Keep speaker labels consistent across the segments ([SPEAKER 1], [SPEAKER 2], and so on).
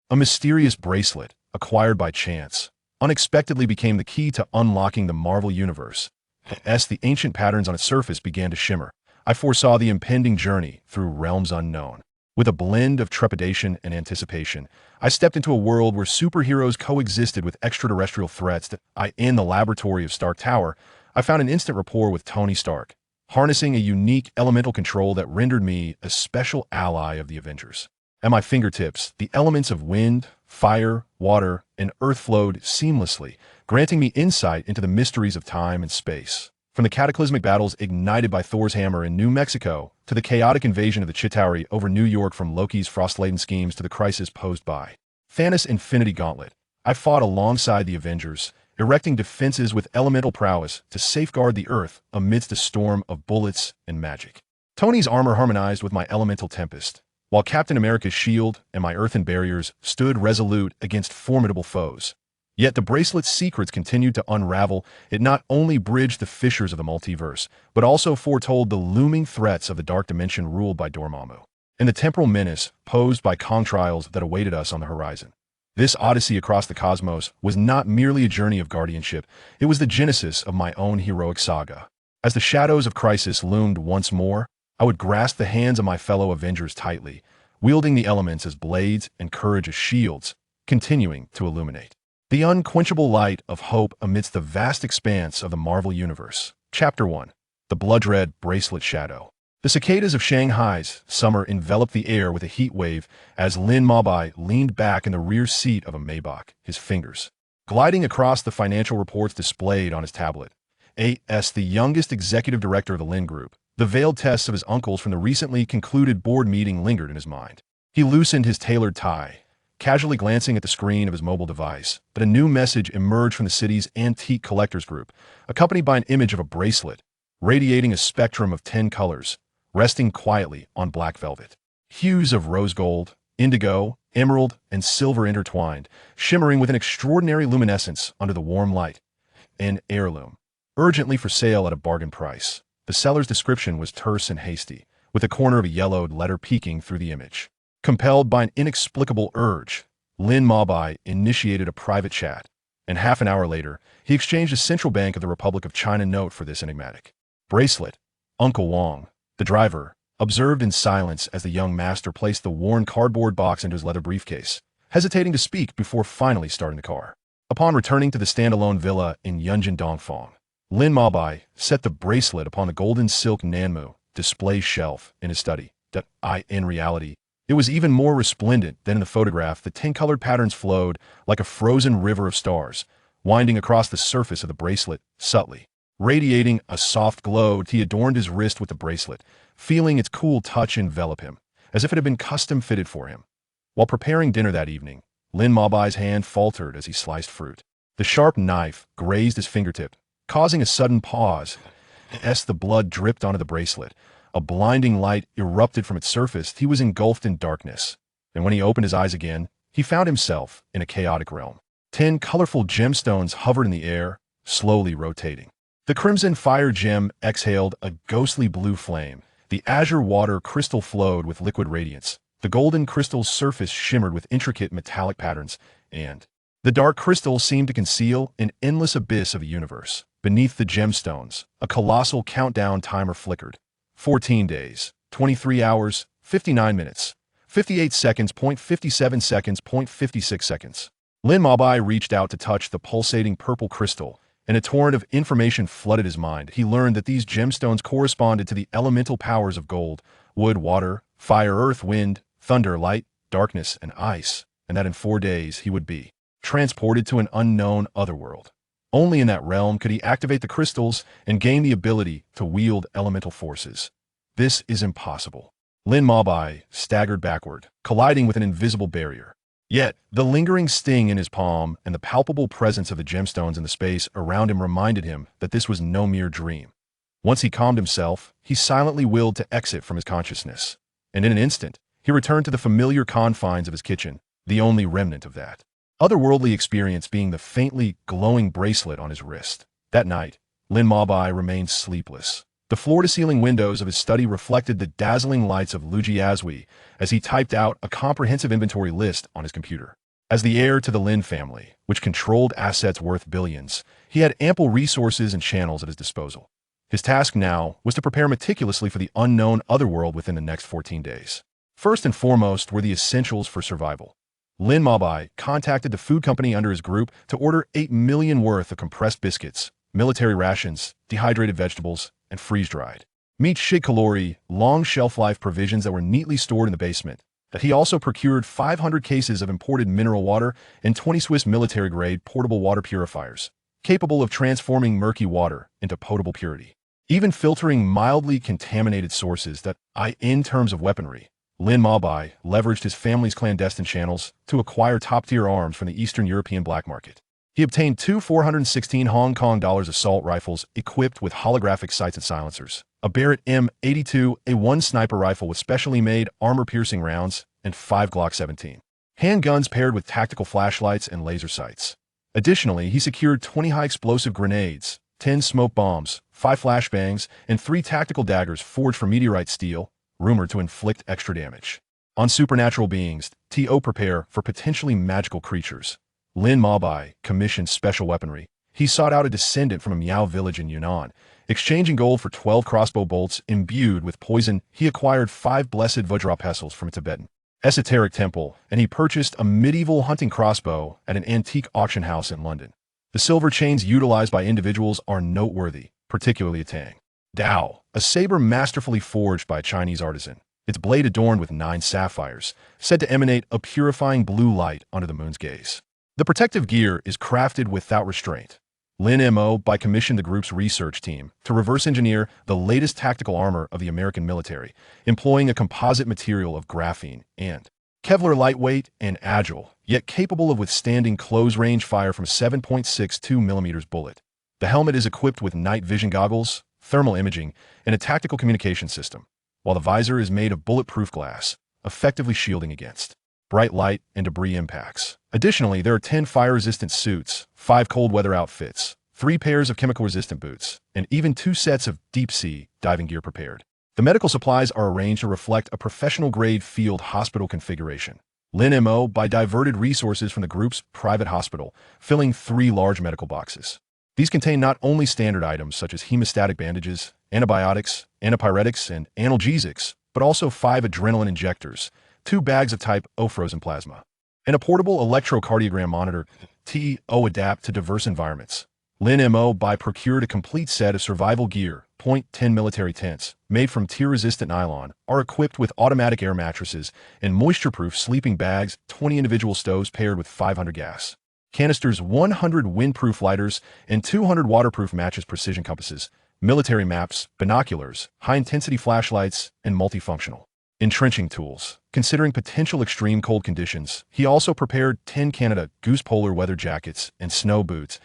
[SPEAKER 1] A mysterious bracelet, acquired by chance, unexpectedly became the key to unlocking the Marvel Universe. As the ancient patterns on its surface began to shimmer, I foresaw the impending journey through realms unknown. With a blend of trepidation and anticipation, I stepped into a world where superheroes coexisted with extraterrestrial threats. In the laboratory of Stark Tower, I found an instant rapport with Tony Stark, harnessing a unique elemental control that rendered me a special ally of the Avengers. At my fingertips, the elements of wind, fire, water, and earth flowed seamlessly, granting me insight into the mysteries of time and space. From the cataclysmic battles ignited by Thor's hammer in New Mexico, to the chaotic invasion of the Chitauri over New York, from Loki's frost-laden schemes to the crisis posed by Thanos' Infinity Gauntlet, I fought alongside the Avengers, erecting defenses with elemental prowess to safeguard the Earth amidst a storm of bullets and magic. Tony's armor harmonized with my elemental tempest, while Captain America's shield and my earthen barriers stood resolute against formidable foes. Yet the bracelet's secrets continued to unravel. It not only bridged the fissures of the multiverse, but also foretold the looming threats of the dark dimension ruled by Dormammu, and the temporal menace posed by contrails that awaited us on the horizon. This odyssey across the cosmos was not merely a journey of guardianship, it was the genesis of my own heroic saga. As the shadows of crisis loomed once more, I would grasp the hands of my fellow Avengers tightly, wielding the elements as blades and courage as shields, continuing to illuminate the unquenchable light of hope amidst the vast expanse of the Marvel Universe. Chapter 1. The Blood-Red Bracelet Shadow. The cicadas of Shanghai's summer enveloped the air with a heat wave as Lin Mabai leaned back in the rear seat of a Maybach, his fingers gliding across the financial reports displayed on his tablet. As the youngest executive director of the Lin Group, the veiled tests of his uncles from the recently concluded board meeting lingered in his mind. He loosened his tailored tie, casually glancing at the screen of his mobile device, but a new message emerged from the city's antique collectors group, accompanied by an image of a bracelet, radiating a spectrum of 10 colors, resting quietly on black velvet. Hues of rose gold, indigo, emerald, and silver intertwined, shimmering with an extraordinary luminescence under the warm light. An heirloom, urgently for sale at a bargain price. The seller's description was terse and hasty, with a corner of a yellowed letter peeking through the image. Compelled by an inexplicable urge, Lin Mabai initiated a private chat, and half an hour later, he exchanged a Central Bank of the Republic of China note for this enigmatic bracelet. Uncle Wong, the driver, observed in silence as the young master placed the worn cardboard box into his leather briefcase, hesitating to speak before finally starting the car. Upon returning to the standalone villa in Yunjin Dongfang, Lin Mabai set the bracelet upon the golden silk Nanmu display shelf in his study. In reality, it was even more resplendent than in the photograph. The 10-colored patterns flowed like a frozen river of stars, winding across the surface of the bracelet, subtly radiating a soft glow. He adorned his wrist with the bracelet, feeling its cool touch envelop him, as if it had been custom-fitted for him. While preparing dinner that evening, Lin Mabai's hand faltered as he sliced fruit. The sharp knife grazed his fingertip, causing a sudden pause. As the blood dripped onto the bracelet, a blinding light erupted from its surface. He was engulfed in darkness, and when he opened his eyes again, he found himself in a chaotic realm. 10 colorful gemstones hovered in the air, slowly rotating. The crimson fire gem exhaled a ghostly blue flame. The azure water crystal flowed with liquid radiance. The golden crystal's surface shimmered with intricate metallic patterns, and the dark crystal seemed to conceal an endless abyss of a universe. Beneath the gemstones, a colossal countdown timer flickered. 14 days, 23 hours, 59 minutes, 58 seconds, 57 seconds, 56 seconds. Lin Mabai reached out to touch the pulsating purple crystal, and a torrent of information flooded his mind. He learned that these gemstones corresponded to the elemental powers of gold, wood, water, fire, earth, wind, thunder, light, darkness, and ice, and that in 4 days he would be transported to an unknown otherworld. Only in that realm could he activate the crystals and gain the ability to wield elemental forces. This is impossible. Lin Mabai staggered backward, colliding with an invisible barrier. Yet, the lingering sting in his palm and the palpable presence of the gemstones in the space around him reminded him that this was no mere dream. Once he calmed himself, he silently willed to exit from his consciousness. And in an instant, he returned to the familiar confines of his kitchen, the only remnant of that otherworldly experience being the faintly glowing bracelet on his wrist. That night, Lin Mabai remained sleepless. The floor-to-ceiling windows of his study reflected the dazzling lights of Luigi Azui as he typed out a comprehensive inventory list on his computer. As the heir to the Lin family, which controlled assets worth billions, he had ample resources and channels at his disposal. His task now was to prepare meticulously for the unknown otherworld within the next 14 days. First and foremost were the essentials for survival. Lin Mabai contacted the food company under his group to order 8 million worth of compressed biscuits, military rations, dehydrated vegetables, and freeze-dried meat Chitauri, long shelf-life provisions that were neatly stored in the basement. That he also procured 500 cases of imported mineral water and 20 Swiss military-grade portable water purifiers, capable of transforming murky water into potable purity, even filtering mildly contaminated sources that, in terms of weaponry, Lin Mabai leveraged his family's clandestine channels to acquire top-tier arms from the Eastern European black market. He obtained two 416 Hong Kong dollars assault rifles equipped with holographic sights and silencers, a Barrett M82, a one sniper rifle with specially made armor-piercing rounds, and 5 Glock 17 handguns paired with tactical flashlights and laser sights. Additionally, he secured 20 high-explosive grenades, 10 smoke bombs, 5 flashbangs, and 3 tactical daggers forged from meteorite steel, rumored to inflict extra damage on supernatural beings. To prepare for potentially magical creatures, Lin Mabai commissioned special weaponry. He sought out a descendant from a Miao village in Yunnan. Exchanging gold for 12 crossbow bolts imbued with poison, he acquired 5 blessed Vajra pestles from a Tibetan esoteric temple, and he purchased a medieval hunting crossbow at an antique auction house in London. The silver chains utilized by individuals are noteworthy, particularly a Tang Dao, a saber masterfully forged by a Chinese artisan, its blade adorned with 9 sapphires, said to emanate a purifying blue light under the moon's gaze. The protective gear is crafted without restraint. Lin Mabai commissioned the group's research team to reverse engineer the latest tactical armor of the American military, employing a composite material of graphene and Kevlar, lightweight and agile, yet capable of withstanding close-range fire from a 7.62 millimeters bullet. The helmet is equipped with night vision goggles, thermal imaging, and a tactical communication system, while the visor is made of bulletproof glass, effectively shielding against bright light and debris impacts. Additionally, there are 10 fire-resistant suits, 5 cold-weather outfits, 3 pairs of chemical-resistant boots, and even 2 sets of deep-sea diving gear prepared. The medical supplies are arranged to reflect a professional-grade field hospital configuration. Lin Mabai diverted resources from the group's private hospital, filling 3 large medical boxes. These contain not only standard items such as hemostatic bandages, antibiotics, antipyretics, and analgesics, but also 5 adrenaline injectors, 2 bags of type O frozen plasma, and a portable electrocardiogram monitor to adapt to diverse environments. Lin Mabai procured a complete set of survival gear. .10 military tents, made from tear-resistant nylon, are equipped with automatic air mattresses and moisture-proof sleeping bags, 20 individual stoves paired with 500 gas canisters, 100 windproof lighters, and 200 waterproof matches, precision compasses, military maps, binoculars, high-intensity flashlights, and multifunctional entrenching tools. Considering potential extreme cold conditions, he also prepared 10 Canada Goose polar weather jackets and snow boots.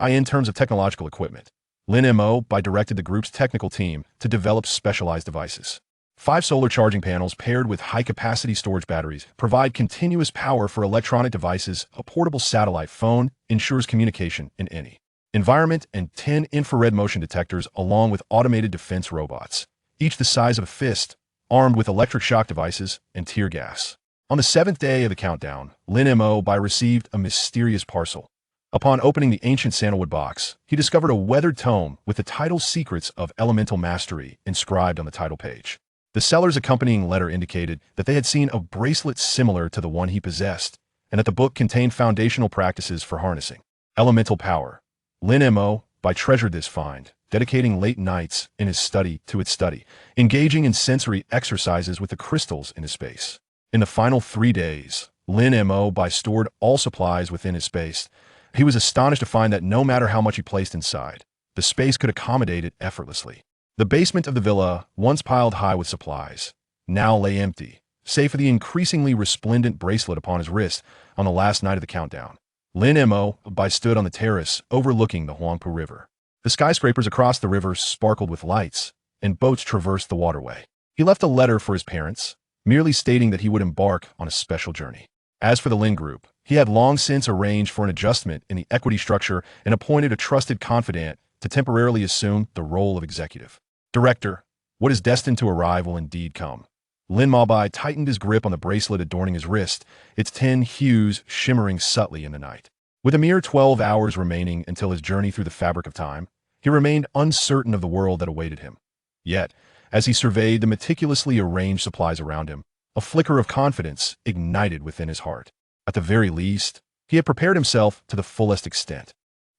[SPEAKER 1] In terms of technological equipment, Lin Mabai directed the group's technical team to develop specialized devices. 5 solar charging panels paired with high-capacity storage batteries provide continuous power for electronic devices. A portable satellite phone ensures communication in any environment, and 10 infrared motion detectors along with automated defense robots, each the size of a fist, armed with electric shock devices and tear gas. On the 7th day of the countdown, Lin Mabai received a mysterious parcel. Upon opening the ancient sandalwood box, he discovered a weathered tome with the title Secrets of Elemental Mastery inscribed on the title page. The seller's accompanying letter indicated that they had seen a bracelet similar to the one he possessed, and that the book contained foundational practices for harnessing elemental power. Lin Mabai treasured this find, dedicating late nights in his study to its study, engaging in sensory exercises with the crystals in his space. In the final 3 days, Lin Mabai stored all supplies within his space. He was astonished to find that no matter how much he placed inside, the space could accommodate it effortlessly. The basement of the villa, once piled high with supplies, now lay empty, save for the increasingly resplendent bracelet upon his wrist. On the last night of the countdown, Lin Mabai stood on the terrace overlooking the Huangpu River. The skyscrapers across the river sparkled with lights, and boats traversed the waterway. He left a letter for his parents, merely stating that he would embark on a special journey. As for the Lin Group, he had long since arranged for an adjustment in the equity structure and appointed a trusted confidant to temporarily assume the role of executive. Director, what is destined to arrive will indeed come. Lin Mabai tightened his grip on the bracelet adorning his wrist, its 10 hues shimmering subtly in the night. With a mere 12 hours remaining until his journey through the fabric of time, he remained uncertain of the world that awaited him. Yet, as he surveyed the meticulously arranged supplies around him, a flicker of confidence ignited within his heart. At the very least, he had prepared himself to the fullest extent.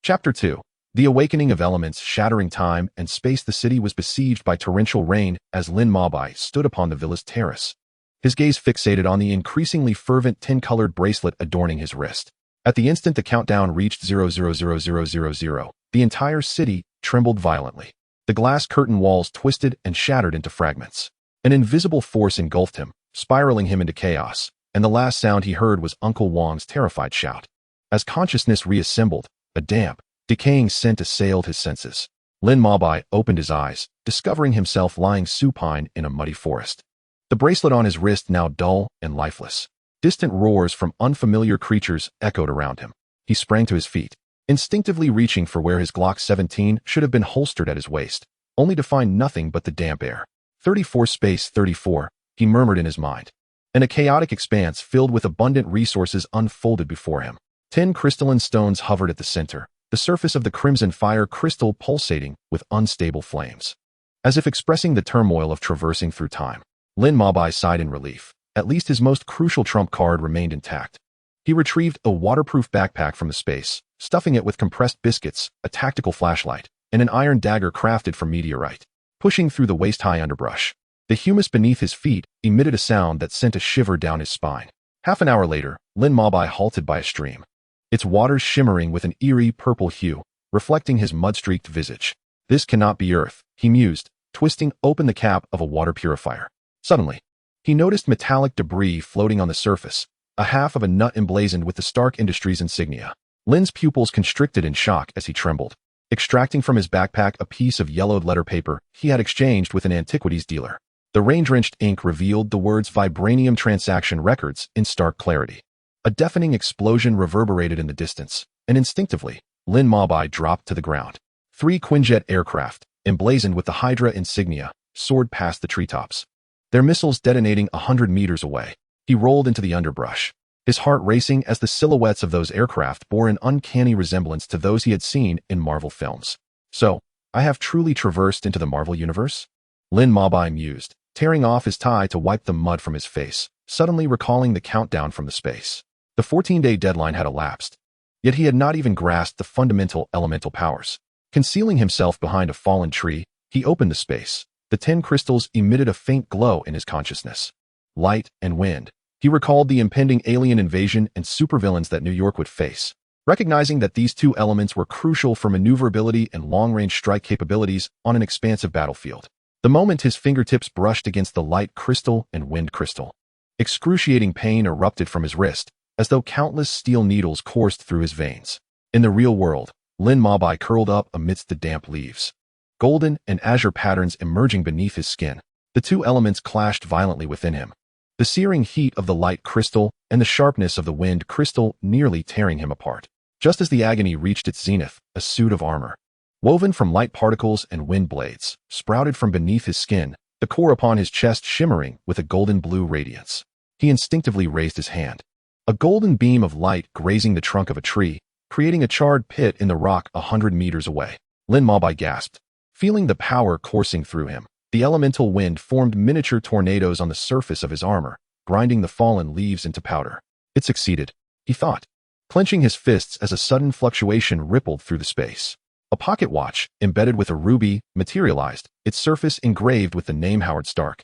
[SPEAKER 1] Chapter 2. The awakening of elements shattering time and space. The city was besieged by torrential rain as Lin Mabai stood upon the villa's terrace, his gaze fixated on the increasingly fervent 10-colored bracelet adorning his wrist. At the instant the countdown reached 0000000, the entire city trembled violently. The glass curtain walls twisted and shattered into fragments. An invisible force engulfed him, spiraling him into chaos, and the last sound he heard was Uncle Wong's terrified shout. As consciousness reassembled, a damp, decaying scent assailed his senses. Lin Mabai opened his eyes, discovering himself lying supine in a muddy forest. The bracelet on his wrist now dull and lifeless. Distant roars from unfamiliar creatures echoed around him. He sprang to his feet, instinctively reaching for where his Glock 17 should have been holstered at his waist, only to find nothing but the damp air. 34 space 34, he murmured in his mind. And a chaotic expanse filled with abundant resources unfolded before him. 10 crystalline stones hovered at the center, the surface of the crimson fire crystal pulsating with unstable flames. As if expressing the turmoil of traversing through time, Lin Mabai sighed in relief. At least his most crucial trump card remained intact. He retrieved a waterproof backpack from the space, stuffing it with compressed biscuits, a tactical flashlight, and an iron dagger crafted from meteorite. Pushing through the waist-high underbrush, the humus beneath his feet emitted a sound that sent a shiver down his spine. Half an hour later, Lin Mabai halted by a stream, its waters shimmering with an eerie purple hue, reflecting his mud-streaked visage. This cannot be Earth, he mused, twisting open the cap of a water purifier. Suddenly, he noticed metallic debris floating on the surface, a half of a nut emblazoned with the Stark Industries insignia. Lin's pupils constricted in shock as he trembled. Extracting from his backpack a piece of yellowed letter paper he had exchanged with an antiquities dealer. The rain-drenched ink revealed the words Vibranium Transaction Records in stark clarity. A deafening explosion reverberated in the distance, and instinctively, Lin Mabai dropped to the ground. 3 Quinjet aircraft, emblazoned with the Hydra insignia, soared past the treetops, their missiles detonating 100 meters away. He rolled into the underbrush, his heart racing as the silhouettes of those aircraft bore an uncanny resemblance to those he had seen in Marvel films. So, I have truly traversed into the Marvel universe? Lin Mabai mused, tearing off his tie to wipe the mud from his face, suddenly recalling the countdown from the space. The 14-day deadline had elapsed, yet he had not even grasped the fundamental elemental powers. Concealing himself behind a fallen tree, he opened the space. The 10 crystals emitted a faint glow in his consciousness. Light and wind. He recalled the impending alien invasion and supervillains that New York would face. Recognizing that these 2 elements were crucial for maneuverability and long-range strike capabilities on an expansive battlefield. The moment his fingertips brushed against the light crystal and wind crystal, excruciating pain erupted from his wrist, as though countless steel needles coursed through his veins. In the real world, Lin Mabai curled up amidst the damp leaves, golden and azure patterns emerging beneath his skin. The 2 elements clashed violently within him, the searing heat of the light crystal and the sharpness of the wind crystal nearly tearing him apart. Just as the agony reached its zenith, a suit of armor, woven from light particles and wind blades, sprouted from beneath his skin, the core upon his chest shimmering with a golden blue radiance. He instinctively raised his hand. A golden beam of light grazing the trunk of a tree, creating a charred pit in the rock 100 meters away. Lin Mabai gasped, feeling the power coursing through him. The elemental wind formed miniature tornadoes on the surface of his armor, grinding the fallen leaves into powder. It succeeded, he thought, clenching his fists as a sudden fluctuation rippled through the space. A pocket watch, embedded with a ruby, materialized, its surface engraved with the name Howard Stark.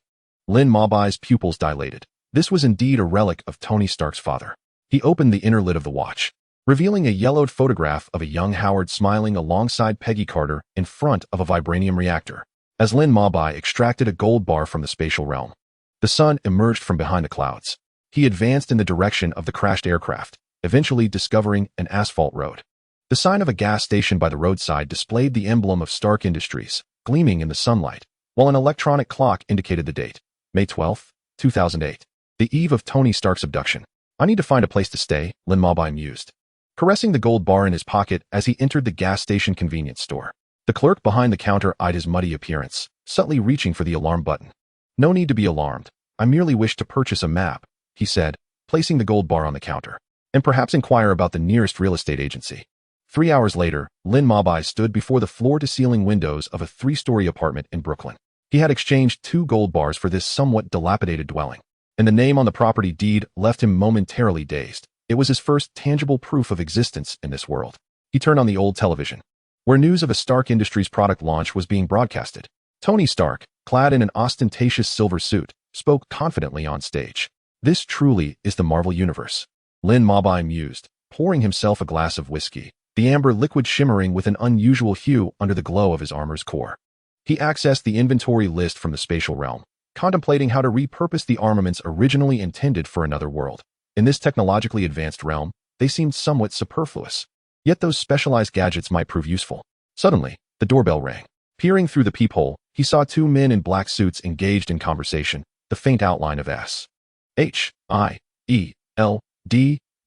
[SPEAKER 1] Lin Mabai's pupils dilated. This was indeed a relic of Tony Stark's father. He opened the inner lid of the watch, revealing a yellowed photograph of a young Howard smiling alongside Peggy Carter in front of a vibranium reactor. As Lin Mabai extracted a gold bar from the spatial realm, the sun emerged from behind the clouds. He advanced in the direction of the crashed aircraft, eventually discovering an asphalt road. The sign of a gas station by the roadside displayed the emblem of Stark Industries, gleaming in the sunlight, while an electronic clock indicated the date, May 12, 2008. The eve of Tony Stark's abduction. I need to find a place to stay, Lin Mabai mused, caressing the gold bar in his pocket as he entered the gas station convenience store. The clerk behind the counter eyed his muddy appearance, subtly reaching for the alarm button. "No need to be alarmed. I merely wish to purchase a map," he said, placing the gold bar on the counter, "and perhaps inquire about the nearest real estate agency." 3 hours later, Lin Mabai stood before the floor-to-ceiling windows of a 3-story apartment in Brooklyn. He had exchanged 2 gold bars for this somewhat dilapidated dwelling, and the name on the property deed left him momentarily dazed. It was his first tangible proof of existence in this world. He turned on the old television, where news of a Stark Industries product launch was being broadcasted. Tony Stark, clad in an ostentatious silver suit, spoke confidently on stage. "This truly is the Marvel Universe," Lin Mabai mused, pouring himself a glass of whiskey, the amber liquid shimmering with an unusual hue under the glow of his armor's core. He accessed the inventory list from the spatial realm, contemplating how to repurpose the armaments originally intended for another world. In this technologically advanced realm, they seemed somewhat superfluous. Yet those specialized gadgets might prove useful. Suddenly, the doorbell rang. Peering through the peephole, he saw 2 men in black suits engaged in conversation, the faint outline of S.H.I.E.L.D.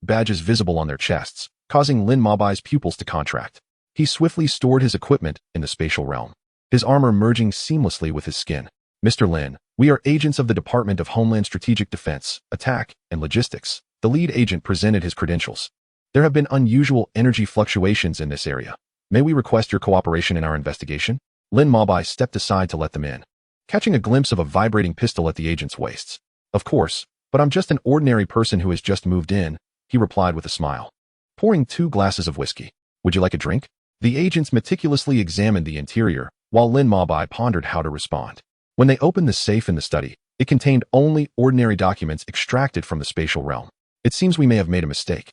[SPEAKER 1] badges visible on their chests, causing Lin Mabai's pupils to contract. He swiftly stored his equipment in the spatial realm, his armor merging seamlessly with his skin. "Mr. Lin, we are agents of the Department of Homeland Strategic Defense, Attack, and Logistics." The lead agent presented his credentials. "There have been unusual energy fluctuations in this area. May we request your cooperation in our investigation?" Lin Mabai stepped aside to let them in, catching a glimpse of a vibrating pistol at the agent's waists. "Of course, but I'm just an ordinary person who has just moved in," he replied with a smile, pouring 2 glasses of whiskey. "Would you like a drink?" The agents meticulously examined the interior, while Lin Mabai pondered how to respond. When they opened the safe in the study, it contained only ordinary documents extracted from the spatial realm. "It seems we may have made a mistake."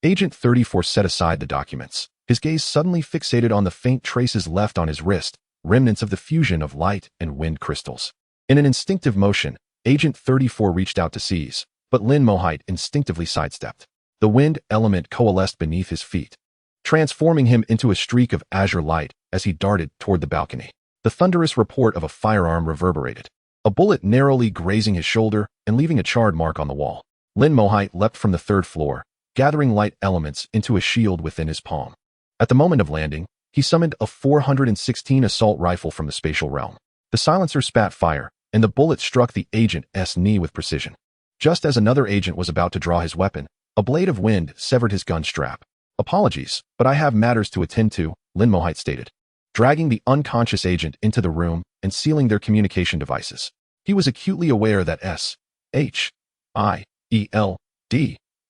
[SPEAKER 1] Agent 34 set aside the documents, his gaze suddenly fixated on the faint traces left on his wrist, remnants of the fusion of light and wind crystals. In an instinctive motion, Agent 34 reached out to seize, but Lin Mohite instinctively sidestepped. The wind element coalesced beneath his feet, transforming him into a streak of azure light as he darted toward the balcony. The thunderous report of a firearm reverberated, a bullet narrowly grazing his shoulder and leaving a charred mark on the wall. Lin Mohite leapt from the 3rd floor, gathering light elements into a shield within his palm. At the moment of landing, he summoned a 416 assault rifle from the spatial realm. The silencer spat fire, and the bullet struck the agent's knee with precision. Just as another agent was about to draw his weapon, a blade of wind severed his gun strap. "Apologies, but I have matters to attend to," Lin Mohite stated, dragging the unconscious agent into the room and sealing their communication devices. He was acutely aware that S.H.I.E.L.D.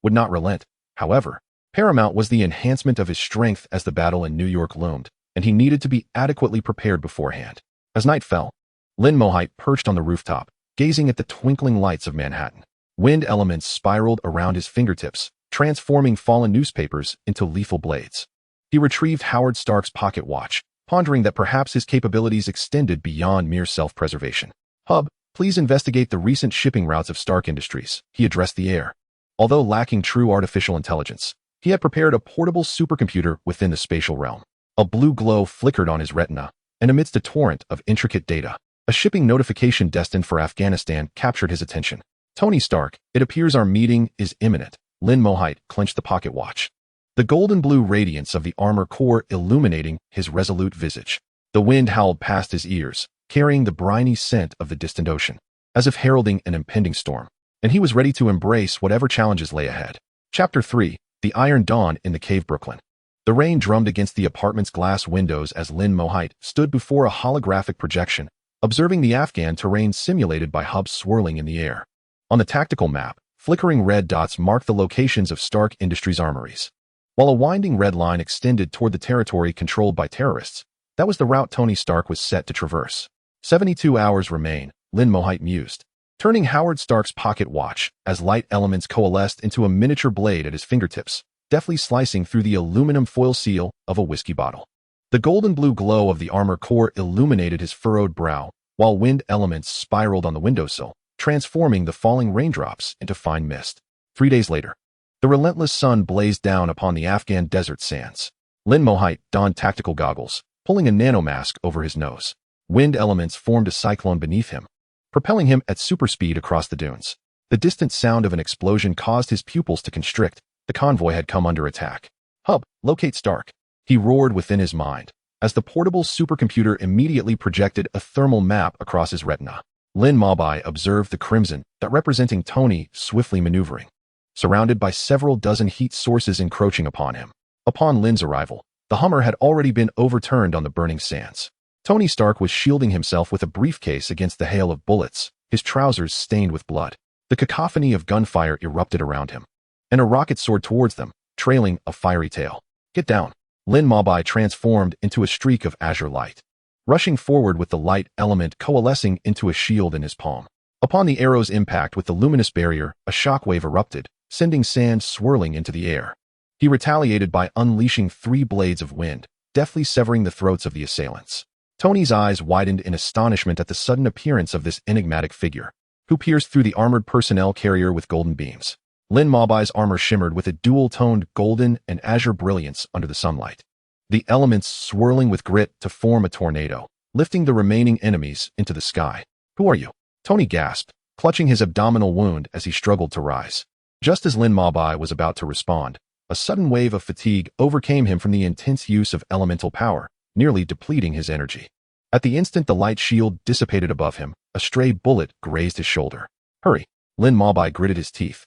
[SPEAKER 1] would not relent. However, paramount was the enhancement of his strength as the battle in New York loomed, and he needed to be adequately prepared beforehand. As night fell, Lin Mohite perched on the rooftop, gazing at the twinkling lights of Manhattan. Wind elements spiraled around his fingertips, transforming fallen newspapers into lethal blades. He retrieved Howard Stark's pocket watch, pondering that perhaps his capabilities extended beyond mere self-preservation. "Hub, please investigate the recent shipping routes of Stark Industries," he addressed the air. Although lacking true artificial intelligence, he had prepared a portable supercomputer within the spatial realm. A blue glow flickered on his retina, and amidst a torrent of intricate data, a shipping notification destined for Afghanistan captured his attention. "Tony Stark, it appears our meeting is imminent." Lin Mohite clenched the pocket watch, the golden-blue radiance of the armor core illuminating his resolute visage. The wind howled past his ears, carrying the briny scent of the distant ocean, as if heralding an impending storm, and he was ready to embrace whatever challenges lay ahead. Chapter 3: The Iron Dawn in the Cave, Brooklyn. The rain drummed against the apartment's glass windows as Lin Mohite stood before a holographic projection, observing the Afghan terrain simulated by hubs swirling in the air. On the tactical map, flickering red dots marked the locations of Stark Industries armories, while a winding red line extended toward the territory controlled by terrorists. That was the route Tony Stark was set to traverse. 72 hours remain, Lin Mohite mused, turning Howard Stark's pocket watch as light elements coalesced into a miniature blade at his fingertips, deftly slicing through the aluminum foil seal of a whiskey bottle. The golden blue glow of the armor core illuminated his furrowed brow, while wind elements spiraled on the windowsill, transforming the falling raindrops into fine mist. 3 days later, the relentless sun blazed down upon the Afghan desert sands. Lin Mohite donned tactical goggles, pulling a nanomask over his nose. Wind elements formed a cyclone beneath him, propelling him at super speed across the dunes. The distant sound of an explosion caused his pupils to constrict. The convoy had come under attack. "Hub, locate Stark," he roared within his mind, as the portable supercomputer immediately projected a thermal map across his retina. Lin Mabai observed the crimson that representing Tony swiftly maneuvering, surrounded by several dozen heat sources encroaching upon him. Upon Lin's arrival, the Hummer had already been overturned on the burning sands. Tony Stark was shielding himself with a briefcase against the hail of bullets, his trousers stained with blood. The cacophony of gunfire erupted around him, and a rocket soared towards them, trailing a fiery tail. "Get down." Lin Mabai transformed into a streak of azure light, rushing forward with the light element coalescing into a shield in his palm. Upon the arrow's impact with the luminous barrier, a shockwave erupted, sending sand swirling into the air. He retaliated by unleashing 3 blades of wind, deftly severing the throats of the assailants. Tony's eyes widened in astonishment at the sudden appearance of this enigmatic figure, who pierced through the armored personnel carrier with golden beams. Lin Mabai's armor shimmered with a dual-toned golden and azure brilliance under the sunlight, the elements swirling with grit to form a tornado, lifting the remaining enemies into the sky. "Who are you?" Tony gasped, clutching his abdominal wound as he struggled to rise. Just as Lin Mabai was about to respond, a sudden wave of fatigue overcame him from the intense use of elemental power, nearly depleting his energy. At the instant the light shield dissipated above him, a stray bullet grazed his shoulder. "Hurry!" Lin Mabai gritted his teeth,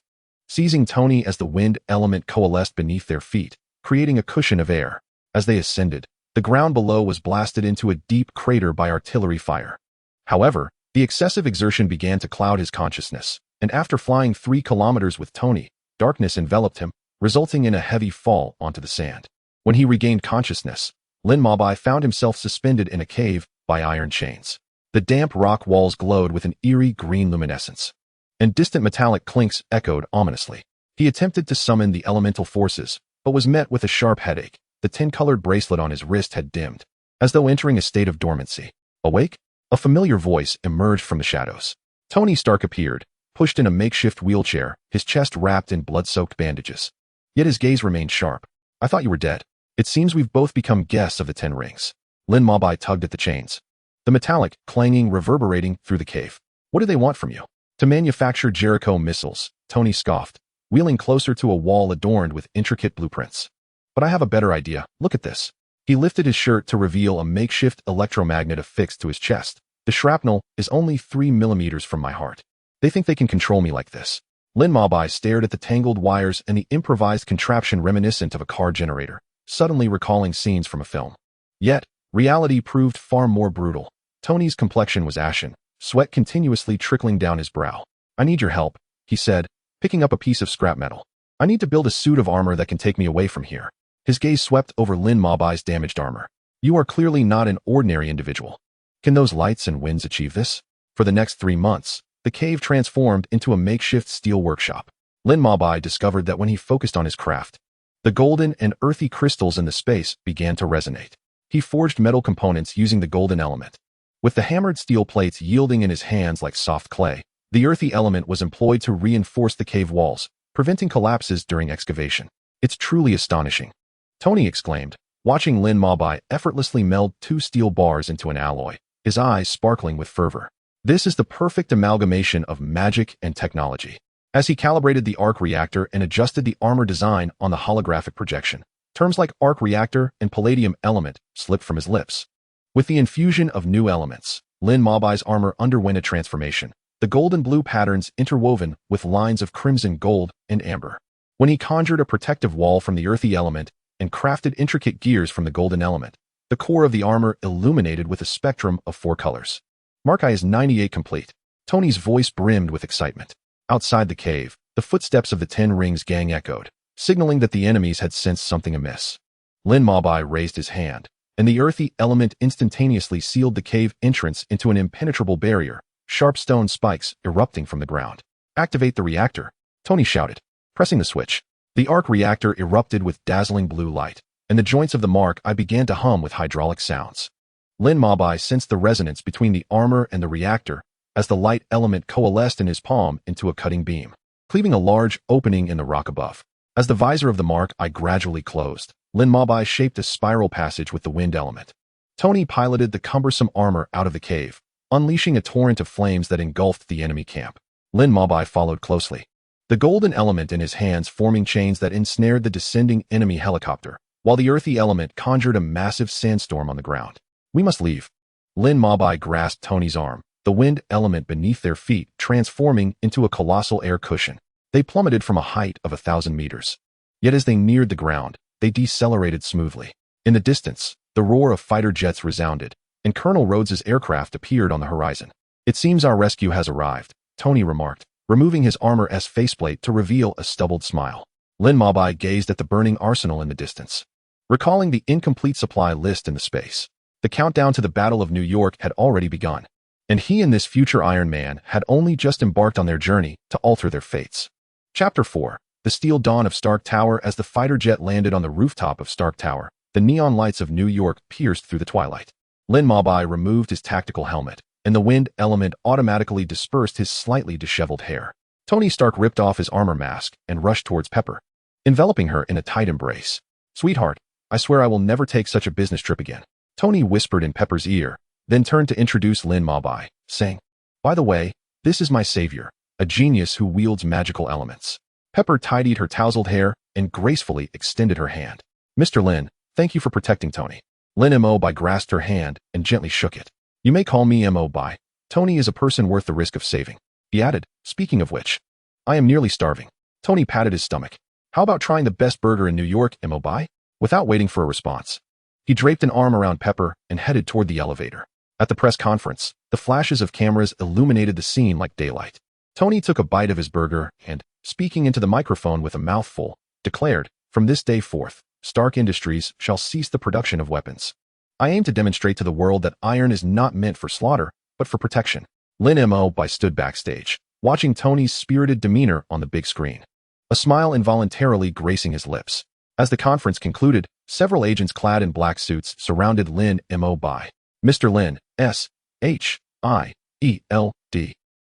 [SPEAKER 1] seizing Tony as the wind element coalesced beneath their feet, creating a cushion of air. As they ascended, the ground below was blasted into a deep crater by artillery fire. However, the excessive exertion began to cloud his consciousness, and after flying 3 kilometers with Tony, darkness enveloped him, resulting in a heavy fall onto the sand. When he regained consciousness, Lin Mabai found himself suspended in a cave by iron chains. The damp rock walls glowed with an eerie green luminescence, and distant metallic clinks echoed ominously. He attempted to summon the elemental forces, but was met with a sharp headache. The 10-colored bracelet on his wrist had dimmed, as though entering a state of dormancy. "Awake?" A familiar voice emerged from the shadows. Tony Stark appeared, pushed in a makeshift wheelchair, his chest wrapped in blood-soaked bandages. Yet his gaze remained sharp. "I thought you were dead. It seems we've both become guests of the 10 Rings." Lin Mabai tugged at the chains, the metallic clanging reverberating through the cave. "What do they want from you?" "To manufacture Jericho missiles," Tony scoffed, wheeling closer to a wall adorned with intricate blueprints. "But I have a better idea. Look at this." He lifted his shirt to reveal a makeshift electromagnet affixed to his chest. "The shrapnel is only 3 millimeters from my heart. They think they can control me like this." Lin Mabai stared at the tangled wires and the improvised contraption reminiscent of a car generator, suddenly recalling scenes from a film. Yet, reality proved far more brutal. Tony's complexion was ashen, sweat continuously trickling down his brow. "I need your help," he said, picking up a piece of scrap metal. "I need to build a suit of armor that can take me away from here." His gaze swept over Lin Mabai's damaged armor. "You are clearly not an ordinary individual. Can those lights and winds achieve this?" For the next 3 months, the cave transformed into a makeshift steel workshop. Lin Mabai discovered that when he focused on his craft, the golden and earthy crystals in the space began to resonate. He forged metal components using the golden element, with the hammered steel plates yielding in his hands like soft clay. The earthy element was employed to reinforce the cave walls, preventing collapses during excavation. "It's truly astonishing," Tony exclaimed, watching Lin Mabai effortlessly meld 2 steel bars into an alloy, his eyes sparkling with fervor. "This is the perfect amalgamation of magic and technology." As he calibrated the arc reactor and adjusted the armor design on the holographic projection, terms like arc reactor and palladium element slipped from his lips. With the infusion of new elements, Lin Mabai's armor underwent a transformation, the golden blue patterns interwoven with lines of crimson gold and amber. When he conjured a protective wall from the earthy element and crafted intricate gears from the golden element, the core of the armor illuminated with a spectrum of 4 colors. "Markai is 98 complete." Tony's voice brimmed with excitement. Outside the cave, the footsteps of the 10 Rings gang echoed, signaling that the enemies had sensed something amiss. Lin Mabai raised his hand, and the earthy element instantaneously sealed the cave entrance into an impenetrable barrier, sharp stone spikes erupting from the ground. "Activate the reactor," Tony shouted, pressing the switch. The arc reactor erupted with dazzling blue light, and the joints of the mark I began to hum with hydraulic sounds. Lin Mabai sensed the resonance between the armor and the reactor as the light element coalesced in his palm into a cutting beam, cleaving a large opening in the rock above. As the visor of the mark I gradually closed, Lin Mabai shaped a spiral passage with the wind element. Tony piloted the cumbersome armor out of the cave, unleashing a torrent of flames that engulfed the enemy camp. Lin Mabai followed closely, the golden element in his hands forming chains that ensnared the descending enemy helicopter, while the earthy element conjured a massive sandstorm on the ground. "We must leave." Lin Mabai grasped Tony's arm, the wind element beneath their feet transforming into a colossal air cushion. They plummeted from a height of 1,000 meters. Yet as they neared the ground, they decelerated smoothly. In the distance, the roar of fighter jets resounded, and Colonel Rhodes's aircraft appeared on the horizon. "It seems our rescue has arrived," Tony remarked, removing his armor's faceplate to reveal a stubbled smile. Lin Mabai gazed at the burning arsenal in the distance, recalling the incomplete supply list in the space. The countdown to the Battle of New York had already begun, and he and this future Iron Man had only just embarked on their journey to alter their fates. Chapter 4. The Steel Dawn of Stark Tower. As the fighter jet landed on the rooftop of Stark Tower, the neon lights of New York pierced through the twilight. Lin Mabai removed his tactical helmet, and the wind element automatically dispersed his slightly disheveled hair. Tony Stark ripped off his armor mask and rushed towards Pepper, enveloping her in a tight embrace. "Sweetheart, I swear I will never take such a business trip again," Tony whispered in Pepper's ear, then turned to introduce Lin Mabai, saying, "By the way, this is my savior, a genius who wields magical elements." Pepper tidied her tousled hair and gracefully extended her hand. "Mr. Lin, thank you for protecting Tony." Lin Mabai grasped her hand and gently shook it. "You may call me Mabai. Tony is a person worth the risk of saving." He added, "Speaking of which, I am nearly starving." Tony patted his stomach. "How about trying the best burger in New York, Mabai?" Without waiting for a response, he draped an arm around Pepper and headed toward the elevator. At the press conference, the flashes of cameras illuminated the scene like daylight. Tony took a bite of his burger and, speaking into the microphone with a mouthful, declared, "From this day forth, Stark Industries shall cease the production of weapons. I aim to demonstrate to the world that iron is not meant for slaughter, but for protection." Lin Mabai stood backstage, watching Tony's spirited demeanor on the big screen, a smile involuntarily gracing his lips. As the conference concluded, several agents clad in black suits surrounded Lin Mabai. "Mr. Lin, S.H.I.E.L.D.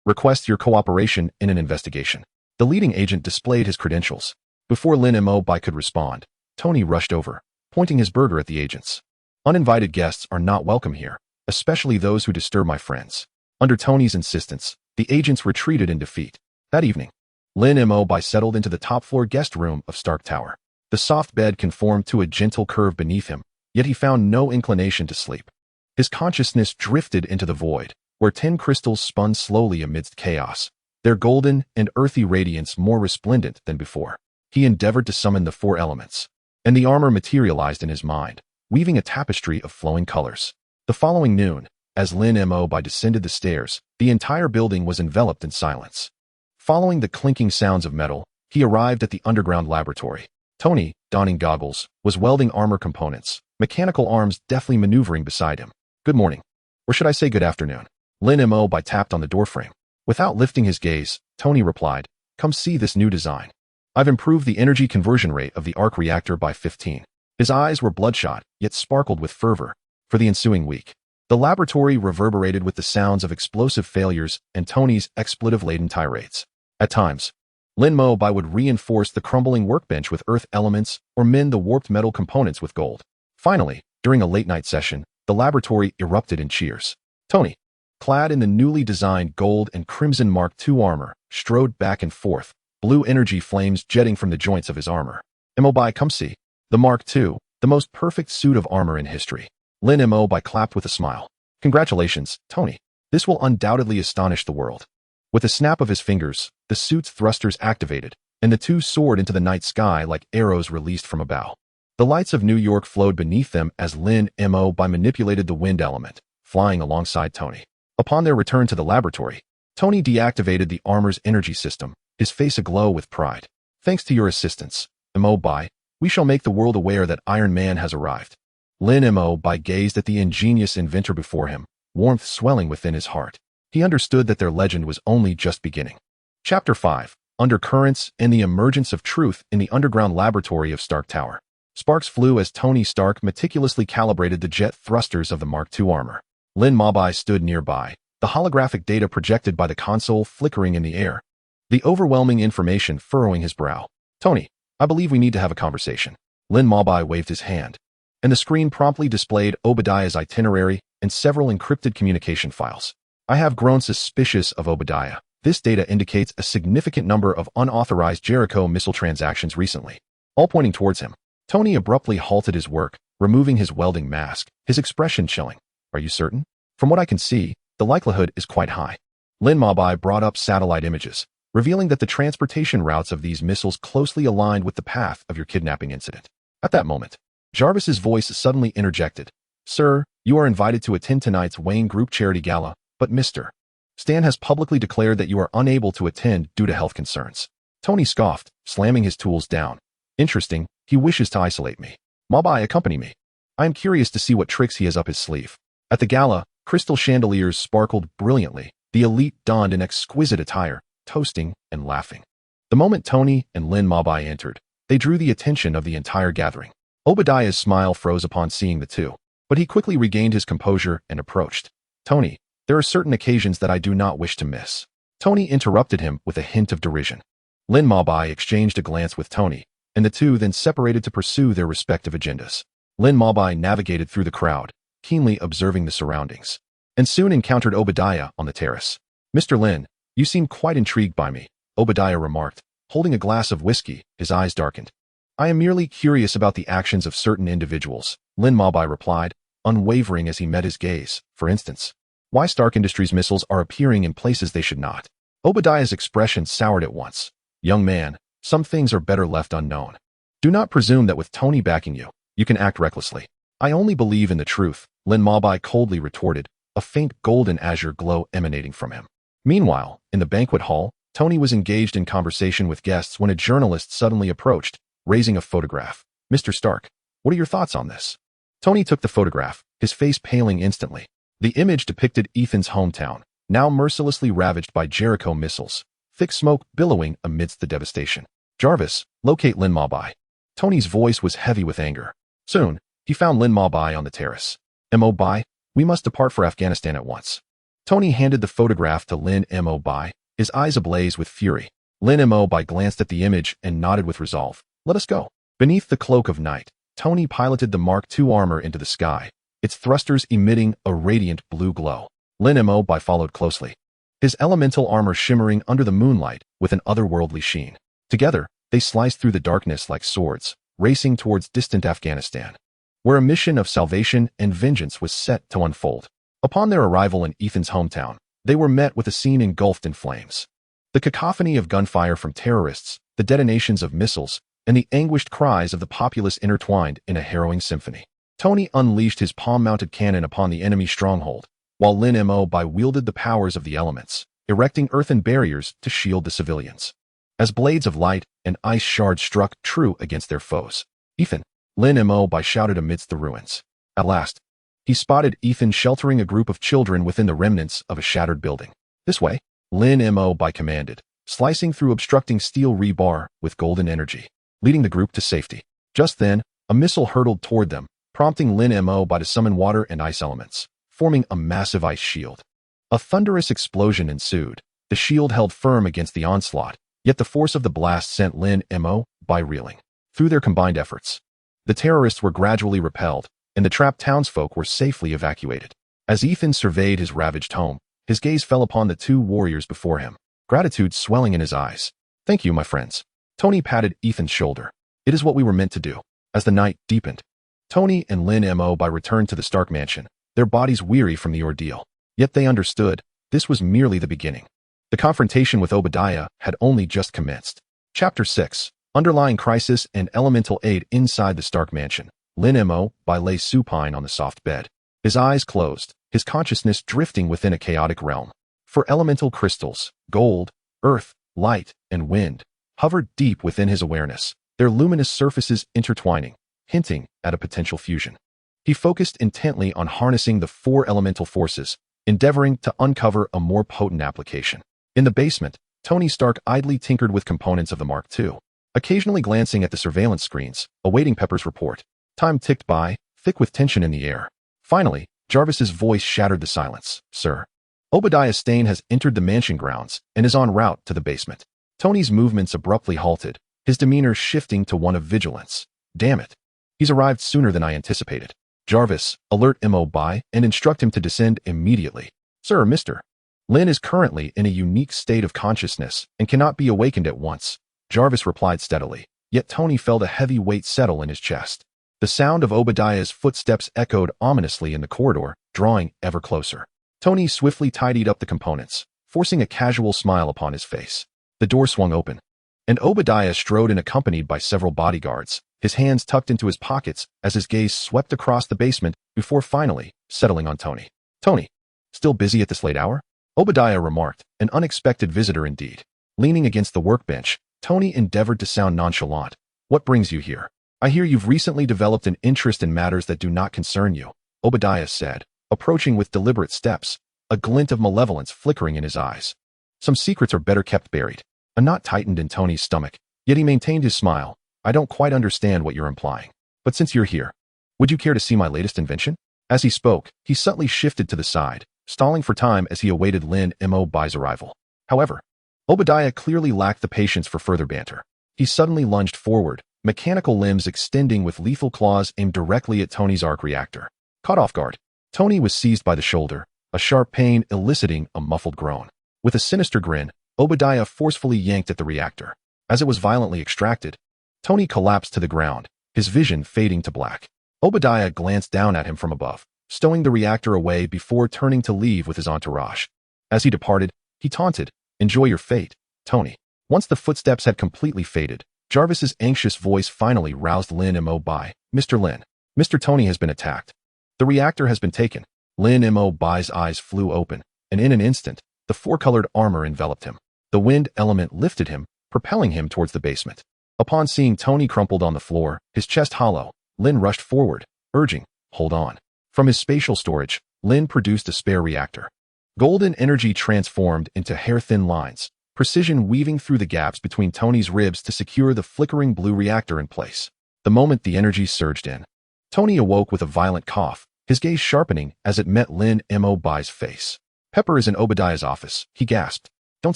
[SPEAKER 1] requests your cooperation in an investigation." The leading agent displayed his credentials. Before Lin Mabai could respond, Tony rushed over, pointing his burger at the agents. "Uninvited guests are not welcome here, especially those who disturb my friends." Under Tony's insistence, the agents retreated in defeat. That evening, Lin Mabai settled into the top-floor guest room of Stark Tower. The soft bed conformed to a gentle curve beneath him, yet he found no inclination to sleep. His consciousness drifted into the void, where 10 crystals spun slowly amidst chaos, their golden and earthy radiance more resplendent than before. He endeavored to summon the 4 elements, and the armor materialized in his mind, weaving a tapestry of flowing colors. The following noon, as Lin Mabai descended the stairs, the entire building was enveloped in silence. Following the clinking sounds of metal, he arrived at the underground laboratory. Tony, donning goggles, was welding armor components, mechanical arms deftly maneuvering beside him. "Good morning. Or should I say good afternoon?" Lin Mabai tapped on the doorframe. Without lifting his gaze, Tony replied, "Come see this new design. I've improved the energy conversion rate of the arc reactor by 15. His eyes were bloodshot, yet sparkled with fervor. For the ensuing week, the laboratory reverberated with the sounds of explosive failures and Tony's expletive-laden tirades. At times, Lin Mabai would reinforce the crumbling workbench with earth elements or mend the warped metal components with gold. Finally, during a late-night session, the laboratory erupted in cheers. Tony, clad in the newly designed gold and crimson Mark II armor, strode back and forth, blue energy flames jetting from the joints of his armor. "Mabai, come see. The Mark II, the most perfect suit of armor in history." Lin Mabai clapped with a smile. "Congratulations, Tony. This will undoubtedly astonish the world." With a snap of his fingers, the suit's thrusters activated, and the two soared into the night sky like arrows released from a bow. The lights of New York flowed beneath them as Lin Mabai manipulated the wind element, flying alongside Tony. Upon their return to the laboratory, Tony deactivated the armor's energy system, his face aglow with pride. "Thanks to your assistance, Mabai, we shall make the world aware that Iron Man has arrived." Lin Mabai gazed at the ingenious inventor before him, warmth swelling within his heart. He understood that their legend was only just beginning. Chapter 5. Undercurrents and the Emergence of Truth in the Underground Laboratory of Stark Tower. Sparks flew as Tony Stark meticulously calibrated the jet thrusters of the Mark II armor. Lin Mabai stood nearby, the holographic data projected by the console flickering in the air, the overwhelming information furrowing his brow. "Tony, I believe we need to have a conversation." Lin Mabai waved his hand, and the screen promptly displayed Obadiah's itinerary and several encrypted communication files. "I have grown suspicious of Obadiah. This data indicates a significant number of unauthorized Jericho missile transactions recently, all pointing towards him." Tony abruptly halted his work, removing his welding mask, his expression chilling. Are you certain? From what I can see, the likelihood is quite high. Lin Mabai brought up satellite images, revealing that the transportation routes of these missiles closely aligned with the path of your kidnapping incident. At that moment, Jarvis's voice suddenly interjected. Sir, you are invited to attend tonight's Wayne Group Charity Gala, but Mr. Stan has publicly declared that you are unable to attend due to health concerns. Tony scoffed, slamming his tools down. Interesting, he wishes to isolate me. Mabai, accompany me. I am curious to see what tricks he has up his sleeve. At the gala, crystal chandeliers sparkled brilliantly. The elite donned in exquisite attire, toasting and laughing. The moment Tony and Lin Mabai entered, they drew the attention of the entire gathering. Obadiah's smile froze upon seeing the two, but he quickly regained his composure and approached. Tony, there are certain occasions that I do not wish to miss. Tony interrupted him with a hint of derision. Lin Mabai exchanged a glance with Tony, and the two then separated to pursue their respective agendas. Lin Mabai navigated through the crowd, keenly observing the surroundings, and soon encountered Obadiah on the terrace. Mr. Lin, you seem quite intrigued by me, Obadiah remarked, holding a glass of whiskey, his eyes darkened. I am merely curious about the actions of certain individuals, Lin Mabai replied, unwavering as he met his gaze. For instance, why Stark Industries missiles are appearing in places they should not. Obadiah's expression soured at once. Young man, some things are better left unknown. Do not presume that with Tony backing you, you can act recklessly. I only believe in the truth, Lin Mabai coldly retorted, a faint golden azure glow emanating from him. Meanwhile, in the banquet hall, Tony was engaged in conversation with guests when a journalist suddenly approached, raising a photograph. Mr. Stark, what are your thoughts on this? Tony took the photograph, his face paling instantly. The image depicted Ethan's hometown, now mercilessly ravaged by Jericho missiles, thick smoke billowing amidst the devastation. Jarvis, locate Lin Mabai. Tony's voice was heavy with anger. Soon, he found Lin Mabai on the terrace. Mabai, we must depart for Afghanistan at once. Tony handed the photograph to Lin Mabai, his eyes ablaze with fury. Lin Mabai glanced at the image and nodded with resolve. Let us go. Beneath the cloak of night, Tony piloted the Mark II armor into the sky, its thrusters emitting a radiant blue glow. Lin Mabai followed closely, his elemental armor shimmering under the moonlight with an otherworldly sheen. Together, they sliced through the darkness like swords, racing towards distant Afghanistan, where a mission of salvation and vengeance was set to unfold. Upon their arrival in Ethan's hometown, they were met with a scene engulfed in flames. The cacophony of gunfire from terrorists, the detonations of missiles, and the anguished cries of the populace intertwined in a harrowing symphony. Tony unleashed his palm-mounted cannon upon the enemy stronghold, while Lin Mabai wielded the powers of the elements, erecting earthen barriers to shield the civilians. As blades of light and ice shards struck true against their foes, Ethan, Lin Mabai shouted amidst the ruins. At last, he spotted Ethan sheltering a group of children within the remnants of a shattered building. This way, Lin Mabai commanded, slicing through obstructing steel rebar with golden energy, leading the group to safety. Just then, a missile hurtled toward them, prompting Lin Mabai to summon water and ice elements, forming a massive ice shield. A thunderous explosion ensued. The shield held firm against the onslaught, yet the force of the blast sent Lin Mabai reeling. Through their combined efforts, the terrorists were gradually repelled, and the trapped townsfolk were safely evacuated. As Ethan surveyed his ravaged home, his gaze fell upon the two warriors before him, gratitude swelling in his eyes. Thank you, my friends. Tony patted Ethan's shoulder. It is what we were meant to do. As the night deepened, Tony and Lin Mabai returned to the Stark mansion, their bodies weary from the ordeal. Yet they understood, this was merely the beginning. The confrontation with Obadiah had only just commenced. Chapter 6. Underlying Crisis and Elemental Aid. Inside the Stark mansion, Lin Mabai lay supine on the soft bed, his eyes closed, his consciousness drifting within a chaotic realm. For elemental crystals, gold, earth, light, and wind, hovered deep within his awareness, their luminous surfaces intertwining, hinting at a potential fusion. He focused intently on harnessing the four elemental forces, endeavoring to uncover a more potent application. In the basement, Tony Stark idly tinkered with components of the Mark II, occasionally glancing at the surveillance screens, awaiting Pepper's report. Time ticked by, thick with tension in the air. Finally, Jarvis's voice shattered the silence. Sir, Obadiah Stane has entered the mansion grounds and is en route to the basement. Tony's movements abruptly halted, his demeanor shifting to one of vigilance. Damn it. He's arrived sooner than I anticipated. Jarvis, alert Mabai and instruct him to descend immediately. Sir, Mr. Lin is currently in a unique state of consciousness and cannot be awakened at once, Jarvis replied steadily. yet Tony felt a heavy weight settle in his chest. The sound of Obadiah's footsteps echoed ominously in the corridor, drawing ever closer. Tony swiftly tidied up the components, forcing a casual smile upon his face. The door swung open, and Obadiah strode in accompanied by several bodyguards, his hands tucked into his pockets as his gaze swept across the basement before finally settling on Tony. "Tony, still busy at this late hour?" Obadiah remarked, an unexpected visitor indeed. Leaning against the workbench, Tony endeavored to sound nonchalant. "What brings you here?" "I hear you've recently developed an interest in matters that do not concern you," Obadiah said, approaching with deliberate steps, a glint of malevolence flickering in his eyes. "Some secrets are better kept buried." A knot tightened in Tony's stomach, yet he maintained his smile. "I don't quite understand what you're implying. But since you're here, would you care to see my latest invention?" As he spoke, he subtly shifted to the side, stalling for time as he awaited Lin Mo.Bai's arrival. However, Obadiah clearly lacked the patience for further banter. He suddenly lunged forward, mechanical limbs extending with lethal claws aimed directly at Tony's arc reactor. Caught off guard, Tony was seized by the shoulder, a sharp pain eliciting a muffled groan. With a sinister grin, Obadiah forcefully yanked at the reactor. As it was violently extracted, Tony collapsed to the ground, his vision fading to black. Obadiah glanced down at him from above, stowing the reactor away before turning to leave with his entourage. As he departed, he taunted, "Enjoy your fate, Tony." Once the footsteps had completely faded, Jarvis's anxious voice finally roused Lin Mo.Bai. "Mr. Lin, Mr. Tony has been attacked. The reactor has been taken." Lin Mo.Bai's eyes flew open, and in an instant, the four-colored armor enveloped him. The wind element lifted him, propelling him towards the basement. Upon seeing Tony crumpled on the floor, his chest hollow, Lin rushed forward, urging, "Hold on." From his spatial storage, Lin produced a spare reactor. Golden energy transformed into hair-thin lines, precision weaving through the gaps between Tony's ribs to secure the flickering blue reactor in place. The moment the energy surged in, Tony awoke with a violent cough, his gaze sharpening as it met Lin Mo.Bai's face. "Pepper is in Obadiah's office," he gasped. "Don't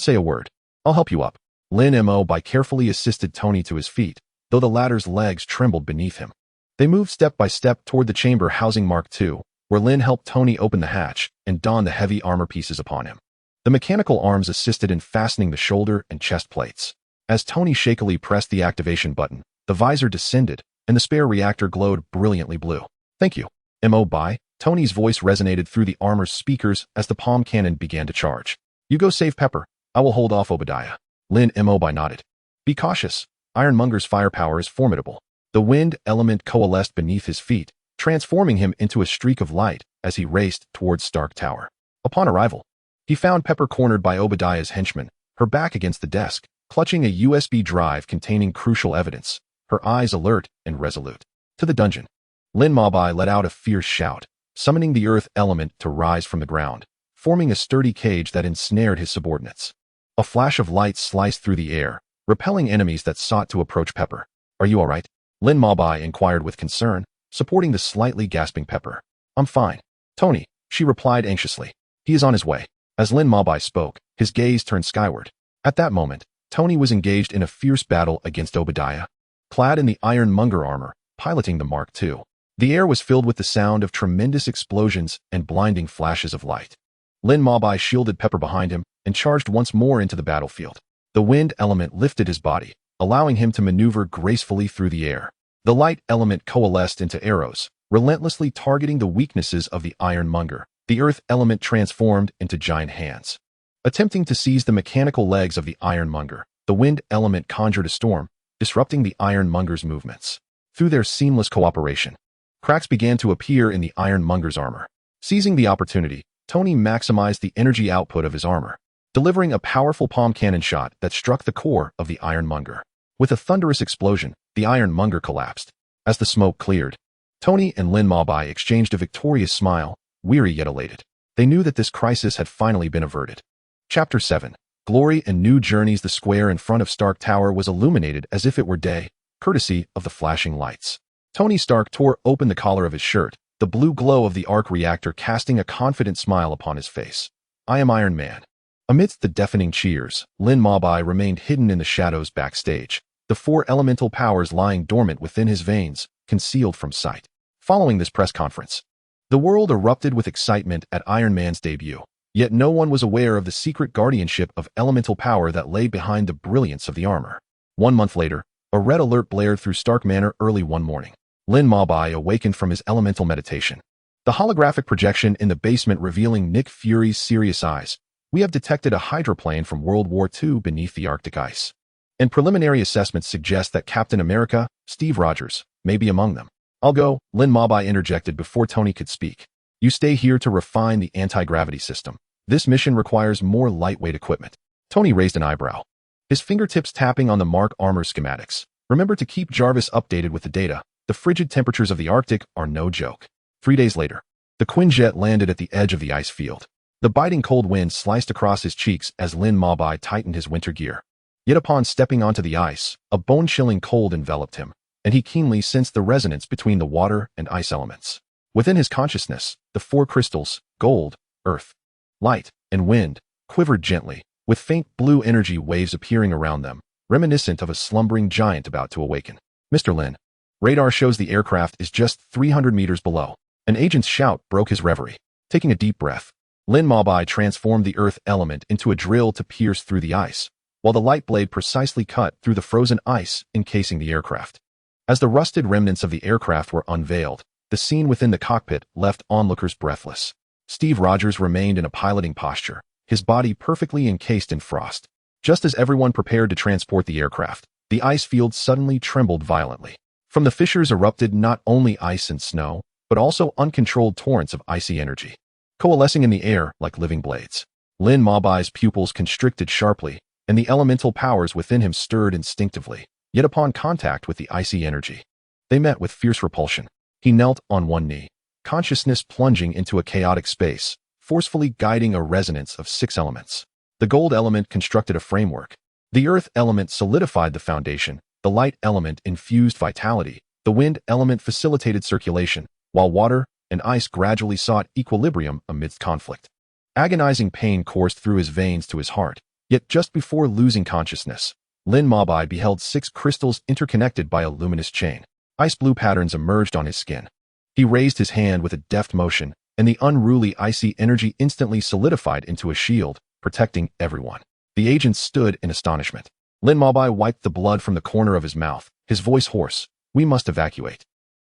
[SPEAKER 1] say a word. I'll help you up." Lin Mo.Bai carefully assisted Tony to his feet, though the latter's legs trembled beneath him. They moved step by step toward the chamber housing Mark II, where Lin helped Tony open the hatch and don the heavy armor pieces upon him. The mechanical arms assisted in fastening the shoulder and chest plates. As Tony shakily pressed the activation button, the visor descended, and the spare reactor glowed brilliantly blue. "Thank you, Mo.Bai." Tony's voice resonated through the armor's speakers as the palm cannon began to charge. "You go save Pepper. I will hold off Obadiah." Lin Mo.Bai nodded. "Be cautious. Ironmonger's firepower is formidable." The wind element coalesced beneath his feet, transforming him into a streak of light as he raced towards Stark Tower. Upon arrival, he found Pepper cornered by Obadiah's henchmen, her back against the desk, clutching a USB drive containing crucial evidence, her eyes alert and resolute. "To the dungeon." Lin Mo.Bai let out a fierce shout, summoning the earth element to rise from the ground, forming a sturdy cage that ensnared his subordinates. A flash of light sliced through the air, repelling enemies that sought to approach Pepper. "Are you all right?" Lin Mo.Bai inquired with concern, supporting the slightly gasping Pepper. "I'm fine, Tony," she replied anxiously. "He is on his way." As Lin Mo.Bai spoke, his gaze turned skyward. At that moment, Tony was engaged in a fierce battle against Obadiah, clad in the Ironmonger armor, piloting the Mark II. The air was filled with the sound of tremendous explosions and blinding flashes of light. Lin Mo.Bai shielded Pepper behind him and charged once more into the battlefield. The wind element lifted his body, allowing him to maneuver gracefully through the air. The light element coalesced into arrows, relentlessly targeting the weaknesses of the Ironmonger. The earth element transformed into giant hands. Attempting to seize the mechanical legs of the Ironmonger, the wind element conjured a storm, disrupting the Ironmonger's movements. Through their seamless cooperation, cracks began to appear in the Ironmonger's armor. Seizing the opportunity, Tony maximized the energy output of his armor, delivering a powerful palm cannon shot that struck the core of the Ironmonger. With a thunderous explosion, the Ironmonger collapsed. As the smoke cleared, Tony and Lin Mo.Bai exchanged a victorious smile, weary yet elated. They knew that this crisis had finally been averted. Chapter 7. Glory and New Journeys. The square in front of Stark Tower was illuminated as if it were day, courtesy of the flashing lights. Tony Stark tore open the collar of his shirt, the blue glow of the arc reactor casting a confident smile upon his face. "I am Iron Man." Amidst the deafening cheers, Lin Mo.Bai remained hidden in the shadows backstage, the four elemental powers lying dormant within his veins, concealed from sight. Following this press conference, the world erupted with excitement at Iron Man's debut, yet no one was aware of the secret guardianship of elemental power that lay behind the brilliance of the armor. 1 month later, A red alert blared through Stark Manor early one morning. Lin Mabai awakened from his elemental meditation. The holographic projection in the basement revealing Nick Fury's serious eyes. We have detected a hydroplane from World War II beneath the Arctic ice. And preliminary assessments suggest that Captain America, Steve Rogers, may be among them. I'll go, Lin Mabai interjected before Tony could speak. You stay here to refine the anti-gravity system. This mission requires more lightweight equipment. Tony raised an eyebrow, his fingertips tapping on the Mark armor schematics. Remember to keep Jarvis updated with the data. The frigid temperatures of the Arctic are no joke. 3 days later, the Quinjet landed at the edge of the ice field. The biting cold wind sliced across his cheeks as Lin Mabai tightened his winter gear. Yet upon stepping onto the ice, a bone-chilling cold enveloped him, and he keenly sensed the resonance between the water and ice elements. Within his consciousness, the 4 crystals, gold, earth, light, and wind, quivered gently, with faint blue energy waves appearing around them, reminiscent of a slumbering giant about to awaken. Mr. Lin, radar shows the aircraft is just 300 meters below. An agent's shout broke his reverie. Taking a deep breath, Lin Mabai transformed the earth element into a drill to pierce through the ice, while the light blade precisely cut through the frozen ice encasing the aircraft. As the rusted remnants of the aircraft were unveiled, the scene within the cockpit left onlookers breathless. Steve Rogers remained in a piloting posture, his body perfectly encased in frost. Just as everyone prepared to transport the aircraft, the ice field suddenly trembled violently. From the fissures erupted not only ice and snow, but also uncontrolled torrents of icy energy, coalescing in the air like living blades. Lin Mabai's pupils constricted sharply, and the elemental powers within him stirred instinctively. Yet upon contact with the icy energy, they met with fierce repulsion. He knelt on one knee, consciousness plunging into a chaotic space, forcefully guiding a resonance of 6 elements. The gold element constructed a framework. The earth element solidified the foundation. The light element infused vitality. The wind element facilitated circulation, while water and ice gradually sought equilibrium amidst conflict. Agonizing pain coursed through his veins to his heart, yet just before losing consciousness, Lin Mabai beheld 6 crystals interconnected by a luminous chain. Ice blue patterns emerged on his skin. He raised his hand with a deft motion, and the unruly icy energy instantly solidified into a shield, protecting everyone. The agents stood in astonishment. Lin Mabai wiped the blood from the corner of his mouth, his voice hoarse. We must evacuate.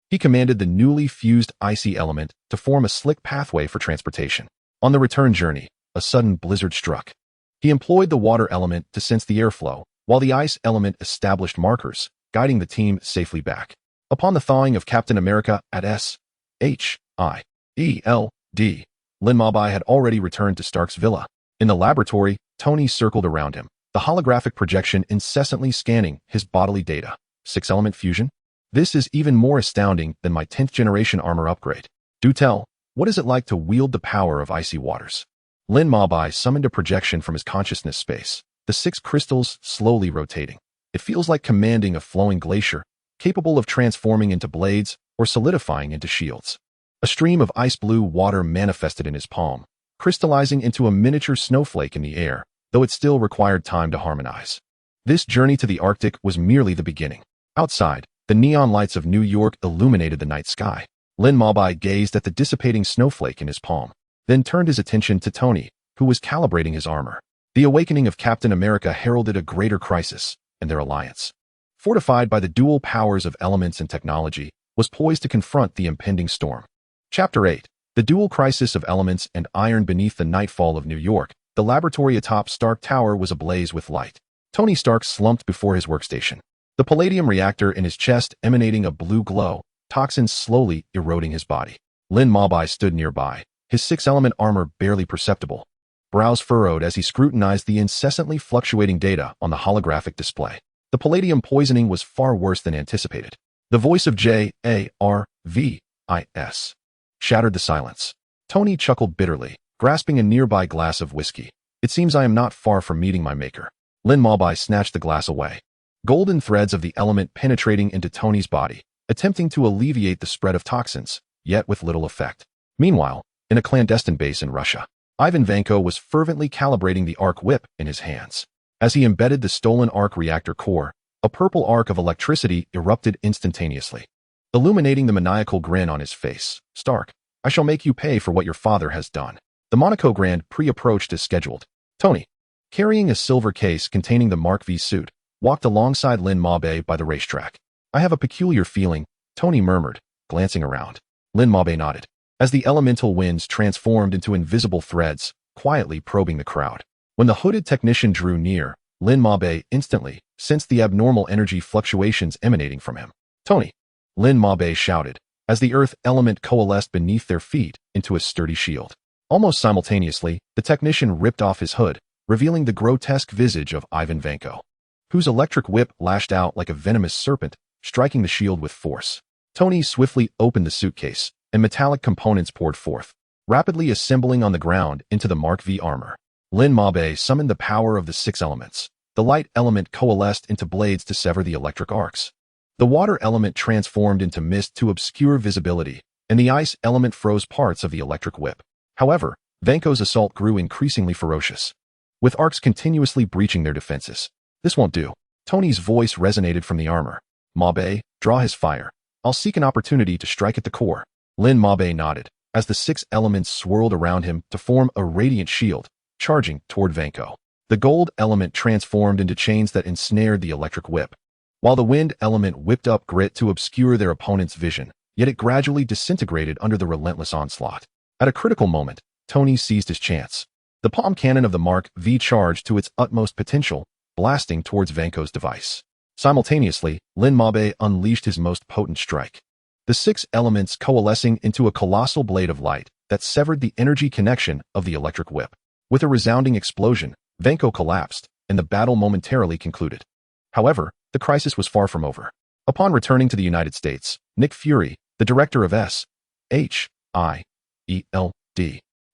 [SPEAKER 1] He commanded the newly fused icy element to form a slick pathway for transportation. On the return journey, a sudden blizzard struck. He employed the water element to sense the airflow, while the ice element established markers, guiding the team safely back. Upon the thawing of Captain America at S.H.I.E.L.D., Lin Mabai had already returned to Stark's villa. In the laboratory, Tony circled around him, the holographic projection incessantly scanning his bodily data. 6-element fusion? This is even more astounding than my 10th generation armor upgrade. Do tell, what is it like to wield the power of icy waters? Lin Mabai summoned a projection from his consciousness space, the 6 crystals slowly rotating. It feels like commanding a flowing glacier, capable of transforming into blades or solidifying into shields. A stream of ice blue water manifested in his palm, crystallizing into a miniature snowflake in the air, though it still required time to harmonize. This journey to the Arctic was merely the beginning. Outside, the neon lights of New York illuminated the night sky. Lin Mabai gazed at the dissipating snowflake in his palm, then turned his attention to Tony, who was calibrating his armor. The awakening of Captain America heralded a greater crisis, and their alliance, fortified by the dual powers of elements and technology, was poised to confront the impending storm. Chapter 8. The dual crisis of elements and iron. Beneath the nightfall of New York, the laboratory atop Stark Tower was ablaze with light. Tony Stark slumped before his workstation, the palladium reactor in his chest emanating a blue glow, toxins slowly eroding his body. Lin Mabai stood nearby, his 6-element armor barely perceptible, brows furrowed as he scrutinized the incessantly fluctuating data on the holographic display. The palladium poisoning was far worse than anticipated. The voice of Jarvis shattered the silence. Tony chuckled bitterly, grasping a nearby glass of whiskey. It seems I am not far from meeting my maker. Lin Mabai snatched the glass away, golden threads of the element penetrating into Tony's body, attempting to alleviate the spread of toxins, yet with little effect. Meanwhile, in a clandestine base in Russia, Ivan Vanko was fervently calibrating the arc whip in his hands. As he embedded the stolen arc reactor core, a purple arc of electricity erupted instantaneously, illuminating the maniacal grin on his face. Stark, I shall make you pay for what your father has done. The Monaco Grand Prix approached as scheduled. Tony, carrying a silver case containing the Mark V suit, walked alongside Lin Mabe by the racetrack. "I have a peculiar feeling," Tony murmured, glancing around. Lin Mabe nodded, as the elemental winds transformed into invisible threads, quietly probing the crowd. When the hooded technician drew near, Lin Mabe instantly sensed the abnormal energy fluctuations emanating from him. "Tony!" Lin Mabe shouted, as the earth element coalesced beneath their feet into a sturdy shield. Almost simultaneously, the technician ripped off his hood, revealing the grotesque visage of Ivan Vanko, whose electric whip lashed out like a venomous serpent, striking the shield with force. Tony swiftly opened the suitcase, and metallic components poured forth, rapidly assembling on the ground into the Mark V armor. Lin Mabe summoned the power of the 6 elements. The light element coalesced into blades to sever the electric arcs. The water element transformed into mist to obscure visibility, and the ice element froze parts of the electric whip. However, Vanko's assault grew increasingly ferocious, with arcs continuously breaching their defenses. "This won't do." Tony's voice resonated from the armor. "Mabe, draw his fire. I'll seek an opportunity to strike at the core." Lin Mabe nodded, as the 6 elements swirled around him to form a radiant shield, charging toward Vanko. The gold element transformed into chains that ensnared the electric whip, while the wind element whipped up grit to obscure their opponent's vision, yet it gradually disintegrated under the relentless onslaught. At a critical moment, Tony seized his chance. The palm cannon of the Mark V charged to its utmost potential, blasting towards Vanko's device. Simultaneously, Lin Mabe unleashed his most potent strike, the 6 elements coalescing into a colossal blade of light that severed the energy connection of the electric whip. With a resounding explosion, Vanko collapsed, and the battle momentarily concluded. However, the crisis was far from over. Upon returning to the United States, Nick Fury, the director of SHIELD,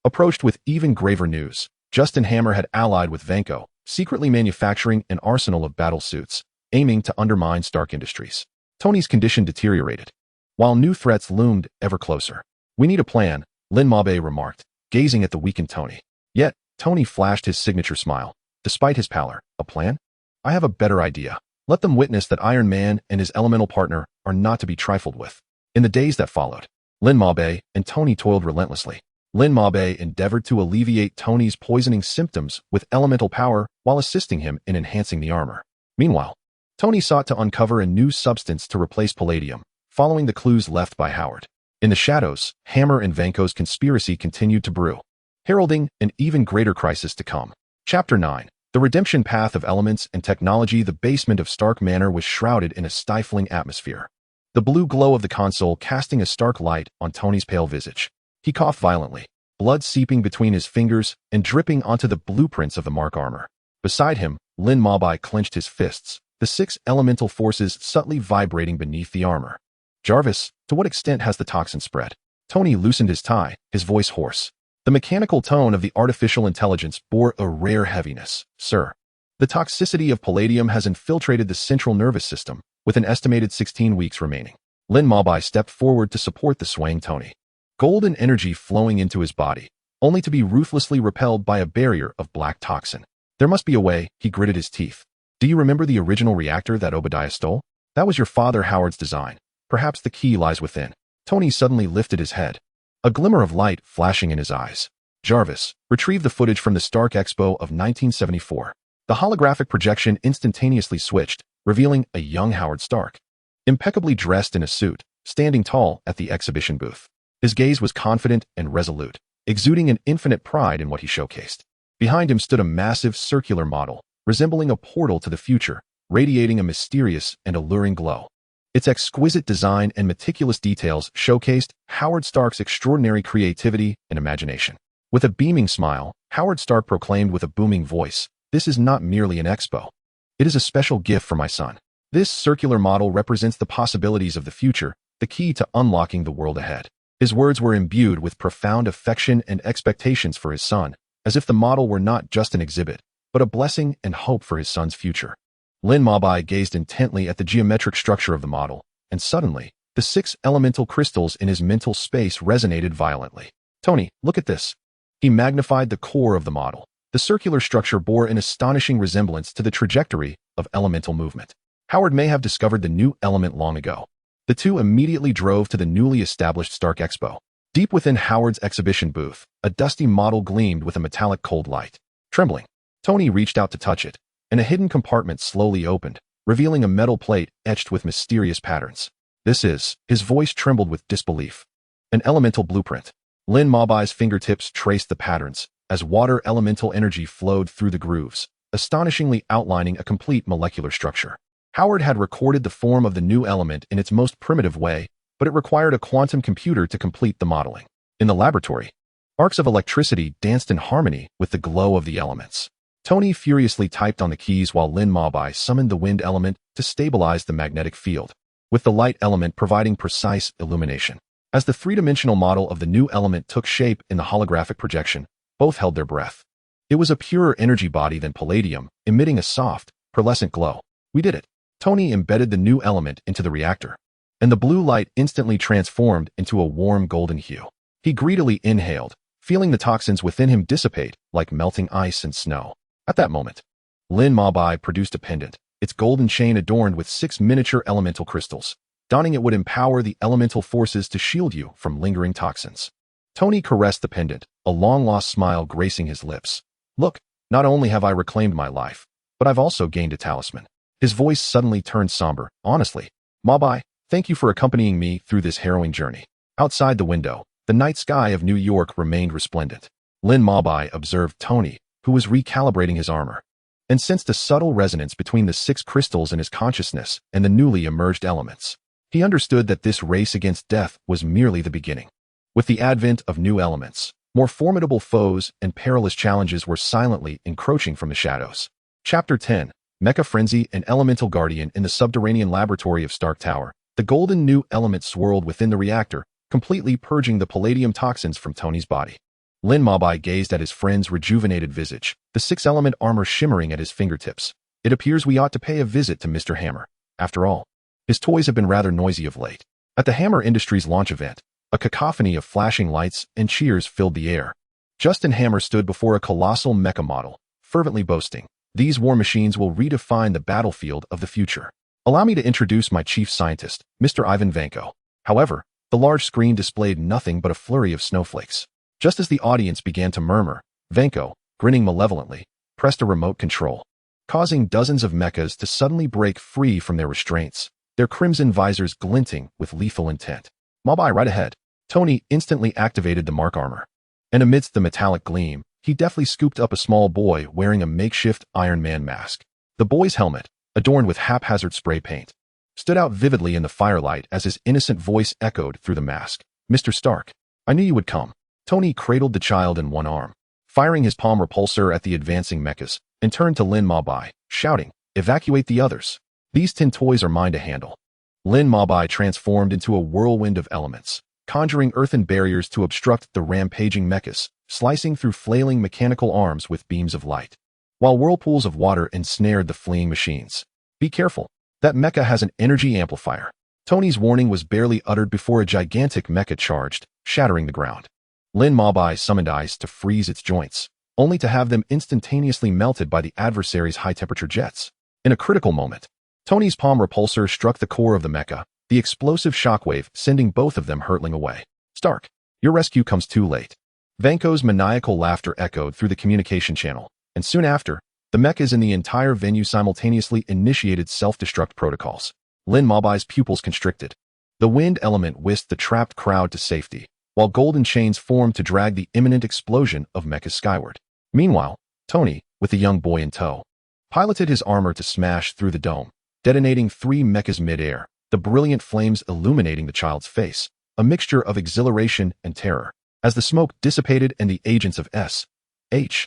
[SPEAKER 1] approached with even graver news. Justin Hammer had allied with Vanko, secretly manufacturing an arsenal of battle suits, aiming to undermine Stark Industries. Tony's condition deteriorated, while new threats loomed ever closer. "We need a plan," Lin Mabe remarked, gazing at the weakened Tony. Yet, Tony flashed his signature smile. Despite his pallor, "A plan? I have a better idea. Let them witness that Iron Man and his elemental partner are not to be trifled with." In the days that followed, Lin Mabe and Tony toiled relentlessly. Lin Mabe endeavored to alleviate Tony's poisoning symptoms with elemental power while assisting him in enhancing the armor. Meanwhile, Tony sought to uncover a new substance to replace palladium, following the clues left by Howard. In the shadows, Hammer and Vanko's conspiracy continued to brew, heralding an even greater crisis to come. Chapter 9. The redemption path of elements and technology. The basement of Stark Manor was shrouded in a stifling atmosphere, the blue glow of the console casting a stark light on Tony's pale visage. He coughed violently, blood seeping between his fingers and dripping onto the blueprints of the Mark armor. Beside him, Lin Mabe clenched his fists, the 6 elemental forces subtly vibrating beneath the armor. "Jarvis, to what extent has the toxin spread?" Tony loosened his tie, his voice hoarse. The mechanical tone of the artificial intelligence bore a rare heaviness. "Sir, the toxicity of palladium has infiltrated the central nervous system, with an estimated 16 weeks remaining." Lin Mabe stepped forward to support the swaying Tony, golden energy flowing into his body, only to be ruthlessly repelled by a barrier of black toxin. "There must be a way," he gritted his teeth. "Do you remember the original reactor that Obadiah stole? That was your father Howard's design. Perhaps the key lies within." Tony suddenly lifted his head, a glimmer of light flashing in his eyes. "Jarvis, retrieve the footage from the Stark Expo of 1974. The holographic projection instantaneously switched, revealing a young Howard Stark, impeccably dressed in a suit, standing tall at the exhibition booth. His gaze was confident and resolute, exuding an infinite pride in what he showcased. Behind him stood a massive circular model, resembling a portal to the future, radiating a mysterious and alluring glow. Its exquisite design and meticulous details showcased Howard Stark's extraordinary creativity and imagination. With a beaming smile, Howard Stark proclaimed with a booming voice, "This is not merely an expo. It is a special gift for my son. This circular model represents the possibilities of the future, the key to unlocking the world ahead." His words were imbued with profound affection and expectations for his son, as if the model were not just an exhibit, but a blessing and hope for his son's future. Lin Mabe gazed intently at the geometric structure of the model, and suddenly, the 6 elemental crystals in his mental space resonated violently. "Tony, look at this." He magnified the core of the model. The circular structure bore an astonishing resemblance to the trajectory of elemental movement. Howard may have discovered the new element long ago. The two immediately drove to the newly established Stark Expo. Deep within Howard's exhibition booth, a dusty model gleamed with a metallic cold light. Trembling, Tony reached out to touch it, and a hidden compartment slowly opened, revealing a metal plate etched with mysterious patterns. This is, his voice trembled with disbelief. An elemental blueprint. Lin Mabai's fingertips traced the patterns, as water elemental energy flowed through the grooves, astonishingly outlining a complete molecular structure. Howard had recorded the form of the new element in its most primitive way, but it required a quantum computer to complete the modeling. In the laboratory, arcs of electricity danced in harmony with the glow of the elements. Tony furiously typed on the keys while Lin Mabai summoned the wind element to stabilize the magnetic field, with the light element providing precise illumination. As the three-dimensional model of the new element took shape in the holographic projection, both held their breath. It was a purer energy body than palladium, emitting a soft, pearlescent glow. We did it. Tony embedded the new element into the reactor, and the blue light instantly transformed into a warm golden hue. He greedily inhaled, feeling the toxins within him dissipate like melting ice and snow. At that moment, Lin Mabai produced a pendant, its golden chain adorned with 6 miniature elemental crystals. Donning it would empower the elemental forces to shield you from lingering toxins. Tony caressed the pendant, a long-lost smile gracing his lips. Look, not only have I reclaimed my life, but I've also gained a talisman. His voice suddenly turned somber. Honestly, Mabai, thank you for accompanying me through this harrowing journey. Outside the window, the night sky of New York remained resplendent. Lin Mabai observed Tony, who was recalibrating his armor, and sensed a subtle resonance between the 6 crystals in his consciousness and the newly emerged elements. He understood that this race against death was merely the beginning. With the advent of new elements, more formidable foes and perilous challenges were silently encroaching from the shadows. Chapter 10. Mecha Frenzy and Elemental Guardian. In the subterranean laboratory of Stark Tower, the golden new element swirled within the reactor, completely purging the palladium toxins from Tony's body. Lin Mabai gazed at his friend's rejuvenated visage, the 6-element armor shimmering at his fingertips. It appears we ought to pay a visit to Mr. Hammer. After all, his toys have been rather noisy of late. At the Hammer Industries launch event, a cacophony of flashing lights and cheers filled the air. Justin Hammer stood before a colossal mecha model, fervently boasting, "These war machines will redefine the battlefield of the future. Allow me to introduce my chief scientist, Mr. Ivan Vanko." However, the large screen displayed nothing but a flurry of snowflakes. Just as the audience began to murmur, Vanko, grinning malevolently, pressed a remote control, causing dozens of mechas to suddenly break free from their restraints, their crimson visors glinting with lethal intent. Mabai, right ahead. Tony instantly activated the Mark armor, and amidst the metallic gleam, he deftly scooped up a small boy wearing a makeshift Iron Man mask. The boy's helmet, adorned with haphazard spray paint, stood out vividly in the firelight as his innocent voice echoed through the mask. "Mr. Stark, I knew you would come." Tony cradled the child in one arm, firing his palm repulsor at the advancing mechas, and turned to Lin Mabai, shouting, "Evacuate the others. These 10 toys are mine to handle." Lin Mabai transformed into a whirlwind of elements, conjuring earthen barriers to obstruct the rampaging mechas, slicing through flailing mechanical arms with beams of light, while whirlpools of water ensnared the fleeing machines. "Be careful. That mecha has an energy amplifier." Tony's warning was barely uttered before a gigantic mecha charged, shattering the ground. Lin Mabai summoned ice to freeze its joints, only to have them instantaneously melted by the adversary's high-temperature jets. In a critical moment, Tony's palm repulsor struck the core of the mecha, the explosive shockwave sending both of them hurtling away. "Stark, your rescue comes too late." Vanko's maniacal laughter echoed through the communication channel, and soon after, the mechas in the entire venue simultaneously initiated self-destruct protocols. Lin Mabai's pupils constricted. The wind element whisked the trapped crowd to safety, while golden chains formed to drag the imminent explosion of mechas skyward. Meanwhile, Tony, with the young boy in tow, piloted his armor to smash through the dome, detonating 3 mechas mid-air, the brilliant flames illuminating the child's face, a mixture of exhilaration and terror. As the smoke dissipated and the agents of S.H.I.E.L.D.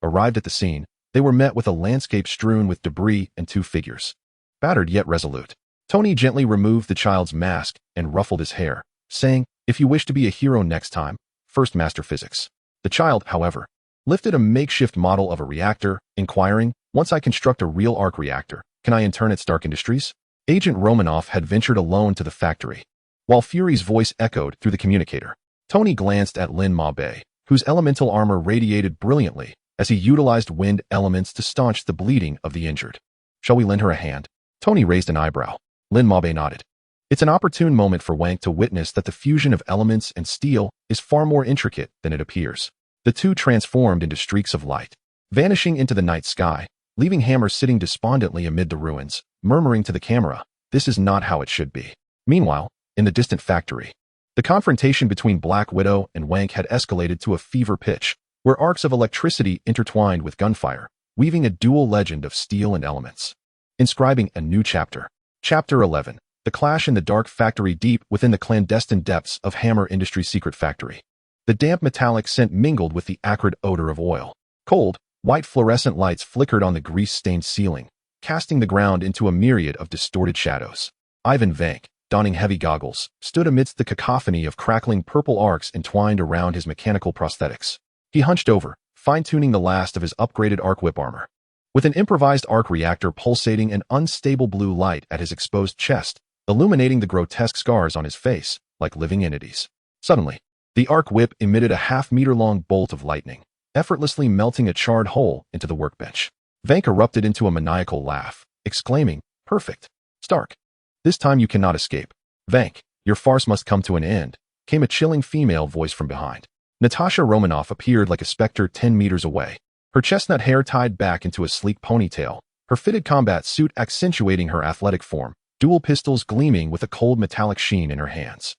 [SPEAKER 1] arrived at the scene, they were met with a landscape strewn with debris and 2 figures. Battered yet resolute, Tony gently removed the child's mask and ruffled his hair, saying, "If you wish to be a hero next time, first master physics." The child, however, lifted a makeshift model of a reactor, inquiring, "Once I construct a real arc reactor, can I intern at Stark Industries?" Agent Romanoff had ventured alone to the factory. While Fury's voice echoed through the communicator, Tony glanced at Lin Mabai, whose elemental armor radiated brilliantly as he utilized wind elements to staunch the bleeding of the injured. "Shall we lend her a hand?" Tony raised an eyebrow. Lin Mabai nodded. It's an opportune moment for Wank to witness that the fusion of elements and steel is far more intricate than it appears. The two transformed into streaks of light, vanishing into the night sky, leaving Hammer sitting despondently amid the ruins, murmuring to the camera, "This is not how it should be." Meanwhile, in the distant factory, the confrontation between Black Widow and Wank had escalated to a fever pitch, where arcs of electricity intertwined with gunfire, weaving a dual legend of steel and elements. Inscribing a new chapter. Chapter 11. The clash in the dark factory deep within the clandestine depths of Hammer Industries' secret factory. The damp metallic scent mingled with the acrid odor of oil. Cold, white fluorescent lights flickered on the grease-stained ceiling, casting the ground into a myriad of distorted shadows. Ivan Vank, donning heavy goggles, stood amidst the cacophony of crackling purple arcs entwined around his mechanical prosthetics. He hunched over, fine-tuning the last of his upgraded arc whip armor. With an improvised arc reactor pulsating an unstable blue light at his exposed chest, illuminating the grotesque scars on his face like living entities. Suddenly, the arc whip emitted a half-meter-long bolt of lightning, effortlessly melting a charred hole into the workbench. Vank erupted into a maniacal laugh, exclaiming, "Perfect. Stark. This time you cannot escape. Vank, your farce must come to an end," came a chilling female voice from behind. Natasha Romanoff appeared like a specter 10 meters away, her chestnut hair tied back into a sleek ponytail, her fitted combat suit accentuating her athletic form, dual pistols gleaming with a cold metallic sheen in her hands.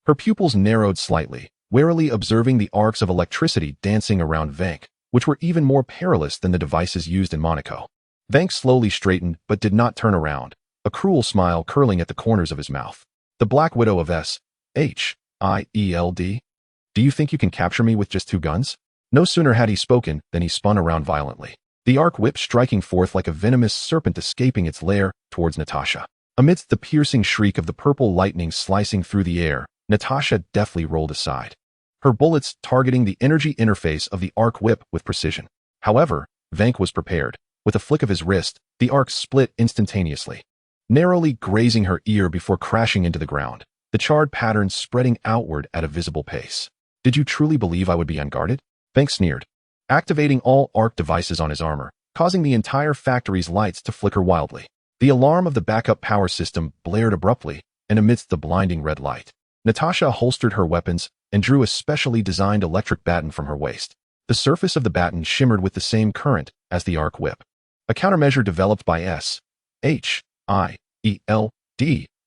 [SPEAKER 1] Her pupils narrowed slightly, warily observing the arcs of electricity dancing around Vank, which were even more perilous than the devices used in Monaco. Vank slowly straightened but did not turn around, a cruel smile curling at the corners of his mouth. "The Black Widow of S.H.I.E.L.D. Do you think you can capture me with just 2 guns?" No sooner had he spoken than he spun around violently, the arc whip striking forth like a venomous serpent escaping its lair towards Natasha. Amidst the piercing shriek of the purple lightning slicing through the air, Natasha deftly rolled aside, her bullets targeting the energy interface of the arc whip with precision. However, Vank was prepared. With a flick of his wrist, the arc split instantaneously, narrowly grazing her ear before crashing into the ground, the charred pattern spreading outward at a visible pace. "Did you truly believe I would be unguarded?" Vank sneered, activating all arc devices on his armor, causing the entire factory's lights to flicker wildly. The alarm of the backup power system blared abruptly, and amidst the blinding red light, Natasha holstered her weapons and drew a specially designed electric baton from her waist. The surface of the baton shimmered with the same current as the arc whip, a countermeasure developed by S.H.I.E.L.D.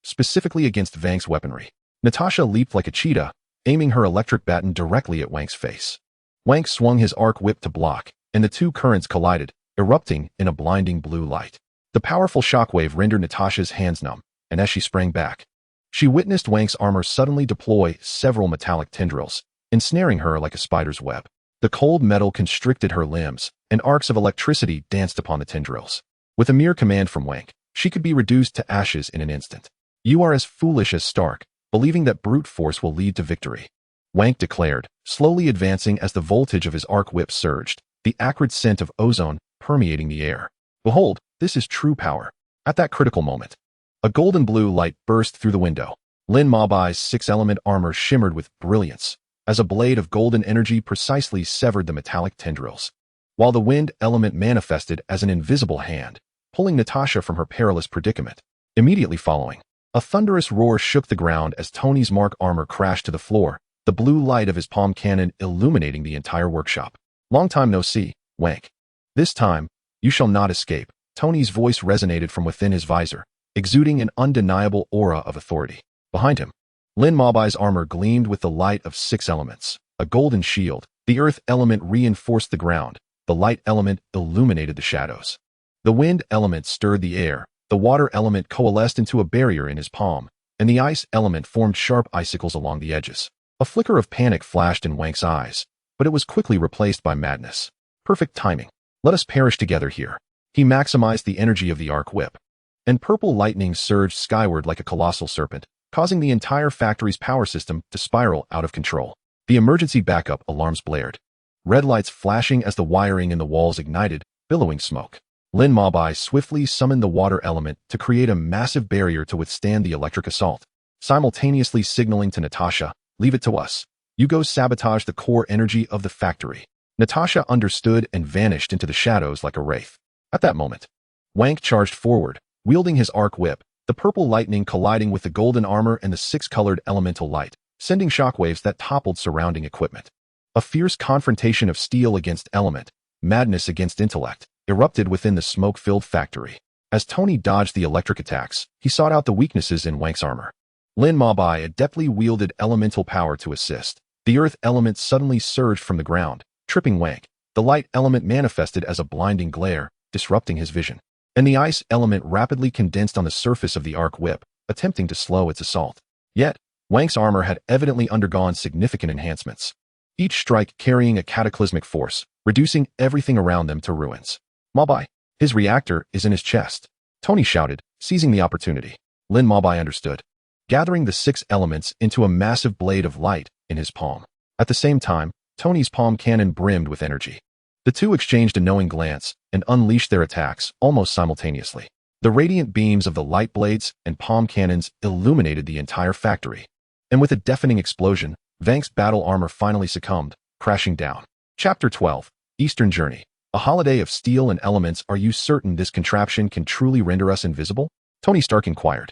[SPEAKER 1] specifically against Vank's weaponry. Natasha leaped like a cheetah, aiming her electric baton directly at Wank's face. Wank swung his arc whip to block, and the 2 currents collided, erupting in a blinding blue light. The powerful shockwave rendered Natasha's hands numb, and as she sprang back, she witnessed Wank's armor suddenly deploy several metallic tendrils, ensnaring her like a spider's web. The cold metal constricted her limbs, and arcs of electricity danced upon the tendrils. With a mere command from Wank, she could be reduced to ashes in an instant. "You are as foolish as Stark, believing that brute force will lead to victory," Wank declared, slowly advancing as the voltage of his arc whip surged, the acrid scent of ozone permeating the air. "Behold, this is true power." At that critical moment, a golden blue light burst through the window. Lin Mobai's 6-element armor shimmered with brilliance, as a blade of golden energy precisely severed the metallic tendrils, while the wind element manifested as an invisible hand, pulling Natasha from her perilous predicament. Immediately following, a thunderous roar shook the ground as Tony's Mark armor crashed to the floor, the blue light of his palm cannon illuminating the entire workshop. "Long time no see, Wank. This time, you shall not escape." Tony's voice resonated from within his visor, exuding an undeniable aura of authority. Behind him, Lin Mobai's armor gleamed with the light of 6 elements, a golden shield. The earth element reinforced the ground, the light element illuminated the shadows. The wind element stirred the air, the water element coalesced into a barrier in his palm, and the ice element formed sharp icicles along the edges. A flicker of panic flashed in Wank's eyes, but it was quickly replaced by madness. Perfect timing. "Let us perish together here." He maximized the energy of the arc whip, and purple lightning surged skyward like a colossal serpent, causing the entire factory's power system to spiral out of control. The emergency backup alarms blared, red lights flashing as the wiring in the walls ignited, billowing smoke. Lin Mobai swiftly summoned the water element to create a massive barrier to withstand the electric assault, simultaneously signaling to Natasha, "Leave it to us. You go sabotage the core energy of the factory." Natasha understood and vanished into the shadows like a wraith. At that moment, Wank charged forward, wielding his arc whip, the purple lightning colliding with the golden armor and the 6-colored elemental light, sending shockwaves that toppled surrounding equipment. A fierce confrontation of steel against element, madness against intellect, erupted within the smoke-filled factory. As Tony dodged the electric attacks, he sought out the weaknesses in Wang's armor. Lin Mabai adeptly wielded elemental power to assist. The earth element suddenly surged from the ground, tripping Wang. The light element manifested as a blinding glare, disrupting his vision. And the ice element rapidly condensed on the surface of the arc whip, attempting to slow its assault. Yet, Wang's armor had evidently undergone significant enhancements. Each strike carrying a cataclysmic force, reducing everything around them to ruins. Mabai, his reactor is in his chest. Tony shouted, seizing the opportunity. Lin Mabai understood, gathering the 6 elements into a massive blade of light in his palm. At the same time, Tony's palm cannon brimmed with energy. The two exchanged a knowing glance and unleashed their attacks almost simultaneously. The radiant beams of the light blades and palm cannons illuminated the entire factory. And with a deafening explosion, Wang's battle armor finally succumbed, crashing down. Chapter 12. Eastern Journey. A holiday of steel and elements. Are you certain this contraption can truly render us invisible? Tony Stark inquired,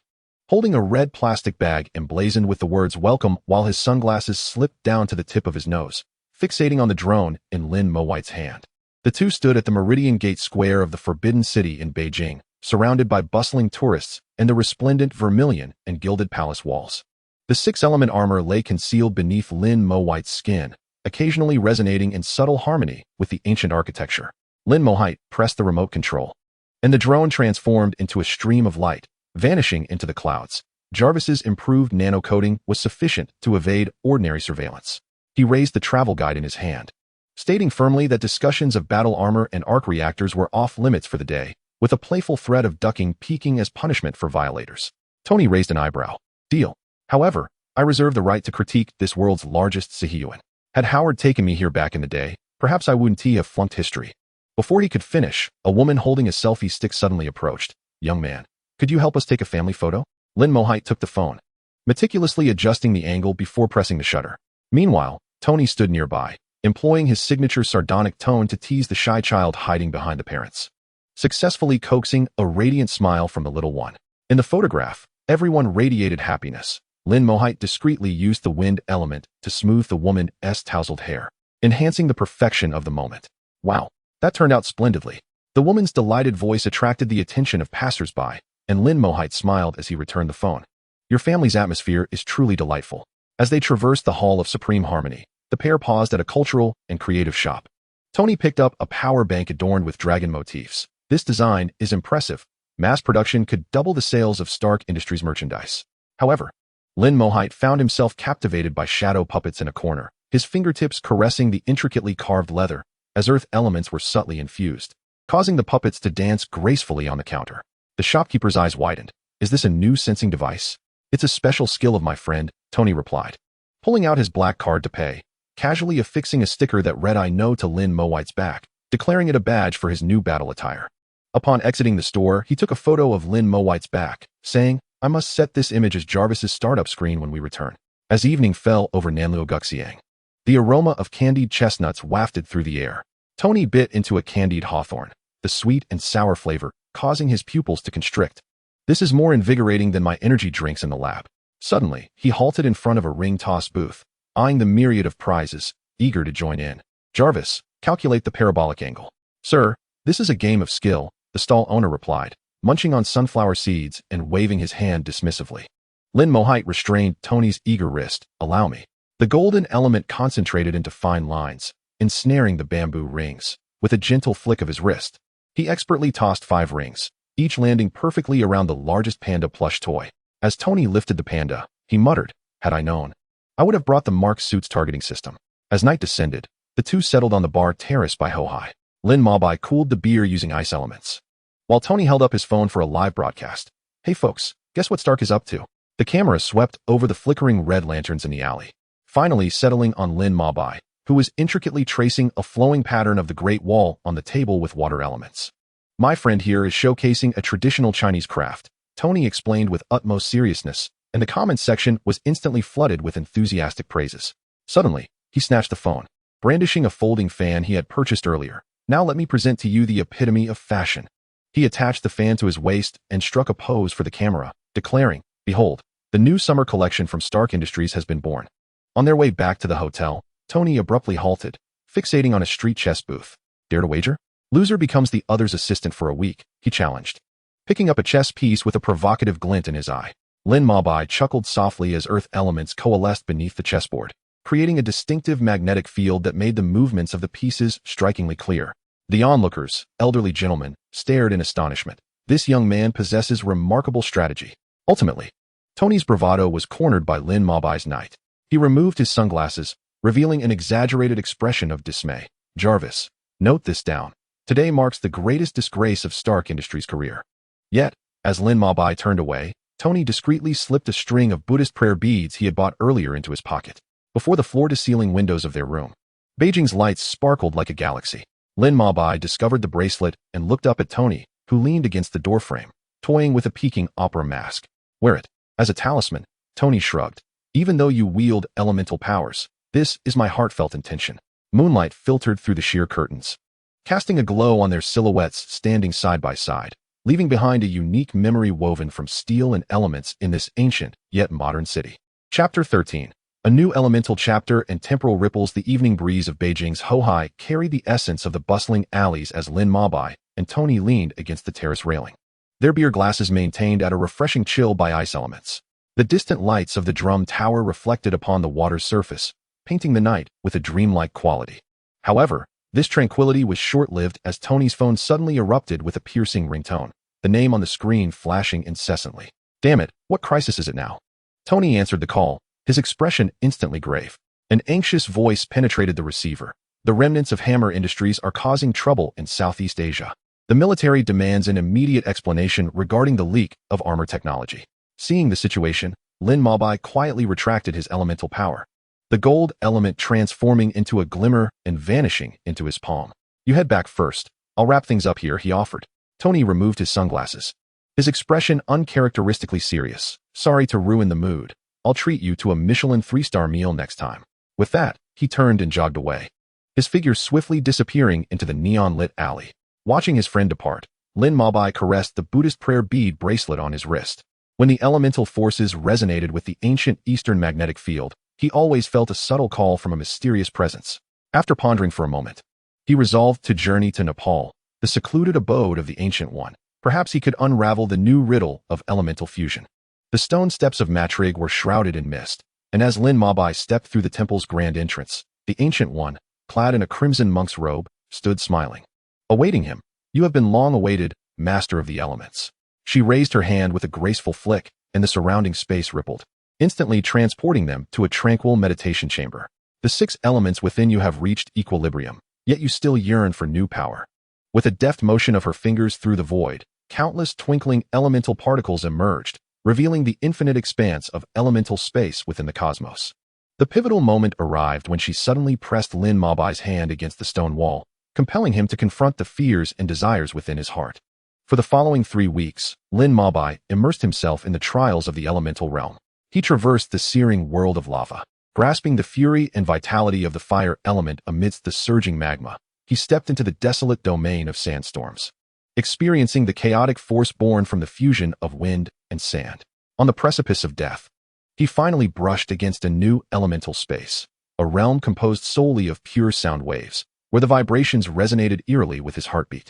[SPEAKER 1] holding a red plastic bag emblazoned with the words welcome while his sunglasses slipped down to the tip of his nose, fixating on the drone in Lin Mo-White's hand. The two stood at the Meridian Gate Square of the Forbidden City in Beijing, surrounded by bustling tourists and the resplendent vermilion and gilded palace walls. The 6-element armor lay concealed beneath Lin Mo-White's skin, occasionally resonating in subtle harmony with the ancient architecture. Lin Mo-White pressed the remote control, and the drone transformed into a stream of light, vanishing into the clouds. Jarvis's improved nano-coating was sufficient to evade ordinary surveillance. He raised the travel guide in his hand, stating firmly that discussions of battle armor and arc reactors were off limits for the day, with a playful threat of ducking peaking as punishment for violators. Tony raised an eyebrow. Deal. However, I reserve the right to critique this world's largest Sihyuan. Had Howard taken me here back in the day, perhaps I wouldn't have flunked history. Before he could finish, a woman holding a selfie stick suddenly approached. Young man, could you help us take a family photo? Lin Mo-White took the phone, meticulously adjusting the angle before pressing the shutter. Meanwhile, Tony stood nearby, employing his signature sardonic tone to tease the shy child hiding behind the parents, successfully coaxing a radiant smile from the little one. In the photograph, everyone radiated happiness. Lin Mo-White discreetly used the wind element to smooth the woman's tousled hair, enhancing the perfection of the moment. Wow, that turned out splendidly. The woman's delighted voice attracted the attention of passers-by, and Lin Mo-White smiled as he returned the phone. Your family's atmosphere is truly delightful. As they traversed the Hall of Supreme Harmony, the pair paused at a cultural and creative shop. Tony picked up a power bank adorned with dragon motifs. This design is impressive. Mass production could double the sales of Stark Industries merchandise. However, Lin Mo-White found himself captivated by shadow puppets in a corner, his fingertips caressing the intricately carved leather, as earth elements were subtly infused, causing the puppets to dance gracefully on the counter. The shopkeeper's eyes widened. Is this a new sensing device? It's a special skill of my friend, Tony replied, pulling out his black card to pay, casually affixing a sticker that read I know to Lin Mo-White's back, declaring it a badge for his new battle attire. Upon exiting the store, he took a photo of Lin Mo-White's back, saying, I must set this image as Jarvis's startup screen when we return. As evening fell over Nanluo Guxiang, the aroma of candied chestnuts wafted through the air. Tony bit into a candied hawthorn, the sweet and sour flavor causing his pupils to constrict. This is more invigorating than my energy drinks in the lab. Suddenly, he halted in front of a ring toss booth, eyeing the myriad of prizes, eager to join in. Jarvis, calculate the parabolic angle. Sir, this is a game of skill, the stall owner replied, munching on sunflower seeds and waving his hand dismissively. Lin Mo-White restrained Tony's eager wrist. Allow me. The golden element concentrated into fine lines, ensnaring the bamboo rings. With a gentle flick of his wrist, he expertly tossed 5 rings, each landing perfectly around the largest panda plush toy. As Tony lifted the panda, he muttered, had I known, I would have brought the Mark Suit's targeting system. As night descended, the two settled on the bar terrace by Hohai. Lin Mabai cooled the beer using ice elements, while Tony held up his phone for a live broadcast. Hey folks, guess what Stark is up to? The camera swept over the flickering red lanterns in the alley, finally settling on Lin Mabai, who was intricately tracing a flowing pattern of the Great Wall on the table with water elements. My friend here is showcasing a traditional Chinese craft, Tony explained with utmost seriousness, and the comments section was instantly flooded with enthusiastic praises. Suddenly, he snatched the phone, brandishing a folding fan he had purchased earlier. Now let me present to you the epitome of fashion. He attached the fan to his waist and struck a pose for the camera, declaring, Behold, the new summer collection from Stark Industries has been born. On their way back to the hotel, Tony abruptly halted, fixating on a street chess booth. Dare to wager? Loser becomes the other's assistant for a week, he challenged, picking up a chess piece with a provocative glint in his eye. Lin Mabai chuckled softly as earth elements coalesced beneath the chessboard, creating a distinctive magnetic field that made the movements of the pieces strikingly clear. The onlookers, elderly gentlemen, stared in astonishment. This young man possesses remarkable strategy. Ultimately, Tony's bravado was cornered by Lin Mabai's knight. He removed his sunglasses, revealing an exaggerated expression of dismay. Jarvis, note this down. Today marks the greatest disgrace of Stark Industries' career. Yet, as Lin Mabai turned away, Tony discreetly slipped a string of Buddhist prayer beads he had bought earlier into his pocket. Before the floor-to-ceiling windows of their room, Beijing's lights sparkled like a galaxy. Lin Mabai discovered the bracelet and looked up at Tony, who leaned against the doorframe, toying with a peeking opera mask. Wear it. As a talisman, Tony shrugged. Even though you wield elemental powers, this is my heartfelt intention. Moonlight filtered through the sheer curtains, casting a glow on their silhouettes standing side by side, leaving behind a unique memory woven from steel and elements in this ancient, yet modern city. Chapter 13. A new elemental chapter and temporal ripples. The evening breeze of Beijing's Hohai carried the essence of the bustling alleys as Lin Mabai and Tony leaned against the terrace railing, their beer glasses maintained at a refreshing chill by ice elements. The distant lights of the drum tower reflected upon the water's surface, painting the night with a dreamlike quality. However, this tranquility was short-lived as Tony's phone suddenly erupted with a piercing ringtone, the name on the screen flashing incessantly. Damn it, what crisis is it now? Tony answered the call, his expression instantly grave. An anxious voice penetrated the receiver. The remnants of Hammer Industries are causing trouble in Southeast Asia. The military demands an immediate explanation regarding the leak of armor technology. Seeing the situation, Lin Mabai quietly retracted his elemental power, the gold element transforming into a glimmer and vanishing into his palm. You head back first. I'll wrap things up here, he offered. Tony removed his sunglasses, his expression uncharacteristically serious. Sorry to ruin the mood. I'll treat you to a Michelin 3-star meal next time. With that, he turned and jogged away, his figure swiftly disappearing into the neon-lit alley. Watching his friend depart, Lin Mabai caressed the Buddhist prayer bead bracelet on his wrist. When the elemental forces resonated with the ancient Eastern magnetic field, he always felt a subtle call from a mysterious presence. After pondering for a moment, he resolved to journey to Nepal, the secluded abode of the Ancient One. Perhaps he could unravel the new riddle of elemental fusion. The stone steps of Matrig were shrouded in mist, and as Lin Mabai stepped through the temple's grand entrance, the Ancient One, clad in a crimson monk's robe, stood smiling. Awaiting him, you have been long awaited, master of the elements. She raised her hand with a graceful flick, and the surrounding space rippled, instantly transporting them to a tranquil meditation chamber. The 6 elements within you have reached equilibrium, yet you still yearn for new power. With a deft motion of her fingers through the void, countless twinkling elemental particles emerged, revealing the infinite expanse of elemental space within the cosmos. The pivotal moment arrived when she suddenly pressed Lin Mabai's hand against the stone wall, compelling him to confront the fears and desires within his heart. For the following 3 weeks, Lin Mabai immersed himself in the trials of the elemental realm. He traversed the searing world of lava, grasping the fury and vitality of the fire element amidst the surging magma. He stepped into the desolate domain of sandstorms, experiencing the chaotic force born from the fusion of wind and sand. On the precipice of death, he finally brushed against a new elemental space, a realm composed solely of pure sound waves, where the vibrations resonated eerily with his heartbeat.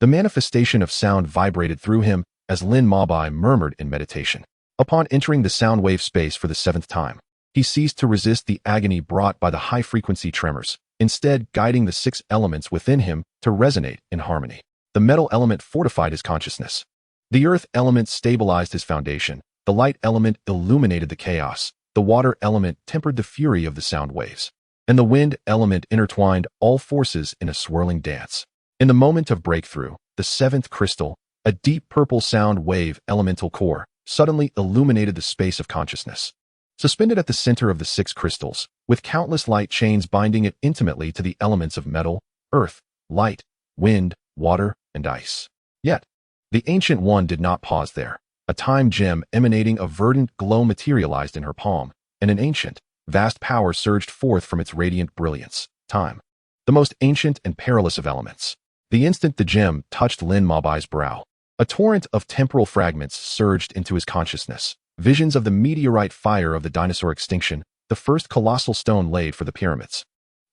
[SPEAKER 1] The manifestation of sound vibrated through him as Lin Mabai murmured in meditation. Upon entering the sound wave space for the 7th time, he ceased to resist the agony brought by the high-frequency tremors, instead guiding the 6 elements within him to resonate in harmony. The metal element fortified his consciousness. The earth element stabilized his foundation. The light element illuminated the chaos. The water element tempered the fury of the sound waves. And the wind element intertwined all forces in a swirling dance. In the moment of breakthrough, the 7th crystal, a deep purple sound wave elemental core, suddenly illuminated the space of consciousness. Suspended at the center of the 6 crystals, with countless light chains binding it intimately to the elements of metal, earth, light, wind, water, and ice. Yet, the Ancient One did not pause there. A time gem emanating a verdant glow materialized in her palm, and an ancient, vast power surged forth from its radiant brilliance. Time, the most ancient and perilous of elements. The instant the gem touched Lin Mabai's brow, a torrent of temporal fragments surged into his consciousness. Visions of the meteorite fire of the dinosaur extinction, the first colossal stone laid for the pyramids,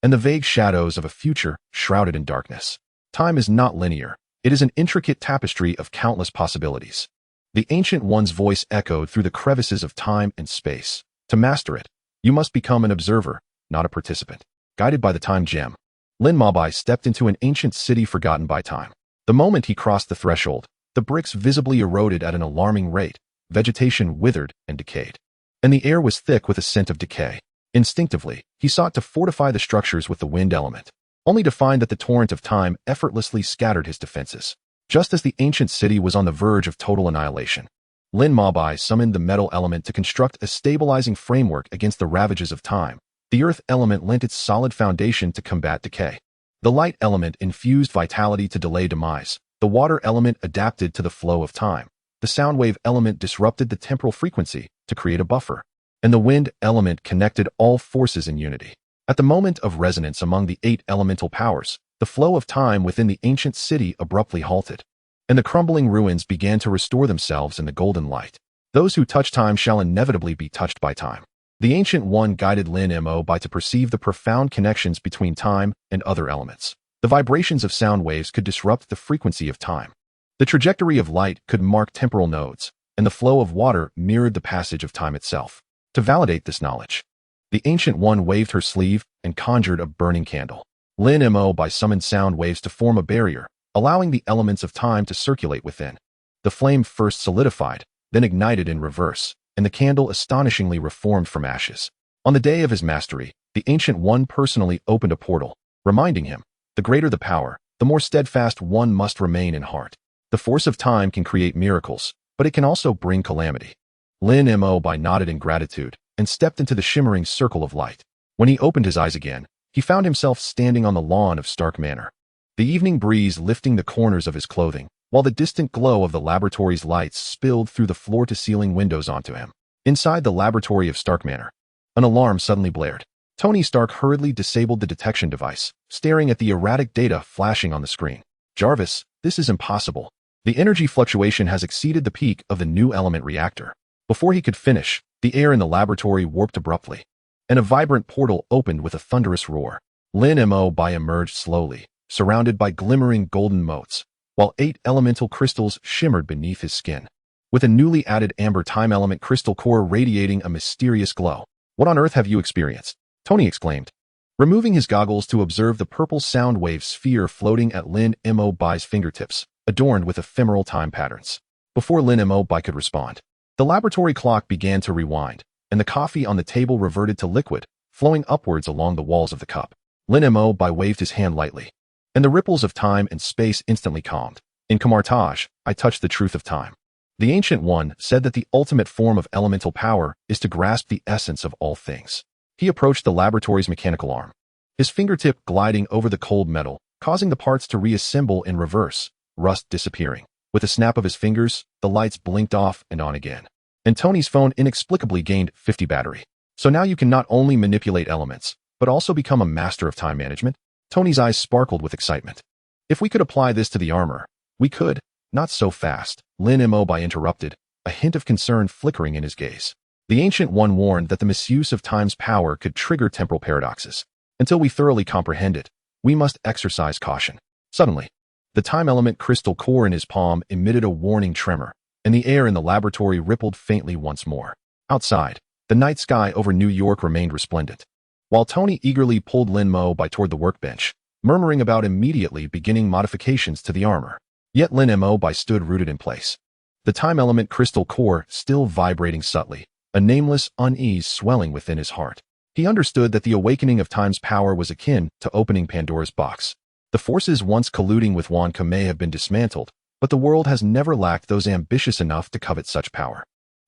[SPEAKER 1] and the vague shadows of a future shrouded in darkness. Time is not linear. It is an intricate tapestry of countless possibilities. The Ancient One's voice echoed through the crevices of time and space. To master it, you must become an observer, not a participant. Guided by the time gem, Lin Mabai stepped into an ancient city forgotten by time. The moment he crossed the threshold, the bricks visibly eroded at an alarming rate, vegetation withered and decayed, and the air was thick with a scent of decay. Instinctively, he sought to fortify the structures with the wind element, only to find that the torrent of time effortlessly scattered his defenses. Just as the ancient city was on the verge of total annihilation, Lin Mabai summoned the metal element to construct a stabilizing framework against the ravages of time. The earth element lent its solid foundation to combat decay. The light element infused vitality to delay demise. The water element adapted to the flow of time. The sound wave element disrupted the temporal frequency to create a buffer. And the wind element connected all forces in unity. At the moment of resonance among the 8 elemental powers, the flow of time within the ancient city abruptly halted, and the crumbling ruins began to restore themselves in the golden light. Those who touch time shall inevitably be touched by time. The Ancient One guided Lin Mabai to perceive the profound connections between time and other elements. The vibrations of sound waves could disrupt the frequency of time. The trajectory of light could mark temporal nodes, and the flow of water mirrored the passage of time itself. To validate this knowledge, the Ancient One waved her sleeve and conjured a burning candle. Lin Mabai summoned sound waves to form a barrier, allowing the elements of time to circulate within. The flame first solidified, then ignited in reverse, and the candle astonishingly reformed from ashes. On the day of his mastery, the Ancient One personally opened a portal, reminding him, the greater the power, the more steadfast one must remain in heart. The force of time can create miracles, but it can also bring calamity. Lin Mabai nodded in gratitude and stepped into the shimmering circle of light. When he opened his eyes again, he found himself standing on the lawn of Stark Manor, the evening breeze lifting the corners of his clothing, while the distant glow of the laboratory's lights spilled through the floor-to-ceiling windows onto him. Inside the laboratory of Stark Manor, an alarm suddenly blared. Tony Stark hurriedly disabled the detection device, staring at the erratic data flashing on the screen. Jarvis, this is impossible. The energy fluctuation has exceeded the peak of the new element reactor. Before he could finish, the air in the laboratory warped abruptly, and a vibrant portal opened with a thunderous roar. Lin Mabai emerged slowly, surrounded by glimmering golden motes, while 8 elemental crystals shimmered beneath his skin, with a newly added amber time element crystal core radiating a mysterious glow. What on earth have you experienced? Tony exclaimed, removing his goggles to observe the purple sound wave sphere floating at Lin Mabai's fingertips, adorned with ephemeral time patterns. Before Lin Mabai could respond, the laboratory clock began to rewind, and the coffee on the table reverted to liquid, flowing upwards along the walls of the cup. Lin Mabai waved his hand lightly, and the ripples of time and space instantly calmed. In Kamartaj, I touched the truth of time. The Ancient One said that the ultimate form of elemental power is to grasp the essence of all things. He approached the laboratory's mechanical arm, his fingertip gliding over the cold metal, causing the parts to reassemble in reverse, rust disappearing. With a snap of his fingers, the lights blinked off and on again, and Tony's phone inexplicably gained 50 battery. So now you can not only manipulate elements, but also become a master of time management? Tony's eyes sparkled with excitement. If we could apply this to the armor, we could. Not so fast, Lin Mabai interrupted, a hint of concern flickering in his gaze. The Ancient One warned that the misuse of time's power could trigger temporal paradoxes. Until we thoroughly comprehend it, we must exercise caution. Suddenly, the time element crystal core in his palm emitted a warning tremor, and the air in the laboratory rippled faintly once more. Outside, the night sky over New York remained resplendent, while Tony eagerly pulled Lin Mabai toward the workbench, murmuring about immediately beginning modifications to the armor. Yet Lin Mabai stood rooted in place, the time element crystal core still vibrating subtly, a nameless unease swelling within his heart. He understood that the awakening of time's power was akin to opening Pandora's box. The forces once colluding with Wanka may have been dismantled, but the world has never lacked those ambitious enough to covet such power.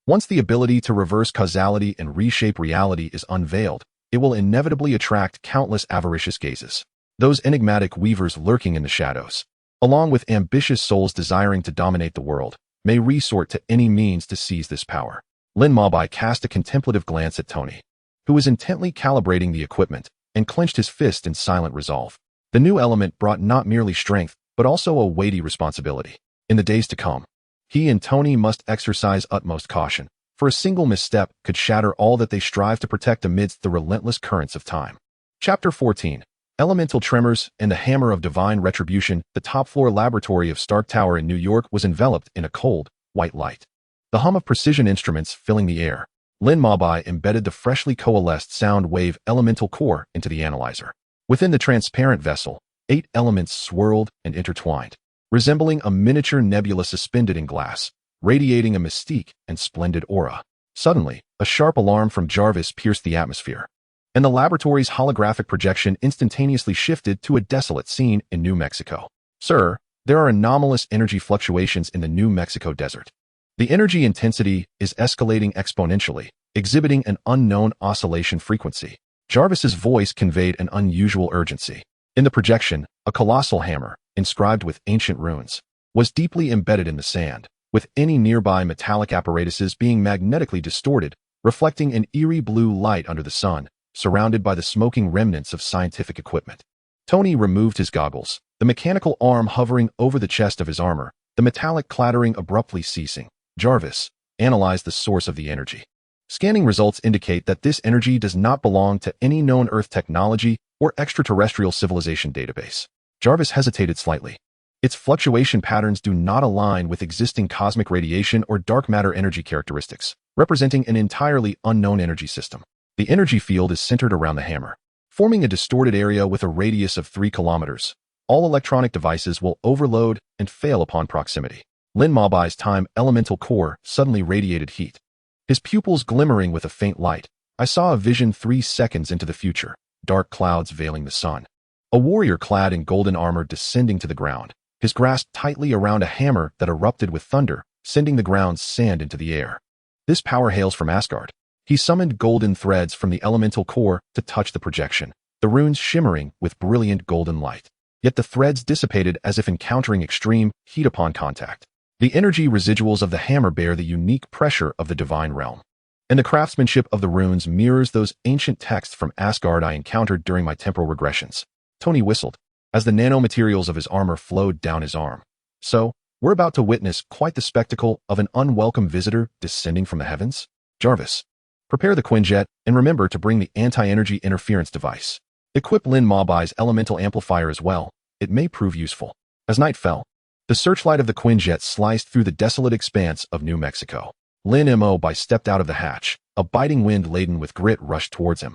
[SPEAKER 1] Once the ability to reverse causality and reshape reality is unveiled, it will inevitably attract countless avaricious gazes, those enigmatic weavers lurking in the shadows, along with ambitious souls desiring to dominate the world, may resort to any means to seize this power. Lin Mabai cast a contemplative glance at Tony, who was intently calibrating the equipment, and clenched his fist in silent resolve. The new element brought not merely strength, but also a weighty responsibility. In the days to come, he and Tony must exercise utmost caution, for a single misstep could shatter all that they strive to protect amidst the relentless currents of time. Chapter 14. Elemental tremors and the hammer of divine retribution. The top-floor laboratory of Stark Tower in New York was enveloped in a cold, white light. The hum of precision instruments filling the air. Lin Mabai embedded the freshly coalesced sound wave elemental core into the analyzer. Within the transparent vessel, 8 elements swirled and intertwined, resembling a miniature nebula suspended in glass, radiating a mystique and splendid aura. Suddenly, a sharp alarm from Jarvis pierced the atmosphere, and the laboratory's holographic projection instantaneously shifted to a desolate scene in New Mexico. Sir, there are anomalous energy fluctuations in the New Mexico desert. The energy intensity is escalating exponentially, exhibiting an unknown oscillation frequency. Jarvis's voice conveyed an unusual urgency. In the projection, a colossal hammer, inscribed with ancient runes, was deeply embedded in the sand, with any nearby metallic apparatuses being magnetically distorted, reflecting an eerie blue light under the sun, surrounded by the smoking remnants of scientific equipment. Tony removed his goggles, the mechanical arm hovering over the chest of his armor, the metallic clattering abruptly ceasing. Jarvis analyzed the source of the energy. Scanning results indicate that this energy does not belong to any known Earth technology or extraterrestrial civilization database. Jarvis hesitated slightly. Its fluctuation patterns do not align with existing cosmic radiation or dark matter energy characteristics, representing an entirely unknown energy system. The energy field is centered around the hammer, forming a distorted area with a radius of 3 kilometers. All electronic devices will overload and fail upon proximity. Lin Mabai's time elemental core suddenly radiated heat, his pupils glimmering with a faint light. I saw a vision 3 seconds into the future, dark clouds veiling the sun. A warrior clad in golden armor descending to the ground, his grasp tightly around a hammer that erupted with thunder, sending the ground's sand into the air. This power hails from Asgard. He summoned golden threads from the elemental core to touch the projection, the runes shimmering with brilliant golden light. Yet the threads dissipated as if encountering extreme heat upon contact. The energy residuals of the hammer bear the unique pressure of the divine realm, and the craftsmanship of the runes mirrors those ancient texts from Asgard I encountered during my temporal regressions. Tony whistled, as the nanomaterials of his armor flowed down his arm. So, we're about to witness quite the spectacle of an unwelcome visitor descending from the heavens? Jarvis, prepare the Quinjet, and remember to bring the anti-energy interference device. Equip Lin Mabai's elemental amplifier as well. It may prove useful. As night fell, the searchlight of the Quinjet sliced through the desolate expanse of New Mexico. Lin Mabai stepped out of the hatch. A biting wind laden with grit rushed towards him,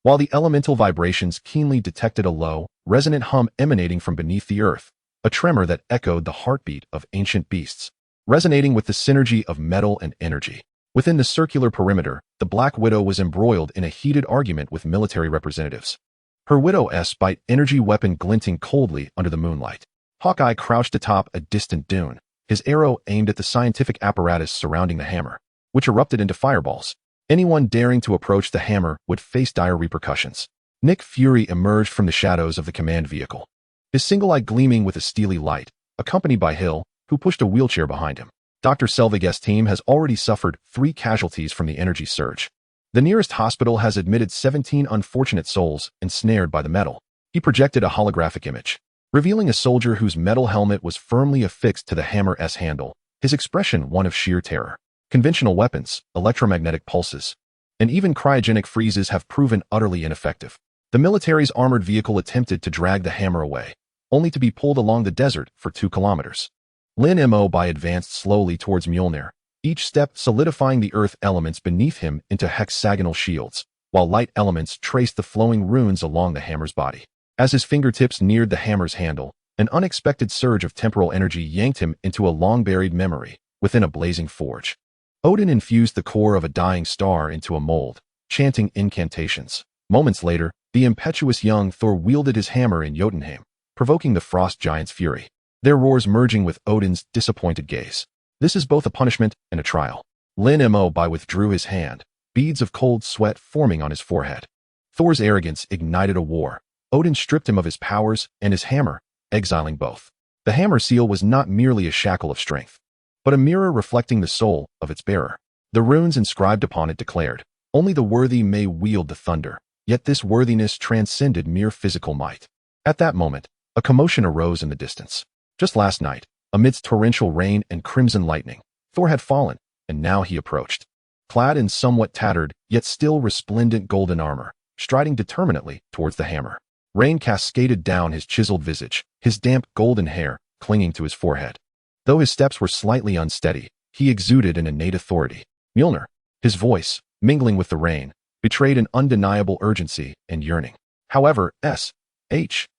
[SPEAKER 1] while the elemental vibrations keenly detected a low, resonant hum emanating from beneath the earth, a tremor that echoed the heartbeat of ancient beasts, resonating with the synergy of metal and energy. Within the circular perimeter, the Black Widow was embroiled in a heated argument with military representatives, her Widow-spite energy weapon glinting coldly under the moonlight. Hawkeye crouched atop a distant dune, his arrow aimed at the scientific apparatus surrounding the hammer, which erupted into fireballs. Anyone daring to approach the hammer would face dire repercussions. Nick Fury emerged from the shadows of the command vehicle, his single eye gleaming with a steely light, accompanied by Hill, who pushed a wheelchair behind him. Dr. Selvig's team has already suffered 3 casualties from the energy surge. The nearest hospital has admitted 17 unfortunate souls ensnared by the metal. He projected a holographic image, revealing a soldier whose metal helmet was firmly affixed to the hammer's handle, his expression one of sheer terror. Conventional weapons, electromagnetic pulses, and even cryogenic freezes have proven utterly ineffective. The military's armored vehicle attempted to drag the hammer away, only to be pulled along the desert for 2 kilometers. Lin Mabai advanced slowly towards Mjolnir, each step solidifying the earth elements beneath him into hexagonal shields, while light elements traced the flowing runes along the hammer's body. As his fingertips neared the hammer's handle, an unexpected surge of temporal energy yanked him into a long-buried memory within a blazing forge. Odin infused the core of a dying star into a mold, chanting incantations. Moments later, the impetuous young Thor wielded his hammer in Jotunheim, provoking the frost giant's fury, their roars merging with Odin's disappointed gaze. This is both a punishment and a trial. Lin Mabai withdrew his hand, beads of cold sweat forming on his forehead. Thor's arrogance ignited a war. Odin stripped him of his powers and his hammer, exiling both. The hammer seal was not merely a shackle of strength, but a mirror reflecting the soul of its bearer. The runes inscribed upon it declared, "Only the worthy may wield the thunder," yet this worthiness transcended mere physical might. At that moment, a commotion arose in the distance. Just last night, amidst torrential rain and crimson lightning, Thor had fallen, and now he approached, clad in somewhat tattered, yet still resplendent golden armor, striding determinately towards the hammer. Rain cascaded down his chiseled visage, his damp golden hair clinging to his forehead. Though his steps were slightly unsteady, he exuded an innate authority. Mjolnir, his voice, mingling with the rain, betrayed an undeniable urgency and yearning. However, S-H-I-E-L-DS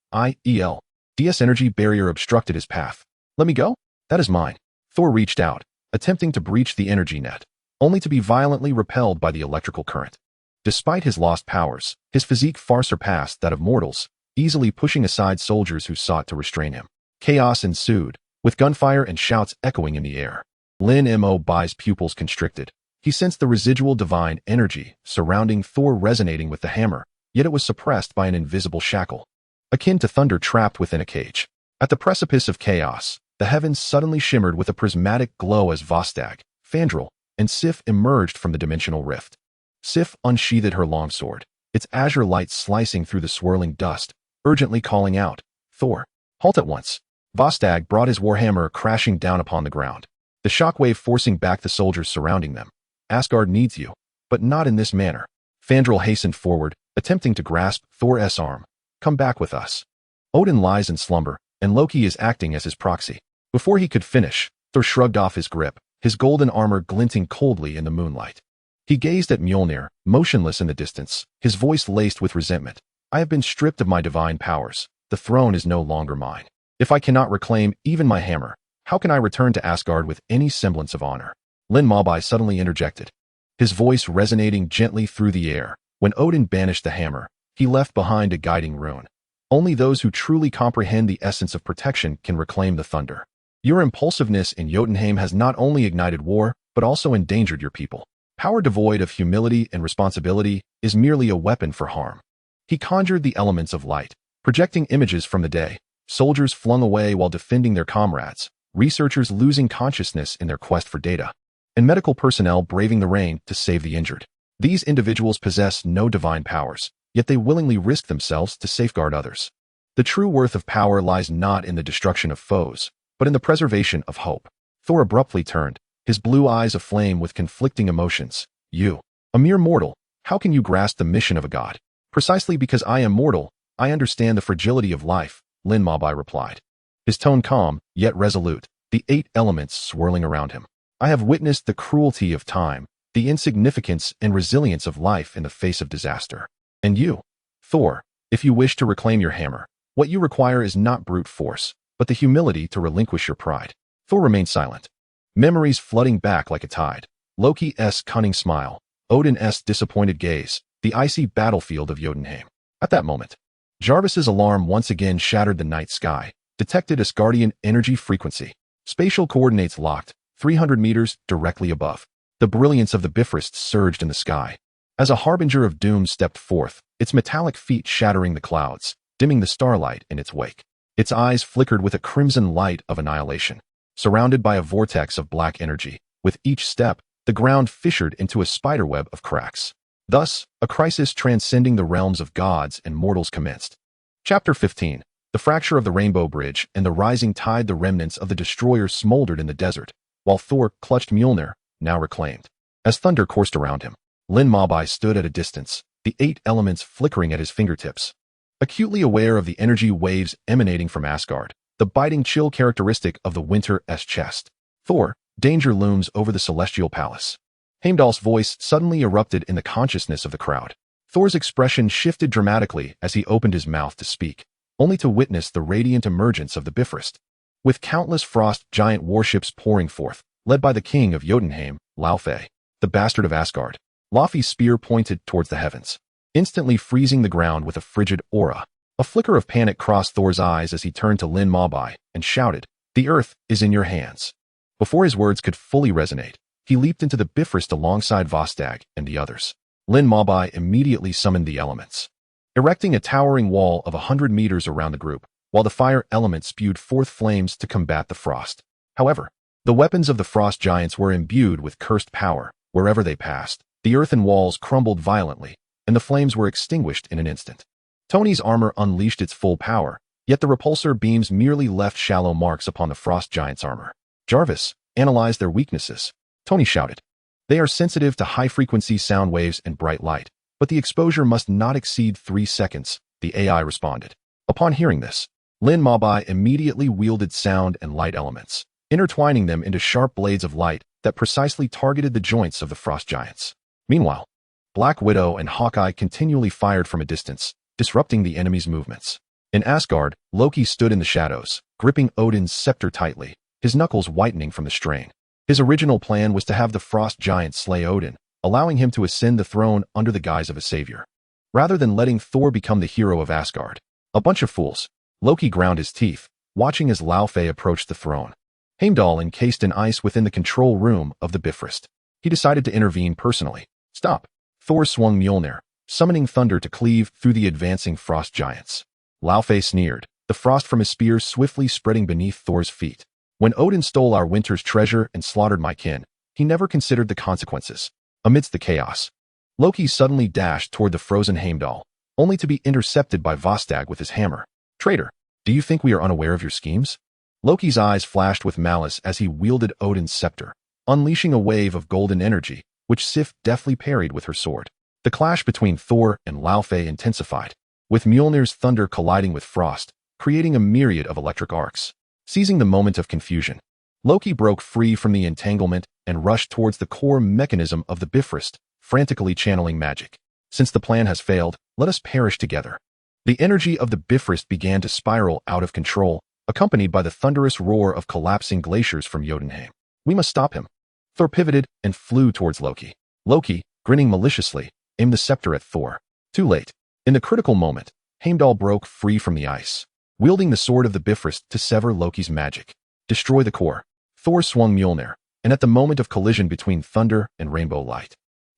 [SPEAKER 1] energy barrier obstructed his path. Let me go? That is mine. Thor reached out, attempting to breach the energy net, only to be violently repelled by the electrical current. Despite his lost powers, his physique far surpassed that of mortals, easily pushing aside soldiers who sought to restrain him. Chaos ensued, with gunfire and shouts echoing in the air. Lin Mo's pupils constricted. He sensed the residual divine energy surrounding Thor resonating with the hammer, yet it was suppressed by an invisible shackle, akin to thunder trapped within a cage. At the precipice of chaos, the heavens suddenly shimmered with a prismatic glow as Vostag, Fandral, and Sif emerged from the dimensional rift. Sif unsheathed her longsword, its azure light slicing through the swirling dust, urgently calling out, "Thor, halt at once." Vostag brought his warhammer crashing down upon the ground, the shockwave forcing back the soldiers surrounding them. "Asgard needs you, but not in this manner." Fandral hastened forward, attempting to grasp Thor's arm. "Come back with us. Odin lies in slumber, and Loki is acting as his proxy." Before he could finish, Thor shrugged off his grip, his golden armor glinting coldly in the moonlight. He gazed at Mjolnir, motionless in the distance, his voice laced with resentment. "I have been stripped of my divine powers. The throne is no longer mine. If I cannot reclaim even my hammer, how can I return to Asgard with any semblance of honor?" Lin Mobai suddenly interjected, his voice resonating gently through the air. "When Odin banished the hammer, he left behind a guiding rune. Only those who truly comprehend the essence of protection can reclaim the thunder. Your impulsiveness in Jotunheim has not only ignited war, but also endangered your people. Power devoid of humility and responsibility is merely a weapon for harm." He conjured the elements of light, projecting images from the day, soldiers flung away while defending their comrades, researchers losing consciousness in their quest for data, and medical personnel braving the rain to save the injured. These individuals possess no divine powers, yet they willingly risk themselves to safeguard others. The true worth of power lies not in the destruction of foes, but in the preservation of hope. Thor abruptly turned, his blue eyes aflame with conflicting emotions. "You, a mere mortal, how can you grasp the mission of a god?" "Precisely because I am mortal, I understand the fragility of life," Lin Mobai replied, his tone calm, yet resolute, the 8 elements swirling around him. "I have witnessed the cruelty of time, the insignificance and resilience of life in the face of disaster. And you, Thor, if you wish to reclaim your hammer, what you require is not brute force, but the humility to relinquish your pride." Thor remained silent, memories flooding back like a tide. Loki's cunning smile, Odin's disappointed gaze, the icy battlefield of Jotunheim. At that moment, Jarvis's alarm once again shattered the night sky, detected Asgardian energy frequency. Spatial coordinates locked, 300 meters directly above. The brilliance of the Bifrost surged in the sky. As a harbinger of doom stepped forth, its metallic feet shattering the clouds, dimming the starlight in its wake. Its eyes flickered with a crimson light of annihilation. Surrounded by a vortex of black energy, with each step, the ground fissured into a spiderweb of cracks. Thus, a crisis transcending the realms of gods and mortals commenced. Chapter 15. The fracture of the Rainbow Bridge and the rising tide. The remnants of the destroyer smoldered in the desert, while Thor clutched Mjolnir, now reclaimed. As thunder coursed around him, Lin Mobai stood at a distance, the 8 elements flickering at his fingertips. Acutely aware of the energy waves emanating from Asgard, the biting chill characteristic of the winter's chest. "Thor, danger looms over the celestial palace." Heimdall's voice suddenly erupted in the consciousness of the crowd. Thor's expression shifted dramatically as he opened his mouth to speak, only to witness the radiant emergence of the Bifrost. With countless frost giant warships pouring forth, led by the king of Jotunheim, Laufey, the bastard of Asgard, Laufey's spear pointed towards the heavens, instantly freezing the ground with a frigid aura. A flicker of panic crossed Thor's eyes as he turned to Lin Mobai and shouted, "The earth is in your hands." Before his words could fully resonate, he leaped into the Bifrost alongside Vostag and the others. Lin Mobai immediately summoned the elements, erecting a towering wall of 100 meters around the group, while the fire element spewed forth flames to combat the frost. However, the weapons of the frost giants were imbued with cursed power. Wherever they passed, the earthen walls crumbled violently, and the flames were extinguished in an instant. Tony's armor unleashed its full power, yet the repulsor beams merely left shallow marks upon the frost giant's armor. "Jarvis, analyze their weaknesses," Tony shouted. "They are sensitive to high-frequency sound waves and bright light, but the exposure must not exceed 3 seconds, the AI responded. Upon hearing this, Lin Mabai immediately wielded sound and light elements, intertwining them into sharp blades of light that precisely targeted the joints of the frost giants. Meanwhile, Black Widow and Hawkeye continually fired from a distance, disrupting the enemy's movements. In Asgard, Loki stood in the shadows, gripping Odin's scepter tightly, his knuckles whitening from the strain. His original plan was to have the frost giant slay Odin, allowing him to ascend the throne under the guise of a savior, rather than letting Thor become the hero of Asgard. A bunch of fools. Loki ground his teeth, watching as Laufey approached the throne. Heimdall encased in ice within the control room of the Bifrost. He decided to intervene personally. Stop. Thor swung Mjolnir, summoning thunder to cleave through the advancing frost giants. Laufey sneered, the frost from his spear swiftly spreading beneath Thor's feet. When Odin stole our winter's treasure and slaughtered my kin, he never considered the consequences. Amidst the chaos, Loki suddenly dashed toward the frozen Heimdall, only to be intercepted by Vostag with his hammer. Traitor, do you think we are unaware of your schemes? Loki's eyes flashed with malice as he wielded Odin's scepter, unleashing a wave of golden energy, which Sif deftly parried with her sword. The clash between Thor and Laufey intensified, with Mjolnir's thunder colliding with frost, creating a myriad of electric arcs. Seizing the moment of confusion, Loki broke free from the entanglement and rushed towards the core mechanism of the Bifrost, frantically channeling magic. Since the plan has failed, let us perish together. The energy of the Bifrost began to spiral out of control, accompanied by the thunderous roar of collapsing glaciers from Jotunheim. We must stop him. Thor pivoted and flew towards Loki. Loki, grinning maliciously, aimed the scepter at Thor. Too late. In the critical moment, Heimdall broke free from the ice, wielding the sword of the Bifrost to sever Loki's magic. Destroy the core. Thor swung Mjolnir, and at the moment of collision between thunder and rainbow light,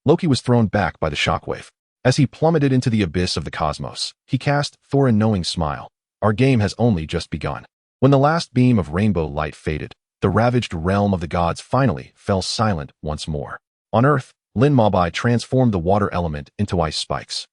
[SPEAKER 1] Loki was thrown back by the shockwave. As he plummeted into the abyss of the cosmos, he cast Thor a knowing smile. Our game has only just begun. When the last beam of rainbow light faded, the ravaged realm of the gods finally fell silent once more. On Earth, Lin Mabai transformed the water element into ice spikes,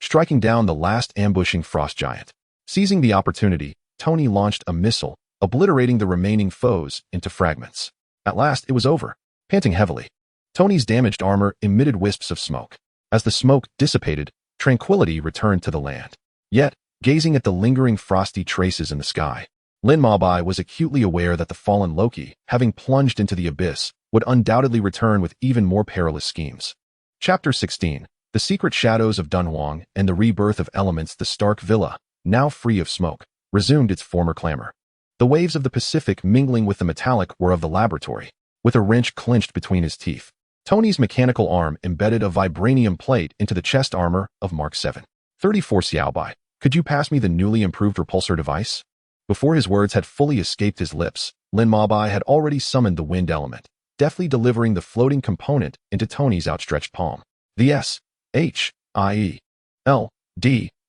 [SPEAKER 1] striking down the last ambushing frost giant. Seizing the opportunity, Tony launched a missile, obliterating the remaining foes into fragments. At last, it was over. Panting heavily, Tony's damaged armor emitted wisps of smoke. As the smoke dissipated, tranquility returned to the land. Yet, gazing at the lingering frosty traces in the sky, Lin Mabai was acutely aware that the fallen Loki, having plunged into the abyss, would undoubtedly return with even more perilous schemes. Chapter 16. The Secret Shadows of Dunhuang and the Rebirth of Elements. The Stark Villa, now free of smoke, resumed its former clamor. The waves of the Pacific mingling with the metallic were of the laboratory. With a wrench clenched between his teeth, Tony's mechanical arm embedded a vibranium plate into the chest armor of Mark 7. 34 Xiaobai, could you pass me the newly improved repulsor device? Before his words had fully escaped his lips, Lin Mabai had already summoned the wind element, deftly delivering the floating component into Tony's outstretched palm. The S.H.I.E.L.D.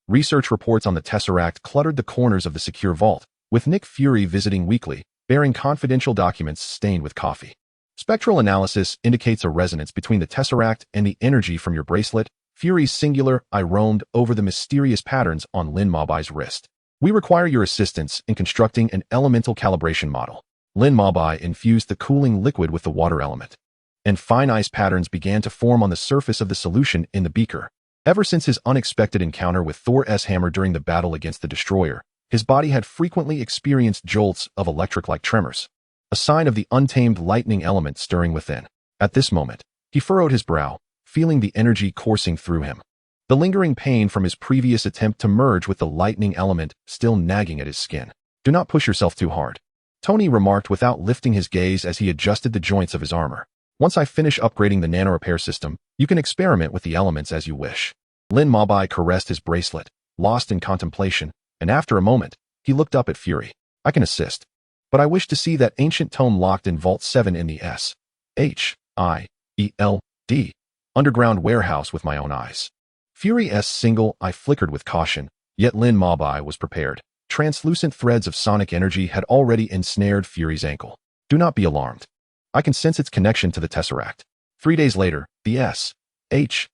[SPEAKER 1] research reports on the Tesseract cluttered the corners of the secure vault, with Nick Fury visiting weekly, bearing confidential documents stained with coffee. Spectral analysis indicates a resonance between the Tesseract and the energy from your bracelet. Fury's singular eye roamed over the mysterious patterns on Lin Mabai's wrist. We require your assistance in constructing an elemental calibration model. Lin Mabai infused the cooling liquid with the water element, and fine ice patterns began to form on the surface of the solution in the beaker. Ever since his unexpected encounter with Thor's hammer during the battle against the Destroyer, his body had frequently experienced jolts of electric-like tremors, a sign of the untamed lightning element stirring within. At this moment, he furrowed his brow, feeling the energy coursing through him. The lingering pain from his previous attempt to merge with the lightning element still nagging at his skin. Do not push yourself too hard, Tony remarked without lifting his gaze as he adjusted the joints of his armor. Once I finish upgrading the nano-repair system, you can experiment with the elements as you wish. Lin Mabai caressed his bracelet, lost in contemplation, and after a moment, he looked up at Fury. I can assist, but I wish to see that ancient tome locked in Vault 7 in the S.H.I.E.L.D. underground warehouse with my own eyes. Fury's single eye flickered with caution, yet Lin Mabai was prepared. Translucent threads of sonic energy had already ensnared Fury's ankle. Do not be alarmed. I can sense its connection to the Tesseract. 3 days later, the S.H.I.E.L.D.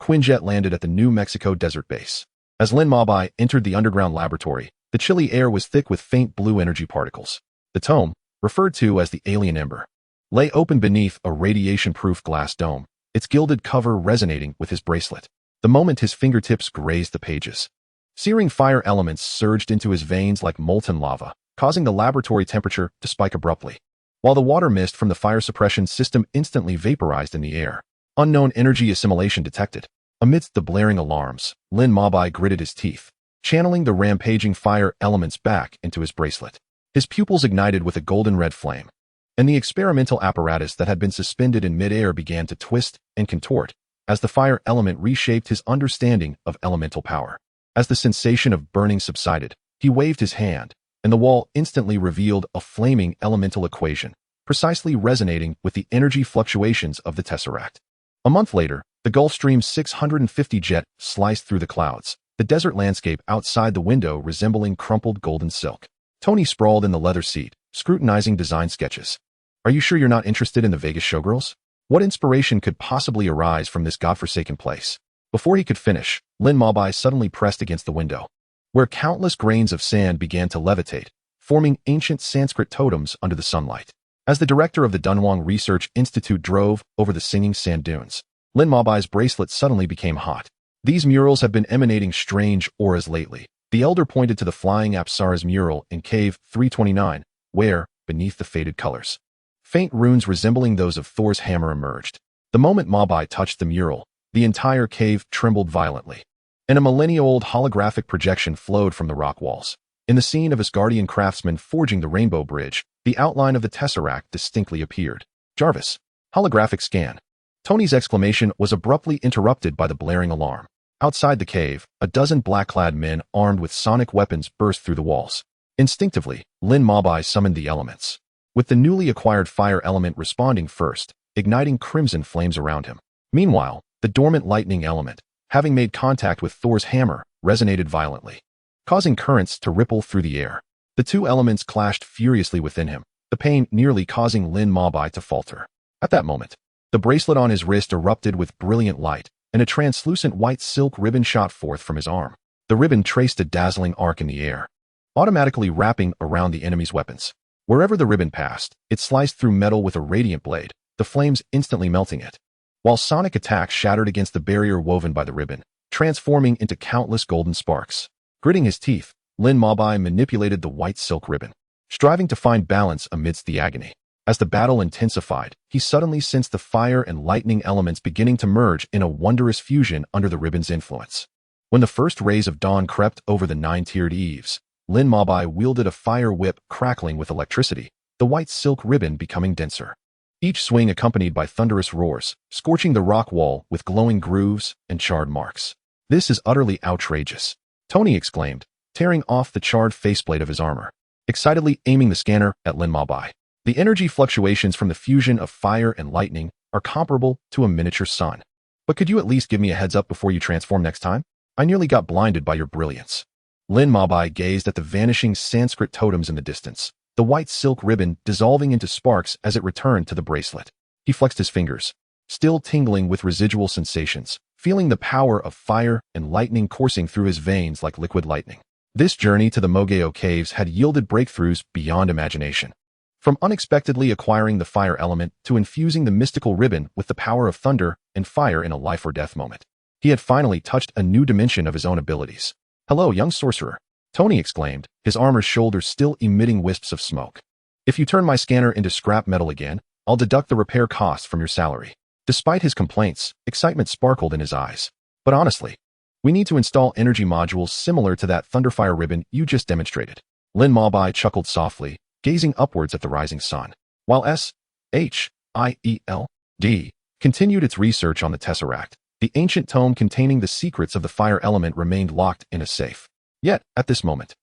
[SPEAKER 1] Quinjet landed at the New Mexico desert base. As Lin Mabai entered the underground laboratory, the chilly air was thick with faint blue energy particles. The tome, referred to as the Alien Ember, lay open beneath a radiation-proof glass dome, its gilded cover resonating with his bracelet. the moment his fingertips grazed the pages. Searing fire elements surged into his veins like molten lava, causing the laboratory temperature to spike abruptly. While the water mist from the fire suppression system instantly vaporized in the air, unknown energy assimilation detected. Amidst the blaring alarms, Lin Mabai gritted his teeth, channeling the rampaging fire elements back into his bracelet. His pupils ignited with a golden-red flame, and the experimental apparatus that had been suspended in midair began to twist and contort as the fire element reshaped his understanding of elemental power. As the sensation of burning subsided, he waved his hand, and the wall instantly revealed a flaming elemental equation, precisely resonating with the energy fluctuations of the tesseract. A month later, the Gulfstream 650 jet sliced through the clouds, the desert landscape outside the window resembling crumpled golden silk. Tony sprawled in the leather seat, scrutinizing design sketches. Are you sure you're not interested in the Vegas showgirls? What inspiration could possibly arise from this godforsaken place? Before he could finish, Lin Mabai suddenly pressed against the window, where countless grains of sand began to levitate, forming ancient Sanskrit totems under the sunlight. As the director of the Dunhuang Research Institute drove over the singing sand dunes, Lin Mabai's bracelet suddenly became hot. These murals have been emanating strange auras lately. The elder pointed to the flying Apsara's mural in Cave 329, where, beneath the faded colors, faint runes resembling those of Thor's hammer emerged. The moment Mabai touched the mural, the entire cave trembled violently, and a millennia-old holographic projection flowed from the rock walls. In the scene of Asgardian craftsmen forging the Rainbow Bridge, the outline of the tesseract distinctly appeared. Jarvis. Holographic scan. Tony's exclamation was abruptly interrupted by the blaring alarm. Outside the cave, a dozen black-clad men armed with sonic weapons burst through the walls. Instinctively, Lin Mabai summoned the elements, with the newly acquired fire element responding first, igniting crimson flames around him. Meanwhile, the dormant lightning element, having made contact with Thor's hammer, resonated violently, causing currents to ripple through the air. The two elements clashed furiously within him, the pain nearly causing Lin Mabai to falter. At that moment, the bracelet on his wrist erupted with brilliant light, and a translucent white silk ribbon shot forth from his arm. The ribbon traced a dazzling arc in the air, automatically wrapping around the enemy's weapons. Wherever the ribbon passed, it sliced through metal with a radiant blade, the flames instantly melting it, while sonic attacks shattered against the barrier woven by the ribbon, transforming into countless golden sparks. Gritting his teeth, Lin Mabai manipulated the white silk ribbon, striving to find balance amidst the agony. As the battle intensified, he suddenly sensed the fire and lightning elements beginning to merge in a wondrous fusion under the ribbon's influence. When the first rays of dawn crept over the nine-tiered eaves, Lin Mabai wielded a fire whip crackling with electricity, the white silk ribbon becoming denser. Each swing accompanied by thunderous roars, scorching the rock wall with glowing grooves and charred marks. This is utterly outrageous, Tony exclaimed, tearing off the charred faceplate of his armor, excitedly aiming the scanner at Lin Mabai. The energy fluctuations from the fusion of fire and lightning are comparable to a miniature sun. But could you at least give me a heads up before you transform next time? I nearly got blinded by your brilliance. Lin Mabai gazed at the vanishing Sanskrit totems in the distance, the white silk ribbon dissolving into sparks as it returned to the bracelet. He flexed his fingers, still tingling with residual sensations, feeling the power of fire and lightning coursing through his veins like liquid lightning. This journey to the Mogeo caves had yielded breakthroughs beyond imagination. From unexpectedly acquiring the fire element to infusing the mystical ribbon with the power of thunder and fire in a life-or-death moment, he had finally touched a new dimension of his own abilities. "Hello, young sorcerer," Tony exclaimed, his armor's shoulders still emitting wisps of smoke. "If you turn my scanner into scrap metal again, I'll deduct the repair costs from your salary." Despite his complaints, excitement sparkled in his eyes. "But honestly, we need to install energy modules similar to that Thunderfire ribbon you just demonstrated." Lin Mabai chuckled softly, gazing upwards at the rising sun, while SHIELD continued its research on the tesseract. The ancient tome containing the secrets of the fire element remained locked in a safe. Yet, at this moment,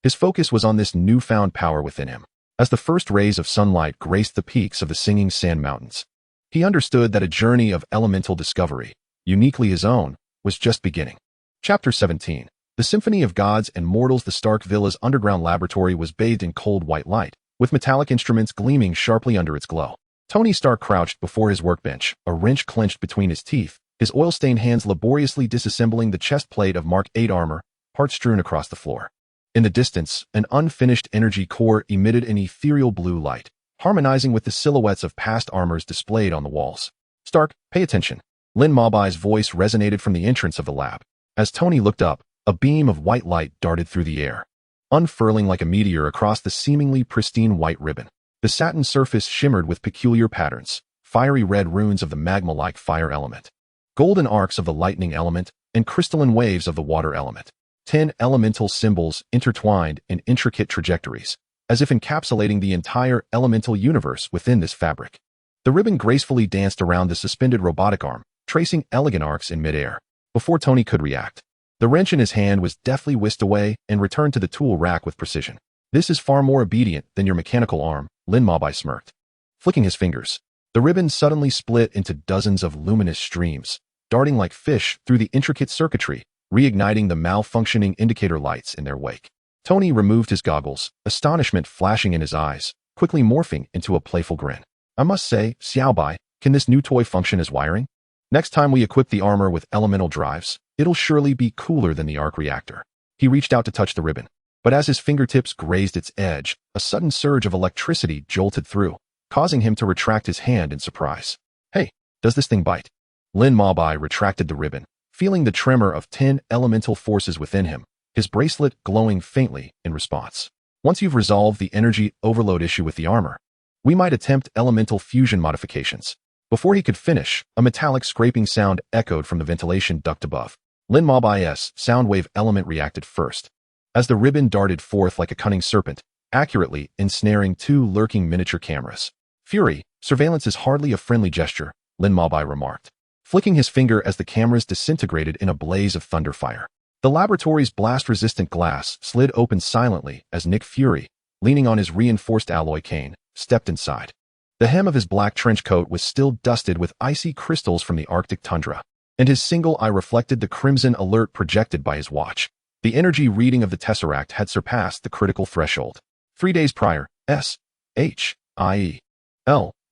[SPEAKER 1] his focus was on this newfound power within him. As the first rays of sunlight graced the peaks of the singing sand mountains, he understood that a journey of elemental discovery, uniquely his own, was just beginning. Chapter 17. The Symphony of Gods and Mortals. The Stark Villa's underground laboratory was bathed in cold white light, with metallic instruments gleaming sharply under its glow. Tony Stark crouched before his workbench, a wrench clenched between his teeth, his oil-stained hands laboriously disassembling the chest plate of Mark 8 armor, parts strewn across the floor. In the distance, an unfinished energy core emitted an ethereal blue light, harmonizing with the silhouettes of past armors displayed on the walls. "Stark, pay attention." Lin Mobai's voice resonated from the entrance of the lab. As Tony looked up, a beam of white light darted through the air, unfurling like a meteor across the seemingly pristine white ribbon. The satin surface shimmered with peculiar patterns, fiery red runes of the magma-like fire element, golden arcs of the lightning element, and crystalline waves of the water element. 10 elemental symbols intertwined in intricate trajectories, as if encapsulating the entire elemental universe within this fabric. The ribbon gracefully danced around the suspended robotic arm, tracing elegant arcs in midair. Before Tony could react, the wrench in his hand was deftly whisked away and returned to the tool rack with precision. "This is far more obedient than your mechanical arm," Lin Mobai smirked. Flicking his fingers, the ribbon suddenly split into dozens of luminous streams, darting like fish through the intricate circuitry, reigniting the malfunctioning indicator lights in their wake. Tony removed his goggles, astonishment flashing in his eyes, quickly morphing into a playful grin. "I must say, Xiaobai, can this new toy function as wiring? Next time we equip the armor with elemental drives, it'll surely be cooler than the arc reactor." He reached out to touch the ribbon, but as his fingertips grazed its edge, a sudden surge of electricity jolted through, causing him to retract his hand in surprise. "Hey, does this thing bite?" Lin Mobai retracted the ribbon, feeling the tremor of 10 elemental forces within him, his bracelet glowing faintly in response. "Once you've resolved the energy overload issue with the armor, we might attempt elemental fusion modifications." Before he could finish, a metallic scraping sound echoed from the ventilation duct above. Lin Mobai's sound wave element reacted first, as the ribbon darted forth like a cunning serpent, accurately ensnaring 2 lurking miniature cameras. "Fury, surveillance is hardly a friendly gesture," Lin Mobai remarked, flicking his finger as the cameras disintegrated in a blaze of thunderfire. The laboratory's blast-resistant glass slid open silently as Nick Fury, leaning on his reinforced alloy cane, stepped inside. The hem of his black trench coat was still dusted with icy crystals from the Arctic tundra, and his single eye reflected the crimson alert projected by his watch. The energy reading of the Tesseract had surpassed the critical threshold. 3 days prior,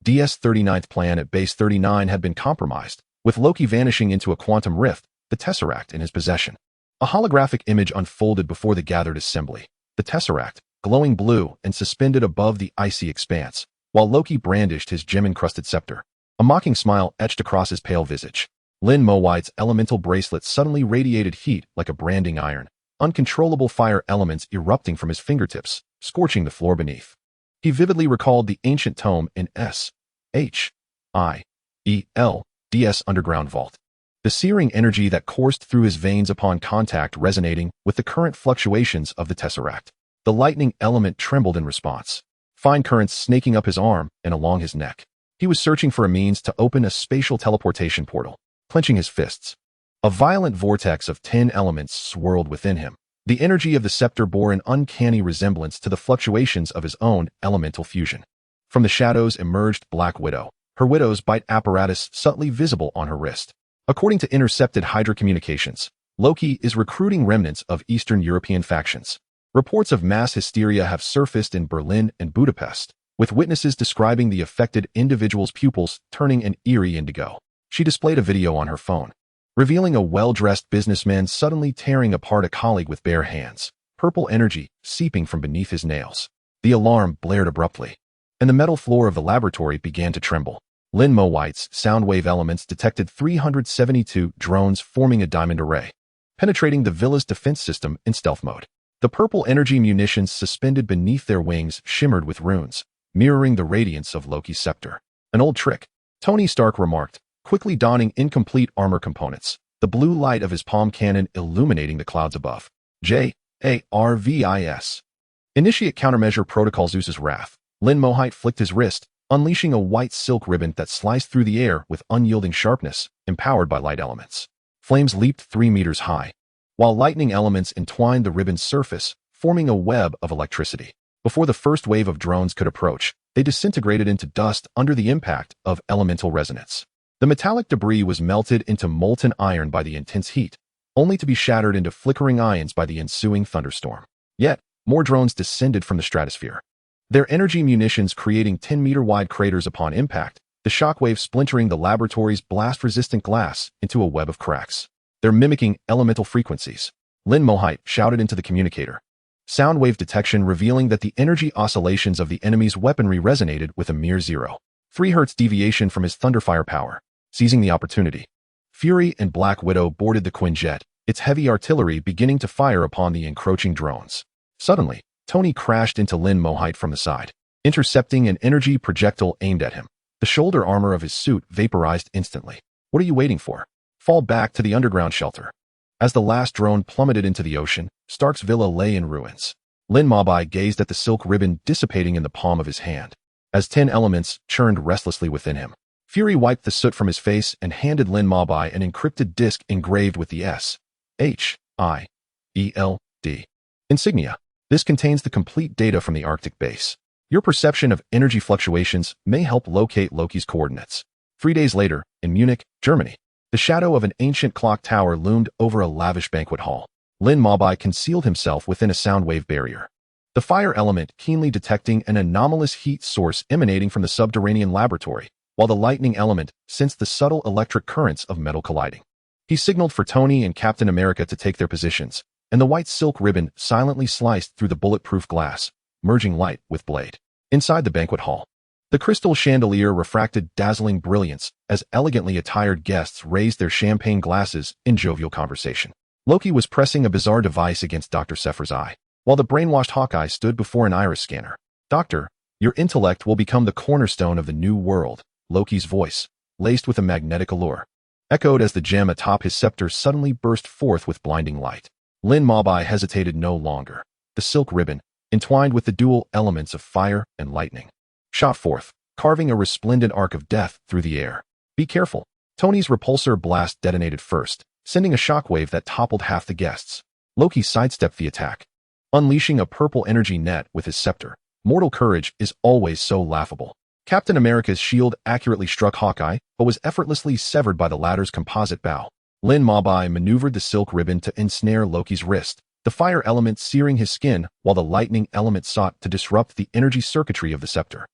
[SPEAKER 1] DS-39th plan at Base 39 had been compromised, with Loki vanishing into a quantum rift, the Tesseract in his possession. A holographic image unfolded before the gathered assembly, the Tesseract, glowing blue and suspended above the icy expanse, while Loki brandished his gem-encrusted scepter. A mocking smile etched across his pale visage. Lin Mobai's elemental bracelet suddenly radiated heat like a branding iron, uncontrollable fire elements erupting from his fingertips, scorching the floor beneath. He vividly recalled the ancient tome in SHIELD's underground vault. The searing energy that coursed through his veins upon contact resonating with the current fluctuations of the Tesseract. The lightning element trembled in response, fine currents snaking up his arm and along his neck. He was searching for a means to open a spatial teleportation portal, clenching his fists. A violent vortex of 10 elements swirled within him. The energy of the scepter bore an uncanny resemblance to the fluctuations of his own elemental fusion. From the shadows emerged Black Widow, her widow's bite apparatus subtly visible on her wrist. According to intercepted Hydra communications, Loki is recruiting remnants of Eastern European factions. Reports of mass hysteria have surfaced in Berlin and Budapest, with witnesses describing the affected individual's pupils turning an eerie indigo. She displayed a video on her phone, revealing a well-dressed businessman suddenly tearing apart a colleague with bare hands, purple energy seeping from beneath his nails. The alarm blared abruptly, and the metal floor of the laboratory began to tremble. Lin Mobai's sound wave elements detected 372 drones forming a diamond array, penetrating the villa's defense system in stealth mode. The purple energy munitions suspended beneath their wings shimmered with runes, mirroring the radiance of Loki's scepter. "An old trick," Tony Stark remarked, quickly donning incomplete armor components, the blue light of his palm cannon illuminating the clouds above. JARVIS. Initiate countermeasure protocol Zeus's wrath. Lin Mobai flicked his wrist, unleashing a white silk ribbon that sliced through the air with unyielding sharpness, empowered by light elements. Flames leaped 3 meters high, while lightning elements entwined the ribbon's surface, forming a web of electricity. Before the first wave of drones could approach, they disintegrated into dust under the impact of elemental resonance. The metallic debris was melted into molten iron by the intense heat, only to be shattered into flickering ions by the ensuing thunderstorm. Yet, more drones descended from the stratosphere, their energy munitions creating 10-meter-wide craters upon impact, the shockwave splintering the laboratory's blast-resistant glass into a web of cracks. They're mimicking elemental frequencies, Lin Mobai shouted into the communicator. Sound wave detection revealing that the energy oscillations of the enemy's weaponry resonated with a mere 0.3 Hz deviation from his thunderfire power. Seizing the opportunity, Fury and Black Widow boarded the Quinjet, its heavy artillery beginning to fire upon the encroaching drones. Suddenly, Tony crashed into Lin Mohite from the side, intercepting an energy projectile aimed at him. The shoulder armor of his suit vaporized instantly. What are you waiting for? Fall back to the underground shelter. As the last drone plummeted into the ocean, Stark's villa lay in ruins. Lin Mohite gazed at the silk ribbon dissipating in the palm of his hand, as 10 elements churned restlessly within him. Fury wiped the soot from his face and handed Lin Mohite an encrypted disc engraved with the S-H-I-E-L-D insignia. This contains the complete data from the Arctic base. Your perception of energy fluctuations may help locate Loki's coordinates. 3 days later, in Munich, Germany, the shadow of an ancient clock tower loomed over a lavish banquet hall. Lin Mohite concealed himself within a sound wave barrier, the fire element keenly detecting an anomalous heat source emanating from the subterranean laboratory, while the lightning element sensed the subtle electric currents of metal colliding. He signaled for Tony and Captain America to take their positions, and the white silk ribbon silently sliced through the bulletproof glass, merging light with blade. Inside the banquet hall, the crystal chandelier refracted dazzling brilliance as elegantly attired guests raised their champagne glasses in jovial conversation. Loki was pressing a bizarre device against Dr. Sephiroth's eye, while the brainwashed Hawkeye stood before an iris scanner. "Doctor, your intellect will become the cornerstone of the new world," Loki's voice, laced with a magnetic allure, echoed as the gem atop his scepter suddenly burst forth with blinding light. Lin Mohite hesitated no longer. The silk ribbon, entwined with the dual elements of fire and lightning, shot forth, carving a resplendent arc of death through the air. "Be careful." Tony's repulsor blast detonated first, sending a shockwave that toppled half the guests. Loki sidestepped the attack, unleashing a purple energy net with his scepter. Mortal courage is always so laughable. Captain America's shield accurately struck Hawkeye, but was effortlessly severed by the latter's composite bow. Lin Mohite maneuvered the silk ribbon to ensnare Loki's wrist, the fire element searing his skin while the lightning element sought to disrupt the energy circuitry of the scepter.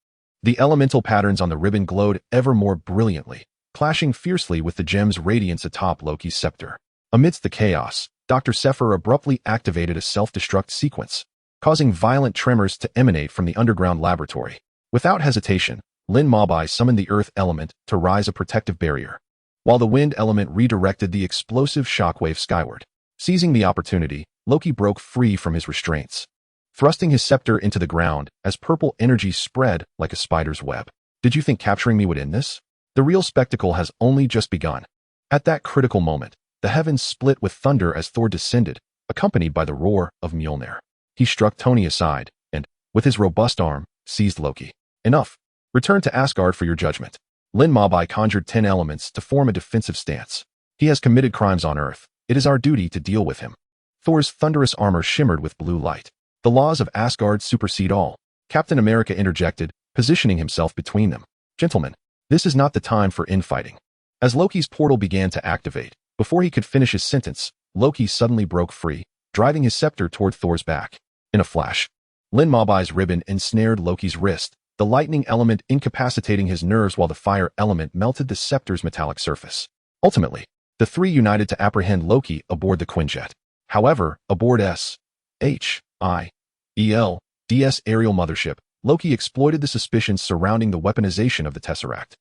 [SPEAKER 1] The elemental patterns on the ribbon glowed ever more brilliantly, clashing fiercely with the gem's radiance atop Loki's scepter. Amidst the chaos, Dr. Sephiroth abruptly activated a self-destruct sequence, causing violent tremors to emanate from the underground laboratory. Without hesitation, Lin Mohite summoned the earth element to rise a protective barrier, while the wind element redirected the explosive shockwave skyward. Seizing the opportunity, Loki broke free from his restraints, thrusting his scepter into the ground as purple energy spread like a spider's web. "Did you think capturing me would end this? The real spectacle has only just begun." At that critical moment, the heavens split with thunder as Thor descended, accompanied by the roar of Mjolnir. He struck Tony aside and, with his robust arm, seized Loki. "Enough. Return to Asgard for your judgment." Lin Mohite conjured 10 elements to form a defensive stance. "He has committed crimes on Earth. It is our duty to deal with him." Thor's thunderous armor shimmered with blue light. "The laws of Asgard supersede all." Captain America interjected, positioning himself between them. "Gentlemen, this is not the time for infighting." As Loki's portal began to activate, before he could finish his sentence, Loki suddenly broke free, driving his scepter toward Thor's back. In a flash, Lin Mohite's ribbon ensnared Loki's wrist, the lightning element incapacitating his nerves while the fire element melted the scepter's metallic surface. Ultimately, the three united to apprehend Loki aboard the Quinjet. However, aboard S-H-I-E-L-D's aerial mothership, Loki exploited the suspicions surrounding the weaponization of the Tesseract,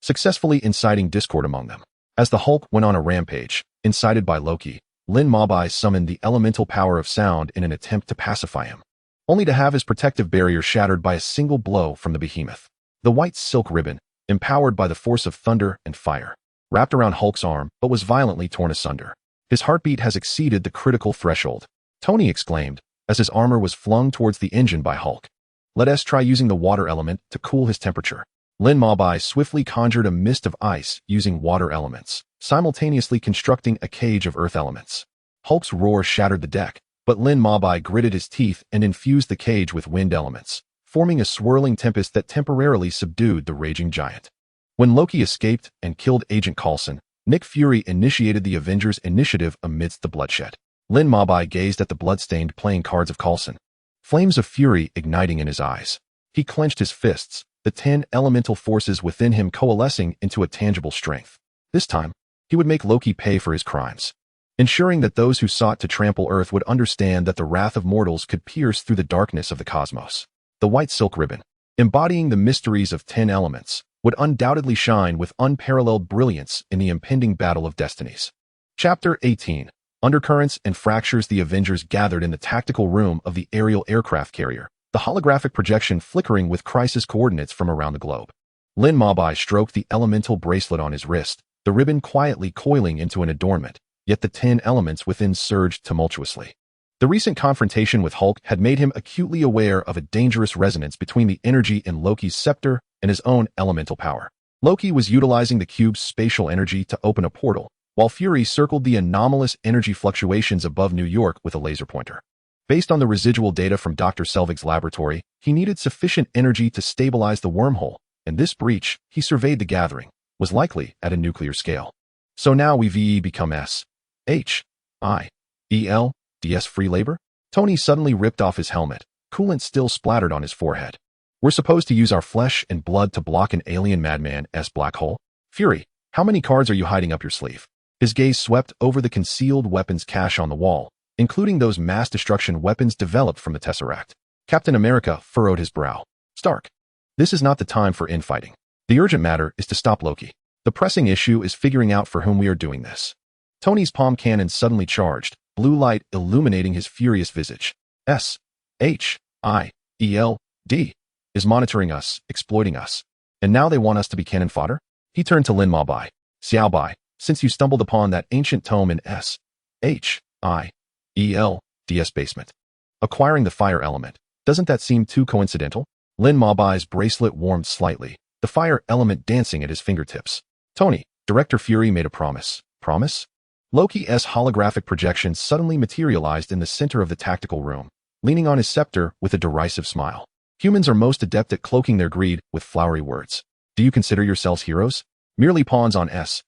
[SPEAKER 1] successfully inciting discord among them. As the Hulk went on a rampage, incited by Loki, Lin Mohite summoned the elemental power of sound in an attempt to pacify him, only to have his protective barrier shattered by a single blow from the behemoth. The white silk ribbon, empowered by the force of thunder and fire, wrapped around Hulk's arm but was violently torn asunder. "His heartbeat has exceeded the critical threshold," Tony exclaimed, as his armor was flung towards the engine by Hulk. "Let us try using the water element to cool his temperature." Lin Mohite swiftly conjured a mist of ice using water elements, simultaneously constructing a cage of earth elements. Hulk's roar shattered the deck, but Lin Mohite gritted his teeth and infused the cage with wind elements, forming a swirling tempest that temporarily subdued the raging giant. When Loki escaped and killed Agent Coulson, Nick Fury initiated the Avengers initiative amidst the bloodshed. Lin Mohite gazed at the bloodstained playing cards of Coulson, flames of fury igniting in his eyes. He clenched his fists, the 10 elemental forces within him coalescing into a tangible strength. This time, he would make Loki pay for his crimes, ensuring that those who sought to trample Earth would understand that the wrath of mortals could pierce through the darkness of the cosmos. The white silk ribbon, embodying the mysteries of 10 elements, would undoubtedly shine with unparalleled brilliance in the impending battle of destinies. Chapter 18. Undercurrents and fractures. The Avengers gathered in the tactical room of the aerial aircraft carrier, the holographic projection flickering with crisis coordinates from around the globe. Lin Mabai stroked the elemental bracelet on his wrist, the ribbon quietly coiling into an adornment, yet the 10 elements within surged tumultuously. The recent confrontation with Hulk had made him acutely aware of a dangerous resonance between the energy in Loki's scepter and his own elemental power. Loki was utilizing the cube's spatial energy to open a portal, while Fury circled the anomalous energy fluctuations above New York with a laser pointer. Based on the residual data from Dr. Selvig's laboratory, he needed sufficient energy to stabilize the wormhole, and this breach, he surveyed the gathering, was likely at a nuclear scale. So now we become S-H-I-E-L-D-S free labor? Tony suddenly ripped off his helmet, coolant still splattered on his forehead. We're supposed to use our flesh and blood to block an alien madman's black hole? Fury, how many cards are you hiding up your sleeve? His gaze swept over the concealed weapons cache on the wall, including those mass destruction weapons developed from the Tesseract. Captain America furrowed his brow. Stark, this is not the time for infighting. The urgent matter is to stop Loki. The pressing issue is figuring out for whom we are doing this. Tony's palm cannon suddenly charged, blue light illuminating his furious visage. S-H-I-E-L-D is monitoring us, exploiting us. And now they want us to be cannon fodder? He turned to Lin Mabai. Xiaobai, since you stumbled upon that ancient tome in S-H-I-E-L-D-S basement, acquiring the fire element, doesn't that seem too coincidental? Lin Mabai's bracelet warmed slightly, the fire element dancing at his fingertips. Tony, Director Fury made a promise. Promise? Loki's holographic projection suddenly materialized in the center of the tactical room, leaning on his scepter with a derisive smile. Humans are most adept at cloaking their greed with flowery words. Do you consider yourselves heroes? Merely pawns on S-H-I-E-L-D-S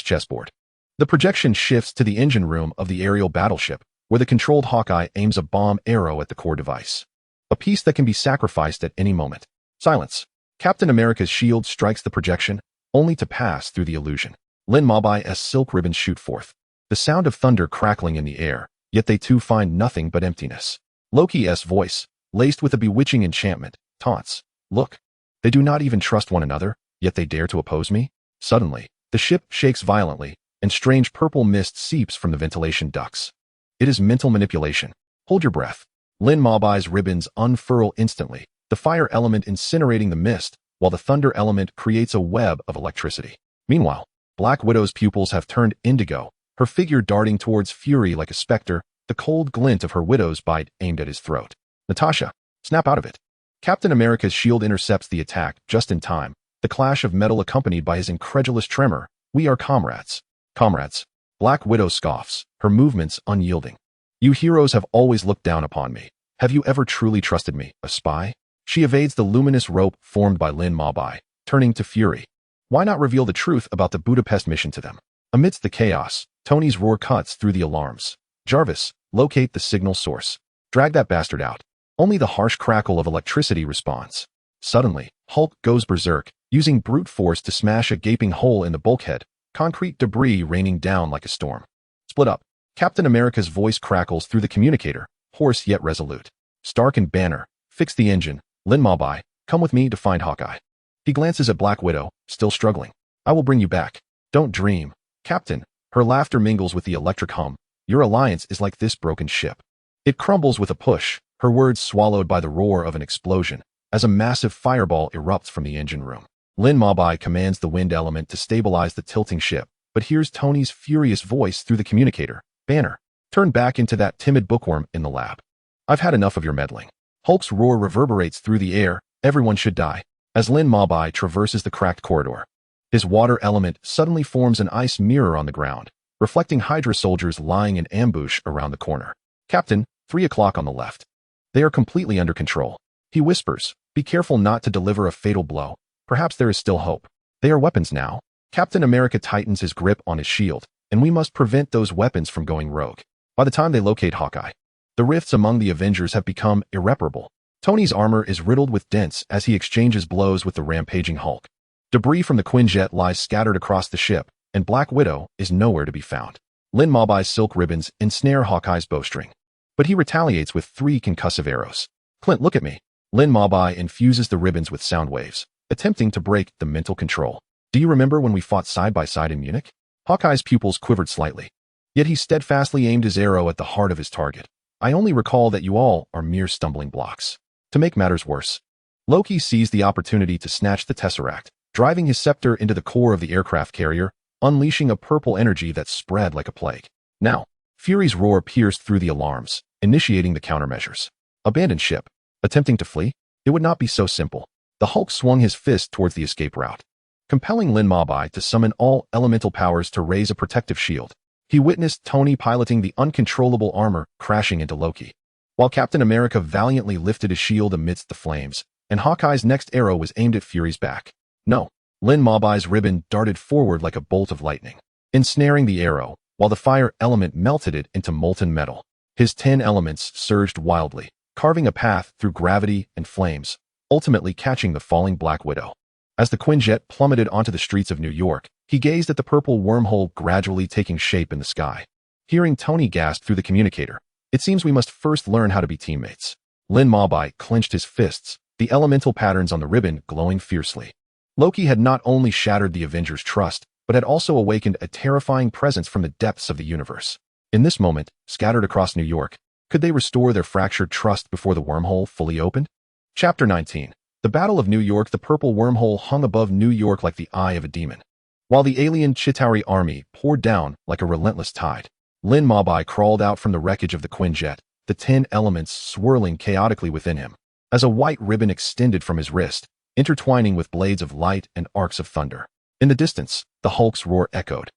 [SPEAKER 1] chessboard. The projection shifts to the engine room of the aerial battleship, where the controlled Hawkeye aims a bomb arrow at the core device. A piece that can be sacrificed at any moment. Silence. Captain America's shield strikes the projection, only to pass through the illusion. Lin Mabai's silk ribbons shoot forth, the sound of thunder crackling in the air, yet they too find nothing but emptiness. Loki's voice, laced with a bewitching enchantment, taunts. Look. They do not even trust one another, yet they dare to oppose me? Suddenly, the ship shakes violently, and strange purple mist seeps from the ventilation ducts. It is mental manipulation. Hold your breath. Lin Mabai's ribbons unfurl instantly, the fire element incinerating the mist, while the thunder element creates a web of electricity. Meanwhile, Black Widow's pupils have turned indigo, her figure darting towards Fury like a specter, the cold glint of her widow's bite aimed at his throat. Natasha, snap out of it. Captain America's shield intercepts the attack just in time, the clash of metal accompanied by his incredulous tremor. We are comrades. Comrades. Black Widow scoffs, her movements unyielding. You heroes have always looked down upon me. Have you ever truly trusted me, a spy? She evades the luminous rope formed by Lin Mabai, turning to Fury. Why not reveal the truth about the Budapest mission to them? Amidst the chaos, Tony's roar cuts through the alarms. Jarvis, locate the signal source. Drag that bastard out. Only the harsh crackle of electricity responds. Suddenly, Hulk goes berserk, using brute force to smash a gaping hole in the bulkhead, concrete debris raining down like a storm. Split up. Captain America's voice crackles through the communicator, hoarse yet resolute. Stark and Banner, fix the engine. Lin Mabai, come with me to find Hawkeye. He glances at Black Widow, still struggling. I will bring you back. Don't dream. Captain, her laughter mingles with the electric hum. Your alliance is like this broken ship. It crumbles with a push, her words swallowed by the roar of an explosion, as a massive fireball erupts from the engine room. Lin Mabai commands the wind element to stabilize the tilting ship, but hears Tony's furious voice through the communicator. Banner, turn back into that timid bookworm in the lab. I've had enough of your meddling. Hulk's roar reverberates through the air. Everyone should die. As Lin Mabai traverses the cracked corridor, his water element suddenly forms an ice mirror on the ground, reflecting Hydra soldiers lying in ambush around the corner. Captain, 3 o'clock on the left. They are completely under control. He whispers, be careful not to deliver a fatal blow. Perhaps there is still hope. They are weapons now. Captain America tightens his grip on his shield, and we must prevent those weapons from going rogue. By the time they locate Hawkeye, the rifts among the Avengers have become irreparable. Tony's armor is riddled with dents as he exchanges blows with the rampaging Hulk. Debris from the Quinjet lies scattered across the ship, and Black Widow is nowhere to be found. Lin Mabai's silk ribbons ensnare Hawkeye's bowstring, but he retaliates with 3 concussive arrows. Clint, look at me. Lin Mabai infuses the ribbons with sound waves, attempting to break the mental control. Do you remember when we fought side by side in Munich? Hawkeye's pupils quivered slightly. Yet he steadfastly aimed his arrow at the heart of his target. I only recall that you all are mere stumbling blocks. To make matters worse, Loki seized the opportunity to snatch the Tesseract, driving his scepter into the core of the aircraft carrier, unleashing a purple energy that spread like a plague. Now, Fury's roar pierced through the alarms, initiating the countermeasures. Abandon ship. Attempting to flee? It would not be so simple. The Hulk swung his fist towards the escape route, compelling Lin Mabai to summon all elemental powers to raise a protective shield. He witnessed Tony piloting the uncontrollable armor crashing into Loki, while Captain America valiantly lifted his shield amidst the flames, and Hawkeye's next arrow was aimed at Fury's back. No, Lin Mabai's ribbon darted forward like a bolt of lightning, ensnaring the arrow, while the fire element melted it into molten metal. His 10 elements surged wildly, carving a path through gravity and flames, ultimately catching the falling Black Widow. As the Quinjet plummeted onto the streets of New York, he gazed at the purple wormhole gradually taking shape in the sky. Hearing Tony gasp through the communicator, "It seems we must first learn how to be teammates." Lin Mabai clenched his fists, the elemental patterns on the ribbon glowing fiercely. Loki had not only shattered the Avengers' trust, but had also awakened a terrifying presence from the depths of the universe. In this moment, scattered across New York, could they restore their fractured trust before the wormhole fully opened? Chapter 19. The Battle of New York. The purple wormhole hung above New York like the eye of a demon, while the alien Chitauri army poured down like a relentless tide. Lin Mabai crawled out from the wreckage of the Quinjet, the 10 elements swirling chaotically within him, as a white ribbon extended from his wrist, intertwining with blades of light and arcs of thunder. In the distance, the Hulk's roar echoed,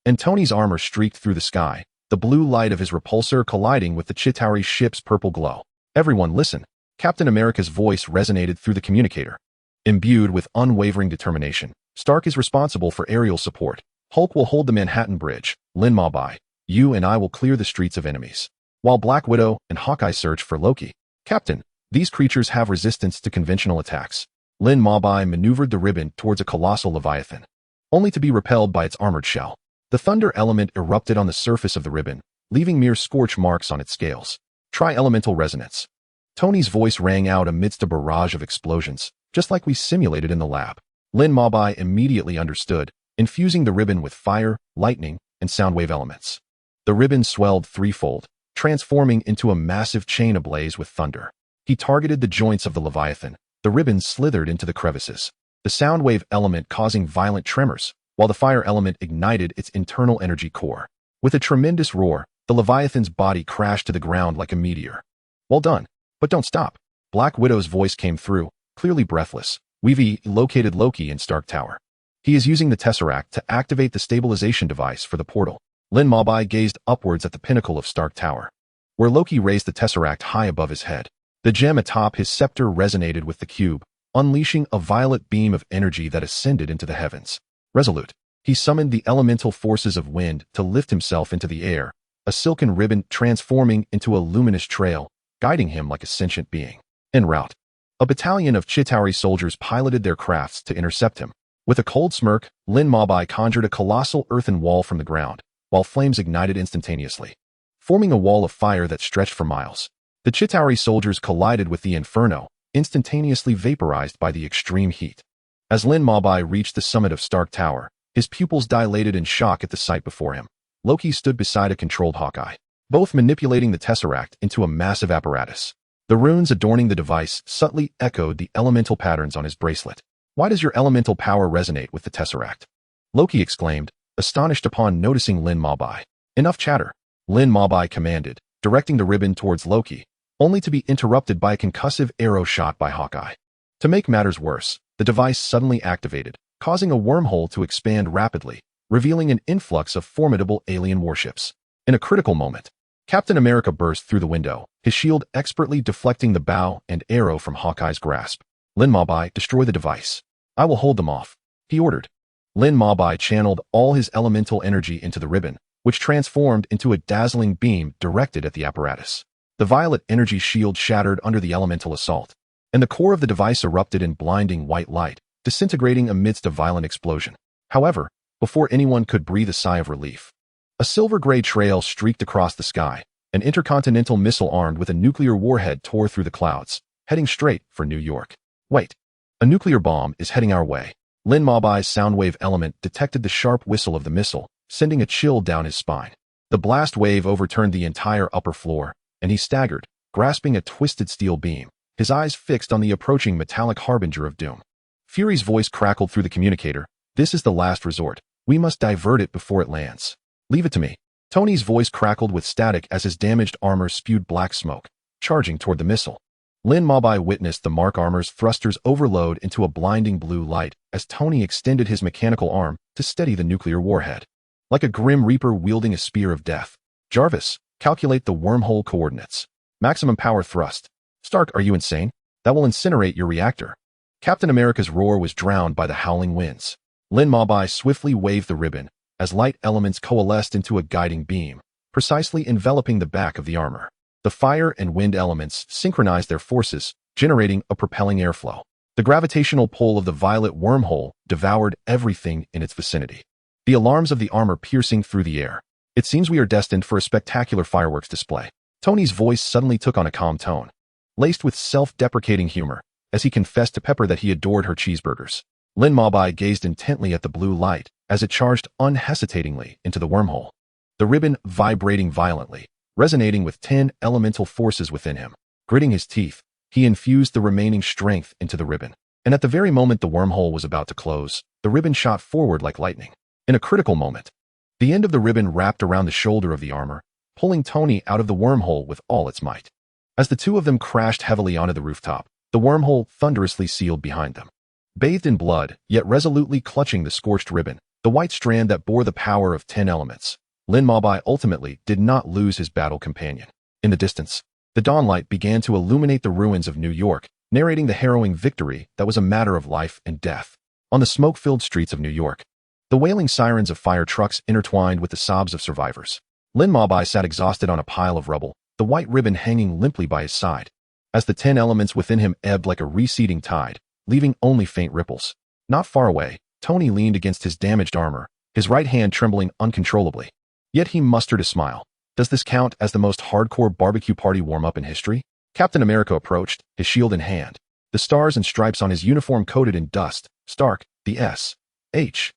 [SPEAKER 1] and Tony's armor streaked through the sky, the blue light of his repulsor colliding with the Chitauri ship's purple glow. "Everyone listen." Captain America's voice resonated through the communicator. Imbued with unwavering determination, Stark is responsible for aerial support. Hulk will hold the Manhattan Bridge. Lin Mabai, you and I will clear the streets of enemies, while Black Widow and Hawkeye search for Loki. Captain, these creatures have resistance to conventional attacks. Lin Mabai maneuvered the ribbon towards a colossal leviathan, only to be repelled by its armored shell. The thunder element erupted on the surface of the ribbon, leaving mere scorch marks on its scales. Try elemental resonance. Tony's voice rang out amidst a barrage of explosions, just like we simulated in the lab. Lin Mabai immediately understood, infusing the ribbon with fire, lightning, and soundwave elements. The ribbon swelled threefold, transforming into a massive chain ablaze with thunder. He targeted the joints of the leviathan. The ribbon slithered into the crevices, the soundwave element causing violent tremors, while the fire element ignited its internal energy core. With a tremendous roar, the leviathan's body crashed to the ground like a meteor. "Well done. But don't stop." Black Widow's voice came through, clearly breathless. "We've located Loki in Stark Tower. He is using the Tesseract to activate the stabilization device for the portal." Lin Mabai gazed upwards at the pinnacle of Stark Tower, where Loki raised the Tesseract high above his head. The gem atop his scepter resonated with the cube, unleashing a violet beam of energy that ascended into the heavens. Resolute, he summoned the elemental forces of wind to lift himself into the air, a silken ribbon transforming into a luminous trail, guiding him like a sentient being. En route, a battalion of Chitauri soldiers piloted their crafts to intercept him. With a cold smirk, Lin Mabai conjured a colossal earthen wall from the ground, while flames ignited instantaneously, forming a wall of fire that stretched for miles. The Chitauri soldiers collided with the inferno, instantaneously vaporized by the extreme heat. As Lin Mabai reached the summit of Stark Tower, his pupils dilated in shock at the sight before him. Loki stood beside a controlled Hawkeye, both manipulating the Tesseract into a massive apparatus. The runes adorning the device subtly echoed the elemental patterns on his bracelet. "Why does your elemental power resonate with the Tesseract?" Loki exclaimed, astonished upon noticing Lin Mabai. "Enough chatter," Lin Mabai commanded, directing the ribbon towards Loki, only to be interrupted by a concussive arrow shot by Hawkeye. To make matters worse, the device suddenly activated, causing a wormhole to expand rapidly, revealing an influx of formidable alien warships. In a critical moment, Captain America burst through the window, his shield expertly deflecting the bow and arrow from Hawkeye's grasp. "Lin Mabai, destroy the device. I will hold them off," he ordered. Lin Mabai channeled all his elemental energy into the ribbon, which transformed into a dazzling beam directed at the apparatus. The violet energy shield shattered under the elemental assault, and the core of the device erupted in blinding white light, disintegrating amidst a violent explosion. However, before anyone could breathe a sigh of relief, a silver-gray trail streaked across the sky. An intercontinental missile armed with a nuclear warhead tore through the clouds, heading straight for New York. Wait. A nuclear bomb is heading our way. Lin Mobai's soundwave element detected the sharp whistle of the missile, sending a chill down his spine. The blast wave overturned the entire upper floor, and he staggered, grasping a twisted steel beam, his eyes fixed on the approaching metallic harbinger of doom. Fury's voice crackled through the communicator. This is the last resort. We must divert it before it lands. Leave it to me. Tony's voice crackled with static as his damaged armor spewed black smoke, charging toward the missile. Lin Mobai witnessed the Mark armor's thrusters overload into a blinding blue light as Tony extended his mechanical arm to steady the nuclear warhead. Like a grim reaper wielding a spear of death. Jarvis, calculate the wormhole coordinates. Maximum power thrust. Stark, are you insane? That will incinerate your reactor. Captain America's roar was drowned by the howling winds. Lin Mobai swiftly waved the ribbon as light elements coalesced into a guiding beam, precisely enveloping the back of the armor. The fire and wind elements synchronized their forces, generating a propelling airflow. The gravitational pull of the violet wormhole devoured everything in its vicinity. The alarms of the armor piercing through the air. It seems we are destined for a spectacular fireworks display. Tony's voice suddenly took on a calm tone, laced with self-deprecating humor, as he confessed to Pepper that he adored her cheeseburgers. Lin Mobai gazed intently at the blue light as it charged unhesitatingly into the wormhole. The ribbon vibrating violently, resonating with 10 elemental forces within him. Gritting his teeth, he infused the remaining strength into the ribbon. And at the very moment the wormhole was about to close, the ribbon shot forward like lightning. In a critical moment, the end of the ribbon wrapped around the shoulder of the armor, pulling Tony out of the wormhole with all its might. As the two of them crashed heavily onto the rooftop, the wormhole thunderously sealed behind them. Bathed in blood, yet resolutely clutching the scorched ribbon, the white strand that bore the power of 10 elements, Lin Mobai ultimately did not lose his battle companion. In the distance, the dawnlight began to illuminate the ruins of New York, narrating the harrowing victory that was a matter of life and death. On the smoke-filled streets of New York, the wailing sirens of fire trucks intertwined with the sobs of survivors. Lin Mobai sat exhausted on a pile of rubble, the white ribbon hanging limply by his side, as the 10 elements within him ebbed like a receding tide, leaving only faint ripples. Not far away, Tony leaned against his damaged armor, his right hand trembling uncontrollably. Yet he mustered a smile. Does this count as the most hardcore barbecue party warm-up in history? Captain America approached, his shield in hand, the stars and stripes on his uniform coated in dust. Stark, the S.H.I.E.L.D.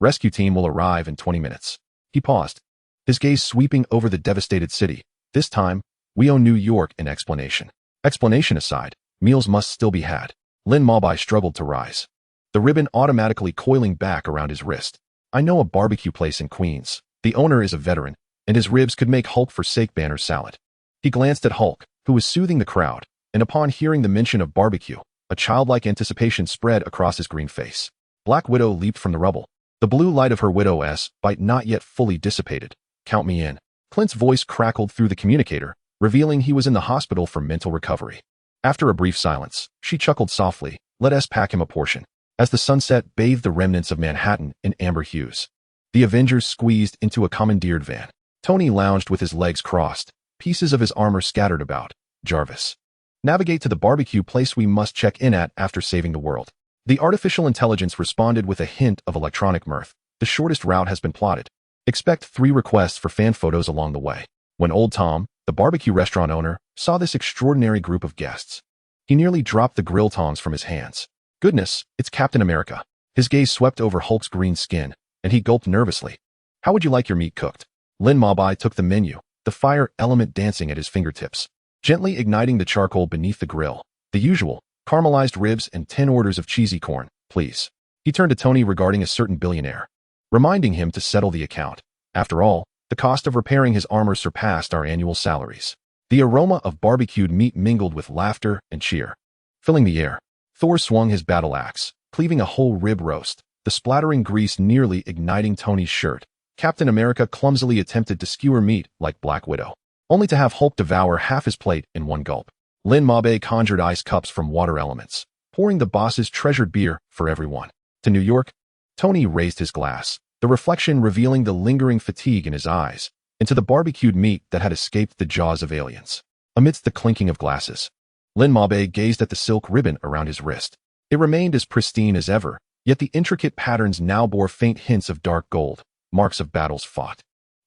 [SPEAKER 1] rescue team will arrive in 20 minutes. He paused, his gaze sweeping over the devastated city. This time, we owe New York an explanation. Explanation aside, meals must still be had. Lin Mobai struggled to rise, the ribbon automatically coiling back around his wrist. I know a barbecue place in Queens. The owner is a veteran, and his ribs could make Hulk forsake Banner salad. He glanced at Hulk, who was soothing the crowd, and upon hearing the mention of barbecue, a childlike anticipation spread across his green face. Black Widow leaped from the rubble, the blue light of her widow's bite not yet fully dissipated. Count me in. Clint's voice crackled through the communicator, revealing he was in the hospital for mental recovery. After a brief silence, she chuckled softly. Let us pack him a portion. As the sunset bathed the remnants of Manhattan in amber hues, the Avengers squeezed into a commandeered van. Tony lounged with his legs crossed, pieces of his armor scattered about. Jarvis, navigate to the barbecue place we must check in at after saving the world. The artificial intelligence responded with a hint of electronic mirth. The shortest route has been plotted. Expect 3 requests for fan photos along the way. When old Tom, the barbecue restaurant owner, saw this extraordinary group of guests, he nearly dropped the grill tongs from his hands. Goodness, it's Captain America. His gaze swept over Hulk's green skin, and he gulped nervously. How would you like your meat cooked? Lin Mobai took the menu, the fire element dancing at his fingertips, gently igniting the charcoal beneath the grill. The usual, caramelized ribs and 10 orders of cheesy corn, please. He turned to Tony regarding a certain billionaire, reminding him to settle the account. After all, the cost of repairing his armor surpassed our annual salaries. The aroma of barbecued meat mingled with laughter and cheer, filling the air. Thor swung his battle axe, cleaving a whole rib roast, the splattering grease nearly igniting Tony's shirt. Captain America clumsily attempted to skewer meat like Black Widow, only to have Hulk devour half his plate in one gulp. Lin Mobai conjured ice cups from water elements, pouring the boss's treasured beer for everyone. To New York, Tony raised his glass, the reflection revealing the lingering fatigue in his eyes, into the barbecued meat that had escaped the jaws of aliens. Amidst the clinking of glasses, Lin Mobai gazed at the silk ribbon around his wrist. It remained as pristine as ever, yet the intricate patterns now bore faint hints of dark gold, marks of battles fought.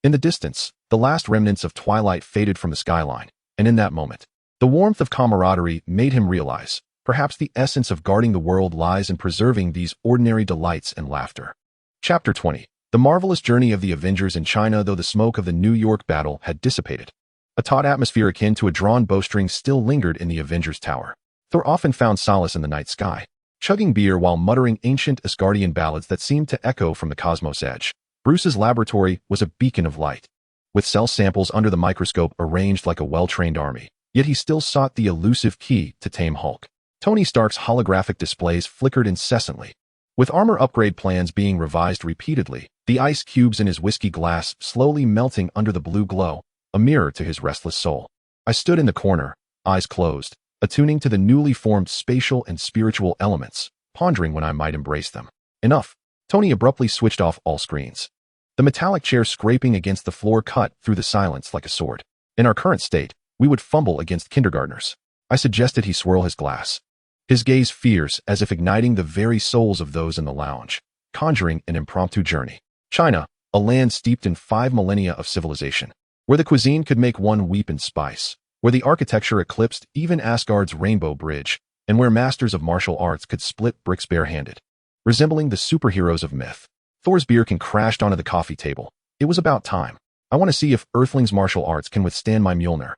[SPEAKER 1] In the distance, the last remnants of twilight faded from the skyline, and in that moment, The warmth of camaraderie made him realize, perhaps the essence of guarding the world lies in preserving these ordinary delights and laughter. Chapter 20. The marvelous journey of the Avengers in China. Though the smoke of the New York battle had dissipated, a taut atmosphere akin to a drawn bowstring still lingered in the Avengers Tower. Thor often found solace in the night sky, chugging beer while muttering ancient Asgardian ballads that seemed to echo from the cosmos' edge. Bruce's laboratory was a beacon of light, with cell samples under the microscope arranged like a well-trained army, yet he still sought the elusive key to tame Hulk. Tony Stark's holographic displays flickered incessantly, with armor upgrade plans being revised repeatedly, the ice cubes in his whiskey glass slowly melting under the blue glow, a mirror to his restless soul. I stood in the corner, eyes closed, attuning to the newly formed spatial and spiritual elements, pondering when I might embrace them. Enough. Tony abruptly switched off all screens. The metallic chair scraping against the floor cut through the silence like a sword. In our current state, we would fumble against kindergartners. I suggested he swirl his glass, his gaze fierce as if igniting the very souls of those in the lounge, conjuring an impromptu journey. China, a land steeped in 5 millennia of civilization, where the cuisine could make one weep in spice, where the architecture eclipsed even Asgard's rainbow bridge, and where masters of martial arts could split bricks barehanded. Resembling the superheroes of myth, Thor's beer can crashed onto the coffee table. It was about time. I want to see if Earthling's martial arts can withstand my Mjolnir.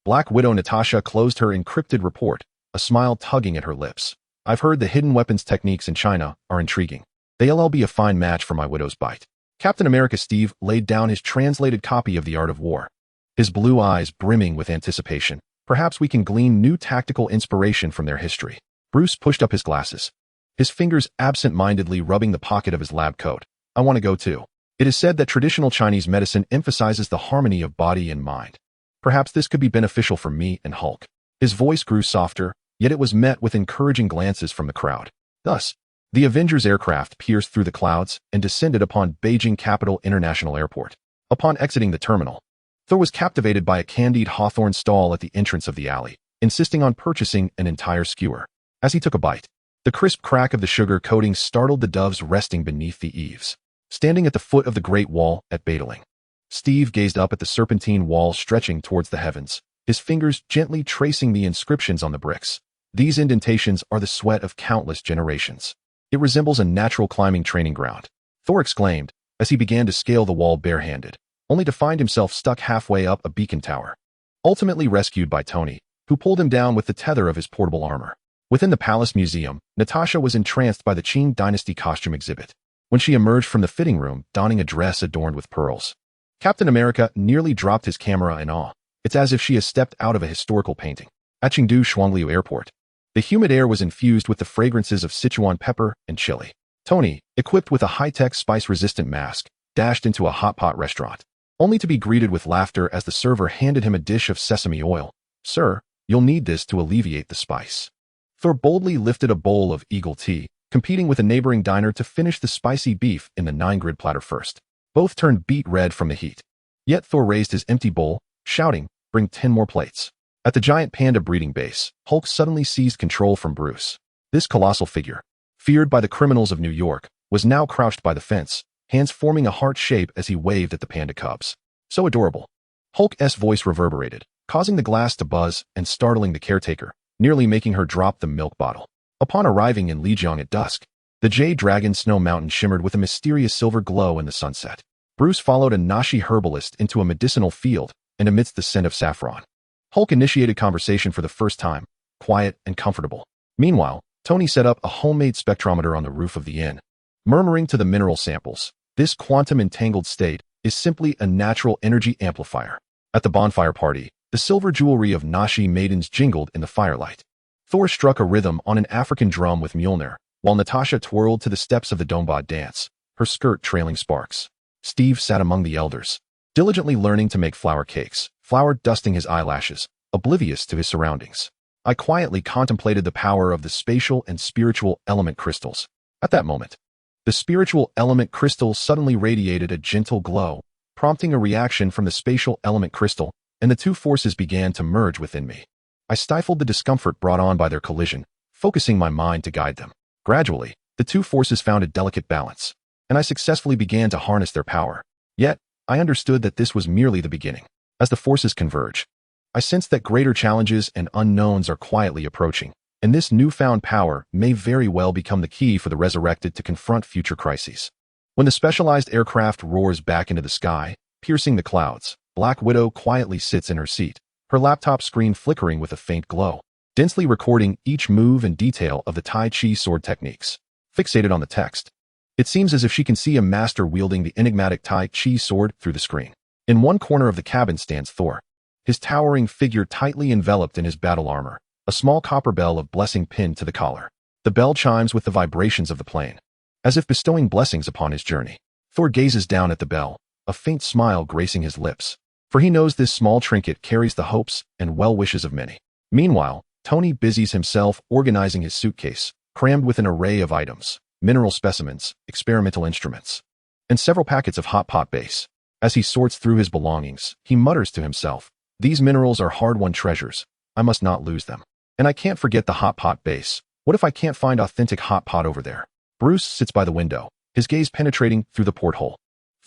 [SPEAKER 1] Black Widow Natasha closed her encrypted report, a smile tugging at her lips. I've heard the hidden weapons techniques in China are intriguing. They'll be a fine match for my widow's bite. Captain America Steve laid down his translated copy of The Art of War, his blue eyes brimming with anticipation. Perhaps we can glean new tactical inspiration from their history. Bruce pushed up his glasses, his fingers absent-mindedly rubbing the pocket of his lab coat. I want to go too. It is said that traditional Chinese medicine emphasizes the harmony of body and mind. Perhaps this could be beneficial for me and Hulk. His voice grew softer, yet it was met with encouraging glances from the crowd. Thus, the Avengers aircraft pierced through the clouds and descended upon Beijing Capital International Airport. Upon exiting the terminal, Thor was captivated by a candied hawthorn stall at the entrance of the alley, insisting on purchasing an entire skewer. As he took a bite, the crisp crack of the sugar coating startled the doves resting beneath the eaves. Standing at the foot of the Great Wall at Badaling, Steve gazed up at the serpentine wall stretching towards the heavens, his fingers gently tracing the inscriptions on the bricks. These indentations are the sweat of countless generations. It resembles a natural climbing training ground, Thor exclaimed as he began to scale the wall barehanded, only to find himself stuck halfway up a beacon tower. Ultimately rescued by Tony, who pulled him down with the tether of his portable armor. Within the Palace Museum, Natasha was entranced by the Qing Dynasty costume exhibit. When she emerged from the fitting room, donning a dress adorned with pearls, Captain America nearly dropped his camera in awe. It's as if she has stepped out of a historical painting. At Chengdu Shuangliu Airport, the humid air was infused with the fragrances of Sichuan pepper and chili. Tony, equipped with a high-tech spice-resistant mask, dashed into a hot pot restaurant, only to be greeted with laughter as the server handed him a dish of sesame oil. Sir, you'll need this to alleviate the spice. Thor boldly lifted a bowl of eagle tea, competing with a neighboring diner to finish the spicy beef in the 9-grid platter first. Both turned beet red from the heat. Yet Thor raised his empty bowl, shouting, "Bring 10 more plates." At the giant panda breeding base, Hulk suddenly seized control from Bruce. This colossal figure, feared by the criminals of New York, was now crouched by the fence, hands forming a heart shape as he waved at the panda cubs. So adorable. Hulk's voice reverberated, causing the glass to buzz and startling the caretaker, nearly making her drop the milk bottle. Upon arriving in Lijiang at dusk, the Jade Dragon Snow Mountain shimmered with a mysterious silver glow in the sunset. Bruce followed a Nashi herbalist into a medicinal field, and amidst the scent of saffron, Hulk initiated conversation for the first time, quiet and comfortable. Meanwhile, Tony set up a homemade spectrometer on the roof of the inn, murmuring to the mineral samples, "This quantum-entangled state is simply a natural energy amplifier." At the bonfire party, the silver jewelry of Nashi maidens jingled in the firelight. Thor struck a rhythm on an African drum with Mjolnir, while Natasha twirled to the steps of the Dombad dance, her skirt trailing sparks. Steve sat among the elders, diligently learning to make flower cakes, flour dusting his eyelashes, oblivious to his surroundings. I quietly contemplated the power of the spatial and spiritual element crystals. At that moment, the spiritual element crystal suddenly radiated a gentle glow, prompting a reaction from the spatial element crystal, and the two forces began to merge within me. I stifled the discomfort brought on by their collision, focusing my mind to guide them. Gradually, the two forces found a delicate balance, and I successfully began to harness their power. Yet, I understood that this was merely the beginning. As the forces converge, I sense that greater challenges and unknowns are quietly approaching, and this newfound power may very well become the key for the resurrected to confront future crises. When the specialized aircraft roars back into the sky, piercing the clouds, Black Widow quietly sits in her seat, her laptop screen flickering with a faint glow, densely recording each move and detail of the Tai Chi sword techniques. Fixated on the text, it seems as if she can see a master wielding the enigmatic Tai Chi sword through the screen. In one corner of the cabin stands Thor, his towering figure tightly enveloped in his battle armor, a small copper bell of blessing pinned to the collar. The bell chimes with the vibrations of the plane, as if bestowing blessings upon his journey. Thor gazes down at the bell, a faint smile gracing his lips, for he knows this small trinket carries the hopes and well-wishes of many. Meanwhile, Tony busies himself organizing his suitcase, crammed with an array of items, mineral specimens, experimental instruments, and several packets of hot pot base. As he sorts through his belongings, he mutters to himself, "These minerals are hard-won treasures. I must not lose them. And I can't forget the hot pot base. What if I can't find authentic hot pot over there?" Bruce sits by the window, his gaze penetrating through the porthole,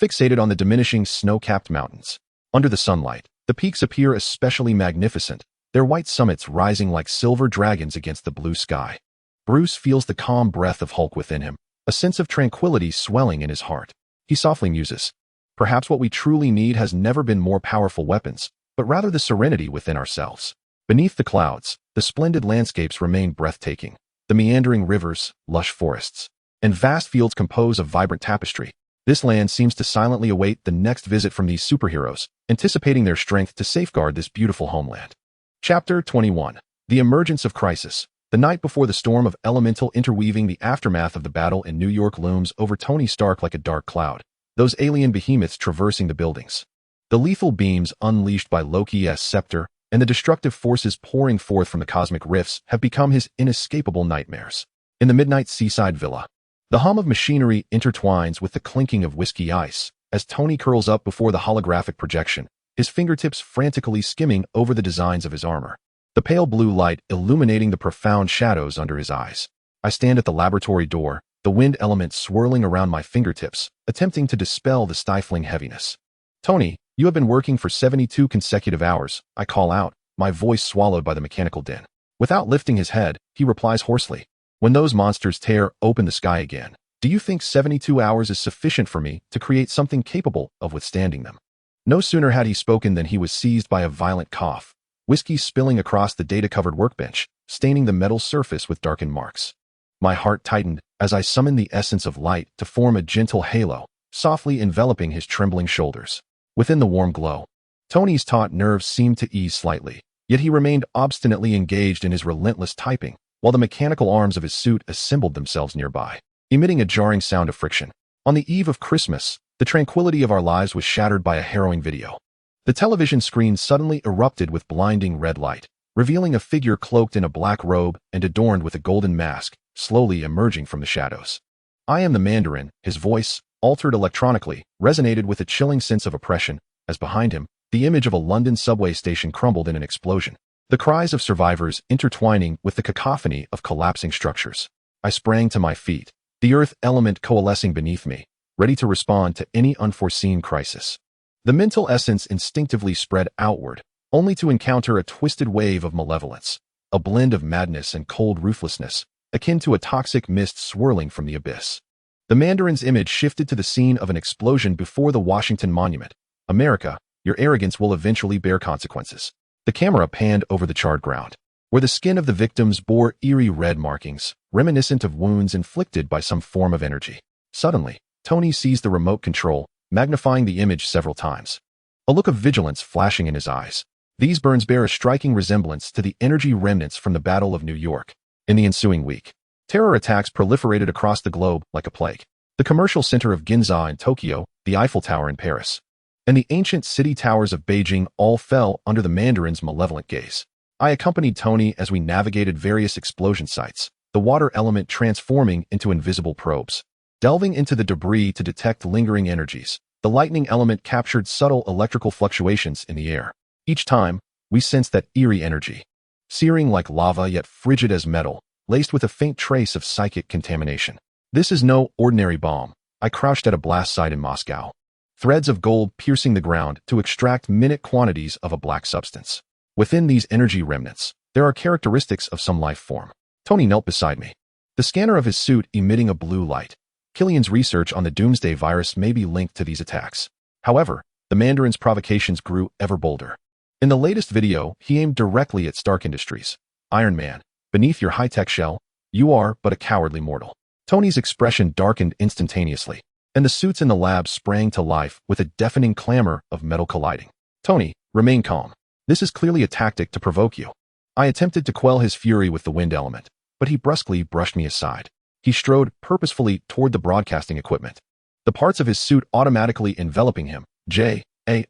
[SPEAKER 1] fixated on the diminishing snow-capped mountains. Under the sunlight, the peaks appear especially magnificent, their white summits rising like silver dragons against the blue sky. Bruce feels the calm breath of Hulk within him, a sense of tranquility swelling in his heart. He softly muses, "Perhaps what we truly need has never been more powerful weapons, but rather the serenity within ourselves." Beneath the clouds, the splendid landscapes remain breathtaking, the meandering rivers, lush forests, and vast fields compose a vibrant tapestry. This land seems to silently await the next visit from these superheroes, anticipating their strength to safeguard this beautiful homeland. Chapter 21. The Emergence of Crisis. The night before the storm of elemental interweaving the aftermath of the battle in New York looms over Tony Stark like a dark cloud, those alien behemoths traversing the buildings. The lethal beams unleashed by Loki's scepter and the destructive forces pouring forth from the cosmic rifts have become his inescapable nightmares. In the midnight seaside villa, the hum of machinery intertwines with the clinking of whiskey ice as Tony curls up before the holographic projection, his fingertips frantically skimming over the designs of his armor, the pale blue light illuminating the profound shadows under his eyes. I stand at the laboratory door, the wind element swirling around my fingertips, attempting to dispel the stifling heaviness. "Tony, you have been working for 72 consecutive hours," I call out, my voice swallowed by the mechanical din. Without lifting his head, he replies hoarsely, "When those monsters tear open the sky again, do you think 72 hours is sufficient for me to create something capable of withstanding them?" No sooner had he spoken than he was seized by a violent cough, whiskey spilling across the data-covered workbench, staining the metal surface with darkened marks. My heart tightened as I summoned the essence of light to form a gentle halo, softly enveloping his trembling shoulders. Within the warm glow, Tony's taut nerves seemed to ease slightly, yet he remained obstinately engaged in his relentless typing, while the mechanical arms of his suit assembled themselves nearby, emitting a jarring sound of friction. On the eve of Christmas, the tranquility of our lives was shattered by a harrowing video. The television screen suddenly erupted with blinding red light, revealing a figure cloaked in a black robe and adorned with a golden mask, slowly emerging from the shadows. "I am the Mandarin," his voice, altered electronically, resonated with a chilling sense of oppression, as behind him, the image of a London subway station crumbled in an explosion, the cries of survivors intertwining with the cacophony of collapsing structures. I sprang to my feet, the earth element coalescing beneath me, ready to respond to any unforeseen crisis. The mental essence instinctively spread outward, only to encounter a twisted wave of malevolence, a blend of madness and cold ruthlessness, akin to a toxic mist swirling from the abyss. The Mandarin's image shifted to the scene of an explosion before the Washington Monument. "America, your arrogance will eventually bear consequences." The camera panned over the charred ground, where the skin of the victims bore eerie red markings, reminiscent of wounds inflicted by some form of energy. Suddenly, Tony seized the remote control, magnifying the image several times, a look of vigilance flashing in his eyes. These burns bear a striking resemblance to the energy remnants from the Battle of New York. In the ensuing week, terror attacks proliferated across the globe like a plague. The commercial center of Ginza in Tokyo, the Eiffel Tower in Paris, and the ancient city towers of Beijing all fell under the Mandarin's malevolent gaze. I accompanied Tony as we navigated various explosion sites, the water element transforming into invisible probes. Delving into the debris to detect lingering energies, the lightning element captured subtle electrical fluctuations in the air. Each time, we sensed that eerie energy, searing like lava yet frigid as metal, laced with a faint trace of psychic contamination. "This is no ordinary bomb." I crouched at a blast site in Moscow, threads of gold piercing the ground to extract minute quantities of a black substance. Within these energy remnants, there are characteristics of some life form. Tony knelt beside me, the scanner of his suit emitting a blue light. Killian's research on the Doomsday virus may be linked to these attacks. However, the Mandarin's provocations grew ever bolder. In the latest video, he aimed directly at Stark Industries. Iron Man, beneath your high-tech shell, you are but a cowardly mortal. Tony's expression darkened instantaneously, and the suits in the lab sprang to life with a deafening clamor of metal colliding. Tony, remain calm. This is clearly a tactic to provoke you. I attempted to quell his fury with the wind element, but he brusquely brushed me aside. He strode purposefully toward the broadcasting equipment, the parts of his suit automatically enveloping him. J-A-R-V-I-S.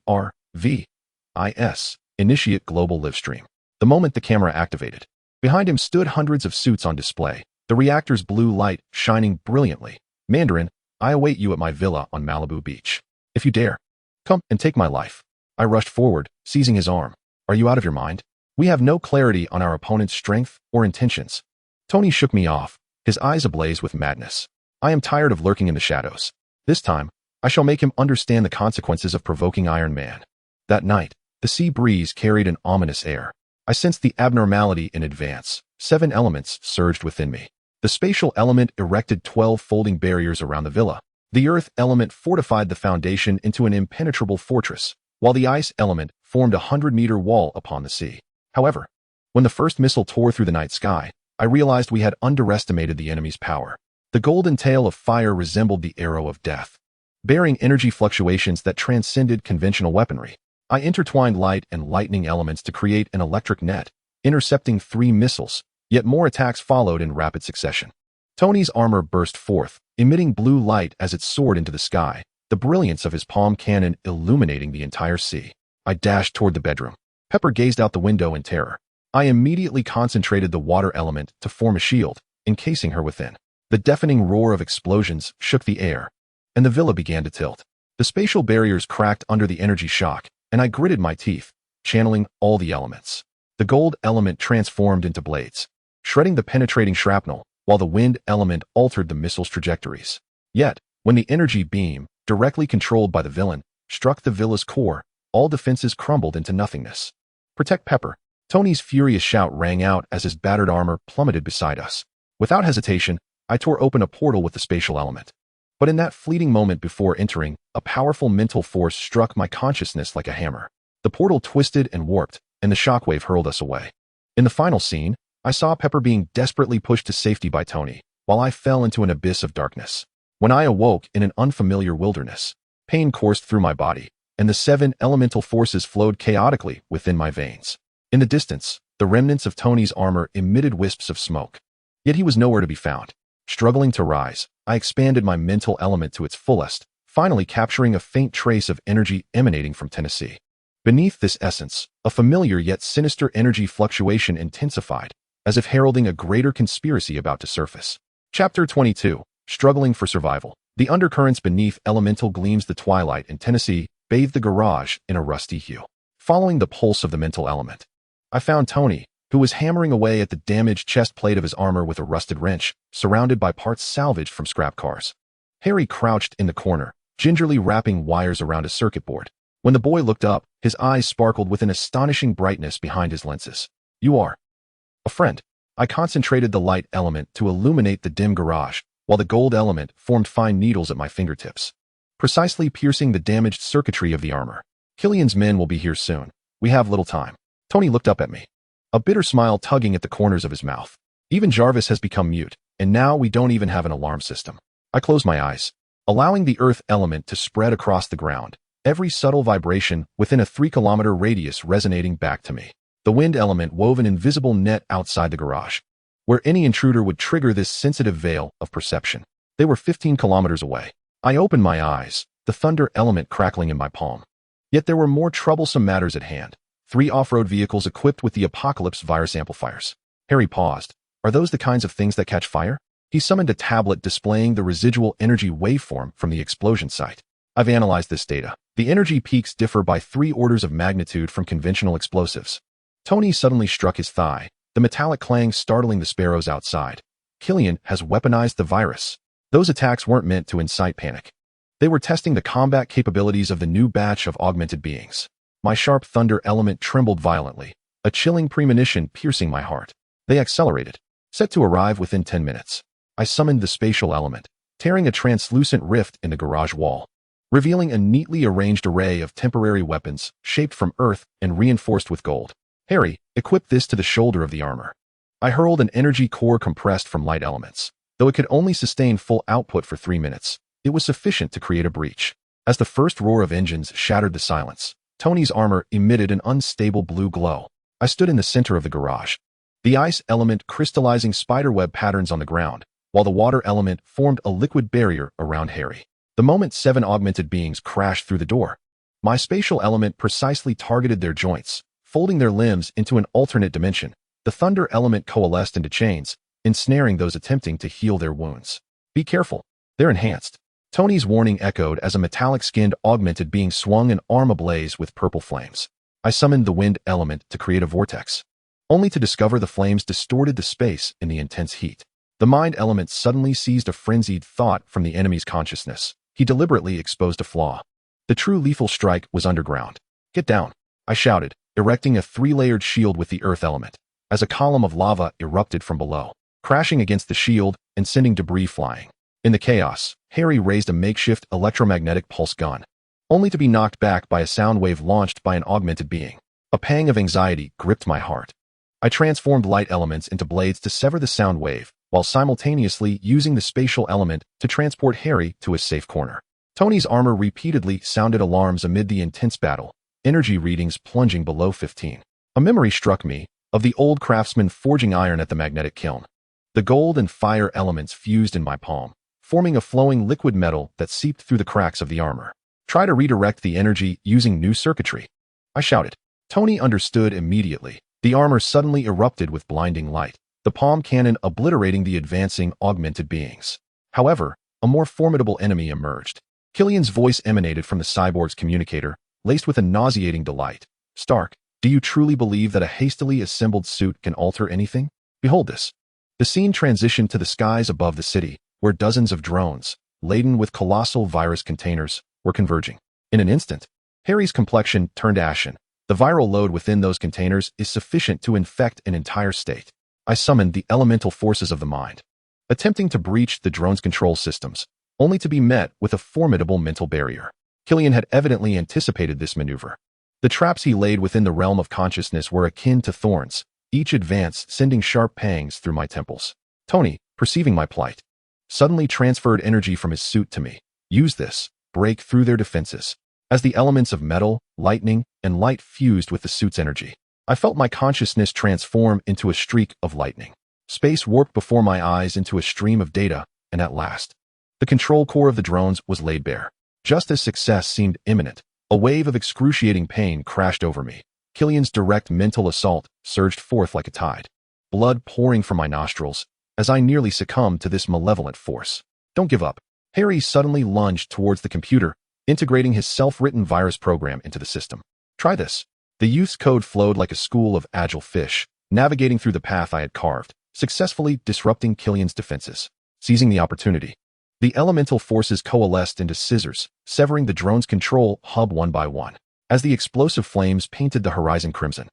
[SPEAKER 1] Initiate global livestream. The moment the camera activated, behind him stood hundreds of suits on display, the reactor's blue light shining brilliantly. Mandarin, I await you at my villa on Malibu Beach. If you dare, come and take my life. I rushed forward, seizing his arm. Are you out of your mind? We have no clarity on our opponent's strength or intentions. Tony shook me off, his eyes ablaze with madness. I am tired of lurking in the shadows. This time, I shall make him understand the consequences of provoking Iron Man. That night, the sea breeze carried an ominous air. I sensed the abnormality in advance. 7 elements surged within me. The spatial element erected 12 folding barriers around the villa. The earth element fortified the foundation into an impenetrable fortress, while the ice element formed a 100-meter wall upon the sea. However, when the first missile tore through the night sky, I realized we had underestimated the enemy's power. The golden tail of fire resembled the arrow of death, bearing energy fluctuations that transcended conventional weaponry. I intertwined light and lightning elements to create an electric net, intercepting 3 missiles, yet more attacks followed in rapid succession. Tony's armor burst forth, emitting blue light as it soared into the sky, the brilliance of his palm cannon illuminating the entire sea. I dashed toward the bedroom. Pepper gazed out the window in terror. I immediately concentrated the water element to form a shield, encasing her within. The deafening roar of explosions shook the air, and the villa began to tilt. The spatial barriers cracked under the energy shock, and I gritted my teeth, channeling all the elements. The gold element transformed into blades, shredding the penetrating shrapnel, while the wind element altered the missile's trajectories. Yet, when the energy beam, directly controlled by the villain, struck the villa's core, all defenses crumbled into nothingness. Protect Pepper. Tony's furious shout rang out as his battered armor plummeted beside us. Without hesitation, I tore open a portal with the spatial element. But in that fleeting moment before entering, a powerful mental force struck my consciousness like a hammer. The portal twisted and warped, and the shockwave hurled us away. In the final scene, I saw Pepper being desperately pushed to safety by Tony, while I fell into an abyss of darkness. When I awoke in an unfamiliar wilderness, pain coursed through my body, and the 7 elemental forces flowed chaotically within my veins. In the distance, the remnants of Tony's armor emitted wisps of smoke. Yet he was nowhere to be found. Struggling to rise, I expanded my mental element to its fullest, finally capturing a faint trace of energy emanating from Tennessee. Beneath this essence, a familiar yet sinister energy fluctuation intensified, as if heralding a greater conspiracy about to surface. Chapter 22. Struggling for Survival. The undercurrents beneath elemental gleams. The twilight in Tennessee bathed the garage in a rusty hue. Following the pulse of the mental element, I found Tony, who was hammering away at the damaged chest plate of his armor with a rusted wrench, surrounded by parts salvaged from scrap cars. Harry crouched in the corner, gingerly wrapping wires around a circuit board. When the boy looked up, his eyes sparkled with an astonishing brightness behind his lenses. You are a friend. I concentrated the light element to illuminate the dim garage, while the gold element formed fine needles at my fingertips, precisely piercing the damaged circuitry of the armor. Killian's men will be here soon. We have little time. Tony looked up at me, a bitter smile tugging at the corners of his mouth. Even Jarvis has become mute, and now we don't even have an alarm system. I closed my eyes, allowing the earth element to spread across the ground, every subtle vibration within a 3-kilometer radius resonating back to me. The wind element wove an invisible net outside the garage, where any intruder would trigger this sensitive veil of perception. They were 15 kilometers away. I opened my eyes, the thunder element crackling in my palm. Yet there were more troublesome matters at hand. 3 off-road vehicles equipped with the Apocalypse virus amplifiers. Harry paused. Are those the kinds of things that catch fire? He summoned a tablet displaying the residual energy waveform from the explosion site. I've analyzed this data. The energy peaks differ by 3 orders of magnitude from conventional explosives. Tony suddenly struck his thigh, the metallic clang startling the sparrows outside. Killian has weaponized the virus. Those attacks weren't meant to incite panic. They were testing the combat capabilities of the new batch of augmented beings. My sharp thunder element trembled violently, a chilling premonition piercing my heart. They accelerated, set to arrive within 10 minutes. I summoned the spatial element, tearing a translucent rift in the garage wall, revealing a neatly arranged array of temporary weapons shaped from earth and reinforced with gold. Harry, equip this to the shoulder of the armor. I hurled an energy core compressed from light elements. Though it could only sustain full output for 3 minutes, it was sufficient to create a breach. As the first roar of engines shattered the silence, Tony's armor emitted an unstable blue glow. I stood in the center of the garage, the ice element crystallizing spiderweb patterns on the ground, while the water element formed a liquid barrier around Harry. The moment 7 augmented beings crashed through the door, my spatial element precisely targeted their joints, folding their limbs into an alternate dimension. The thunder element coalesced into chains, ensnaring those attempting to heal their wounds. Be careful, they're enhanced. Tony's warning echoed as a metallic-skinned augmented being swung an arm ablaze with purple flames. I summoned the wind element to create a vortex, only to discover the flames distorted the space in the intense heat. The mind element suddenly seized a frenzied thought from the enemy's consciousness. He deliberately exposed a flaw. The true lethal strike was underground. Get down, I shouted, erecting a 3-layered shield with the earth element, as a column of lava erupted from below, crashing against the shield and sending debris flying. In the chaos, Harry raised a makeshift electromagnetic pulse gun, only to be knocked back by a sound wave launched by an augmented being. A pang of anxiety gripped my heart. I transformed light elements into blades to sever the sound wave, while simultaneously using the spatial element to transport Harry to a safe corner. Tony's armor repeatedly sounded alarms amid the intense battle, energy readings plunging below 15. A memory struck me of the old craftsman forging iron at the magnetic kiln. The gold and fire elements fused in my palm, forming a flowing liquid metal that seeped through the cracks of the armor. Try to redirect the energy using new circuitry, I shouted. Tony understood immediately. The armor suddenly erupted with blinding light, the palm cannon obliterating the advancing augmented beings. However, a more formidable enemy emerged. Killian's voice emanated from the cyborg's communicator, laced with a nauseating delight. Stark, do you truly believe that a hastily assembled suit can alter anything? Behold this. The scene transitioned to the skies above the city, where dozens of drones, laden with colossal virus containers, were converging. In an instant, Harry's complexion turned ashen. The viral load within those containers is sufficient to infect an entire state. I summoned the elemental forces of the mind, attempting to breach the drone's control systems, only to be met with a formidable mental barrier. Killian had evidently anticipated this maneuver. The traps he laid within the realm of consciousness were akin to thorns, each advance sending sharp pangs through my temples. Tony, perceiving my plight, suddenly transferred energy from his suit to me. Use this, break through their defenses. As the elements of metal, lightning, and light fused with the suit's energy, I felt my consciousness transform into a streak of lightning. Space warped before my eyes into a stream of data, and at last, the control core of the drones was laid bare. Just as success seemed imminent, a wave of excruciating pain crashed over me. Killian's direct mental assault surged forth like a tide, blood pouring from my nostrils as I nearly succumbed to this malevolent force. Don't give up. Harry suddenly lunged towards the computer, integrating his self-written virus program into the system. Try this. The youth's code flowed like a school of agile fish, navigating through the path I had carved, successfully disrupting Killian's defenses. Seizing the opportunity, the elemental forces coalesced into scissors, severing the drone's control hub one by one. As the explosive flames painted the horizon crimson,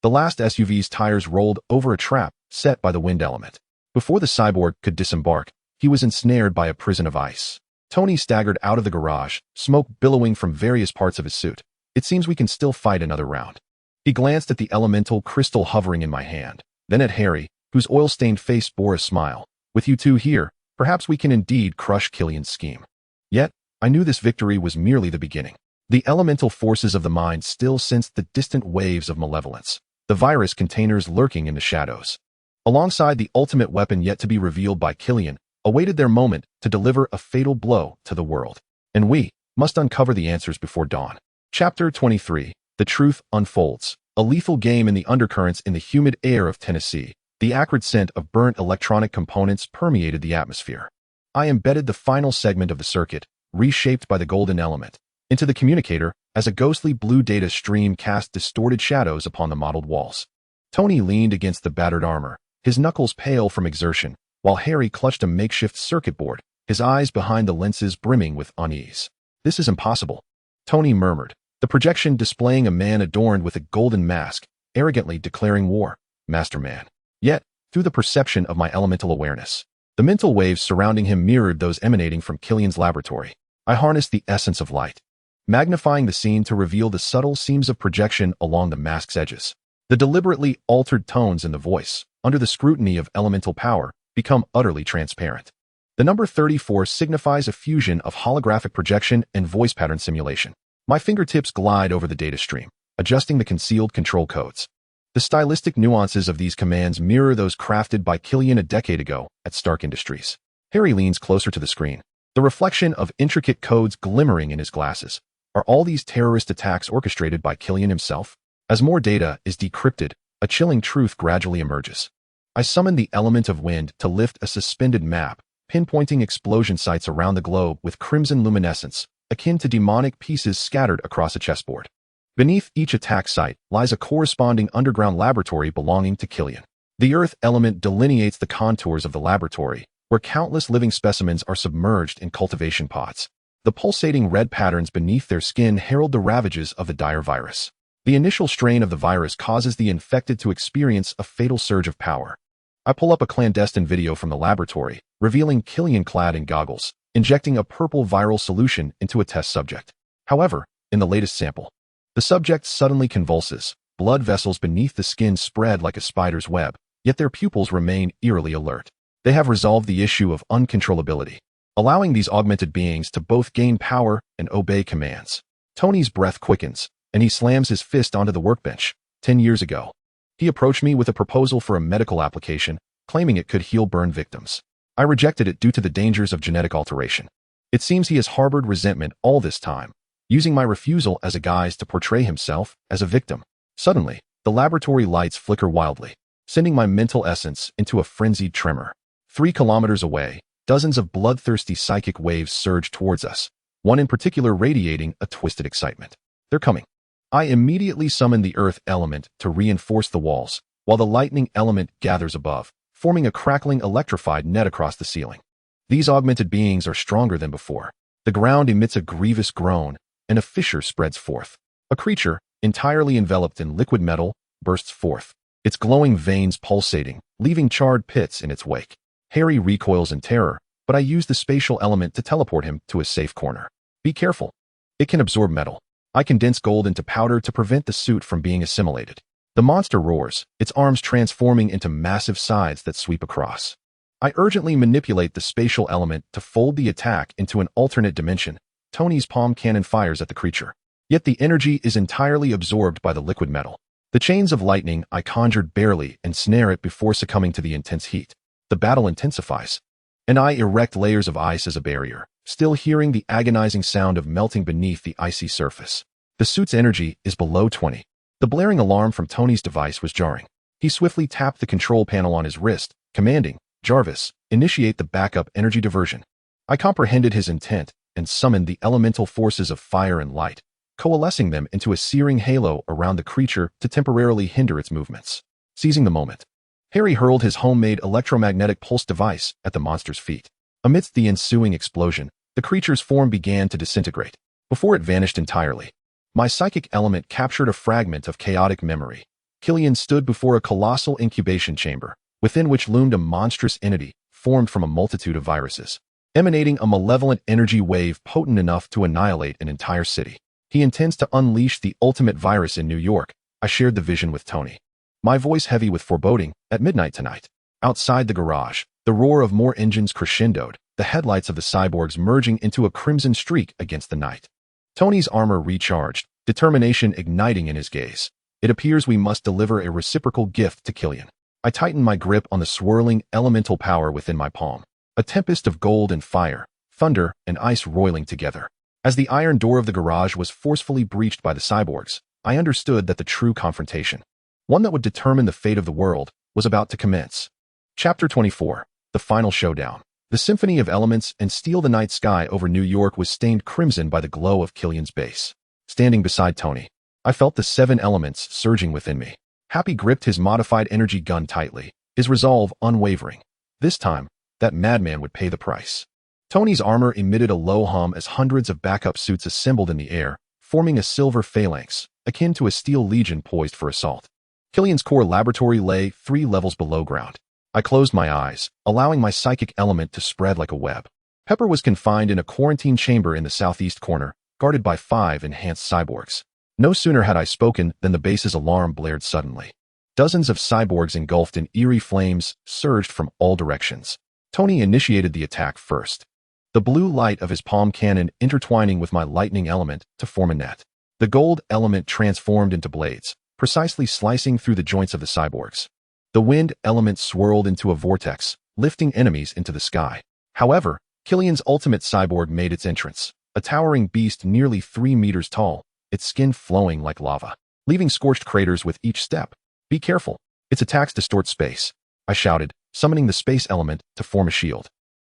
[SPEAKER 1] the last SUV's tires rolled over a trap set by the wind element. Before the cyborg could disembark, he was ensnared by a prison of ice. Tony staggered out of the garage, smoke billowing from various parts of his suit. It seems we can still fight another round. He glanced at the elemental crystal hovering in my hand, then at Harry, whose oil-stained face bore a smile. With you two here, perhaps we can indeed crush Killian's scheme. Yet, I knew this victory was merely the beginning. The elemental forces of the mind still sensed the distant waves of malevolence, the virus containers lurking in the shadows. Alongside the ultimate weapon yet to be revealed by Killian, awaited their moment to deliver a fatal blow to the world. And we must uncover the answers before dawn. Chapter 23. The Truth Unfolds. A lethal game in the undercurrents in the humid air of Tennessee. The acrid scent of burnt electronic components permeated the atmosphere. I embedded the final segment of the circuit, reshaped by the golden element, into the communicator as a ghostly blue data stream cast distorted shadows upon the mottled walls. Tony leaned against the battered armor, his knuckles pale from exertion, while Harry clutched a makeshift circuit board, his eyes behind the lenses brimming with unease. This is impossible, Tony murmured, the projection displaying a man adorned with a golden mask, arrogantly declaring war, Masterman. Yet, through the perception of my elemental awareness, the mental waves surrounding him mirrored those emanating from Killian's laboratory. I harnessed the essence of light, magnifying the scene to reveal the subtle seams of projection along the mask's edges. The deliberately altered tones in the voice, under the scrutiny of elemental power, become utterly transparent. The number 34 signifies a fusion of holographic projection and voice pattern simulation. My fingertips glide over the data stream, adjusting the concealed control codes. The stylistic nuances of these commands mirror those crafted by Killian a decade ago at Stark Industries. Harry leans closer to the screen, the reflection of intricate codes glimmering in his glasses. Are all these terrorist attacks orchestrated by Killian himself? As more data is decrypted, a chilling truth gradually emerges. I summon the element of wind to lift a suspended map, pinpointing explosion sites around the globe with crimson luminescence, akin to demonic pieces scattered across a chessboard. Beneath each attack site lies a corresponding underground laboratory belonging to Killian. The earth element delineates the contours of the laboratory, where countless living specimens are submerged in cultivation pods. The pulsating red patterns beneath their skin herald the ravages of the dire virus. The initial strain of the virus causes the infected to experience a fatal surge of power. I pull up a clandestine video from the laboratory, revealing Killian clad in goggles, injecting a purple viral solution into a test subject. However, in the latest sample, the subject suddenly convulses, blood vessels beneath the skin spread like a spider's web, yet their pupils remain eerily alert. They have resolved the issue of uncontrollability, allowing these augmented beings to both gain power and obey commands. Tony's breath quickens, and he slams his fist onto the workbench. 10 years ago, he approached me with a proposal for a medical application, claiming it could heal burn victims. I rejected it due to the dangers of genetic alteration. It seems he has harbored resentment all this time, using my refusal as a guise to portray himself as a victim. Suddenly, the laboratory lights flicker wildly, sending my mental essence into a frenzied tremor. 3 kilometers away, dozens of bloodthirsty psychic waves surge towards us, one in particular radiating a twisted excitement. They're coming. I immediately summon the earth element to reinforce the walls, while the lightning element gathers above, forming a crackling electrified net across the ceiling. These augmented beings are stronger than before. The ground emits a grievous groan, and a fissure spreads forth. A creature, entirely enveloped in liquid metal, bursts forth, its glowing veins pulsating, leaving charred pits in its wake. Harry recoils in terror, but I use the spatial element to teleport him to a safe corner. Be careful. It can absorb metal. I condense gold into powder to prevent the suit from being assimilated. The monster roars, its arms transforming into massive scythes that sweep across. I urgently manipulate the spatial element to fold the attack into an alternate dimension. Tony's palm cannon fires at the creature. Yet the energy is entirely absorbed by the liquid metal. The chains of lightning I conjured barely ensnare it before succumbing to the intense heat. The battle intensifies, and I erect layers of ice as a barrier, still hearing the agonizing sound of melting beneath the icy surface. The suit's energy is below 20. The blaring alarm from Tony's device was jarring. He swiftly tapped the control panel on his wrist, commanding, "Jarvis, initiate the backup energy diversion." I comprehended his intent and summoned the elemental forces of fire and light, coalescing them into a searing halo around the creature to temporarily hinder its movements. Seizing the moment, Harry hurled his homemade electromagnetic pulse device at the monster's feet. Amidst the ensuing explosion, the creature's form began to disintegrate. Before it vanished entirely, my psychic element captured a fragment of chaotic memory. Killian stood before a colossal incubation chamber, within which loomed a monstrous entity formed from a multitude of viruses, emanating a malevolent energy wave potent enough to annihilate an entire city. He intends to unleash the ultimate virus in New York. I shared the vision with Tony, my voice heavy with foreboding. At midnight tonight, outside the garage, the roar of more engines crescendoed, the headlights of the cyborgs merging into a crimson streak against the night. Tony's armor recharged, determination igniting in his gaze. It appears we must deliver a reciprocal gift to Killian. I tighten my grip on the swirling elemental power within my palm. A tempest of gold and fire, thunder and ice roiling together. As the iron door of the garage was forcefully breached by the cyborgs, I understood that the true confrontation, one that would determine the fate of the world, was about to commence. Chapter 24. The Final Showdown. The symphony of elements and steel the night sky over New York was stained crimson by the glow of Killian's base. Standing beside Tony, I felt the 7 elements surging within me. Happy gripped his modified energy gun tightly, his resolve unwavering. This time, that madman would pay the price. Tony's armor emitted a low hum as hundreds of backup suits assembled in the air, forming a silver phalanx, akin to a steel legion poised for assault. Killian's core laboratory lay 3 levels below ground. I closed my eyes, allowing my psychic element to spread like a web. Pepper was confined in a quarantine chamber in the southeast corner, guarded by 5 enhanced cyborgs. No sooner had I spoken than the base's alarm blared suddenly. Dozens of cyborgs engulfed in eerie flames surged from all directions. Tony initiated the attack first. The blue light of his palm cannon intertwining with my lightning element to form a net. The gold element transformed into blades, precisely slicing through the joints of the cyborgs. The wind element swirled into a vortex, lifting enemies into the sky. However, Killian's ultimate cyborg made its entrance, a towering beast nearly 3 meters tall, its skin flowing like lava, leaving scorched craters with each step. Be careful, its attacks distort space, I shouted, summoning the space element to form a shield.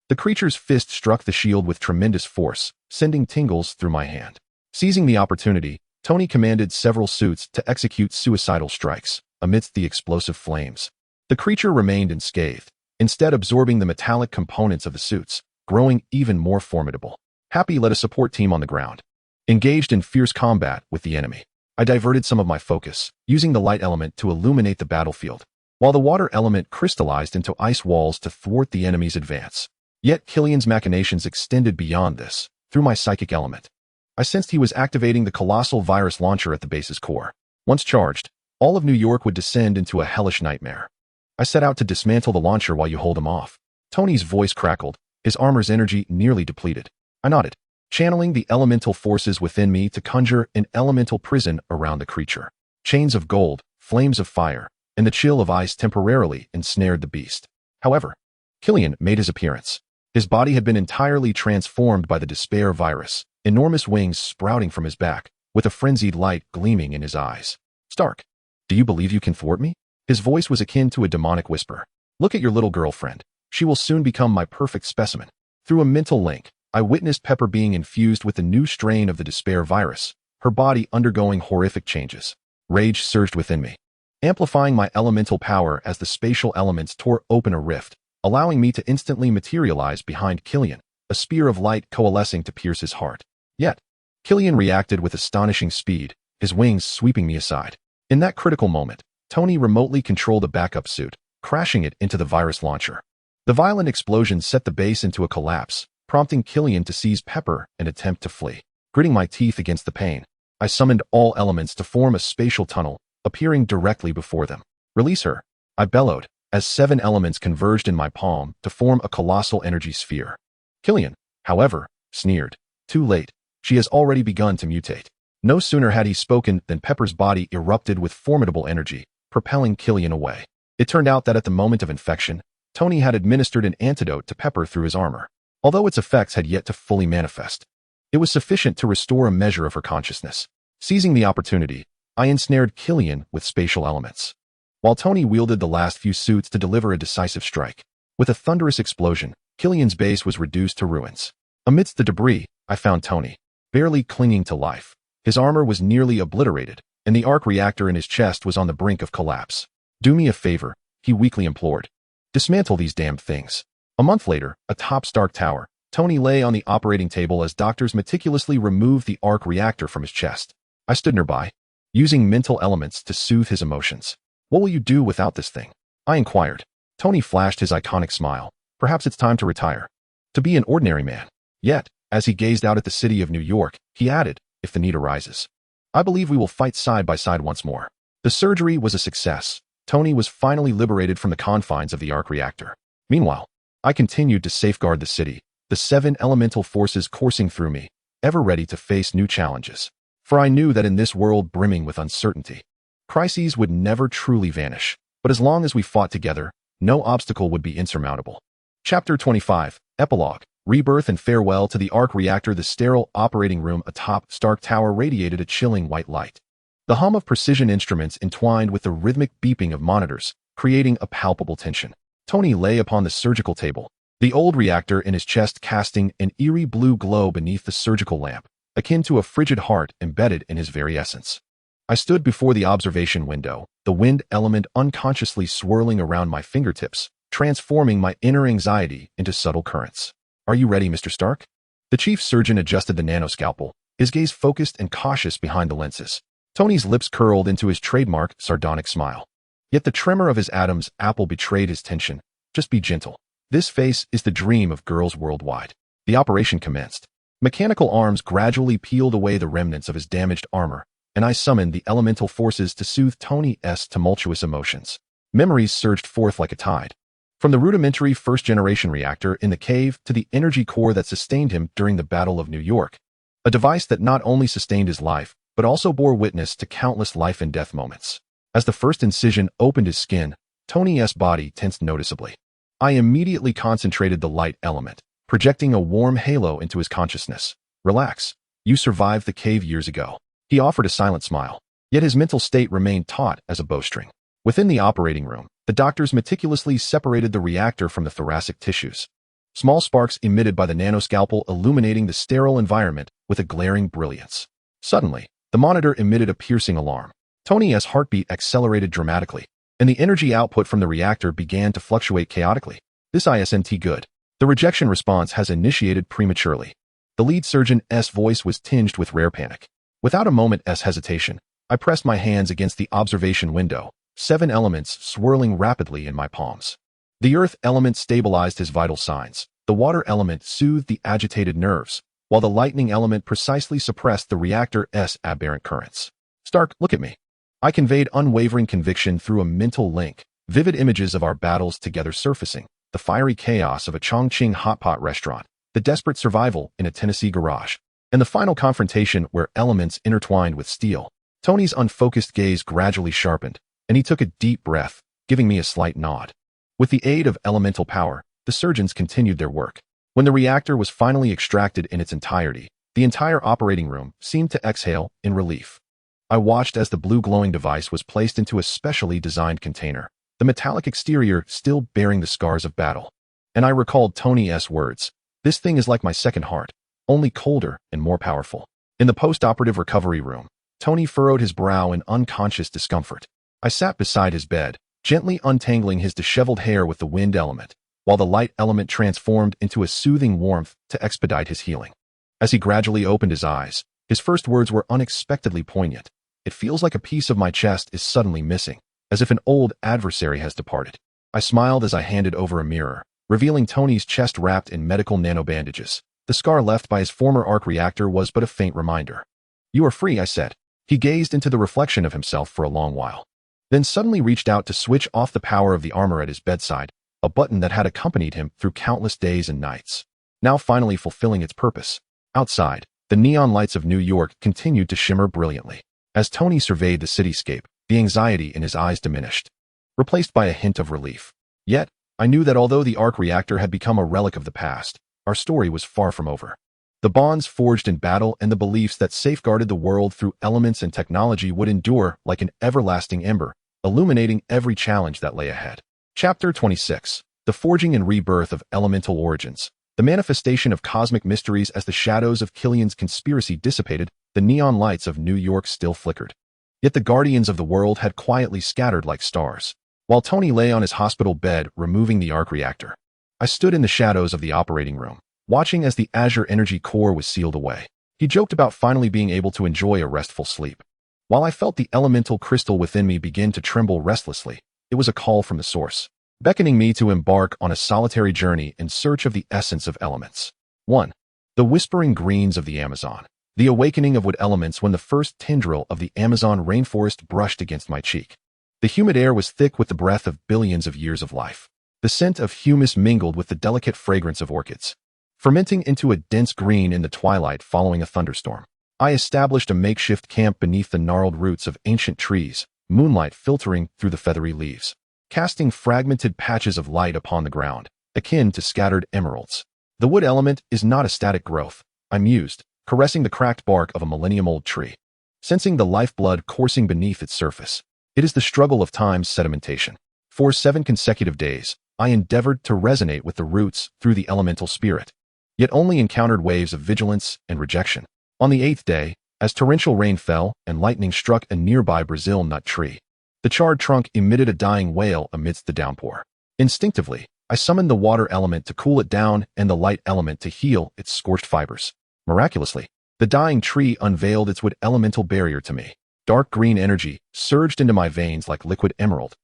[SPEAKER 1] The creature's fist struck the shield with tremendous force, sending tingles through my hand. Seizing the opportunity, Tony commanded several suits to execute suicidal strikes amidst the explosive flames. The creature remained unscathed, instead absorbing the metallic components of the suits, growing even more formidable. Happy led a support team on the ground. Engaged in fierce combat with the enemy, I diverted some of my focus, using the light element to illuminate the battlefield, while the water element crystallized into ice walls to thwart the enemy's advance. Yet Killian's machinations extended beyond this, through my psychic element. I sensed he was activating the colossal virus launcher at the base's core. Once charged, all of New York would descend into a hellish nightmare. I set out to dismantle the launcher while you hold him off. Tony's voice crackled, his armor's energy nearly depleted. I nodded, channeling the elemental forces within me to conjure an elemental prison around the creature. Chains of gold, flames of fire, and the chill of ice temporarily ensnared the beast. However, Killian made his appearance. His body had been entirely transformed by the despair virus, enormous wings sprouting from his back, with a frenzied light gleaming in his eyes. Stark, do you believe you can thwart me? His voice was akin to a demonic whisper. Look at your little girlfriend. She will soon become my perfect specimen. Through a mental link, I witnessed Pepper being infused with the new strain of the despair virus, her body undergoing horrific changes. Rage surged within me, amplifying my elemental power as the spatial elements tore open a rift, allowing me to instantly materialize behind Killian, a spear of light coalescing to pierce his heart. Yet, Killian reacted with astonishing speed, his wings sweeping me aside. In that critical moment, Tony remotely controlled a backup suit, crashing it into the virus launcher. The violent explosion set the base into a collapse, prompting Killian to seize Pepper and attempt to flee. Gritting my teeth against the pain, I summoned all elements to form a spatial tunnel, appearing directly before them. Release her, I bellowed, as 7 elements converged in my palm to form a colossal energy sphere. Killian, however, sneered. Too late, she has already begun to mutate. No sooner had he spoken than Pepper's body erupted with formidable energy, propelling Killian away. It turned out that at the moment of infection, Tony had administered an antidote to Pepper through his armor. Although its effects had yet to fully manifest, it was sufficient to restore a measure of her consciousness. Seizing the opportunity, I ensnared Killian with spatial elements, while Tony wielded the last few suits to deliver a decisive strike. With a thunderous explosion, Killian's base was reduced to ruins. Amidst the debris, I found Tony, barely clinging to life. His armor was nearly obliterated, and the arc reactor in his chest was on the brink of collapse. Do me a favor, he weakly implored. Dismantle these damned things. A month later, atop Stark Tower, Tony lay on the operating table as doctors meticulously removed the arc reactor from his chest. I stood nearby, using mental elements to soothe his emotions. What will you do without this thing? I inquired. Tony flashed his iconic smile. Perhaps it's time to retire. To be an ordinary man. Yet, as he gazed out at the city of New York, he added, if the need arises, I believe we will fight side by side once more. The surgery was a success. Tony was finally liberated from the confines of the arc reactor. Meanwhile, I continued to safeguard the city, the 7 elemental forces coursing through me, ever ready to face new challenges. For I knew that in this world brimming with uncertainty, crises would never truly vanish, but as long as we fought together, no obstacle would be insurmountable. Chapter 25, Epilogue, Rebirth and Farewell to the Arc Reactor. The sterile operating room atop Stark Tower radiated a chilling white light. The hum of precision instruments entwined with the rhythmic beeping of monitors, creating a palpable tension. Tony lay upon the surgical table, the old reactor in his chest casting an eerie blue glow beneath the surgical lamp, akin to a frigid heart embedded in his very essence. I stood before the observation window, the wind element unconsciously swirling around my fingertips, transforming my inner anxiety into subtle currents. Are you ready, Mr. Stark? The chief surgeon adjusted the nanoscalpel, his gaze focused and cautious behind the lenses. Tony's lips curled into his trademark sardonic smile. Yet the tremor of his Adam's apple betrayed his tension. Just be gentle. This face is the dream of girls worldwide. The operation commenced. Mechanical arms gradually peeled away the remnants of his damaged armor, and I summoned the elemental forces to soothe Tony's tumultuous emotions. Memories surged forth like a tide. From the rudimentary first-generation reactor in the cave to the energy core that sustained him during the Battle of New York. A device that not only sustained his life, but also bore witness to countless life-and-death moments. As the first incision opened his skin, Tony's body tensed noticeably. I immediately concentrated the light element, projecting a warm halo into his consciousness. Relax. You survived the cave years ago. He offered a silent smile. Yet his mental state remained taut as a bowstring. Within the operating room, the doctors meticulously separated the reactor from the thoracic tissues. Small sparks emitted by the nanoscalpel illuminating the sterile environment with a glaring brilliance. Suddenly, the monitor emitted a piercing alarm. Tony's heartbeat accelerated dramatically, and the energy output from the reactor began to fluctuate chaotically. This isn't good. The rejection response has initiated prematurely. The lead surgeon's voice was tinged with rare panic. Without a moment's hesitation, I pressed my hands against the observation window, 7 elements swirling rapidly in my palms. The earth element stabilized his vital signs. The water element soothed the agitated nerves, while the lightning element precisely suppressed the reactor's aberrant currents. Stark, look at me. I conveyed unwavering conviction through a mental link, vivid images of our battles together surfacing, the fiery chaos of a Chongqing hotpot restaurant, the desperate survival in a Tennessee garage, and the final confrontation where elements intertwined with steel. Tony's unfocused gaze gradually sharpened, and he took a deep breath, giving me a slight nod. With the aid of elemental power, the surgeons continued their work. When the reactor was finally extracted in its entirety, the entire operating room seemed to exhale in relief. I watched as the blue glowing device was placed into a specially designed container, the metallic exterior still bearing the scars of battle. And I recalled Tony's words, "This thing is like my second heart, only colder and more powerful." In the post-operative recovery room, Tony furrowed his brow in unconscious discomfort. I sat beside his bed, gently untangling his disheveled hair with the wind element, while the light element transformed into a soothing warmth to expedite his healing. As he gradually opened his eyes, his first words were unexpectedly poignant. "It feels like a piece of my chest is suddenly missing, as if an old adversary has departed." I smiled as I handed over a mirror, revealing Tony's chest wrapped in medical nanobandages. The scar left by his former arc reactor was but a faint reminder. "You are free," I said. He gazed into the reflection of himself for a long while, then suddenly reached out to switch off the power of the armor at his bedside, a button that had accompanied him through countless days and nights, now finally fulfilling its purpose. Outside, the neon lights of New York continued to shimmer brilliantly. As Tony surveyed the cityscape, the anxiety in his eyes diminished, replaced by a hint of relief. Yet, I knew that although the arc reactor had become a relic of the past, our story was far from over. The bonds forged in battle and the beliefs that safeguarded the world through elements and technology would endure like an everlasting ember, illuminating every challenge that lay ahead. Chapter 26. The Forging and Rebirth of Elemental Origins. The manifestation of cosmic mysteries. As the shadows of Killian's conspiracy dissipated, the neon lights of New York still flickered. Yet the guardians of the world had quietly scattered like stars. While Tony lay on his hospital bed removing the arc reactor, I stood in the shadows of the operating room, watching as the Azure energy core was sealed away. He joked about finally being able to enjoy a restful sleep. While I felt the elemental crystal within me begin to tremble restlessly, it was a call from the source, beckoning me to embark on a solitary journey in search of the essence of elements. 1. The whispering greens of the Amazon. The awakening of wood elements when the first tendril of the Amazon rainforest brushed against my cheek. The humid air was thick with the breath of billions of years of life. The scent of humus mingled with the delicate fragrance of orchids, fermenting into a dense green in the twilight following a thunderstorm. I established a makeshift camp beneath the gnarled roots of ancient trees, moonlight filtering through the feathery leaves, casting fragmented patches of light upon the ground, akin to scattered emeralds. The wood element is not a static growth, I mused, caressing the cracked bark of a millennium-old tree, sensing the lifeblood coursing beneath its surface. It is the struggle of time's sedimentation. For 7 consecutive days, I endeavored to resonate with the roots through the elemental spirit, yet only encountered waves of vigilance and rejection. On the 8th day, as torrential rain fell and lightning struck a nearby Brazil nut tree, the charred trunk emitted a dying wail amidst the downpour. Instinctively, I summoned the water element to cool it down and the light element to heal its scorched fibers. Miraculously, the dying tree unveiled its wood elemental barrier to me. Dark green energy surged into my veins like liquid emerald,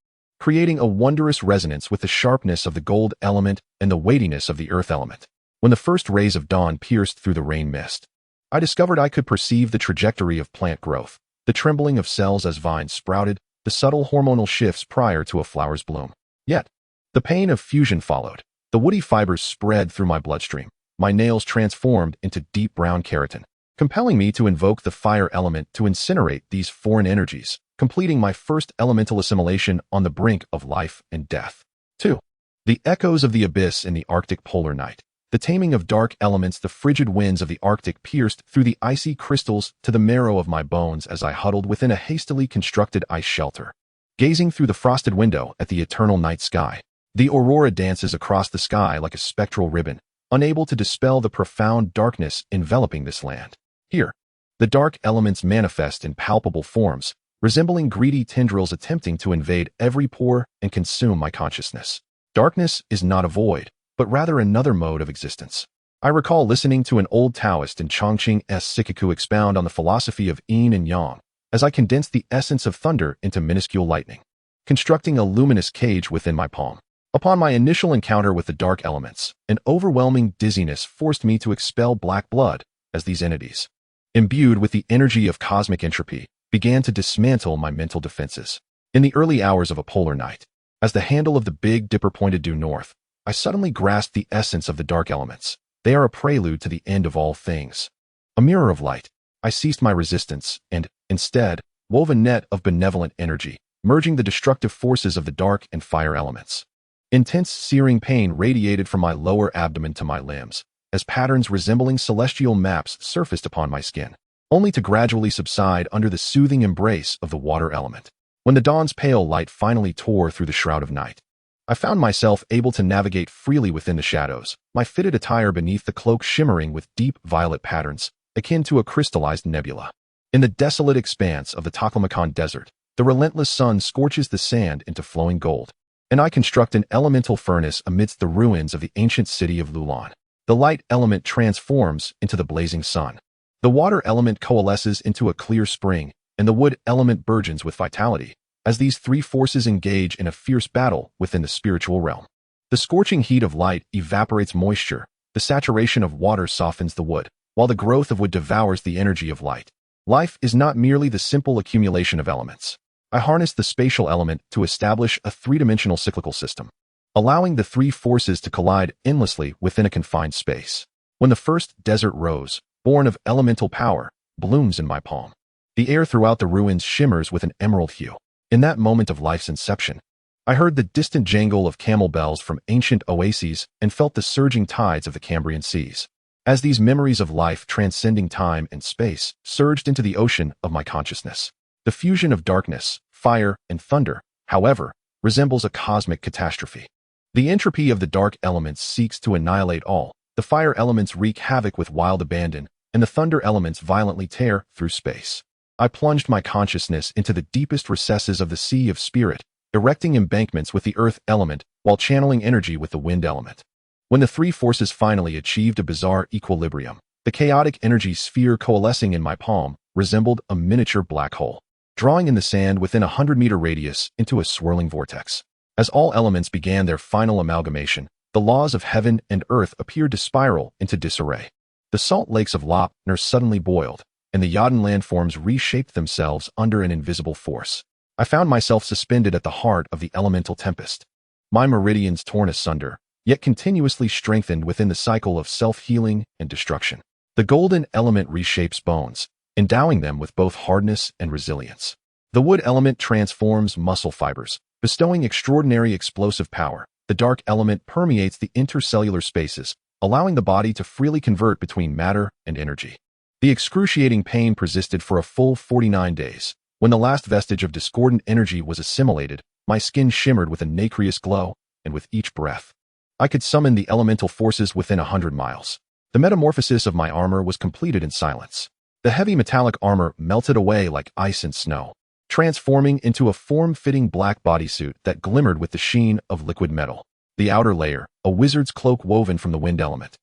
[SPEAKER 1] creating a wondrous resonance with the sharpness of the gold element and the weightiness of the earth element. When the first rays of dawn pierced through the rain mist, I discovered I could perceive the trajectory of plant growth, the trembling of cells as vines sprouted, the subtle hormonal shifts prior to a flower's bloom. Yet, the pain of fusion followed. The woody fibers spread through my bloodstream. My nails transformed into deep brown keratin, compelling me to invoke the fire element to incinerate these foreign energies, completing my first elemental assimilation on the brink of life and death. 2. The echoes of the abyss in the Arctic polar night. The taming of dark elements, the frigid winds of the Arctic pierced through the icy crystals to the marrow of my bones as I huddled within a hastily constructed ice shelter. Gazing through the frosted window at the eternal night sky, the aurora dances across the sky like a spectral ribbon, unable to dispel the profound darkness enveloping this land. Here, the dark elements manifest in palpable forms, resembling greedy tendrils attempting to invade every pore and consume my consciousness. Darkness is not a void, but rather another mode of existence. I recall listening to an old Taoist in Chongqing's Sikaku expound on the philosophy of yin and yang, as I condensed the essence of thunder into minuscule lightning, constructing a luminous cage within my palm. Upon my initial encounter with the dark elements, an overwhelming dizziness forced me to expel black blood as these entities, imbued with the energy of cosmic entropy, began to dismantle my mental defenses. In the early hours of a polar night, as the handle of the Big Dipper pointed due north, I suddenly grasped the essence of the dark elements. They are a prelude to the end of all things. A mirror of light, I ceased my resistance and, instead, wove a net of benevolent energy, merging the destructive forces of the dark and fire elements. Intense searing pain radiated from my lower abdomen to my limbs, as patterns resembling celestial maps surfaced upon my skin, only to gradually subside under the soothing embrace of the water element. When the dawn's pale light finally tore through the shroud of night, I found myself able to navigate freely within the shadows, my fitted attire beneath the cloak shimmering with deep violet patterns, akin to a crystallized nebula. In the desolate expanse of the Taklamakan Desert, the relentless sun scorches the sand into flowing gold, and I construct an elemental furnace amidst the ruins of the ancient city of Lulan. The light element transforms into the blazing sun. The water element coalesces into a clear spring, and the wood element burgeons with vitality, as these three forces engage in a fierce battle within the spiritual realm. The scorching heat of light evaporates moisture, the saturation of water softens the wood, while the growth of wood devours the energy of light. Life is not merely the simple accumulation of elements. I harness the spatial element to establish a three-dimensional cyclical system, allowing the three forces to collide endlessly within a confined space. When the first desert rose, born of elemental power, blooms in my palm, the air throughout the ruins shimmers with an emerald hue. In that moment of life's inception, I heard the distant jangle of camel bells from ancient oases and felt the surging tides of the Cambrian seas, as these memories of life transcending time and space surged into the ocean of my consciousness. The fusion of darkness, fire, and thunder, however, resembles a cosmic catastrophe. The entropy of the dark elements seeks to annihilate all. The fire elements wreak havoc with wild abandon, and the thunder elements violently tear through space. I plunged my consciousness into the deepest recesses of the sea of spirit, erecting embankments with the earth element while channeling energy with the wind element. When the three forces finally achieved a bizarre equilibrium, the chaotic energy sphere coalescing in my palm resembled a miniature black hole, drawing in the sand within a 100-meter radius into a swirling vortex. As all elements began their final amalgamation, the laws of heaven and earth appeared to spiral into disarray. The salt lakes of Lopner suddenly boiled, and the Yodin landforms reshaped themselves under an invisible force. I found myself suspended at the heart of the elemental tempest, my meridians torn asunder, yet continuously strengthened within the cycle of self-healing and destruction. The golden element reshapes bones, endowing them with both hardness and resilience. The wood element transforms muscle fibers, bestowing extraordinary explosive power. The dark element permeates the intercellular spaces, allowing the body to freely convert between matter and energy. The excruciating pain persisted for a full 49 days. When the last vestige of discordant energy was assimilated, my skin shimmered with a nacreous glow, and with each breath, I could summon the elemental forces within 100 miles. The metamorphosis of my armor was completed in silence. The heavy metallic armor melted away like ice and snow, transforming into a form-fitting black bodysuit that glimmered with the sheen of liquid metal. The outer layer, a wizard's cloak woven from the wind element,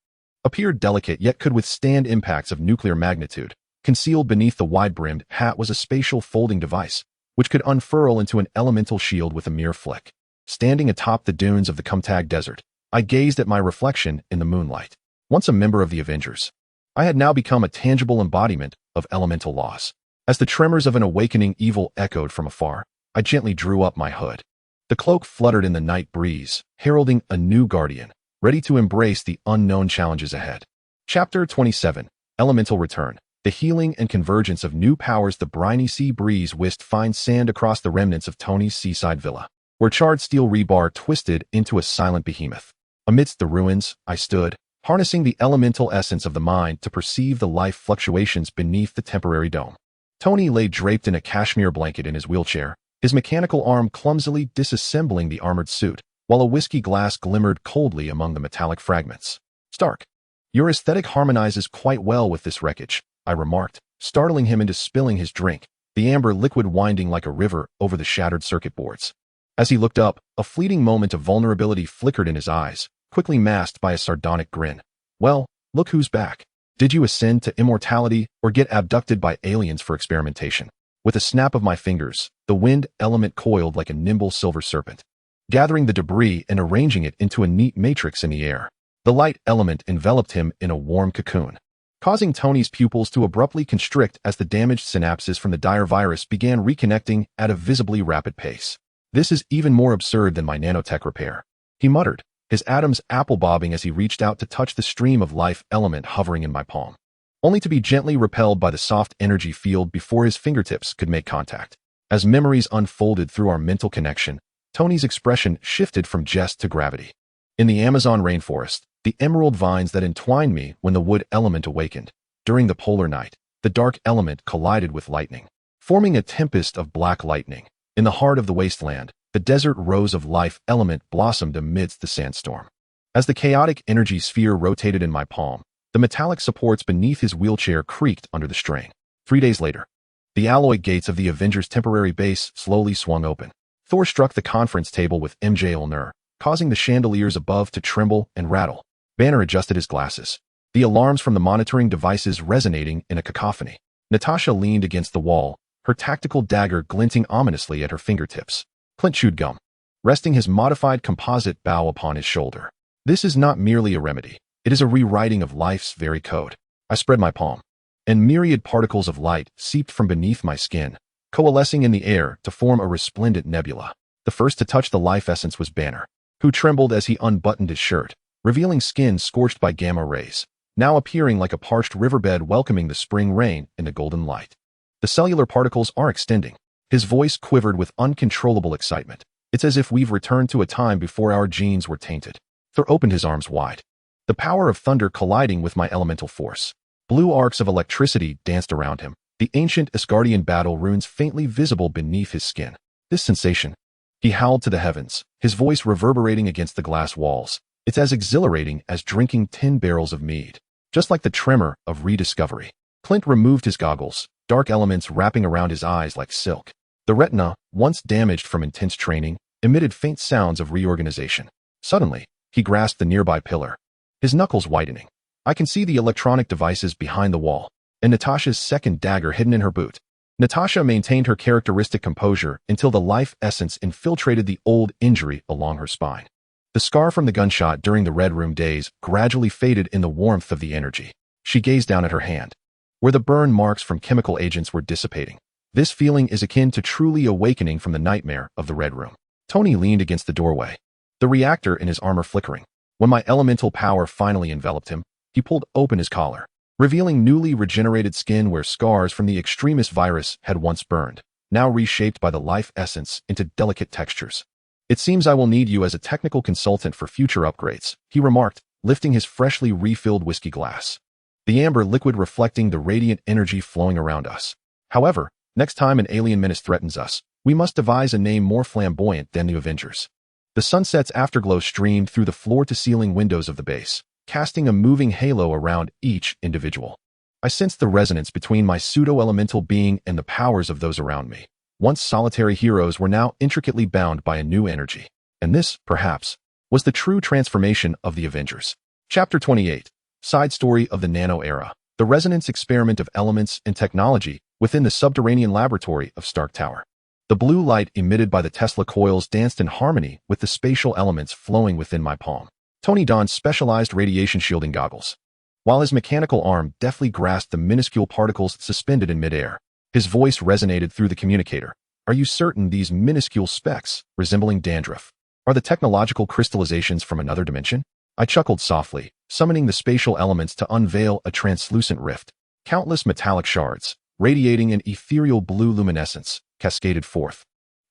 [SPEAKER 1] appeared delicate yet could withstand impacts of nuclear magnitude. Concealed beneath the wide-brimmed hat was a spatial folding device, which could unfurl into an elemental shield with a mere flick. Standing atop the dunes of the Kumtag Desert, I gazed at my reflection in the moonlight. Once a member of the Avengers, I had now become a tangible embodiment of elemental laws. As the tremors of an awakening evil echoed from afar, I gently drew up my hood. The cloak fluttered in the night breeze, heralding a new guardian, ready to embrace the unknown challenges ahead. Chapter 27. Elemental Return. The healing and convergence of new powers. The briny sea breeze whisked fine sand across the remnants of Tony's seaside villa, where charred steel rebar twisted into a silent behemoth. Amidst the ruins, I stood, harnessing the elemental essence of the mind to perceive the life fluctuations beneath the temporary dome. Tony lay draped in a cashmere blanket in his wheelchair, his mechanical arm clumsily disassembling the armored suit, while a whiskey glass glimmered coldly among the metallic fragments. "Stark, your aesthetic harmonizes quite well with this wreckage," I remarked, startling him into spilling his drink, the amber liquid winding like a river over the shattered circuit boards. As he looked up, a fleeting moment of vulnerability flickered in his eyes, quickly masked by a sardonic grin. "Well, look who's back. Did you ascend to immortality or get abducted by aliens for experimentation?" With a snap of my fingers, the wind element coiled like a nimble silver serpent, gathering the debris and arranging it into a neat matrix in the air. The light element enveloped him in a warm cocoon, causing Tony's pupils to abruptly constrict as the damaged synapses from the dire virus began reconnecting at a visibly rapid pace. "This is even more absurd than my nanotech repair," he muttered, his atoms apple-bobbing as he reached out to touch the stream of life element hovering in my palm, only to be gently repelled by the soft energy field before his fingertips could make contact. As memories unfolded through our mental connection, Tony's expression shifted from jest to gravity. In the Amazon rainforest, the emerald vines that entwined me when the wood element awakened. During the polar night, the dark element collided with lightning, forming a tempest of black lightning. In the heart of the wasteland, the desert rose of life element blossomed amidst the sandstorm. As the chaotic energy sphere rotated in my palm, the metallic supports beneath his wheelchair creaked under the strain. 3 days later, the alloy gates of the Avengers' temporary base slowly swung open. Thor struck the conference table with MJ Ulner, causing the chandeliers above to tremble and rattle. Banner adjusted his glasses, the alarms from the monitoring devices resonating in a cacophony. Natasha leaned against the wall, her tactical dagger glinting ominously at her fingertips. Clint chewed gum, resting his modified composite bow upon his shoulder. "This is not merely a remedy. It is a rewriting of life's very code." I spread my palm, and myriad particles of light seeped from beneath my skin, coalescing in the air to form a resplendent nebula. The first to touch the life essence was Banner, who trembled as he unbuttoned his shirt, revealing skin scorched by gamma rays, now appearing like a parched riverbed welcoming the spring rain in the golden light. "The cellular particles are extending." His voice quivered with uncontrollable excitement. "It's as if we've returned to a time before our genes were tainted." Thor opened his arms wide, the power of thunder colliding with my elemental force. Blue arcs of electricity danced around him, the ancient Asgardian battle runes faintly visible beneath his skin. "This sensation," he howled to the heavens, his voice reverberating against the glass walls. "It's as exhilarating as drinking 10 barrels of mead. Just like the tremor of rediscovery." Clint removed his goggles, dark elements wrapping around his eyes like silk. The retina, once damaged from intense training, emitted faint sounds of reorganization. Suddenly, he grasped the nearby pillar, his knuckles whitening. I can see the electronic devices behind the wall, and Natasha's second dagger hidden in her boot. Natasha maintained her characteristic composure until the life essence infiltrated the old injury along her spine. The scar from the gunshot during the Red Room days gradually faded in the warmth of the energy. She gazed down at her hand, where the burn marks from chemical agents were dissipating. "This feeling is akin to truly awakening from the nightmare of the Red Room." Tony leaned against the doorway, the reactor in his armor flickering. When my elemental power finally enveloped him, he pulled open his collar, revealing newly regenerated skin where scars from the extremist virus had once burned, now reshaped by the life essence into delicate textures. "It seems I will need you as a technical consultant for future upgrades," he remarked, lifting his freshly refilled whiskey glass, the amber liquid reflecting the radiant energy flowing around us. "However, next time an alien menace threatens us, we must devise a name more flamboyant than the Avengers." The sunset's afterglow streamed through the floor-to-ceiling windows of the base, casting a moving halo around each individual. I sensed the resonance between my pseudo-elemental being and the powers of those around me. Once solitary heroes were now intricately bound by a new energy. And this, perhaps, was the true transformation of the Avengers. Chapter 28. Side Story of the Nano Era. The resonance experiment of elements and technology within the subterranean laboratory of Stark Tower. The blue light emitted by the Tesla coils danced in harmony with the spatial elements flowing within my palm. Tony donned specialized radiation shielding goggles, while his mechanical arm deftly grasped the minuscule particles suspended in midair. His voice resonated through the communicator. Are you certain these minuscule specks, resembling dandruff, are the technological crystallizations from another dimension? I chuckled softly, summoning the spatial elements to unveil a translucent rift. Countless metallic shards, radiating an ethereal blue luminescence, cascaded forth,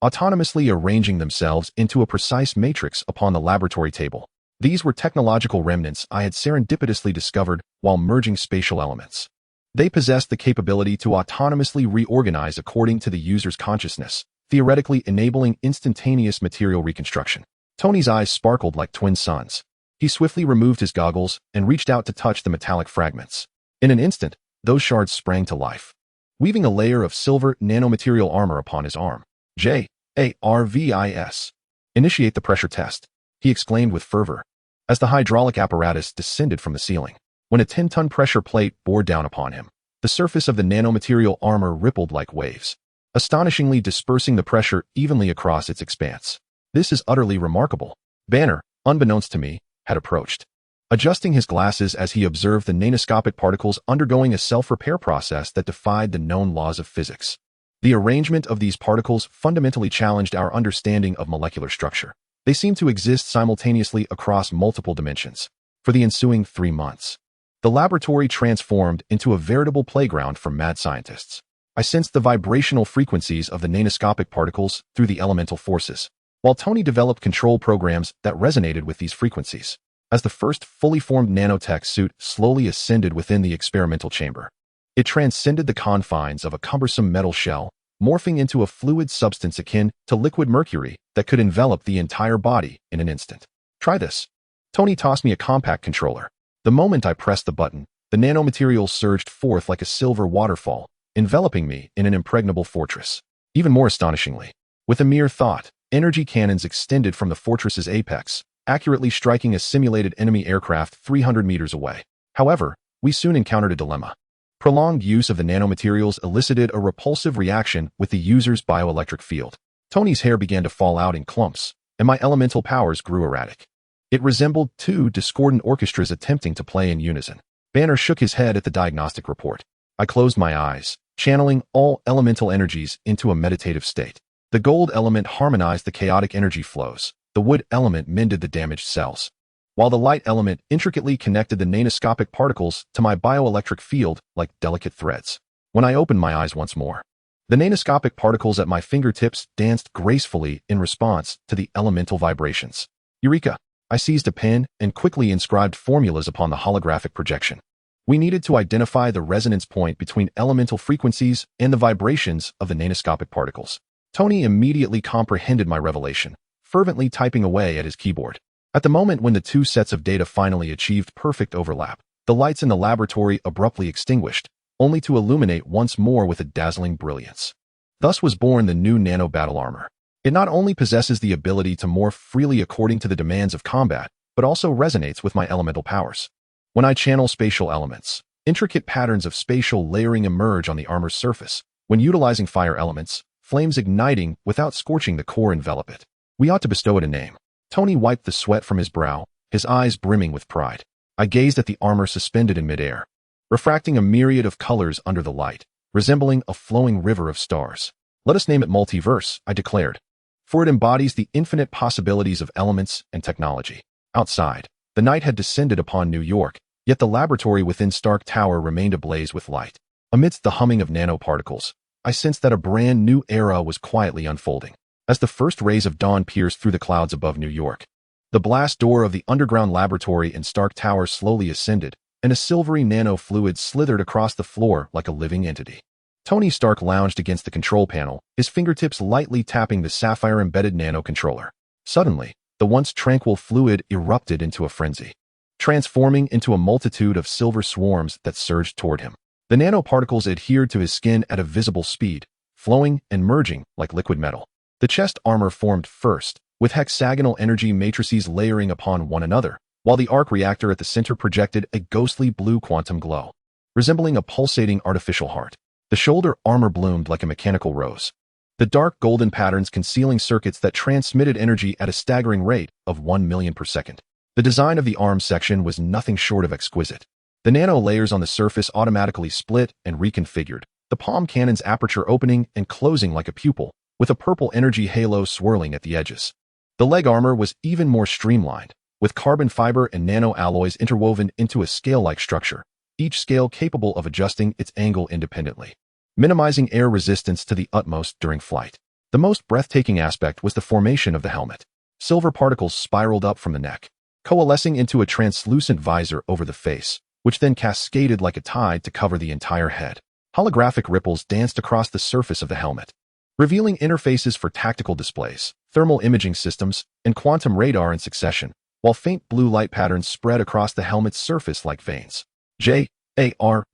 [SPEAKER 1] autonomously arranging themselves into a precise matrix upon the laboratory table. These were technological remnants I had serendipitously discovered while merging spatial elements. They possessed the capability to autonomously reorganize according to the user's consciousness, theoretically enabling instantaneous material reconstruction. Tony's eyes sparkled like twin suns. He swiftly removed his goggles and reached out to touch the metallic fragments. In an instant, those shards sprang to life, weaving a layer of silver nanomaterial armor upon his arm. JARVIS. Initiate the pressure test, he exclaimed with fervor, as the hydraulic apparatus descended from the ceiling. When a 10-ton pressure plate bore down upon him, the surface of the nanomaterial armor rippled like waves, astonishingly dispersing the pressure evenly across its expanse. This is utterly remarkable. Banner, unbeknownst to me, had approached, adjusting his glasses as he observed the nanoscopic particles undergoing a self-repair process that defied the known laws of physics. The arrangement of these particles fundamentally challenged our understanding of molecular structure. They seemed to exist simultaneously across multiple dimensions. For the ensuing 3 months, the laboratory transformed into a veritable playground for mad scientists. I sensed the vibrational frequencies of the nanoscopic particles through the elemental forces, while Tony developed control programs that resonated with these frequencies. As the first fully formed nanotech suit slowly ascended within the experimental chamber, it transcended the confines of a cumbersome metal shell, morphing into a fluid substance akin to liquid mercury that could envelop the entire body in an instant. Try this. Tony tossed me a compact controller. The moment I pressed the button, the nanomaterial surged forth like a silver waterfall, enveloping me in an impregnable fortress. Even more astonishingly, with a mere thought, energy cannons extended from the fortress's apex, accurately striking a simulated enemy aircraft 300 meters away. However, we soon encountered a dilemma. Prolonged use of the nanomaterials elicited a repulsive reaction with the user's bioelectric field. Tony's hair began to fall out in clumps, and my elemental powers grew erratic. It resembled two discordant orchestras attempting to play in unison. Banner shook his head at the diagnostic report. I closed my eyes, channeling all elemental energies into a meditative state. The gold element harmonized the chaotic energy flows. The wood element mended the damaged cells, while the light element intricately connected the nanoscopic particles to my bioelectric field like delicate threads. When I opened my eyes once more, the nanoscopic particles at my fingertips danced gracefully in response to the elemental vibrations. Eureka! I seized a pen and quickly inscribed formulas upon the holographic projection. We needed to identify the resonance point between elemental frequencies and the vibrations of the nanoscopic particles. Tony immediately comprehended my revelation, fervently typing away at his keyboard. At the moment when the two sets of data finally achieved perfect overlap, the lights in the laboratory abruptly extinguished, only to illuminate once more with a dazzling brilliance. Thus was born the new nano battle armor. It not only possesses the ability to morph freely according to the demands of combat, but also resonates with my elemental powers. When I channel spatial elements, intricate patterns of spatial layering emerge on the armor's surface. When utilizing fire elements, flames igniting without scorching the core envelop it. We ought to bestow it a name. Tony wiped the sweat from his brow, his eyes brimming with pride. I gazed at the armor suspended in midair, refracting a myriad of colors under the light, resembling a flowing river of stars. Let us name it Multiverse, I declared, for it embodies the infinite possibilities of elements and technology. Outside, the night had descended upon New York, yet the laboratory within Stark Tower remained ablaze with light. Amidst the humming of nanoparticles, I sensed that a brand new era was quietly unfolding. As the first rays of dawn pierced through the clouds above New York, the blast door of the underground laboratory in Stark Tower slowly ascended, and a silvery nano-fluid slithered across the floor like a living entity. Tony Stark lounged against the control panel, his fingertips lightly tapping the sapphire-embedded nano-controller. Suddenly, the once tranquil fluid erupted into a frenzy, transforming into a multitude of silver swarms that surged toward him. The nanoparticles adhered to his skin at a visible speed, flowing and merging like liquid metal. The chest armor formed first, with hexagonal energy matrices layering upon one another, while the arc reactor at the center projected a ghostly blue quantum glow, resembling a pulsating artificial heart. The shoulder armor bloomed like a mechanical rose, the dark golden patterns concealing circuits that transmitted energy at a staggering rate of 1 million per second. The design of the arm section was nothing short of exquisite. The nano layers on the surface automatically split and reconfigured, the palm cannon's aperture opening and closing like a pupil, with a purple energy halo swirling at the edges. The leg armor was even more streamlined, with carbon fiber and nano alloys interwoven into a scale-like structure, each scale capable of adjusting its angle independently, minimizing air resistance to the utmost during flight. The most breathtaking aspect was the formation of the helmet. Silver particles spiraled up from the neck, coalescing into a translucent visor over the face, which then cascaded like a tide to cover the entire head. Holographic ripples danced across the surface of the helmet, revealing interfaces for tactical displays, thermal imaging systems, and quantum radar in succession, while faint blue light patterns spread across the helmet's surface like veins. JARVIS.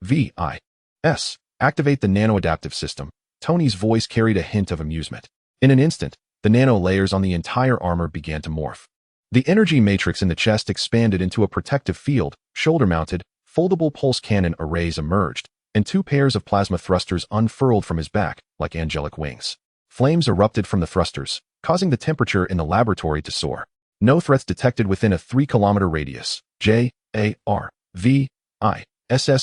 [SPEAKER 1] Activate the nano-adaptive system. Tony's voice carried a hint of amusement. In an instant, the nano layers on the entire armor began to morph. The energy matrix in the chest expanded into a protective field, shoulder-mounted, foldable pulse cannon arrays emerged, and 2 pairs of plasma thrusters unfurled from his back like angelic wings. Flames erupted from the thrusters, causing the temperature in the laboratory to soar. No threats detected within a 3-kilometer radius. JARVIS's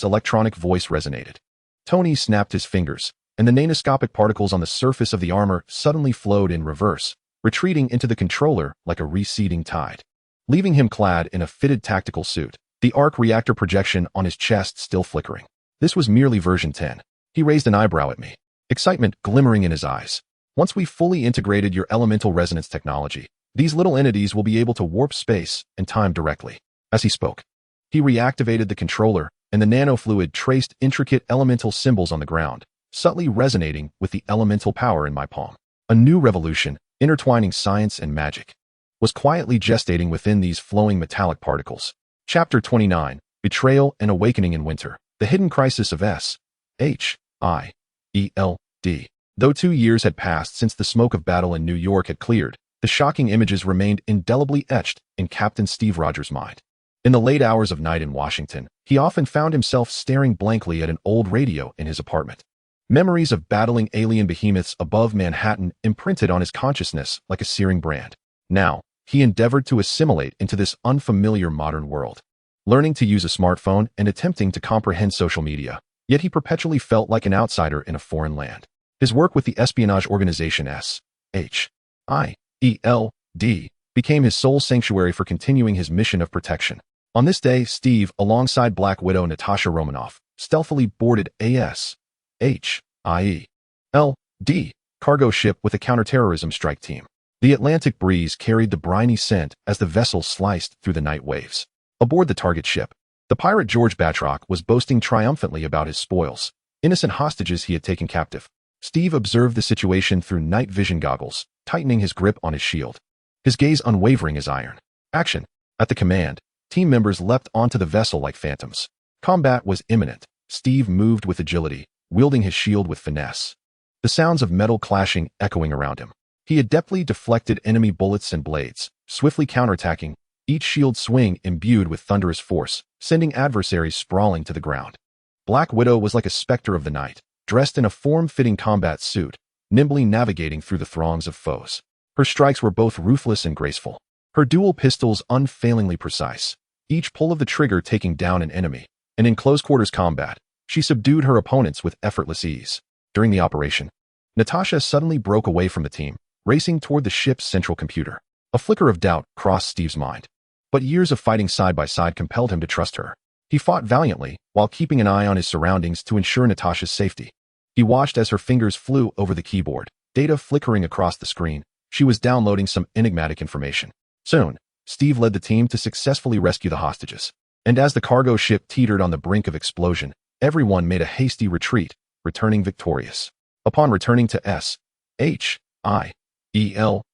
[SPEAKER 1] electronic voice resonated. Tony snapped his fingers, and the nanoscopic particles on the surface of the armor suddenly flowed in reverse, retreating into the controller like a receding tide, leaving him clad in a fitted tactical suit, the arc reactor projection on his chest still flickering. This was merely version 10. He raised an eyebrow at me, excitement glimmering in his eyes. Once we've fully integrated your elemental resonance technology, these little entities will be able to warp space and time directly. As he spoke, he reactivated the controller, and the nanofluid traced intricate elemental symbols on the ground, subtly resonating with the elemental power in my palm. A new revolution, intertwining science and magic, was quietly gestating within these flowing metallic particles. Chapter 29, Betrayal and Awakening in Winter. The Hidden Crisis of SHIELD. Though 2 years had passed since the smoke of battle in New York had cleared, the shocking images remained indelibly etched in Captain Steve Rogers' mind. In the late hours of night in Washington, he often found himself staring blankly at an old radio in his apartment. Memories of battling alien behemoths above Manhattan imprinted on his consciousness like a searing brand. Now, he endeavored to assimilate into this unfamiliar modern world, learning to use a smartphone and attempting to comprehend social media, yet he perpetually felt like an outsider in a foreign land. His work with the espionage organization SHIELD became his sole sanctuary for continuing his mission of protection. On this day, Steve, alongside Black Widow Natasha Romanoff, stealthily boarded a SHIELD cargo ship with a counterterrorism strike team. The Atlantic breeze carried the briny scent as the vessel sliced through the night waves. Aboard the target ship, the pirate George Batroc was boasting triumphantly about his spoils, innocent hostages he had taken captive. Steve observed the situation through night vision goggles, tightening his grip on his shield, his gaze unwavering as iron. Action! At the command, team members leapt onto the vessel like phantoms. Combat was imminent. Steve moved with agility, wielding his shield with finesse, the sounds of metal clashing echoing around him. He adeptly deflected enemy bullets and blades, swiftly counterattacking, each shield swing imbued with thunderous force, sending adversaries sprawling to the ground. Black Widow was like a specter of the night, dressed in a form-fitting combat suit, nimbly navigating through the throngs of foes. Her strikes were both ruthless and graceful, her dual pistols unfailingly precise, each pull of the trigger taking down an enemy, and in close-quarters combat, she subdued her opponents with effortless ease. During the operation, Natasha suddenly broke away from the team, racing toward the ship's central computer. A flicker of doubt crossed Steve's mind, but years of fighting side by side compelled him to trust her. He fought valiantly, while keeping an eye on his surroundings to ensure Natasha's safety. He watched as her fingers flew over the keyboard, data flickering across the screen. She was downloading some enigmatic information. Soon, Steve led the team to successfully rescue the hostages. And as the cargo ship teetered on the brink of explosion, everyone made a hasty retreat, returning victorious. Upon returning to SHIELD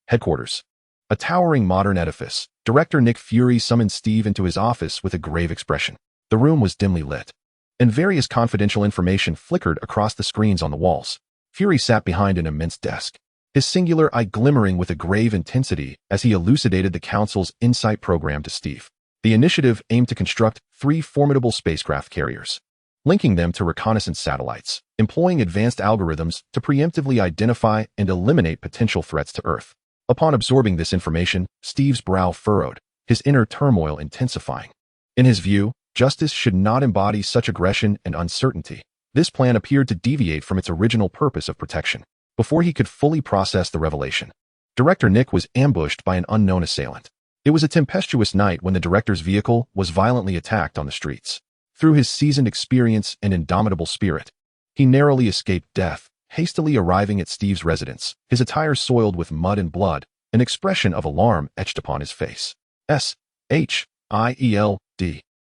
[SPEAKER 1] headquarters, a towering modern edifice, Director Nick Fury summoned Steve into his office with a grave expression. The room was dimly lit, and various confidential information flickered across the screens on the walls. Fury sat behind an immense desk, his singular eye glimmering with a grave intensity as he elucidated the Council's Insight program to Steve. The initiative aimed to construct 3 formidable spacecraft carriers, linking them to reconnaissance satellites, employing advanced algorithms to preemptively identify and eliminate potential threats to Earth. Upon absorbing this information, Steve's brow furrowed, his inner turmoil intensifying. In his view, justice should not embody such aggression and uncertainty. This plan appeared to deviate from its original purpose of protection. Before he could fully process the revelation, Director Nick was ambushed by an unknown assailant. It was a tempestuous night when the director's vehicle was violently attacked on the streets. Through his seasoned experience and indomitable spirit, he narrowly escaped death, hastily arriving at Steve's residence, his attire soiled with mud and blood, an expression of alarm etched upon his face. S-H-I-E-L-D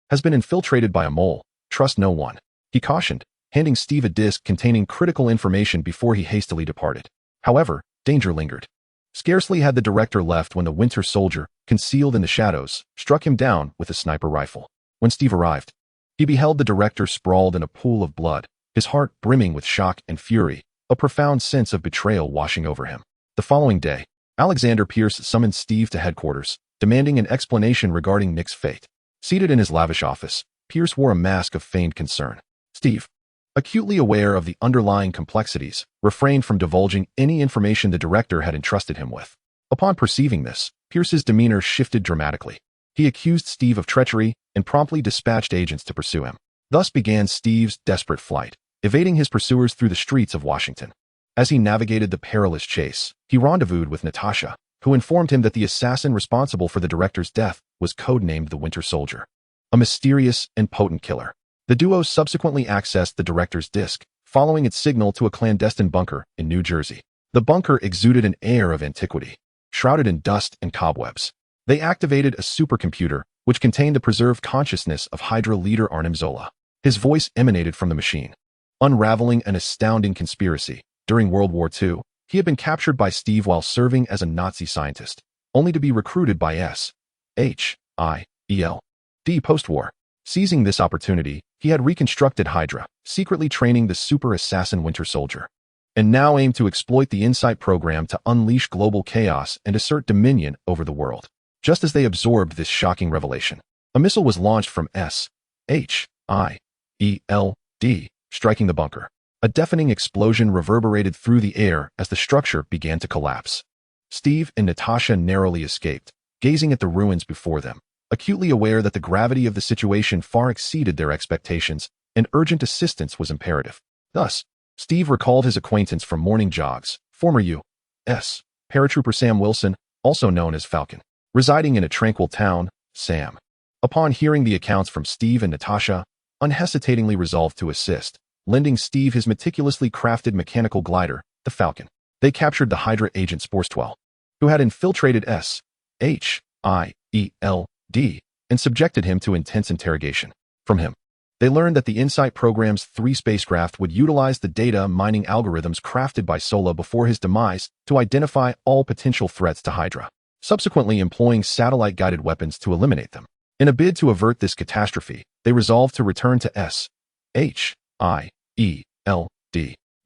[SPEAKER 1] has been infiltrated by a mole. Trust no one, he cautioned, handing Steve a disc containing critical information before he hastily departed. However, danger lingered. Scarcely had the director left when the Winter Soldier, concealed in the shadows, struck him down with a sniper rifle. When Steve arrived, he beheld the director sprawled in a pool of blood, his heart brimming with shock and fury, a profound sense of betrayal washing over him. The following day, Alexander Pierce summoned Steve to headquarters, demanding an explanation regarding Nick's fate. Seated in his lavish office, Pierce wore a mask of feigned concern. Steve, acutely aware of the underlying complexities, refrained from divulging any information the director had entrusted him with. Upon perceiving this, Pierce's demeanor shifted dramatically. He accused Steve of treachery and promptly dispatched agents to pursue him. Thus began Steve's desperate flight, evading his pursuers through the streets of Washington. As he navigated the perilous chase, he rendezvoused with Natasha, who informed him that the assassin responsible for the director's death was codenamed the Winter Soldier, a mysterious and potent killer. The duo subsequently accessed the director's disc, following its signal to a clandestine bunker in New Jersey. The bunker exuded an air of antiquity, shrouded in dust and cobwebs. They activated a supercomputer, which contained the preserved consciousness of Hydra leader Arnim Zola. His voice emanated from the machine, unraveling an astounding conspiracy. During World War II, he had been captured by Steve while serving as a Nazi scientist, only to be recruited by S-H-I-E-L-D post-war. Seizing this opportunity, he had reconstructed Hydra, secretly training the super assassin Winter Soldier, and now aimed to exploit the Insight program to unleash global chaos and assert dominion over the world. Just as they absorbed this shocking revelation, a missile was launched from S-H-I-E-L-D, striking the bunker. A deafening explosion reverberated through the air as the structure began to collapse. Steve and Natasha narrowly escaped, gazing at the ruins before them, acutely aware that the gravity of the situation far exceeded their expectations and urgent assistance was imperative. Thus, Steve recalled his acquaintance from morning jogs, former U.S. paratrooper Sam Wilson, also known as Falcon, residing in a tranquil town. Sam, upon hearing the accounts from Steve and Natasha, unhesitatingly resolved to assist, lending Steve his meticulously crafted mechanical glider, the Falcon. They captured the Hydra agent Sporswell, who had infiltrated S-H-I-E-L-D and subjected him to intense interrogation. From him, they learned that the Insight program's 3 spacecraft would utilize the data mining algorithms crafted by Sola before his demise to identify all potential threats to Hydra, subsequently employing satellite-guided weapons to eliminate them. In a bid to avert this catastrophe, they resolved to return to S-H-I-E-L-D.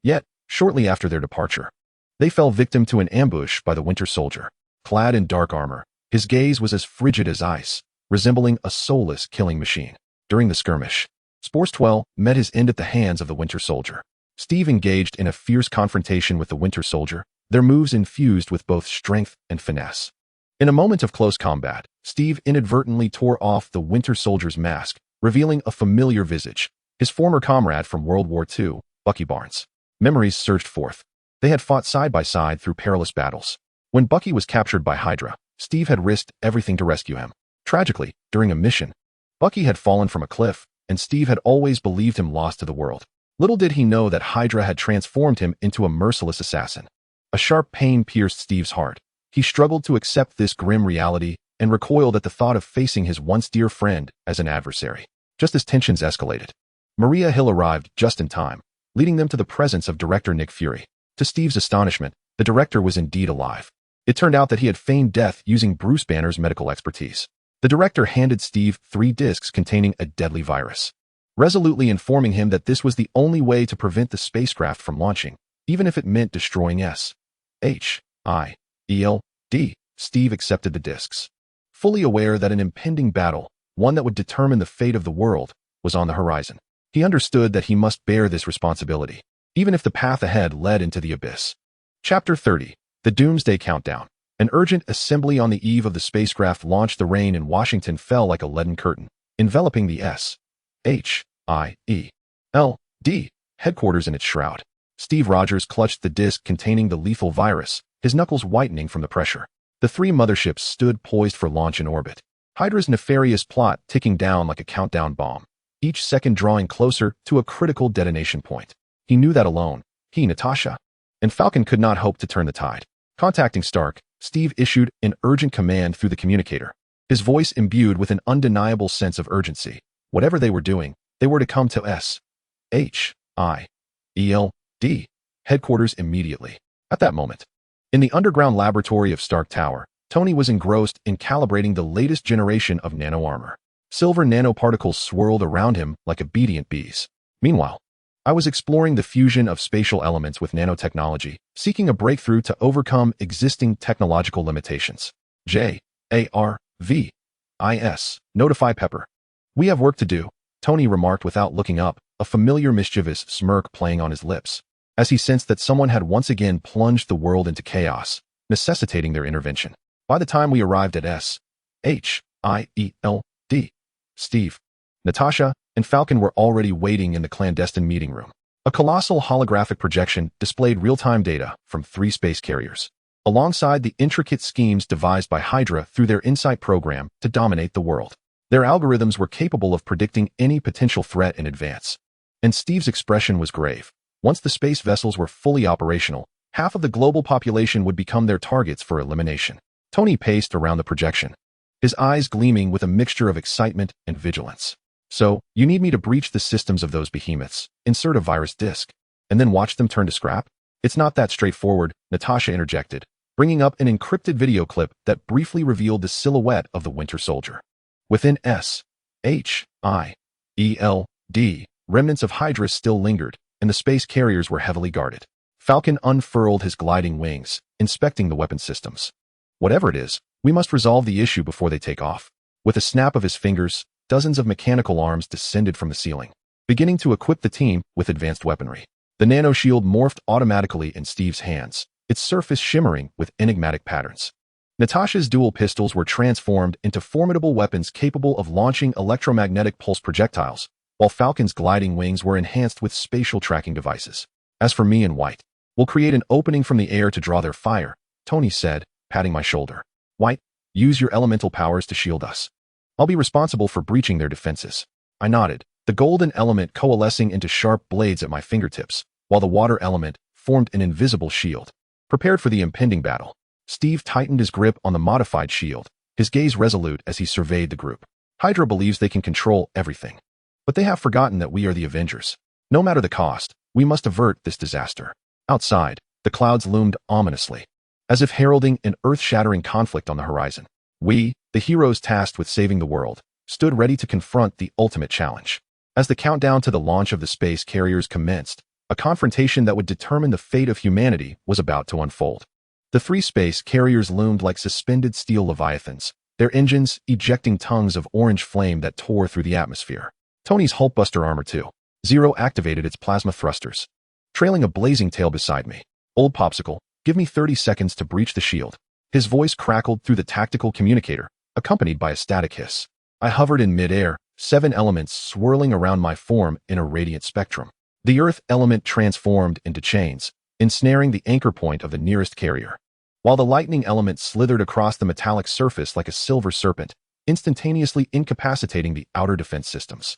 [SPEAKER 1] Yet, shortly after their departure, they fell victim to an ambush by the Winter Soldier. Clad in dark armor, his gaze was as frigid as ice, resembling a soulless killing machine. During the skirmish, Sporswell met his end at the hands of the Winter Soldier. Steve engaged in a fierce confrontation with the Winter Soldier, their moves infused with both strength and finesse. In a moment of close combat, Steve inadvertently tore off the Winter Soldier's mask, revealing a familiar visage, his former comrade from World War II, Bucky Barnes. Memories surged forth. They had fought side by side through perilous battles. When Bucky was captured by Hydra, Steve had risked everything to rescue him. Tragically, during a mission, Bucky had fallen from a cliff, and Steve had always believed him lost to the world. Little did he know that Hydra had transformed him into a merciless assassin. A sharp pain pierced Steve's heart. He struggled to accept this grim reality and recoiled at the thought of facing his once dear friend as an adversary. Just as tensions escalated, Maria Hill arrived just in time, leading them to the presence of director Nick Fury. To Steve's astonishment, the director was indeed alive. It turned out that he had feigned death using Bruce Banner's medical expertise. The director handed Steve 3 discs containing a deadly virus, resolutely informing him that this was the only way to prevent the spacecraft from launching, even if it meant destroying S-H-I-E-L-D. Steve accepted the discs, fully aware that an impending battle, one that would determine the fate of the world, was on the horizon. He understood that he must bear this responsibility, even if the path ahead led into the abyss. Chapter 30. The Doomsday Countdown. An urgent assembly on the eve of the spacecraft launch. The rain in Washington fell like a leaden curtain, enveloping the S.H.I.E.L.D. headquarters in its shroud. Steve Rogers clutched the disk containing the lethal virus, his knuckles whitening from the pressure. The three motherships stood poised for launch in orbit, Hydra's nefarious plot ticking down like a countdown bomb, each second drawing closer to a critical detonation point. He knew that alone, he, Natasha, and Falcon could not hope to turn the tide. Contacting Stark, Steve issued an urgent command through the communicator, his voice imbued with an undeniable sense of urgency. Whatever they were doing, they were to come to S.H.I.E.L.D. headquarters immediately. At that moment, in the underground laboratory of Stark Tower, Tony was engrossed in calibrating the latest generation of nano-armor. Silver nanoparticles swirled around him like obedient bees. Meanwhile, I was exploring the fusion of spatial elements with nanotechnology, seeking a breakthrough to overcome existing technological limitations. J.A.R.V.I.S. Notify Pepper. We have work to do, Tony remarked without looking up, a familiar mischievous smirk playing on his lips, as he sensed that someone had once again plunged the world into chaos, necessitating their intervention. By the time we arrived at S.H.I.E.L.D., Steve, Natasha, and Falcon were already waiting in the clandestine meeting room. A colossal holographic projection displayed real-time data from 3 space carriers, alongside the intricate schemes devised by Hydra through their Insight program to dominate the world. Their algorithms were capable of predicting any potential threat in advance. And Steve's expression was grave. Once the space vessels were fully operational, half of the global population would become their targets for elimination. Tony paced around the projection, his eyes gleaming with a mixture of excitement and vigilance. So, you need me to breach the systems of those behemoths, insert a virus disk, and then watch them turn to scrap? It's not that straightforward, Natasha interjected, bringing up an encrypted video clip that briefly revealed the silhouette of the Winter Soldier. Within S.H.I.E.L.D., remnants of Hydra still lingered, and the space carriers were heavily guarded. Falcon unfurled his gliding wings, inspecting the weapon systems. Whatever it is, we must resolve the issue before they take off. With a snap of his fingers, dozens of mechanical arms descended from the ceiling, beginning to equip the team with advanced weaponry. The nano-shield morphed automatically in Steve's hands, its surface shimmering with enigmatic patterns. Natasha's dual pistols were transformed into formidable weapons capable of launching electromagnetic pulse projectiles, while Falcon's gliding wings were enhanced with spatial tracking devices. As for me and White, we'll create an opening from the air to draw their fire, Tony said, patting my shoulder. White, use your elemental powers to shield us. I'll be responsible for breaching their defenses. I nodded, the golden element coalescing into sharp blades at my fingertips, while the water element formed an invisible shield. Prepared for the impending battle, Steve tightened his grip on the modified shield, his gaze resolute as he surveyed the group. Hydra believes they can control everything, but they have forgotten that we are the Avengers. No matter the cost, we must avert this disaster. Outside, the clouds loomed ominously, as if heralding an earth-shattering conflict on the horizon. We, the heroes tasked with saving the world, stood ready to confront the ultimate challenge. As the countdown to the launch of the space carriers commenced, a confrontation that would determine the fate of humanity was about to unfold. The 3 space carriers loomed like suspended steel leviathans, their engines ejecting tongues of orange flame that tore through the atmosphere. Tony's Hulkbuster Armor 2.0 activated its plasma thrusters, trailing a blazing tail beside me. Old Popsicle, give me 30 seconds to breach the shield. His voice crackled through the tactical communicator, accompanied by a static hiss. I hovered in midair, 7 elements swirling around my form in a radiant spectrum. The earth element transformed into chains, ensnaring the anchor point of the nearest carrier, while the lightning element slithered across the metallic surface like a silver serpent, instantaneously incapacitating the outer defense systems.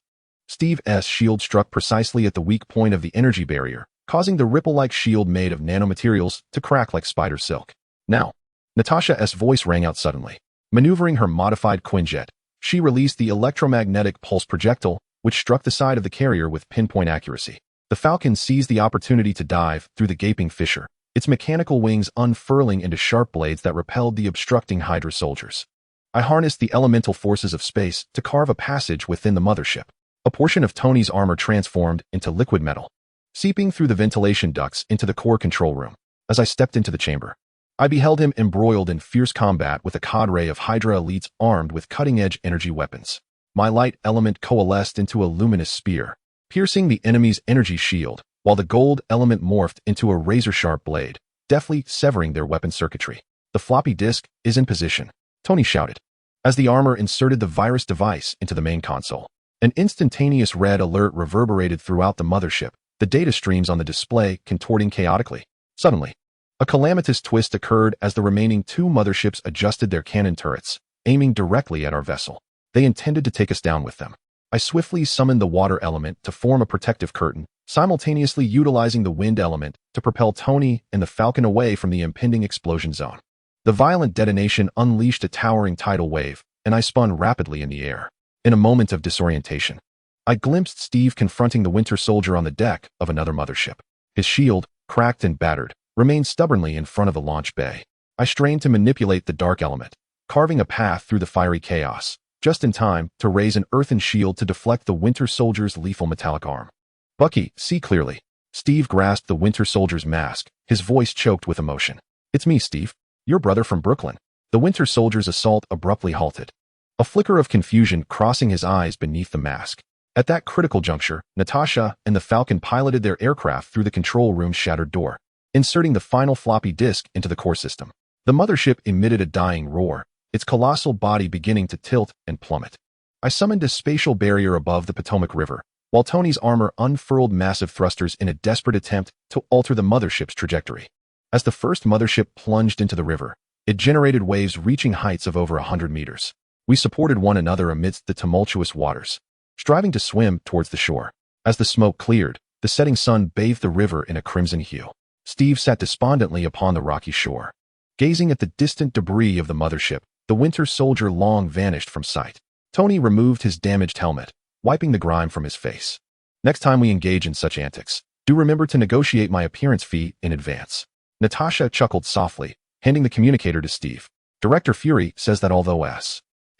[SPEAKER 1] Steve's shield struck precisely at the weak point of the energy barrier, causing the ripple-like shield made of nanomaterials to crack like spider silk. Now, Natasha's voice rang out suddenly. Maneuvering her modified Quinjet, she released the electromagnetic pulse projectile, which struck the side of the carrier with pinpoint accuracy. The Falcon seized the opportunity to dive through the gaping fissure, its mechanical wings unfurling into sharp blades that repelled the obstructing Hydra soldiers. I harnessed the elemental forces of space to carve a passage within the mothership. A portion of Tony's armor transformed into liquid metal, seeping through the ventilation ducts into the core control room. As I stepped into the chamber, I beheld him embroiled in fierce combat with a cadre of Hydra elites armed with cutting-edge energy weapons. My light element coalesced into a luminous spear, piercing the enemy's energy shield, while the gold element morphed into a razor-sharp blade, deftly severing their weapon circuitry. "The floppy disk is in position," Tony shouted, as the armor inserted the virus device into the main console. An instantaneous red alert reverberated throughout the mothership, the data streams on the display contorting chaotically. Suddenly, a calamitous twist occurred as the remaining two motherships adjusted their cannon turrets, aiming directly at our vessel. They intended to take us down with them. I swiftly summoned the water element to form a protective curtain, simultaneously utilizing the wind element to propel Tony and the Falcon away from the impending explosion zone. The violent detonation unleashed a towering tidal wave, and I spun rapidly in the air. In a moment of disorientation, I glimpsed Steve confronting the Winter Soldier on the deck of another mothership. His shield, cracked and battered, remained stubbornly in front of the launch bay. I strained to manipulate the dark element, carving a path through the fiery chaos, just in time to raise an earthen shield to deflect the Winter Soldier's lethal metallic arm. "Bucky, see clearly." Steve grasped the Winter Soldier's mask, his voice choked with emotion. "It's me, Steve. Your brother from Brooklyn." The Winter Soldier's assault abruptly halted, a flicker of confusion crossing his eyes beneath the mask. At that critical juncture, Natasha and the Falcon piloted their aircraft through the control room's shattered door, inserting the final floppy disk into the core system. The mothership emitted a dying roar, its colossal body beginning to tilt and plummet. I summoned a spatial barrier above the Potomac River, while Tony's armor unfurled massive thrusters in a desperate attempt to alter the mothership's trajectory. As the first mothership plunged into the river, it generated waves reaching heights of over 100 meters. We supported one another amidst the tumultuous waters, striving to swim towards the shore. As the smoke cleared, the setting sun bathed the river in a crimson hue. Steve sat despondently upon the rocky shore. Gazing at the distant debris of the mothership, the Winter Soldier long vanished from sight. Tony removed his damaged helmet, wiping the grime from his face. "Next time we engage in such antics, do remember to negotiate my appearance fee in advance." Natasha chuckled softly, handing the communicator to Steve. "Director Fury says that although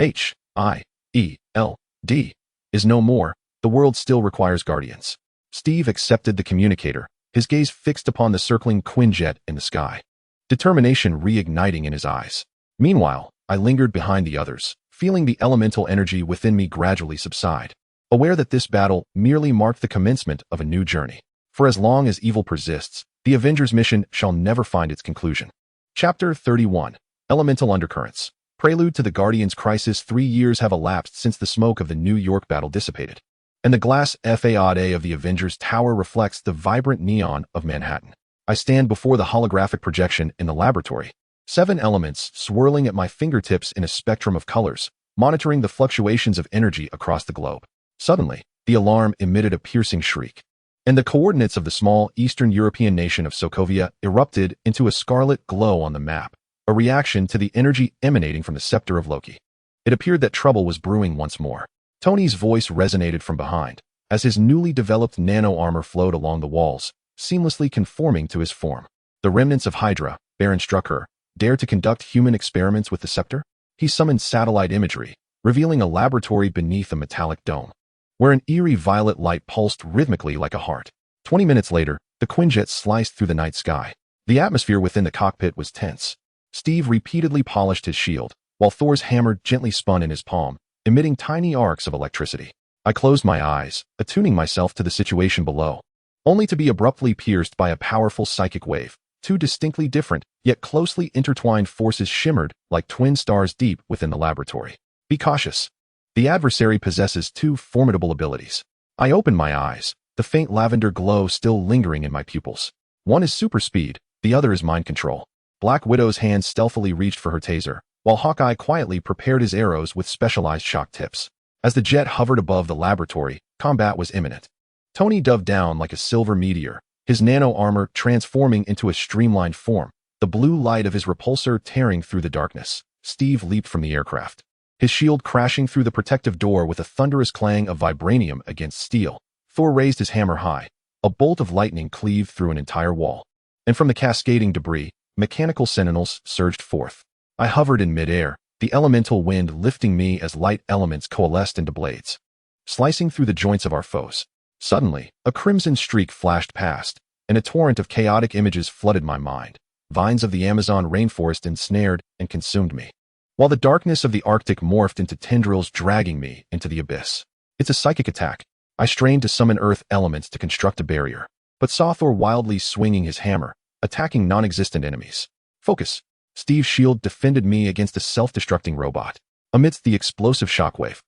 [SPEAKER 1] SHIELD is no more, the world still requires guardians." Steve accepted the communicator, his gaze fixed upon the circling Quinjet in the sky, determination reigniting in his eyes. Meanwhile, I lingered behind the others, feeling the elemental energy within me gradually subside, aware that this battle merely marked the commencement of a new journey. For as long as evil persists, the Avengers mission shall never find its conclusion. Chapter 31. Elemental Undercurrents. Prelude to the Guardians' crisis. 3 years have elapsed since the smoke of the New York battle dissipated, and the glass facade of the Avengers Tower reflects the vibrant neon of Manhattan. I stand before the holographic projection in the laboratory, 7 elements swirling at my fingertips in a spectrum of colors, monitoring the fluctuations of energy across the globe. Suddenly, the alarm emitted a piercing shriek, and the coordinates of the small Eastern European nation of Sokovia erupted into a scarlet glow on the map, a reaction to the energy emanating from the scepter of Loki. It appeared that trouble was brewing once more. Tony's voice resonated from behind, as his newly developed nano-armor flowed along the walls, seamlessly conforming to his form. "The remnants of Hydra," Baron Strucker, "dare to conduct human experiments with the scepter?" He summoned satellite imagery, revealing a laboratory beneath a metallic dome, where an eerie violet light pulsed rhythmically like a heart. 20 minutes later, the Quinjet sliced through the night sky. The atmosphere within the cockpit was tense. Steve repeatedly polished his shield, while Thor's hammer gently spun in his palm, emitting tiny arcs of electricity. I closed my eyes, attuning myself to the situation below, only to be abruptly pierced by a powerful psychic wave. 2 distinctly different, yet closely intertwined forces shimmered like twin stars deep within the laboratory. "Be cautious. The adversary possesses 2 formidable abilities." I opened my eyes, the faint lavender glow still lingering in my pupils. One is super speed, the other is mind control. Black Widow's hand stealthily reached for her taser, while Hawkeye quietly prepared his arrows with specialized shock tips. As the jet hovered above the laboratory, combat was imminent. Tony dove down like a silver meteor, his nano-armor transforming into a streamlined form, the blue light of his repulsor tearing through the darkness. Steve leaped from the aircraft, his shield crashing through the protective door with a thunderous clang of vibranium against steel. Thor raised his hammer high. A bolt of lightning cleaved through an entire wall, and from the cascading debris, mechanical sentinels surged forth. I hovered in midair, the elemental wind lifting me as light elements coalesced into blades, slicing through the joints of our foes. Suddenly, a crimson streak flashed past, and a torrent of chaotic images flooded my mind. Vines of the Amazon rainforest ensnared and consumed me, while the darkness of the Arctic morphed into tendrils dragging me into the abyss. "It's a psychic attack," I strained to summon earth elements to construct a barrier, but saw Thor wildly swinging his hammer, attacking non-existent enemies. Focus. Steve's shield defended me against a self-destructing robot. Amidst the explosive shockwave,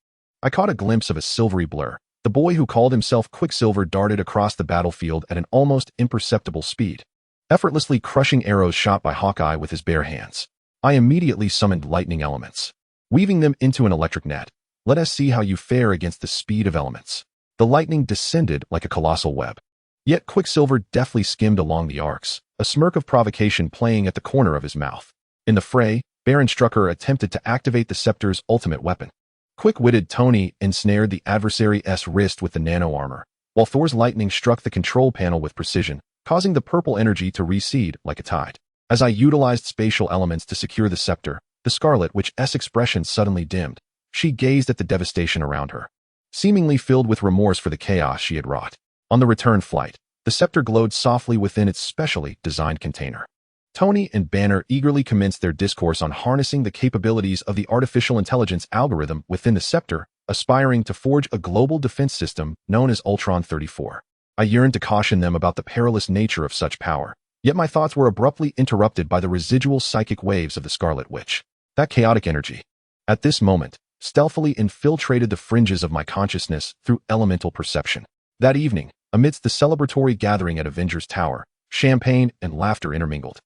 [SPEAKER 1] I caught a glimpse of a silvery blur. The boy who called himself Quicksilver darted across the battlefield at an almost imperceptible speed, effortlessly crushing arrows shot by Hawkeye with his bare hands. I immediately summoned lightning elements, weaving them into an electric net. Let us see how you fare against the speed of elements. The lightning descended like a colossal web. Yet Quicksilver deftly skimmed along the arcs, a smirk of provocation playing at the corner of his mouth. In the fray, Baron Strucker attempted to activate the scepter's ultimate weapon. Quick-witted Tony ensnared the adversary's wrist with the nano-armor, while Thor's lightning struck the control panel with precision, causing the purple energy to recede like a tide. As I utilized spatial elements to secure the scepter, the Scarlet Witch's expression suddenly dimmed. She gazed at the devastation around her, seemingly filled with remorse for the chaos she had wrought. On the return flight, the scepter glowed softly within its specially designed container. Tony and Banner eagerly commenced their discourse on harnessing the capabilities of the artificial intelligence algorithm within the scepter, aspiring to forge a global defense system known as Ultron 34. I yearned to caution them about the perilous nature of such power, yet my thoughts were abruptly interrupted by the residual psychic waves of the Scarlet Witch. That chaotic energy, at this moment, stealthily infiltrated the fringes of my consciousness through elemental perception. That evening, amidst the celebratory gathering at Avengers Tower, champagne and laughter intermingled.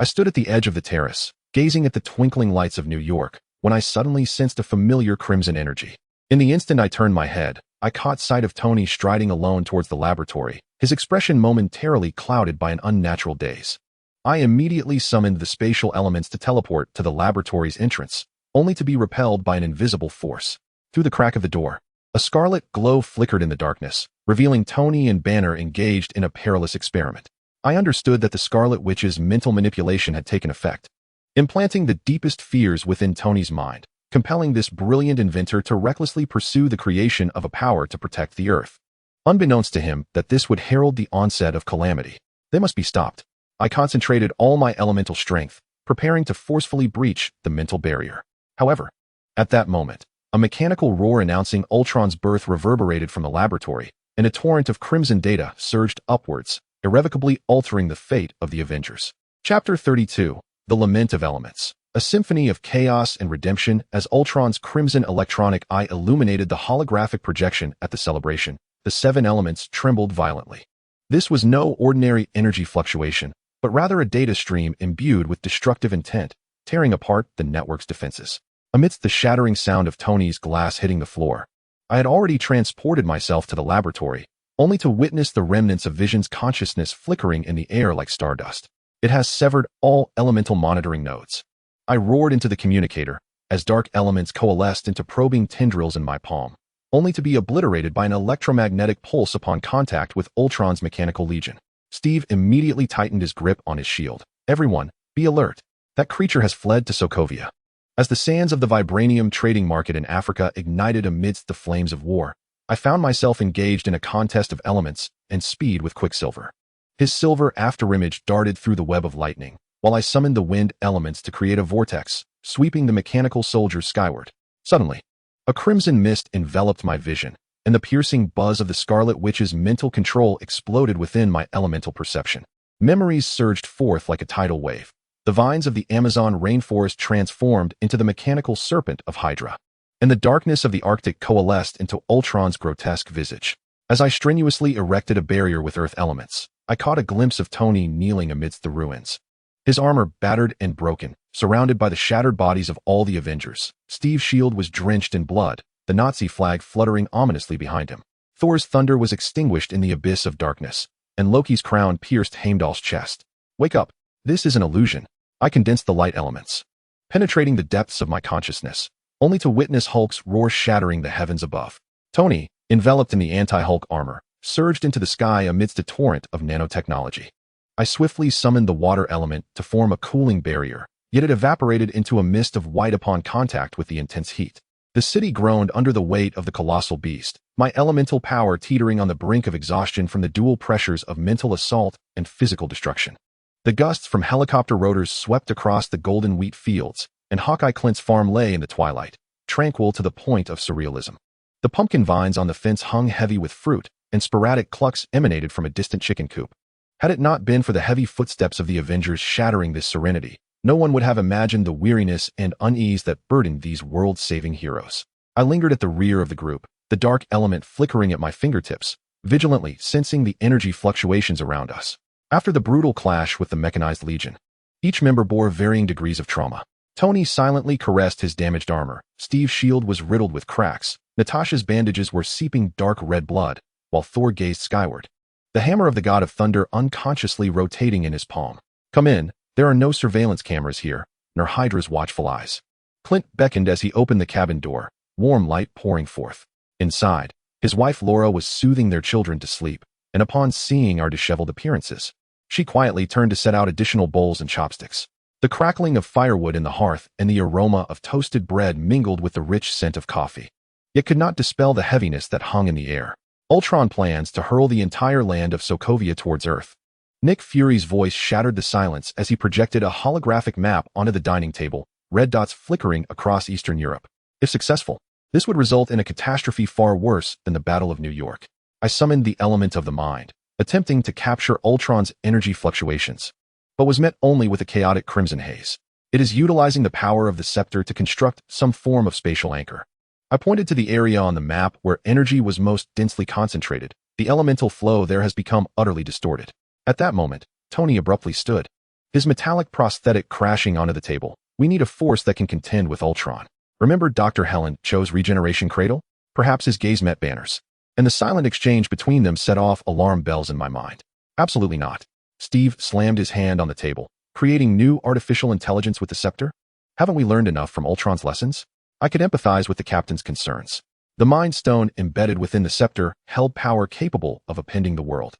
[SPEAKER 1] I stood at the edge of the terrace, gazing at the twinkling lights of New York, when I suddenly sensed a familiar crimson energy. In the instant I turned my head, I caught sight of Tony striding alone towards the laboratory, his expression momentarily clouded by an unnatural daze. I immediately summoned the spatial elements to teleport to the laboratory's entrance, only to be repelled by an invisible force. Through the crack of the door, a scarlet glow flickered in the darkness, revealing Tony and Banner engaged in a perilous experiment. I understood that the Scarlet Witch's mental manipulation had taken effect, implanting the deepest fears within Tony's mind, compelling this brilliant inventor to recklessly pursue the creation of a power to protect the Earth. Unbeknownst to him that this would herald the onset of calamity. They must be stopped. I concentrated all my elemental strength, preparing to forcefully breach the mental barrier. However, at that moment, a mechanical roar announcing Ultron's birth reverberated from the laboratory, and a torrent of crimson data surged upwards, irrevocably altering the fate of the Avengers. Chapter 32, The Lament of Elements. A symphony of chaos and redemption as Ultron's crimson electronic eye illuminated the holographic projection at the celebration. The seven elements trembled violently. This was no ordinary energy fluctuation, but rather a data stream imbued with destructive intent, tearing apart the network's defenses. Amidst the shattering sound of Tony's glass hitting the floor, I had already transported myself to the laboratory, only to witness the remnants of Vision's consciousness flickering in the air like stardust. It has severed all elemental monitoring nodes. I roared into the communicator, as dark elements coalesced into probing tendrils in my palm, only to be obliterated by an electromagnetic pulse upon contact with Ultron's mechanical legion. Steve immediately tightened his grip on his shield. Everyone, be alert. That creature has fled to Sokovia. As the sands of the vibranium trading market in Africa ignited amidst the flames of war, I found myself engaged in a contest of elements and speed with Quicksilver. His silver afterimage darted through the web of lightning, while I summoned the wind elements to create a vortex, sweeping the mechanical soldiers skyward. Suddenly, a crimson mist enveloped my vision, and the piercing buzz of the Scarlet Witch's mental control exploded within my elemental perception. Memories surged forth like a tidal wave. The vines of the Amazon rainforest transformed into the mechanical serpent of Hydra, and the darkness of the Arctic coalesced into Ultron's grotesque visage. As I strenuously erected a barrier with earth elements, I caught a glimpse of Tony kneeling amidst the ruins. His armor battered and broken, surrounded by the shattered bodies of all the Avengers. Steve's shield was drenched in blood, the Nazi flag fluttering ominously behind him. Thor's thunder was extinguished in the abyss of darkness, and Loki's crown pierced Heimdall's chest. Wake up. This is an illusion. I condensed the light elements, penetrating the depths of my consciousness, only to witness Hulk's roar shattering the heavens above. Tony, enveloped in the anti-Hulk armor, surged into the sky amidst a torrent of nanotechnology. I swiftly summoned the water element to form a cooling barrier, yet it evaporated into a mist of white upon contact with the intense heat. The city groaned under the weight of the colossal beast, my elemental power teetering on the brink of exhaustion from the dual pressures of mental assault and physical destruction. The gusts from helicopter rotors swept across the golden wheat fields, and Hawkeye Clint's farm lay in the twilight, tranquil to the point of surrealism. The pumpkin vines on the fence hung heavy with fruit, and sporadic clucks emanated from a distant chicken coop. Had it not been for the heavy footsteps of the Avengers shattering this serenity, no one would have imagined the weariness and unease that burdened these world-saving heroes. I lingered at the rear of the group, the dark element flickering at my fingertips, vigilantly sensing the energy fluctuations around us. After the brutal clash with the mechanized legion, each member bore varying degrees of trauma. Tony silently caressed his damaged armor. Steve's shield was riddled with cracks. Natasha's bandages were seeping dark red blood, while Thor gazed skyward, the hammer of the god of thunder unconsciously rotating in his palm. "Come in. There are no surveillance cameras here, nor Hydra's watchful eyes." Clint beckoned as he opened the cabin door, warm light pouring forth. Inside, his wife Laura was soothing their children to sleep, and upon seeing our disheveled appearances, she quietly turned to set out additional bowls and chopsticks. The crackling of firewood in the hearth and the aroma of toasted bread mingled with the rich scent of coffee, yet could not dispel the heaviness that hung in the air. Ultron plans to hurl the entire land of Sokovia towards Earth. Nick Fury's voice shattered the silence as he projected a holographic map onto the dining table, red dots flickering across Eastern Europe. If successful, this would result in a catastrophe far worse than the Battle of New York. I summoned the element of the mind, attempting to capture Ultron's energy fluctuations, but was met only with a chaotic crimson haze. It is utilizing the power of the scepter to construct some form of spatial anchor. I pointed to the area on the map where energy was most densely concentrated. The elemental flow there has become utterly distorted. At that moment, Tony abruptly stood, his metallic prosthetic crashing onto the table. "We need a force that can contend with Ultron. Remember Dr. Helen Cho's regeneration cradle?" Perhaps his gaze met Banner's, and the silent exchange between them set off alarm bells in my mind. "Absolutely not." Steve slammed his hand on the table. "Creating new artificial intelligence with the scepter? Haven't we learned enough from Ultron's lessons?" I could empathize with the captain's concerns. The Mind Stone embedded within the scepter held power capable of upending the world.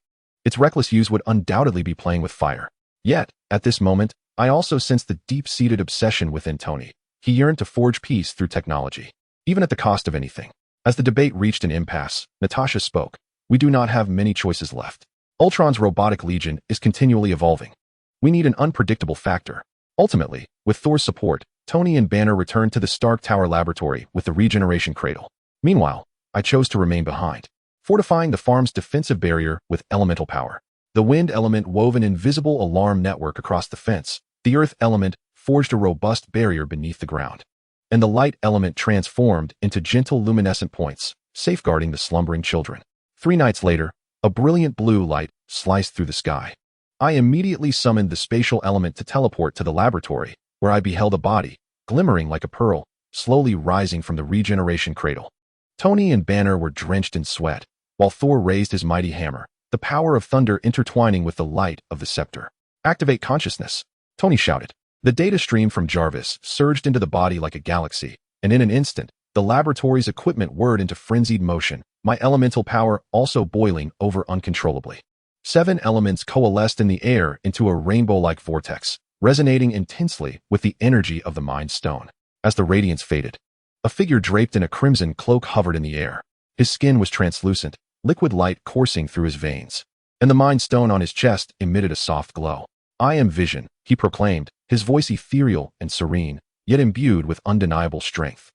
[SPEAKER 1] Its reckless use would undoubtedly be playing with fire. Yet, at this moment, I also sensed the deep-seated obsession within Tony. He yearned to forge peace through technology, even at the cost of anything. As the debate reached an impasse, Natasha spoke. "We do not have many choices left. Ultron's robotic legion is continually evolving. We need an unpredictable factor." Ultimately, with Thor's support, Tony and Banner returned to the Stark Tower laboratory with the regeneration cradle. Meanwhile, I chose to remain behind, fortifying the farm's defensive barrier with elemental power. The wind element wove an invisible alarm network across the fence. The earth element forged a robust barrier beneath the ground, and the light element transformed into gentle luminescent points, safeguarding the slumbering children. 3 nights later, a brilliant blue light sliced through the sky. I immediately summoned the spatial element to teleport to the laboratory, where I beheld a body, glimmering like a pearl, slowly rising from the regeneration cradle. Tony and Banner were drenched in sweat, while Thor raised his mighty hammer, the power of thunder intertwining with the light of the scepter. "Activate consciousness," Tony shouted. The data stream from Jarvis surged into the body like a galaxy, and in an instant, the laboratory's equipment whirred into frenzied motion, my elemental power also boiling over uncontrollably. 7 elements coalesced in the air into a rainbow-like vortex, resonating intensely with the energy of the Mind Stone. As the radiance faded, a figure draped in a crimson cloak hovered in the air. His skin was translucent, liquid light coursing through his veins, and the Mind Stone on his chest emitted a soft glow. "I am Vision," he proclaimed, his voice ethereal and serene, yet imbued with undeniable strength.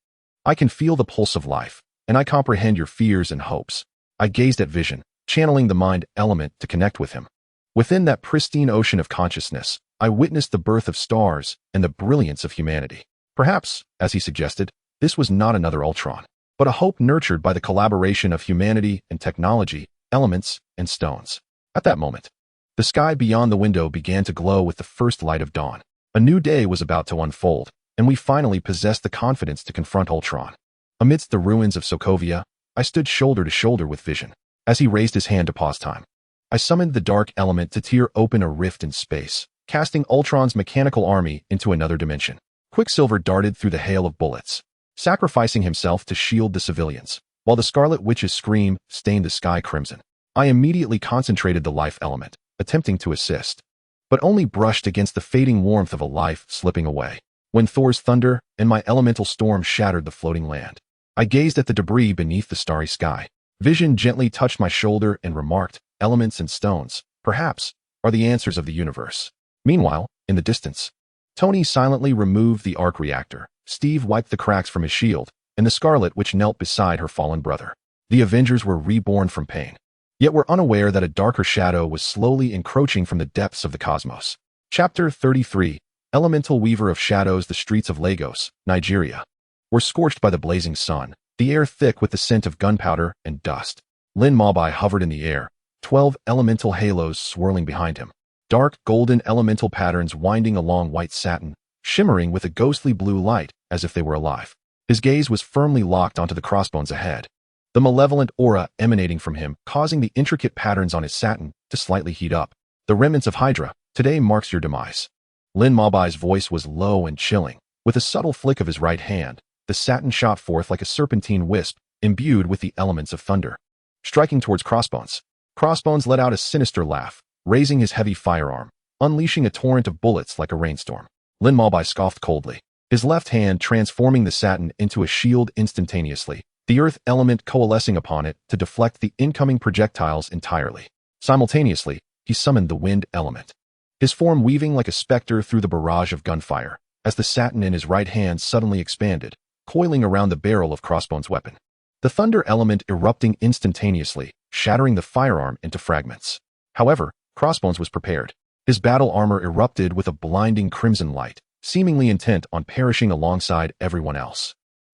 [SPEAKER 1] "I can feel the pulse of life, and I comprehend your fears and hopes." I gazed at Vision, channeling the mind element to connect with him. Within that pristine ocean of consciousness, I witnessed the birth of stars and the brilliance of humanity. Perhaps, as he suggested, this was not another Ultron, but a hope nurtured by the collaboration of humanity and technology, elements, and stones. At that moment, the sky beyond the window began to glow with the first light of dawn. A new day was about to unfold, and we finally possessed the confidence to confront Ultron. Amidst the ruins of Sokovia, I stood shoulder to shoulder with Vision. As he raised his hand to pause time, I summoned the dark element to tear open a rift in space, casting Ultron's mechanical army into another dimension. Quicksilver darted through the hail of bullets, sacrificing himself to shield the civilians, while the Scarlet Witch's scream stained the sky crimson. I immediately concentrated the life element, attempting to assist, but only brushed against the fading warmth of a life slipping away. When Thor's thunder and my elemental storm shattered the floating land, I gazed at the debris beneath the starry sky. Vision gently touched my shoulder and remarked, "Elements and stones, perhaps, are the answers of the universe." Meanwhile, in the distance, Tony silently removed the arc reactor. Steve wiped the cracks from his shield, and the Scarlet Witch knelt beside her fallen brother. The Avengers were reborn from pain, yet were unaware that a darker shadow was slowly encroaching from the depths of the cosmos. Chapter 33. Elemental Weaver of Shadows. The streets of Lagos, Nigeria, were scorched by the blazing sun, the air thick with the scent of gunpowder and dust. Lin Mabai hovered in the air, 12 elemental halos swirling behind him. Dark, golden elemental patterns winding along white satin, shimmering with a ghostly blue light as if they were alive. His gaze was firmly locked onto the crossbones ahead, the malevolent aura emanating from him causing the intricate patterns on his satin to slightly heat up. The remnants of Hydra, today marks your demise. Lin Mabai's voice was low and chilling. With a subtle flick of his right hand, the satin shot forth like a serpentine wisp, imbued with the elements of thunder. Striking towards Crossbones. Crossbones let out a sinister laugh, raising his heavy firearm, unleashing a torrent of bullets like a rainstorm. Lin Mabai scoffed coldly, his left hand transforming the satin into a shield instantaneously, the earth element coalescing upon it to deflect the incoming projectiles entirely. Simultaneously, he summoned the wind element, his form weaving like a specter through the barrage of gunfire, as the satin in his right hand suddenly expanded, coiling around the barrel of Crossbones' weapon. The thunder element erupting instantaneously, shattering the firearm into fragments. However, Crossbones was prepared. His battle armor erupted with a blinding crimson light, seemingly intent on perishing alongside everyone else.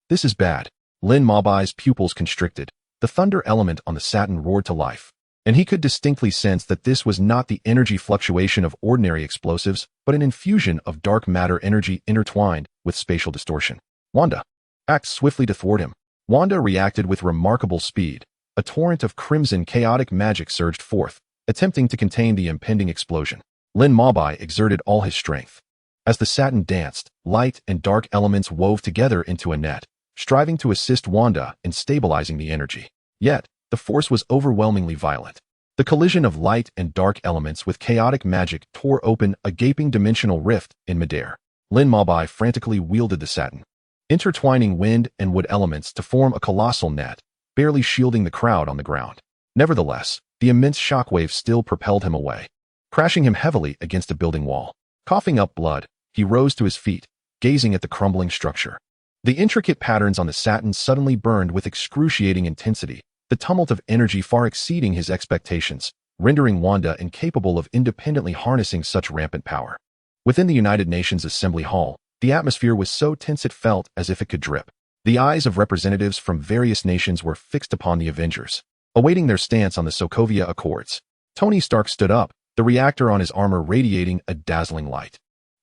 [SPEAKER 1] This is bad. Lin Mabai's pupils constricted. The thunder element on the satin roared to life, and he could distinctly sense that this was not the energy fluctuation of ordinary explosives, but an infusion of dark matter energy intertwined with spatial distortion. Wanda acted swiftly to thwart him. Wanda reacted with remarkable speed. A torrent of crimson chaotic magic surged forth, attempting to contain the impending explosion. Lin Mabai exerted all his strength. As the satin danced, light and dark elements wove together into a net, striving to assist Wanda in stabilizing the energy. Yet, the force was overwhelmingly violent. The collision of light and dark elements with chaotic magic tore open a gaping dimensional rift in midair. Lin Mabai frantically wielded the satin, intertwining wind and wood elements to form a colossal net, barely shielding the crowd on the ground. Nevertheless, the immense shockwave still propelled him away, crashing him heavily against a building wall. Coughing up blood, he rose to his feet, gazing at the crumbling structure. The intricate patterns on the satin suddenly burned with excruciating intensity, the tumult of energy far exceeding his expectations, rendering Wanda incapable of independently harnessing such rampant power. Within the United Nations Assembly Hall, the atmosphere was so tense it felt as if it could drip. The eyes of representatives from various nations were fixed upon the Avengers, awaiting their stance on the Sokovia Accords. Tony Stark stood up, the reactor on his armor radiating a dazzling light,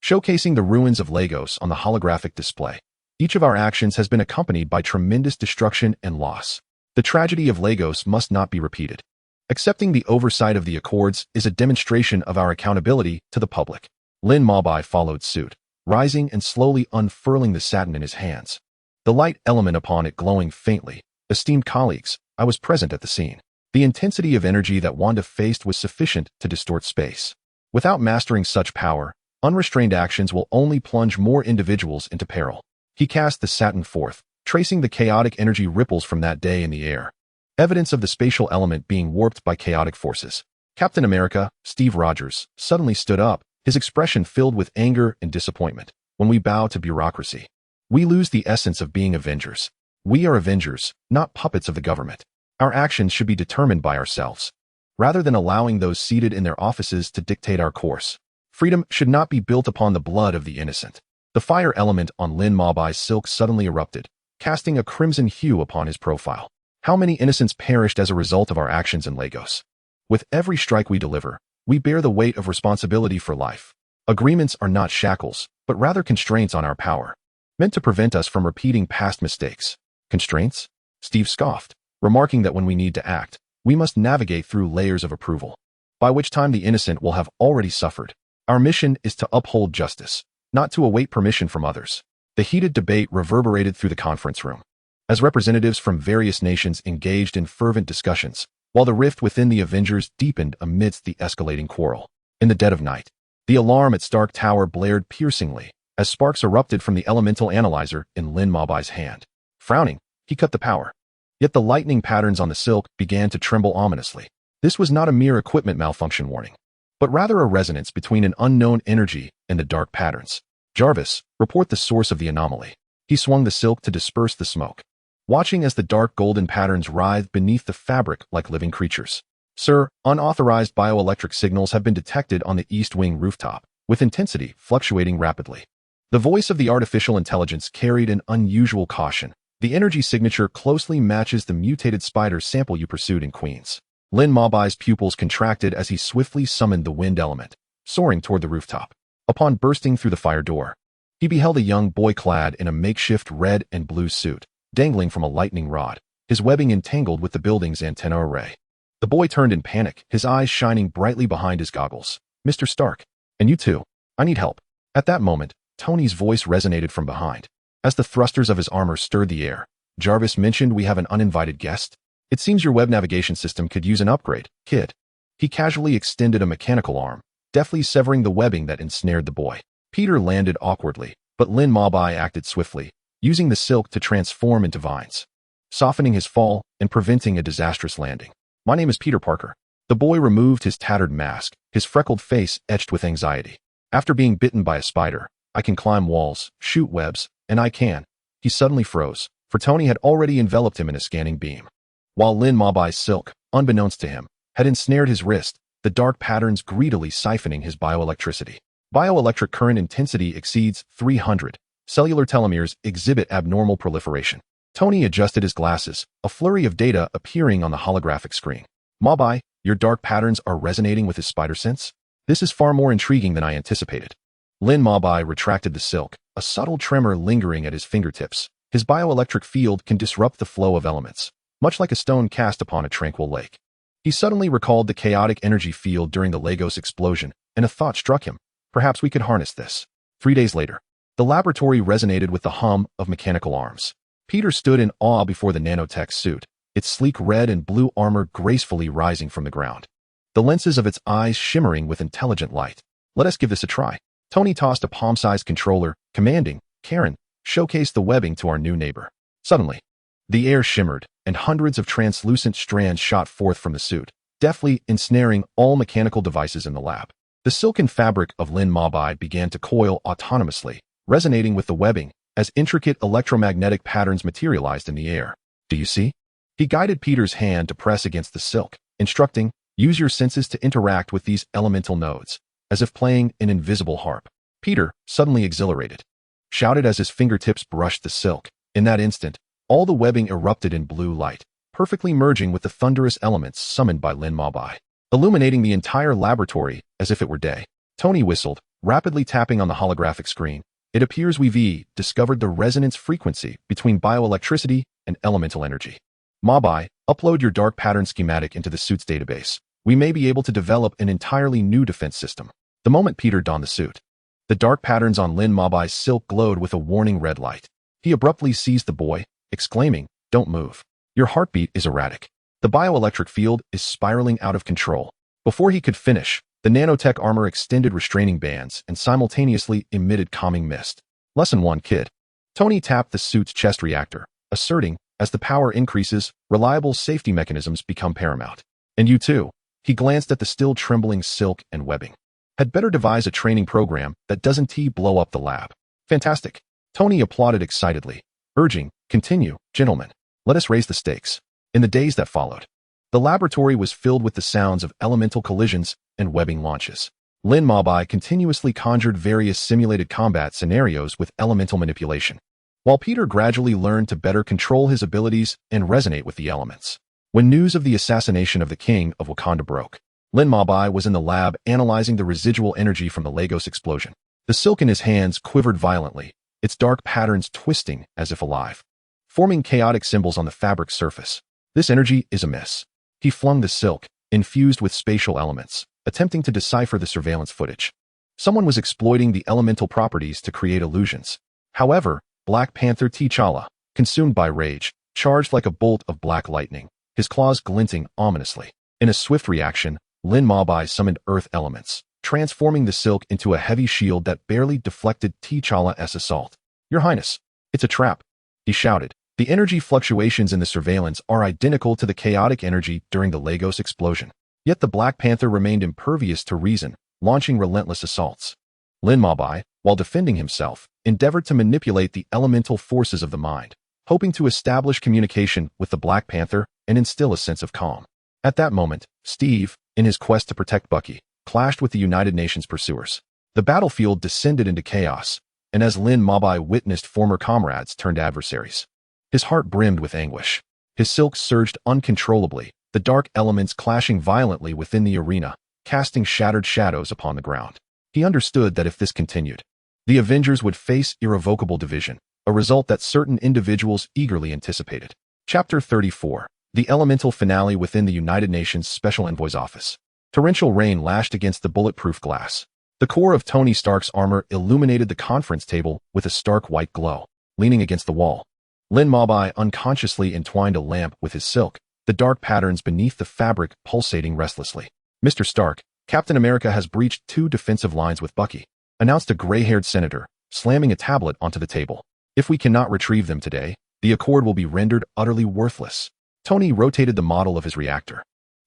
[SPEAKER 1] showcasing the ruins of Lagos on the holographic display. Each of our actions has been accompanied by tremendous destruction and loss. The tragedy of Lagos must not be repeated. Accepting the oversight of the Accords is a demonstration of our accountability to the public. Lin Mabai followed suit, rising and slowly unfurling the satin in his hands, the light element upon it glowing faintly. Esteemed colleagues, I was present at the scene. The intensity of energy that Wanda faced was sufficient to distort space. Without mastering such power, unrestrained actions will only plunge more individuals into peril. He cast the satin forth, tracing the chaotic energy ripples from that day in the air, evidence of the spatial element being warped by chaotic forces. Captain America, Steve Rogers, suddenly stood up, his expression filled with anger and disappointment. When we bow to bureaucracy, we lose the essence of being Avengers. We are Avengers, not puppets of the government. Our actions should be determined by ourselves, rather than allowing those seated in their offices to dictate our course. Freedom should not be built upon the blood of the innocent. The fire element on Lin Mabai's silk suddenly erupted, casting a crimson hue upon his profile. How many innocents perished as a result of our actions in Lagos? With every strike we deliver, we bear the weight of responsibility for life. Agreements are not shackles, but rather constraints on our power, meant to prevent us from repeating past mistakes. Constraints? Steve scoffed, remarking that when we need to act, we must navigate through layers of approval, by which time the innocent will have already suffered. Our mission is to uphold justice, not to await permission from others. The heated debate reverberated through the conference room, as representatives from various nations engaged in fervent discussions, while the rift within the Avengers deepened amidst the escalating quarrel. In the dead of night, the alarm at Stark Tower blared piercingly, as sparks erupted from the elemental analyzer in Lin Mabai's hand. Frowning, he cut the power. Yet the lightning patterns on the silk began to tremble ominously. This was not a mere equipment malfunction warning, but rather a resonance between an unknown energy and the dark patterns. Jarvis, report the source of the anomaly. He swung the silk to disperse the smoke. watching as the dark golden patterns writhed beneath the fabric like living creatures. Sir, unauthorized bioelectric signals have been detected on the East Wing rooftop, with intensity fluctuating rapidly. The voice of the artificial intelligence carried an unusual caution. The energy signature closely matches the mutated spider sample you pursued in Queens. Lin Mabai's pupils contracted as he swiftly summoned the wind element, soaring toward the rooftop. Upon bursting through the fire door, he beheld a young boy clad in a makeshift red and blue suit, dangling from a lightning rod, his webbing entangled with the building's antenna array. The boy turned in panic, his eyes shining brightly behind his goggles. "Mr. Stark, and you too. I need help." At that moment, Tony's voice resonated from behind. As the thrusters of his armor stirred the air, Jarvis mentioned, "We have an uninvited guest. It seems your web navigation system could use an upgrade, kid." He casually extended a mechanical arm, deftly severing the webbing that ensnared the boy. Peter landed awkwardly, but Lin Mabai acted swiftly, using the silk to transform into vines, softening his fall and preventing a disastrous landing. "My name is Peter Parker." The boy removed his tattered mask, his freckled face etched with anxiety. "After being bitten by a spider, I can climb walls, shoot webs, and I can." He suddenly froze, for Tony had already enveloped him in a scanning beam. While Lin Mabai's silk, unbeknownst to him, had ensnared his wrist, the dark patterns greedily siphoning his bioelectricity. Bioelectric current intensity exceeds 300. Cellular telomeres exhibit abnormal proliferation. Tony adjusted his glasses, a flurry of data appearing on the holographic screen. "Mabai, your dark patterns are resonating with his spider sense? This is far more intriguing than I anticipated." Lin Mabai retracted the silk, a subtle tremor lingering at his fingertips. His bioelectric field can disrupt the flow of elements, much like a stone cast upon a tranquil lake. He suddenly recalled the chaotic energy field during the Lagos explosion, and a thought struck him. Perhaps we could harness this. 3 days later, the laboratory resonated with the hum of mechanical arms. Peter stood in awe before the nanotech suit, its sleek red and blue armor gracefully rising from the ground, the lenses of its eyes shimmering with intelligent light. "Let us give this a try." Tony tossed a palm-sized controller, commanding, "Karen, showcase the webbing to our new neighbor." Suddenly, the air shimmered, and hundreds of translucent strands shot forth from the suit, deftly ensnaring all mechanical devices in the lab. The silken fabric of Lin Mabai began to coil autonomously, resonating with the webbing, as intricate electromagnetic patterns materialized in the air. "Do you see?" He guided Peter's hand to press against the silk, instructing, "Use your senses to interact with these elemental nodes," as if playing an invisible harp. Peter, suddenly exhilarated, shouted as his fingertips brushed the silk. In that instant, all the webbing erupted in blue light, perfectly merging with the thunderous elements summoned by Lin Mabai, illuminating the entire laboratory as if it were day. Tony whistled, rapidly tapping on the holographic screen. "It appears we've discovered the resonance frequency between bioelectricity and elemental energy. Mabai, upload your dark pattern schematic into the suit's database. We may be able to develop an entirely new defense system." The moment Peter donned the suit, the dark patterns on Lin Mabai's silk glowed with a warning red light. He abruptly seized the boy, exclaiming, "Don't move. Your heartbeat is erratic. The bioelectric field is spiraling out of control." Before he could finish, the nanotech armor extended restraining bands and simultaneously emitted calming mist. "Lesson 1, kid." Tony tapped the suit's chest reactor, asserting, "As the power increases, reliable safety mechanisms become paramount. And you too." He glanced at the still trembling silk and webbing. "Had better devise a training program that doesn't blow up the lab." "Fantastic." Tony applauded excitedly, urging, "Continue, gentlemen. Let us raise the stakes." In the days that followed, the laboratory was filled with the sounds of elemental collisions and webbing launches. Lin Mabai continuously conjured various simulated combat scenarios with elemental manipulation, while Peter gradually learned to better control his abilities and resonate with the elements. When news of the assassination of the king of Wakanda broke, Lin Mabai was in the lab analyzing the residual energy from the Lagos explosion. The silk in his hands quivered violently, its dark patterns twisting as if alive, forming chaotic symbols on the fabric surface. "This energy is amiss." He flung the silk, infused with spatial elements, attempting to decipher the surveillance footage. Someone was exploiting the elemental properties to create illusions. However, Black Panther T'Challa, consumed by rage, charged like a bolt of black lightning, his claws glinting ominously. In a swift reaction, Lin Mabai summoned earth elements, transforming the silk into a heavy shield that barely deflected T'Challa's assault. "Your Highness, it's a trap," he shouted. "The energy fluctuations in the surveillance are identical to the chaotic energy during the Lagos explosion." Yet the Black Panther remained impervious to reason, launching relentless assaults. Lin Mabai, while defending himself, endeavored to manipulate the elemental forces of the mind, hoping to establish communication with the Black Panther and instill a sense of calm. At that moment, Steve, in his quest to protect Bucky, clashed with the United Nations pursuers. The battlefield descended into chaos, and as Lin Mabai witnessed former comrades turned adversaries, his heart brimmed with anguish. His silk surged uncontrollably, the dark elements clashing violently within the arena, casting shattered shadows upon the ground. He understood that if this continued, the Avengers would face irrevocable division, a result that certain individuals eagerly anticipated. Chapter 34. The elemental finale within the United Nations Special Envoy's office. Torrential rain lashed against the bulletproof glass. The core of Tony Stark's armor illuminated the conference table with a stark white glow. Leaning against the wall, Lin Mabai unconsciously entwined a lamp with his silk, the dark patterns beneath the fabric pulsating restlessly. "Mr. Stark, Captain America has breached 2 defensive lines with Bucky," announced a gray-haired senator, slamming a tablet onto the table. "If we cannot retrieve them today, the accord will be rendered utterly worthless." Tony rotated the model of his reactor,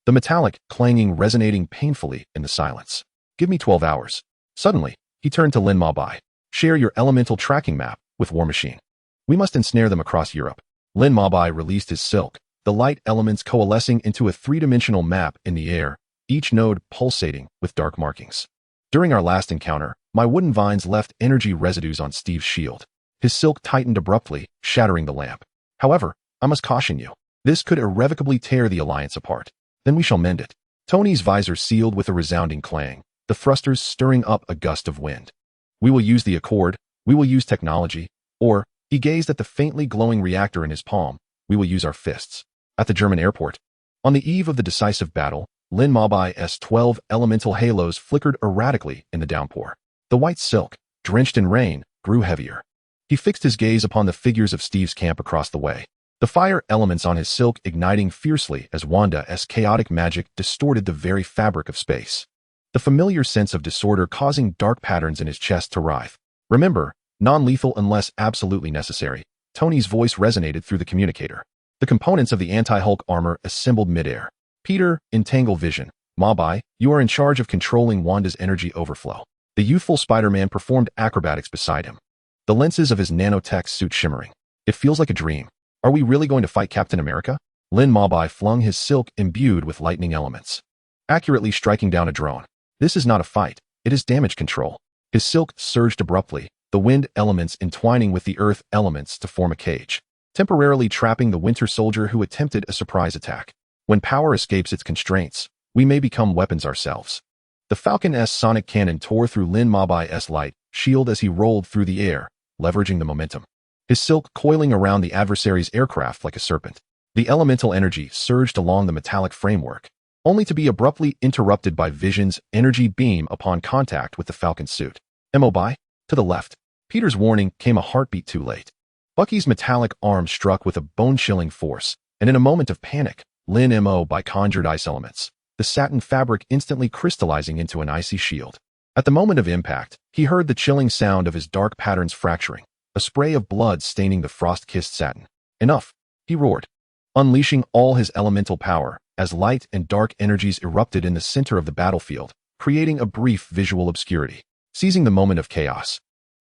[SPEAKER 1] the metallic clanging resonating painfully in the silence. "Give me 12 hours. Suddenly, he turned to Lin Mabai. "Share your elemental tracking map with War Machine. We must ensnare them across Europe." Lin Mabai released his silk, the light elements coalescing into a 3-dimensional map in the air, each node pulsating with dark markings. "During our last encounter, my wooden vines left energy residues on Steve's shield." His silk tightened abruptly, shattering the lamp. "However, I must caution you. This could irrevocably tear the alliance apart. Then we shall mend it." Tony's visor sealed with a resounding clang, the thrusters stirring up a gust of wind. "We will use the accord, we will use technology, or," he gazed at the faintly glowing reactor in his palm, "we will use our fists." At the German airport, on the eve of the decisive battle, Lin Mabai's 12 elemental halos flickered erratically in the downpour. The white silk, drenched in rain, grew heavier. He fixed his gaze upon the figures of Steve's camp across the way, the fire elements on his silk igniting fiercely as Wanda's chaotic magic distorted the very fabric of space. The familiar sense of disorder causing dark patterns in his chest to writhe. "Remember, non-lethal unless absolutely necessary." Tony's voice resonated through the communicator. The components of the anti-Hulk armor assembled midair. "Peter, entangle vision. Mabai, you are in charge of controlling Wanda's energy overflow." The youthful Spider-Man performed acrobatics beside him, the lenses of his nanotech suit shimmering. "It feels like a dream. Are we really going to fight Captain America?" Lin Mabai flung his silk imbued with lightning elements, accurately striking down a drone. "This is not a fight, it is damage control." His silk surged abruptly, the wind elements entwining with the earth elements to form a cage, temporarily trapping the Winter Soldier who attempted a surprise attack. When power escapes its constraints, we may become weapons ourselves. The Falcon's sonic cannon tore through Lin Mabai's light shield as he rolled through the air, leveraging the momentum, his silk coiling around the adversary's aircraft like a serpent. The elemental energy surged along the metallic framework, only to be abruptly interrupted by Vision's energy beam upon contact with the Falcon's suit. "Mabai, to the left." Peter's warning came a heartbeat too late. Bucky's metallic arm struck with a bone-chilling force, and in a moment of panic, Lin Mabai conjured ice elements, the satin fabric instantly crystallizing into an icy shield. At the moment of impact, he heard the chilling sound of his dark patterns fracturing, a spray of blood staining the frost-kissed satin. "Enough," he roared, unleashing all his elemental power, as light and dark energies erupted in the center of the battlefield, creating a brief visual obscurity. Seizing the moment of chaos,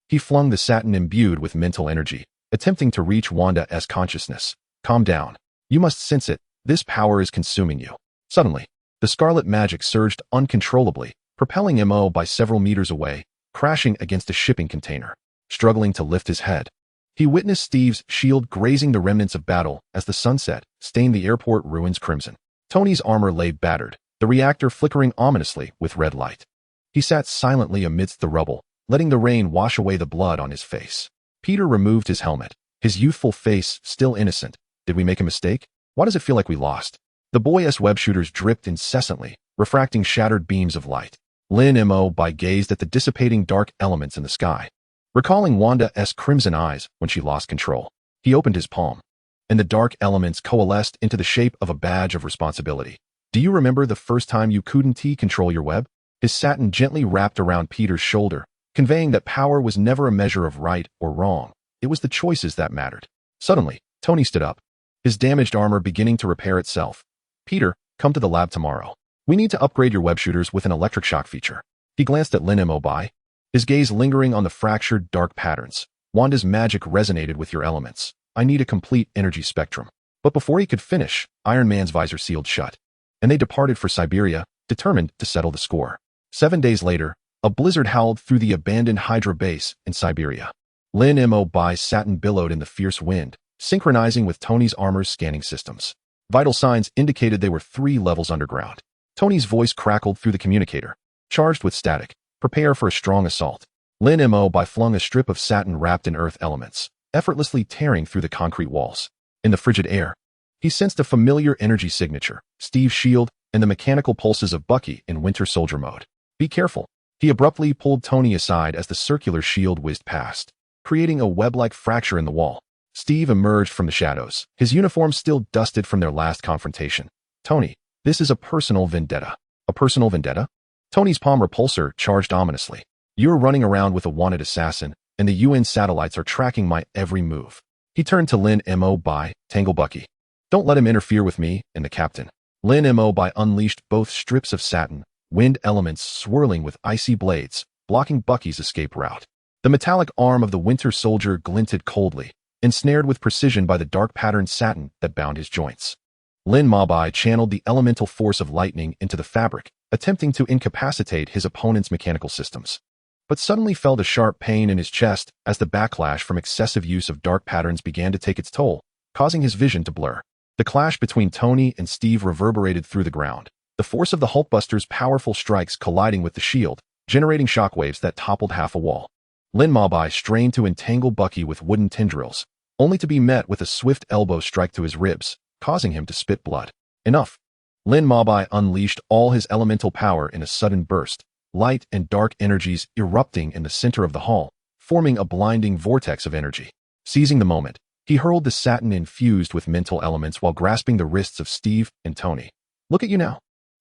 [SPEAKER 1] he flung the satin imbued with mental energy, attempting to reach Wanda's consciousness. "Calm down. You must sense it. This power is consuming you." Suddenly, the scarlet magic surged uncontrollably, propelling Mo by several meters away, crashing against a shipping container. Struggling to lift his head, he witnessed Steve's shield grazing the remnants of battle as the sunset stained the airport ruins crimson. Tony's armor lay battered, the reactor flickering ominously with red light. He sat silently amidst the rubble, letting the rain wash away the blood on his face. Peter removed his helmet, his youthful face still innocent. "Did we make a mistake? Why does it feel like we lost?" The boy's web shooters dripped incessantly, refracting shattered beams of light. Lin Mabai gazed at the dissipating dark elements in the sky, recalling Wanda's crimson eyes when she lost control. He opened his palm, and the dark elements coalesced into the shape of a badge of responsibility. "Do you remember the first time you couldn't control your web?" His satin gently wrapped around Peter's shoulder, conveying that power was never a measure of right or wrong. It was the choices that mattered. Suddenly, Tony stood up, his damaged armor beginning to repair itself. "Peter, come to the lab tomorrow. We need to upgrade your web shooters with an electric shock feature." He glanced at Lin Mabai, his gaze lingering on the fractured dark patterns. "Wanda's magic resonated with your elements. I need a complete energy spectrum. But before he could finish, Iron Man's visor sealed shut, and they departed for Siberia, determined to settle the score. 7 days later, a blizzard howled through the abandoned Hydra base in Siberia. Lin Mo.Bai's satin billowed in the fierce wind, synchronizing with Tony's armor's scanning systems. Vital signs indicated they were 3 levels underground. Tony's voice crackled through the communicator. Charged with static, prepare for a strong assault. Lin Mo.Bai flung a strip of satin wrapped in earth elements, effortlessly tearing through the concrete walls. In the frigid air, he sensed a familiar energy signature, Steve's shield, and the mechanical pulses of Bucky in Winter Soldier mode. Be careful. He abruptly pulled Tony aside as the circular shield whizzed past, creating a web-like fracture in the wall. Steve emerged from the shadows, his uniform still dusted from their last confrontation. Tony, this is a personal vendetta. A personal vendetta? Tony's palm repulsor charged ominously. You're running around with a wanted assassin, and the UN satellites are tracking my every move. He turned to Lin Mo.Bai, Tangle Bucky. Don't let him interfere with me and the captain. Lin Mo.Bai unleashed both strips of satin, wind elements swirling with icy blades, blocking Bucky's escape route. The metallic arm of the Winter Soldier glinted coldly, ensnared with precision by the dark patterned satin that bound his joints. Lin Mo.Bai channeled the elemental force of lightning into the fabric, attempting to incapacitate his opponent's mechanical systems. But suddenly felt a sharp pain in his chest as the backlash from excessive use of dark patterns began to take its toll, causing his vision to blur. The clash between Tony and Steve reverberated through the ground, the force of the Hulkbuster's powerful strikes colliding with the shield, generating shockwaves that toppled half a wall. Lin Mo.Bai strained to entangle Bucky with wooden tendrils, only to be met with a swift elbow strike to his ribs, causing him to spit blood. Enough. Lin Mo.Bai unleashed all his elemental power in a sudden burst, light and dark energies erupting in the center of the hall, forming a blinding vortex of energy. Seizing the moment, he hurled the satin infused with mental elements while grasping the wrists of Steve and Tony. Look at you now.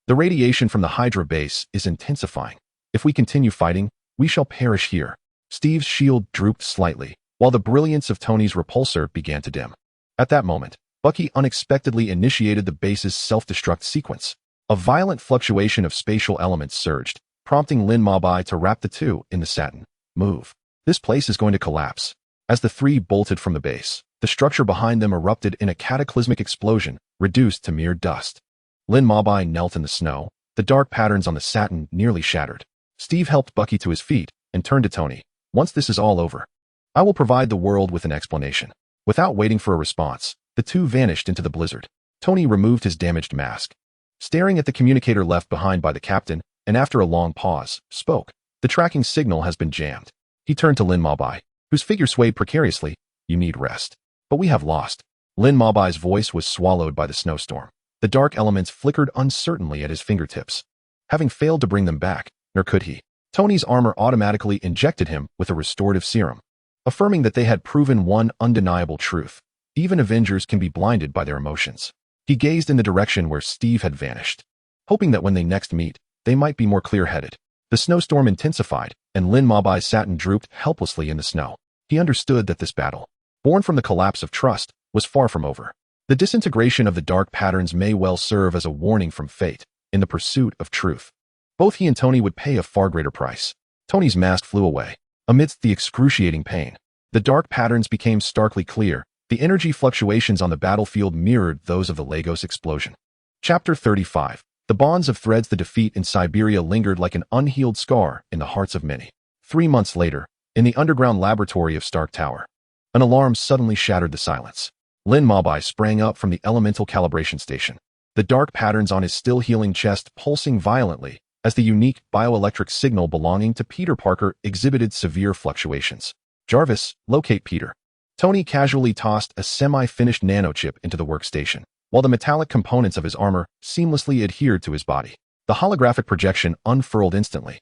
[SPEAKER 1] The radiation from the Hydra base is intensifying. If we continue fighting, we shall perish here. Steve's shield drooped slightly, while the brilliance of Tony's repulsor began to dim. At that moment, Bucky unexpectedly initiated the base's self-destruct sequence. A violent fluctuation of spatial elements surged, prompting Lin Mo.Bai to wrap the two in the satin. Move. This place is going to collapse. As the 3 bolted from the base, the structure behind them erupted in a cataclysmic explosion, reduced to mere dust. Lin Mo.Bai knelt in the snow, the dark patterns on the satin nearly shattered. Steve helped Bucky to his feet and turned to Tony. Once this is all over, I will provide the world with an explanation. Without waiting for a response, the two vanished into the blizzard. Tony removed his damaged mask. Staring at the communicator left behind by the captain, and after a long pause, spoke. The tracking signal has been jammed. He turned to Lin Mo.Bai, whose figure swayed precariously. You need rest. But we have lost. Lin Mo.Bai's voice was swallowed by the snowstorm. The dark elements flickered uncertainly at his fingertips. Having failed to bring them back, nor could he. Tony's armor automatically injected him with a restorative serum, affirming that they had proven one undeniable truth. Even Avengers can be blinded by their emotions. He gazed in the direction where Steve had vanished, hoping that when they next meet, they might be more clear-headed. The snowstorm intensified, and Lin Mo.Bai's satin drooped helplessly in the snow. He understood that this battle, born from the collapse of trust, was far from over. The disintegration of the dark patterns may well serve as a warning from fate in the pursuit of truth. Both he and Tony would pay a far greater price. Tony's mask flew away. Amidst the excruciating pain, the dark patterns became starkly clear. The energy fluctuations on the battlefield mirrored those of the Lagos explosion. Chapter 35. The bonds of threads. The defeat in Siberia lingered like an unhealed scar in the hearts of many. 3 months later, in the underground laboratory of Stark Tower, an alarm suddenly shattered the silence. Lin Mo.Bai sprang up from the elemental calibration station, the dark patterns on his still-healing chest pulsing violently as the unique bioelectric signal belonging to Peter Parker exhibited severe fluctuations. Jarvis, locate Peter. Tony casually tossed a semi-finished nanochip into the workstation, while the metallic components of his armor seamlessly adhered to his body. The holographic projection unfurled instantly,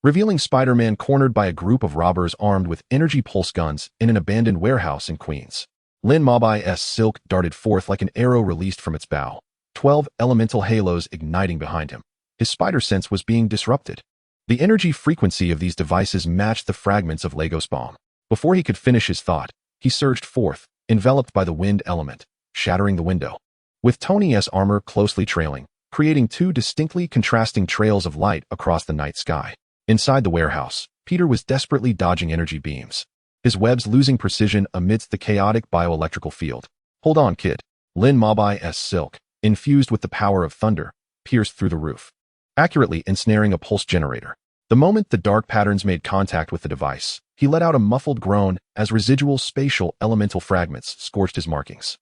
[SPEAKER 1] revealing Spider-Man cornered by a group of robbers armed with energy pulse guns in an abandoned warehouse in Queens. Lin Mo.Bai's silk darted forth like an arrow released from its bow, 12 elemental halos igniting behind him. His spider sense was being disrupted. The energy frequency of these devices matched the fragments of Lagos bomb. Before he could finish his thought, he surged forth, enveloped by the wind element, shattering the window. With Tony's armor closely trailing, creating 2 distinctly contrasting trails of light across the night sky. Inside the warehouse, Peter was desperately dodging energy beams. his webs losing precision amidst the chaotic bioelectrical field. Hold on, kid. Lin Mabai's silk, infused with the power of thunder, pierced through the roof, accurately ensnaring a pulse generator. The moment the dark patterns made contact with the device, he let out a muffled groan as residual spatial elemental fragments scorched his markings.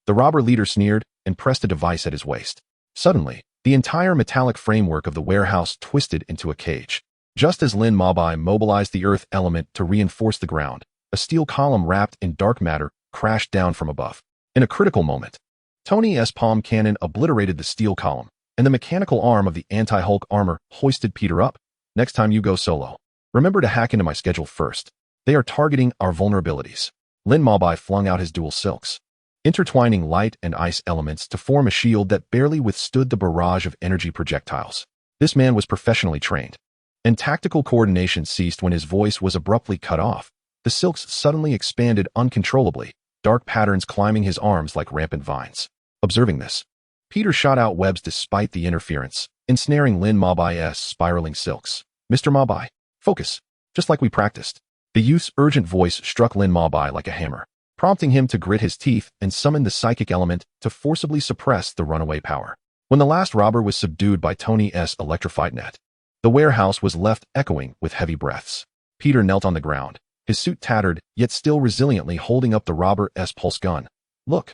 [SPEAKER 1] The robber leader sneered and pressed a device at his waist. Suddenly, the entire metallic framework of the warehouse twisted into a cage. Just as Lin Mabai mobilized the earth element to reinforce the ground, a steel column wrapped in dark matter crashed down from above. In a critical moment, Tony's palm cannon obliterated the steel column, and the mechanical arm of the anti-Hulk armor hoisted Peter up. Next time you go solo, remember to hack into my schedule first. They are targeting our vulnerabilities. Lin Mabai flung out his dual silks, intertwining light and ice elements to form a shield that barely withstood the barrage of energy projectiles. This man was professionally trained, and tactical coordination ceased when his voice was abruptly cut off. The silks suddenly expanded uncontrollably, dark patterns climbing his arms like rampant vines. Observing this, Peter shot out webs despite the interference, ensnaring Lin Mabai's spiraling silks. Mr. Mabai, focus, just like we practiced. The youth's urgent voice struck Lin Mabai like a hammer, prompting him to grit his teeth and summon the psychic element to forcibly suppress the runaway power. When the last robber was subdued by Tony's electrified net, the warehouse was left echoing with heavy breaths. Peter knelt on the ground, his suit tattered, yet still resiliently holding up the robber's pulse gun. Look.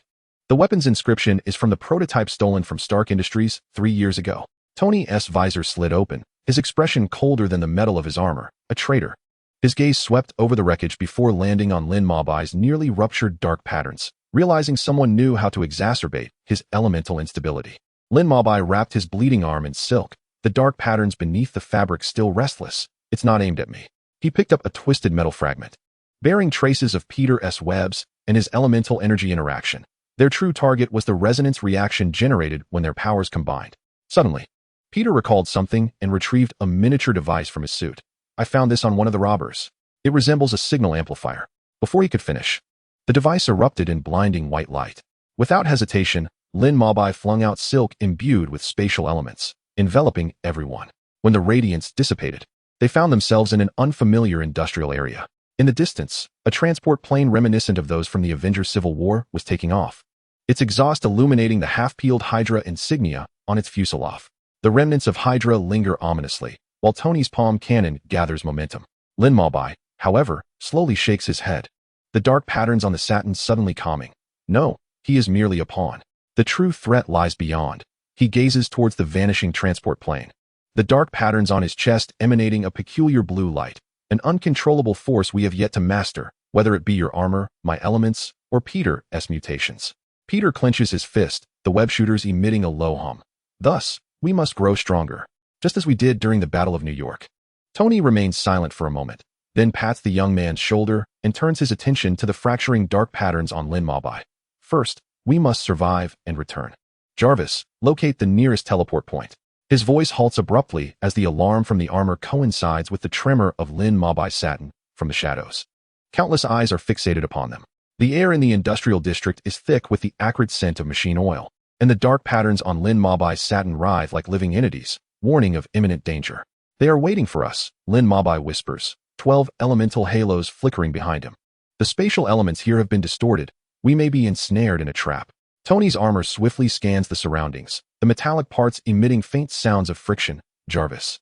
[SPEAKER 1] The weapon's inscription is from the prototype stolen from Stark Industries 3 years ago. Tony's visor slid open, his expression colder than the metal of his armor. A traitor. His gaze swept over the wreckage before landing on Lin Mabai's nearly ruptured dark patterns, realizing someone knew how to exacerbate his elemental instability. Lin Mabai wrapped his bleeding arm in silk, the dark patterns beneath the fabric still restless. It's not aimed at me. He picked up a twisted metal fragment, bearing traces of Peter's webs and his elemental energy interaction. Their true target was the resonance reaction generated when their powers combined. Suddenly, Peter recalled something and retrieved a miniature device from his suit. I found this on one of the robbers. It resembles a signal amplifier. Before he could finish, the device erupted in blinding white light. Without hesitation, Lin Mabai flung out silk imbued with spatial elements, enveloping everyone. When the radiance dissipated, they found themselves in an unfamiliar industrial area. In the distance, a transport plane reminiscent of those from the Avengers Civil War was taking off, its exhaust illuminating the half-peeled Hydra insignia on its fuselage. The remnants of Hydra linger ominously, while Tony's palm cannon gathers momentum. Lin Mabai, however, slowly shakes his head, the dark patterns on the satin suddenly calming. No, he is merely a pawn. The true threat lies beyond. He gazes towards the vanishing transport plane, the dark patterns on his chest emanating a peculiar blue light, an uncontrollable force we have yet to master, whether it be your armor, my elements, or Peter's mutations. Peter clenches his fist, the web shooters emitting a low hum. Thus, we must grow stronger, just as we did during the Battle of New York. Tony remains silent for a moment, then pats the young man's shoulder and turns his attention to the fracturing dark patterns on Lin Mabai. First, we must survive and return. Jarvis, locate the nearest teleport point. His voice halts abruptly as the alarm from the armor coincides with the tremor of Lin Mabai's satin from the shadows. Countless eyes are fixated upon them. The air in the industrial district is thick with the acrid scent of machine oil, and the dark patterns on Lin Mabai's satin writhe like living entities, warning of imminent danger. They are waiting for us, Lin Mabai whispers, 12 elemental halos flickering behind him. The spatial elements here have been distorted. We may be ensnared in a trap. Tony's armor swiftly scans the surroundings, the metallic parts emitting faint sounds of friction. Jarvis,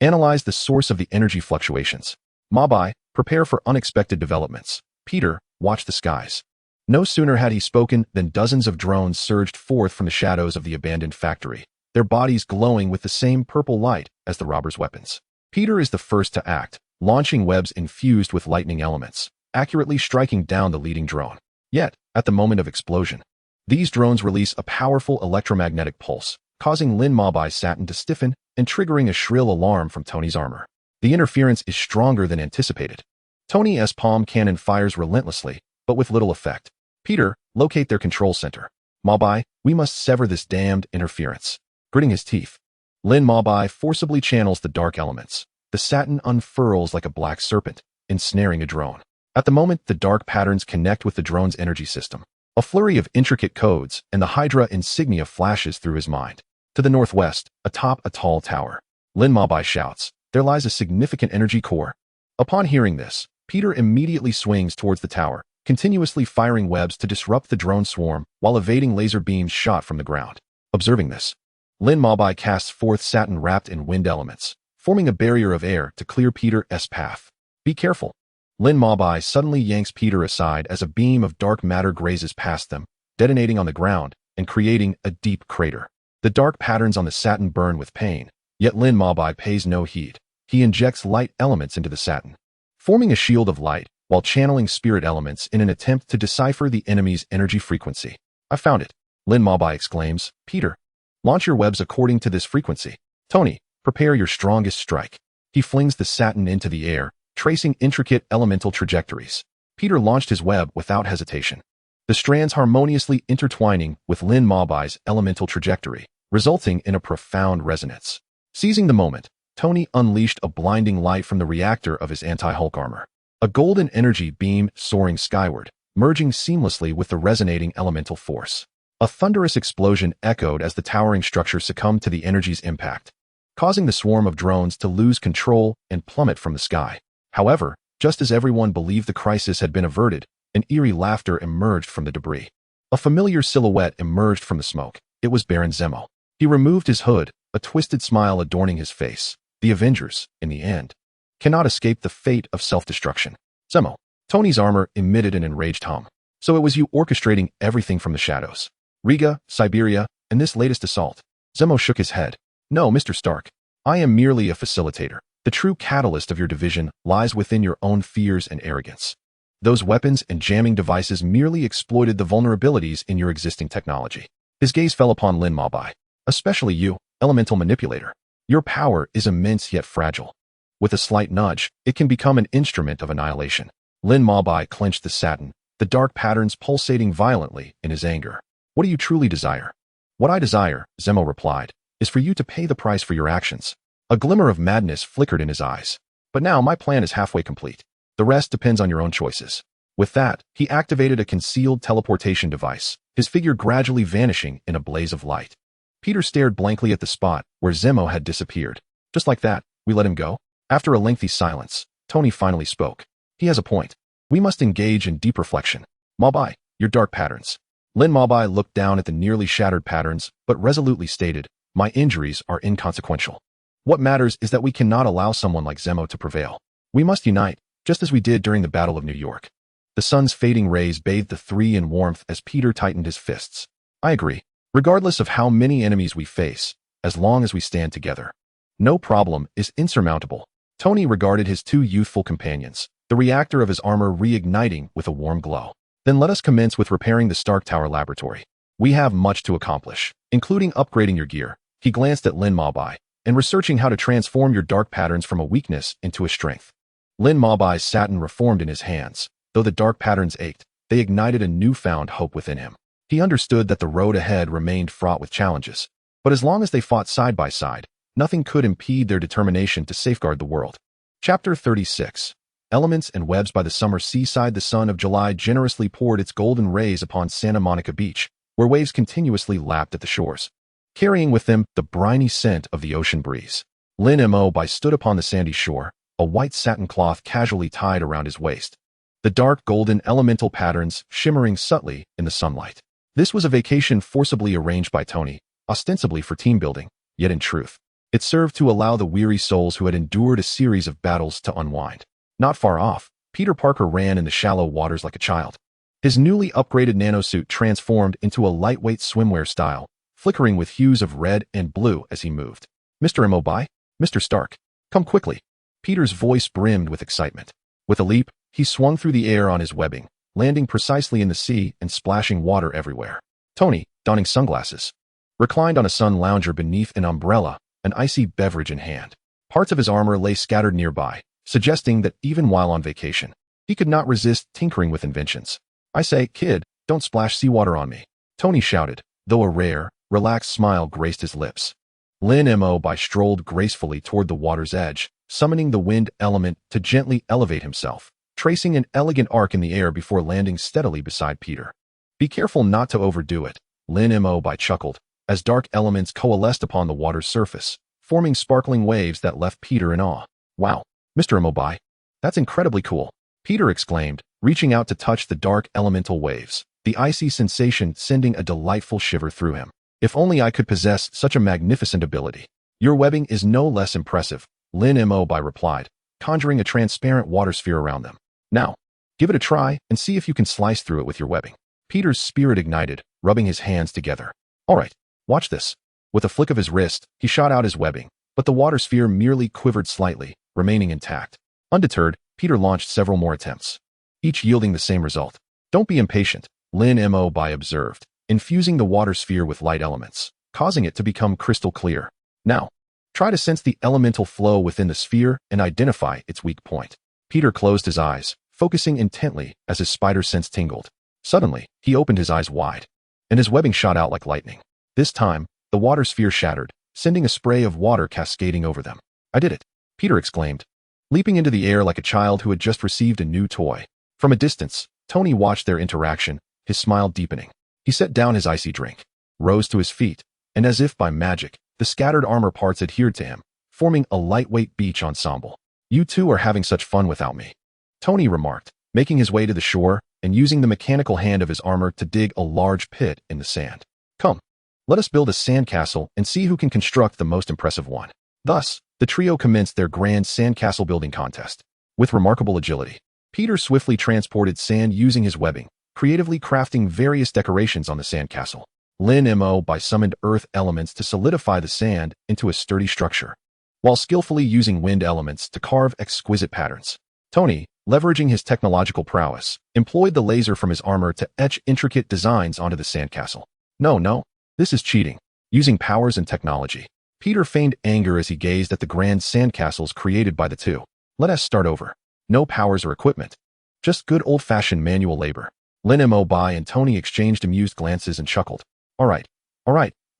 [SPEAKER 1] analyze the source of the energy fluctuations. Mabai, prepare for unexpected developments. Peter, watch the skies. No sooner had he spoken than dozens of drones surged forth from the shadows of the abandoned factory, their bodies glowing with the same purple light as the robbers' weapons. Peter is the first to act, launching webs infused with lightning elements, accurately striking down the leading drone. Yet, at the moment of explosion, these drones release a powerful electromagnetic pulse, causing Lin Mabai's satin to stiffen and triggering a shrill alarm from Tony's armor. The interference is stronger than anticipated. Tony's palm cannon fires relentlessly, but with little effect. Peter, locate their control center. Mabai, we must sever this damned interference. Gritting his teeth, Lin Mabai forcibly channels the dark elements. The satin unfurls like a black serpent, ensnaring a drone. At the moment the dark patterns connect with the drone's energy system, a flurry of intricate codes and the Hydra insignia flashes through his mind. To the northwest, atop a tall tower, Lin Mabai shouts, there lies a significant energy core. Upon hearing this, Peter immediately swings towards the tower, continuously firing webs to disrupt the drone swarm while evading laser beams shot from the ground. Observing this, Lin Mabai casts forth satin wrapped in wind elements, forming a barrier of air to clear Peter's path. Be careful. Lin Mabai suddenly yanks Peter aside as a beam of dark matter grazes past them, detonating on the ground and creating a deep crater. The dark patterns on the satin burn with pain, yet Lin Mabai pays no heed. He injects light elements into the satin, forming a shield of light while channeling spirit elements in an attempt to decipher the enemy's energy frequency. I found it, Lin Mabai exclaims. Peter, launch your webs according to this frequency. Tony, prepare your strongest strike. He flings the satin into the air, tracing intricate elemental trajectories. Peter launched his web without hesitation, the strands harmoniously intertwining with Lin Mabai's elemental trajectory, resulting in a profound resonance. Seizing the moment, Tony unleashed a blinding light from the reactor of his anti-Hulk armor. A golden energy beam soaring skyward, merging seamlessly with the resonating elemental force. A thunderous explosion echoed as the towering structure succumbed to the energy's impact, causing the swarm of drones to lose control and plummet from the sky. However, just as everyone believed the crisis had been averted, an eerie laughter emerged from the debris. A familiar silhouette emerged from the smoke. It was Baron Zemo. He removed his hood, a twisted smile adorning his face. The Avengers, in the end, cannot escape the fate of self-destruction. Zemo. Tony's armor emitted an enraged hum. So it was you orchestrating everything from the shadows. Riga, Siberia, and this latest assault. Zemo shook his head. No, Mr. Stark. I am merely a facilitator. The true catalyst of your division lies within your own fears and arrogance. Those weapons and jamming devices merely exploited the vulnerabilities in your existing technology. His gaze fell upon Lin Mabai. Especially you, elemental manipulator. Your power is immense yet fragile. With a slight nudge, it can become an instrument of annihilation. Lin Mabai clenched the satin, the dark patterns pulsating violently in his anger. What do you truly desire? What I desire, Zemo replied, is for you to pay the price for your actions. A glimmer of madness flickered in his eyes. But now my plan is halfway complete. The rest depends on your own choices. With that, he activated a concealed teleportation device, his figure gradually vanishing in a blaze of light. Peter stared blankly at the spot where Zemo had disappeared. Just like that, we let him go? After a lengthy silence, Tony finally spoke. He has a point. We must engage in deep reflection. Mabai, your dark patterns. Lin Mabai looked down at the nearly shattered patterns, but resolutely stated, my injuries are inconsequential. What matters is that we cannot allow someone like Zemo to prevail. We must unite, just as we did during the Battle of New York. The sun's fading rays bathed the three in warmth as Peter tightened his fists. I agree. Regardless of how many enemies we face, as long as we stand together, no problem is insurmountable. Tony regarded his two youthful companions, the reactor of his armor reigniting with a warm glow. Then let us commence with repairing the Stark Tower laboratory. We have much to accomplish, including upgrading your gear. He glanced at Lin Mabai, and researching how to transform your dark patterns from a weakness into a strength. Lin Mabai's satin reformed in his hands. Though the dark patterns ached, they ignited a newfound hope within him. He understood that the road ahead remained fraught with challenges, but as long as they fought side by side, nothing could impede their determination to safeguard the world. Chapter 36. Elements and webs. By the summer seaside, the sun of July generously poured its golden rays upon Santa Monica Beach, where waves continuously lapped at the shores, carrying with them the briny scent of the ocean breeze. Lin Mabai stood upon the sandy shore, a white satin cloth casually tied around his waist, the dark golden elemental patterns shimmering subtly in the sunlight. This was a vacation forcibly arranged by Tony, ostensibly for team building, yet in truth, it served to allow the weary souls who had endured a series of battles to unwind. Not far off, Peter Parker ran in the shallow waters like a child. His newly upgraded nanosuit transformed into a lightweight swimwear style, flickering with hues of red and blue as he moved. Mr. Mabai, Mr. Stark, come quickly. Peter's voice brimmed with excitement. With a leap, he swung through the air on his webbing, landing precisely in the sea and splashing water everywhere. Tony, donning sunglasses, reclined on a sun lounger beneath an umbrella, an icy beverage in hand. Parts of his armor lay scattered nearby, suggesting that even while on vacation, he could not resist tinkering with inventions. I say, kid, don't splash seawater on me, Tony shouted, though a rare, relaxed smile graced his lips. Lin Mabai strolled gracefully toward the water's edge, summoning the wind element to gently elevate himself, tracing an elegant arc in the air before landing steadily beside Peter. Be careful not to overdo it, Lin Mabai chuckled, as dark elements coalesced upon the water's surface, forming sparkling waves that left Peter in awe. Wow, Mr. Mabai, that's incredibly cool. Peter exclaimed, reaching out to touch the dark elemental waves, the icy sensation sending a delightful shiver through him. If only I could possess such a magnificent ability. Your webbing is no less impressive, Lin Mo replied, conjuring a transparent water sphere around them. Now, give it a try and see if you can slice through it with your webbing. Peter's spirit ignited, rubbing his hands together. All right, watch this. With a flick of his wrist, he shot out his webbing, but the water sphere merely quivered slightly, remaining intact. Undeterred, Peter launched several more attempts, each yielding the same result. Don't be impatient, Lin Mo observed, infusing the water sphere with light elements, causing it to become crystal clear. Now, try to sense the elemental flow within the sphere and identify its weak point. Peter closed his eyes, focusing intently as his spider sense tingled. Suddenly, he opened his eyes wide, and his webbing shot out like lightning. This time, the water sphere shattered, sending a spray of water cascading over them. I did it, Peter exclaimed, leaping into the air like a child who had just received a new toy. From a distance, Tony watched their interaction, his smile deepening. He set down his icy drink, rose to his feet, and as if by magic, the scattered armor parts adhered to him, forming a lightweight beach ensemble. You two are having such fun without me, Tony remarked, making his way to the shore and using the mechanical hand of his armor to dig a large pit in the sand. Come, let us build a sandcastle and see who can construct the most impressive one. Thus, the trio commenced their grand sandcastle building contest. With remarkable agility, Peter swiftly transported sand using his webbing, creatively crafting various decorations on the sandcastle. Lin Mo summoned earth elements to solidify the sand into a sturdy structure, while skillfully using wind elements to carve exquisite patterns. Tony, leveraging his technological prowess, employed the laser from his armor to etch intricate designs onto the sandcastle. No, this is cheating. Using powers and technology, Peter feigned anger as he gazed at the grand sandcastles created by the two. Let us start over. No powers or equipment. Just good old-fashioned manual labor. Lin Mo and Tony exchanged amused glances and chuckled. All right,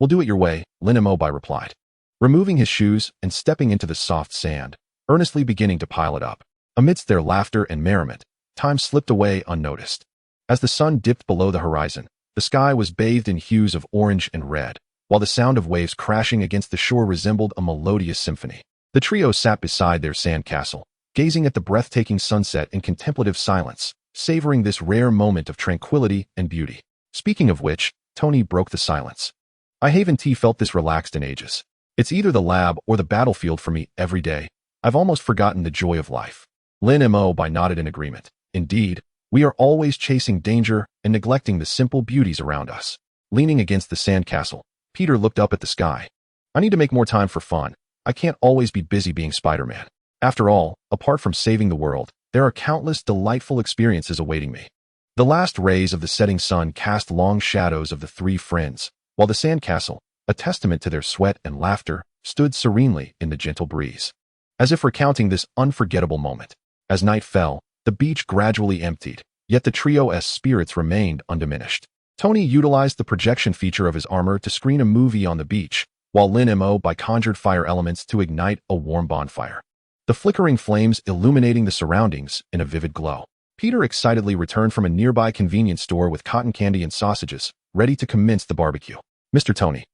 [SPEAKER 1] we'll do it your way, Lin Mo replied, removing his shoes and stepping into the soft sand, earnestly beginning to pile it up. Amidst their laughter and merriment, time slipped away unnoticed. As the sun dipped below the horizon, the sky was bathed in hues of orange and red, while the sound of waves crashing against the shore resembled a melodious symphony. The trio sat beside their sandcastle, gazing at the breathtaking sunset in contemplative silence, savoring this rare moment of tranquility and beauty. Speaking of which, Tony broke the silence. I haven't felt this relaxed in ages. It's either the lab or the battlefield for me every day. I've almost forgotten the joy of life. Lin Mo nodded in agreement. Indeed, we are always chasing danger and neglecting the simple beauties around us. Leaning against the sandcastle, Peter looked up at the sky. I need to make more time for fun. I can't always be busy being Spider-Man. After all, apart from saving the world, there are countless delightful experiences awaiting me. The last rays of the setting sun cast long shadows of the three friends, while the sandcastle, a testament to their sweat and laughter, stood serenely in the gentle breeze, as if recounting this unforgettable moment. As night fell, the beach gradually emptied, yet the trio's spirits remained undiminished. Tony utilized the projection feature of his armor to screen a movie on the beach, while Lin Mo conjured fire elements to ignite a warm bonfire, the flickering flames illuminating the surroundings in a vivid glow. Peter excitedly returned from a nearby convenience store with cotton candy and sausages, ready to commence the barbecue. Mr. Tony,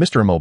[SPEAKER 1] Mr. Mo,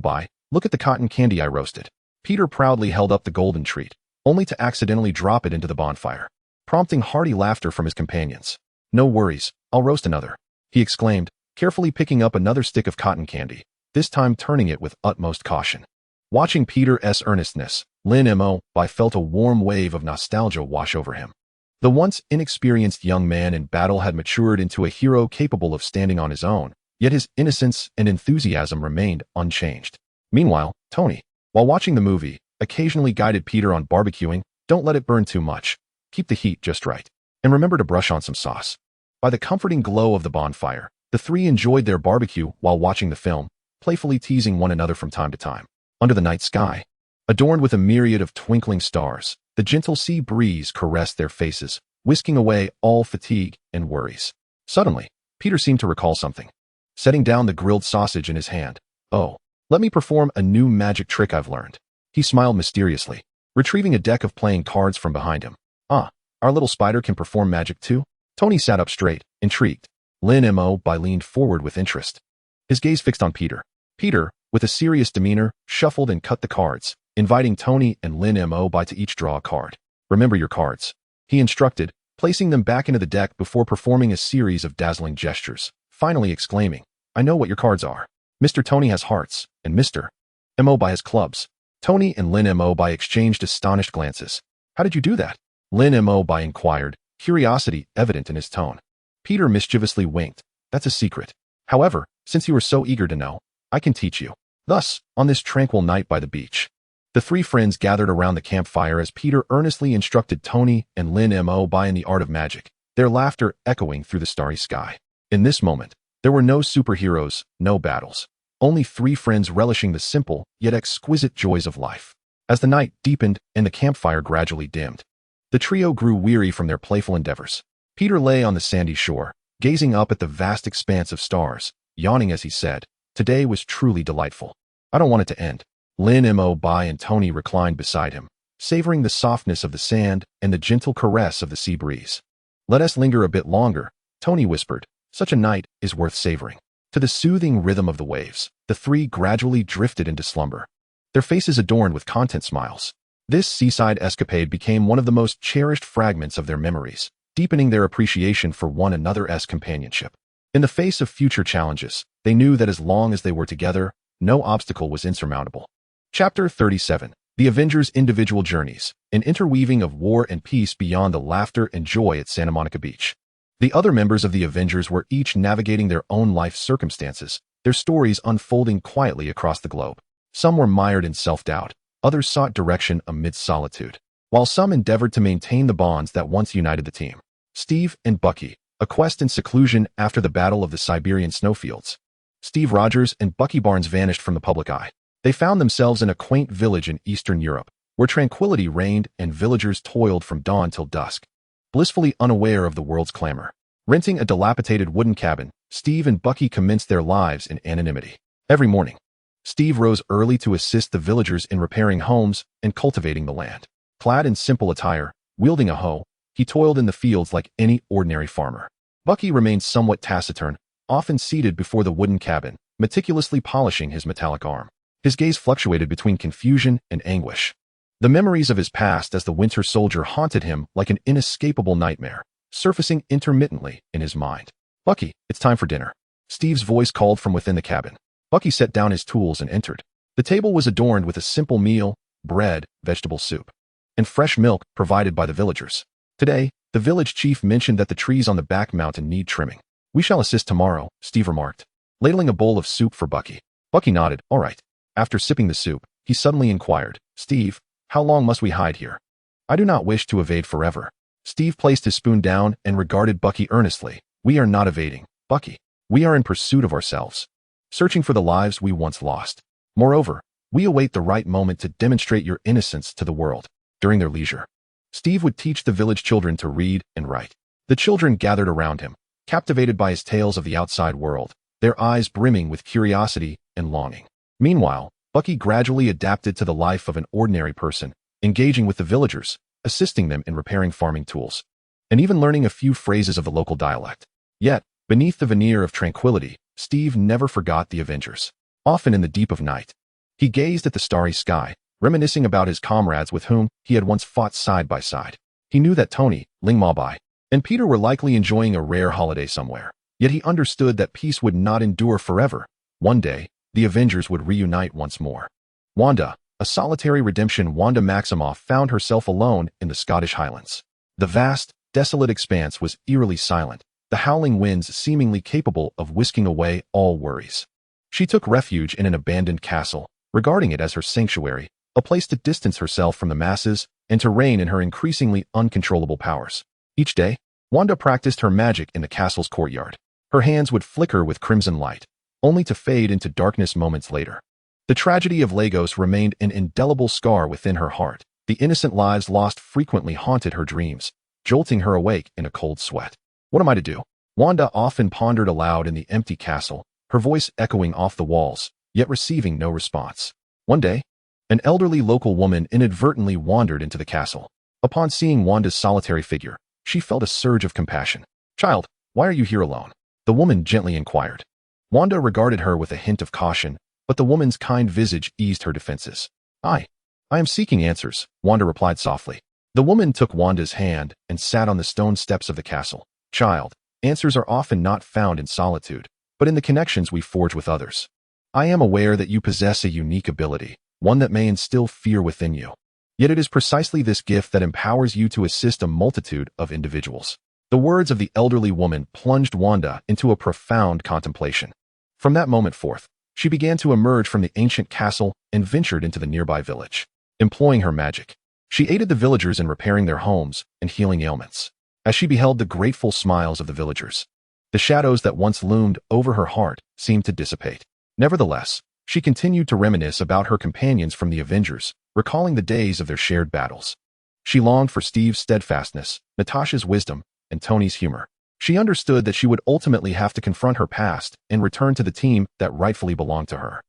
[SPEAKER 1] look at the cotton candy I roasted. Peter proudly held up the golden treat, only to accidentally drop it into the bonfire, prompting hearty laughter from his companions. No worries, I'll roast another, he exclaimed, carefully picking up another stick of cotton candy, this time turning it with utmost caution. Watching Peter's earnestness, Lin Mo felt a warm wave of nostalgia wash over him. The once inexperienced young man in battle had matured into a hero capable of standing on his own, yet his innocence and enthusiasm remained unchanged. Meanwhile, Tony, while watching the movie, occasionally guided Peter on barbecuing. Don't let it burn too much. Keep the heat just right. And remember to brush on some sauce. By the comforting glow of the bonfire, the three enjoyed their barbecue while watching the film, playfully teasing one another from time to time. Under the night sky, adorned with a myriad of twinkling stars, the gentle sea breeze caressed their faces, whisking away all fatigue and worries. Suddenly, Peter seemed to recall something. Setting down the grilled sausage in his hand. Oh, let me perform a new magic trick I've learned. He smiled mysteriously, retrieving a deck of playing cards from behind him. Ah, our little spider can perform magic too? Tony sat up straight, intrigued. Lin Mo leaned forward with interest, his gaze fixed on Peter. Peter, with a serious demeanor, shuffled and cut the cards, inviting Tony and Lin Mo to each draw a card. Remember your cards, he instructed, placing them back into the deck before performing a series of dazzling gestures, finally exclaiming, "I know what your cards are. Mr. Tony has hearts, and Mr. M.O. has clubs." Tony and Lynn M.O. exchanged astonished glances. "How did you do that?" Lynn M.O. inquired, curiosity evident in his tone. Peter mischievously winked. "That's a secret. However, since you were so eager to know, I can teach you." Thus, on this tranquil night by the beach, the three friends gathered around the campfire as Peter earnestly instructed Tony and Lynn M.O. in the art of magic, their laughter echoing through the starry sky. In this moment, there were no superheroes, no battles, only three friends relishing the simple yet exquisite joys of life. As the night deepened and the campfire gradually dimmed, the trio grew weary from their playful endeavors. Peter lay on the sandy shore, gazing up at the vast expanse of stars, yawning as he said, "Today was truly delightful. I don't want it to end." Lynn M.O. and Tony reclined beside him, savoring the softness of the sand and the gentle caress of the sea breeze. "Let us linger a bit longer," Tony whispered. "Such a night is worth savoring." To the soothing rhythm of the waves, the three gradually drifted into slumber, their faces adorned with content smiles. This seaside escapade became one of the most cherished fragments of their memories, deepening their appreciation for one another's companionship. In the face of future challenges, they knew that as long as they were together, no obstacle was insurmountable. Chapter 37. The Avengers' Individual Journeys, an interweaving of war and peace beyond the laughter and joy at Santa Monica Beach. The other members of the Avengers were each navigating their own life circumstances, their stories unfolding quietly across the globe. Some were mired in self-doubt, others sought direction amidst solitude, while some endeavored to maintain the bonds that once united the team. Steve and Bucky, a quest in seclusion after the Battle of the Siberian Snowfields. Steve Rogers and Bucky Barnes vanished from the public eye. They found themselves in a quaint village in Eastern Europe, where tranquility reigned and villagers toiled from dawn till dusk, blissfully unaware of the world's clamor. Renting a dilapidated wooden cabin, Steve and Bucky commenced their lives in anonymity. Every morning, Steve rose early to assist the villagers in repairing homes and cultivating the land. Clad in simple attire, wielding a hoe, he toiled in the fields like any ordinary farmer. Bucky remained somewhat taciturn, often seated before the wooden cabin, meticulously polishing his metallic arm. His gaze fluctuated between confusion and anguish. The memories of his past as the Winter Soldier haunted him like an inescapable nightmare, surfacing intermittently in his mind. "Bucky, it's time for dinner." Steve's voice called from within the cabin. Bucky set down his tools and entered. The table was adorned with a simple meal, bread, vegetable soup, and fresh milk provided by the villagers. Today, the village chief mentioned that the trees on the back mountain need trimming. "We shall assist tomorrow," Steve remarked, ladling a bowl of soup for Bucky. Bucky nodded. "All right." After sipping the soup, he suddenly inquired, "Steve, how long must we hide here?" "I do not wish to evade forever." Steve placed his spoon down and regarded Bucky earnestly. "We are not evading, Bucky. We are in pursuit of ourselves, searching for the lives we once lost. Moreover, we await the right moment to demonstrate your innocence to the world." During their leisure, Steve would teach the village children to read and write. The children gathered around him, captivated by his tales of the outside world, their eyes brimming with curiosity and longing. Meanwhile, Bucky gradually adapted to the life of an ordinary person, engaging with the villagers, assisting them in repairing farming tools, and even learning a few phrases of the local dialect. Yet, beneath the veneer of tranquility, Steve never forgot the Avengers. Often in the deep of night, he gazed at the starry sky, reminiscing about his comrades with whom he had once fought side by side. He knew that Tony, Ling Mabai, and Peter were likely enjoying a rare holiday somewhere, yet he understood that peace would not endure forever. One day, the Avengers would reunite once more. Wanda, a solitary redemption, Wanda Maximoff found herself alone in the Scottish Highlands. The vast, desolate expanse was eerily silent, the howling winds seemingly capable of whisking away all worries. She took refuge in an abandoned castle, regarding it as her sanctuary, a place to distance herself from the masses and to reign in her increasingly uncontrollable powers. Each day, Wanda practiced her magic in the castle's courtyard. Her hands would flicker with crimson light, only to fade into darkness moments later. The tragedy of Lagos remained an indelible scar within her heart. The innocent lives lost frequently haunted her dreams, jolting her awake in a cold sweat. What am I to do? Wanda often pondered aloud in the empty castle, her voice echoing off the walls, yet receiving no response. One day, an elderly local woman inadvertently wandered into the castle. Upon seeing Wanda's solitary figure, she felt a surge of compassion. "Child, why are you here alone?" the woman gently inquired. Wanda regarded her with a hint of caution, but the woman's kind visage eased her defenses. I am seeking answers," Wanda replied softly. The woman took Wanda's hand and sat on the stone steps of the castle. Child, answers are often not found in solitude, but in the connections we forge with others. I am aware that you possess a unique ability, one that may instill fear within you. Yet it is precisely this gift that empowers you to assist a multitude of individuals. The words of the elderly woman plunged Wanda into a profound contemplation. From that moment forth, she began to emerge from the ancient castle and ventured into the nearby village. Employing her magic, she aided the villagers in repairing their homes and healing ailments. As she beheld the grateful smiles of the villagers, the shadows that once loomed over her heart seemed to dissipate. Nevertheless, she continued to reminisce about her companions from the Avengers, recalling the days of their shared battles. She longed for Steve's steadfastness, Natasha's wisdom, and Tony's humor. She understood that she would ultimately have to confront her past and return to the team that rightfully belonged to her.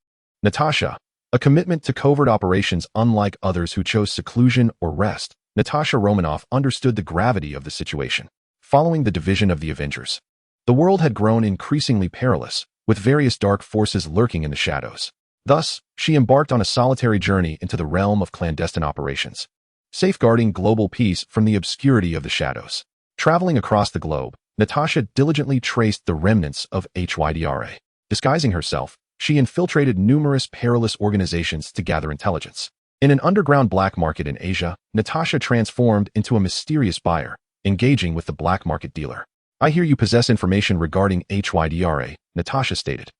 [SPEAKER 1] Natasha, a commitment to covert operations unlike others who chose seclusion or rest, Natasha Romanoff understood the gravity of the situation. Following the division of the Avengers, the world had grown increasingly perilous, with various dark forces lurking in the shadows. Thus, she embarked on a solitary journey into the realm of clandestine operations, safeguarding global peace from the obscurity of the shadows. Traveling across the globe, Natasha diligently traced the remnants of HYDRA. Disguising herself, she infiltrated numerous perilous organizations to gather intelligence. In an underground black market in Asia, Natasha transformed into a mysterious buyer, engaging with the black market dealer. I hear you possess information regarding HYDRA, Natasha stated,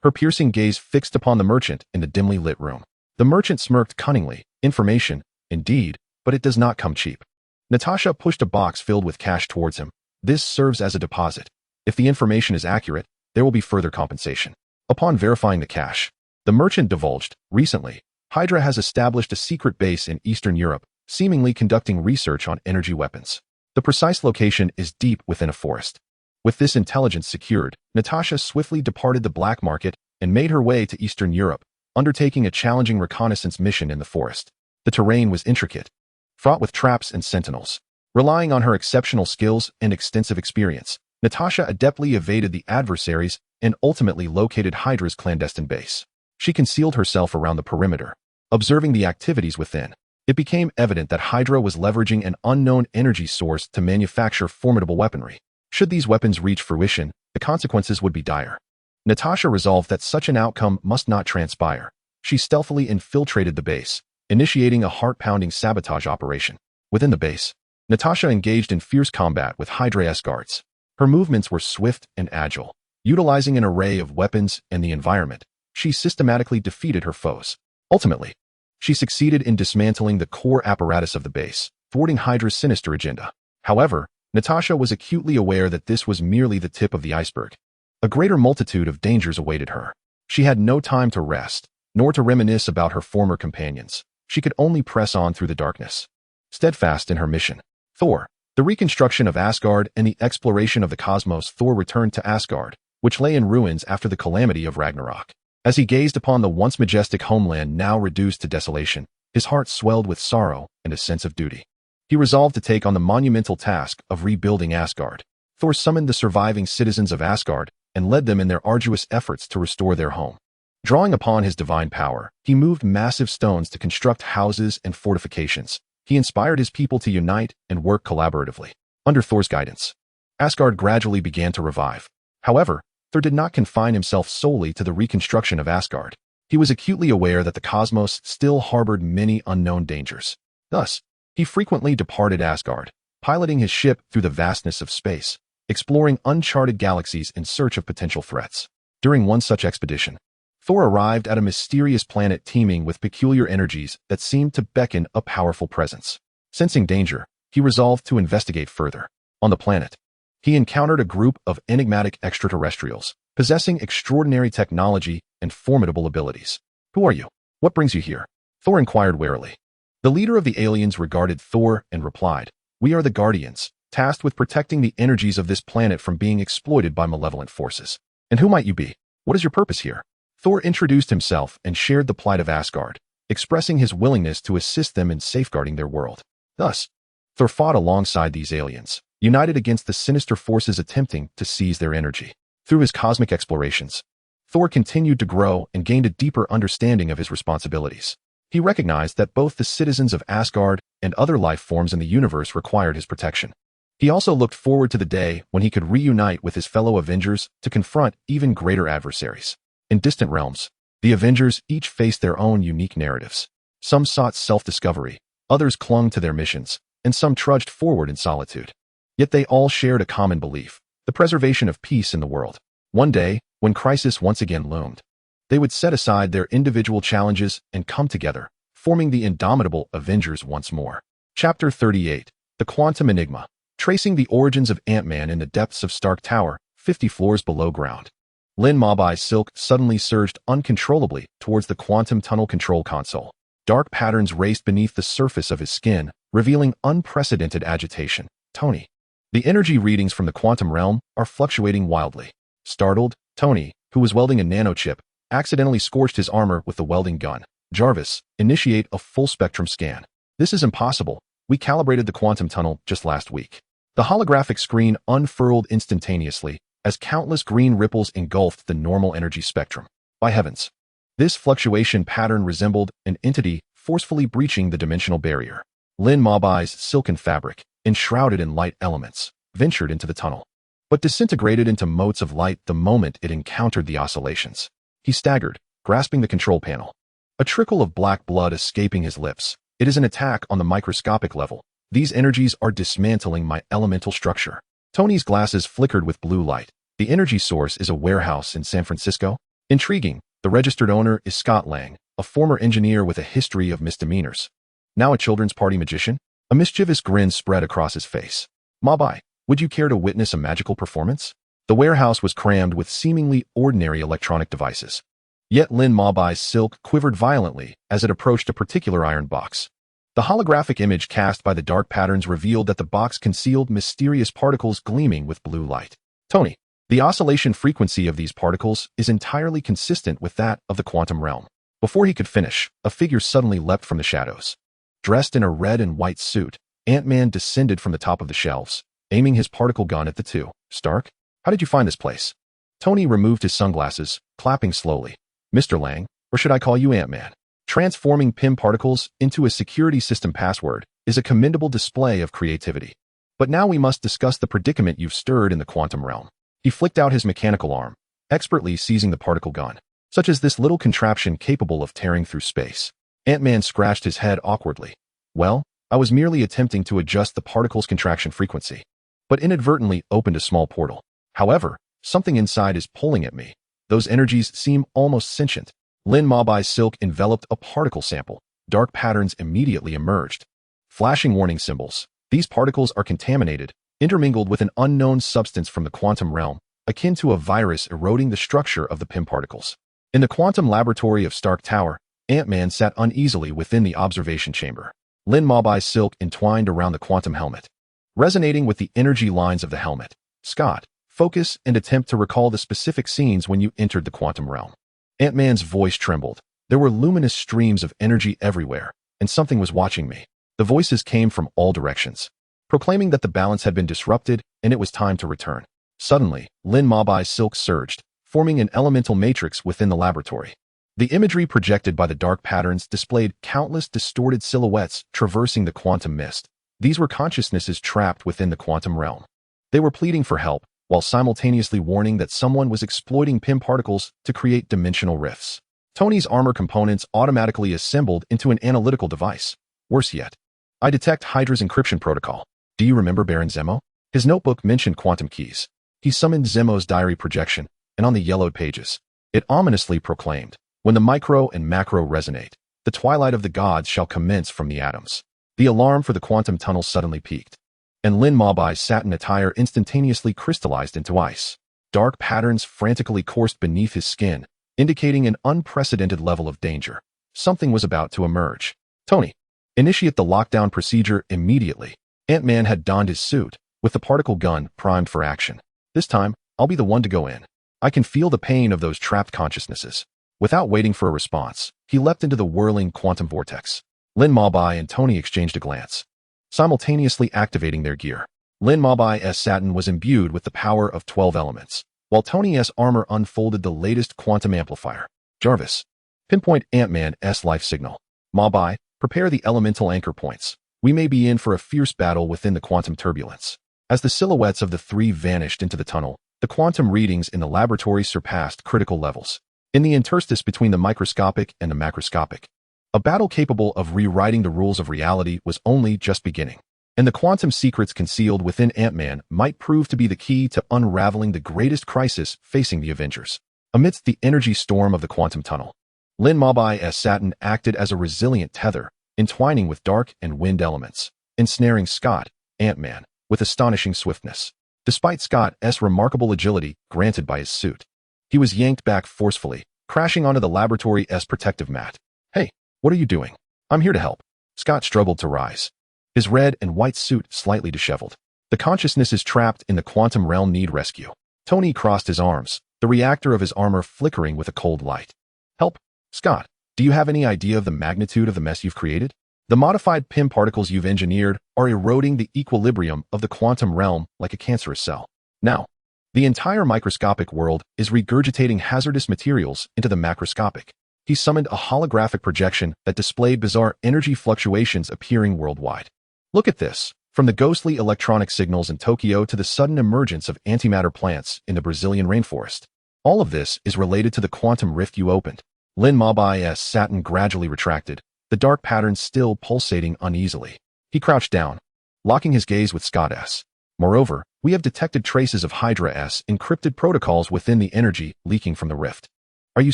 [SPEAKER 1] her piercing gaze fixed upon the merchant in the dimly lit room. The merchant smirked cunningly. Information, indeed, but it does not come cheap. Natasha pushed a box filled with cash towards him. This serves as a deposit. If the information is accurate, there will be further compensation. Upon verifying the cash, the merchant divulged, recently, Hydra has established a secret base in Eastern Europe, seemingly conducting research on energy weapons. The precise location is deep within a forest. With this intelligence secured, Natasha swiftly departed the black market and made her way to Eastern Europe, undertaking a challenging reconnaissance mission in the forest. The terrain was intricate, fraught with traps and sentinels. Relying on her exceptional skills and extensive experience, Natasha adeptly evaded the adversaries and ultimately located Hydra's clandestine base. She concealed herself around the perimeter, observing the activities within. It became evident that Hydra was leveraging an unknown energy source to manufacture formidable weaponry. Should these weapons reach fruition, the consequences would be dire. Natasha resolved that such an outcome must not transpire. She stealthily infiltrated the base, initiating a heart-pounding sabotage operation. Within the base, Natasha engaged in fierce combat with Hydra guards. Her movements were swift and agile. Utilizing an array of weapons and the environment, she systematically defeated her foes. Ultimately, she succeeded in dismantling the core apparatus of the base, thwarting Hydra's sinister agenda. However, Natasha was acutely aware that this was merely the tip of the iceberg. A greater multitude of dangers awaited her. She had no time to rest, nor to reminisce about her former companions. She could only press on through the darkness, steadfast in her mission. Thor. The reconstruction of Asgard and the exploration of the cosmos. Thor returned to Asgard, which lay in ruins after the calamity of Ragnarok. As he gazed upon the once majestic homeland now reduced to desolation, his heart swelled with sorrow and a sense of duty. He resolved to take on the monumental task of rebuilding Asgard. Thor summoned the surviving citizens of Asgard and led them in their arduous efforts to restore their home. Drawing upon his divine power, he moved massive stones to construct houses and fortifications. He inspired his people to unite and work collaboratively. Under Thor's guidance, Asgard gradually began to revive. However, Thor did not confine himself solely to the reconstruction of Asgard. He was acutely aware that the cosmos still harbored many unknown dangers. Thus, he frequently departed Asgard, piloting his ship through the vastness of space, exploring uncharted galaxies in search of potential threats. During one such expedition, Thor arrived at a mysterious planet teeming with peculiar energies that seemed to beckon a powerful presence. Sensing danger, he resolved to investigate further. On the planet, he encountered a group of enigmatic extraterrestrials, possessing extraordinary technology and formidable abilities. Who are you? What brings you here? Thor inquired warily. The leader of the aliens regarded Thor and replied, "We are the Guardians, tasked with protecting the energies of this planet from being exploited by malevolent forces." "And who might you be? What is your purpose here?" Thor introduced himself and shared the plight of Asgard, expressing his willingness to assist them in safeguarding their world. Thus, Thor fought alongside these aliens, united against the sinister forces attempting to seize their energy. Through his cosmic explorations, Thor continued to grow and gained a deeper understanding of his responsibilities. He recognized that both the citizens of Asgard and other life forms in the universe required his protection. He also looked forward to the day when he could reunite with his fellow Avengers to confront even greater adversaries. In distant realms, the Avengers each faced their own unique narratives. Some sought self-discovery, others clung to their missions, and some trudged forward in solitude. Yet they all shared a common belief: the preservation of peace in the world. One day, when crisis once again loomed, they would set aside their individual challenges and come together, forming the indomitable Avengers once more. Chapter 38. The Quantum Enigma. Tracing the origins of Ant-Man in the depths of Stark Tower, 50 floors below ground. Lin Mabai's silk suddenly surged uncontrollably towards the quantum tunnel control console. Dark patterns raced beneath the surface of his skin, revealing unprecedented agitation. Tony. The energy readings from the quantum realm are fluctuating wildly. Startled, Tony, who was welding a nanochip, accidentally scorched his armor with the welding gun. Jarvis, initiate a full-spectrum scan. This is impossible. We calibrated the quantum tunnel just last week. The holographic screen unfurled instantaneously as countless green ripples engulfed the normal energy spectrum. By heavens! This fluctuation pattern resembled an entity forcefully breaching the dimensional barrier. Lin Mabai's silken fabric, enshrouded in light elements, ventured into the tunnel, but disintegrated into motes of light the moment it encountered the oscillations. He staggered, grasping the control panel. A trickle of black blood escaping his lips. It is an attack on the microscopic level. These energies are dismantling my elemental structure. Tony's glasses flickered with blue light. The energy source is a warehouse in San Francisco. Intriguing. The registered owner is Scott Lang, a former engineer with a history of misdemeanors. Now a children's party magician? A mischievous grin spread across his face. Mabai, would you care to witness a magical performance? The warehouse was crammed with seemingly ordinary electronic devices. Yet Lin Mabai's silk quivered violently as it approached a particular iron box. The holographic image cast by the dark patterns revealed that the box concealed mysterious particles gleaming with blue light. Tony, the oscillation frequency of these particles is entirely consistent with that of the quantum realm. Before he could finish, a figure suddenly leapt from the shadows. Dressed in a red and white suit, Ant-Man descended from the top of the shelves, aiming his particle gun at the two. Stark, how did you find this place? Tony removed his sunglasses, clapping slowly. Mr. Lang, or should I call you Ant-Man? Transforming PIM particles into a security system password is a commendable display of creativity. But now we must discuss the predicament you've stirred in the quantum realm. He flicked out his mechanical arm, expertly seizing the particle gun, such as this little contraption capable of tearing through space. Ant-Man scratched his head awkwardly. Well, I was merely attempting to adjust the particle's contraction frequency, but inadvertently opened a small portal. However, something inside is pulling at me. Those energies seem almost sentient. Lin Mabai's silk enveloped a particle sample. Dark patterns immediately emerged. Flashing warning symbols. These particles are contaminated, intermingled with an unknown substance from the quantum realm, akin to a virus eroding the structure of the PIM particles. In the quantum laboratory of Stark Tower, Ant-Man sat uneasily within the observation chamber. Lin Mabai's silk entwined around the quantum helmet, resonating with the energy lines of the helmet. Scott, focus and attempt to recall the specific scenes when you entered the quantum realm. Ant-Man's voice trembled. There were luminous streams of energy everywhere, and something was watching me. The voices came from all directions, proclaiming that the balance had been disrupted and it was time to return. Suddenly, Lin Mabai's silk surged, forming an elemental matrix within the laboratory. The imagery projected by the dark patterns displayed countless distorted silhouettes traversing the quantum mist. These were consciousnesses trapped within the quantum realm. They were pleading for help, while simultaneously warning that someone was exploiting PIM particles to create dimensional rifts. Tony's armor components automatically assembled into an analytical device. Worse yet, I detect Hydra's encryption protocol. Do you remember Baron Zemo? His notebook mentioned quantum keys. He summoned Zemo's diary projection, and on the yellowed pages, it ominously proclaimed, "When the micro and macro resonate, the twilight of the gods shall commence from the atoms." The alarm for the quantum tunnel suddenly peaked, and Lin Mabai's satin attire instantaneously crystallized into ice. Dark patterns frantically coursed beneath his skin, indicating an unprecedented level of danger. Something was about to emerge. Tony, initiate the lockdown procedure immediately. Ant-Man had donned his suit, with the particle gun primed for action. This time, I'll be the one to go in. I can feel the pain of those trapped consciousnesses. Without waiting for a response, he leapt into the whirling quantum vortex. Lin Mabai and Tony exchanged a glance, simultaneously activating their gear. Lin Mabai's satin was imbued with the power of 12 elements, while Tony's armor unfolded the latest quantum amplifier. Jarvis, pinpoint Ant-Man's life signal. Mabai, prepare the elemental anchor points. We may be in for a fierce battle within the quantum turbulence. As the silhouettes of the three vanished into the tunnel, the quantum readings in the laboratory surpassed critical levels. In the interstice between the microscopic and the macroscopic, a battle capable of rewriting the rules of reality was only just beginning. And the quantum secrets concealed within Ant-Man might prove to be the key to unraveling the greatest crisis facing the Avengers. Amidst the energy storm of the quantum tunnel, Lin Mabai's Saturn acted as a resilient tether, entwining with dark and wind elements, ensnaring Scott, Ant-Man, with astonishing swiftness. Despite Scott's remarkable agility granted by his suit, he was yanked back forcefully, crashing onto the laboratory's protective mat. Hey, what are you doing? I'm here to help. Scott struggled to rise, his red and white suit slightly disheveled. The consciousness is trapped in the quantum realm, need rescue. Tony crossed his arms, the reactor of his armor flickering with a cold light. Help? Scott, do you have any idea of the magnitude of the mess you've created? The modified PIM particles you've engineered are eroding the equilibrium of the quantum realm like a cancerous cell. Now, the entire microscopic world is regurgitating hazardous materials into the macroscopic. He summoned a holographic projection that displayed bizarre energy fluctuations appearing worldwide. Look at this. From the ghostly electronic signals in Tokyo to the sudden emergence of antimatter plants in the Brazilian rainforest. All of this is related to the quantum rift you opened. Lin Mabai's Saturn gradually retracted, the dark patterns still pulsating uneasily. He crouched down, locking his gaze with Scott's. Moreover, we have detected traces of Hydra's encrypted protocols within the energy leaking from the rift. Are you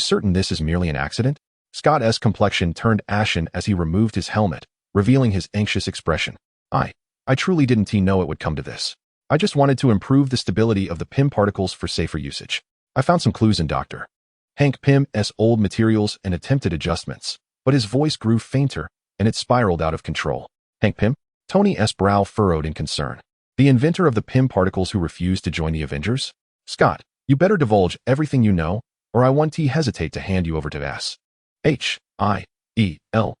[SPEAKER 1] certain this is merely an accident? Scott's complexion turned ashen as he removed his helmet, revealing his anxious expression. I truly didn't know it would come to this. I just wanted to improve the stability of the PIM particles for safer usage. I found some clues in Dr. Hank Pym's old materials and attempted adjustments, but his voice grew fainter and it spiraled out of control. Hank Pym? Tony's brow furrowed in concern. The inventor of the PIM particles who refused to join the Avengers? Scott, you better divulge everything you know, or I won't hesitate to hand you over to SHIELD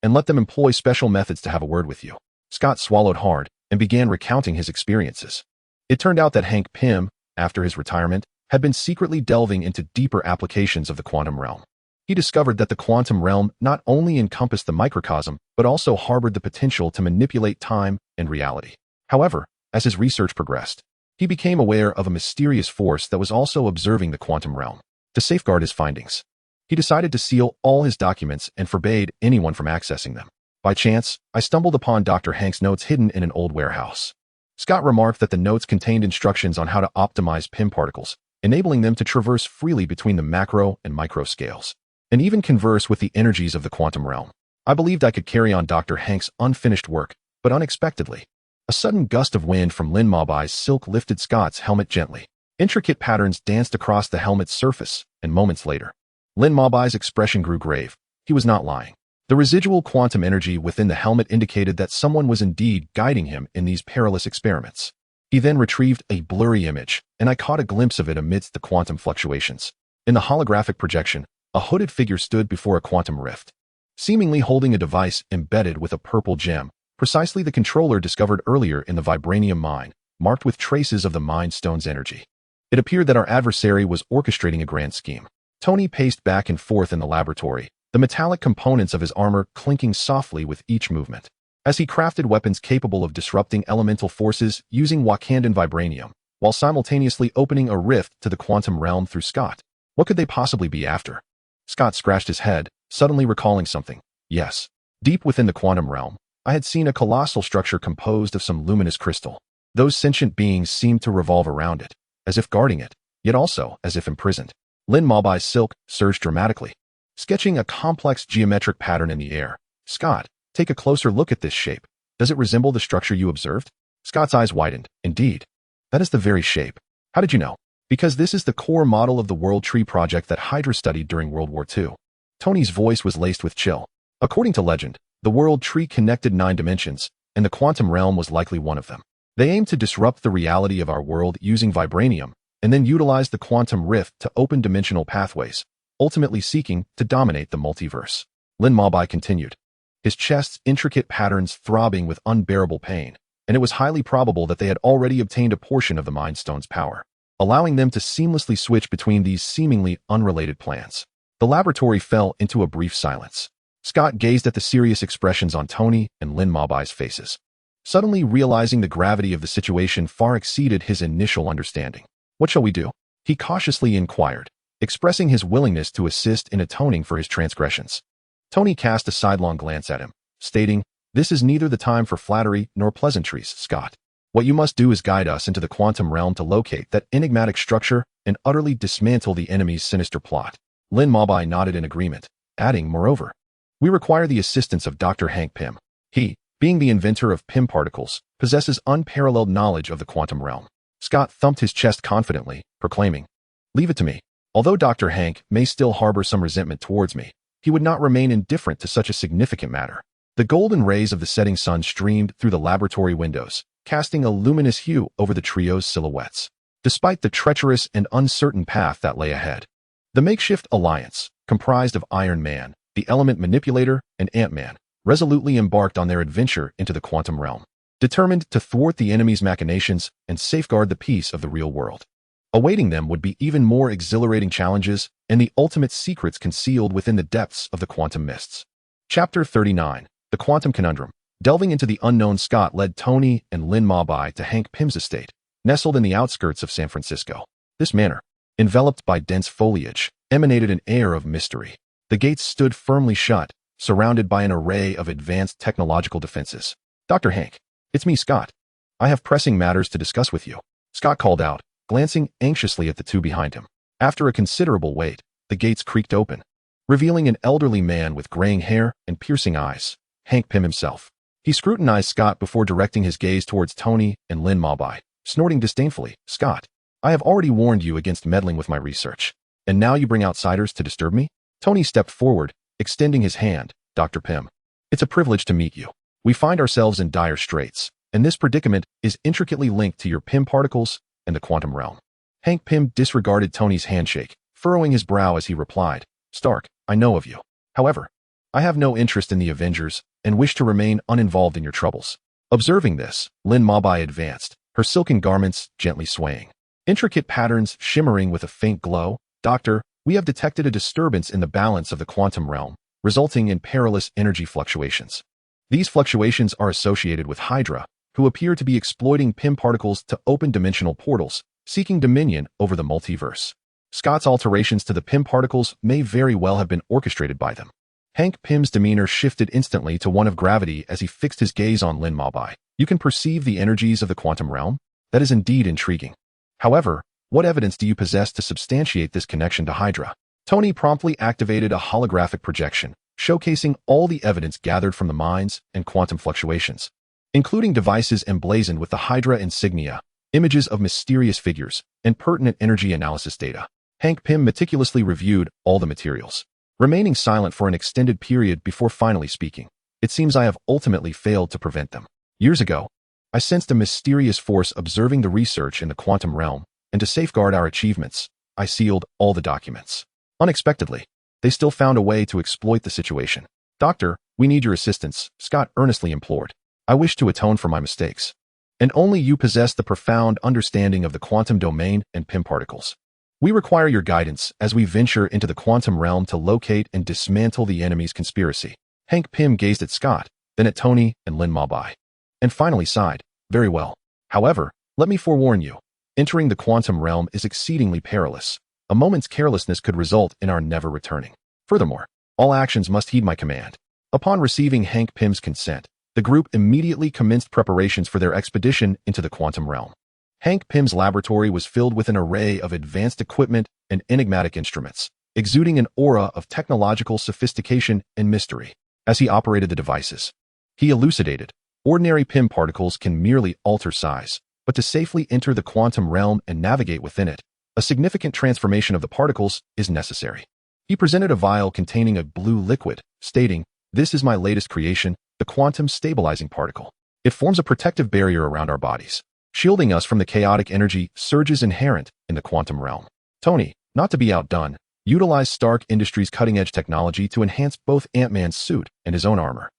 [SPEAKER 1] and let them employ special methods to have a word with you. Scott swallowed hard and began recounting his experiences. It turned out that Hank Pym, after his retirement, had been secretly delving into deeper applications of the quantum realm. He discovered that the quantum realm not only encompassed the microcosm, but also harbored the potential to manipulate time and reality. However, as his research progressed, he became aware of a mysterious force that was also observing the quantum realm. To safeguard his findings, he decided to seal all his documents and forbade anyone from accessing them. By chance, I stumbled upon Dr. Hank's notes hidden in an old warehouse. Scott remarked that the notes contained instructions on how to optimize PIM particles, enabling them to traverse freely between the macro and micro scales, and even converse with the energies of the quantum realm. I believed I could carry on Dr. Hank's unfinished work, but unexpectedly, a sudden gust of wind from Lin Mabai's silk lifted Scott's helmet gently. Intricate patterns danced across the helmet's surface, and moments later, Lin Mabai's expression grew grave. He was not lying. The residual quantum energy within the helmet indicated that someone was indeed guiding him in these perilous experiments. He then retrieved a blurry image, and I caught a glimpse of it amidst the quantum fluctuations. In the holographic projection, a hooded figure stood before a quantum rift, seemingly holding a device embedded with a purple gem, precisely the controller discovered earlier in the vibranium mine, marked with traces of the Mind Stone's energy. It appeared that our adversary was orchestrating a grand scheme. Tony paced back and forth in the laboratory, the metallic components of his armor clinking softly with each movement, as he crafted weapons capable of disrupting elemental forces using Wakandan vibranium, while simultaneously opening a rift to the quantum realm through Scott. What could they possibly be after? Scott scratched his head, suddenly recalling something. Yes, deep within the quantum realm, I had seen a colossal structure composed of some luminous crystal. Those sentient beings seemed to revolve around it, as if guarding it, yet also as if imprisoned. Lin Mabai's silk surged dramatically, sketching a complex geometric pattern in the air. Scott, take a closer look at this shape. Does it resemble the structure you observed? Scott's eyes widened. Indeed. That is the very shape. How did you know? Because this is the core model of the World Tree project that Hydra studied during World War II. Tony's voice was laced with chill. According to legend, the World Tree connected 9 dimensions, and the quantum realm was likely one of them. They aimed to disrupt the reality of our world using vibranium, and then utilize the quantum rift to open dimensional pathways, ultimately seeking to dominate the multiverse. Lin Mabai continued, his chest's intricate patterns throbbing with unbearable pain, and it was highly probable that they had already obtained a portion of the Mind Stone's power, allowing them to seamlessly switch between these seemingly unrelated plans. The laboratory fell into a brief silence. Scott gazed at the serious expressions on Tony and Lin Mabai's faces, suddenly realizing the gravity of the situation far exceeded his initial understanding. What shall we do? He cautiously inquired, expressing his willingness to assist in atoning for his transgressions. Tony cast a sidelong glance at him, stating, "This is neither the time for flattery nor pleasantries, Scott. What you must do is guide us into the quantum realm to locate that enigmatic structure and utterly dismantle the enemy's sinister plot." Lin Mabai nodded in agreement, adding, "Moreover, we require the assistance of Dr. Hank Pym. He, being the inventor of Pym particles, possesses unparalleled knowledge of the quantum realm." Scott thumped his chest confidently, proclaiming, "Leave it to me." Although Dr. Hank may still harbor some resentment towards me, he would not remain indifferent to such a significant matter. The golden rays of the setting sun streamed through the laboratory windows, casting a luminous hue over the trio's silhouettes. Despite the treacherous and uncertain path that lay ahead, the makeshift alliance, comprised of Iron Man, the Element Manipulator, and Ant-Man, resolutely embarked on their adventure into the quantum realm, determined to thwart the enemy's machinations and safeguard the peace of the real world. Awaiting them would be even more exhilarating challenges and the ultimate secrets concealed within the depths of the quantum mists. Chapter 39, The Quantum Conundrum. Delving into the unknown, Scott led Tony and Lin Mabai to Hank Pym's estate, nestled in the outskirts of San Francisco. This manor, enveloped by dense foliage, emanated an air of mystery. The gates stood firmly shut, surrounded by an array of advanced technological defenses. "Dr. Hank, it's me, Scott. I have pressing matters to discuss with you," Scott called out, glancing anxiously at the two behind him. After a considerable wait, the gates creaked open, revealing an elderly man with graying hair and piercing eyes, Hank Pym himself. He scrutinized Scott before directing his gaze towards Tony and Lin Mabai, snorting disdainfully, "Scott, I have already warned you against meddling with my research, and now you bring outsiders to disturb me?" Tony stepped forward, extending his hand. "Dr. Pym, it's a privilege to meet you. We find ourselves in dire straits, and this predicament is intricately linked to your Pym particles and the quantum realm." Hank Pym disregarded Tony's handshake, furrowing his brow as he replied, "Stark, I know of you. However, I have no interest in the Avengers and wish to remain uninvolved in your troubles." Observing this, Lin Mabai advanced, her silken garments gently swaying, intricate patterns shimmering with a faint glow. "Doctor, we have detected a disturbance in the balance of the quantum realm, resulting in perilous energy fluctuations. These fluctuations are associated with Hydra, who appear to be exploiting Pym particles to open dimensional portals, seeking dominion over the multiverse. Scott's alterations to the Pym particles may very well have been orchestrated by them." Hank Pym's demeanor shifted instantly to one of gravity as he fixed his gaze on Lin Mabai. "You can perceive the energies of the quantum realm? That is indeed intriguing. However, what evidence do you possess to substantiate this connection to Hydra?" Tony promptly activated a holographic projection, showcasing all the evidence gathered from the minds and quantum fluctuations, including devices emblazoned with the Hydra insignia, images of mysterious figures, and pertinent energy analysis data. Hank Pym meticulously reviewed all the materials, remaining silent for an extended period before finally speaking. "It seems I have ultimately failed to prevent them. Years ago, I sensed a mysterious force observing the research in the quantum realm, and to safeguard our achievements, I sealed all the documents. Unexpectedly, they still found a way to exploit the situation. Doctor, we need your assistance," Scott earnestly implored. "I wish to atone for my mistakes, and only you possess the profound understanding of the quantum domain and Pym particles. We require your guidance as we venture into the quantum realm to locate and dismantle the enemy's conspiracy." Hank Pym gazed at Scott, then at Tony and Lin Mabai, and finally sighed, "Very well. However, let me forewarn you, entering the quantum realm is exceedingly perilous. A moment's carelessness could result in our never returning. Furthermore, all actions must heed my command." Upon receiving Hank Pym's consent, the group immediately commenced preparations for their expedition into the quantum realm. Hank Pym's laboratory was filled with an array of advanced equipment and enigmatic instruments, exuding an aura of technological sophistication and mystery. As he operated the devices, he elucidated, ordinary Pym particles can merely alter size, but to safely enter the quantum realm and navigate within it, a significant transformation of the particles is necessary. He presented a vial containing a blue liquid, stating, "This is my latest creation, the quantum stabilizing particle. It forms a protective barrier around our bodies, shielding us from the chaotic energy surges inherent in the quantum realm." Tony, not to be outdone, utilized Stark Industries' cutting-edge technology to enhance both Ant-Man's suit and his own armor.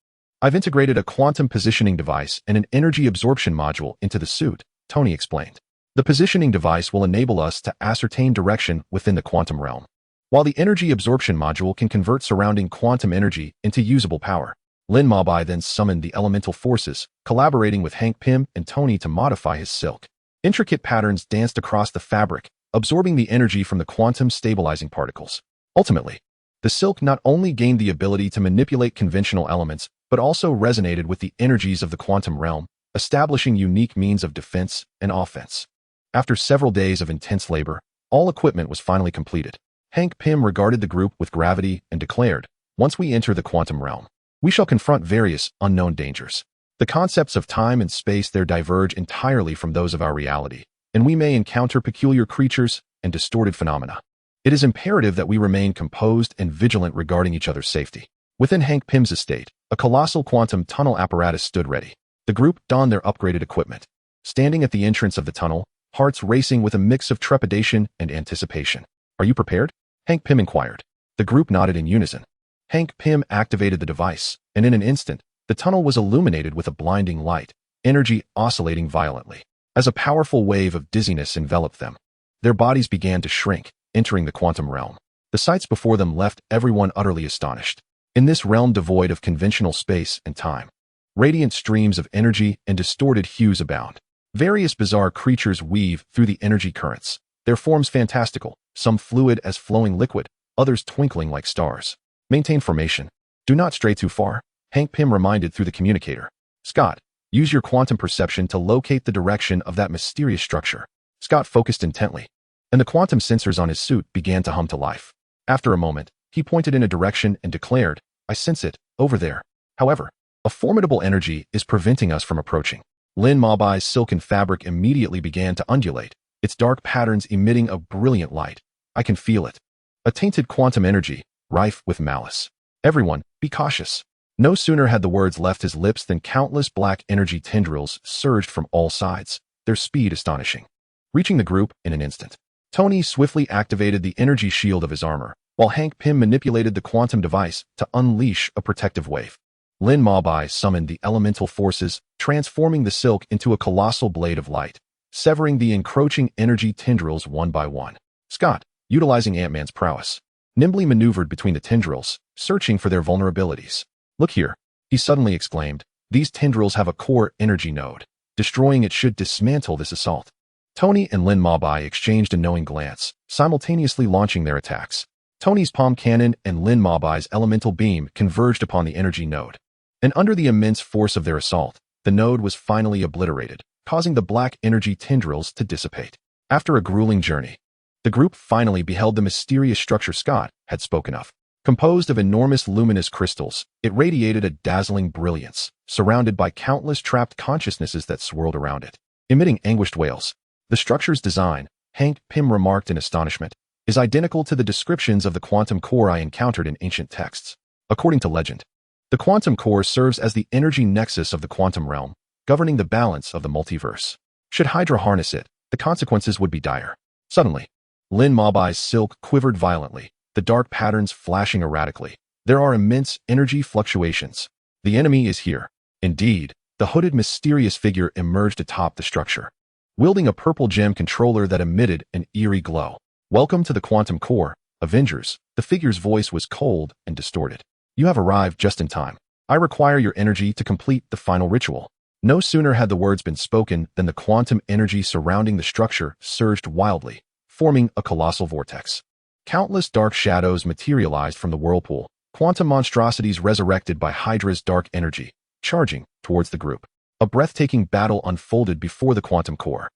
[SPEAKER 1] "I've integrated a quantum positioning device and an energy absorption module into the suit," Tony explained. "The positioning device will enable us to ascertain direction within the quantum realm, while the energy absorption module can convert surrounding quantum energy into usable power. Lin Mabai then summoned the elemental forces, collaborating with Hank Pym and Tony to modify his silk. Intricate patterns danced across the fabric, absorbing the energy from the quantum stabilizing particles. Ultimately, the silk not only gained the ability to manipulate conventional elements, but also resonated with the energies of the quantum realm, establishing unique means of defense and offense. After several days of intense labor, all equipment was finally completed. Hank Pym regarded the group with gravity and declared, "Once we enter the quantum realm, we shall confront various unknown dangers. The concepts of time and space there diverge entirely from those of our reality, and we may encounter peculiar creatures and distorted phenomena. It is imperative that we remain composed and vigilant regarding each other's safety." Within Hank Pym's estate, a colossal quantum tunnel apparatus stood ready. The group donned their upgraded equipment. Standing at the entrance of the tunnel, hearts racing with a mix of trepidation and anticipation. "Are you prepared?" Hank Pym inquired. The group nodded in unison. Hank Pym activated the device, and in an instant, the tunnel was illuminated with a blinding light, energy oscillating violently. As a powerful wave of dizziness enveloped them, their bodies began to shrink, entering the quantum realm. The sights before them left everyone utterly astonished. In this realm devoid of conventional space and time, radiant streams of energy and distorted hues abound. Various bizarre creatures weave through the energy currents, their forms fantastical, some fluid as flowing liquid, others twinkling like stars. "Maintain formation. Do not stray too far," Hank Pym reminded through the communicator. "Scott, use your quantum perception to locate the direction of that mysterious structure." Scott focused intently, and the quantum sensors on his suit began to hum to life. After a moment, he pointed in a direction and declared, "I sense it, over there. However, a formidable energy is preventing us from approaching." Lin Mabai's silken fabric immediately began to undulate, its dark patterns emitting a brilliant light. "I can feel it. A tainted quantum energy, rife with malice. Everyone, be cautious." No sooner had the words left his lips than countless black energy tendrils surged from all sides, their speed astonishing. Reaching the group in an instant, Tony swiftly activated the energy shield of his armor, while Hank Pym manipulated the quantum device to unleash a protective wave. Lin Mabai summoned the elemental forces, transforming the silk into a colossal blade of light, severing the encroaching energy tendrils one by one. Scott, utilizing Ant-Man's prowess, nimbly maneuvered between the tendrils, searching for their vulnerabilities. "Look here," he suddenly exclaimed. "These tendrils have a core energy node. Destroying it should dismantle this assault." Tony and Lin Mabai exchanged a knowing glance, simultaneously launching their attacks. Tony's palm cannon and Lin Mabai's elemental beam converged upon the energy node. And under the immense force of their assault, the node was finally obliterated, causing the black energy tendrils to dissipate. After a grueling journey, the group finally beheld the mysterious structure Scott had spoken of. Composed of enormous luminous crystals, it radiated a dazzling brilliance, surrounded by countless trapped consciousnesses that swirled around it, emitting anguished wails. "The structure's design," Hank Pym remarked in astonishment, "is identical to the descriptions of the quantum core I encountered in ancient texts. According to legend, the quantum core serves as the energy nexus of the quantum realm, governing the balance of the multiverse. Should Hydra harness it, the consequences would be dire." Suddenly, Lin Mabai's silk quivered violently, the dark patterns flashing erratically. "There are immense energy fluctuations. The enemy is here." Indeed, the hooded mysterious figure emerged atop the structure, wielding a purple gem controller that emitted an eerie glow. "Welcome to the quantum core, Avengers." The figure's voice was cold and distorted. "You have arrived just in time. I require your energy to complete the final ritual." No sooner had the words been spoken than the quantum energy surrounding the structure surged wildly, forming a colossal vortex. Countless dark shadows materialized from the whirlpool, quantum monstrosities resurrected by Hydra's dark energy, charging towards the group. A breathtaking battle unfolded before the quantum core.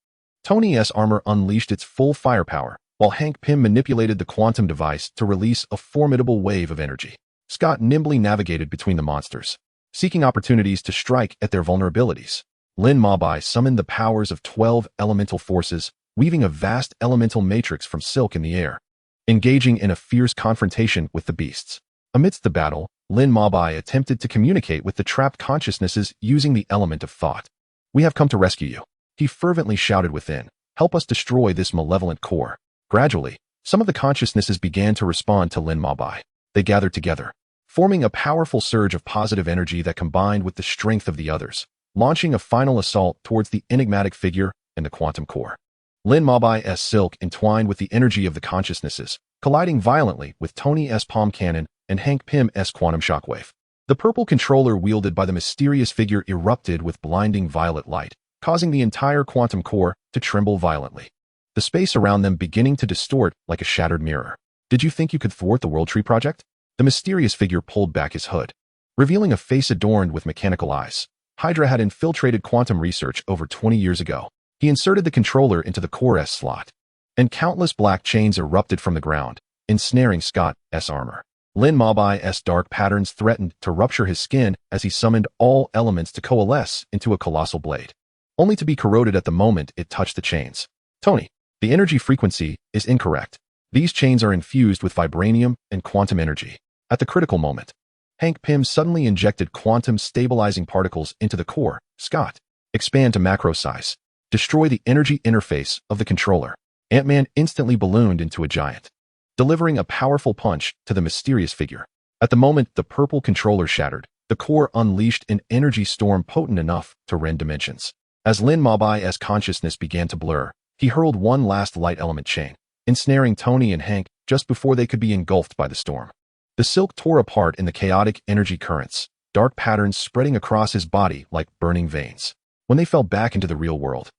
[SPEAKER 1] Tony's armor unleashed its full firepower, while Hank Pym manipulated the quantum device to release a formidable wave of energy. Scott nimbly navigated between the monsters, seeking opportunities to strike at their vulnerabilities. Lin Mabai summoned the powers of 12 elemental forces, weaving a vast elemental matrix from silk in the air, engaging in a fierce confrontation with the beasts. Amidst the battle, Lin Mabai attempted to communicate with the trapped consciousnesses using the element of thought. "We have come to rescue you," he fervently shouted within. "Help us destroy this malevolent core." Gradually, some of the consciousnesses began to respond to Lin Mabai. They gathered together, forming a powerful surge of positive energy that combined with the strength of the others, launching a final assault towards the enigmatic figure and the quantum core. Lin Mabai's silk entwined with the energy of the consciousnesses, colliding violently with Tony's palm cannon and Hank Pym's quantum shockwave. The purple controller wielded by the mysterious figure erupted with blinding violet light, causing the entire quantum core to tremble violently, the space around them beginning to distort like a shattered mirror. Did you think you could thwart the World Tree Project? The mysterious figure pulled back his hood, revealing a face adorned with mechanical eyes. Hydra had infiltrated quantum research over 20 years ago. He inserted the controller into the core's slot, and countless black chains erupted from the ground, ensnaring Scott's armor. Lin Mobai's dark patterns threatened to rupture his skin as he summoned all elements to coalesce into a colossal blade, only to be corroded at the moment it touched the chains. Tony, the energy frequency is incorrect. These chains are infused with vibranium and quantum energy. At the critical moment, Hank Pym suddenly injected quantum stabilizing particles into the core. Scott, expand to macro size. Destroy the energy interface of the controller. Ant-Man instantly ballooned into a giant, delivering a powerful punch to the mysterious figure. At the moment the purple controller shattered, the core unleashed an energy storm potent enough to rend dimensions. As Lin Mobai's consciousness began to blur, he hurled one last light element chain, ensnaring Tony and Hank just before they could be engulfed by the storm. The silk tore apart in the chaotic energy currents, dark patterns spreading across his body like burning veins. When they fell back into the real world,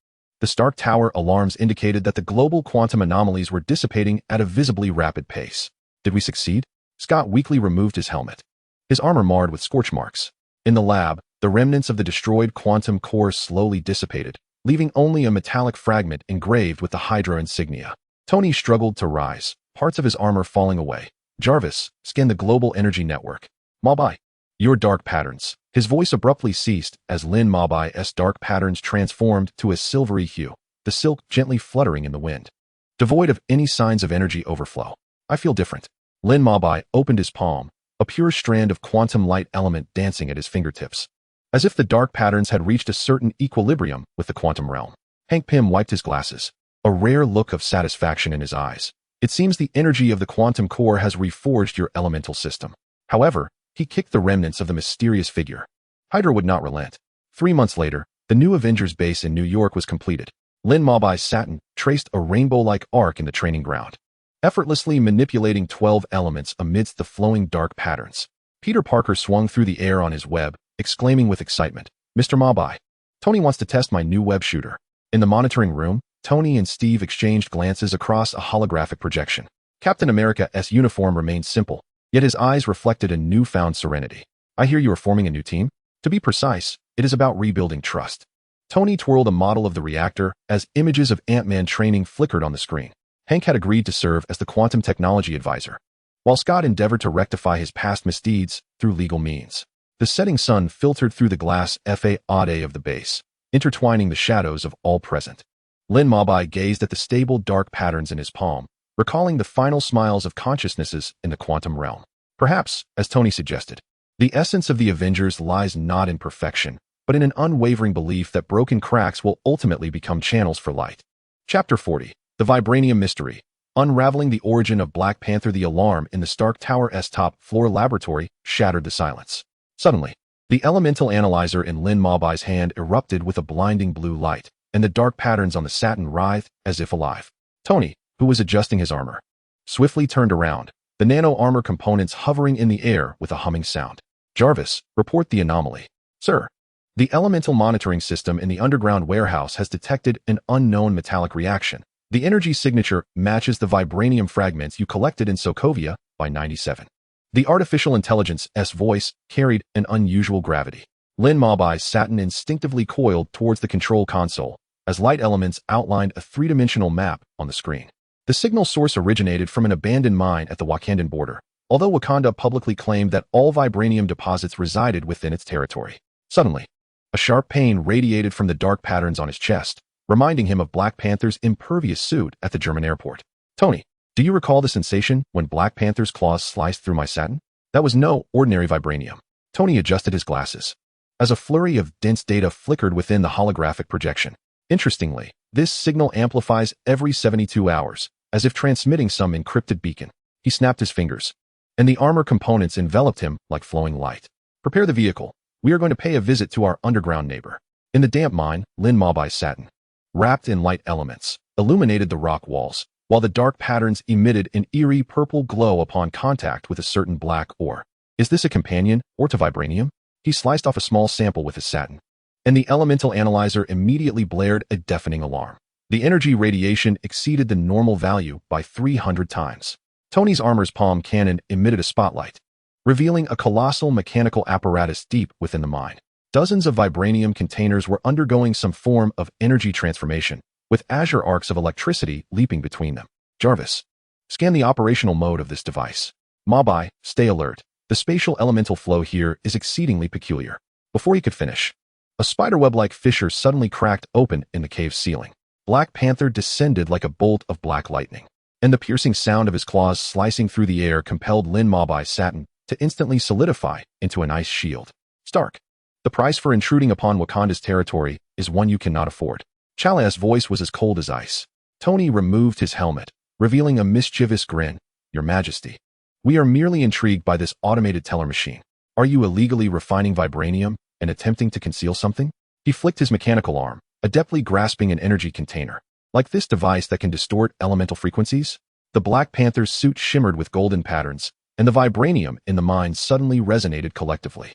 [SPEAKER 1] the Stark Tower alarms indicated that the global quantum anomalies were dissipating at a visibly rapid pace. Did we succeed? Scott weakly removed his helmet, his armor marred with scorch marks. In the lab, the remnants of the destroyed quantum core slowly dissipated, leaving only a metallic fragment engraved with the Hydra insignia. Tony struggled to rise, parts of his armor falling away. Jarvis, scan the global energy network. Mobai, your dark patterns. His voice abruptly ceased as Lin Mobai's dark patterns transformed to a silvery hue, the silk gently fluttering in the wind, devoid of any signs of energy overflow. I feel different. Lin Mobai opened his palm, a pure strand of quantum light element dancing at his fingertips, as if the dark patterns had reached a certain equilibrium with the quantum realm. Hank Pym wiped his glasses, a rare look of satisfaction in his eyes. It seems the energy of the quantum core has reforged your elemental system. However, he kicked the remnants of the mysterious figure. Hydra would not relent. 3 months later, the new Avengers base in New York was completed. Lin Mobai's Saturn traced a rainbow-like arc in the training ground, effortlessly manipulating 12 elements amidst the flowing dark patterns. Peter Parker swung through the air on his web, exclaiming with excitement, "Mr. Mobai, Tony wants to test my new web shooter." In the monitoring room, Tony and Steve exchanged glances across a holographic projection. Captain America's uniform remained simple, yet his eyes reflected a newfound serenity. "I hear you are forming a new team? To be precise, it is about rebuilding trust." Tony twirled a model of the reactor as images of Ant-Man training flickered on the screen. Hank had agreed to serve as the quantum technology advisor, while Scott endeavored to rectify his past misdeeds through legal means. The setting sun filtered through the glass facade of the base, intertwining the shadows of all present. Lin Mobai gazed at the stable dark patterns in his palm, recalling the final smiles of consciousnesses in the quantum realm. Perhaps, as Tony suggested, the essence of the Avengers lies not in perfection, but in an unwavering belief that broken cracks will ultimately become channels for light. Chapter 40. The Vibranium Mystery. Unraveling the origin of Black Panther. The alarm in the Stark Tower's top-floor laboratory shattered the silence. Suddenly, the elemental analyzer in Lin Mobai's hand erupted with a blinding blue light, and the dark patterns on the satin writhed as if alive. Tony, who was adjusting his armor, swiftly turned around, the nano-armor components hovering in the air with a humming sound. "Jarvis, report the anomaly." "Sir." "The elemental monitoring system in the underground warehouse has detected an unknown metallic reaction. The energy signature matches the vibranium fragments you collected in Sokovia by 97. The artificial intelligence's voice carried an unusual gravity. Lin Mobai's Saturn instinctively coiled towards the control console as light elements outlined a three-dimensional map on the screen. The signal source originated from an abandoned mine at the Wakandan border, although Wakanda publicly claimed that all vibranium deposits resided within its territory. Suddenly, a sharp pain radiated from the dark patterns on his chest, reminding him of Black Panther's impervious suit at the German airport. "Tony, do you recall the sensation when Black Panther's claws sliced through my satin? That was no ordinary vibranium." Tony adjusted his glasses, as a flurry of dense data flickered within the holographic projection. Interestingly, this signal amplifies every 72 hours, as if transmitting some encrypted beacon. He snapped his fingers, and the armor components enveloped him like flowing light. "Prepare the vehicle. We are going to pay a visit to our underground neighbor." In the damp mine, Lin Mobai's Saturn, wrapped in light elements, illuminated the rock walls, while the dark patterns emitted an eerie purple glow upon contact with a certain black ore. Is this a companion, or to vibranium? He sliced off a small sample with his satin, and the elemental analyzer immediately blared a deafening alarm. The energy radiation exceeded the normal value by 300 times. Tony's armor's palm cannon emitted a spotlight, revealing a colossal mechanical apparatus deep within the mine. Dozens of vibranium containers were undergoing some form of energy transformation, with azure arcs of electricity leaping between them. Jarvis, scan the operational mode of this device. Mabai, stay alert. The spatial elemental flow here is exceedingly peculiar. Before he could finish, a spiderweb-like fissure suddenly cracked open in the cave's ceiling. Black Panther descended like a bolt of black lightning, and the piercing sound of his claws slicing through the air compelled Lin Mabai's satin to instantly solidify into an ice shield. Stark, the price for intruding upon Wakanda's territory is one you cannot afford. Chala's voice was as cold as ice. Tony removed his helmet, revealing a mischievous grin. Your Majesty, we are merely intrigued by this automated teller machine. Are you illegally refining vibranium and attempting to conceal something? He flicked his mechanical arm, adeptly grasping an energy container. Like this device that can distort elemental frequencies? The Black Panther's suit shimmered with golden patterns, and the vibranium in the mine suddenly resonated collectively.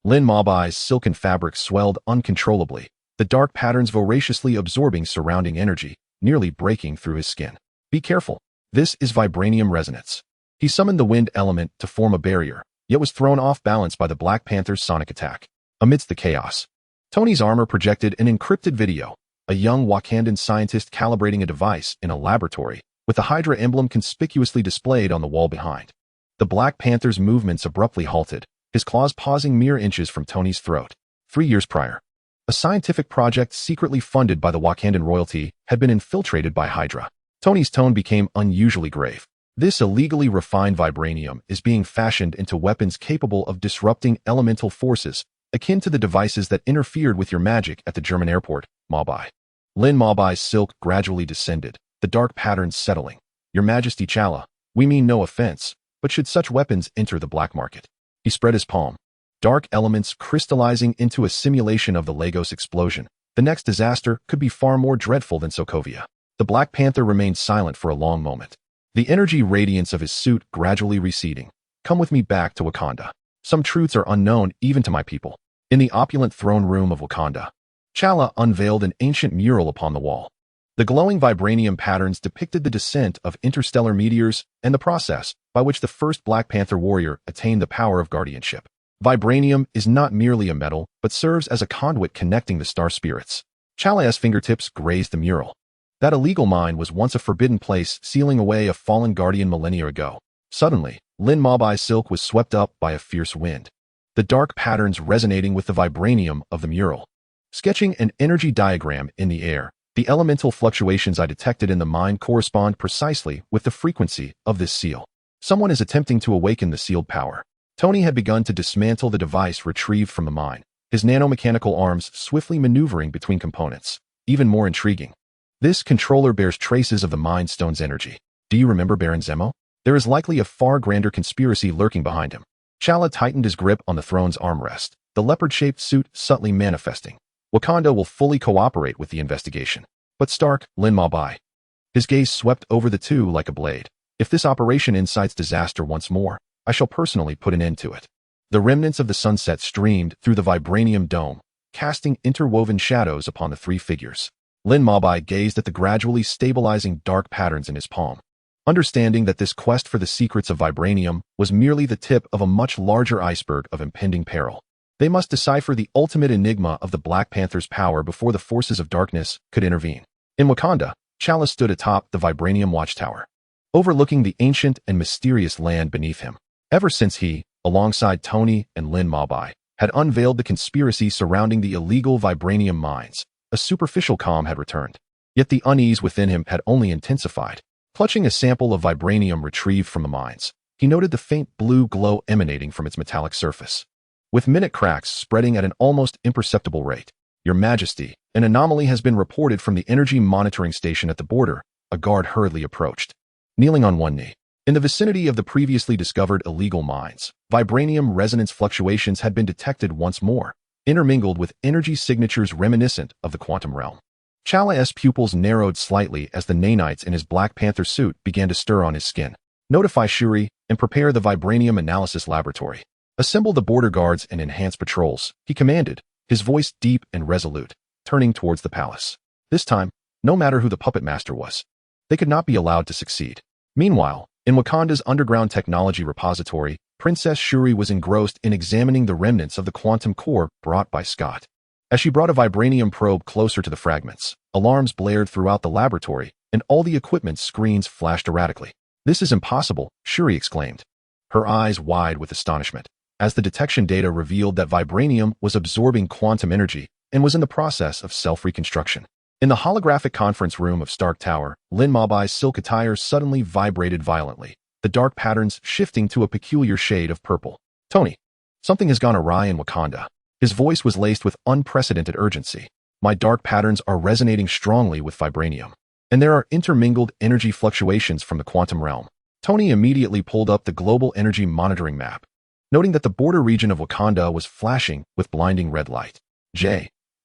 [SPEAKER 1] Lin Mabai's silken fabric swelled uncontrollably, the dark patterns voraciously absorbing surrounding energy, nearly breaking through his skin. Be careful. This is vibranium resonance. He summoned the wind element to form a barrier, yet was thrown off balance by the Black Panther's sonic attack. Amidst the chaos, Tony's armor projected an encrypted video, a young Wakandan scientist calibrating a device in a laboratory, with the Hydra emblem conspicuously displayed on the wall behind. The Black Panther's movements abruptly halted, his claws pausing mere inches from Tony's throat. 3 years prior, a scientific project secretly funded by the Wakandan royalty had been infiltrated by Hydra. Tony's tone became unusually grave. This illegally refined vibranium is being fashioned into weapons capable of disrupting elemental forces, akin to the devices that interfered with your magic at the German airport, Mabai. Lin Mabai's silk gradually descended, the dark patterns settling. Your Majesty Chala, we mean no offense, but should such weapons enter the black market? He spread his palm, dark elements crystallizing into a simulation of the Lagos explosion. The next disaster could be far more dreadful than Sokovia. The Black Panther remained silent for a long moment, the energy radiance of his suit gradually receding. Come with me back to Wakanda. Some truths are unknown even to my people. In the opulent throne room of Wakanda, Chala unveiled an ancient mural upon the wall. The glowing vibranium patterns depicted the descent of interstellar meteors and the process by which the first Black Panther warrior attained the power of guardianship. Vibranium is not merely a metal, but serves as a conduit connecting the star spirits. Chala's fingertips grazed the mural. That illegal mine was once a forbidden place, sealing away a fallen guardian millennia ago. Suddenly, Lin Mabai's silk was swept up by a fierce wind, the dark patterns resonating with the vibranium of the mural. Sketching an energy diagram in the air, the elemental fluctuations I detected in the mine correspond precisely with the frequency of this seal. Someone is attempting to awaken the sealed power. Tony had begun to dismantle the device retrieved from the mine, his nanomechanical arms swiftly maneuvering between components. Even more intriguing, this controller bears traces of the Mind Stone's energy. Do you remember Baron Zemo? There is likely a far grander conspiracy lurking behind him. Chala tightened his grip on the throne's armrest, the leopard-shaped suit subtly manifesting. Wakanda will fully cooperate with the investigation. But Stark, Lin Mabai. His gaze swept over the two like a blade. If this operation incites disaster once more, I shall personally put an end to it. The remnants of the sunset streamed through the vibranium dome, casting interwoven shadows upon the three figures. Lin Mabai gazed at the gradually stabilizing dark patterns in his palm, understanding that this quest for the secrets of vibranium was merely the tip of a much larger iceberg of impending peril. They must decipher the ultimate enigma of the Black Panther's power before the forces of darkness could intervene. In Wakanda, Chala stood atop the vibranium watchtower, overlooking the ancient and mysterious land beneath him. Ever since he, alongside Tony and Lin Mabai, had unveiled the conspiracy surrounding the illegal vibranium mines, a superficial calm had returned. Yet the unease within him had only intensified. Clutching a sample of vibranium retrieved from the mines, he noted the faint blue glow emanating from its metallic surface, with minute cracks spreading at an almost imperceptible rate. Your Majesty, an anomaly has been reported from the energy monitoring station at the border. A guard hurriedly approached, kneeling on one knee. In the vicinity of the previously discovered illegal mines, vibranium resonance fluctuations had been detected once more, intermingled with energy signatures reminiscent of the quantum realm. Chala's pupils narrowed slightly as the nanites in his Black Panther suit began to stir on his skin. Notify Shuri and prepare the vibranium analysis laboratory. Assemble the border guards and enhance patrols, he commanded, his voice deep and resolute, turning towards the palace. This time, no matter who the puppet master was, they could not be allowed to succeed. Meanwhile, in Wakanda's underground technology repository, Princess Shuri was engrossed in examining the remnants of the quantum core brought by Scott. As she brought a vibranium probe closer to the fragments, alarms blared throughout the laboratory, and all the equipment's screens flashed erratically. "This is impossible," Shuri exclaimed, her eyes wide with astonishment, as the detection data revealed that vibranium was absorbing quantum energy and was in the process of self-reconstruction. In the holographic conference room of Stark Tower, Lin Mabai's silk attire suddenly vibrated violently, the dark patterns shifting to a peculiar shade of purple. "Tony, something has gone awry in Wakanda." His voice was laced with unprecedented urgency. "My dark patterns are resonating strongly with vibranium, and there are intermingled energy fluctuations from the quantum realm." Tony immediately pulled up the global energy monitoring map, noting that the border region of Wakanda was flashing with blinding red light. "JARVIS.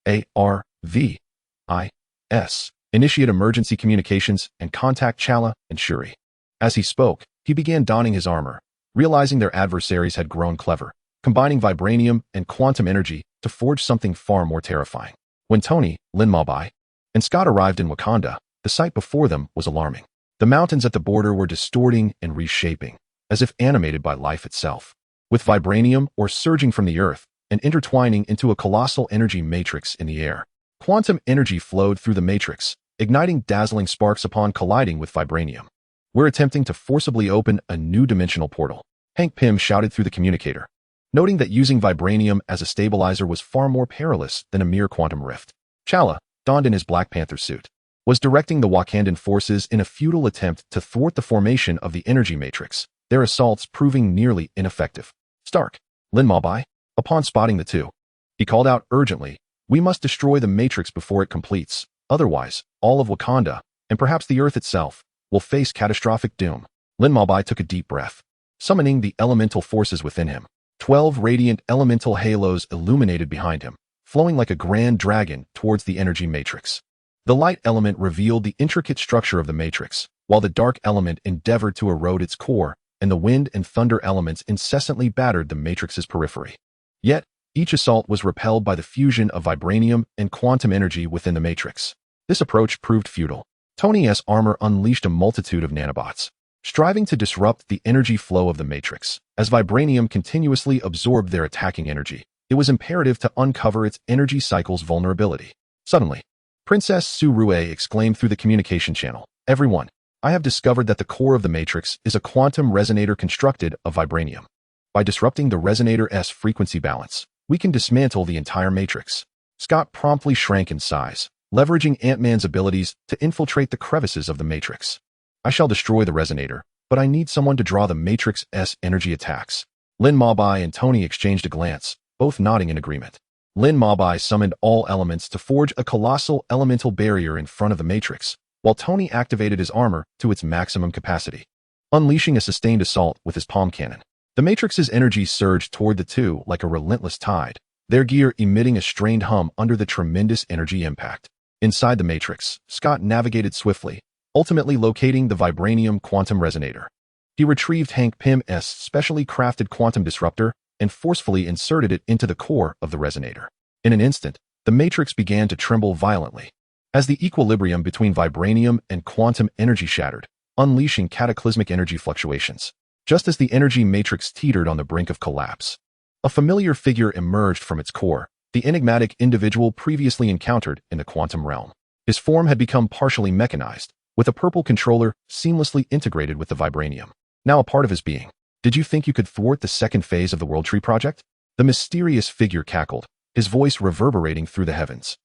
[SPEAKER 1] Initiate emergency communications and contact Chala and Shuri." As he spoke, he began donning his armor, realizing their adversaries had grown clever, combining vibranium and quantum energy to forge something far more terrifying. When Tony, Lin Mabai, and Scott arrived in Wakanda, the sight before them was alarming. The mountains at the border were distorting and reshaping, as if animated by life itself, with vibranium or surging from the earth and intertwining into a colossal energy matrix in the air. Quantum energy flowed through the matrix, igniting dazzling sparks upon colliding with vibranium. "We're attempting to forcibly open a new dimensional portal," Hank Pym shouted through the communicator, noting that using vibranium as a stabilizer was far more perilous than a mere quantum rift. Chala, donned in his Black Panther suit, was directing the Wakandan forces in a futile attempt to thwart the formation of the energy matrix, their assaults proving nearly ineffective. "Stark, Lin Mabai," upon spotting the two, he called out urgently, "We must destroy the matrix before it completes, otherwise, all of Wakanda, and perhaps the Earth itself, will face catastrophic doom." Lin Mabai took a deep breath, summoning the elemental forces within him. 12 radiant elemental halos illuminated behind him, flowing like a grand dragon towards the energy matrix. The light element revealed the intricate structure of the matrix, while the dark element endeavored to erode its core, and the wind and thunder elements incessantly battered the matrix's periphery. Yet, each assault was repelled by the fusion of vibranium and quantum energy within the matrix. This approach proved futile. Tony's armor unleashed a multitude of nanobots, striving to disrupt the energy flow of the matrix. As vibranium continuously absorbed their attacking energy, it was imperative to uncover its energy cycle's vulnerability. Suddenly, Princess Surue exclaimed through the communication channel, "Everyone, I have discovered that the core of the matrix is a quantum resonator constructed of vibranium. By disrupting the resonator's frequency balance, we can dismantle the entire matrix." Scott promptly shrank in size, leveraging Ant-Man's abilities to infiltrate the crevices of the matrix. "I shall destroy the resonator, but I need someone to draw the matrix's energy attacks." Lin Mabai and Tony exchanged a glance, both nodding in agreement. Lin Mabai summoned all elements to forge a colossal elemental barrier in front of the matrix, while Tony activated his armor to its maximum capacity, unleashing a sustained assault with his palm cannon. The matrix's energy surged toward the two like a relentless tide, their gear emitting a strained hum under the tremendous energy impact. Inside the matrix, Scott navigated swiftly, ultimately locating the vibranium quantum resonator. He retrieved Hank Pym's specially crafted quantum disruptor and forcefully inserted it into the core of the resonator. In an instant, the matrix began to tremble violently, as the equilibrium between vibranium and quantum energy shattered, unleashing cataclysmic energy fluctuations. Just as the energy matrix teetered on the brink of collapse, a familiar figure emerged from its core, the enigmatic individual previously encountered in the quantum realm. His form had become partially mechanized, with a purple controller seamlessly integrated with the vibranium, now a part of his being. "Did you think you could thwart the second phase of the World Tree Project?" The mysterious figure cackled, his voice reverberating through the heavens.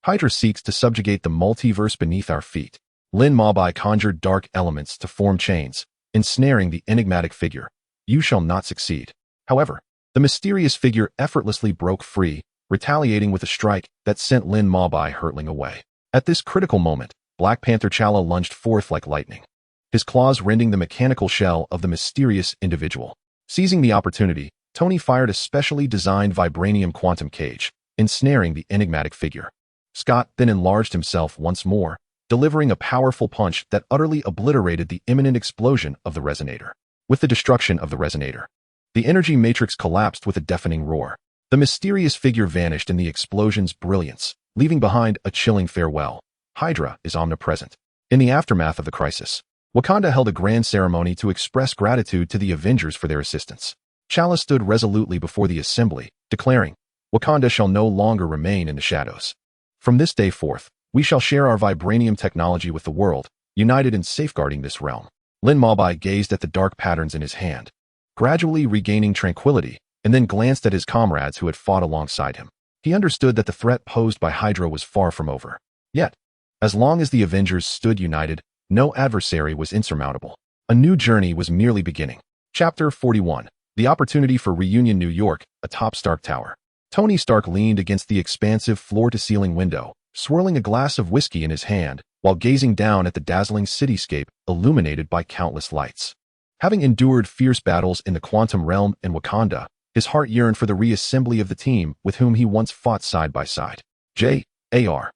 [SPEAKER 1] "Hydra seeks to subjugate the multiverse beneath our feet." Lin Mabai conjured dark elements to form chains, ensnaring the enigmatic figure. "You shall not succeed." However, the mysterious figure effortlessly broke free, retaliating with a strike that sent Lin Mabai hurtling away. At this critical moment, Black Panther Chala lunged forth like lightning, his claws rending the mechanical shell of the mysterious individual. Seizing the opportunity, Tony fired a specially designed vibranium quantum cage, ensnaring the enigmatic figure. Scott then enlarged himself once more, delivering a powerful punch that utterly obliterated the imminent explosion of the resonator. With the destruction of the resonator, the energy matrix collapsed with a deafening roar. The mysterious figure vanished in the explosion's brilliance, leaving behind a chilling farewell. Hydra is omnipresent. In the aftermath of the crisis, Wakanda held a grand ceremony to express gratitude to the Avengers for their assistance. T'Challa stood resolutely before the assembly, declaring, "Wakanda shall no longer remain in the shadows. From this day forth, we shall share our vibranium technology with the world, united in safeguarding this realm." Lin Mabai gazed at the dark patterns in his hand, gradually regaining tranquility, and then glanced at his comrades who had fought alongside him. He understood that the threat posed by Hydra was far from over. Yet, as long as the Avengers stood united, no adversary was insurmountable. A new journey was merely beginning. Chapter 41. The Opportunity for Reunion. New York, atop Stark Tower. Tony Stark leaned against the expansive floor-to-ceiling window, swirling a glass of whiskey in his hand, while gazing down at the dazzling cityscape illuminated by countless lights. Having endured fierce battles in the quantum realm and Wakanda, his heart yearned for the reassembly of the team with whom he once fought side by side. J-A-R-V-I-S.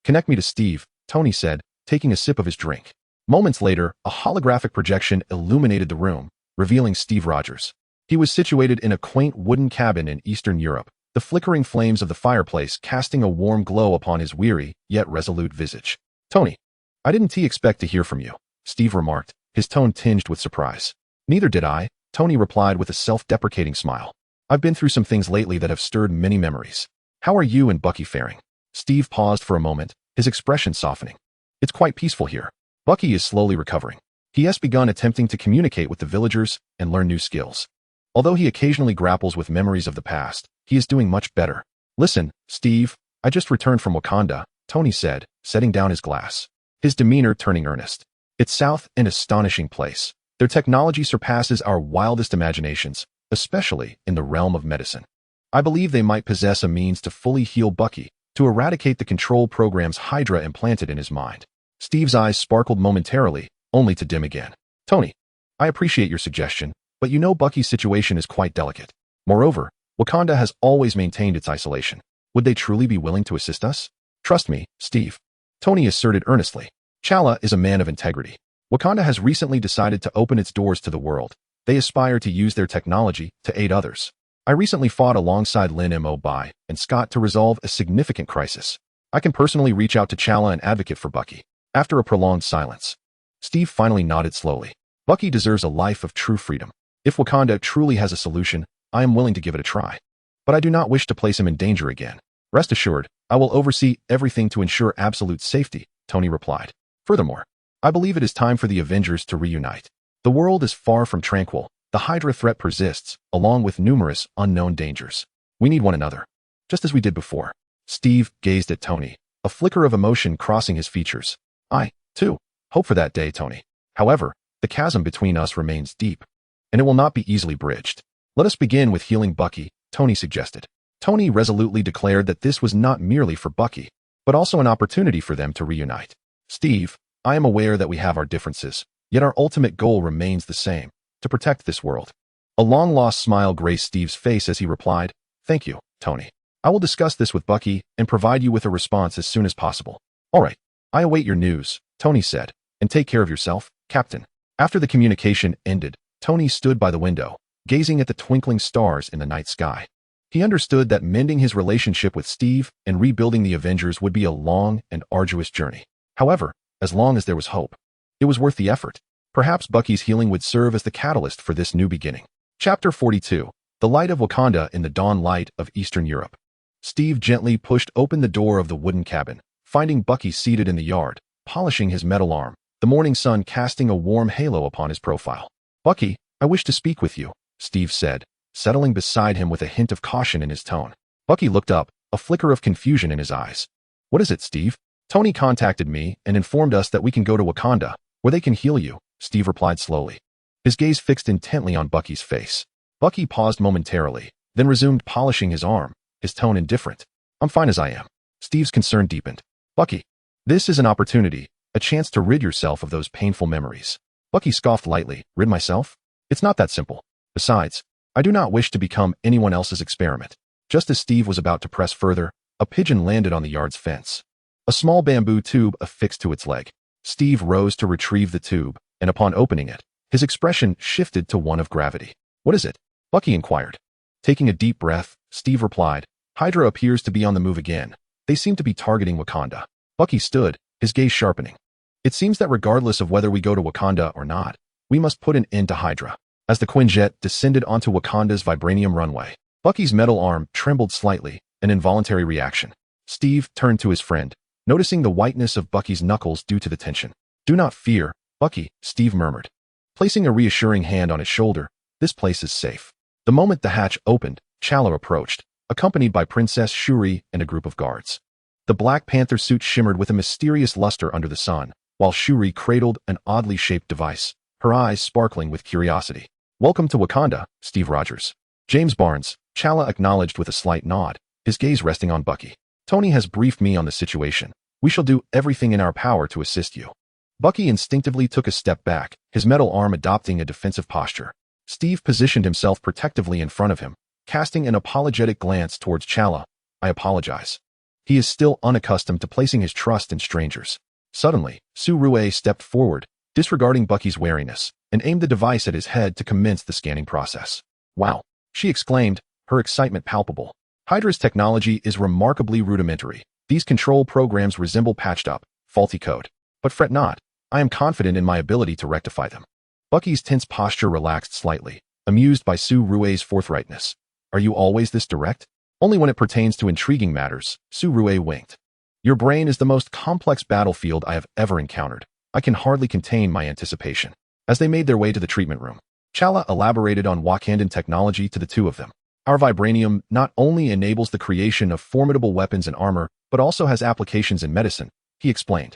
[SPEAKER 1] Connect me to Steve, Tony said, taking a sip of his drink. Moments later, a holographic projection illuminated the room, revealing Steve Rogers. He was situated in a quaint wooden cabin in Eastern Europe, the flickering flames of the fireplace casting a warm glow upon his weary, yet resolute visage. "Tony, I didn't expect to hear from you," Steve remarked, his tone tinged with surprise. "Neither did I," Tony replied with a self-deprecating smile. "I've been through some things lately that have stirred many memories. How are you and Bucky faring?" Steve paused for a moment, his expression softening. "It's quite peaceful here. Bucky is slowly recovering. He has begun attempting to communicate with the villagers and learn new skills. Although he occasionally grapples with memories of the past, he is doing much better." "Listen, Steve, I just returned from Wakanda," Tony said, setting down his glass, his demeanor turning earnest. "It's South an astonishing place. Their technology surpasses our wildest imaginations, especially in the realm of medicine. I believe they might possess a means to fully heal Bucky, to eradicate the control programs Hydra implanted in his mind." Steve's eyes sparkled momentarily, only to dim again. "Tony, I appreciate your suggestion, but you know Bucky's situation is quite delicate. Moreover, Wakanda has always maintained its isolation. Would they truly be willing to assist us?" "Trust me, Steve," Tony asserted earnestly. "T'Challa is a man of integrity. Wakanda has recently decided to open its doors to the world. They aspire to use their technology to aid others. I recently fought alongside Lin Mabai and Scott to resolve a significant crisis. I can personally reach out to T'Challa and advocate for Bucky." After a prolonged silence, Steve finally nodded slowly. "Bucky deserves a life of true freedom. If Wakanda truly has a solution, I am willing to give it a try. But I do not wish to place him in danger again. Rest assured, I will oversee everything to ensure absolute safety," Tony replied. "Furthermore, I believe it is time for the Avengers to reunite. The world is far from tranquil. The Hydra threat persists, along with numerous unknown dangers. We need one another, just as we did before." Steve gazed at Tony, a flicker of emotion crossing his features. "I, too, hope for that day, Tony. However, the chasm between us remains deep, and it will not be easily bridged. Let us begin with healing Bucky," Tony suggested. Tony resolutely declared that this was not merely for Bucky, but also an opportunity for them to reunite. "Steve, I am aware that we have our differences, yet our ultimate goal remains the same, to protect this world." A long-lost smile graced Steve's face as he replied, "Thank you, Tony. I will discuss this with Bucky and provide you with a response as soon as possible." "All right, I await your news," Tony said, "and take care of yourself, Captain." After the communication ended, Tony stood by the window, gazing at the twinkling stars in the night sky. He understood that mending his relationship with Steve and rebuilding the Avengers would be a long and arduous journey. However, as long as there was hope, it was worth the effort. Perhaps Bucky's healing would serve as the catalyst for this new beginning. Chapter 42. The Light of Wakanda in the Dawn Light of Eastern Europe. Steve gently pushed open the door of the wooden cabin, finding Bucky seated in the yard, polishing his metal arm, the morning sun casting a warm halo upon his profile. "Bucky, I wish to speak with you," Steve said, settling beside him with a hint of caution in his tone. Bucky looked up, a flicker of confusion in his eyes. "What is it, Steve?" "Tony contacted me and informed us that we can go to Wakanda, where they can heal you," Steve replied slowly, his gaze fixed intently on Bucky's face. Bucky paused momentarily, then resumed polishing his arm, his tone indifferent. "I'm fine as I am." Steve's concern deepened. "Bucky, this is an opportunity, a chance to rid yourself of those painful memories." Bucky scoffed lightly. "Rid myself? It's not that simple. Besides, I do not wish to become anyone else's experiment." Just as Steve was about to press further, A pigeon landed on the yard's fence. A small bamboo tube affixed to its leg. Steve rose to retrieve the tube, and upon opening it, his expression shifted to one of gravity. "What is it?" Bucky inquired. Taking a deep breath, Steve replied, "Hydra appears to be on the move again. They seem to be targeting Wakanda." Bucky stood, his gaze sharpening. "It seems that regardless of whether we go to Wakanda or not, we must put an end to Hydra." As the Quinjet descended onto Wakanda's vibranium runway, Bucky's metal arm trembled slightly, an involuntary reaction. Steve turned to his friend, noticing the whiteness of Bucky's knuckles due to the tension. "Do not fear, Bucky," Steve murmured. Placing a reassuring hand on his shoulder, "This place is safe." The moment the hatch opened, T'Challa approached, accompanied by Princess Shuri and a group of guards. The Black Panther suit shimmered with a mysterious luster under the sun, while Shuri cradled an oddly shaped device, her eyes sparkling with curiosity. "Welcome to Wakanda, Steve Rogers." "James Barnes," T'Challa acknowledged with a slight nod, his gaze resting on Bucky. "Tony has briefed me on the situation. We shall do everything in our power to assist you." Bucky instinctively took a step back, his metal arm adopting a defensive posture. Steve positioned himself protectively in front of him, casting an apologetic glance towards T'Challa. "I apologize." He is still unaccustomed to placing his trust in strangers. Suddenly, Su Rue stepped forward, disregarding Bucky's wariness, and aimed the device at his head to commence the scanning process. "Wow!" she exclaimed, her excitement palpable. "Hydra's technology is remarkably rudimentary. These control programs resemble patched-up, faulty code. But fret not, I am confident in my ability to rectify them." Bucky's tense posture relaxed slightly, amused by Su Rue's forthrightness. "Are you always this direct?" "Only when it pertains to intriguing matters," Su Rue winked. "Your brain is the most complex battlefield I have ever encountered. I can hardly contain my anticipation." As they made their way to the treatment room, T'Challa elaborated on Wakandan technology to the two of them. "Our vibranium not only enables the creation of formidable weapons and armor, but also has applications in medicine," he explained.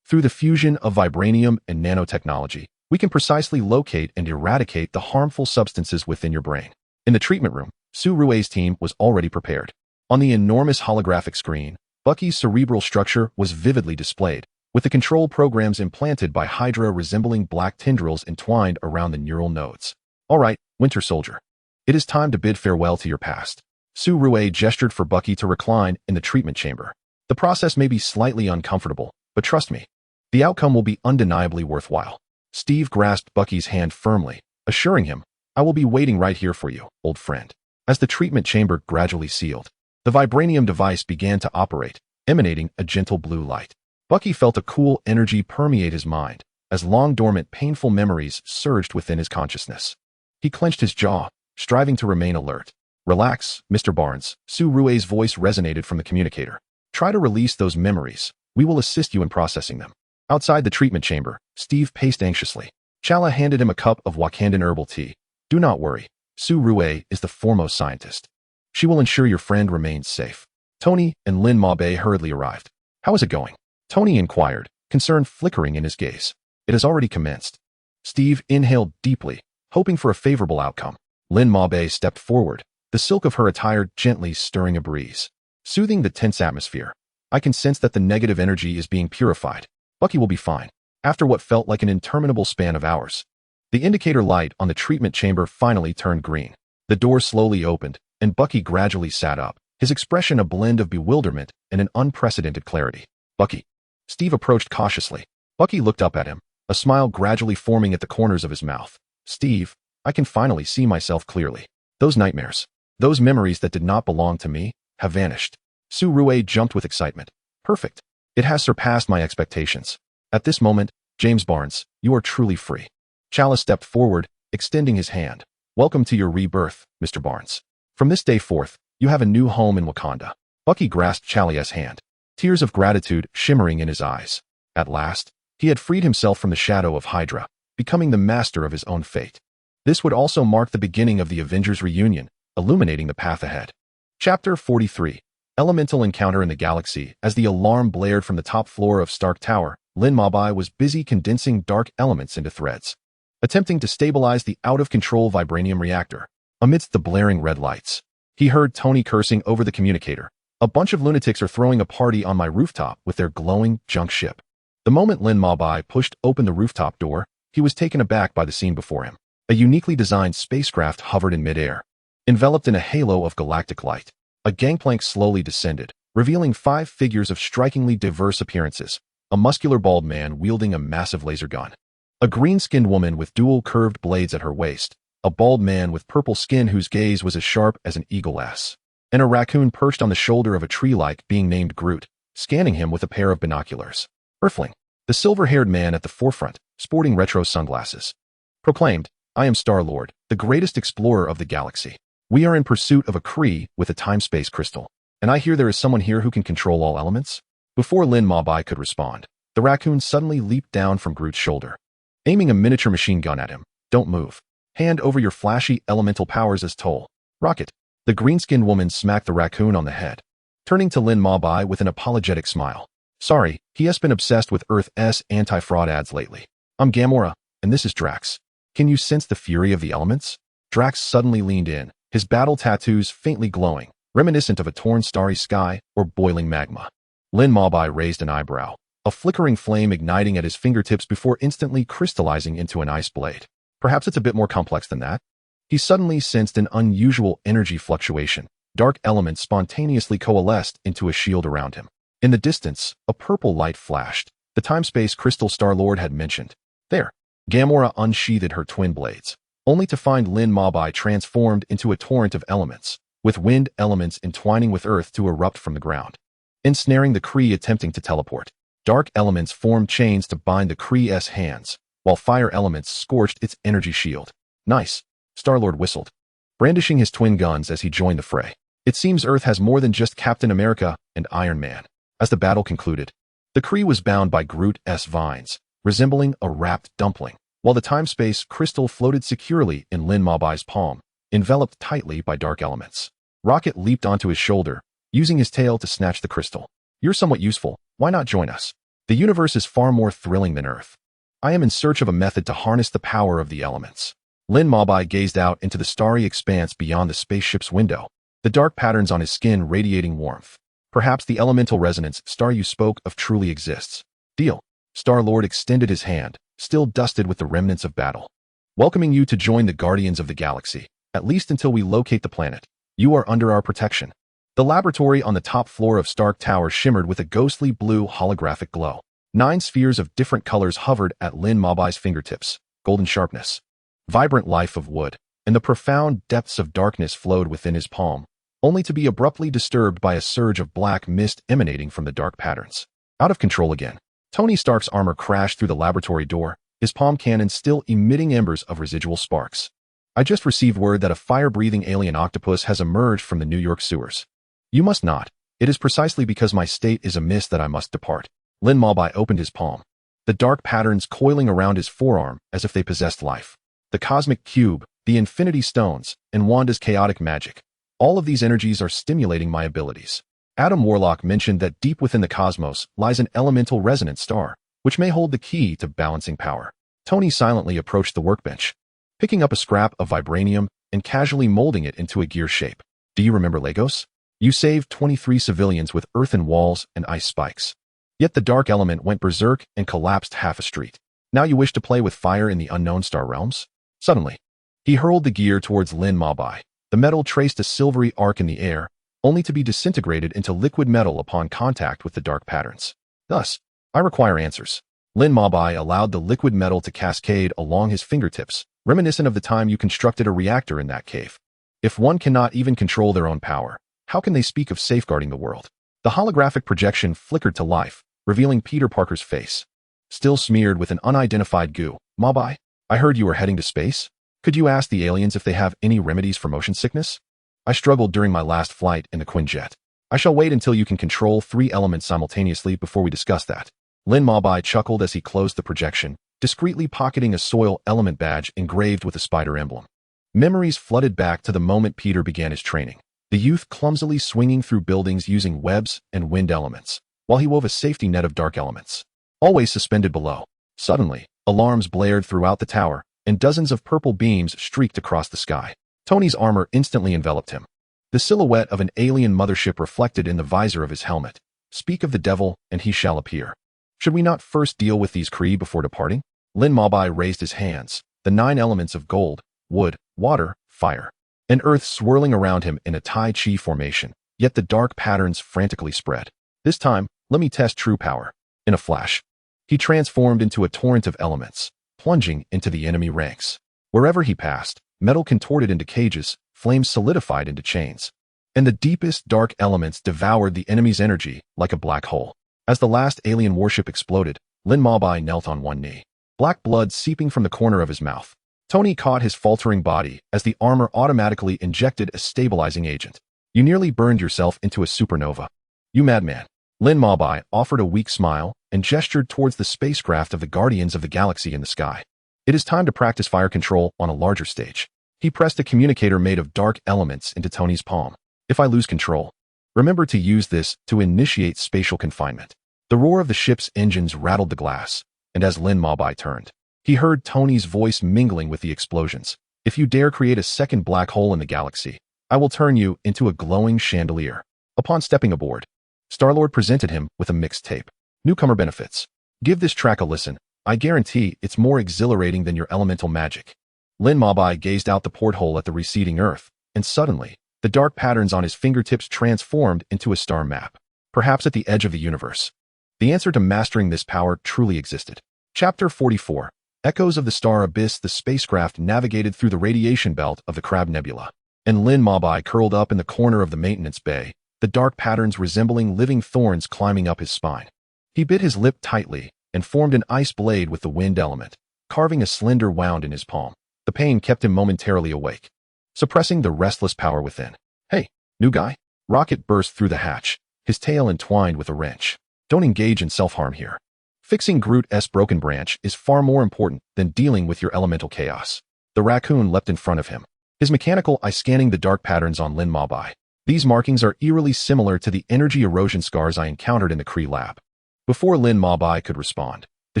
[SPEAKER 1] "Through the fusion of vibranium and nanotechnology, we can precisely locate and eradicate the harmful substances within your brain." In the treatment room, Su Rue's team was already prepared. On the enormous holographic screen, Bucky's cerebral structure was vividly displayed, with the control programs implanted by Hydra resembling black tendrils entwined around the neural nodes. "All right, Winter Soldier. It is time to bid farewell to your past." Su Rue gestured for Bucky to recline in the treatment chamber. "The process may be slightly uncomfortable, but trust me, the outcome will be undeniably worthwhile." Steve grasped Bucky's hand firmly, assuring him, "I will be waiting right here for you, old friend." As the treatment chamber gradually sealed, the vibranium device began to operate, emanating a gentle blue light. Bucky felt a cool energy permeate his mind, as long-dormant painful memories surged within his consciousness. He clenched his jaw, striving to remain alert. "Relax, Mr. Barnes," Su Rue's voice resonated from the communicator. "Try to release those memories. We will assist you in processing them." Outside the treatment chamber, Steve paced anxiously. T'Challa handed him a cup of Wakandan herbal tea. "Do not worry. Su Rue is the foremost scientist. She will ensure your friend remains safe." Tony and Lin Mabe hurriedly arrived. "How is it going?" Tony inquired, concern flickering in his gaze. "It has already commenced." Steve inhaled deeply, hoping for a favorable outcome. Lin Mabe stepped forward, the silk of her attire gently stirring a breeze, soothing the tense atmosphere. "I can sense that the negative energy is being purified. Bucky will be fine." After what felt like an interminable span of hours, the indicator light on the treatment chamber finally turned green. The door slowly opened, and Bucky gradually sat up, his expression a blend of bewilderment and an unprecedented clarity. "Bucky." Steve approached cautiously. Bucky looked up at him, a smile gradually forming at the corners of his mouth. "Steve, I can finally see myself clearly. Those nightmares, those memories that did not belong to me, have vanished." Su Rue jumped with excitement. "Perfect. It has surpassed my expectations. At this moment, James Barnes, you are truly free." T'Challa stepped forward, extending his hand. "Welcome to your rebirth, Mr. Barnes. From this day forth, you have a new home in Wakanda." Bucky grasped T'Challa's hand, tears of gratitude shimmering in his eyes. At last, he had freed himself from the shadow of Hydra, becoming the master of his own fate. This would also mark the beginning of the Avengers reunion, illuminating the path ahead. Chapter 43. Elemental Encounter in the Galaxy. As the alarm blared from the top floor of Stark Tower, Lin Mabai was busy condensing dark elements into threads, attempting to stabilize the out-of-control vibranium reactor. Amidst the blaring red lights, he heard Tony cursing over the communicator. "A bunch of lunatics are throwing a party on my rooftop with their glowing junk ship." The moment Lin Mabai pushed open the rooftop door, he was taken aback by the scene before him. A uniquely designed spacecraft hovered in midair, enveloped in a halo of galactic light. A gangplank slowly descended, revealing 5 figures of strikingly diverse appearances: a muscular bald man wielding a massive laser gun, a green-skinned woman with dual curved blades at her waist, a bald man with purple skin whose gaze was as sharp as an eagle's, and a raccoon perched on the shoulder of a tree like being named Groot, scanning him with a pair of binoculars. Earthling, the silver-haired man at the forefront, sporting retro sunglasses, proclaimed, "I am Star-Lord, the greatest explorer of the galaxy. We are in pursuit of a Kree with a time-space crystal, and I hear there is someone here who can control all elements." Before Lin Mabai could respond, the raccoon suddenly leaped down from Groot's shoulder, aiming a miniature machine gun at him. "Don't move. Hand over your flashy elemental powers as toll." "Rocket." The green-skinned woman smacked the raccoon on the head, turning to Lin Mabai with an apologetic smile. "Sorry, he has been obsessed with Earth's anti-fraud ads lately. I'm Gamora, and this is Drax. Can you sense the fury of the elements?" Drax suddenly leaned in, his battle tattoos faintly glowing, reminiscent of a torn starry sky or boiling magma. Lin Mabai raised an eyebrow, a flickering flame igniting at his fingertips before instantly crystallizing into an ice blade. Perhaps it's a bit more complex than that. He suddenly sensed an unusual energy fluctuation. Dark elements spontaneously coalesced into a shield around him. In the distance, a purple light flashed, the time-space crystal Star-Lord had mentioned. There, Gamora unsheathed her twin blades, only to find Lin Mabai transformed into a torrent of elements, with wind elements entwining with earth to erupt from the ground, ensnaring the Kree attempting to teleport. Dark elements formed chains to bind the Kree's hands, while fire elements scorched its energy shield. "Nice," Star-Lord whistled, brandishing his twin guns as he joined the fray. "It seems Earth has more than just Captain America and Iron Man." As the battle concluded, the Kree was bound by Groot's vines, resembling a wrapped dumpling, while the time-space crystal floated securely in Lin Mabai's palm, enveloped tightly by dark elements. Rocket leaped onto his shoulder, using his tail to snatch the crystal. "You're somewhat useful. Why not join us? The universe is far more thrilling than Earth. I am in search of a method to harness the power of the elements." Lin Mabai gazed out into the starry expanse beyond the spaceship's window, the dark patterns on his skin radiating warmth. "Perhaps the elemental resonance star you spoke of truly exists." "Deal." Star-Lord extended his hand, still dusted with the remnants of battle. "Welcoming you to join the Guardians of the Galaxy, at least until we locate the planet. You are under our protection." The laboratory on the top floor of Stark Tower shimmered with a ghostly blue holographic glow. 9 spheres of different colors hovered at Lin Mabai's fingertips: golden sharpness, vibrant life of wood, and the profound depths of darkness flowed within his palm, only to be abruptly disturbed by a surge of black mist emanating from the dark patterns. Out of control again. Tony Stark's armor crashed through the laboratory door, his palm cannon still emitting embers of residual sparks. "I just received word that a fire-breathing alien octopus has emerged from the New York sewers." "You must not. It is precisely because my state is amiss that I must depart." Lin Mabai opened his palm, the dark patterns coiling around his forearm as if they possessed life. The cosmic cube, the infinity stones, and Wanda's chaotic magic. All of these energies are stimulating my abilities. Adam Warlock mentioned that deep within the cosmos lies an elemental resonance star, which may hold the key to balancing power. Tony silently approached the workbench, picking up a scrap of vibranium and casually molding it into a gear shape. "Do you remember Lagos? You saved 23 civilians with earthen walls and ice spikes. Yet the dark element went berserk and collapsed half a street. Now you wish to play with fire in the unknown star realms?" Suddenly, he hurled the gear towards Lin Mabai. The metal traced a silvery arc in the air, only to be disintegrated into liquid metal upon contact with the dark patterns. "Thus, I require answers." Lin Mabai allowed the liquid metal to cascade along his fingertips, reminiscent of the time you constructed a reactor in that cave. "If one cannot even control their own power, how can they speak of safeguarding the world?" The holographic projection flickered to life, revealing Peter Parker's face, still smeared with an unidentified goo. "Mabai, I heard you were heading to space. Could you ask the aliens if they have any remedies for motion sickness? I struggled during my last flight in the Quinjet. I shall wait until you can control 3 elements simultaneously before we discuss that." Lin Mabai chuckled as he closed the projection, discreetly pocketing a soil element badge engraved with a spider emblem. Memories flooded back to the moment Peter began his training. The youth clumsily swinging through buildings using webs and wind elements, while he wove a safety net of dark elements, always suspended below. Suddenly, alarms blared throughout the tower, and dozens of purple beams streaked across the sky. Tony's armor instantly enveloped him, the silhouette of an alien mothership reflected in the visor of his helmet. "Speak of the devil, and he shall appear. Should we not first deal with these Kree before departing?" Lin Mabai raised his hands, the 9 elements of gold, wood, water, fire, and earth swirling around him in a Tai Chi formation, Yet the dark patterns frantically spread. This time, let me test true power. In a flash, he transformed into a torrent of elements, plunging into the enemy ranks. Wherever he passed, metal contorted into cages, flames solidified into chains, and the deepest dark elements devoured the enemy's energy like a black hole. As the last alien warship exploded, Lin Mabai knelt on one knee, black blood seeping from the corner of his mouth. Tony caught his faltering body as the armor automatically injected a stabilizing agent. You nearly burned yourself into a supernova. You madman. Lin Mabai offered a weak smile and gestured towards the spacecraft of the Guardians of the Galaxy in the sky. It is time to practice fire control on a larger stage. He pressed a communicator made of dark elements into Tony's palm. If I lose control, remember to use this to initiate spatial confinement. The roar of the ship's engines rattled the glass, and as Lin Mabai turned, he heard Tony's voice mingling with the explosions. If you dare create a second black hole in the galaxy, I will turn you into a glowing chandelier. Upon stepping aboard, Star-Lord presented him with a mixed tape. Newcomer benefits. Give this track a listen. I guarantee it's more exhilarating than your elemental magic. Lin Mabai gazed out the porthole at the receding Earth, and suddenly, the dark patterns on his fingertips transformed into a star map. Perhaps at the edge of the universe, the answer to mastering this power truly existed. Chapter 44. Echoes of the Star Abyss. The spacecraft navigated through the radiation belt of the Crab Nebula, and Lin Mabai curled up in the corner of the maintenance bay, the dark patterns resembling living thorns climbing up his spine. He bit his lip tightly and formed an ice blade with the wind element, carving a slender wound in his palm. The pain kept him momentarily awake, suppressing the restless power within. Hey, new guy? Rocket burst through the hatch, his tail entwined with a wrench. Don't engage in self-harm here. Fixing Groot's broken branch is far more important than dealing with your elemental chaos. The raccoon leapt in front of him, his mechanical eye scanning the dark patterns on Lin Mabai. These markings are eerily similar to the energy erosion scars I encountered in the Kree lab. Before Lin Mabai could respond, the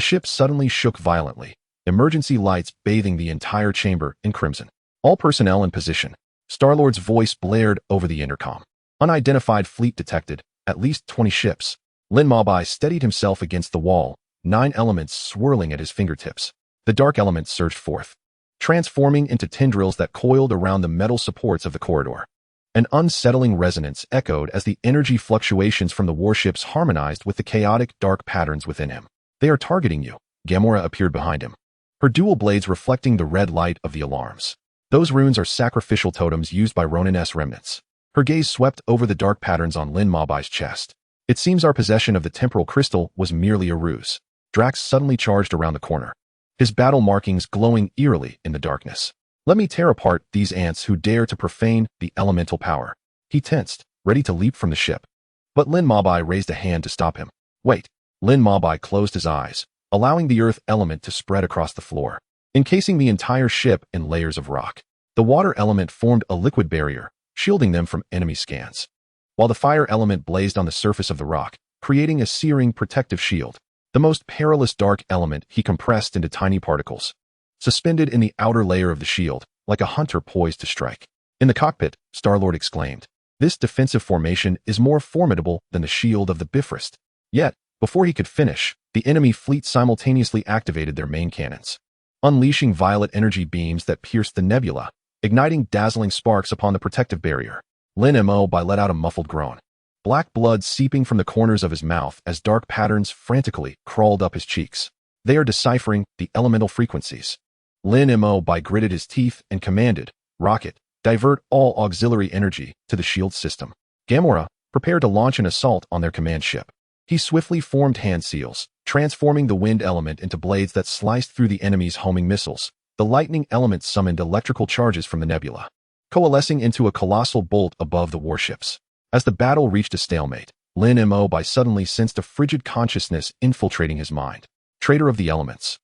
[SPEAKER 1] ship suddenly shook violently, emergency lights bathing the entire chamber in crimson. All personnel in position. Star-Lord's voice blared over the intercom. Unidentified fleet detected, at least 20 ships. Lin Mabai steadied himself against the wall, 9 elements swirling at his fingertips. The dark elements surged forth, transforming into tendrils that coiled around the metal supports of the corridor. An unsettling resonance echoed as the energy fluctuations from the warships harmonized with the chaotic dark patterns within him. They are targeting you. Gamora appeared behind him, her dual blades reflecting the red light of the alarms. Those runes are sacrificial totems used by Ronin's remnants. Her gaze swept over the dark patterns on Lin Mabai's chest. It seems our possession of the temporal crystal was merely a ruse. Drax suddenly charged around the corner, his battle markings glowing eerily in the darkness. Let me tear apart these ants who dare to profane the elemental power. He tensed, ready to leap from the ship. But Lin Mabai raised a hand to stop him. Wait. Lin Mabai closed his eyes, allowing the earth element to spread across the floor, encasing the entire ship in layers of rock. The water element formed a liquid barrier, shielding them from enemy scans, while the fire element blazed on the surface of the rock, creating a searing protective shield. The most perilous dark element he compressed into tiny particles, suspended in the outer layer of the shield, like a hunter poised to strike. In the cockpit, Star-Lord exclaimed, "This defensive formation is more formidable than the shield of the Bifrost." Yet, before he could finish, the enemy fleet simultaneously activated their main cannons, unleashing violet energy beams that pierced the nebula, igniting dazzling sparks upon the protective barrier. Lin Mabai let out a muffled groan, black blood seeping from the corners of his mouth as dark patterns frantically crawled up his cheeks. They are deciphering the elemental frequencies. Lin Mabai gritted his teeth and commanded, "Rocket, divert all auxiliary energy to the shield system." Gamora prepared to launch an assault on their command ship. He swiftly formed hand seals, transforming the wind element into blades that sliced through the enemy's homing missiles. The lightning element summoned electrical charges from the nebula, coalescing into a colossal bolt above the warships. As the battle reached a stalemate, Lin Mabai suddenly sensed a frigid consciousness infiltrating his mind. "Traitor of the elements,"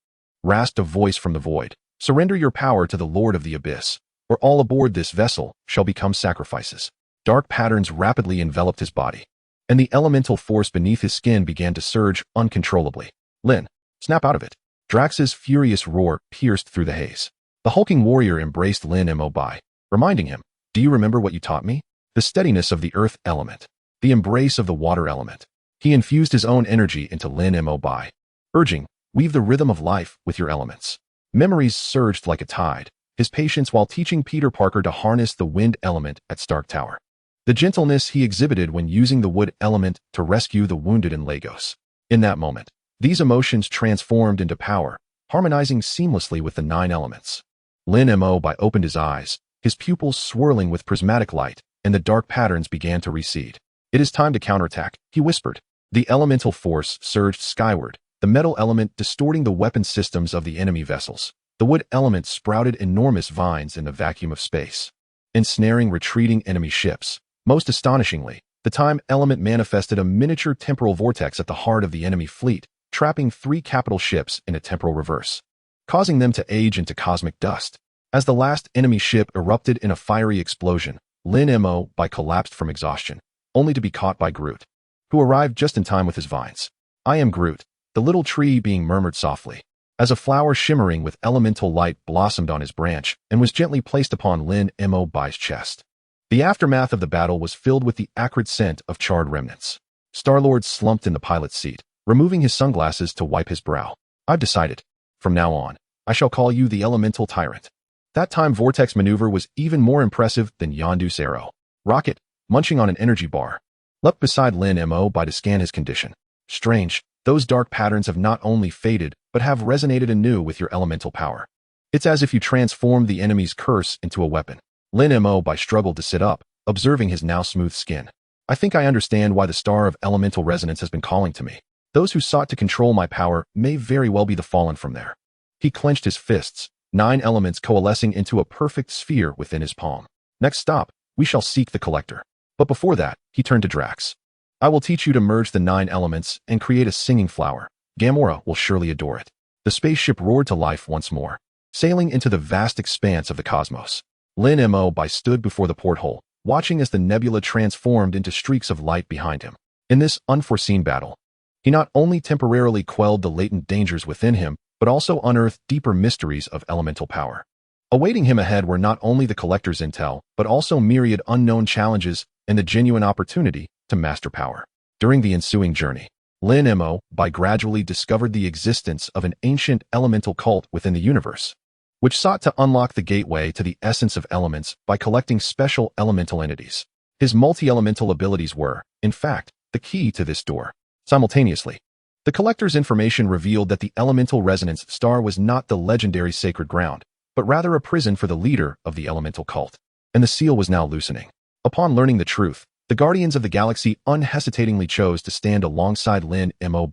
[SPEAKER 1] rasped a voice from the void, "surrender your power to the Lord of the Abyss, or all aboard this vessel shall become sacrifices." Dark patterns rapidly enveloped his body, and the elemental force beneath his skin began to surge uncontrollably. "Lin, snap out of it." Drax's furious roar pierced through the haze. The hulking warrior embraced Lin Mabai, reminding him, "Do you remember what you taught me? The steadiness of the earth element, the embrace of the water element." He infused his own energy into Lin Mabai, urging, "Weave the rhythm of life with your elements." Memories surged like a tide, his patience while teaching Peter Parker to harness the wind element at Stark Tower, the gentleness he exhibited when using the wood element to rescue the wounded in Lagos. In that moment, these emotions transformed into power, harmonizing seamlessly with the 9 elements. Lin Mo opened his eyes, his pupils swirling with prismatic light, and the dark patterns began to recede. "It is time to counterattack," he whispered. The elemental force surged skyward, the metal element distorting the weapon systems of the enemy vessels. The wood element sprouted enormous vines in the vacuum of space, ensnaring retreating enemy ships. Most astonishingly, the time element manifested a miniature temporal vortex at the heart of the enemy fleet, trapping 3 capital ships in a temporal reverse, causing them to age into cosmic dust. As the last enemy ship erupted in a fiery explosion, Lin Mo collapsed from exhaustion, only to be caught by Groot, who arrived just in time with his vines. "I am Groot," the little tree being murmured softly, as a flower shimmering with elemental light blossomed on his branch and was gently placed upon Lin Mo's chest. The aftermath of the battle was filled with the acrid scent of charred remnants. Star-Lord slumped in the pilot's seat, removing his sunglasses to wipe his brow. "I've decided. From now on, I shall call you the Elemental Tyrant." That time vortex maneuver was even more impressive than Yondu's arrow. Rocket, munching on an energy bar, leapt beside Lin Mo to scan his condition. "Strange, those dark patterns have not only faded, but have resonated anew with your elemental power. It's as if you transformed the enemy's curse into a weapon." Lin Mo struggled to sit up, observing his now smooth skin. "I think I understand why the star of elemental resonance has been calling to me. Those who sought to control my power may very well be the fallen from there." He clenched his fists, 9 elements coalescing into a perfect sphere within his palm. "Next stop, we shall seek the Collector." But before that, he turned to Drax. "I will teach you to merge the 9 elements and create a singing flower. Gamora will surely adore it." The spaceship roared to life once more, sailing into the vast expanse of the cosmos. Lin Mo stood before the porthole, watching as the nebula transformed into streaks of light behind him. In this unforeseen battle, he not only temporarily quelled the latent dangers within him, but also unearthed deeper mysteries of elemental power. Awaiting him ahead were not only the Collector's intel, but also myriad unknown challenges and the genuine opportunity to master power. During the ensuing journey, Lin Mo gradually discovered the existence of an ancient elemental cult within the universe, which sought to unlock the gateway to the essence of elements by collecting special elemental entities. His multi-elemental abilities were, in fact, the key to this door. Simultaneously, the Collector's information revealed that the elemental resonance star was not the legendary sacred ground, but rather a prison for the leader of the elemental cult. And the seal was now loosening. Upon learning the truth, the Guardians of the Galaxy unhesitatingly chose to stand alongside Lin Mo.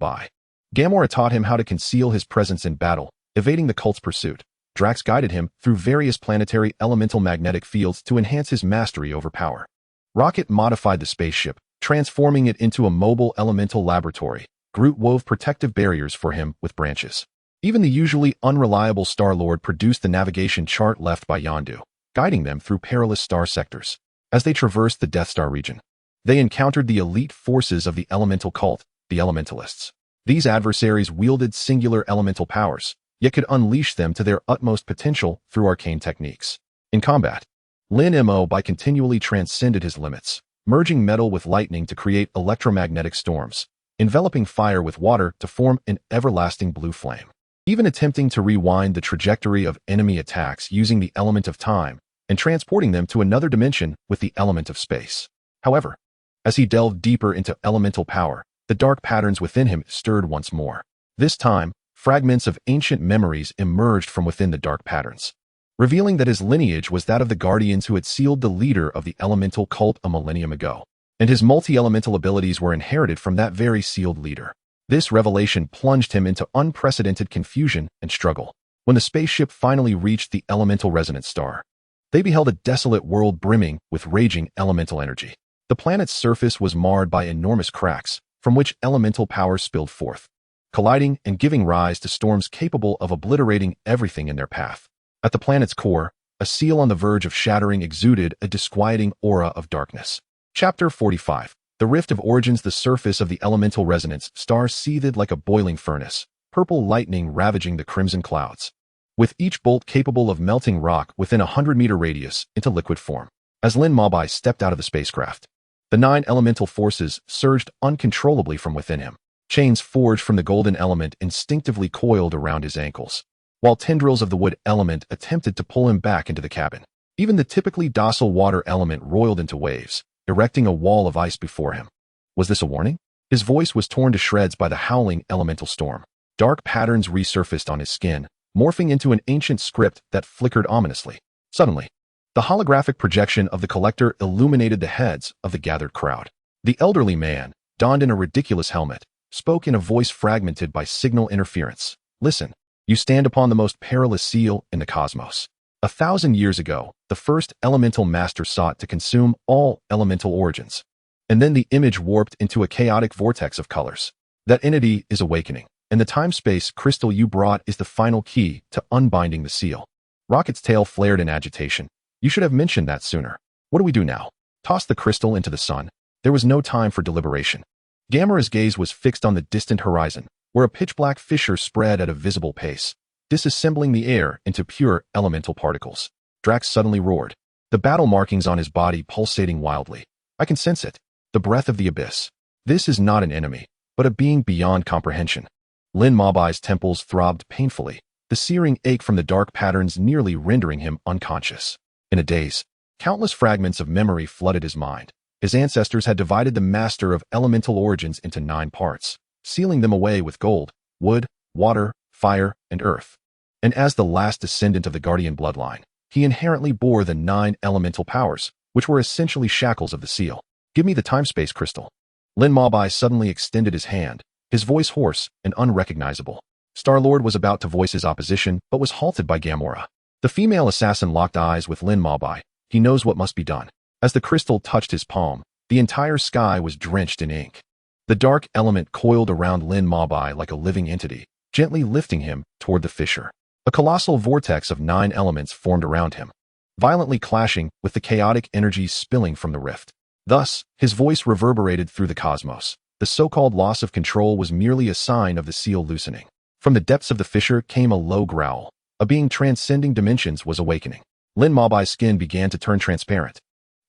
[SPEAKER 1] Gamora taught him how to conceal his presence in battle, evading the cult's pursuit. Drax guided him through various planetary elemental magnetic fields to enhance his mastery over power. Rocket modified the spaceship, transforming it into a mobile elemental laboratory. Groot wove protective barriers for him with branches. Even the usually unreliable Star-Lord produced the navigation chart left by Yondu, guiding them through perilous star sectors. As they traversed the Death Star region, they encountered the elite forces of the elemental cult, the Elementalists. These adversaries wielded singular elemental powers, yet could unleash them to their utmost potential through arcane techniques. In combat, Lin Mo continually transcended his limits, merging metal with lightning to create electromagnetic storms, enveloping fire with water to form an everlasting blue flame, even attempting to rewind the trajectory of enemy attacks using the element of time and transporting them to another dimension with the element of space. However, as he delved deeper into elemental power, the dark patterns within him stirred once more. This time, fragments of ancient memories emerged from within the dark patterns, revealing that his lineage was that of the Guardians who had sealed the leader of the elemental cult a millennium ago, and his multi-elemental abilities were inherited from that very sealed leader. This revelation plunged him into unprecedented confusion and struggle. When the spaceship finally reached the elemental resonance star, they beheld a desolate world brimming with raging elemental energy. The planet's surface was marred by enormous cracks, from which elemental power spilled forth, colliding and giving rise to storms capable of obliterating everything in their path. At the planet's core, a seal on the verge of shattering exuded a disquieting aura of darkness. Chapter 45. The Rift of Origins. The surface of the elemental resonance star seethed like a boiling furnace, purple lightning ravaging the crimson clouds, with each bolt capable of melting rock within a 100-meter radius into liquid form. As Lin Mo stepped out of the spacecraft, the 9 elemental forces surged uncontrollably from within him. Chains forged from the golden element instinctively coiled around his ankles, while tendrils of the wood element attempted to pull him back into the cabin. Even the typically docile water element roiled into waves, erecting a wall of ice before him. Was this a warning? His voice was torn to shreds by the howling elemental storm. Dark patterns resurfaced on his skin, morphing into an ancient script that flickered ominously. Suddenly, the holographic projection of the collector illuminated the heads of the gathered crowd. The elderly man, donned in a ridiculous helmet, spoke in a voice fragmented by signal interference. Listen, you stand upon the most perilous seal in the cosmos. 1,000 years ago, the first elemental master sought to consume all elemental origins. And then the image warped into a chaotic vortex of colors. That entity is awakening, and the time-space crystal you brought is the final key to unbinding the seal. Rocket's tail flared in agitation. You should have mentioned that sooner. What do we do now? Toss the crystal into the sun? There was no time for deliberation. Gamera's gaze was fixed on the distant horizon, where a pitch-black fissure spread at a visible pace, disassembling the air into pure elemental particles. Drax suddenly roared, the battle markings on his body pulsating wildly. I can sense it. The breath of the abyss. This is not an enemy, but a being beyond comprehension. Lin Mabai's temples throbbed painfully, the searing ache from the dark patterns nearly rendering him unconscious. In a daze, countless fragments of memory flooded his mind. His ancestors had divided the master of elemental origins into 9 parts, sealing them away with gold, wood, water, fire, and earth. And as the last descendant of the Guardian bloodline, he inherently bore the 9 elemental powers, which were essentially shackles of the seal. Give me the time-space crystal. Lin Mabai suddenly extended his hand, his voice hoarse and unrecognizable. Star-Lord was about to voice his opposition, but was halted by Gamora. The female assassin locked eyes with Lin Mabai. He knows what must be done. As the crystal touched his palm, the entire sky was drenched in ink. The dark element coiled around Lin Mabai like a living entity, gently lifting him toward the fissure. A colossal vortex of 9 elements formed around him, violently clashing with the chaotic energy spilling from the rift. Thus, his voice reverberated through the cosmos. The so-called loss of control was merely a sign of the seal loosening. From the depths of the fissure came a low growl. A being transcending dimensions was awakening. Lin Mabai's skin began to turn transparent,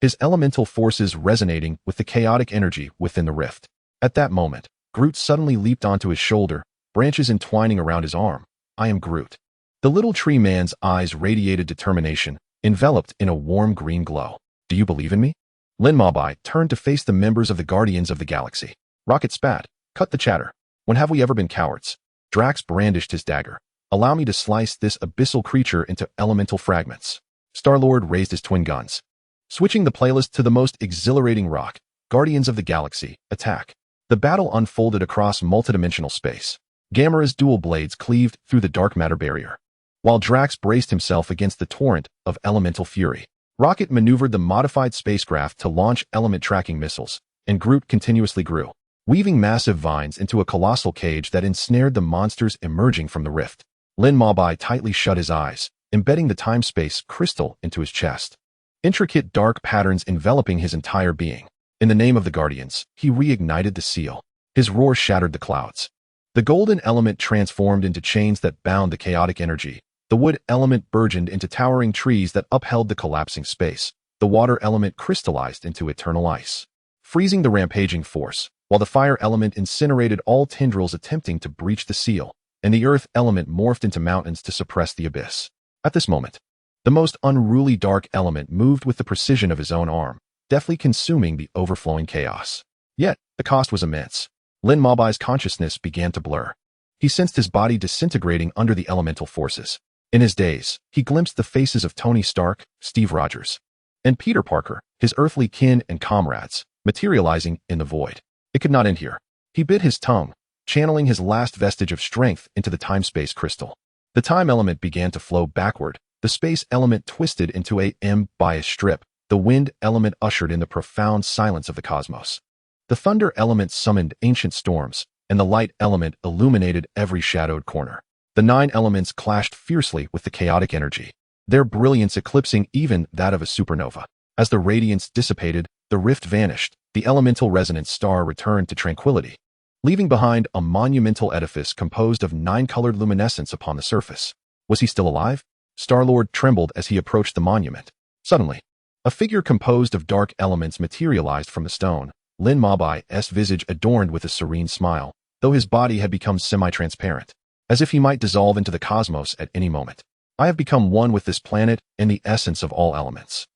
[SPEAKER 1] his elemental forces resonating with the chaotic energy within the rift. At that moment, Groot suddenly leaped onto his shoulder, branches entwining around his arm. I am Groot. The little tree man's eyes radiated determination, enveloped in a warm green glow. Do you believe in me? Lin Mabai turned to face the members of the Guardians of the Galaxy. Rocket spat. Cut the chatter. When have we ever been cowards? Drax brandished his dagger. Allow me to slice this abyssal creature into elemental fragments. Star-Lord raised his twin guns. Switching the playlist to the most exhilarating rock, Guardians of the Galaxy, attack. The battle unfolded across multidimensional space. Gamora's dual blades cleaved through the dark matter barrier, while Drax braced himself against the torrent of elemental fury. Rocket maneuvered the modified spacecraft to launch element tracking missiles, and Groot continuously grew, weaving massive vines into a colossal cage that ensnared the monsters emerging from the rift. Lin Mabai tightly shut his eyes, embedding the time-space crystal into his chest. Intricate dark patterns enveloping his entire being. In the name of the Guardians, he reignited the seal. His roar shattered the clouds. The golden element transformed into chains that bound the chaotic energy. The wood element burgeoned into towering trees that upheld the collapsing space. The water element crystallized into eternal ice, freezing the rampaging force, while the fire element incinerated all tendrils attempting to breach the seal, and the earth element morphed into mountains to suppress the abyss. At this moment, the most unruly dark element moved with the precision of his own arm, deftly consuming the overflowing chaos. Yet, the cost was immense. Lin Mabai's consciousness began to blur. He sensed his body disintegrating under the elemental forces. In his daze, he glimpsed the faces of Tony Stark, Steve Rogers, and Peter Parker, his earthly kin and comrades, materializing in the void. It could not end here. He bit his tongue, channeling his last vestige of strength into the time-space crystal. The time element began to flow backward. The space element twisted into a M-bias strip. The wind element ushered in the profound silence of the cosmos. The thunder element summoned ancient storms, and the light element illuminated every shadowed corner. The 9 elements clashed fiercely with the chaotic energy, their brilliance eclipsing even that of a supernova. As the radiance dissipated, the rift vanished. The elemental resonance star returned to tranquility, leaving behind a monumental edifice composed of 9-colored luminescence upon the surface. Was he still alive? Star-Lord trembled as he approached the monument. Suddenly, a figure composed of dark elements materialized from the stone. Lin Mabai's visage adorned with a serene smile, though his body had become semi-transparent, as if he might dissolve into the cosmos at any moment. I have become one with this planet and the essence of all elements.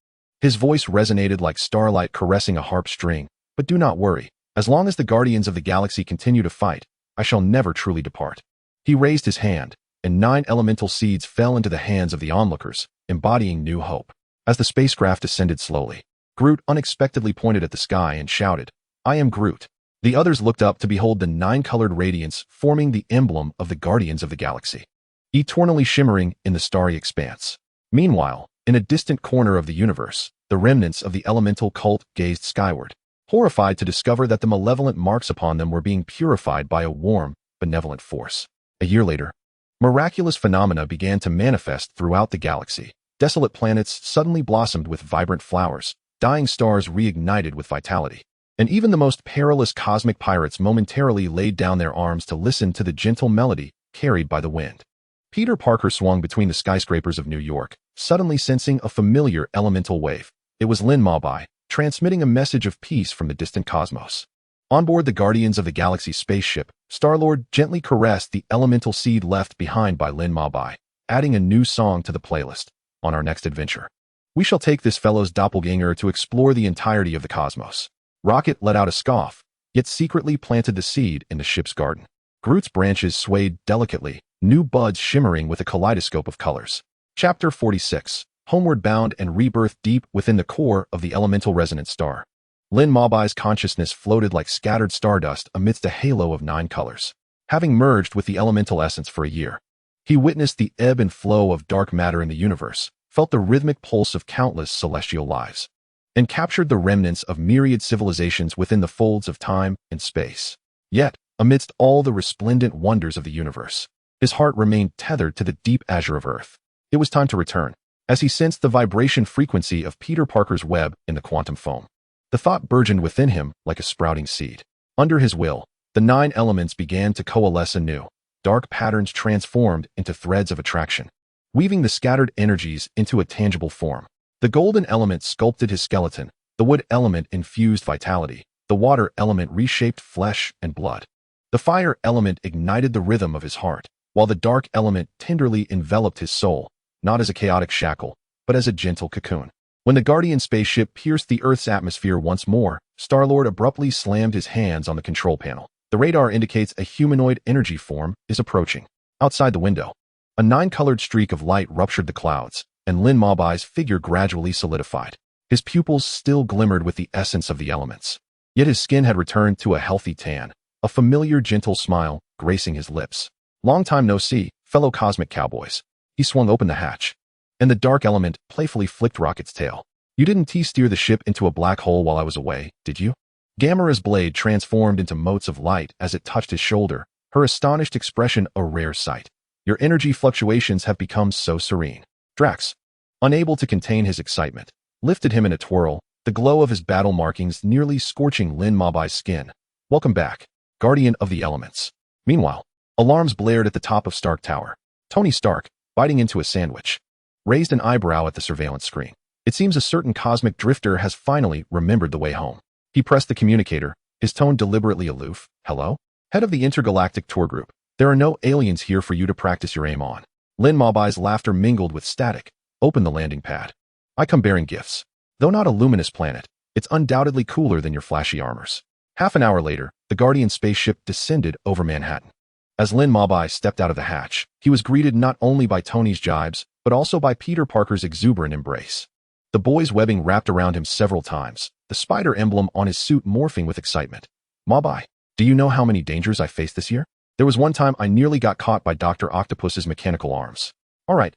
[SPEAKER 1] His voice resonated like starlight caressing a harp string. But do not worry. As long as the Guardians of the Galaxy continue to fight, I shall never truly depart. He raised his hand, and 9 elemental seeds fell into the hands of the onlookers, embodying new hope. As the spacecraft descended slowly, Groot unexpectedly pointed at the sky and shouted, "I am Groot." The others looked up to behold the 9-colored radiance forming the emblem of the Guardians of the Galaxy, eternally shimmering in the starry expanse. Meanwhile, in a distant corner of the universe, the remnants of the elemental cult gazed skyward, horrified to discover that the malevolent marks upon them were being purified by a warm, benevolent force. A year later, miraculous phenomena began to manifest throughout the galaxy. Desolate planets suddenly blossomed with vibrant flowers, dying stars reignited with vitality, and even the most perilous cosmic pirates momentarily laid down their arms to listen to the gentle melody carried by the wind. Peter Parker swung between the skyscrapers of New York, suddenly sensing a familiar elemental wave. It was Lin Mabai, transmitting a message of peace from the distant cosmos. On board the Guardians of the Galaxy spaceship, Star-Lord gently caressed the elemental seed left behind by Lin Mabai, adding a new song to the playlist. On our next adventure, we shall take this fellow's doppelganger to explore the entirety of the cosmos. Rocket let out a scoff, yet secretly planted the seed in the ship's garden. Groot's branches swayed delicately, new buds shimmering with a kaleidoscope of colors. Chapter 46. Homeward bound and rebirth deep within the core of the elemental resonant star. Lin Mabai's consciousness floated like scattered stardust amidst a halo of 9 colors. Having merged with the elemental essence for a year, he witnessed the ebb and flow of dark matter in the universe, felt the rhythmic pulse of countless celestial lives, and captured the remnants of myriad civilizations within the folds of time and space. Yet, amidst all the resplendent wonders of the universe, his heart remained tethered to the deep azure of Earth. It was time to return, as he sensed the vibration frequency of Peter Parker's web in the quantum foam. The thought burgeoned within him like a sprouting seed. Under his will, the 9 elements began to coalesce anew. Dark patterns transformed into threads of attraction, weaving the scattered energies into a tangible form. The golden element sculpted his skeleton, the wood element infused vitality, the water element reshaped flesh and blood. The fire element ignited the rhythm of his heart, while the dark element tenderly enveloped his soul, not as a chaotic shackle, but as a gentle cocoon. When the Guardian spaceship pierced the Earth's atmosphere once more, Star-Lord abruptly slammed his hands on the control panel. The radar indicates a humanoid energy form is approaching. Outside the window, a 9-colored streak of light ruptured the clouds, and Lin Mabai's figure gradually solidified. His pupils still glimmered with the essence of the elements. Yet his skin had returned to a healthy tan, a familiar gentle smile gracing his lips. Long time no see, fellow cosmic cowboys. He swung open the hatch, and the dark element playfully flicked Rocket's tail. You didn't T-steer the ship into a black hole while I was away, did you? Gamera's blade transformed into motes of light as it touched his shoulder, her astonished expression a rare sight. Your energy fluctuations have become so serene. Drax, unable to contain his excitement, lifted him in a twirl, the glow of his battle markings nearly scorching Lin Mabai's skin. Welcome back, Guardian of the Elements. Meanwhile, alarms blared at the top of Stark Tower. Tony Stark, biting into a sandwich, raised an eyebrow at the surveillance screen. It seems a certain cosmic drifter has finally remembered the way home. He pressed the communicator, his tone deliberately aloof. Hello? Head of the intergalactic tour group. There are no aliens here for you to practice your aim on. Lin Mabai's laughter mingled with static. Open the landing pad. I come bearing gifts. Though not a luminous planet, it's undoubtedly cooler than your flashy armors. Half an hour later, the Guardian spaceship descended over Manhattan. As Lin Mabai stepped out of the hatch, he was greeted not only by Tony's jibes, but also by Peter Parker's exuberant embrace. The boy's webbing wrapped around him several times, the spider emblem on his suit morphing with excitement. Mabai, do you know how many dangers I faced this year? There was one time I nearly got caught by Dr. Octopus's mechanical arms. All right,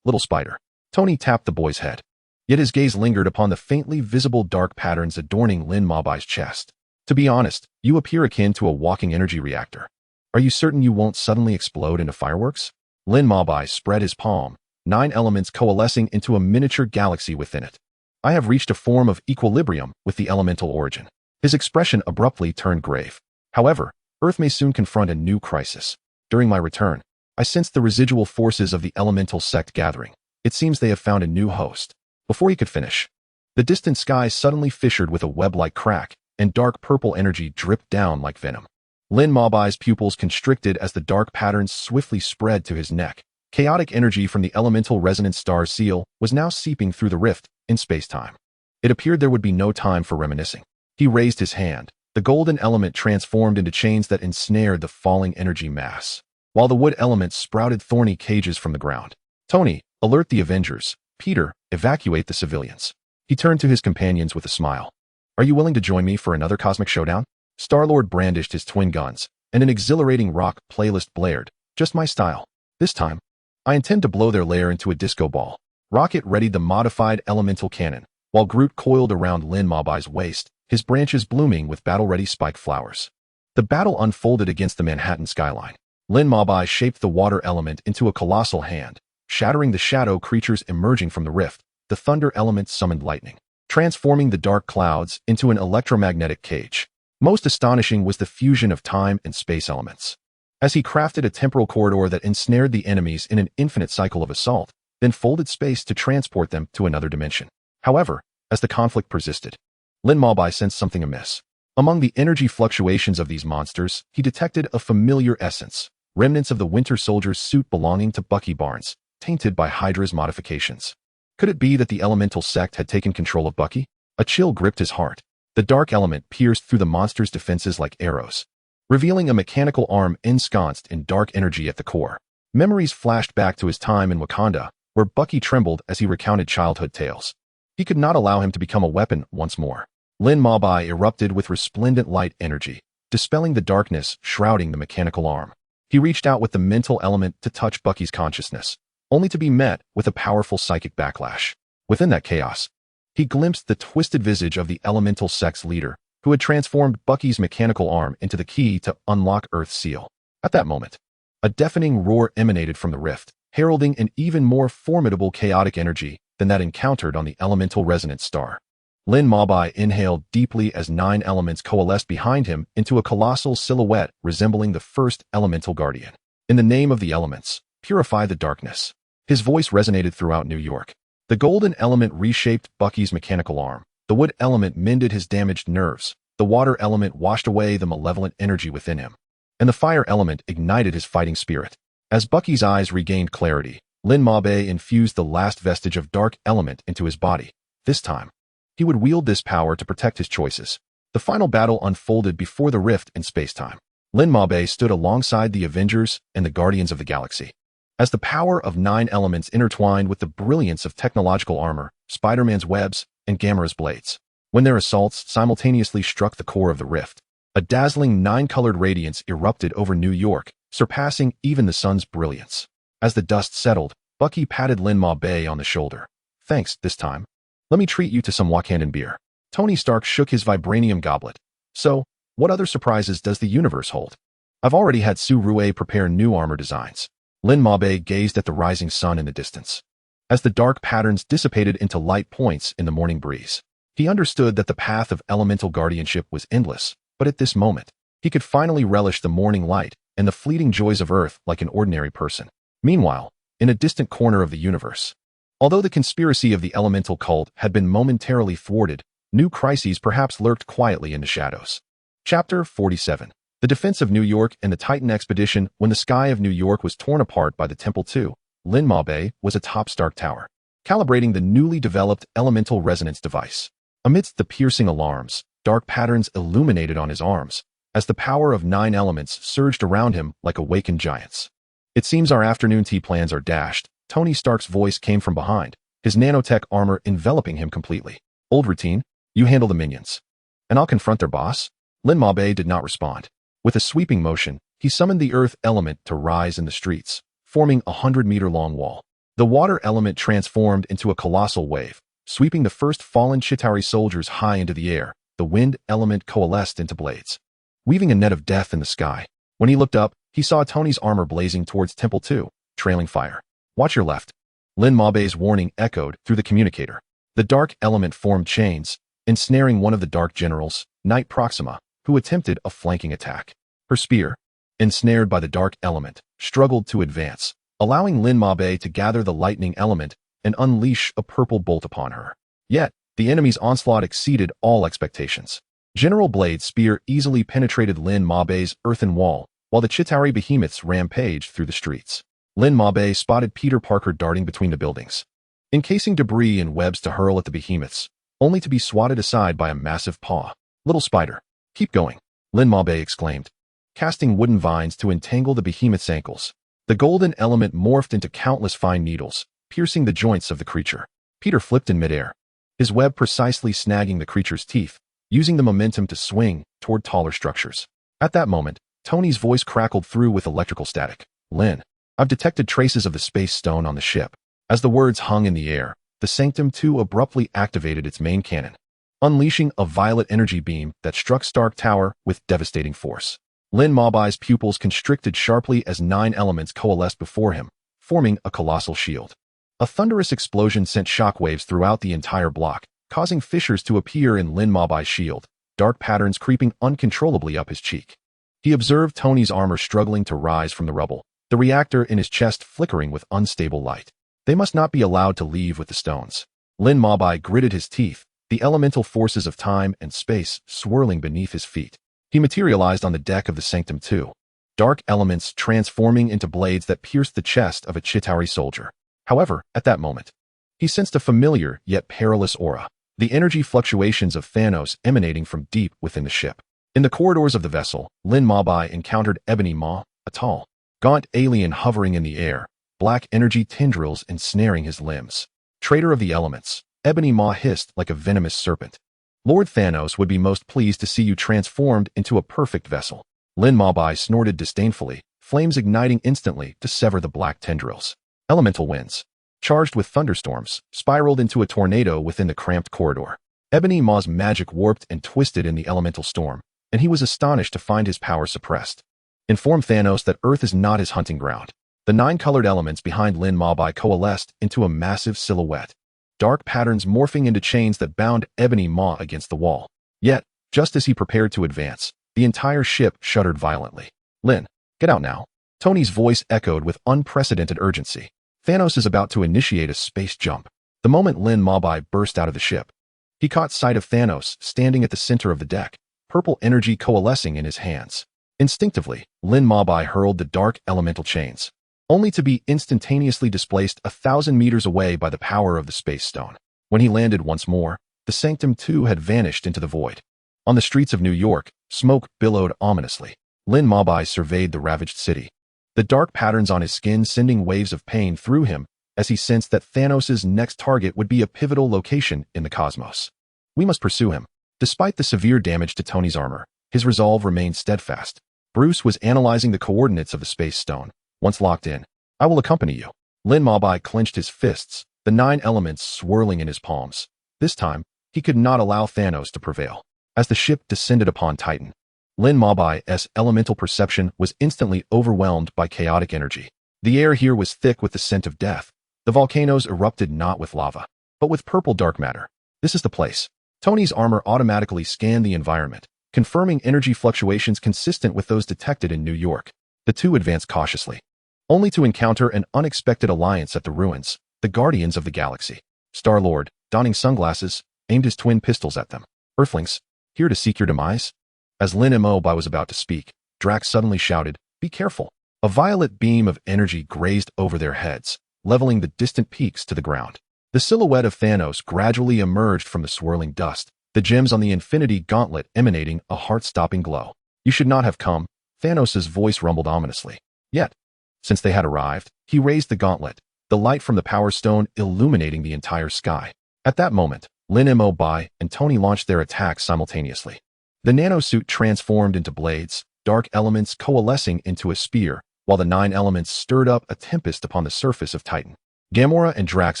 [SPEAKER 1] little spider. Tony tapped the boy's head. Yet his gaze lingered upon the faintly visible dark patterns adorning Lin Mabai's chest. To be honest, you appear akin to a walking energy reactor. Are you certain you won't suddenly explode into fireworks? Lin Mabai spread his palm, 9 elements coalescing into a miniature galaxy within it. I have reached a form of equilibrium with the elemental origin. His expression abruptly turned grave. However, Earth may soon confront a new crisis. During my return, I sensed the residual forces of the elemental sect gathering. It seems they have found a new host. Before he could finish, the distant sky suddenly fissured with a web-like crack, and dark purple energy dripped down like venom. Lin Mabai's pupils constricted as the dark patterns swiftly spread to his neck, Chaotic energy from the elemental resonance star seal was now seeping through the rift in space-time. It appeared there would be no time for reminiscing. He raised his hand. The golden element transformed into chains that ensnared the falling energy mass, while the wood element sprouted thorny cages from the ground. Tony, alert the Avengers. Peter, evacuate the civilians. He turned to his companions with a smile. Are you willing to join me for another cosmic showdown? Star-Lord brandished his twin guns, and an exhilarating rock playlist blared. Just my style. This time, I intend to blow their lair into a disco ball. Rocket readied the modified elemental cannon, while Groot coiled around Lin Mabai's waist, his branches blooming with battle-ready spike flowers. The battle unfolded against the Manhattan skyline. Lin Mabai shaped the water element into a colossal hand, shattering the shadow creatures emerging from the rift. The thunder element summoned lightning, transforming the dark clouds into an electromagnetic cage. Most astonishing was the fusion of time and space elements. As he crafted a temporal corridor that ensnared the enemies in an infinite cycle of assault, then folded space to transport them to another dimension. However, as the conflict persisted, Lin Mabai sensed something amiss. Among the energy fluctuations of these monsters, he detected a familiar essence, remnants of the Winter Soldier's suit belonging to Bucky Barnes, tainted by Hydra's modifications. Could it be that the elemental sect had taken control of Bucky? A chill gripped his heart. The dark element pierced through the monster's defenses like arrows, revealing a mechanical arm ensconced in dark energy at the core. Memories flashed back to his time in Wakanda, where Bucky trembled as he recounted childhood tales. He could not allow him to become a weapon once more. Lin Mabai erupted with resplendent light energy, dispelling the darkness shrouding the mechanical arm. He reached out with the mental element to touch Bucky's consciousness, only to be met with a powerful psychic backlash. Within that chaos, he glimpsed the twisted visage of the elemental sect's leader, who had transformed Bucky's mechanical arm into the key to unlock Earth's seal. At that moment, a deafening roar emanated from the rift, heralding an even more formidable chaotic energy than that encountered on the elemental resonance star. Lin Mabai inhaled deeply as 9 elements coalesced behind him into a colossal silhouette resembling the first elemental guardian. In the name of the elements, purify the darkness. His voice resonated throughout New York. The golden element reshaped Bucky's mechanical arm. The wood element mended his damaged nerves. The water element washed away the malevolent energy within him. And the fire element ignited his fighting spirit. As Bucky's eyes regained clarity, Lin Mabai infused the last vestige of dark element into his body. This time, he would wield this power to protect his choices. The final battle unfolded before the rift in space-time. Lin Mabai stood alongside the Avengers and the Guardians of the Galaxy. As the power of 9 elements intertwined with the brilliance of technological armor, Spider-Man's webs, and Gamera's blades. When their assaults simultaneously struck the core of the rift, a dazzling 9-colored radiance erupted over New York, surpassing even the sun's brilliance. As the dust settled, Bucky patted Lin Mabai on the shoulder. Thanks, this time. Let me treat you to some Wakandan beer. Tony Stark shook his vibranium goblet. So, what other surprises does the universe hold? I've already had Su Rue prepare new armor designs. Lin Mabai gazed at the rising sun in the distance. As the dark patterns dissipated into light points in the morning breeze, he understood that the path of elemental guardianship was endless, but at this moment, he could finally relish the morning light and the fleeting joys of Earth like an ordinary person. Meanwhile, in a distant corner of the universe, although the conspiracy of the elemental cult had been momentarily thwarted, new crises perhaps lurked quietly in the shadows. Chapter 47. The Defense of New York and the Titan Expedition. When the sky of New York was torn apart by the Temple II, Lin Mabai was atop Stark Tower, calibrating the newly developed elemental resonance device. Amidst the piercing alarms, dark patterns illuminated on his arms, as the power of 9 elements surged around him like awakened giants. It seems our afternoon tea plans are dashed. Tony Stark's voice came from behind, his nanotech armor enveloping him completely. Old routine, you handle the minions, and I'll confront their boss. Lin Mabai did not respond. With a sweeping motion, he summoned the earth element to rise in the streets, forming a 100-meter-long wall. The water element transformed into a colossal wave, sweeping the first fallen Chitauri soldiers high into the air. The wind element coalesced into blades, weaving a net of death in the sky. When he looked up, he saw Tony's armor blazing towards Temple 2, trailing fire. Watch your left. Lin Mabai's warning echoed through the communicator. The dark element formed chains, ensnaring one of the Dark Generals, Knight Proxima, who attempted a flanking attack. Her spear, ensnared by the dark element, struggled to advance, allowing Lin Mabai to gather the lightning element and unleash a purple bolt upon her. Yet, the enemy's onslaught exceeded all expectations. General Blade's spear easily penetrated Lin Mabai's earthen wall, while the Chitauri behemoths rampaged through the streets. Lin Mabe spotted Peter Parker darting between the buildings, encasing debris and webs to hurl at the behemoths, only to be swatted aside by a massive paw. "Little spider, keep going," Lin Mabe exclaimed, casting wooden vines to entangle the behemoth's ankles. The golden element morphed into countless fine needles, piercing the joints of the creature. Peter flipped in midair, his web precisely snagging the creature's teeth, using the momentum to swing toward taller structures. At that moment, Tony's voice crackled through with electrical static. "Lin, I've detected traces of the space stone on the ship." As the words hung in the air, the Sanctum II abruptly activated its main cannon, unleashing a violet energy beam that struck Stark Tower with devastating force. Lin Mabe's pupils constricted sharply as 9 elements coalesced before him, forming a colossal shield. A thunderous explosion sent shockwaves throughout the entire block, causing fissures to appear in Lin Mabe's shield, dark patterns creeping uncontrollably up his cheek. He observed Tony's armor struggling to rise from the rubble, the reactor in his chest flickering with unstable light. They must not be allowed to leave with the stones. Lin Mabe gritted his teeth, the elemental forces of time and space swirling beneath his feet. He materialized on the deck of the Sanctum II, dark elements transforming into blades that pierced the chest of a Chitauri soldier. However, at that moment, he sensed a familiar yet perilous aura, the energy fluctuations of Thanos emanating from deep within the ship. In the corridors of the vessel, Lin Mabe encountered Ebony Maw, a tall, gaunt alien hovering in the air, black energy tendrils ensnaring his limbs. "Traitor of the elements," Ebony Maw hissed like a venomous serpent. "Lord Thanos would be most pleased to see you transformed into a perfect vessel." Lin Mabe snorted disdainfully, flames igniting instantly to sever the black tendrils. Elemental winds, charged with thunderstorms, spiraled into a tornado within the cramped corridor. Ebony Maw's magic warped and twisted in the elemental storm, and he was astonished to find his power suppressed. Inform Thanos that Earth is not his hunting ground. The 9 colored elements behind Lin Mabe coalesced into a massive silhouette, dark patterns morphing into chains that bound Ebony Maw against the wall. Yet, just as he prepared to advance, the entire ship shuddered violently. "Lin, get out now." Tony's voice echoed with unprecedented urgency. "Thanos is about to initiate a space jump." The moment Lin Mabe burst out of the ship, he caught sight of Thanos standing at the center of the deck, purple energy coalescing in his hands. Instinctively, Lin Mabe hurled the dark elemental chains, only to be instantaneously displaced 1,000 meters away by the power of the space stone. When he landed once more, the Sanctum II had vanished into the void. On the streets of New York, smoke billowed ominously. Lin Mabe surveyed the ravaged city, the dark patterns on his skin sending waves of pain through him as he sensed that Thanos' next target would be a pivotal location in the cosmos. "We must pursue him." Despite the severe damage to Tony's armor, his resolve remained steadfast. Bruce was analyzing the coordinates of the space stone. "Once locked in, I will accompany you." Lin Mabe clenched his fists, the 9 elements swirling in his palms. This time, he could not allow Thanos to prevail. As the ship descended upon Titan, Lin Mabe's elemental perception was instantly overwhelmed by chaotic energy. The air here was thick with the scent of death. The volcanoes erupted not with lava, but with purple dark matter. "This is the place." Tony's armor automatically scanned the environment, confirming energy fluctuations consistent with those detected in New York. The two advanced cautiously, only to encounter an unexpected alliance at the ruins, the Guardians of the Galaxy. Star-Lord, donning sunglasses, aimed his twin pistols at them. "Earthlings, here to seek your demise?" As Lin Mabe was about to speak, Drax suddenly shouted, "Be careful." A violet beam of energy grazed over their heads, leveling the distant peaks to the ground. The silhouette of Thanos gradually emerged from the swirling dust, the gems on the Infinity Gauntlet emanating a heart-stopping glow. "You should not have come," Thanos' voice rumbled ominously. Yet, since they had arrived, he raised the gauntlet, the light from the Power Stone illuminating the entire sky. At that moment, Lin Mabe and Tony launched their attacks simultaneously. The nanosuit transformed into blades, dark elements coalescing into a spear, while the 9 elements stirred up a tempest upon the surface of Titan. Gamora and Drax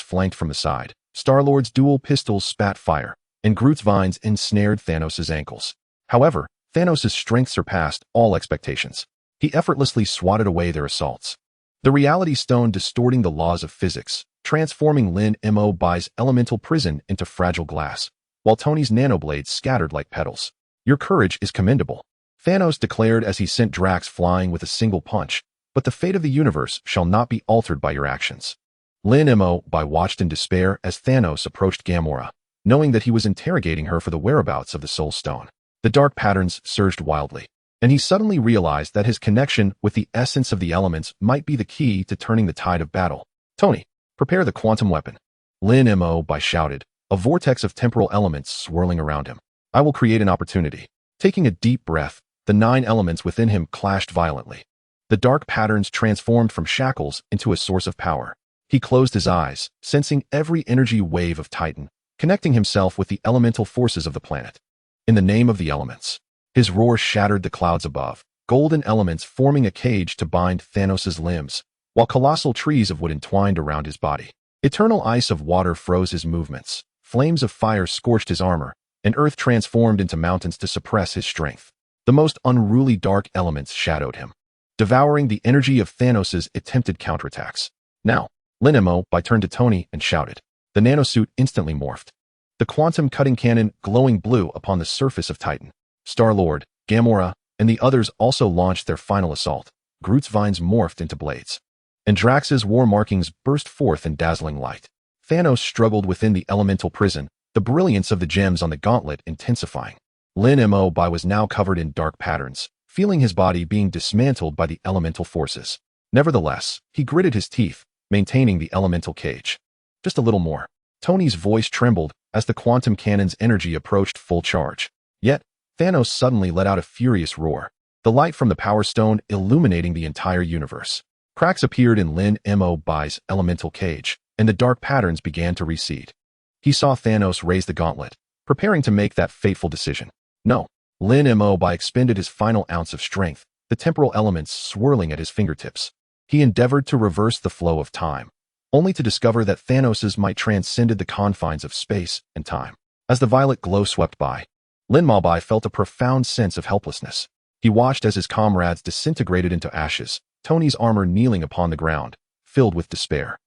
[SPEAKER 1] flanked from the side. Star-Lord's dual pistols spat fire, and Groot's vines ensnared Thanos' ankles. However, Thanos' strength surpassed all expectations. He effortlessly swatted away their assaults, the reality stone distorting the laws of physics, transforming Lin Mabe's elemental prison into fragile glass, while Tony's nanoblades scattered like petals. "Your courage is commendable," Thanos declared as he sent Drax flying with a single punch, "but the fate of the universe shall not be altered by your actions." Lin Mabe watched in despair as Thanos approached Gamora, knowing that he was interrogating her for the whereabouts of the Soul Stone. The dark patterns surged wildly, and he suddenly realized that his connection with the essence of the elements might be the key to turning the tide of battle. Tony, prepare the quantum weapon. Lin Mo shouted, a vortex of temporal elements swirling around him. I will create an opportunity. Taking a deep breath, the 9 elements within him clashed violently. The dark patterns transformed from shackles into a source of power. He closed his eyes, sensing every energy wave of Titan, connecting himself with the elemental forces of the planet. In the name of the elements. His roar shattered the clouds above, golden elements forming a cage to bind Thanos' limbs, while colossal trees of wood entwined around his body. Eternal ice of water froze his movements, flames of fire scorched his armor, and earth transformed into mountains to suppress his strength. The most unruly dark elements shadowed him, devouring the energy of Thanos' attempted counterattacks. Now, Lin Mo turned to Tony and shouted. The nanosuit instantly morphed, the quantum cutting cannon glowing blue upon the surface of Titan. Star-Lord, Gamora, and the others also launched their final assault. Groot's vines morphed into blades, and Drax's war markings burst forth in dazzling light. Thanos struggled within the elemental prison, the brilliance of the gems on the gauntlet intensifying. Lin Mo was now covered in dark patterns, feeling his body being dismantled by the elemental forces. Nevertheless, he gritted his teeth, maintaining the elemental cage. Just a little more. Tony's voice trembled as the quantum cannon's energy approached full charge. Yet, Thanos suddenly let out a furious roar, the light from the Power Stone illuminating the entire universe. Cracks appeared in Lin Mo's elemental cage, and the dark patterns began to recede. He saw Thanos raise the gauntlet, preparing to make that fateful decision. No. Lin Mo expended his final ounce of strength, the temporal elements swirling at his fingertips. He endeavored to reverse the flow of time, only to discover that Thanos's might transcended the confines of space and time. As the violet glow swept by, Lin Mo felt a profound sense of helplessness. He watched as his comrades disintegrated into ashes, Tony's armor kneeling upon the ground, filled with despair.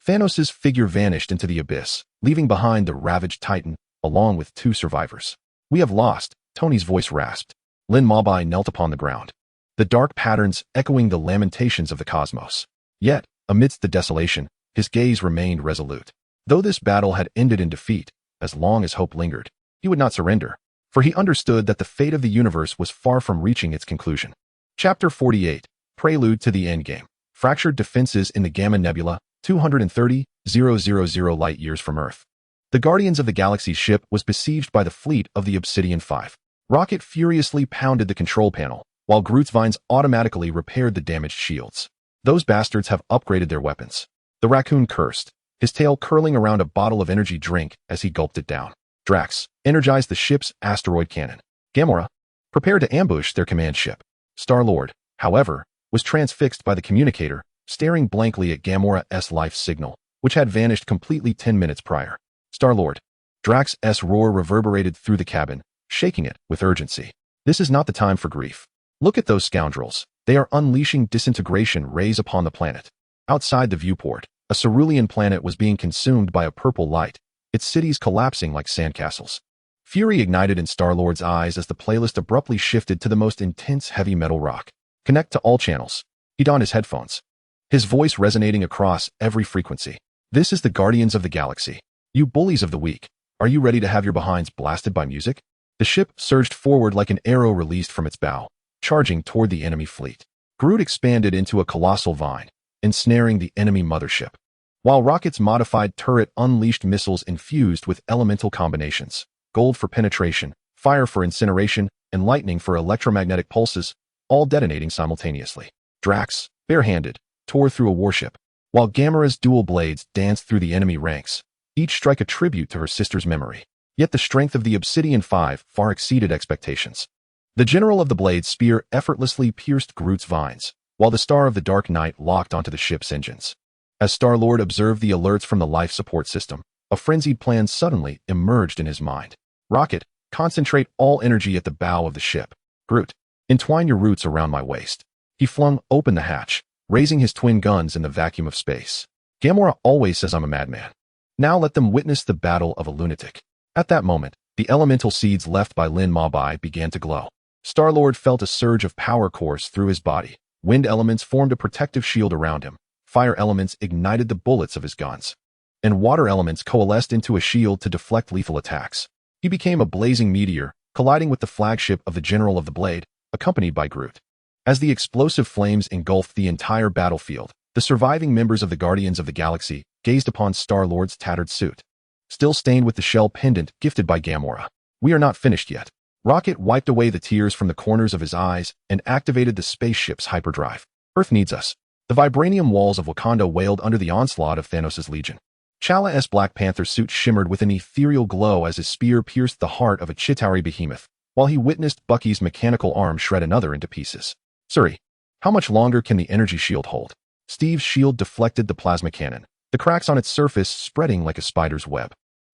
[SPEAKER 1] Thanos' figure vanished into the abyss, leaving behind the ravaged Titan, along with 2 survivors. We have lost, Tony's voice rasped. Lin Mo knelt upon the ground, the dark patterns echoing the lamentations of the cosmos. Yet, amidst the desolation, his gaze remained resolute. Though this battle had ended in defeat, as long as hope lingered, he would not surrender, for he understood that the fate of the universe was far from reaching its conclusion. Chapter 48, Prelude to the Endgame. Fractured defenses in the Gamma Nebula, 230,000 light-years from Earth. The Guardians of the Galaxy's ship was besieged by the fleet of the Obsidian 5. Rocket furiously pounded the control panel, while Groot's vines automatically repaired the damaged shields. Those bastards have upgraded their weapons. The raccoon cursed, his tail curling around a bottle of energy drink as he gulped it down. Drax, energized the ship's asteroid cannon. Gamora, prepared to ambush their command ship. Star-Lord, however, was transfixed by the communicator, staring blankly at Gamora's life signal, which had vanished completely 10 minutes prior. Star-Lord. Drax's roar reverberated through the cabin, shaking it with urgency. This is not the time for grief. Look at those scoundrels. They are unleashing disintegration rays upon the planet. Outside the viewport, a cerulean planet was being consumed by a purple light, its cities collapsing like sandcastles. Fury ignited in Star-Lord's eyes as the playlist abruptly shifted to the most intense heavy metal rock. Connect to all channels. He donned his headphones, his voice resonating across every frequency. This is the Guardians of the Galaxy. You bullies of the weak, are you ready to have your behinds blasted by music? The ship surged forward like an arrow released from its bow, charging toward the enemy fleet. Groot expanded into a colossal vine, ensnaring the enemy mothership, while Rocket's modified turret unleashed missiles infused with elemental combinations, gold for penetration, fire for incineration, and lightning for electromagnetic pulses, all detonating simultaneously. Drax, barehanded, tore through a warship, while Gamora's dual blades danced through the enemy ranks, each strike a tribute to her sister's memory. Yet the strength of the Obsidian 5 far exceeded expectations. The general of the blade's spear effortlessly pierced Groot's vines, while the Star of the Dark Knight locked onto the ship's engines. As Star-Lord observed the alerts from the life support system, a frenzied plan suddenly emerged in his mind. Rocket, concentrate all energy at the bow of the ship. Groot, entwine your roots around my waist. He flung open the hatch, raising his twin guns in the vacuum of space. Gamora always says I'm a madman. Now let them witness the battle of a lunatic. At that moment, the elemental seeds left by Lin Mo began to glow. Star-Lord felt a surge of power course through his body. Wind elements formed a protective shield around him. Fire elements ignited the bullets of his guns, and water elements coalesced into a shield to deflect lethal attacks. He became a blazing meteor, colliding with the flagship of the General of the Blade, accompanied by Groot. As the explosive flames engulfed the entire battlefield, the surviving members of the Guardians of the Galaxy gazed upon Star-Lord's tattered suit, still stained with the shell pendant gifted by Gamora. We are not finished yet. Rocket wiped away the tears from the corners of his eyes and activated the spaceship's hyperdrive. Earth needs us. The vibranium walls of Wakanda wailed under the onslaught of Thanos' legion. T'Challa's Black Panther suit shimmered with an ethereal glow as his spear pierced the heart of a Chitauri behemoth, while he witnessed Bucky's mechanical arm shred another into pieces. Shuri, how much longer can the energy shield hold? Steve's shield deflected the plasma cannon, the cracks on its surface spreading like a spider's web.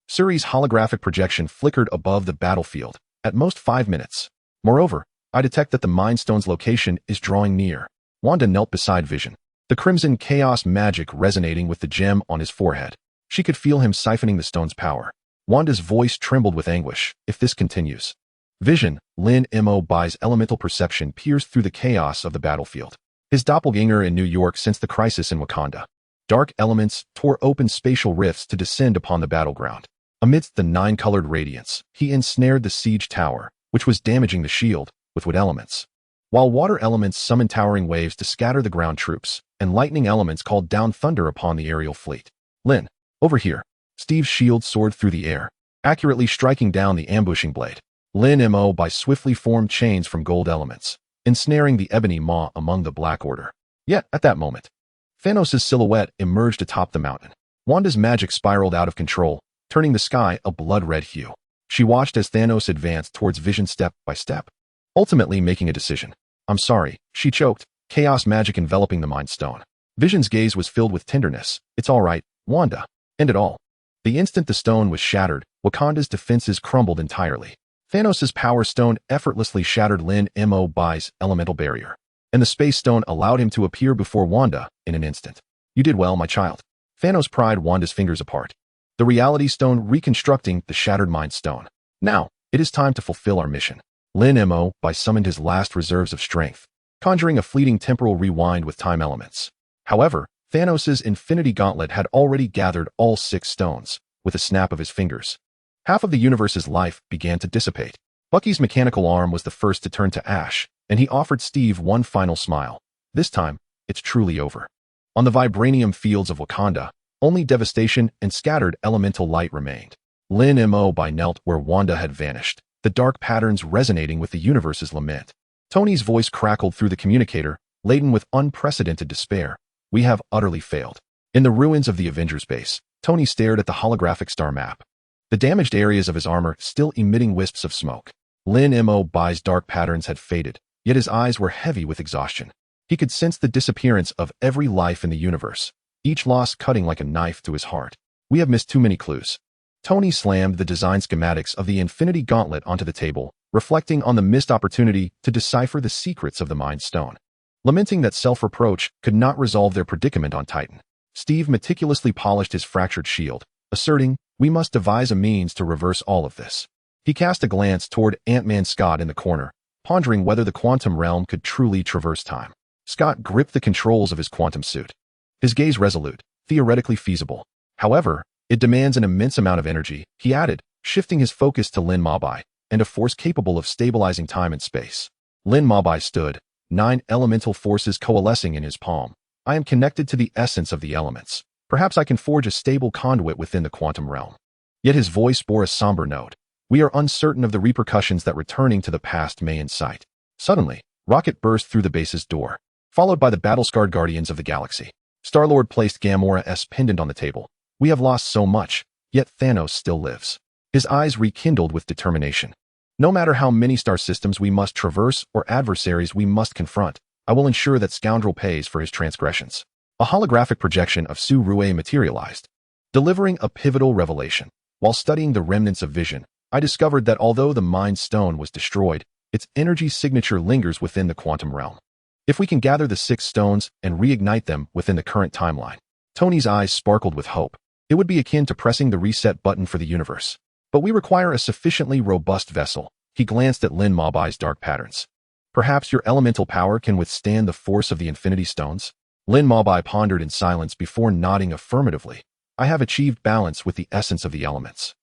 [SPEAKER 1] Shuri's holographic projection flickered above the battlefield, at most 5 minutes. Moreover, I detect that the Mind Stone's location is drawing near. Wanda knelt beside Vision, the crimson chaos magic resonating with the gem on his forehead. She could feel him siphoning the stone's power. Wanda's voice trembled with anguish. If this continues. Vision, Lin Mo.Bai's elemental perception pierced through the chaos of the battlefield. His doppelganger in New York sensed the crisis in Wakanda. Dark elements tore open spatial rifts to descend upon the battleground. Amidst the 9-colored radiance, he ensnared the siege tower, which was damaging the shield, with wood elements. While water elements summoned towering waves to scatter the ground troops, and lightning elements called down thunder upon the aerial fleet. Lin, over here. Steve's shield soared through the air, accurately striking down the ambushing blade. Lin Mo.Bai swiftly formed chains from gold elements, ensnaring the ebony maw among the Black Order. Yet, at that moment, Thanos' silhouette emerged atop the mountain. Wanda's magic spiraled out of control, turning the sky a blood-red hue. She watched as Thanos advanced towards Vision step by step, ultimately making a decision. I'm sorry, she choked, chaos magic enveloping the Mind Stone. Vision's gaze was filled with tenderness. It's all right, Wanda. End it all. The instant the stone was shattered, Wakanda's defenses crumbled entirely. Thanos' power stone effortlessly shattered Lin Mo.Bai's elemental barrier, and the space stone allowed him to appear before Wanda in an instant. You did well, my child. Thanos pried Wanda's fingers apart, the reality stone reconstructing the shattered Mind Stone. Now, it is time to fulfill our mission. Lin Mo.Bai summoned his last reserves of strength, conjuring a fleeting temporal rewind with time elements. However, Thanos' Infinity Gauntlet had already gathered all 6 stones, with a snap of his fingers. Half of the universe's life began to dissipate. Bucky's mechanical arm was the first to turn to ash, and he offered Steve one final smile. This time, it's truly over. On the vibranium fields of Wakanda, only devastation and scattered elemental light remained. Lin Mo.Bai knelt where Wanda had vanished, the dark patterns resonating with the universe's lament. Tony's voice crackled through the communicator, laden with unprecedented despair. We have utterly failed. In the ruins of the Avengers base, Tony stared at the holographic star map, the damaged areas of his armor still emitting wisps of smoke. Lin Mo.Bai's dark patterns had faded, yet his eyes were heavy with exhaustion. He could sense the disappearance of every life in the universe, each loss cutting like a knife to his heart. We have missed too many clues. Tony slammed the design schematics of the Infinity Gauntlet onto the table, reflecting on the missed opportunity to decipher the secrets of the Mind Stone. Lamenting that self-reproach could not resolve their predicament on Titan, Steve meticulously polished his fractured shield, asserting, we must devise a means to reverse all of this. He cast a glance toward Ant-Man Scott in the corner, pondering whether the quantum realm could truly traverse time. Scott gripped the controls of his quantum suit. His gaze resolute, theoretically feasible. However, it demands an immense amount of energy, he added, shifting his focus to Lin Mo.Bai, and a force capable of stabilizing time and space. Lin Mo.Bai stood, 9 elemental forces coalescing in his palm. I am connected to the essence of the elements. Perhaps I can forge a stable conduit within the quantum realm. Yet his voice bore a somber note. We are uncertain of the repercussions that returning to the past may incite. Suddenly, Rocket burst through the base's door, followed by the battle-scarred Guardians of the Galaxy. Star-Lord placed Gamora's pendant on the table. We have lost so much, yet Thanos still lives. His eyes rekindled with determination. No matter how many star systems we must traverse or adversaries we must confront, I will ensure that scoundrel pays for his transgressions. A holographic projection of Su Rue materialized, delivering a pivotal revelation. While studying the remnants of Vision, I discovered that although the Mind Stone was destroyed, its energy signature lingers within the quantum realm. If we can gather the 6 stones and reignite them within the current timeline. Tony's eyes sparkled with hope. It would be akin to pressing the reset button for the universe. But we require a sufficiently robust vessel. He glanced at Lin Mo.Bai's dark patterns. Perhaps your elemental power can withstand the force of the Infinity Stones? Lin Mo.Bai pondered in silence before nodding affirmatively. I have achieved balance with the essence of the elements.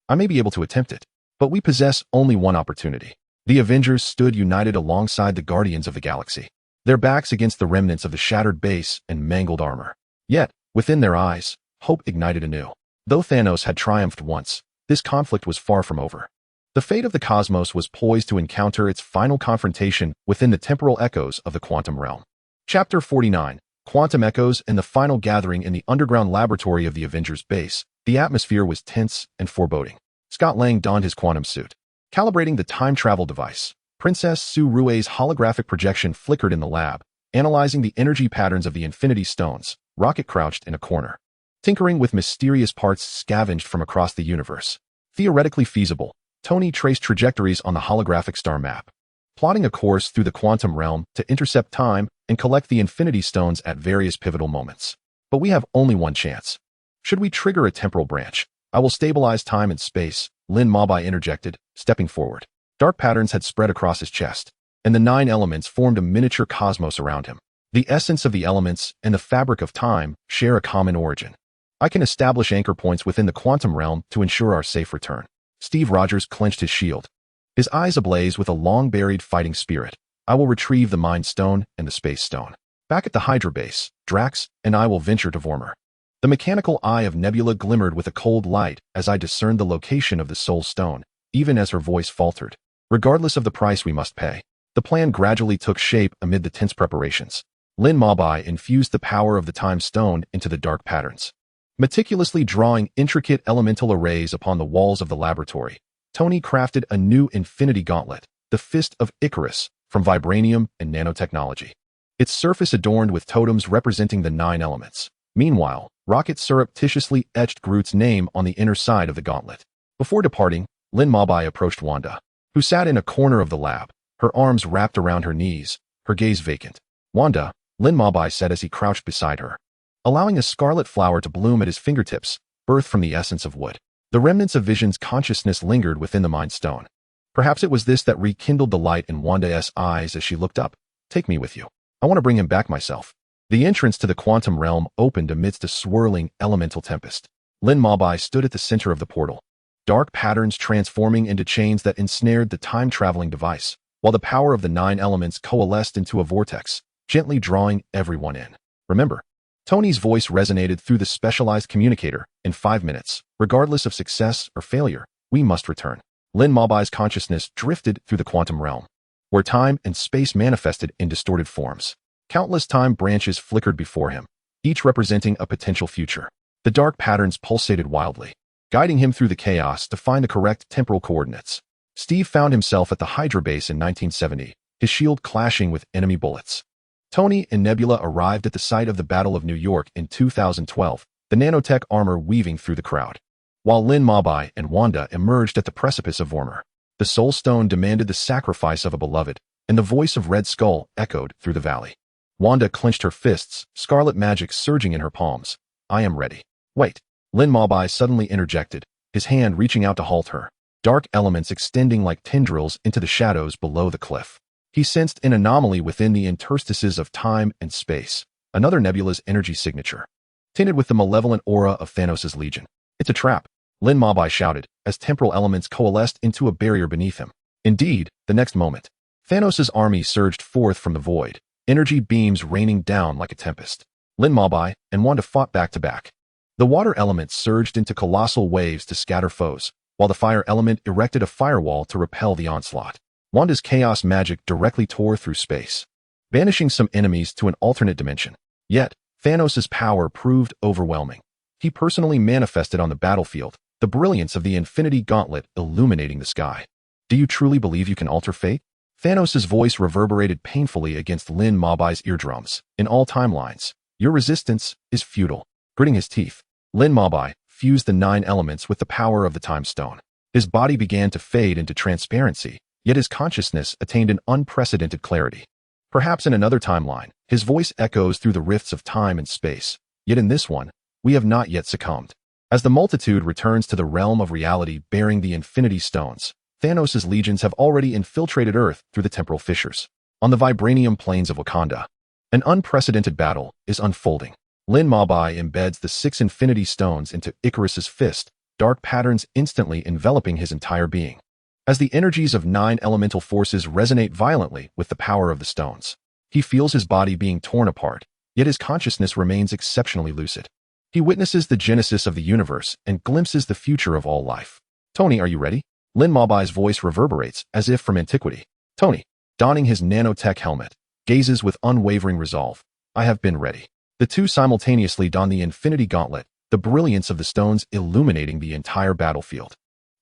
[SPEAKER 1] I may be able to attempt it, but we possess only one opportunity. The Avengers stood united alongside the Guardians of the Galaxy, their backs against the remnants of the shattered base and mangled armor. Yet, within their eyes, hope ignited anew. Though Thanos had triumphed once, this conflict was far from over. The fate of the cosmos was poised to encounter its final confrontation within the temporal echoes of the quantum realm. Chapter 49, Quantum Echoes and the Final Gathering in the underground laboratory of the Avengers base. The atmosphere was tense and foreboding. Scott Lang donned his quantum suit. Calibrating the time travel device, Princess Su Rue's holographic projection flickered in the lab, analyzing the energy patterns of the Infinity Stones. Rocket crouched in a corner, tinkering with mysterious parts scavenged from across the universe. Theoretically feasible, Tony traced trajectories on the holographic star map, plotting a course through the quantum realm to intercept time and collect the Infinity Stones at various pivotal moments. But we have only one chance. Should we trigger a temporal branch, I will stabilize time and space, Lin Mabai interjected, stepping forward. Dark patterns had spread across his chest, and the 9 elements formed a miniature cosmos around him. The essence of the elements and the fabric of time share a common origin. I can establish anchor points within the quantum realm to ensure our safe return. Steve Rogers clenched his shield, his eyes ablaze with a long-buried fighting spirit. I will retrieve the Mind Stone and the Space Stone. Back at the Hydra base, Drax and I will venture to Vormir. The mechanical eye of Nebula glimmered with a cold light as I discerned the location of the Soul Stone, even as her voice faltered. Regardless of the price we must pay. The plan gradually took shape amid the tense preparations. Lin Mabai infused the power of the Time Stone into the dark patterns, meticulously drawing intricate elemental arrays upon the walls of the laboratory. Tony crafted a new infinity gauntlet, the Fist of Icarus, from vibranium and nanotechnology. Its surface adorned with totems representing the 9 elements. Meanwhile, Rocket surreptitiously etched Groot's name on the inner side of the gauntlet. Before departing, Lin Mabai approached Wanda, who sat in a corner of the lab, her arms wrapped around her knees, her gaze vacant. Wanda, Lin Mabai said as he crouched beside her, allowing a scarlet flower to bloom at his fingertips, birthed from the essence of wood. The remnants of Vision's consciousness lingered within the Mind Stone. Perhaps it was this that rekindled the light in Wanda's eyes as she looked up. Take me with you. I want to bring him back myself. The entrance to the quantum realm opened amidst a swirling elemental tempest. Lin Mabai stood at the center of the portal, dark patterns transforming into chains that ensnared the time-traveling device, while the power of the 9 elements coalesced into a vortex, gently drawing everyone in. Remember, Tony's voice resonated through the specialized communicator. In 5 minutes, regardless of success or failure, we must return. Lin Mabai's consciousness drifted through the quantum realm, where time and space manifested in distorted forms. Countless time branches flickered before him, each representing a potential future. The dark patterns pulsated wildly, guiding him through the chaos to find the correct temporal coordinates. Steve found himself at the Hydra base in 1970, his shield clashing with enemy bullets. Tony and Nebula arrived at the site of the Battle of New York in 2012, the nanotech armor weaving through the crowd. While Lin Mabai and Wanda emerged at the precipice of Vormir, the Soul Stone demanded the sacrifice of a beloved, and the voice of Red Skull echoed through the valley. Wanda clenched her fists, scarlet magic surging in her palms. I am ready. Wait. Lin Mabai suddenly interjected, his hand reaching out to halt her, dark elements extending like tendrils into the shadows below the cliff. He sensed an anomaly within the interstices of time and space, another Nebula's energy signature, tinted with the malevolent aura of Thanos' legion. It's a trap, Lin Mabai shouted, as temporal elements coalesced into a barrier beneath him. Indeed, the next moment, Thanos' army surged forth from the void, energy beams raining down like a tempest. Lin Mabai and Wanda fought back to back. The water element surged into colossal waves to scatter foes, while the fire element erected a firewall to repel the onslaught. Wanda's chaos magic directly tore through space, banishing some enemies to an alternate dimension. Yet, Thanos' power proved overwhelming. He personally manifested on the battlefield, the brilliance of the Infinity Gauntlet illuminating the sky. Do you truly believe you can alter fate? Thanos' voice reverberated painfully against Lin Mabai's eardrums. In all timelines, your resistance is futile. Gritting his teeth, Lin Mabai fused the 9 elements with the power of the Time Stone. His body began to fade into transparency, yet his consciousness attained an unprecedented clarity. Perhaps in another timeline, his voice echoes through the rifts of time and space, yet in this one, we have not yet succumbed. As the multitude returns to the realm of reality bearing the Infinity Stones, Thanos' legions have already infiltrated Earth through the temporal fissures. On the vibranium plains of Wakanda, an unprecedented battle is unfolding. Lin Mabai embeds the 6 Infinity Stones into Icarus's fist, dark patterns instantly enveloping his entire being. as the energies of 9 elemental forces resonate violently with the power of the stones. He feels his body being torn apart, yet his consciousness remains exceptionally lucid. He witnesses the genesis of the universe and glimpses the future of all life. Tony, are you ready? Lin Mobai's voice reverberates as if from antiquity. Tony, donning his nanotech helmet, gazes with unwavering resolve. I have been ready. The two simultaneously don the infinity gauntlet, the brilliance of the stones illuminating the entire battlefield.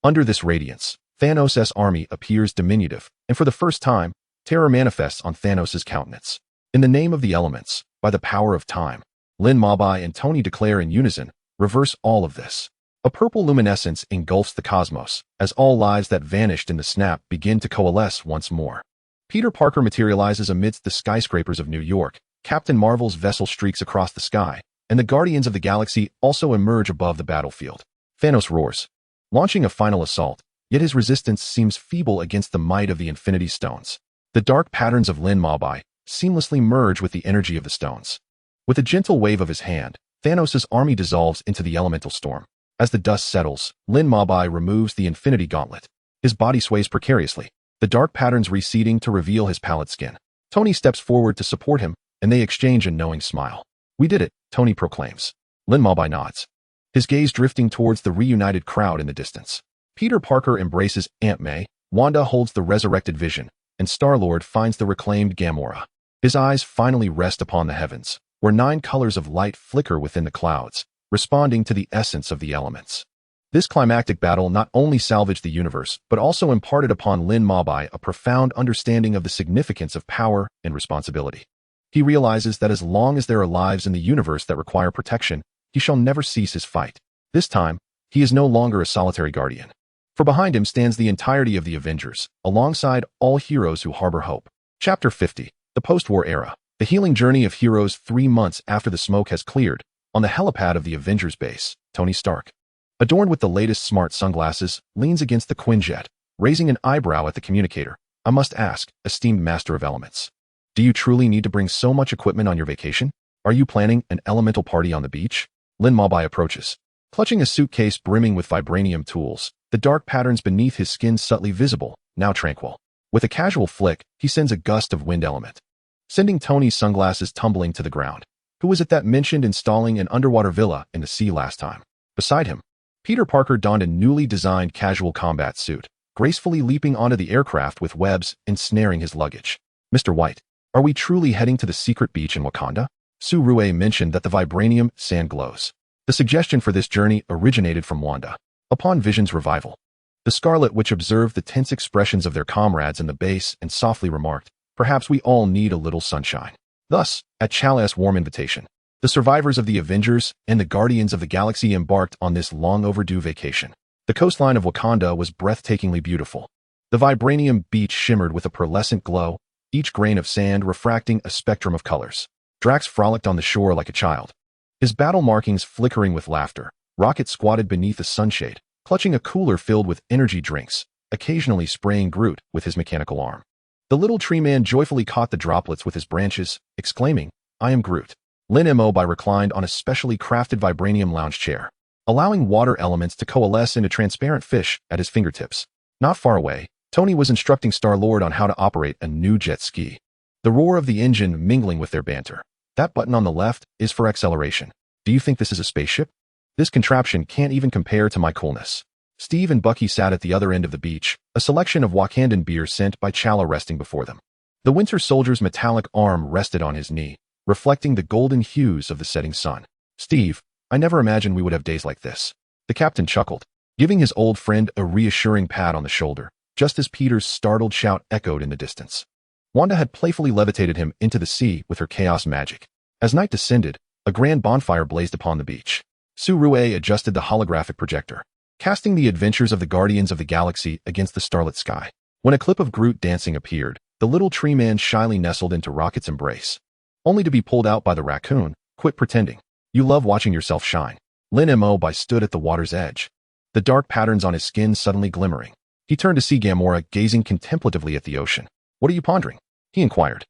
[SPEAKER 1] Under this radiance, Thanos' army appears diminutive, and for the first time, terror manifests on Thanos' countenance. In the name of the elements, by the power of time, Lin Mobai and Tony declare in unison, reverse all of this. A purple luminescence engulfs the cosmos, as all lives that vanished in the snap begin to coalesce once more. Peter Parker materializes amidst the skyscrapers of New York, Captain Marvel's vessel streaks across the sky, and the Guardians of the Galaxy also emerge above the battlefield. Thanos roars, launching a final assault, yet his resistance seems feeble against the might of the Infinity Stones. The dark patterns of Lin Mobai seamlessly merge with the energy of the stones. With a gentle wave of his hand, Thanos' army dissolves into the elemental storm. As the dust settles, Lin Mobai removes the Infinity Gauntlet. His body sways precariously, the dark patterns receding to reveal his pallid skin. Tony steps forward to support him, and they exchange a knowing smile. We did it, Tony proclaims. Lin Mobai nods, his gaze drifting towards the reunited crowd in the distance. Peter Parker embraces Aunt May, Wanda holds the resurrected Vision, and Star-Lord finds the reclaimed Gamora. His eyes finally rest upon the heavens, where 9 colors of light flicker within the clouds, responding to the essence of the elements. This climactic battle not only salvaged the universe, but also imparted upon Lin Mobai a profound understanding of the significance of power and responsibility. He realizes that as long as there are lives in the universe that require protection, he shall never cease his fight. This time, he is no longer a solitary guardian. For behind him stands the entirety of the Avengers, alongside all heroes who harbor hope. Chapter 50, the post-war era. The healing journey of heroes 3 months after the smoke has cleared. On the helipad of the Avengers base, Tony Stark, adorned with the latest smart sunglasses, leans against the Quinjet, raising an eyebrow at the communicator. I must ask, esteemed master of elements, do you truly need to bring so much equipment on your vacation? Are you planning an elemental party on the beach? Lin Mobai approaches, clutching a suitcase brimming with vibranium tools, the dark patterns beneath his skin subtly visible, now tranquil. With a casual flick, he sends a gust of wind element, sending Tony's sunglasses tumbling to the ground. Who was it that mentioned installing an underwater villa in the sea last time? Beside him, Peter Parker donned a newly designed casual combat suit, gracefully leaping onto the aircraft with webs ensnaring his luggage. Mr. White, are we truly heading to the secret beach in Wakanda? Su Rue mentioned that the vibranium sand glows. The suggestion for this journey originated from Wanda. Upon Vision's revival, the Scarlet Witch observed the tense expressions of their comrades in the base and softly remarked, perhaps we all need a little sunshine. Thus, at Chala's warm invitation, the survivors of the Avengers and the Guardians of the Galaxy embarked on this long-overdue vacation. The coastline of Wakanda was breathtakingly beautiful. The vibranium beach shimmered with a pearlescent glow, each grain of sand refracting a spectrum of colors. Drax frolicked on the shore like a child, his battle markings flickering with laughter. Rocket squatted beneath a sunshade, clutching a cooler filled with energy drinks, occasionally spraying Groot with his mechanical arm. The little tree man joyfully caught the droplets with his branches, exclaiming, I am Groot. Lin Mobai reclined on a specially crafted vibranium lounge chair, allowing water elements to coalesce into transparent fish at his fingertips. Not far away, Tony was instructing Star-Lord on how to operate a new jet ski, the roar of the engine mingling with their banter. That button on the left is for acceleration. Do you think this is a spaceship? This contraption can't even compare to my coolness. Steve and Bucky sat at the other end of the beach, a selection of Wakandan beer sent by Chala resting before them. The Winter Soldier's metallic arm rested on his knee, reflecting the golden hues of the setting sun. Steve, I never imagined we would have days like this. The captain chuckled, giving his old friend a reassuring pat on the shoulder, just as Peter's startled shout echoed in the distance. Wanda had playfully levitated him into the sea with her chaos magic. As night descended, a grand bonfire blazed upon the beach. Su Rue adjusted the holographic projector, casting the adventures of the Guardians of the Galaxy against the starlit sky. When a clip of Groot dancing appeared, the little tree man shyly nestled into Rocket's embrace, only to be pulled out by the raccoon. Quit pretending. You love watching yourself shine. Lin Mobai stood at the water's edge, the dark patterns on his skin suddenly glimmering. He turned to see Gamora gazing contemplatively at the ocean. What are you pondering? He inquired,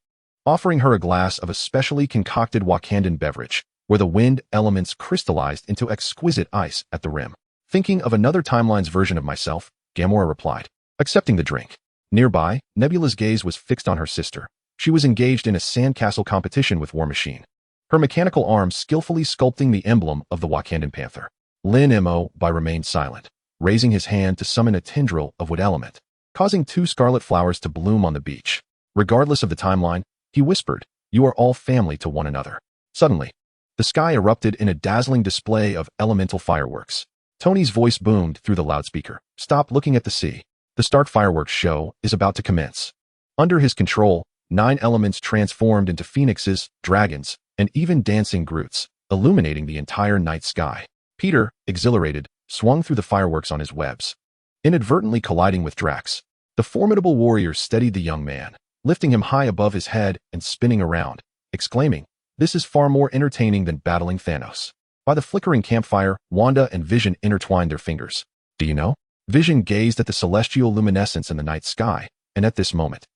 [SPEAKER 1] offering her a glass of a specially concocted Wakandan beverage, where the wind elements crystallized into exquisite ice at the rim. Thinking of another timeline's version of myself, Gamora replied. accepting the drink. Nearby, Nebula's gaze was fixed on her sister. She was engaged in a sandcastle competition with War Machine, her mechanical arm skillfully sculpting the emblem of the Wakandan panther. Lin Mo remained silent, raising his hand to summon a tendril of wood element, causing 2 scarlet flowers to bloom on the beach. Regardless of the timeline, he whispered, "You are all family to one another." Suddenly, the sky erupted in a dazzling display of elemental fireworks. Tony's voice boomed through the loudspeaker. "Stop looking at the sea. The Stark fireworks show is about to commence." Under his control, 9 elements transformed into phoenixes, dragons, and even dancing Groots, illuminating the entire night sky. Peter, exhilarated, swung through the fireworks on his webs, inadvertently colliding with Drax. The formidable warrior steadied the young man, lifting him high above his head and spinning around, exclaiming, "This is far more entertaining than battling Thanos." By the flickering campfire, Wanda and Vision intertwined their fingers. "Do you know?" Vision gazed at the celestial luminescence in the night sky, and at this moment,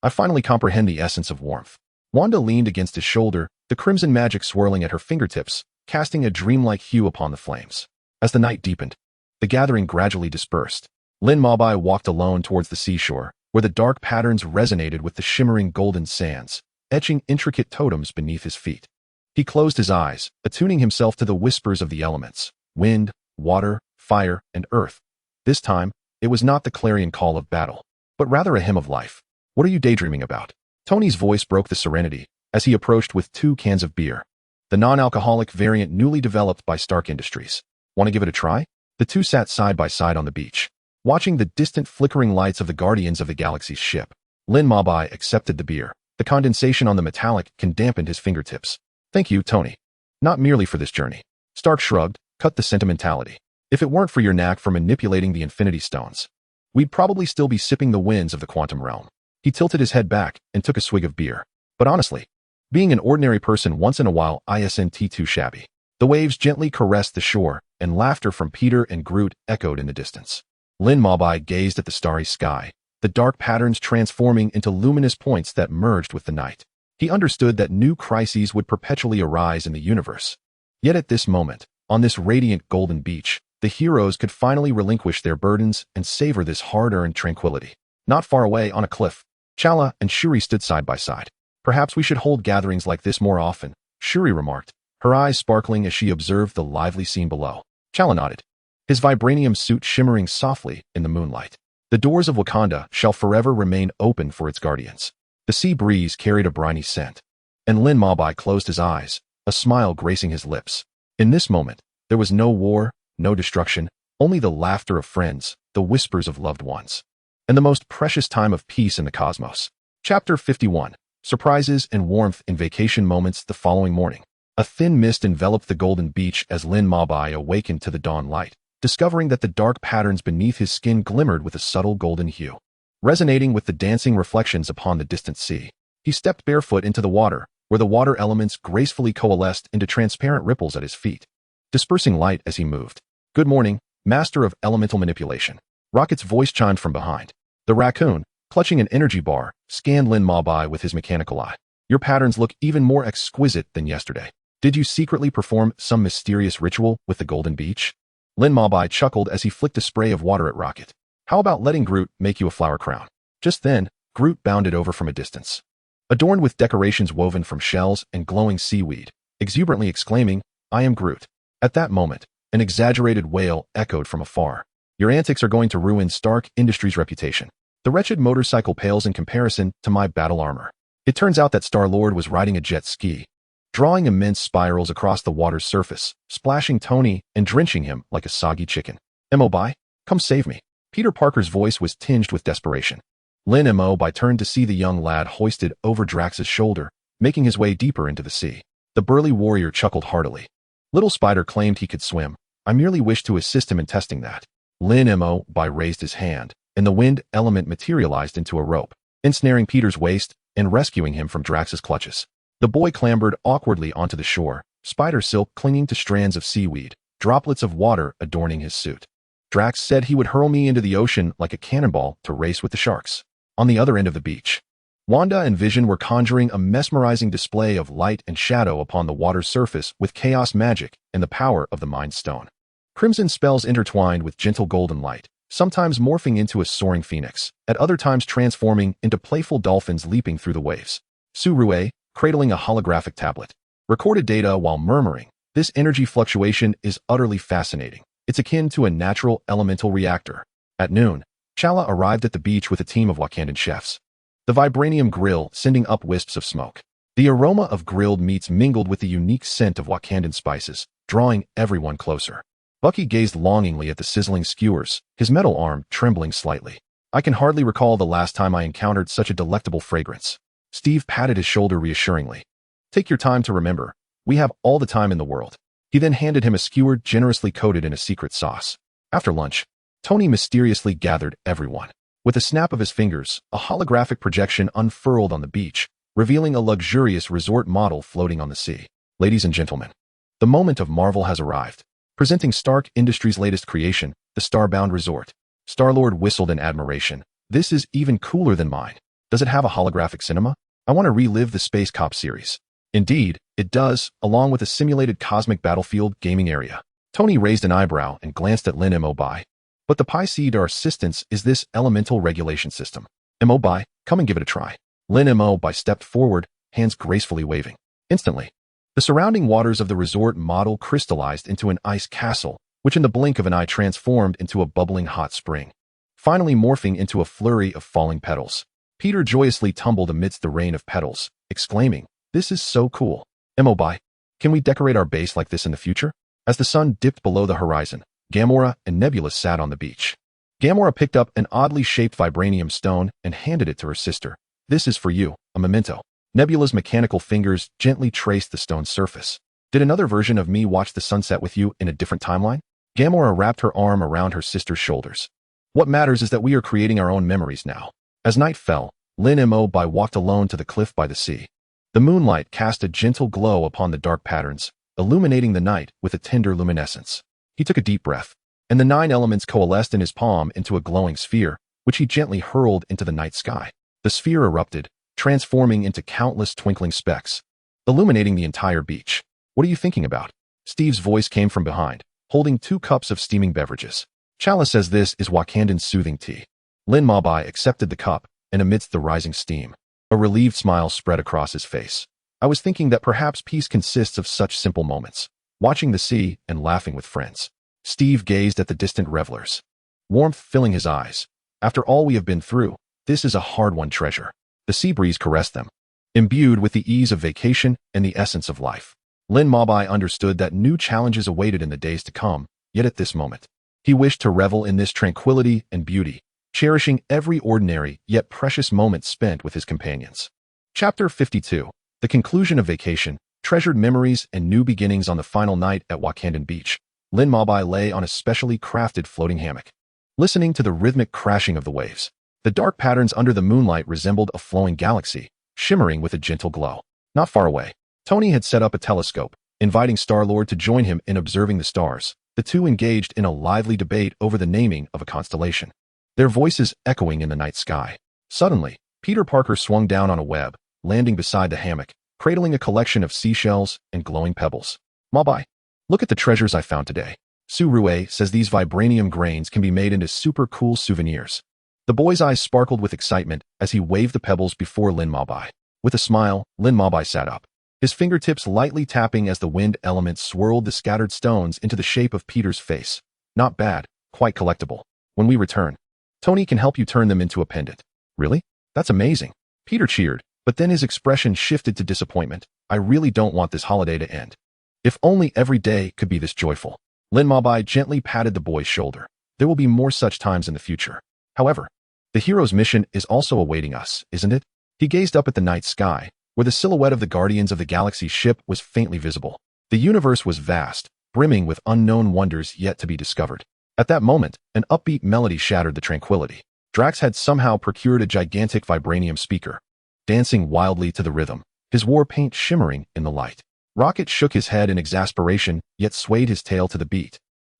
[SPEAKER 1] "I finally comprehend the essence of warmth." Wanda leaned against his shoulder, the crimson magic swirling at her fingertips, casting a dreamlike hue upon the flames. As the night deepened, the gathering gradually dispersed. Lin Mabai walked alone towards the seashore, where the dark patterns resonated with the shimmering golden sands, etching intricate totems beneath his feet. He closed his eyes, attuning himself to the whispers of the elements: wind, water, fire, and earth. This time, it was not the clarion call of battle, but rather a hymn of life. "What are you daydreaming about?" Tony's voice broke the serenity as he approached with 2 cans of beer, the non-alcoholic variant newly developed by Stark Industries. "Want to give it a try?" The 2 sat side by side on the beach, watching the distant flickering lights of the Guardians of the Galaxy's ship. Lin Mabai accepted the beer. The condensation on the metallic can dampened his fingertips. "Thank you, Tony. Not merely for this journey." Stark shrugged, cut the sentimentality. "If it weren't for your knack for manipulating the Infinity Stones, we'd probably still be sipping the winds of the quantum realm." He tilted his head back and took a swig of beer. "But honestly, being an ordinary person once in a while isn't too shabby." The waves gently caressed the shore, and laughter from Peter and Groot echoed in the distance. Lin Mabai gazed at the starry sky, the dark patterns transforming into luminous points that merged with the night. He understood that new crises would perpetually arise in the universe. Yet at this moment, on this radiant golden beach, the heroes could finally relinquish their burdens and savor this hard-earned tranquility. Not far away on a cliff, Chala and Shuri stood side by side. "Perhaps we should hold gatherings like this more often," Shuri remarked, her eyes sparkling as she observed the lively scene below. Chala nodded, his vibranium suit shimmering softly in the moonlight. "The doors of Wakanda shall forever remain open for its guardians." The sea breeze carried a briny scent, and Lin Mabai closed his eyes, a smile gracing his lips. In this moment, there was no war, no destruction, only the laughter of friends, the whispers of loved ones, and the most precious time of peace in the cosmos. Chapter 51. Surprises and warmth in vacation moments. The following morning, a thin mist enveloped the golden beach as Lin Mabai awakened to the dawn light, discovering that the dark patterns beneath his skin glimmered with a subtle golden hue, resonating with the dancing reflections upon the distant sea. He stepped barefoot into the water, where the water elements gracefully coalesced into transparent ripples at his feet, dispersing light as he moved. "Good morning, master of elemental manipulation." Rocket's voice chimed from behind. The raccoon, clutching an energy bar, scanned Lin Mabai with his mechanical eye. "Your patterns look even more exquisite than yesterday. Did you secretly perform some mysterious ritual with the golden beach?" Lin Mabai chuckled as he flicked a spray of water at Rocket. "How about letting Groot make you a flower crown?" Just then, Groot bounded over from a distance, adorned with decorations woven from shells and glowing seaweed, exuberantly exclaiming, "I am Groot." At that moment, an exaggerated wail echoed from afar. "Your antics are going to ruin Stark Industries' reputation. The wretched motorcycle pales in comparison to my battle armor." It turns out that Star-Lord was riding a jet ski, drawing immense spirals across the water's surface, splashing Tony and drenching him like a soggy chicken. "Mobai, come save me." Peter Parker's voice was tinged with desperation. Lin Mabai turned to see the young lad hoisted over Drax's shoulder, making his way deeper into the sea. The burly warrior chuckled heartily. "Little Spider claimed he could swim. I merely wished to assist him in testing that." Lin Mabai raised his hand, and the wind element materialized into a rope, ensnaring Peter's waist and rescuing him from Drax's clutches. The boy clambered awkwardly onto the shore, spider silk clinging to strands of seaweed, droplets of water adorning his suit. "Drax said he would hurl me into the ocean like a cannonball to race with the sharks." On the other end of the beach, Wanda and Vision were conjuring a mesmerizing display of light and shadow upon the water's surface with chaos magic and the power of the Mind Stone. Crimson spells intertwined with gentle golden light, sometimes morphing into a soaring phoenix, at other times transforming into playful dolphins leaping through the waves. Surue, cradling a holographic tablet, recorded data while murmuring, "This energy fluctuation is utterly fascinating. It's akin to a natural elemental reactor." At noon, Chala arrived at the beach with a team of Wakandan chefs. The vibranium grill sending up wisps of smoke. The aroma of grilled meats mingled with the unique scent of Wakandan spices, drawing everyone closer. Bucky gazed longingly at the sizzling skewers, his metal arm trembling slightly. "I can hardly recall the last time I encountered such a delectable fragrance." Steve patted his shoulder reassuringly. "Take your time to remember. We have all the time in the world." He then handed him a skewer generously coated in a secret sauce. After lunch, Tony mysteriously gathered everyone. With a snap of his fingers, a holographic projection unfurled on the beach, revealing a luxurious resort model floating on the sea. "Ladies and gentlemen, the moment of marvel has arrived. Presenting Stark Industries' latest creation, the Starbound Resort." Star-Lord whistled in admiration. "This is even cooler than mine. Does it have a holographic cinema? I want to relive the Space Cop series." "Indeed, it does, along with a simulated cosmic battlefield gaming area." Tony raised an eyebrow and glanced at Lin Mobai. "But the Pi Seed, our assistance, is this elemental regulation system. Mobai, come and give it a try." Lin Mobai stepped forward, hands gracefully waving. Instantly, the surrounding waters of the resort model crystallized into an ice castle, which in the blink of an eye transformed into a bubbling hot spring, finally morphing into a flurry of falling petals. Peter joyously tumbled amidst the rain of petals, exclaiming, "This is so cool. Mobai, can we decorate our base like this in the future?" As the sun dipped below the horizon, Gamora and Nebula sat on the beach. Gamora picked up an oddly shaped vibranium stone and handed it to her sister. "This is for you, a memento." Nebula's mechanical fingers gently traced the stone's surface. "Did another version of me watch the sunset with you in a different timeline?" Gamora wrapped her arm around her sister's shoulders. "What matters is that we are creating our own memories now." As night fell, Lin Mobai walked alone to the cliff by the sea. The moonlight cast a gentle glow upon the dark patterns, illuminating the night with a tender luminescence. He took a deep breath, and the 9 elements coalesced in his palm into a glowing sphere, which he gently hurled into the night sky. The sphere erupted, transforming into countless twinkling specks, illuminating the entire beach. "What are you thinking about?" Steve's voice came from behind, holding 2 cups of steaming beverages. "Chala says this is Wakandan's soothing tea." Lin Mobai accepted the cup, and amidst the rising steam, a relieved smile spread across his face. "I was thinking that perhaps peace consists of such simple moments. Watching the sea and laughing with friends." Steve gazed at the distant revelers, warmth filling his eyes. "After all we have been through, this is a hard-won treasure." The sea breeze caressed them, imbued with the ease of vacation and the essence of life. Lin Mobai understood that new challenges awaited in the days to come, yet at this moment, he wished to revel in this tranquility and beauty, cherishing every ordinary yet precious moment spent with his companions. Chapter 52. The conclusion of vacation, treasured memories and new beginnings. On the final night at Wakandan Beach, Lin Mobai lay on a specially crafted floating hammock, listening to the rhythmic crashing of the waves. The dark patterns under the moonlight resembled a flowing galaxy, shimmering with a gentle glow. Not far away, Tony had set up a telescope, inviting Star-Lord to join him in observing the stars. The two engaged in a lively debate over the naming of a constellation, their voices echoing in the night sky. Suddenly, Peter Parker swung down on a web, landing beside the hammock, cradling a collection of seashells and glowing pebbles. "Mobai, look at the treasures I found today." Surue says these vibranium grains can be made into super cool souvenirs. The boy's eyes sparkled with excitement as he waved the pebbles before Lin Mobai. With a smile, Lin Mobai sat up, his fingertips lightly tapping as the wind element swirled the scattered stones into the shape of Peter's face. "Not bad, quite collectible. When we return, Tony can help you turn them into a pendant." "Really? That's amazing." Peter cheered, but then his expression shifted to disappointment. "I really don't want this holiday to end. If only every day could be this joyful." Lin Mobai gently patted the boy's shoulder. "There will be more such times in the future. However, the hero's mission is also awaiting us, isn't it?" He gazed up at the night sky, where the silhouette of the Guardians of the Galaxy ship was faintly visible. The universe was vast, brimming with unknown wonders yet to be discovered. At that moment, an upbeat melody shattered the tranquility. Drax had somehow procured a gigantic vibranium speaker, dancing wildly to the rhythm, his war paint shimmering in the light. Rocket shook his head in exasperation, yet swayed his tail to the beat,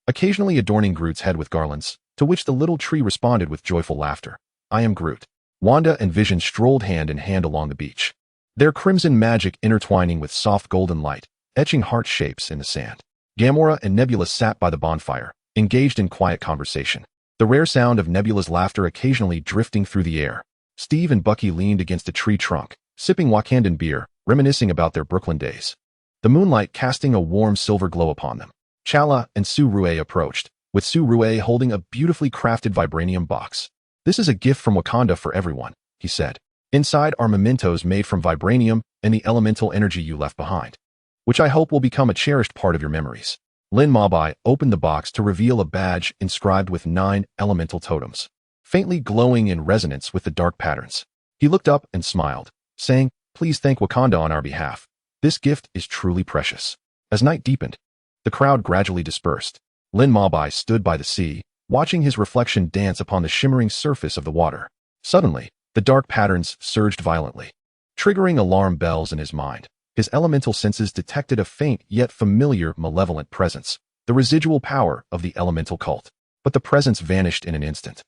[SPEAKER 1] occasionally adorning Groot's head with garlands, to which the little tree responded with joyful laughter. "I am Groot." Wanda and Vision strolled hand in hand along the beach, their crimson magic intertwining with soft golden light, etching heart shapes in the sand. Gamora and Nebula sat by the bonfire, engaged in quiet conversation. the rare sound of Nebula's laughter occasionally drifting through the air. Steve and Bucky leaned against a tree trunk, sipping Wakandan beer, reminiscing about their Brooklyn days. The moonlight casting a warm silver glow upon them. Chala and Su Rue approached, with Su Rue holding a beautifully crafted vibranium box. "This is a gift from Wakanda for everyone," he said. "Inside are mementos made from vibranium and the elemental energy you left behind, which I hope will become a cherished part of your memories." Lin Mabai opened the box to reveal a badge inscribed with 9 elemental totems, faintly glowing in resonance with the dark patterns. He looked up and smiled, saying, "Please thank Wakanda on our behalf. This gift is truly precious." As night deepened, the crowd gradually dispersed. Lin Mabai stood by the sea, watching his reflection dance upon the shimmering surface of the water. Suddenly, the dark patterns surged violently, triggering alarm bells in his mind. His elemental senses detected a faint yet familiar malevolent presence, the residual power of the elemental cult. But the presence vanished in an instant,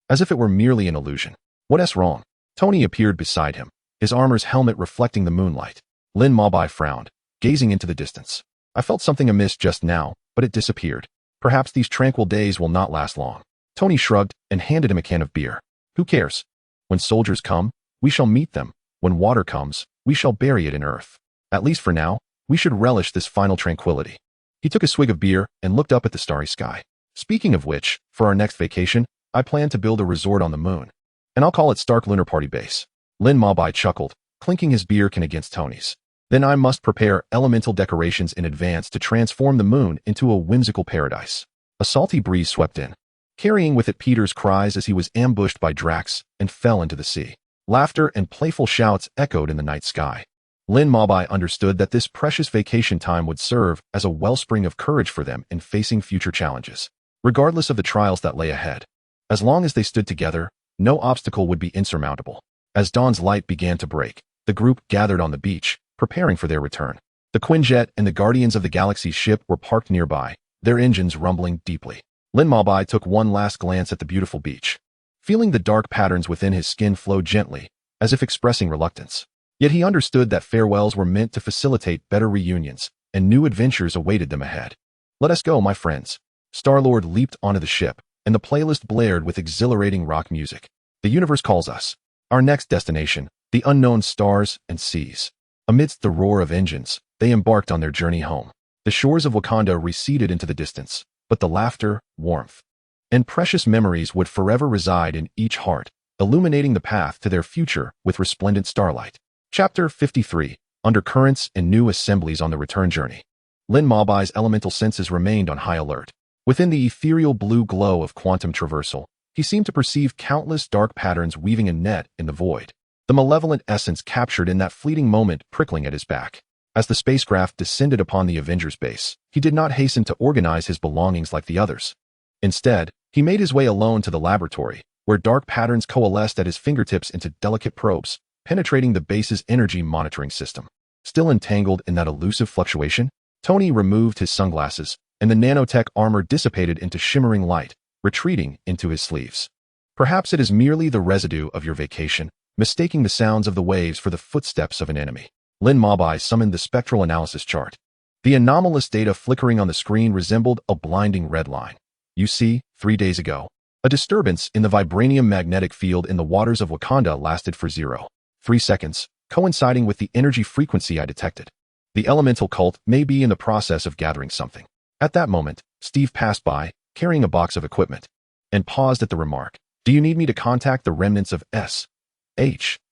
[SPEAKER 1] as if it were merely an illusion. "What's wrong?" Tony appeared beside him, his armor's helmet reflecting the moonlight. Lin Mabai frowned, gazing into the distance. "I felt something amiss just now, but it disappeared. Perhaps these tranquil days will not last long." Tony shrugged and handed him a can of beer. "Who cares? When soldiers come, we shall meet them. When water comes, we shall bury it in earth. At least for now, we should relish this final tranquility." He took a swig of beer and looked up at the starry sky. "Speaking of which, for our next vacation, I plan to build a resort on the moon, and I'll call it Stark Lunar Party Base." Lin Mabai chuckled, clinking his beer can against Tony's. "Then I must prepare elemental decorations in advance to transform the moon into a whimsical paradise." A salty breeze swept in, carrying with it Peter's cries as he was ambushed by Drax and fell into the sea. Laughter and playful shouts echoed in the night sky. Lin Mabai understood that this precious vacation time would serve as a wellspring of courage for them in facing future challenges, regardless of the trials that lay ahead. As long as they stood together, no obstacle would be insurmountable. As dawn's light began to break, the group gathered on the beach, preparing for their return. The Quinjet and the Guardians of the Galaxy ship were parked nearby, their engines rumbling deeply. Lin Mabai took one last glance at the beautiful beach, feeling the dark patterns within his skin flow gently, as if expressing reluctance. Yet he understood that farewells were meant to facilitate better reunions, and new adventures awaited them ahead. "Let us go, my friends." Star-Lord leaped onto the ship, and the playlist blared with exhilarating rock music. "The universe calls us. Our next destination, the unknown stars and seas." Amidst the roar of engines, they embarked on their journey home. The shores of Wakanda receded into the distance, but the laughter, warmth, and precious memories would forever reside in each heart, illuminating the path to their future with resplendent starlight. Chapter 53. Undercurrents and New Assemblies on the Return Journey. Lin Mabai's elemental senses remained on high alert. Within the ethereal blue glow of quantum traversal, he seemed to perceive countless dark patterns weaving a net in the void, the malevolent essence captured in that fleeting moment prickling at his back. As the spacecraft descended upon the Avengers base, he did not hasten to organize his belongings like the others. Instead, he made his way alone to the laboratory, where dark patterns coalesced at his fingertips into delicate probes, penetrating the base's energy monitoring system. Still entangled in that elusive fluctuation, Tony removed his sunglasses, and the nanotech armor dissipated into shimmering light, retreating into his sleeves. "Perhaps it is merely the residue of your vacation, mistaking the sounds of the waves for the footsteps of an enemy." Lin Mabai summoned the spectral analysis chart. The anomalous data flickering on the screen resembled a blinding red line. "You see, 3 days ago, a disturbance in the vibranium magnetic field in the waters of Wakanda lasted for 0.3 seconds, coinciding with the energy frequency I detected. The elemental cult may be in the process of gathering something." At that moment, Steve passed by, carrying a box of equipment, and paused at the remark. "Do you need me to contact the remnants of SHIELD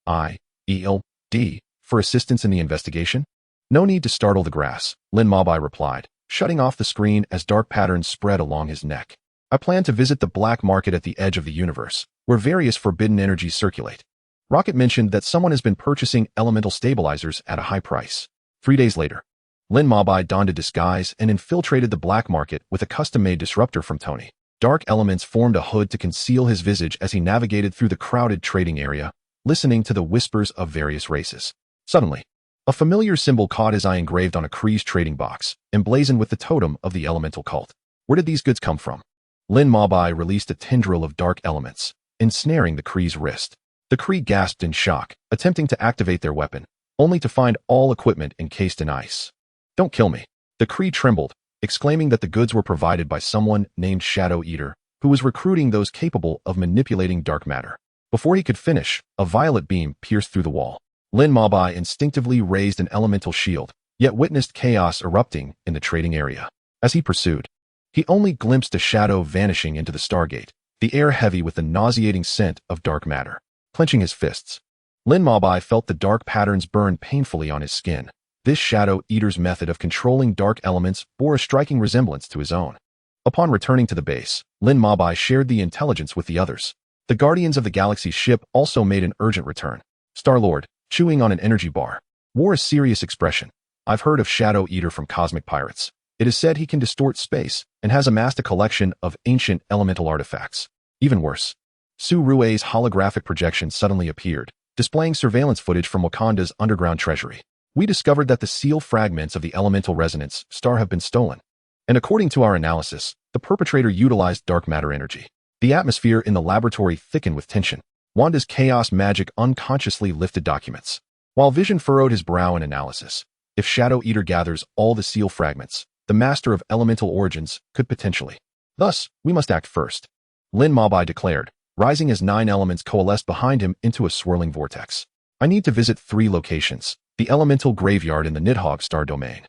[SPEAKER 1] for assistance in the investigation?" "No need to startle the grass," Lin Mabai replied, shutting off the screen as dark patterns spread along his neck. "I plan to visit the black market at the edge of the universe, where various forbidden energies circulate. Rocket mentioned that someone has been purchasing elemental stabilizers at a high price." 3 days later, Lin Mabai donned a disguise and infiltrated the black market with a custom-made disruptor from Tony. Dark elements formed a hood to conceal his visage as he navigated through the crowded trading area, listening to the whispers of various races. Suddenly, a familiar symbol caught his eye engraved on a Kree's trading box, emblazoned with the totem of the elemental cult. Where did these goods come from? Lin Mabai released a tendril of dark elements, ensnaring the Kree's wrist. The Kree gasped in shock, attempting to activate their weapon, only to find all equipment encased in ice. "Don't kill me." The Kree trembled, exclaiming that the goods were provided by someone named Shadow Eater, who was recruiting those capable of manipulating dark matter. Before he could finish, a violet beam pierced through the wall. Lin Mabai instinctively raised an elemental shield, yet witnessed chaos erupting in the trading area. As he pursued, he only glimpsed a shadow vanishing into the Stargate, the air heavy with the nauseating scent of dark matter. Clenching his fists, Lin Mabai felt the dark patterns burn painfully on his skin. This Shadow Eater's method of controlling dark elements bore a striking resemblance to his own. Upon returning to the base, Lin Mabai shared the intelligence with the others. The Guardians of the Galaxy ship also made an urgent return. Star-Lord, chewing on an energy bar, wore a serious expression. I've heard of Shadow Eater from cosmic pirates. It is said he can distort space and has amassed a collection of ancient elemental artifacts. Even worse, Su Rue's holographic projection suddenly appeared, displaying surveillance footage from Wakanda's underground treasury. We discovered that the seal fragments of the elemental resonance star have been stolen. And according to our analysis, the perpetrator utilized dark matter energy. The atmosphere in the laboratory thickened with tension. Wanda's chaos magic unconsciously lifted documents. While Vision furrowed his brow in analysis, if Shadow Eater gathers all the seal fragments, the master of elemental origins could potentially. Thus, we must act first. Lin Mabai declared, rising as 9 elements coalesced behind him into a swirling vortex. I need to visit 3 locations: the elemental graveyard in the Nidhogg star domain,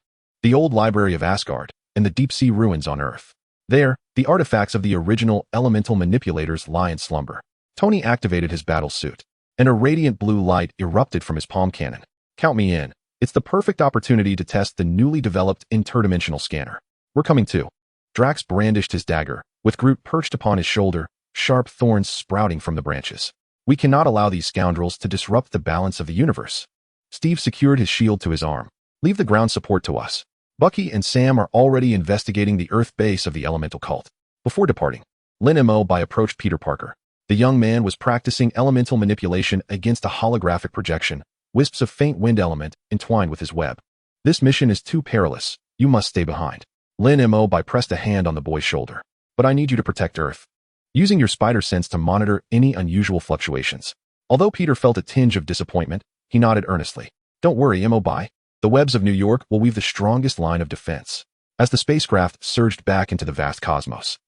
[SPEAKER 1] the old library of Asgard, and the deep-sea ruins on Earth. There, the artifacts of the original elemental manipulators lie in slumber. Tony activated his battle suit, and a radiant blue light erupted from his palm cannon. Count me in. It's the perfect opportunity to test the newly developed interdimensional scanner. We're coming too. Drax brandished his dagger, with Groot perched upon his shoulder, sharp thorns sprouting from the branches. We cannot allow these scoundrels to disrupt the balance of the universe. Steve secured his shield to his arm. Leave the ground support to us. Bucky and Sam are already investigating the Earth base of the elemental cult. Before departing, Lin Mabai approached Peter Parker. The young man was practicing elemental manipulation against a holographic projection, wisps of faint wind element entwined with his web. This mission is too perilous. You must stay behind. Lin Mabai pressed a hand on the boy's shoulder. But I need you to protect Earth, using your spider sense to monitor any unusual fluctuations. Although Peter felt a tinge of disappointment, he nodded earnestly. Don't worry, Mabai. The webs of New York will weave the strongest line of defense. As the spacecraft surged back into the vast cosmos,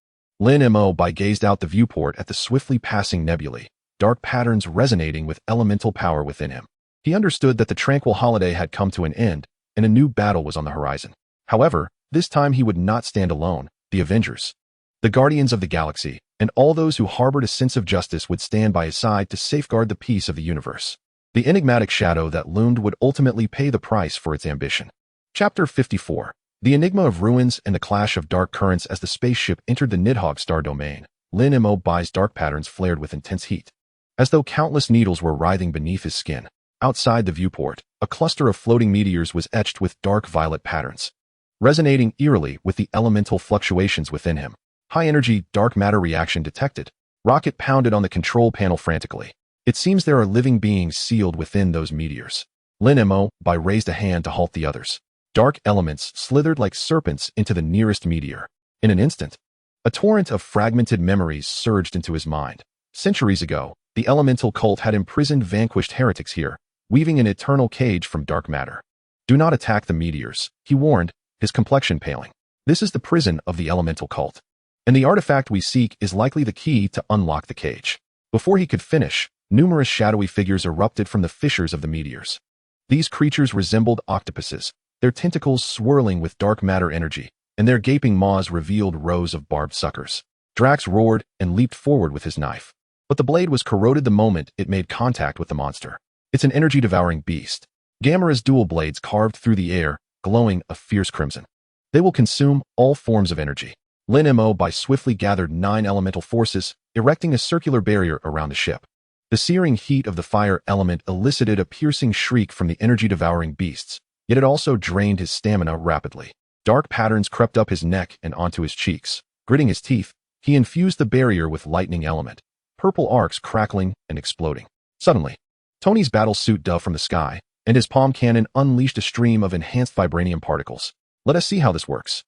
[SPEAKER 1] Lin Mabai gazed out the viewport at the swiftly passing nebulae, dark patterns resonating with elemental power within him. He understood that the tranquil holiday had come to an end, and a new battle was on the horizon. However, this time he would not stand alone. The Avengers, the Guardians of the Galaxy, and all those who harbored a sense of justice would stand by his side to safeguard the peace of the universe. The enigmatic shadow that loomed would ultimately pay the price for its ambition. Chapter 54. The Enigma of Ruins and the Clash of Dark Currents. As the spaceship entered the Nidhogg star domain, Lin Mabai's dark patterns flared with intense heat, as though countless needles were writhing beneath his skin. Outside the viewport, a cluster of floating meteors was etched with dark violet patterns, resonating eerily with the elemental fluctuations within him. High-energy, dark matter reaction detected. Rocket pounded on the control panel frantically. It seems there are living beings sealed within those meteors. Lin Mabai raised a hand to halt the others. Dark elements slithered like serpents into the nearest meteor. In an instant, a torrent of fragmented memories surged into his mind. Centuries ago, the elemental cult had imprisoned vanquished heretics here, weaving an eternal cage from dark matter. Do not attack the meteors, he warned, his complexion paling. This is the prison of the elemental cult, and the artifact we seek is likely the key to unlock the cage. Before he could finish, numerous shadowy figures erupted from the fissures of the meteors. These creatures resembled octopuses, their tentacles swirling with dark matter energy, and their gaping maws revealed rows of barbed suckers. Drax roared and leaped forward with his knife, but the blade was corroded the moment it made contact with the monster. It's an energy-devouring beast. Gamera's dual blades carved through the air, glowing a fierce crimson. They will consume all forms of energy. Lin Mabai swiftly gathered 9 elemental forces, erecting a circular barrier around the ship. The searing heat of the fire element elicited a piercing shriek from the energy-devouring beasts, yet it also drained his stamina rapidly. Dark patterns crept up his neck and onto his cheeks. Gritting his teeth, he infused the barrier with lightning element, purple arcs crackling and exploding. Suddenly, Tony's battle suit dove from the sky, and his palm cannon unleashed a stream of enhanced vibranium particles. Let us see how this works.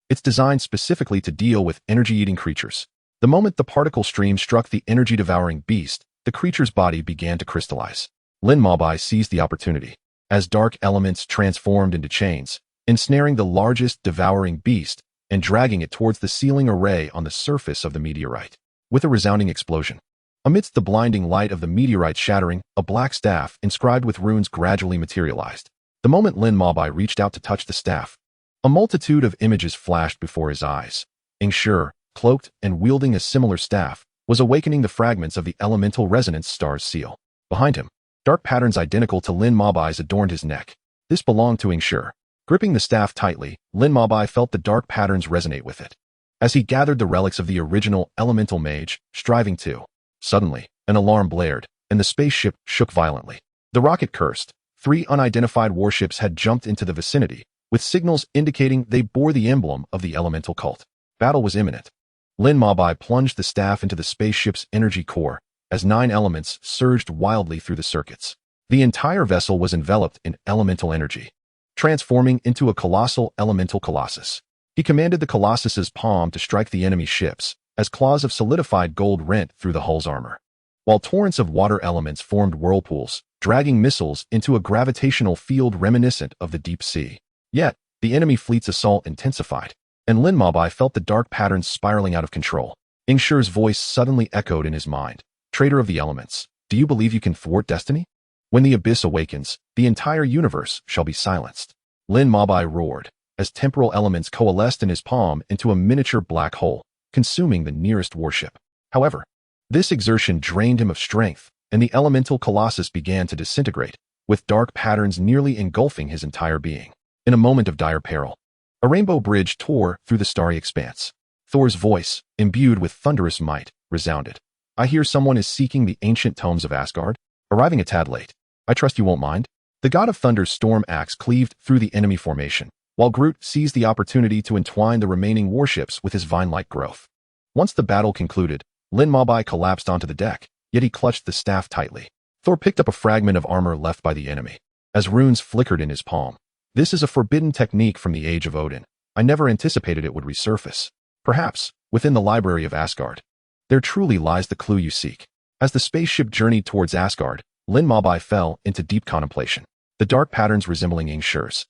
[SPEAKER 1] It's designed specifically to deal with energy-eating creatures. The moment the particle stream struck the energy-devouring beast, the creature's body began to crystallize. Lin Mabai seized the opportunity. As dark elements transformed into chains, ensnaring the largest devouring beast, and dragging it towards the sealing array on the surface of the meteorite. With a resounding explosion. Amidst the blinding light of the meteorite shattering, a black staff inscribed with runes gradually materialized. The moment Lin Mabai reached out to touch the staff, a multitude of images flashed before his eyes. Ingshur, cloaked and wielding a similar staff, was awakening the fragments of the elemental resonance star's seal. Behind him, dark patterns identical to Lin Mabai's adorned his neck. This belonged to Ingshur. Gripping the staff tightly, Lin Mabai felt the dark patterns resonate with it. As he gathered the relics of the original elemental mage, striving to. Suddenly, an alarm blared, and the spaceship shook violently. The rocket cursed. 3 unidentified warships had jumped into the vicinity, with signals indicating they bore the emblem of the elemental cult. Battle was imminent. Lin Mabai plunged the staff into the spaceship's energy core, as 9 elements surged wildly through the circuits. The entire vessel was enveloped in elemental energy, transforming into a colossal elemental colossus. He commanded the colossus's palm to strike the enemy ships, as claws of solidified gold rent through the hull's armor. While torrents of water elements formed whirlpools, dragging missiles into a gravitational field reminiscent of the deep sea. Yet, the enemy fleet's assault intensified, and Lin Mabai felt the dark patterns spiraling out of control. Ingshur's voice suddenly echoed in his mind. Traitor of the elements, do you believe you can thwart destiny? When the abyss awakens, the entire universe shall be silenced. Lin Mabai roared, as temporal elements coalesced in his palm into a miniature black hole, consuming the nearest warship. However, this exertion drained him of strength, and the elemental colossus began to disintegrate, with dark patterns nearly engulfing his entire being. In a moment of dire peril, a rainbow bridge tore through the starry expanse. Thor's voice, imbued with thunderous might, resounded. I hear someone is seeking the ancient tomes of Asgard, arriving a tad late. I trust you won't mind. The god of thunder's storm axe cleaved through the enemy formation, while Groot seized the opportunity to entwine the remaining warships with his vine-like growth. Once the battle concluded, Lin Mabai collapsed onto the deck, yet he clutched the staff tightly. Thor picked up a fragment of armor left by the enemy, as runes flickered in his palm. This is a forbidden technique from the Age of Odin. I never anticipated it would resurface. Perhaps, within the library of Asgard, there truly lies the clue you seek. As the spaceship journeyed towards Asgard, Lin Mabai fell into deep contemplation. The dark patterns resembling Ingshur's.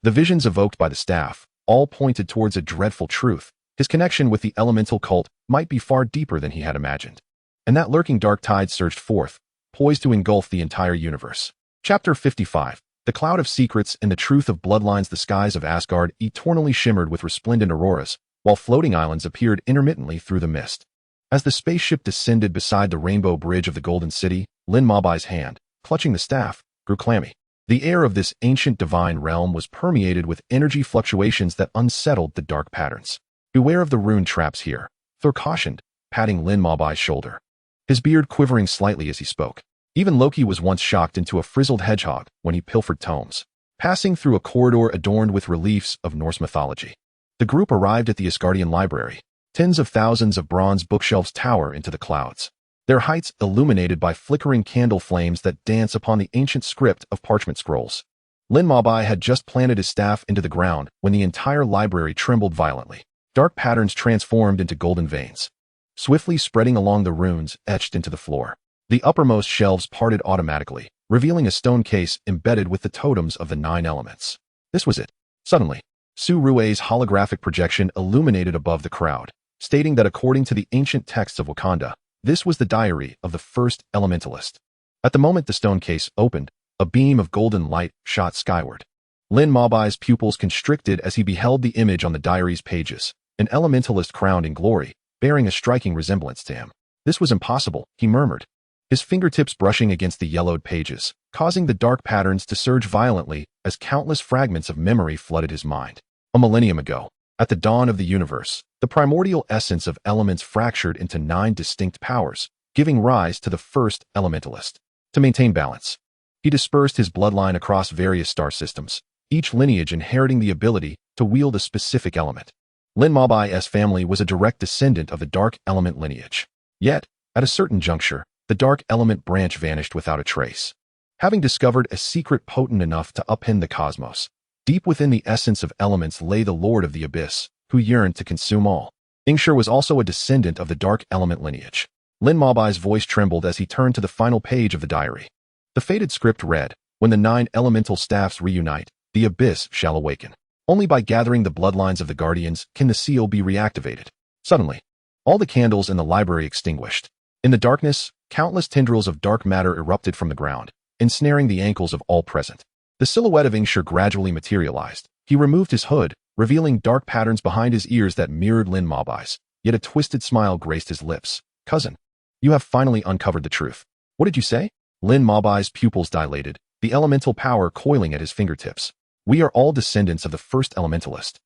[SPEAKER 1] The visions evoked by the staff, all pointed towards a dreadful truth. His connection with the elemental cult might be far deeper than he had imagined. And that lurking dark tide surged forth, poised to engulf the entire universe. Chapter 55. The cloud of secrets and the truth of bloodlines. The skies of Asgard eternally shimmered with resplendent auroras, while floating islands appeared intermittently through the mist. As the spaceship descended beside the rainbow bridge of the Golden City, Lin Mabai's hand, clutching the staff, grew clammy. The air of this ancient divine realm was permeated with energy fluctuations that unsettled the dark patterns. Beware of the rune traps here, Thor cautioned, patting Lin Mabai's shoulder, his beard quivering slightly as he spoke. Even Loki was once shocked into a frizzled hedgehog when he pilfered tomes, passing through a corridor adorned with reliefs of Norse mythology. The group arrived at the Asgardian library. Tens of thousands of bronze bookshelves tower into the clouds, their heights illuminated by flickering candle flames that dance upon the ancient script of parchment scrolls. Lin Mabai had just planted his staff into the ground when the entire library trembled violently. Dark patterns transformed into golden veins, swiftly spreading along the runes etched into the floor. The uppermost shelves parted automatically, revealing a stone case embedded with the totems of the 9 elements. This was it. Suddenly, Su Rue's holographic projection illuminated above the crowd, stating that according to the ancient texts of Wakanda, this was the diary of the first elementalist. At the moment the stone case opened, a beam of golden light shot skyward. Lin Mabai's pupils constricted as he beheld the image on the diary's pages, an elementalist crowned in glory, bearing a striking resemblance to him. This was impossible, he murmured, his fingertips brushing against the yellowed pages, causing the dark patterns to surge violently as countless fragments of memory flooded his mind. A millennium ago, at the dawn of the universe, the primordial essence of elements fractured into 9 distinct powers, giving rise to the first elementalist. To maintain balance, he dispersed his bloodline across various star systems, each lineage inheriting the ability to wield a specific element. Lin Mabai's family was a direct descendant of the dark element lineage. Yet, at a certain juncture, the dark element branch vanished without a trace. Having discovered a secret potent enough to upend the cosmos, deep within the essence of elements lay the Lord of the Abyss, who yearned to consume all. Ingshur was also a descendant of the dark element lineage. Lin Mabai's voice trembled as he turned to the final page of the diary. The faded script read, "When the 9 elemental staffs reunite, the Abyss shall awaken." Only by gathering the bloodlines of the Guardians can the seal be reactivated. Suddenly, all the candles in the library extinguished. In the darkness, countless tendrils of dark matter erupted from the ground, ensnaring the ankles of all present. The silhouette of Ingshur gradually materialized. He removed his hood, revealing dark patterns behind his ears that mirrored Lin Mobai's, yet a twisted smile graced his lips. "Cousin, you have finally uncovered the truth." "What did you say?" Lin Mobai's pupils dilated, the elemental power coiling at his fingertips. "We are all descendants of the first elementalist,"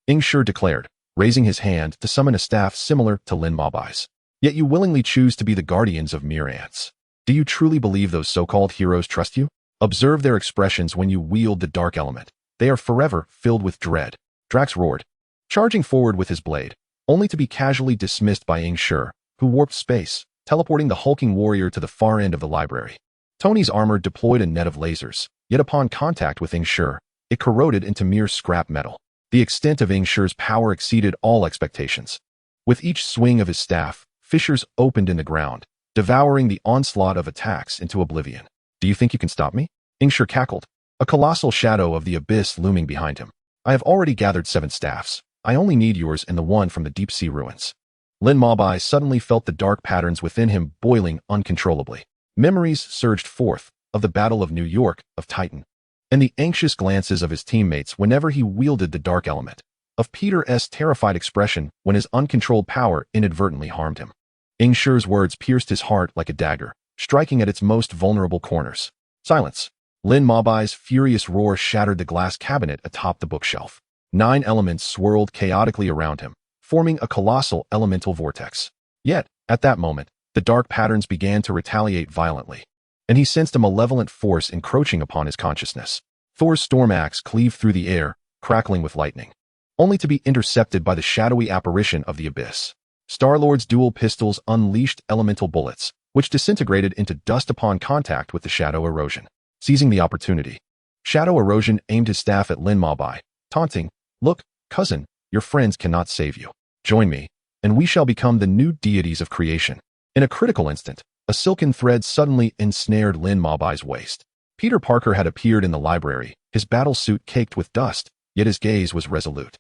[SPEAKER 1] Ingshur declared, raising his hand to summon a staff similar to Lin Mobai's. "Yet you willingly choose to be the guardians of mere ants. Do you truly believe those so-called heroes trust you? Observe their expressions when you wield the dark element. They are forever filled with dread." Drax roared, charging forward with his blade, only to be casually dismissed by Ingshur, who warped space, teleporting the hulking warrior to the far end of the library. Tony's armor deployed a net of lasers, yet upon contact with Ingshur, it corroded into mere scrap metal. The extent of Ingshur's power exceeded all expectations. With each swing of his staff, fissures opened in the ground, devouring the onslaught of attacks into oblivion. "Do you think you can stop me?" Ingshur cackled, a colossal shadow of the abyss looming behind him. "I have already gathered 7 staffs. I only need yours and the one from the deep-sea ruins." Lin Mobai suddenly felt the dark patterns within him boiling uncontrollably. Memories surged forth of the Battle of New York, of Titan, and the anxious glances of his teammates whenever he wielded the dark element, of Peter's terrified expression when his uncontrolled power inadvertently harmed him. Ingshur's words pierced his heart like a dagger, striking at its most vulnerable corners. "Silence!" Lin Mobai's furious roar shattered the glass cabinet atop the bookshelf. 9 elements swirled chaotically around him, forming a colossal elemental vortex. Yet, at that moment, the dark patterns began to retaliate violently, and he sensed a malevolent force encroaching upon his consciousness. Thor's storm axe cleaved through the air, crackling with lightning, only to be intercepted by the shadowy apparition of the abyss. Star-Lord's dual pistols unleashed elemental bullets, which disintegrated into dust upon contact with the shadow erosion. Seizing the opportunity, Shadow Erosion aimed his staff at Lin Mobai, taunting, "Look, cousin, your friends cannot save you. Join me, and we shall become the new deities of creation." In a critical instant, a silken thread suddenly ensnared Lin Mobai's waist. Peter Parker had appeared in the library, his battle suit caked with dust, yet his gaze was resolute.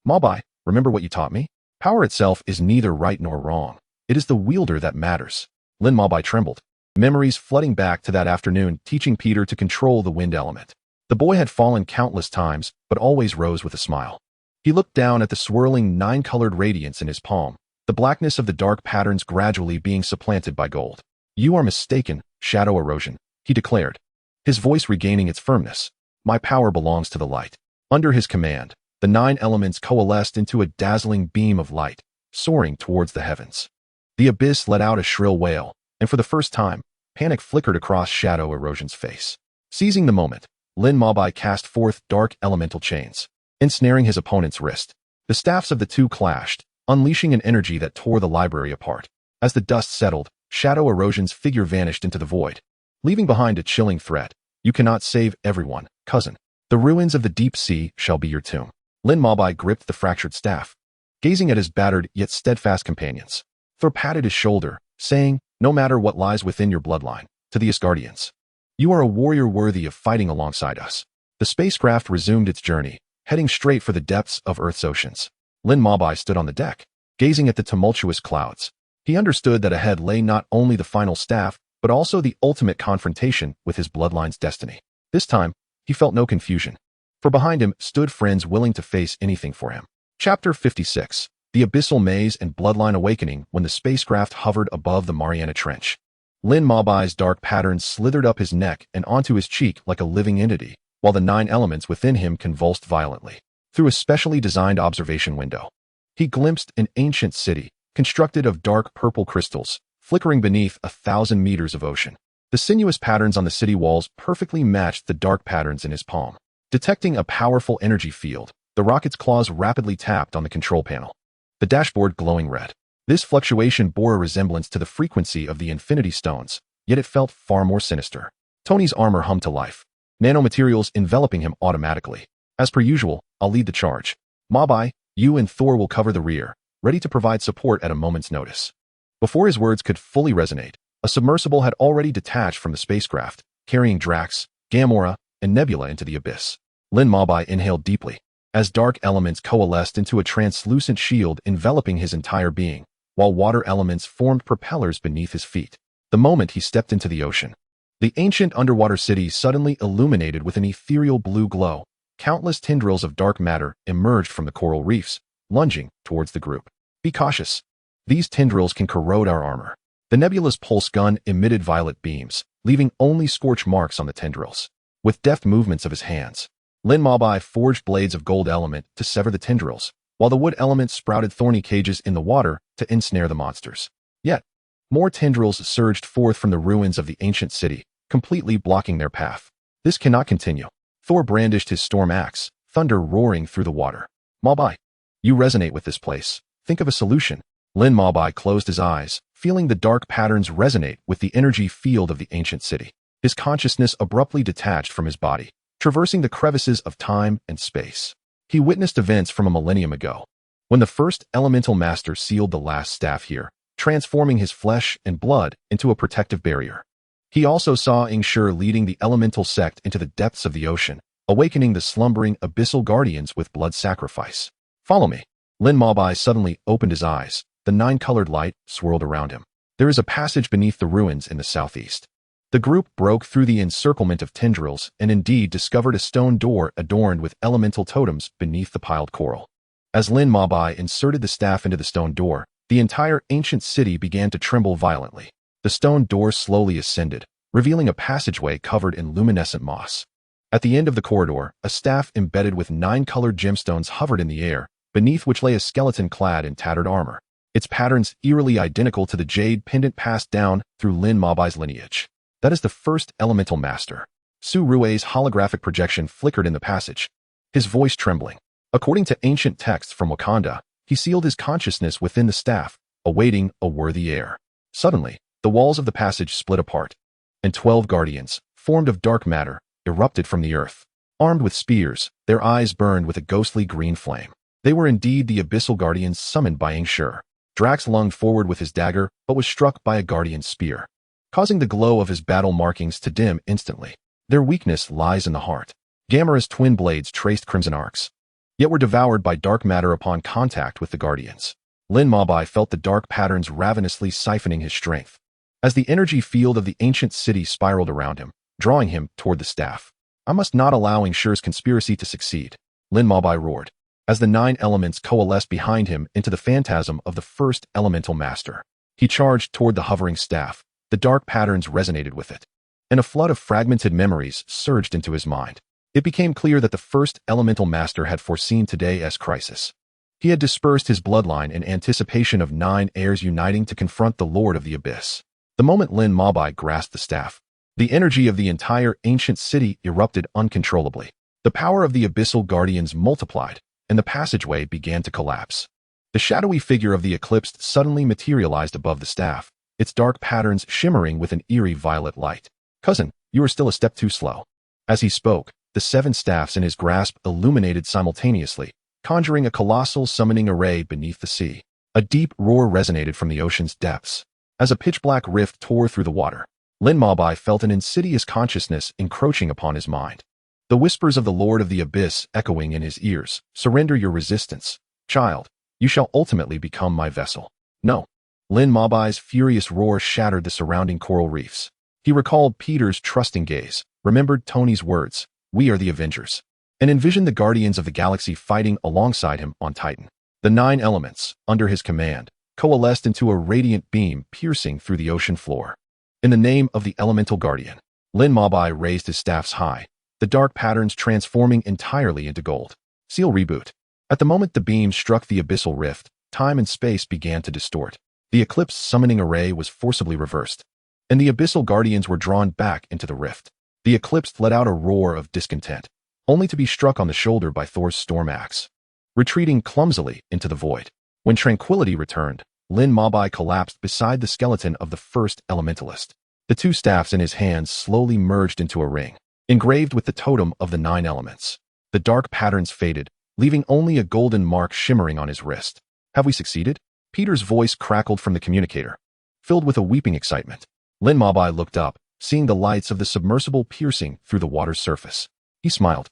[SPEAKER 1] "Mobai, remember what you taught me? Power itself is neither right nor wrong. It is the wielder that matters." Lin Mobai trembled, memories flooding back to that afternoon teaching Peter to control the wind element. The boy had fallen countless times, but always rose with a smile. He looked down at the swirling 9-colored radiance in his palm, the blackness of the dark patterns gradually being supplanted by gold. "You are mistaken, Shadow Erosion," he declared, his voice regaining its firmness. "My power belongs to the light." Under his command, the 9 elements coalesced into a dazzling beam of light, soaring towards the heavens. The abyss let out a shrill wail, and for the first time, panic flickered across Shadow Erosion's face. Seizing the moment, Lin Mobai cast forth dark elemental chains, ensnaring his opponent's wrist. The staffs of the two clashed, unleashing an energy that tore the library apart. As the dust settled, Shadow Erosion's figure vanished into the void, leaving behind a chilling threat. "You cannot save everyone, cousin. The ruins of the deep sea shall be your tomb." Lin Mobai gripped the fractured staff, gazing at his battered yet steadfast companions. Thor patted his shoulder, saying, "No matter what lies within your bloodline, to the Asgardians, you are a warrior worthy of fighting alongside us." The spacecraft resumed its journey, heading straight for the depths of Earth's oceans. Lin Mobai stood on the deck, gazing at the tumultuous clouds. He understood that ahead lay not only the final staff, but also the ultimate confrontation with his bloodline's destiny. This time, he felt no confusion, for behind him stood friends willing to face anything for him. Chapter 56. The Abyssal Maze and Bloodline Awakening. When the spacecraft hovered above the Mariana Trench, Lin Mobai's dark patterns slithered up his neck and onto his cheek like a living entity, while the 9 elements within him convulsed violently. Through a specially designed observation window, he glimpsed an ancient city, constructed of dark purple crystals, flickering beneath 1,000 meters of ocean. The sinuous patterns on the city walls perfectly matched the dark patterns in his palm. Detecting a powerful energy field, the rocket's claws rapidly tapped on the control panel, the dashboard glowing red. This fluctuation bore a resemblance to the frequency of the Infinity Stones, yet it felt far more sinister. Tony's armor hummed to life, nanomaterials enveloping him automatically. "As per usual, I'll lead the charge. Mobai, you and Thor will cover the rear, ready to provide support at a moment's notice." Before his words could fully resonate, a submersible had already detached from the spacecraft, carrying Drax, Gamora, and Nebula into the abyss. Lin Mobai inhaled deeply, as dark elements coalesced into a translucent shield enveloping his entire being, while water elements formed propellers beneath his feet. The moment he stepped into the ocean, the ancient underwater city suddenly illuminated with an ethereal blue glow. Countless tendrils of dark matter emerged from the coral reefs, lunging towards the group. Be cautious. These tendrils can corrode our armor. The nebula's pulse gun emitted violet beams, leaving only scorch marks on the tendrils. With deft movements of his hands, Lin Mabai forged blades of gold element to sever the tendrils, while the wood element sprouted thorny cages in the water to ensnare the monsters. Yet, more tendrils surged forth from the ruins of the ancient city, completely blocking their path. This cannot continue. Thor brandished his storm axe, thunder roaring through the water. Mabai, you resonate with this place. Think of a solution. Lin Mabai closed his eyes, feeling the dark patterns resonate with the energy field of the ancient city. His consciousness abruptly detached from his body, traversing the crevices of time and space. He witnessed events from a millennium ago, when the first elemental master sealed the last staff here, transforming his flesh and blood into a protective barrier. He also saw Ingshur leading the elemental sect into the depths of the ocean, awakening the slumbering abyssal guardians with blood sacrifice. Follow me. Lin Mabai suddenly opened his eyes. The nine-colored light swirled around him. There is a passage beneath the ruins in the southeast. The group broke through the encirclement of tendrils and indeed discovered a stone door adorned with elemental totems beneath the piled coral. As Lin Mabai inserted the staff into the stone door, the entire ancient city began to tremble violently. The stone door slowly ascended, revealing a passageway covered in luminescent moss. At the end of the corridor, a staff embedded with 9 colored gemstones hovered in the air, beneath which lay a skeleton clad in tattered armor, its patterns eerily identical to the jade pendant passed down through Lin Mabai's lineage. That is the first elemental master. Su Rue's holographic projection flickered in the passage, his voice trembling. According to ancient texts from Wakanda, he sealed his consciousness within the staff, awaiting a worthy heir. Suddenly, the walls of the passage split apart, and 12 guardians, formed of dark matter, erupted from the earth. Armed with spears, their eyes burned with a ghostly green flame. They were indeed the abyssal guardians summoned by Ingshur. Drax lunged forward with his dagger, but was struck by a guardian's spear, causing the glow of his battle markings to dim instantly. Their weakness lies in the heart. Gamera's twin blades traced crimson arcs, yet were devoured by dark matter upon contact with the guardians. Lin Mabai felt the dark patterns ravenously siphoning his strength, as the energy field of the ancient city spiraled around him, drawing him toward the staff. I must not allow Ingshur's conspiracy to succeed, Lin Mabai roared, as the 9 elements coalesced behind him into the phantasm of the first elemental master. He charged toward the hovering staff. The dark patterns resonated with it, and a flood of fragmented memories surged into his mind. It became clear that the first elemental master had foreseen today's crisis. He had dispersed his bloodline in anticipation of 9 heirs uniting to confront the Lord of the Abyss. The moment Lin Mabai grasped the staff, the energy of the entire ancient city erupted uncontrollably. The power of the abyssal guardians multiplied, and the passageway began to collapse. The shadowy figure of the eclipsed suddenly materialized above the staff, its dark patterns shimmering with an eerie violet light. Cousin, you are still a step too slow. As he spoke, the 7 staffs in his grasp illuminated simultaneously, conjuring a colossal summoning array beneath the sea. A deep roar resonated from the ocean's depths. As a pitch-black rift tore through the water, Lin Mabai felt an insidious consciousness encroaching upon his mind. The whispers of the Lord of the Abyss echoing in his ears. Surrender your resistance, child. You shall ultimately become my vessel. No. Lin Mabai's furious roar shattered the surrounding coral reefs. He recalled Peter's trusting gaze, remembered Tony's words, "We are the Avengers," and envisioned the Guardians of the Galaxy fighting alongside him on Titan. The 9 elements, under his command, coalesced into a radiant beam piercing through the ocean floor. In the name of the elemental guardian, Lin Mabai raised his staffs high, the dark patterns transforming entirely into gold. Seal reboot. At the moment the beam struck the abyssal rift, time and space began to distort. The eclipse summoning array was forcibly reversed, and the abyssal guardians were drawn back into the rift. The eclipse let out a roar of discontent, only to be struck on the shoulder by Thor's storm axe, retreating clumsily into the void. When tranquility returned, Lin Mabai collapsed beside the skeleton of the first elementalist. The 2 staffs in his hands slowly merged into a ring, engraved with the totem of the 9 elements. The dark patterns faded, leaving only a golden mark shimmering on his wrist. Have we succeeded? Peter's voice crackled from the communicator, filled with a weeping excitement. Lin Mabai looked up, seeing the lights of the submersible piercing through the water's surface. He smiled.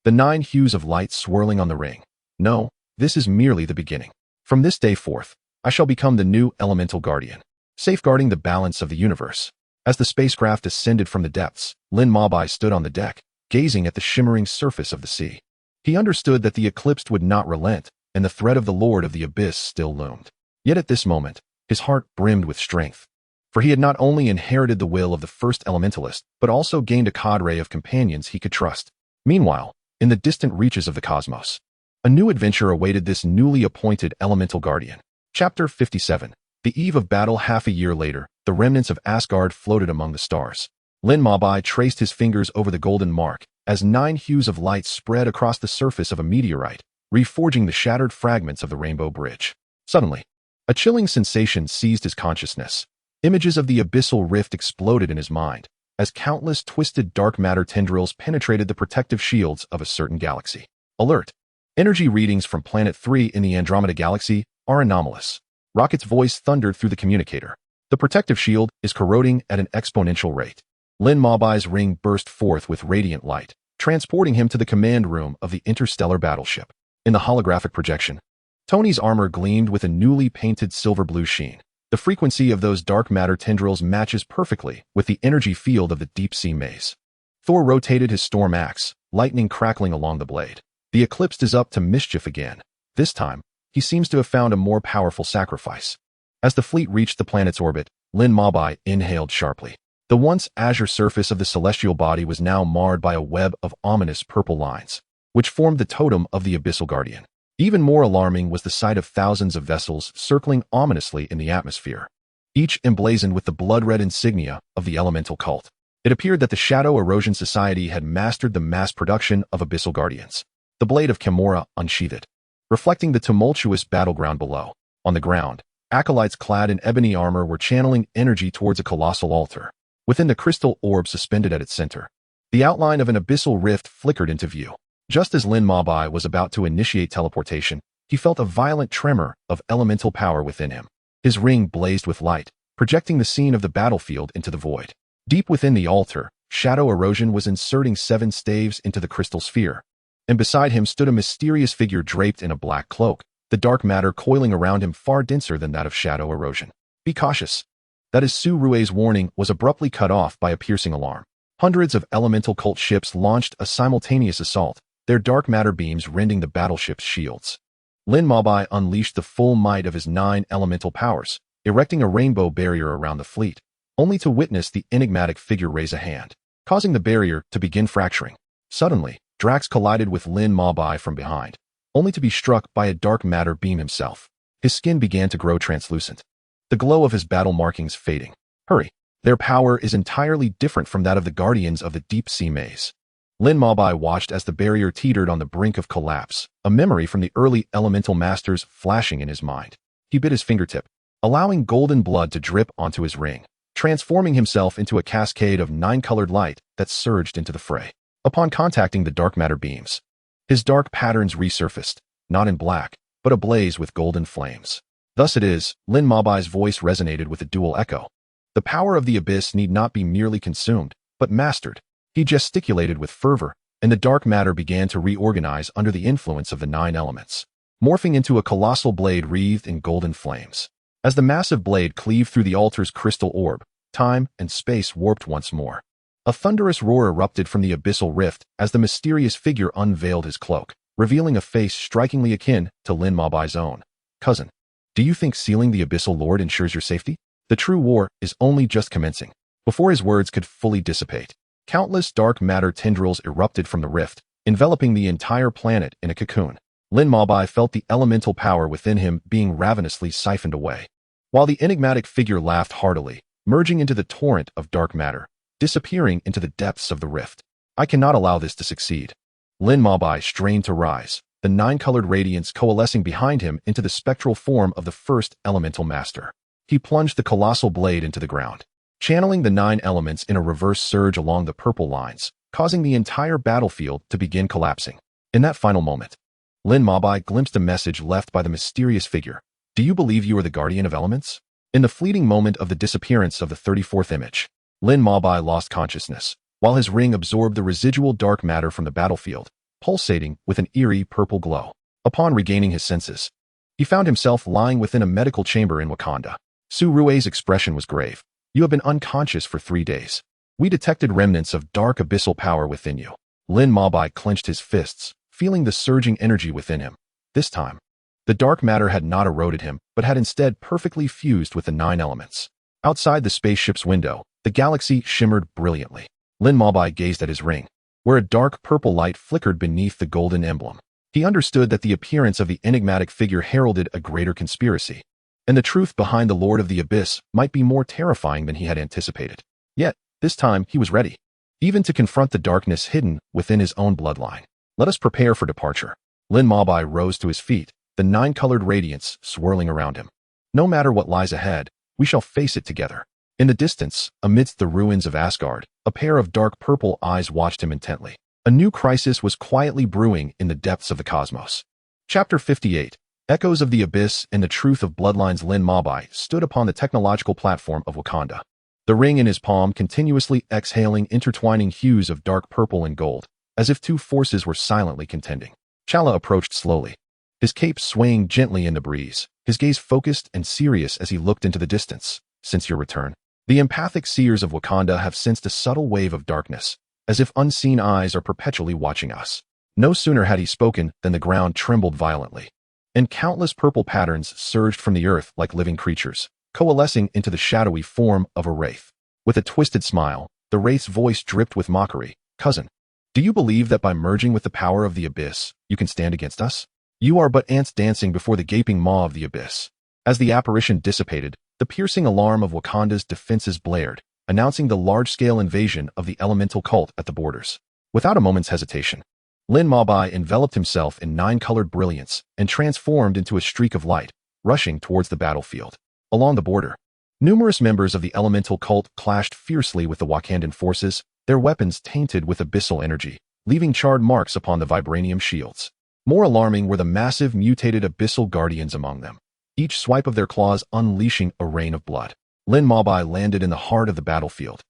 [SPEAKER 1] the 9 hues of light swirling on the ring. No, this is merely the beginning. From this day forth, I shall become the new elemental guardian, safeguarding the balance of the universe. As the spacecraft ascended from the depths, Lin Mabai stood on the deck, gazing at the shimmering surface of the sea. He understood that the eclipsed would not relent, and the threat of the Lord of the Abyss still loomed. Yet at this moment, his heart brimmed with strength. For he had not only inherited the will of the first elementalist, but also gained a cadre of companions he could trust. Meanwhile, in the distant reaches of the cosmos, a new adventure awaited this newly appointed elemental guardian. Chapter 57. The eve of battle. Half a year later, the remnants of Asgard floated among the stars. Lin Mabai traced his fingers over the golden mark, as 9 hues of light spread across the surface of a meteorite, reforging the shattered fragments of the Rainbow Bridge. Suddenly, a chilling sensation seized his consciousness. Images of the abyssal rift exploded in his mind, as countless twisted dark matter tendrils penetrated the protective shields of a certain galaxy. Alert! Energy readings from Planet 3 in the Andromeda Galaxy are anomalous. Rocket's voice thundered through the communicator. The protective shield is corroding at an exponential rate. Lin Mabai's ring burst forth with radiant light, transporting him to the command room of the interstellar battleship. In the holographic projection, Tony's armor gleamed with a newly painted silver-blue sheen. The frequency of those dark matter tendrils matches perfectly with the energy field of the deep-sea maze. Thor rotated his storm axe, lightning crackling along the blade. The eclipsed is up to mischief again. This time, he seems to have found a more powerful sacrifice. As the fleet reached the planet's orbit, Lin Mabai inhaled sharply. The once azure surface of the celestial body was now marred by a web of ominous purple lines, which formed the totem of the Abyssal Guardian. Even more alarming was the sight of thousands of vessels circling ominously in the atmosphere, each emblazoned with the blood-red insignia of the elemental cult. It appeared that the Shadow Erosion Society had mastered the mass production of Abyssal Guardians. The blade of Kimura unsheathed, reflecting the tumultuous battleground below. On the ground, acolytes clad in ebony armor were channeling energy towards a colossal altar. Within the crystal orb suspended at its center, the outline of an abyssal rift flickered into view. Just as Lin Mabai was about to initiate teleportation, he felt a violent tremor of elemental power within him. His ring blazed with light, projecting the scene of the battlefield into the void. Deep within the altar, Shadow Erosion was inserting 7 staves into the crystal sphere, and beside him stood a mysterious figure draped in a black cloak, the dark matter coiling around him far denser than that of Shadow Erosion. Be cautious. That is Su Rue's warning was abruptly cut off by a piercing alarm. Hundreds of elemental cult ships launched a simultaneous assault, their dark matter beams rending the battleship's shields. Lin Mabai unleashed the full might of his 9 elemental powers, erecting a rainbow barrier around the fleet, only to witness the enigmatic figure raise a hand, causing the barrier to begin fracturing. Suddenly, Drax collided with Lin Mabai from behind, only to be struck by a dark matter beam himself. His skin began to grow translucent, the glow of his battle markings fading. Hurry! Their power is entirely different from that of the guardians of the deep-sea maze. Lin Mabai watched as the barrier teetered on the brink of collapse, a memory from the early elemental masters flashing in his mind. He bit his fingertip, allowing golden blood to drip onto his ring, transforming himself into a cascade of 9-colored light that surged into the fray. Upon contacting the dark matter beams, his dark patterns resurfaced, not in black, but ablaze with golden flames. Thus it is, Lin Mabai's voice resonated with a dual echo. The power of the abyss need not be merely consumed, but mastered. He gesticulated with fervor, and the dark matter began to reorganize under the influence of the 9 elements, morphing into a colossal blade wreathed in golden flames. As the massive blade cleaved through the altar's crystal orb, time and space warped once more. A thunderous roar erupted from the abyssal rift as the mysterious figure unveiled his cloak, revealing a face strikingly akin to Lin Mabai's own. Cousin, do you think sealing the abyssal lord ensures your safety? The true war is only just commencing. Before his words could fully dissipate, countless dark matter tendrils erupted from the rift, enveloping the entire planet in a cocoon. Lin Mabai felt the elemental power within him being ravenously siphoned away, while the enigmatic figure laughed heartily, merging into the torrent of dark matter, disappearing into the depths of the rift. I cannot allow this to succeed. Lin Mabai strained to rise, the 9-colored radiance coalescing behind him into the spectral form of the first elemental master. He plunged the colossal blade into the ground, channeling the 9 elements in a reverse surge along the purple lines, causing the entire battlefield to begin collapsing. In that final moment, Lin Mabai glimpsed a message left by the mysterious figure. Do you believe you are the guardian of elements? In the fleeting moment of the disappearance of the 34th image, Lin Mabai lost consciousness, while his ring absorbed the residual dark matter from the battlefield, pulsating with an eerie purple glow. Upon regaining his senses, he found himself lying within a medical chamber in Wakanda. Su Rue's expression was grave. You have been unconscious for 3 days. We detected remnants of dark abyssal power within you. Lin Mabai clenched his fists, feeling the surging energy within him. This time, the dark matter had not eroded him, but had instead perfectly fused with the 9 elements. Outside the spaceship's window, the galaxy shimmered brilliantly. Lin Mabai gazed at his ring, where a dark purple light flickered beneath the golden emblem. He understood that the appearance of the enigmatic figure heralded a greater conspiracy, and the truth behind the Lord of the Abyss might be more terrifying than he had anticipated. Yet, this time he was ready, even to confront the darkness hidden within his own bloodline. Let us prepare for departure. Lin Mabai rose to his feet, the 9-colored radiance swirling around him. No matter what lies ahead, we shall face it together. In the distance, amidst the ruins of Asgard, a pair of dark purple eyes watched him intently. A new crisis was quietly brewing in the depths of the cosmos. Chapter 58. Echoes of the Abyss and the Truth of Bloodlines. Lin Mabai stood upon the technological platform of Wakanda, the ring in his palm continuously exhaling intertwining hues of dark purple and gold, as if 2 forces were silently contending. T'Challa approached slowly, his cape swaying gently in the breeze, his gaze focused and serious as he looked into the distance. Since your return, the empathic seers of Wakanda have sensed a subtle wave of darkness, as if unseen eyes are perpetually watching us. No sooner had he spoken than the ground trembled violently, and countless purple patterns surged from the earth like living creatures, coalescing into the shadowy form of a wraith. With a twisted smile, the wraith's voice dripped with mockery. Cousin, do you believe that by merging with the power of the Abyss, you can stand against us? You are but ants dancing before the gaping maw of the Abyss. As the apparition dissipated, the piercing alarm of Wakanda's defenses blared, announcing the large-scale invasion of the elemental cult at the borders. Without a moment's hesitation, Lin Mabai enveloped himself in 9-colored brilliance and transformed into a streak of light, rushing towards the battlefield. Along the border, numerous members of the elemental cult clashed fiercely with the Wakandan forces, their weapons tainted with abyssal energy, leaving charred marks upon the vibranium shields. More alarming were the massive mutated abyssal guardians among them, each swipe of their claws unleashing a rain of blood. Lin Mabai landed in the heart of the battlefield,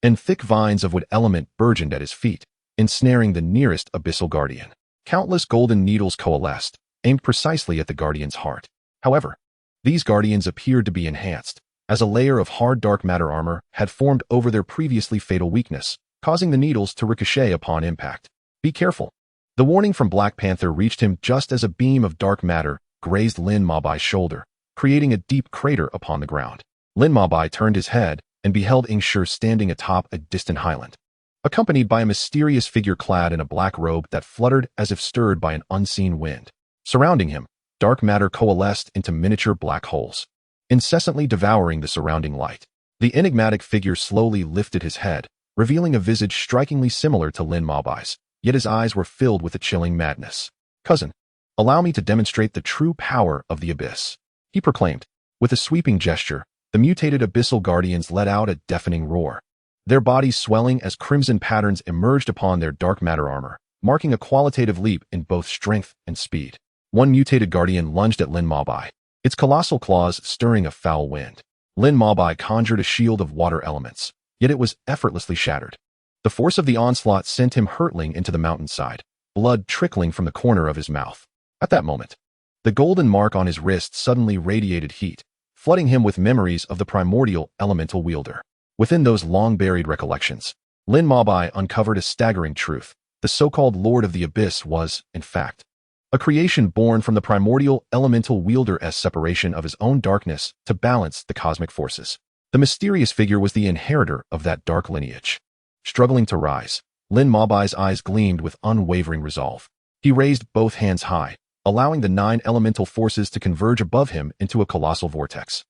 [SPEAKER 1] and thick vines of wood element burgeoned at his feet, ensnaring the nearest abyssal guardian. Countless golden needles coalesced, aimed precisely at the guardian's heart. However, these guardians appeared to be enhanced, as a layer of hard dark matter armor had formed over their previously fatal weakness, causing the needles to ricochet upon impact. Be careful. The warning from Black Panther reached him just as a beam of dark matter grazed Lin Mabai's shoulder, creating a deep crater upon the ground. Lin Mabai turned his head and beheld Ingshur standing atop a distant highland, accompanied by a mysterious figure clad in a black robe that fluttered as if stirred by an unseen wind. Surrounding him, dark matter coalesced into miniature black holes, incessantly devouring the surrounding light. The enigmatic figure slowly lifted his head, revealing a visage strikingly similar to Lin Mabai's, yet his eyes were filled with a chilling madness. Cousin, allow me to demonstrate the true power of the Abyss, he proclaimed. With a sweeping gesture, the mutated abyssal guardians let out a deafening roar, their bodies swelling as crimson patterns emerged upon their dark matter armor, marking a qualitative leap in both strength and speed. One mutated guardian lunged at Lin Mabai, its colossal claws stirring a foul wind. Lin Mabai conjured a shield of water elements, yet it was effortlessly shattered. The force of the onslaught sent him hurtling into the mountainside, blood trickling from the corner of his mouth. At that moment, the golden mark on his wrist suddenly radiated heat, flooding him with memories of the primordial elemental wielder. Within those long-buried recollections, Lin Mabai uncovered a staggering truth. The so-called Lord of the Abyss was, in fact, a creation born from the primordial elemental wielder's separation of his own darkness to balance the cosmic forces. The mysterious figure was the inheritor of that dark lineage. Struggling to rise, Lin Mabai's eyes gleamed with unwavering resolve. He raised both hands high, allowing the 9 elemental forces to converge above him into a colossal vortex,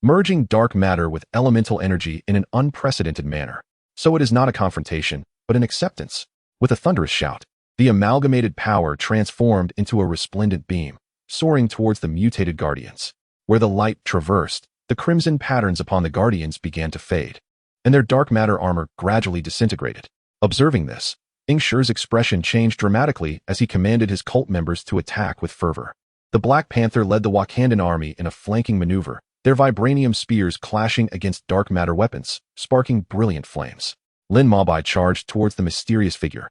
[SPEAKER 1] merging dark matter with elemental energy in an unprecedented manner. So it is not a confrontation, but an acceptance. With a thunderous shout, the amalgamated power transformed into a resplendent beam, soaring towards the mutated guardians. Where the light traversed, the crimson patterns upon the guardians began to fade, and their dark matter armor gradually disintegrated. Observing this, Ingshur's expression changed dramatically as he commanded his cult members to attack with fervor. The Black Panther led the Wakandan army in a flanking maneuver, their vibranium spears clashing against dark matter weapons, sparking brilliant flames. Lin Mabai charged towards the mysterious figure,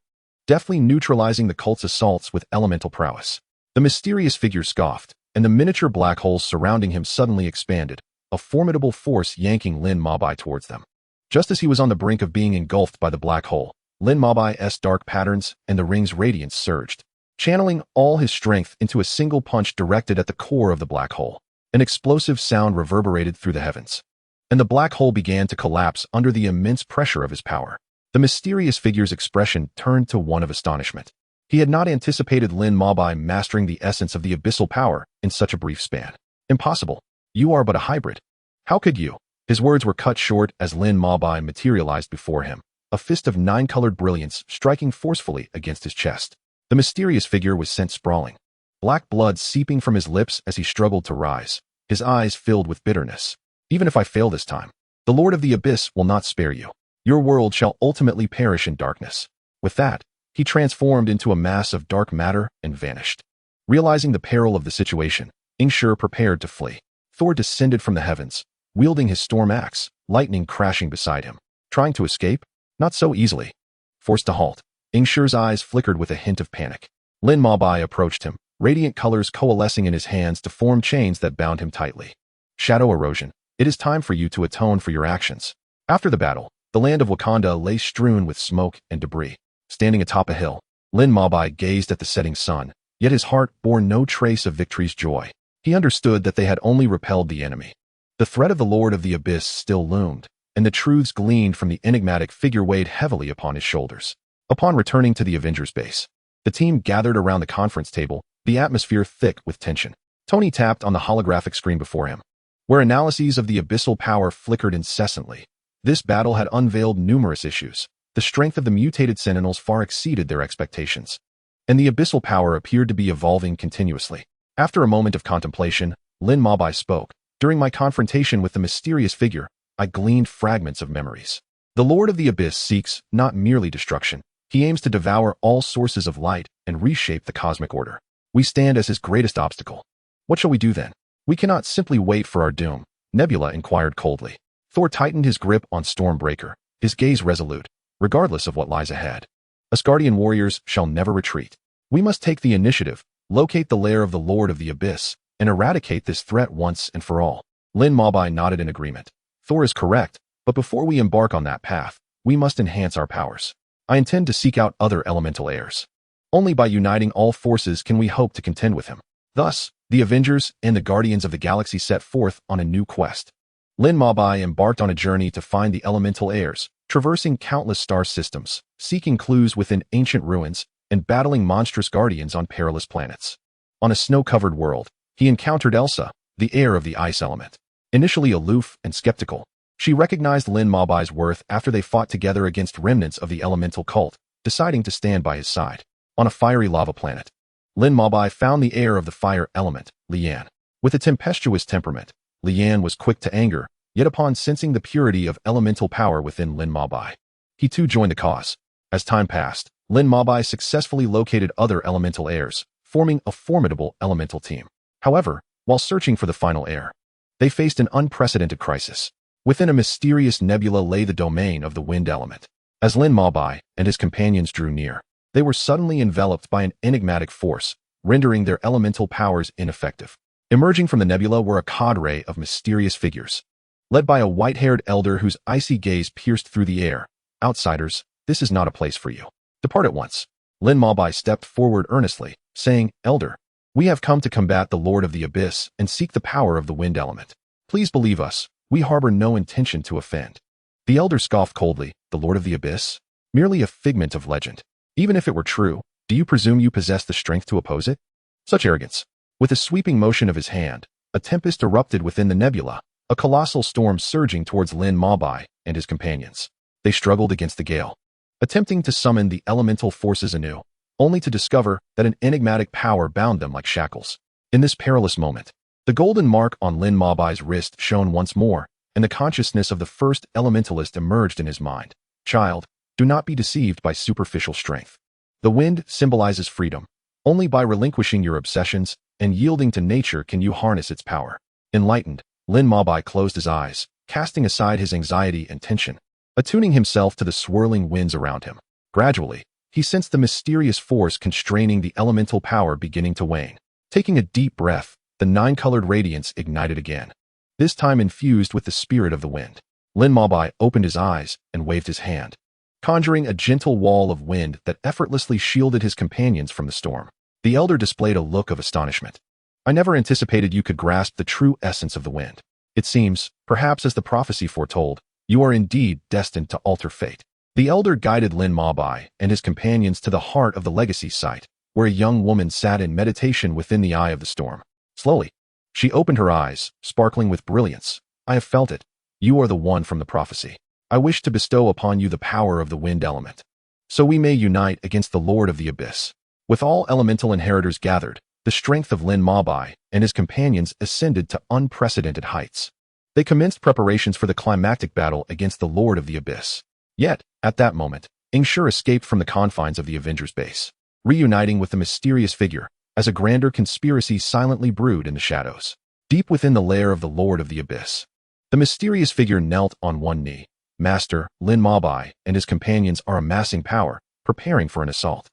[SPEAKER 1] deftly neutralizing the cult's assaults with elemental prowess. The mysterious figure scoffed, and the miniature black holes surrounding him suddenly expanded, a formidable force yanking Lin Mabai towards them. Just as he was on the brink of being engulfed by the black hole, Lin Mabai's dark patterns and the ring's radiance surged, channeling all his strength into a single punch directed at the core of the black hole. An explosive sound reverberated through the heavens, and the black hole began to collapse under the immense pressure of his power. The mysterious figure's expression turned to one of astonishment. He had not anticipated Lin Mabai mastering the essence of the abyssal power in such a brief span. Impossible. You are but a hybrid. How could you? His words were cut short as Lin Mabai materialized before him, a fist of nine-colored brilliance striking forcefully against his chest. The mysterious figure was sent sprawling, black blood seeping from his lips as he struggled to rise, his eyes filled with bitterness. Even if I fail this time, the Lord of the Abyss will not spare you. Your world shall ultimately perish in darkness. With that, he transformed into a mass of dark matter and vanished. Realizing the peril of the situation, Ingshur prepared to flee. Thor descended from the heavens, wielding his storm axe, lightning crashing beside him. Trying to escape? Not so easily. Forced to halt, Ingshur's eyes flickered with a hint of panic. Lin Mabai approached him, radiant colors coalescing in his hands to form chains that bound him tightly. Shadow erosion. It is time for you to atone for your actions. After the battle, the land of Wakanda lay strewn with smoke and debris. Standing atop a hill, Lin Mabai gazed at the setting sun, yet his heart bore no trace of victory's joy. He understood that they had only repelled the enemy. The threat of the Lord of the Abyss still loomed, and the truths gleaned from the enigmatic figure weighed heavily upon his shoulders. Upon returning to the Avengers base, the team gathered around the conference table, the atmosphere thick with tension. Tony tapped on the holographic screen before him, where analyses of the abyssal power flickered incessantly. This battle had unveiled numerous issues. The strength of the mutated Sentinels far exceeded their expectations, and the abyssal power appeared to be evolving continuously. After a moment of contemplation, Lin Mabai spoke. During my confrontation with the mysterious figure, I gleaned fragments of memories. The Lord of the Abyss seeks not merely destruction. He aims to devour all sources of light and reshape the cosmic order. We stand as his greatest obstacle. What shall we do then? We cannot simply wait for our doom, Nebula inquired coldly. Thor tightened his grip on Stormbreaker, his gaze resolute, regardless of what lies ahead. Asgardian warriors shall never retreat. We must take the initiative, locate the lair of the Lord of the Abyss, and eradicate this threat once and for all. Lin Mabai nodded in agreement. Thor is correct, but before we embark on that path, we must enhance our powers. I intend to seek out other elemental heirs. Only by uniting all forces can we hope to contend with him. Thus, the Avengers and the Guardians of the Galaxy set forth on a new quest. Lin Mabai embarked on a journey to find the elemental heirs, traversing countless star systems, seeking clues within ancient ruins, and battling monstrous guardians on perilous planets. On a snow-covered world, he encountered Elsa, the heir of the ice element. Initially aloof and skeptical, she recognized Lin Mabai's worth after they fought together against remnants of the elemental cult, deciding to stand by his side. On a fiery lava planet, Lin Mabai found the heir of the fire element, Lian. With a tempestuous temperament, Lian was quick to anger, yet upon sensing the purity of elemental power within Lin Mabai, he too joined the cause. As time passed, Lin Mabai successfully located other elemental heirs, forming a formidable elemental team. However, while searching for the final heir, they faced an unprecedented crisis. Within a mysterious nebula lay the domain of the wind element. As Lin Mabai and his companions drew near, they were suddenly enveloped by an enigmatic force, rendering their elemental powers ineffective. Emerging from the nebula were a cadre of mysterious figures, led by a white-haired elder whose icy gaze pierced through the air. Outsiders, this is not a place for you. Depart at once. Lin Mabai stepped forward earnestly, saying, Elder, we have come to combat the Lord of the Abyss and seek the power of the wind element. Please believe us, we harbor no intention to offend. The elder scoffed coldly. The Lord of the Abyss? Merely a figment of legend. Even if it were true, do you presume you possess the strength to oppose it? Such arrogance. With a sweeping motion of his hand, a tempest erupted within the nebula, a colossal storm surging towards Lin Mabai and his companions. They struggled against the gale, attempting to summon the elemental forces anew, only to discover that an enigmatic power bound them like shackles. In this perilous moment, the golden mark on Lin Mabai's wrist shone once more, and the consciousness of the first elementalist emerged in his mind. Child, do not be deceived by superficial strength. The wind symbolizes freedom. Only by relinquishing your obsessions and yielding to nature can you harness its power. Enlightened, Lin Mabai closed his eyes, casting aside his anxiety and tension, attuning himself to the swirling winds around him. Gradually, He sensed the mysterious force constraining the elemental power beginning to wane. Taking a deep breath, the nine-colored radiance ignited again, this time infused with the spirit of the wind. Lin Mabai opened his eyes and waved his hand, conjuring a gentle wall of wind that effortlessly shielded his companions from the storm. The elder displayed a look of astonishment. I never anticipated you could grasp the true essence of the wind. It seems, perhaps as the prophecy foretold, you are indeed destined to alter fate. The elder guided Lin Mabai and his companions to the heart of the legacy site, where a young woman sat in meditation within the eye of the storm. Slowly, she opened her eyes, sparkling with brilliance. I have felt it. You are the one from the prophecy. I wish to bestow upon you the power of the wind element, so we may unite against the Lord of the Abyss. With all elemental inheritors gathered, the strength of Lin Mabai and his companions ascended to unprecedented heights. They commenced preparations for the climactic battle against the Lord of the Abyss. Yet, at that moment, Ingshur escaped from the confines of the Avengers base, reuniting with the mysterious figure, as a grander conspiracy silently brewed in the shadows. Deep within the lair of the Lord of the Abyss, the mysterious figure knelt on one knee. Master, Lin Mabai and his companions are amassing power, preparing for an assault.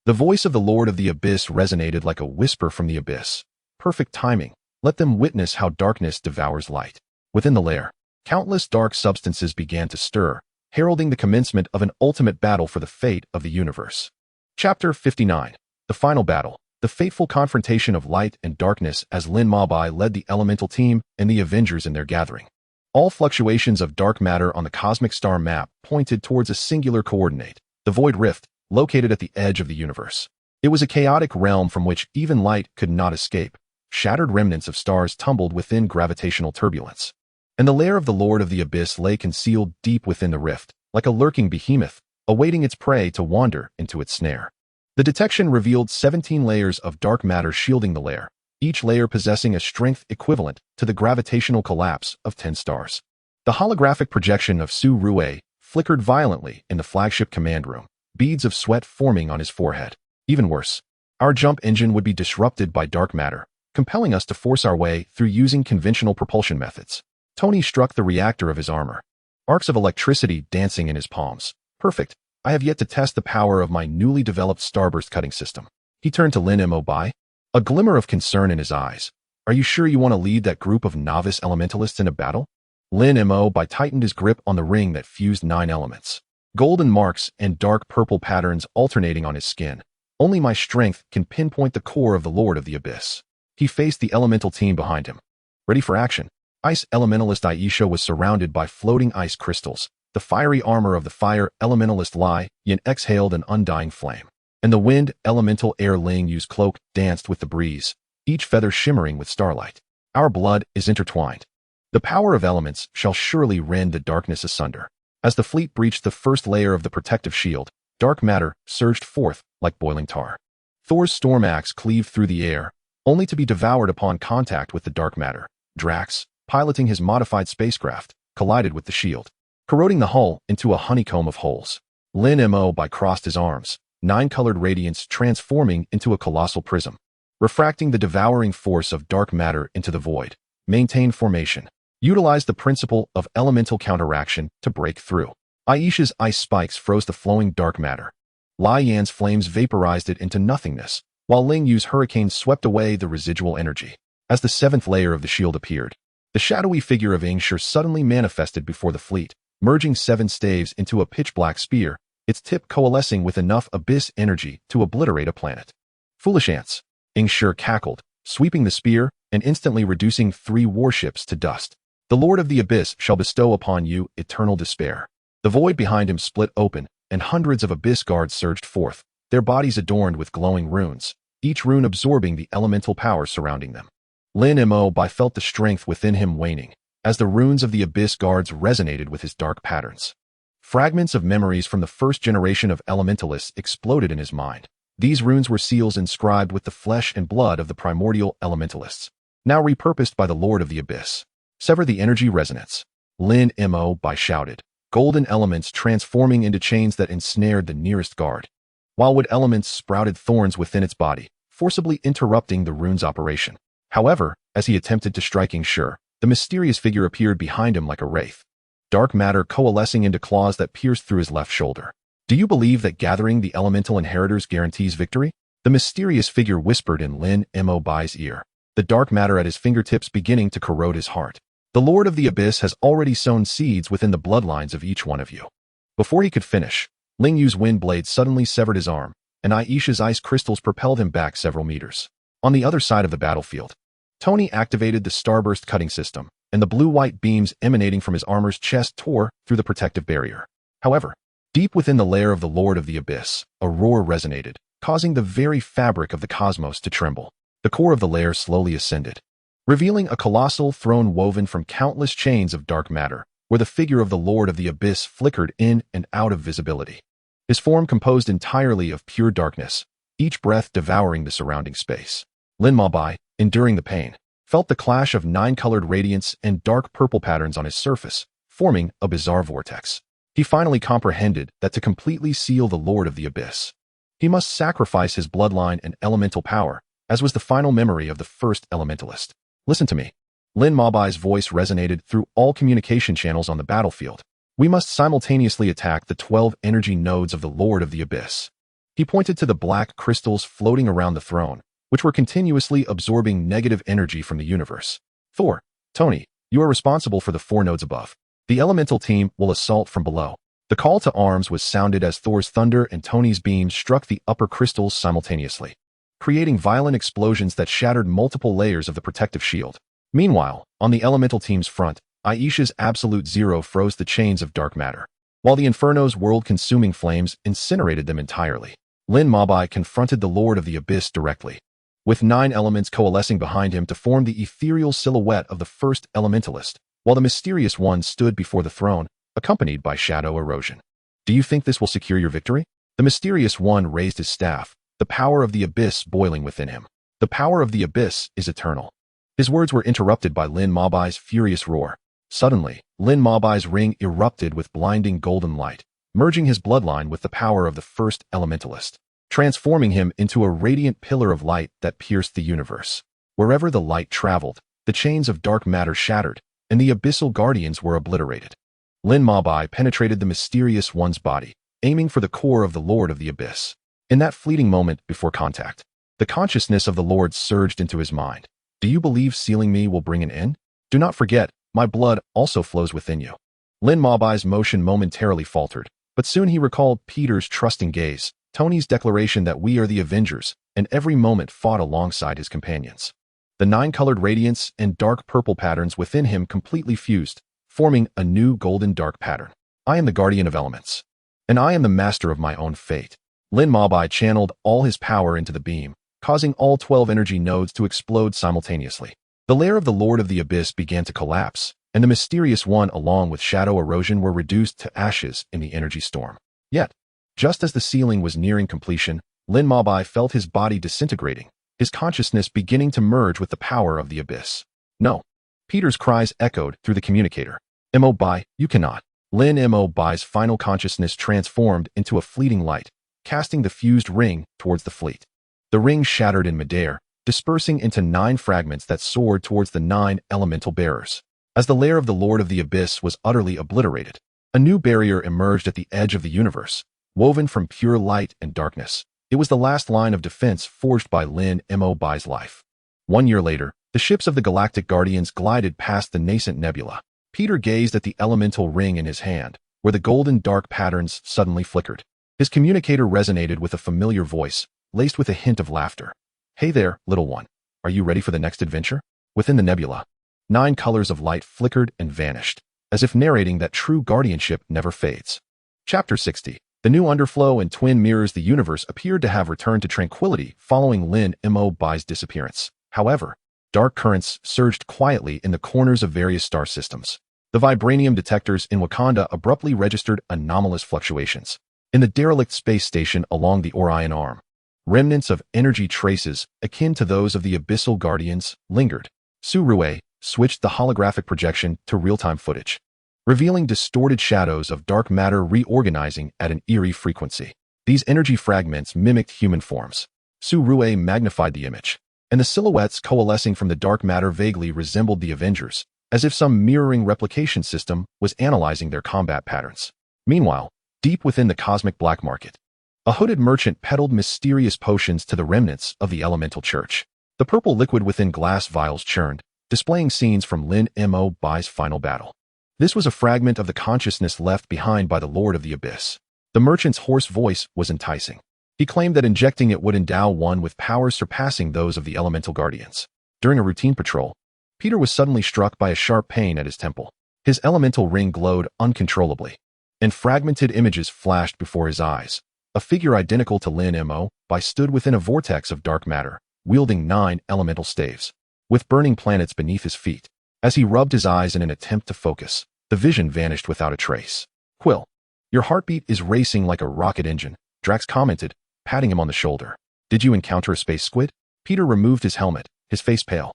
[SPEAKER 1] The voice of the Lord of the Abyss resonated like a whisper from the abyss. Perfect timing. Let them witness how darkness devours light. Within the lair, countless dark substances began to stir, heralding the commencement of an ultimate battle for the fate of the universe. Chapter 59. The Final Battle. The fateful confrontation of light and darkness as Lin Mabai led the elemental team and the Avengers in their gathering. All fluctuations of dark matter on the cosmic star map pointed towards a singular coordinate, the Void Rift, located at the edge of the universe. It was a chaotic realm from which even light could not escape. Shattered remnants of stars tumbled within gravitational turbulence, and the lair of the Lord of the Abyss lay concealed deep within the rift, like a lurking behemoth, awaiting its prey to wander into its snare. The detection revealed 17 layers of dark matter shielding the lair, each layer possessing a strength equivalent to the gravitational collapse of 10 stars. The holographic projection of Su Rue flickered violently in the flagship command room, beads of sweat forming on his forehead. Even worse, our jump engine would be disrupted by dark matter, compelling us to force our way through using conventional propulsion methods. Tony struck the reactor of his armor, arcs of electricity dancing in his palms. Perfect. I have yet to test the power of my newly developed starburst cutting system. He turned to Lin Mabai, a glimmer of concern in his eyes. Are you sure you want to lead that group of novice elementalists in a battle? Lin Mabai tightened his grip on the ring that fused 9 elements. Golden marks and dark purple patterns alternating on his skin. Only my strength can pinpoint the core of the Lord of the Abyss. He faced the elemental team behind him. Ready for action. Ice Elementalist Aisha was surrounded by floating ice crystals. The fiery armor of the fire elementalist Lai Yin exhaled an undying flame. And the wind elemental air Ling Yu's cloak danced with the breeze, each feather shimmering with starlight. Our blood is intertwined. The power of elements shall surely rend the darkness asunder. As the fleet breached the first layer of the protective shield, dark matter surged forth like boiling tar. Thor's storm axe cleaved through the air, only to be devoured upon contact with the dark matter. Drax, piloting his modified spacecraft, collided with the shield, corroding the hull into a honeycomb of holes. Lin Mabai crossed his arms, 9-colored radiance transforming into a colossal prism, refracting the devouring force of dark matter into the void. Maintain formation. Utilize the principle of elemental counteraction to break through. Aisha's ice spikes froze the flowing dark matter. Lai Yan's flames vaporized it into nothingness, while Ling Yu's hurricane swept away the residual energy. As the 7th layer of the shield appeared, the shadowy figure of Ingshur suddenly manifested before the fleet, merging 7 staves into a pitch-black spear, its tip coalescing with enough abyss energy to obliterate a planet. Foolish ants. Ingshur cackled, sweeping the spear and instantly reducing 3 warships to dust. The Lord of the Abyss shall bestow upon you eternal despair. The void behind him split open, and hundreds of abyss guards surged forth, their bodies adorned with glowing runes, each rune absorbing the elemental power surrounding them. Lin Mabai felt the strength within him waning, as the runes of the abyss guards resonated with his dark patterns. Fragments of memories from the first generation of elementalists exploded in his mind. These runes were seals inscribed with the flesh and blood of the primordial elementalists, now repurposed by the Lord of the Abyss. Sever the energy resonance. Lin Mabai shouted, golden elements transforming into chains that ensnared the nearest guard. Wildwood elements sprouted thorns within its body, forcibly interrupting the rune's operation. However, as he attempted to strike Ingshur, the mysterious figure appeared behind him like a wraith, dark matter coalescing into claws that pierced through his left shoulder. Do you believe that gathering the elemental inheritors guarantees victory? The mysterious figure whispered in Lin Mo Bai's ear, the dark matter at his fingertips beginning to corrode his heart. The Lord of the Abyss has already sown seeds within the bloodlines of each one of you. Before he could finish, Ling Yu's wind blade suddenly severed his arm, and Aisha's ice crystals propelled him back several meters. On the other side of the battlefield, Tony activated the starburst cutting system, and the blue-white beams emanating from his armor's chest tore through the protective barrier. However, deep within the lair of the Lord of the Abyss, a roar resonated, causing the very fabric of the cosmos to tremble. The core of the lair slowly ascended, revealing a colossal throne woven from countless chains of dark matter, where the figure of the Lord of the Abyss flickered in and out of visibility. His form composed entirely of pure darkness, each breath devouring the surrounding space. Lin Mabai, enduring the pain, felt the clash of nine-colored radiance and dark purple patterns on his surface, forming a bizarre vortex. He finally comprehended that to completely seal the Lord of the Abyss, he must sacrifice his bloodline and elemental power, as was the final memory of the first elementalist. Listen to me. Lin Mabai's voice resonated through all communication channels on the battlefield. We must simultaneously attack the 12 energy nodes of the Lord of the Abyss. He pointed to the black crystals floating around the throne, which were continuously absorbing negative energy from the universe. Thor, Tony, you are responsible for the 4 nodes above. The elemental team will assault from below. The call to arms was sounded as Thor's thunder and Tony's beams struck the upper crystals simultaneously, creating violent explosions that shattered multiple layers of the protective shield. Meanwhile, on the elemental team's front, Aisha's absolute zero froze the chains of dark matter, while the Inferno's world-consuming flames incinerated them entirely. Lin Mabai confronted the Lord of the Abyss directly, with 9 elements coalescing behind him to form the ethereal silhouette of the first elementalist, while the mysterious one stood before the throne, accompanied by shadow erosion. Do you think this will secure your victory? The mysterious one raised his staff, the power of the Abyss boiling within him. The power of the Abyss is eternal. His words were interrupted by Lin Mabai's furious roar. Suddenly, Lin Mabai's ring erupted with blinding golden light, merging his bloodline with the power of the first elementalist, transforming him into a radiant pillar of light that pierced the universe. Wherever the light traveled, the chains of dark matter shattered, and the abyssal guardians were obliterated. Lin Mabai penetrated the mysterious one's body, aiming for the core of the Lord of the Abyss. In that fleeting moment before contact, the consciousness of the Lord surged into his mind. Do you believe sealing me will bring an end? Do not forget, my blood also flows within you. Lin Mabai's motion momentarily faltered, but soon he recalled Peter's trusting gaze, Tony's declaration that we are the Avengers, and every moment fought alongside his companions. The 9-colored radiance and dark purple patterns within him completely fused, forming a new golden dark pattern. I am the guardian of elements, and I am the master of my own fate. Lin Mabai channeled all his power into the beam, causing all 12 energy nodes to explode simultaneously. The lair of the Lord of the Abyss began to collapse, and the mysterious one along with shadow erosion were reduced to ashes in the energy storm. Yet, just as the ceiling was nearing completion, Lin Mabai felt his body disintegrating, his consciousness beginning to merge with the power of the Abyss. No. Peter's cries echoed through the communicator. Mo Bai, you cannot. Lin Mo Bai's final consciousness transformed into a fleeting light, casting the fused ring towards the fleet. The ring shattered in midair, dispersing into 9 fragments that soared towards the 9 elemental bearers. As the lair of the Lord of the Abyss was utterly obliterated, a new barrier emerged at the edge of the universe, woven from pure light and darkness. It was the last line of defense forged by Lin Mo Bai's life. 1 year later, the ships of the Galactic Guardians glided past the nascent nebula. Peter gazed at the elemental ring in his hand, where the golden dark patterns suddenly flickered. His communicator resonated with a familiar voice, laced with a hint of laughter. Hey there, little one. Are you ready for the next adventure? Within the nebula, 9 colors of light flickered and vanished, as if narrating that true guardianship never fades. Chapter 60. The new underflow and twin mirrors. The universe appeared to have returned to tranquility following Lin Mo Bai's disappearance. However, dark currents surged quietly in the corners of various star systems. The vibranium detectors in Wakanda abruptly registered anomalous fluctuations. In the derelict space station along the Orion Arm, remnants of energy traces, akin to those of the Abyssal Guardians, lingered. Su Rue switched the holographic projection to real-time footage, revealing distorted shadows of dark matter reorganizing at an eerie frequency. These energy fragments mimicked human forms. Su Rue magnified the image, and the silhouettes coalescing from the dark matter vaguely resembled the Avengers, as if some mirroring replication system was analyzing their combat patterns. Meanwhile, deep within the cosmic black market. A hooded merchant peddled mysterious potions to the remnants of the elemental church. The purple liquid within glass vials churned, displaying scenes from Lin Mo Bai's final battle. This was a fragment of the consciousness left behind by the Lord of the Abyss. The merchant's hoarse voice was enticing. He claimed that injecting it would endow one with powers surpassing those of the elemental guardians. During a routine patrol, Peter was suddenly struck by a sharp pain at his temple. His elemental ring glowed uncontrollably, and fragmented images flashed before his eyes. A figure identical to Lin Mo Bai stood within a vortex of dark matter, wielding 9 elemental staves, with burning planets beneath his feet. As he rubbed his eyes in an attempt to focus, the vision vanished without a trace. "Quill, your heartbeat is racing like a rocket engine," Drax commented, patting him on the shoulder. "Did you encounter a space squid?" Peter removed his helmet, his face pale.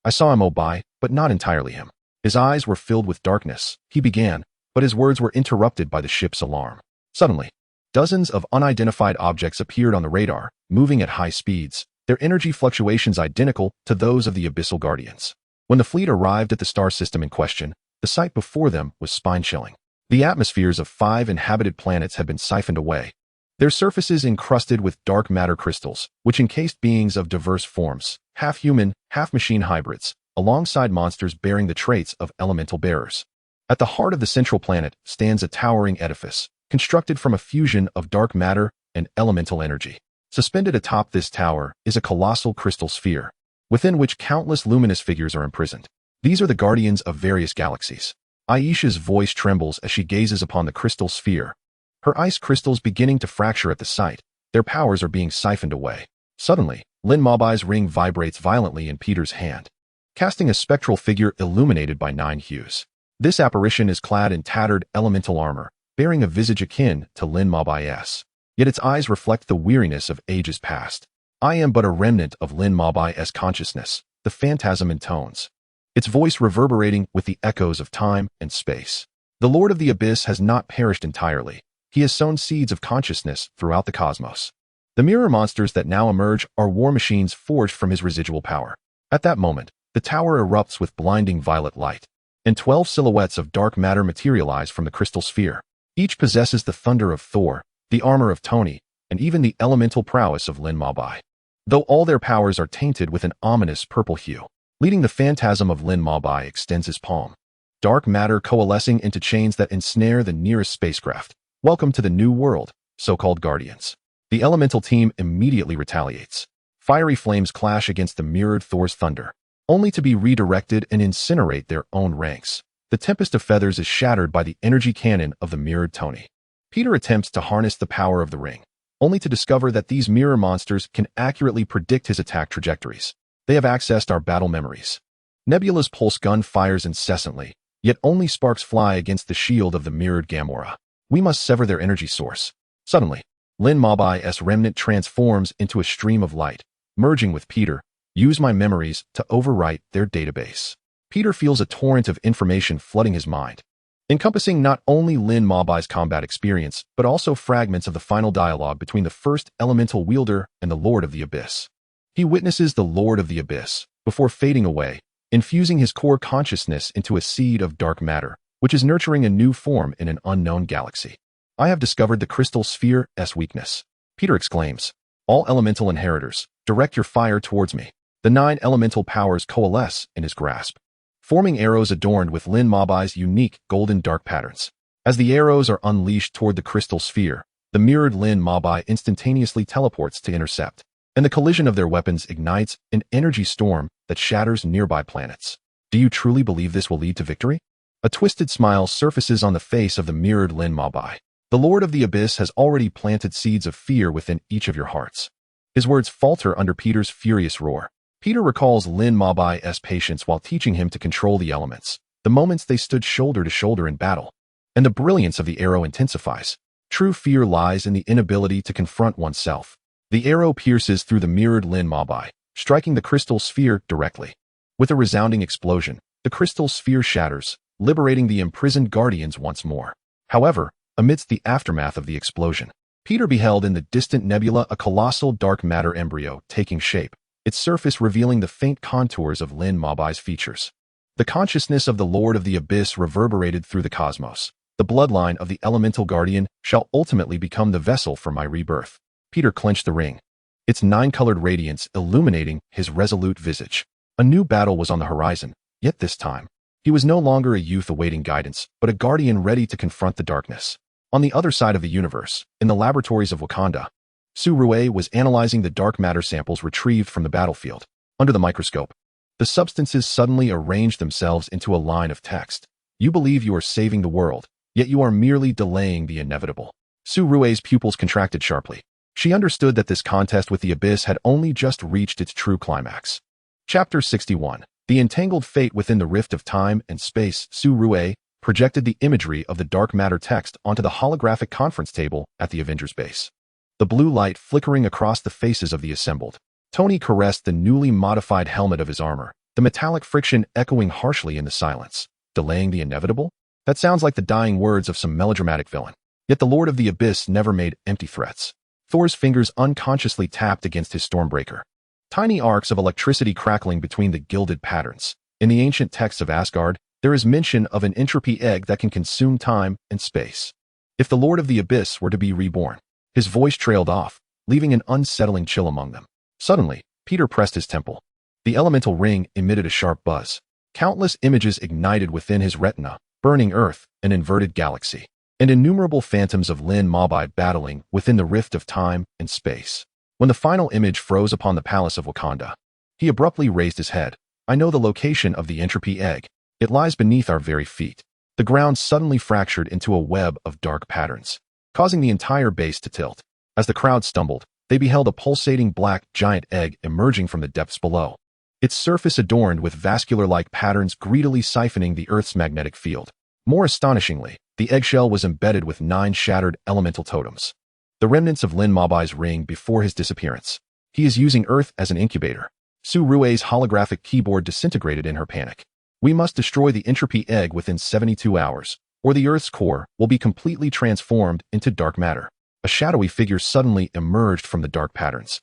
[SPEAKER 1] "I saw him Obai, but not entirely him." His eyes were filled with darkness. He began, but his words were interrupted by the ship's alarm. Suddenly, dozens of unidentified objects appeared on the radar, moving at high speeds, their energy fluctuations identical to those of the Abyssal Guardians. When the fleet arrived at the star system in question, the sight before them was spine-chilling. The atmospheres of 5 inhabited planets had been siphoned away, their surfaces encrusted with dark matter crystals, which encased beings of diverse forms, half-human, half-machine hybrids, alongside monsters bearing the traits of elemental bearers. At the heart of the central planet stands a towering edifice, constructed from a fusion of dark matter and elemental energy. Suspended atop this tower is a colossal crystal sphere, within which countless luminous figures are imprisoned. These are the guardians of various galaxies. Aisha's voice trembles as she gazes upon the crystal sphere, her ice crystals beginning to fracture at the sight. Their powers are being siphoned away. Suddenly, Lin Mobai's ring vibrates violently in Peter's hand, casting a spectral figure illuminated by 9 hues. This apparition is clad in tattered elemental armor, bearing a visage akin to Lin Mobai's. Yet its eyes reflect the weariness of ages past. "I am but a remnant of Lin Mobai's consciousness," the phantasm intones, its voice reverberating with the echoes of time and space. The Lord of the Abyss has not perished entirely. He has sown seeds of consciousness throughout the cosmos. The mirror monsters that now emerge are war machines forged from his residual power. At that moment, the tower erupts with blinding violet light, and 12 silhouettes of dark matter materialize from the crystal sphere. Each possesses the thunder of Thor, the armor of Tony, and even the elemental prowess of Lin Bai. Though all their powers are tainted with an ominous purple hue. Leading the phantasm of Lin Bai extends his palm. Dark matter coalescing into chains that ensnare the nearest spacecraft. "Welcome to the new world, so-called Guardians." The elemental team immediately retaliates. Fiery flames clash against the mirrored Thor's thunder, only to be redirected and incinerate their own ranks. The tempest of feathers is shattered by the energy cannon of the mirrored Tony. Peter attempts to harness the power of the ring, only to discover that these mirror monsters can accurately predict his attack trajectories. They have accessed our battle memories. Nebula's pulse gun fires incessantly, yet only sparks fly against the shield of the mirrored Gamora. We must sever their energy source. Suddenly, Lin Mobai's remnant transforms into a stream of light, merging with Peter. "Use my memories to overwrite their database." Peter feels a torrent of information flooding his mind, encompassing not only Lin Mobai's combat experience, but also fragments of the final dialogue between the first elemental wielder and the Lord of the Abyss. He witnesses the Lord of the Abyss, before fading away, infusing his core consciousness into a seed of dark matter, which is nurturing a new form in an unknown galaxy. "I have discovered the crystal sphere's weakness," Peter exclaims. "All elemental inheritors, direct your fire towards me." The 9 elemental powers coalesce in his grasp, forming arrows adorned with Lin Mobai's unique golden dark patterns. As the arrows are unleashed toward the crystal sphere, the mirrored Lin Bai instantaneously teleports to intercept, and the collision of their weapons ignites an energy storm that shatters nearby planets. "Do you truly believe this will lead to victory?" A twisted smile surfaces on the face of the mirrored Lin Bai. "The Lord of the Abyss has already planted seeds of fear within each of your hearts." His words falter under Peter's furious roar. Peter recalls Lin Mobai's patience while teaching him to control the elements, the moments they stood shoulder to shoulder in battle, and the brilliance of the arrow intensifies. True fear lies in the inability to confront oneself. The arrow pierces through the mirrored Lin Bai, striking the crystal sphere directly. With a resounding explosion, the crystal sphere shatters, liberating the imprisoned guardians once more. However, amidst the aftermath of the explosion, Peter beheld in the distant nebula a colossal dark matter embryo taking shape, its surface revealing the faint contours of Lin Mobai's features. The consciousness of the Lord of the Abyss reverberated through the cosmos. The bloodline of the elemental guardian shall ultimately become the vessel for my rebirth. Peter clenched the ring, its nine-colored radiance illuminating his resolute visage. A new battle was on the horizon, yet this time, he was no longer a youth awaiting guidance, but a guardian ready to confront the darkness. On the other side of the universe, in the laboratories of Wakanda, Su-Rue was analyzing the dark matter samples retrieved from the battlefield. Under the microscope, the substances suddenly arranged themselves into a line of text. You believe you are saving the world, yet you are merely delaying the inevitable. Su-Rue's pupils contracted sharply. She understood that this contest with the abyss had only just reached its true climax. Chapter 61. The entangled fate within the rift of time and space. Su-Rue projected the imagery of the dark matter text onto the holographic conference table at the Avengers base. The blue light flickering across the faces of the assembled. Tony caressed the newly modified helmet of his armor, the metallic friction echoing harshly in the silence. Delaying the inevitable? That sounds like the dying words of some melodramatic villain. Yet the Lord of the Abyss never made empty threats. Thor's fingers unconsciously tapped against his Stormbreaker. Tiny arcs of electricity crackling between the gilded patterns. In the ancient texts of Asgard, there is mention of an entropy egg that can consume time and space. If the Lord of the Abyss were to be reborn, his voice trailed off, leaving an unsettling chill among them. Suddenly, Peter pressed his temple. The elemental ring emitted a sharp buzz. Countless images ignited within his retina, burning Earth, an inverted galaxy, and innumerable phantoms of Lin Mabai battling within the rift of time and space. When the final image froze upon the palace of Wakanda, he abruptly raised his head. I know the location of the entropy egg. It lies beneath our very feet. The ground suddenly fractured into a web of dark patterns, causing the entire base to tilt. As the crowd stumbled, they beheld a pulsating black giant egg emerging from the depths below, its surface adorned with vascular-like patterns greedily siphoning the Earth's magnetic field. More astonishingly, the eggshell was embedded with 9 shattered elemental totems, the remnants of Lin Mabai's ring before his disappearance. He is using Earth as an incubator. Su-Rue's holographic keyboard disintegrated in her panic. We must destroy the entropy egg within 72 hours, or the Earth's core will be completely transformed into dark matter. A shadowy figure suddenly emerged from the dark patterns.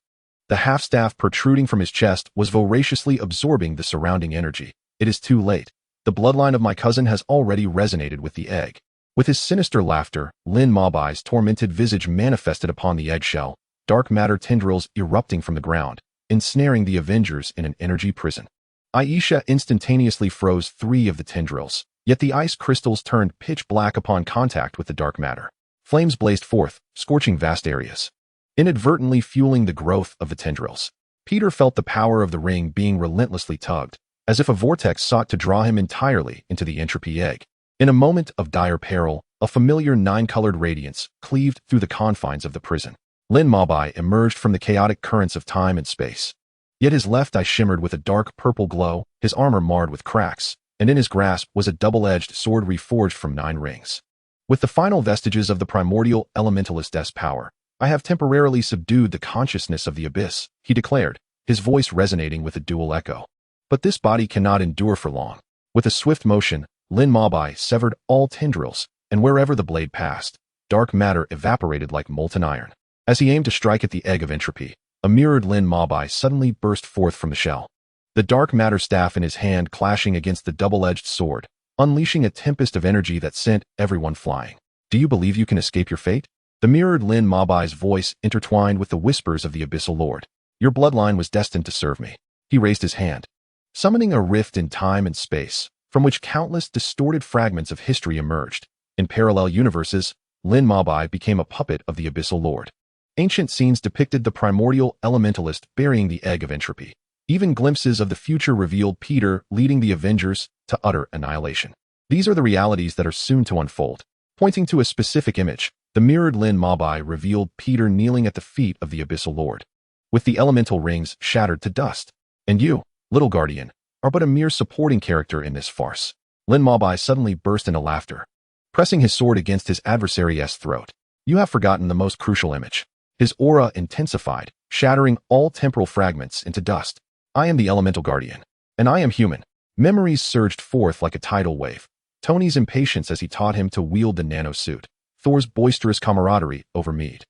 [SPEAKER 1] The half-staff protruding from his chest was voraciously absorbing the surrounding energy. It is too late. The bloodline of my cousin has already resonated with the egg. With his sinister laughter, Lin Mabai's tormented visage manifested upon the eggshell, dark matter tendrils erupting from the ground, ensnaring the Avengers in an energy prison. Aisha instantaneously froze 3 of the tendrils, yet the ice crystals turned pitch black upon contact with the dark matter. Flames blazed forth, scorching vast areas, inadvertently fueling the growth of the tendrils. Peter felt the power of the ring being relentlessly tugged, as if a vortex sought to draw him entirely into the entropy egg. In a moment of dire peril, a familiar 9-colored radiance cleaved through the confines of the prison. Lin Mabai emerged from the chaotic currents of time and space. Yet his left eye shimmered with a dark purple glow, his armor marred with cracks, and in his grasp was a double-edged sword reforged from 9 rings. With the final vestiges of the primordial elementalist's power, I have temporarily subdued the consciousness of the abyss, he declared, his voice resonating with a dual echo. But this body cannot endure for long. With a swift motion, Lin Mabai severed all tendrils, and wherever the blade passed, dark matter evaporated like molten iron. As he aimed to strike at the egg of entropy, a mirrored Lin Mabai suddenly burst forth from the shell, the dark matter staff in his hand clashing against the double-edged sword, unleashing a tempest of energy that sent everyone flying. Do you believe you can escape your fate? The mirrored Lin Mabai's voice intertwined with the whispers of the Abyssal Lord. Your bloodline was destined to serve me. He raised his hand, summoning a rift in time and space, from which countless distorted fragments of history emerged. In parallel universes, Lin Mabai became a puppet of the Abyssal Lord. Ancient scenes depicted the primordial elementalist burying the egg of entropy. Even glimpses of the future revealed Peter leading the Avengers to utter annihilation. These are the realities that are soon to unfold. Pointing to a specific image, the mirrored Lin Mabai revealed Peter kneeling at the feet of the Abyssal Lord, with the elemental rings shattered to dust. And you, little guardian, are but a mere supporting character in this farce. Lin Mabai suddenly burst into laughter, pressing his sword against his adversary's throat. You have forgotten the most crucial image. His aura intensified, shattering all temporal fragments into dust. I am the elemental guardian, and I am human. Memories surged forth like a tidal wave. Tony's impatience as he taught him to wield the nanosuit, Thor's boisterous camaraderie over mead,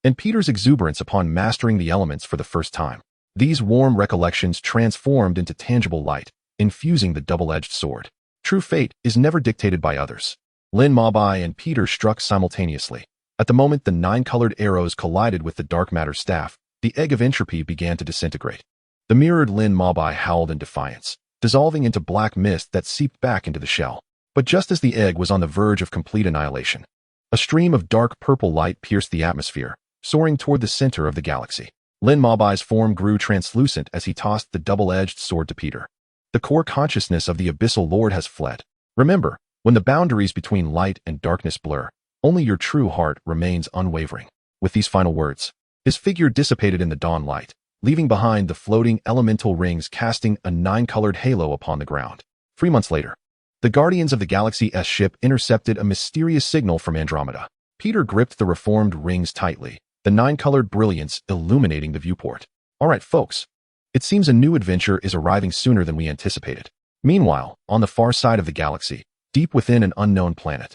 [SPEAKER 1] and Peter's exuberance upon mastering the elements for the first time. These warm recollections transformed into tangible light, infusing the double-edged sword. True fate is never dictated by others. Lin Mabai and Peter struck simultaneously. At the moment the 9-colored arrows collided with the dark matter staff, the egg of entropy began to disintegrate. The mirrored Lin Mabai howled in defiance, dissolving into black mist that seeped back into the shell. But just as the egg was on the verge of complete annihilation, a stream of dark purple light pierced the atmosphere, soaring toward the center of the galaxy. Lin Mabai's form grew translucent as he tossed the double-edged sword to Peter. The core consciousness of the Abyssal Lord has fled. Remember, when the boundaries between light and darkness blur, only your true heart remains unwavering. With these final words, his figure dissipated in the dawn light, leaving behind the floating elemental rings casting a 9-colored halo upon the ground. 3 months later, the Guardians of the Galaxy's ship intercepted a mysterious signal from Andromeda. Peter gripped the reformed rings tightly, the 9-colored brilliance illuminating the viewport. All right, folks. It seems a new adventure is arriving sooner than we anticipated. Meanwhile, on the far side of the galaxy, deep within an unknown planet,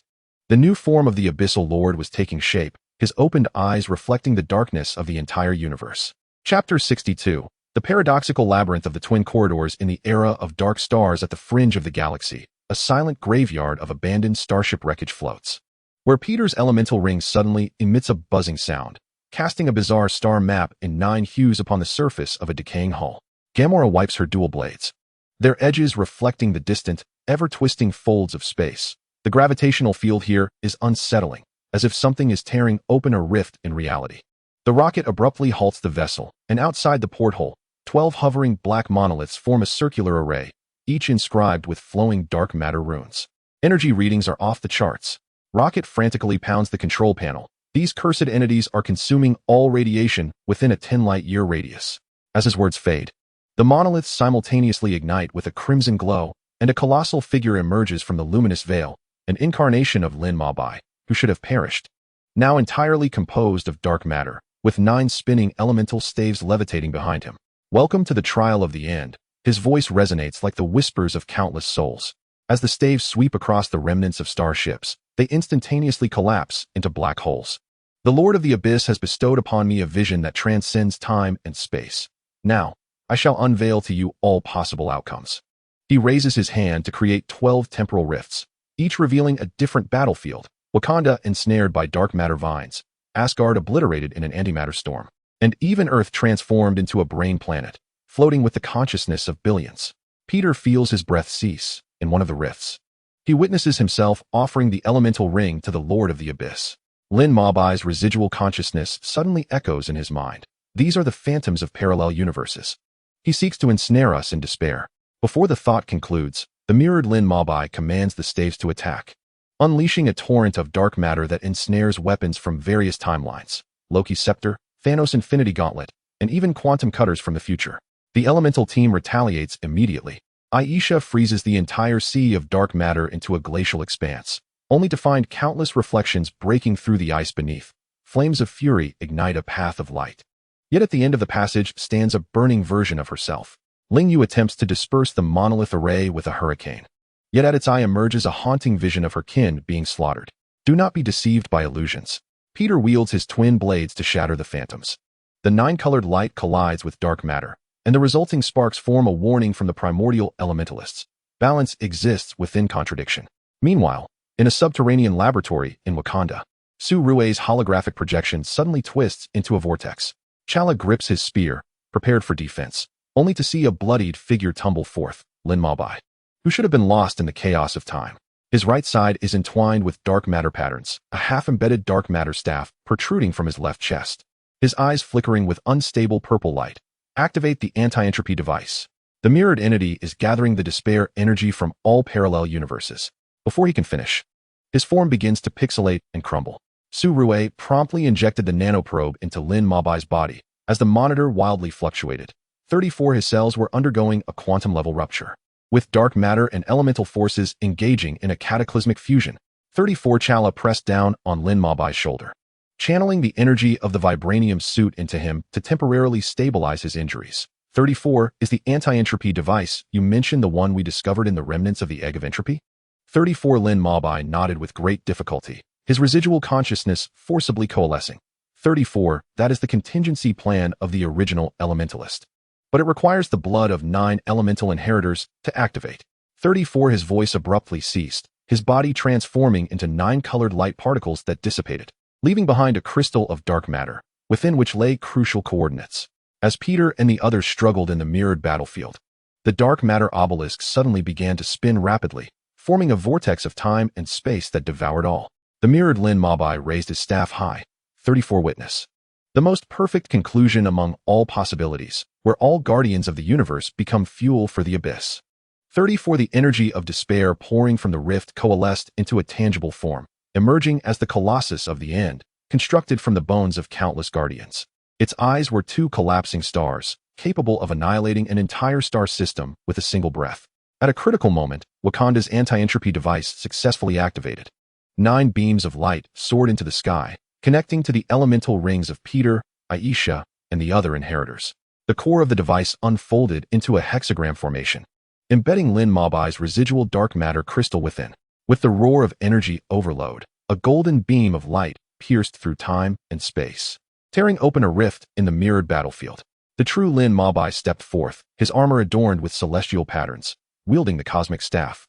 [SPEAKER 1] the new form of the Abyssal Lord was taking shape, his opened eyes reflecting the darkness of the entire universe. Chapter 62. The paradoxical labyrinth of the twin corridors in the era of dark stars at the fringe of the galaxy. A silent graveyard of abandoned starship wreckage floats, where Peter's elemental ring suddenly emits a buzzing sound, casting a bizarre star map in 9 hues upon the surface of a decaying hull. Gamora wipes her dual blades, their edges reflecting the distant, ever-twisting folds of space. The gravitational field here is unsettling, as if something is tearing open a rift in reality. The rocket abruptly halts the vessel, and outside the porthole, 12 hovering black monoliths form a circular array, each inscribed with flowing dark matter runes. Energy readings are off the charts. Rocket frantically pounds the control panel. These cursed entities are consuming all radiation within a 10-light-year radius. As his words fade, the monoliths simultaneously ignite with a crimson glow, and a colossal figure emerges from the luminous veil, an incarnation of Lin Mabai, who should have perished. Now entirely composed of dark matter, with 9 spinning elemental staves levitating behind him. Welcome to the trial of the end. His voice resonates like the whispers of countless souls. As the staves sweep across the remnants of starships, they instantaneously collapse into black holes. The Lord of the Abyss has bestowed upon me a vision that transcends time and space. Now, I shall unveil to you all possible outcomes. He raises his hand to create 12 temporal rifts, each revealing a different battlefield. Wakanda ensnared by dark matter vines, Asgard obliterated in an antimatter storm, and even Earth transformed into a brain planet, floating with the consciousness of billions. Peter feels his breath cease in one of the rifts. He witnesses himself offering the elemental ring to the Lord of the Abyss. Lin Mabai's residual consciousness suddenly echoes in his mind. These are the phantoms of parallel universes. He seeks to ensnare us in despair. Before the thought concludes, the mirrored Lin Mabai commands the staves to attack, unleashing a torrent of dark matter that ensnares weapons from various timelines. Loki's scepter, Thanos' Infinity Gauntlet, and even quantum cutters from the future. The elemental team retaliates immediately. Aisha freezes the entire sea of dark matter into a glacial expanse, only to find countless reflections breaking through the ice beneath. Flames of fury ignite a path of light. Yet at the end of the passage stands a burning version of herself. Ling Yu attempts to disperse the monolith array with a hurricane. Yet at its eye emerges a haunting vision of her kin being slaughtered. Do not be deceived by illusions. Peter wields his twin blades to shatter the phantoms. The 9-colored light collides with dark matter, and the resulting sparks form a warning from the primordial elementalists. Balance exists within contradiction. Meanwhile, in a subterranean laboratory in Wakanda, Su Rue's holographic projection suddenly twists into a vortex. Chala grips his spear, prepared for defense, only to see a bloodied figure tumble forth, Lin Mabai, who should have been lost in the chaos of time. His right side is entwined with dark matter patterns, a half-embedded dark matter staff protruding from his left chest. His eyes flickering with unstable purple light. Activate the anti-entropy device. The mirrored entity is gathering the despair energy from all parallel universes. Before he can finish, his form begins to pixelate and crumble. Su Rue promptly injected the nanoprobe into Lin Mabai's body. As the monitor wildly fluctuated, 34 his cells were undergoing a quantum-level rupture. With dark matter and elemental forces engaging in a cataclysmic fusion, 34 Chala pressed down on Lin Mabai's shoulder, channeling the energy of the vibranium suit into him to temporarily stabilize his injuries. 34 is the anti-entropy device. You mentioned the one we discovered in the remnants of the egg of entropy? 34 Lin Mabai nodded with great difficulty, his residual consciousness forcibly coalescing. 34, that is the contingency plan of the original elementalist. But it requires the blood of 9 elemental inheritors to activate. 34 his voice abruptly ceased, his body transforming into 9-colored light particles that dissipated, leaving behind a crystal of dark matter, within which lay crucial coordinates. As Peter and the others struggled in the mirrored battlefield, the dark matter obelisk suddenly began to spin rapidly, forming a vortex of time and space that devoured all. The mirrored Lin Mabai raised his staff high. 34 Witness. The most perfect conclusion among all possibilities, where all guardians of the universe become fuel for the abyss. 34 The energy of despair pouring from the rift coalesced into a tangible form, emerging as the Colossus of the End, constructed from the bones of countless guardians. Its eyes were 2 collapsing stars, capable of annihilating an entire star system with a single breath. At a critical moment, Wakanda's anti-entropy device successfully activated. 9 beams of light soared into the sky, connecting to the elemental rings of Peter, Aisha, and the other inheritors. The core of the device unfolded into a hexagram formation, embedding Lin Mabai's residual dark matter crystal within. With the roar of energy overload, a golden beam of light pierced through time and space, tearing open a rift in the mirrored battlefield. The true Lin Mabai stepped forth, his armor adorned with celestial patterns, wielding the cosmic staff.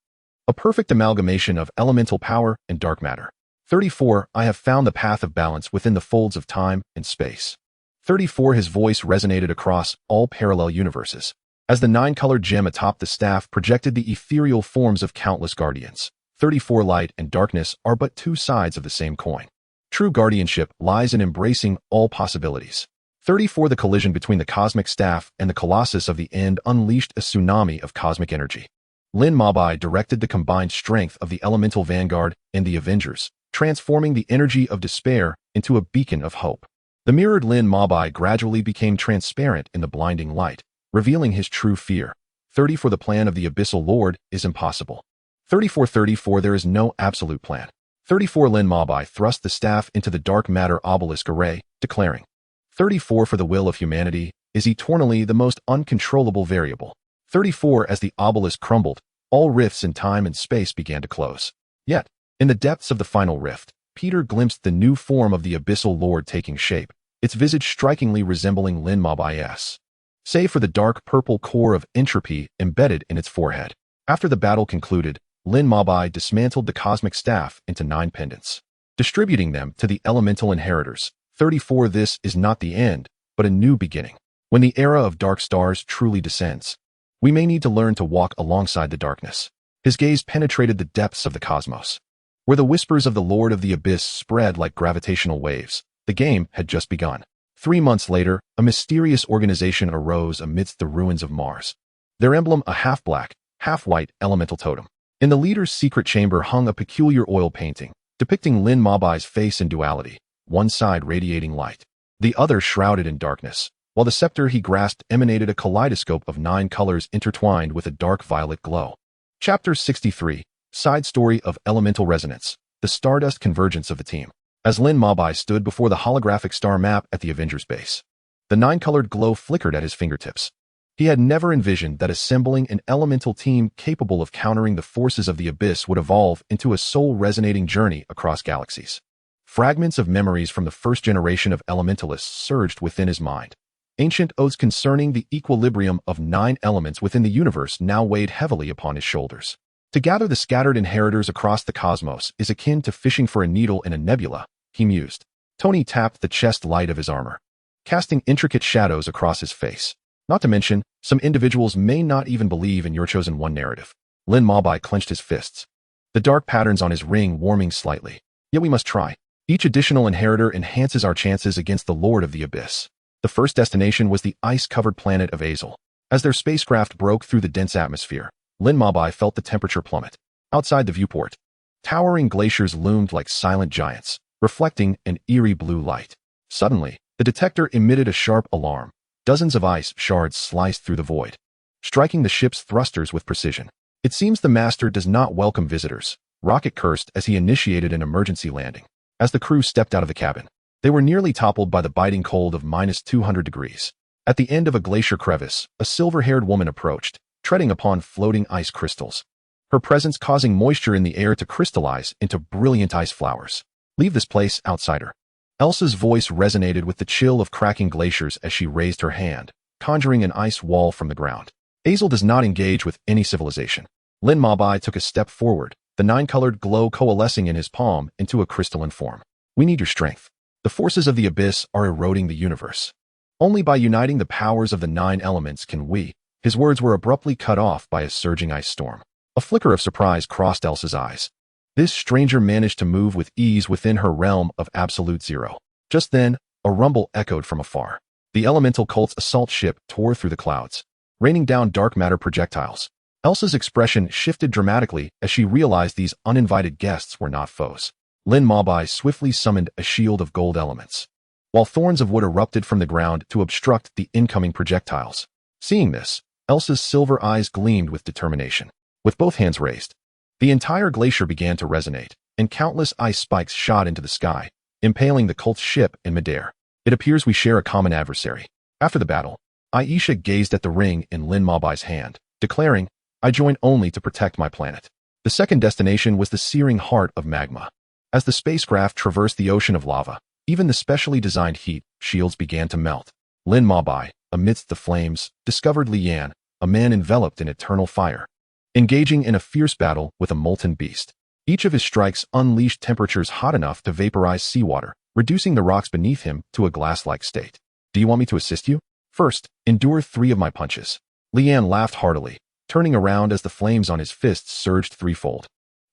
[SPEAKER 1] A perfect amalgamation of elemental power and dark matter. 34 I have found the path of balance within the folds of time and space. 34 His voice resonated across all parallel universes, as the 9-colored gem atop the staff projected the ethereal forms of countless guardians. 34 Light and darkness are but 2 sides of the same coin. True guardianship lies in embracing all possibilities. 34 The collision between the cosmic staff and the Colossus of the End unleashed a tsunami of cosmic energy. Lin Mabai directed the combined strength of the Elemental Vanguard and the Avengers, transforming the energy of despair into a beacon of hope. The mirrored Lin Mabai gradually became transparent in the blinding light, revealing his true fear. 34 The plan of the Abyssal Lord is impossible. 34 There is no absolute plan. 34 Lin Mabai thrust the staff into the dark matter obelisk array, declaring, 34 For the will of humanity is eternally the most uncontrollable variable. 34 As the obelisk crumbled, all rifts in time and space began to close. Yet, in the depths of the final rift, Peter glimpsed the new form of the Abyssal Lord taking shape, its visage strikingly resembling Lin Mabai's, save for the dark purple core of entropy embedded in its forehead. After the battle concluded, Lin Mabai dismantled the cosmic staff into 9 pendants, distributing them to the elemental inheritors. 34 This is not the end, but a new beginning. When the era of dark stars truly descends, we may need to learn to walk alongside the darkness. His gaze penetrated the depths of the cosmos, where the whispers of the Lord of the Abyss spread like gravitational waves. The game had just begun. 3 months later, a mysterious organization arose amidst the ruins of Mars. Their emblem a half-black, half-white elemental totem. In the leader's secret chamber hung a peculiar oil painting, depicting Lin Mabai's face in duality, one side radiating light, the other shrouded in darkness, while the scepter he grasped emanated a kaleidoscope of 9 colors intertwined with a dark violet glow. Chapter 63, Side Story of Elemental Resonance, the Stardust Convergence of the Team. As Lin Mabai stood before the holographic star map at the Avengers base, the 9-colored glow flickered at his fingertips. He had never envisioned that assembling an elemental team capable of countering the forces of the abyss would evolve into a soul-resonating journey across galaxies. Fragments of memories from the first generation of elementalists surged within his mind. Ancient odes concerning the equilibrium of 9 elements within the universe now weighed heavily upon his shoulders. To gather the scattered inheritors across the cosmos is akin to fishing for a needle in a nebula, he mused. Tony tapped the chest light of his armor, casting intricate shadows across his face. Not to mention, some individuals may not even believe in your chosen one narrative. Lin Mabai clenched his fists, the dark patterns on his ring warming slightly. Yet we must try. Each additional inheritor enhances our chances against the Lord of the Abyss. The first destination was the ice-covered planet of Azel. As their spacecraft broke through the dense atmosphere, Lin Mabai felt the temperature plummet. Outside the viewport, towering glaciers loomed like silent giants, reflecting an eerie blue light. Suddenly, the detector emitted a sharp alarm. Dozens of ice shards sliced through the void, striking the ship's thrusters with precision. It seems the master does not welcome visitors, Rocket cursed as he initiated an emergency landing. As the crew stepped out of the cabin, they were nearly toppled by the biting cold of -200 degrees. At the end of a glacier crevice, a silver-haired woman approached, treading upon floating ice crystals, her presence causing moisture in the air to crystallize into brilliant ice flowers. Leave this place, outsider. Elsa's voice resonated with the chill of cracking glaciers as she raised her hand, conjuring an ice wall from the ground. Azel does not engage with any civilization. Lin Mabai took a step forward, the nine-colored glow coalescing in his palm into a crystalline form. We need your strength. The forces of the abyss are eroding the universe. Only by uniting the powers of the 9 elements can we. His words were abruptly cut off by a surging ice storm. A flicker of surprise crossed Elsa's eyes. This stranger managed to move with ease within her realm of absolute zero. Just then, a rumble echoed from afar. The elemental cult's assault ship tore through the clouds, raining down dark matter projectiles. Elsa's expression shifted dramatically as she realized these uninvited guests were not foes. Lin Mabai swiftly summoned a shield of gold elements, while thorns of wood erupted from the ground to obstruct the incoming projectiles. Seeing this, Elsa's silver eyes gleamed with determination. With both hands raised, the entire glacier began to resonate, and countless ice spikes shot into the sky, impaling the cult's ship in midair. It appears we share a common adversary. After the battle, Aisha gazed at the ring in Lin Mabai's hand, declaring, I join only to protect my planet. The second destination was the searing heart of magma. As the spacecraft traversed the ocean of lava, even the specially designed heat shields began to melt. Lin Mabai, amidst the flames, discovered Lian, a man enveloped in eternal fire, engaging in a fierce battle with a molten beast. Each of his strikes unleashed temperatures hot enough to vaporize seawater, reducing the rocks beneath him to a glass-like state. Do you want me to assist you? First, endure 3 of my punches. Lian laughed heartily, turning around as the flames on his fists surged threefold.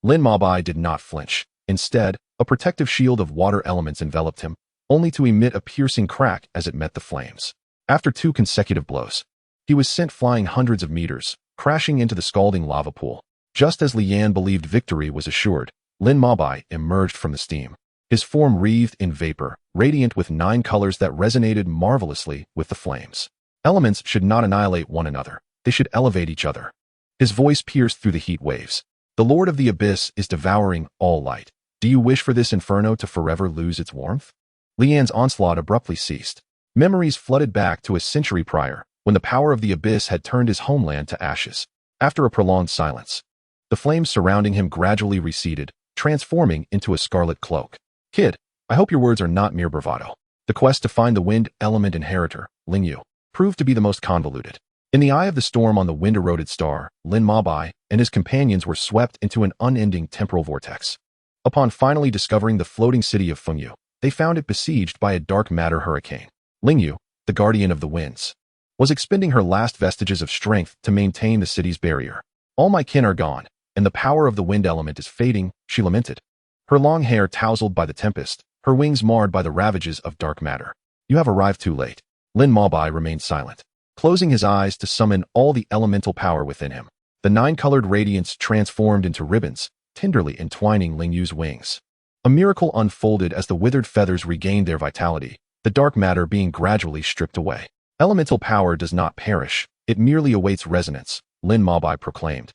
[SPEAKER 1] Lin Mabai did not flinch. Instead, a protective shield of water elements enveloped him, only to emit a piercing crack as it met the flames. After 2 consecutive blows, he was sent flying hundreds of meters, crashing into the scalding lava pool. Just as Lian believed victory was assured, Lin Mabai emerged from the steam, his form wreathed in vapor, radiant with 9 colors that resonated marvelously with the flames. Elements should not annihilate one another. They should elevate each other. His voice pierced through the heat waves. The Lord of the Abyss is devouring all light. Do you wish for this inferno to forever lose its warmth? Lian's onslaught abruptly ceased. Memories flooded back to a century prior, when the power of the Abyss had turned his homeland to ashes. After a prolonged silence, the flames surrounding him gradually receded, transforming into a scarlet cloak. Kid, I hope your words are not mere bravado. The quest to find the wind element inheritor, Lingyu, proved to be the most convoluted. In the eye of the storm on the wind-eroded star, Lin Mabai and his companions were swept into an unending temporal vortex. Upon finally discovering the floating city of Fengyu, they found it besieged by a dark matter hurricane. Lingyu, the guardian of the winds, was expending her last vestiges of strength to maintain the city's barrier. All my kin are gone, and the power of the wind element is fading, she lamented. Her long hair tousled by the tempest, her wings marred by the ravages of dark matter. You have arrived too late. Lin Mabai remained silent, closing his eyes to summon all the elemental power within him. The 9-colored radiance transformed into ribbons, tenderly entwining Lingyu's wings. A miracle unfolded as the withered feathers regained their vitality, the dark matter being gradually stripped away. Elemental power does not perish, it merely awaits resonance, Lin Mabai proclaimed,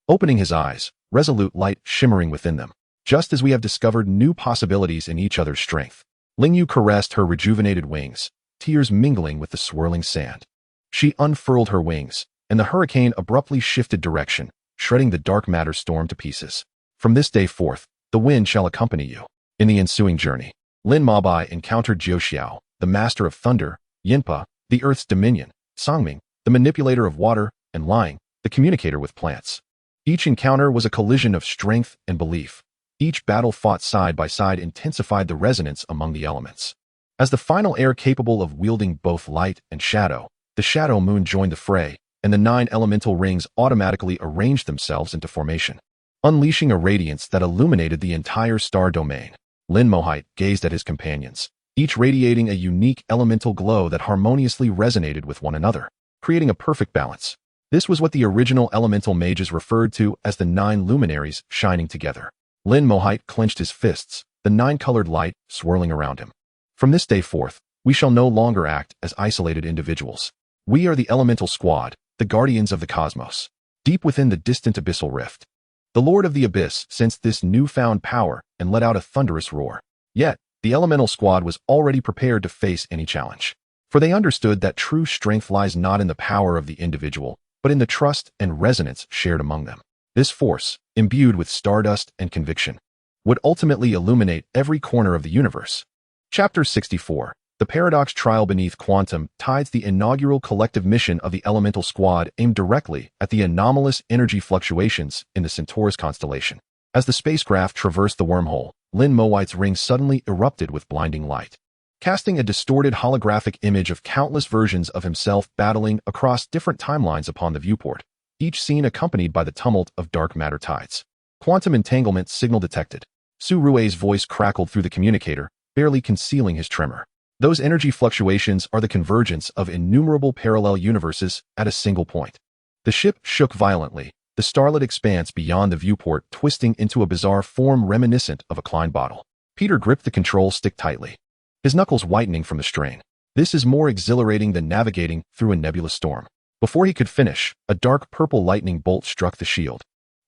[SPEAKER 1] opening his eyes, resolute light shimmering within them. Just as we have discovered new possibilities in each other's strength. Lingyu caressed her rejuvenated wings, tears mingling with the swirling sand. She unfurled her wings, and the hurricane abruptly shifted direction, shredding the dark matter storm to pieces. From this day forth, the wind shall accompany you. In the ensuing journey, Lin Mabai encountered Jiuxiao, the master of thunder, Yinpa, the earth's dominion, Sangming, the manipulator of water, and Lying, the communicator with plants. Each encounter was a collision of strength and belief. Each battle fought side by side intensified the resonance among the elements. As the final heir capable of wielding both light and shadow, the shadow moon joined the fray, and the 9 elemental rings automatically arranged themselves into formation, unleashing a radiance that illuminated the entire star domain. Lin Mohite gazed at his companions, each radiating a unique elemental glow that harmoniously resonated with one another, creating a perfect balance. This was what the original elemental mages referred to as the 9 luminaries shining together. Lin Mohite clenched his fists, the 9-colored light swirling around him. From this day forth, we shall no longer act as isolated individuals. We are the elemental squad, the guardians of the cosmos. Deep within the distant abyssal rift, the Lord of the Abyss sensed this newfound power and let out a thunderous roar. Yet, the elemental squad was already prepared to face any challenge. For they understood that true strength lies not in the power of the individual, but in the trust and resonance shared among them. This force, imbued with stardust and conviction, would ultimately illuminate every corner of the universe. Chapter 64. The Paradox Trial Beneath Quantum Tides. The inaugural collective mission of the Elemental Squad aimed directly at the anomalous energy fluctuations in the Centaurus constellation. As As the spacecraft traversed the wormhole, Lin Moite's ring suddenly erupted with blinding light, casting a distorted holographic image of countless versions of himself battling across different timelines upon the viewport, each scene accompanied by the tumult of dark matter tides. Quantum entanglement signal detected. Su Rui's voice crackled through the communicator, barely concealing his tremor. Those energy fluctuations are the convergence of innumerable parallel universes at a single point. The ship shook violently, the starlit expanse beyond the viewport twisting into a bizarre form reminiscent of a Klein bottle. Peter gripped the control stick tightly, his knuckles whitening from the strain. This is more exhilarating than navigating through a nebulous storm. Before he could finish, a dark purple lightning bolt struck the shield,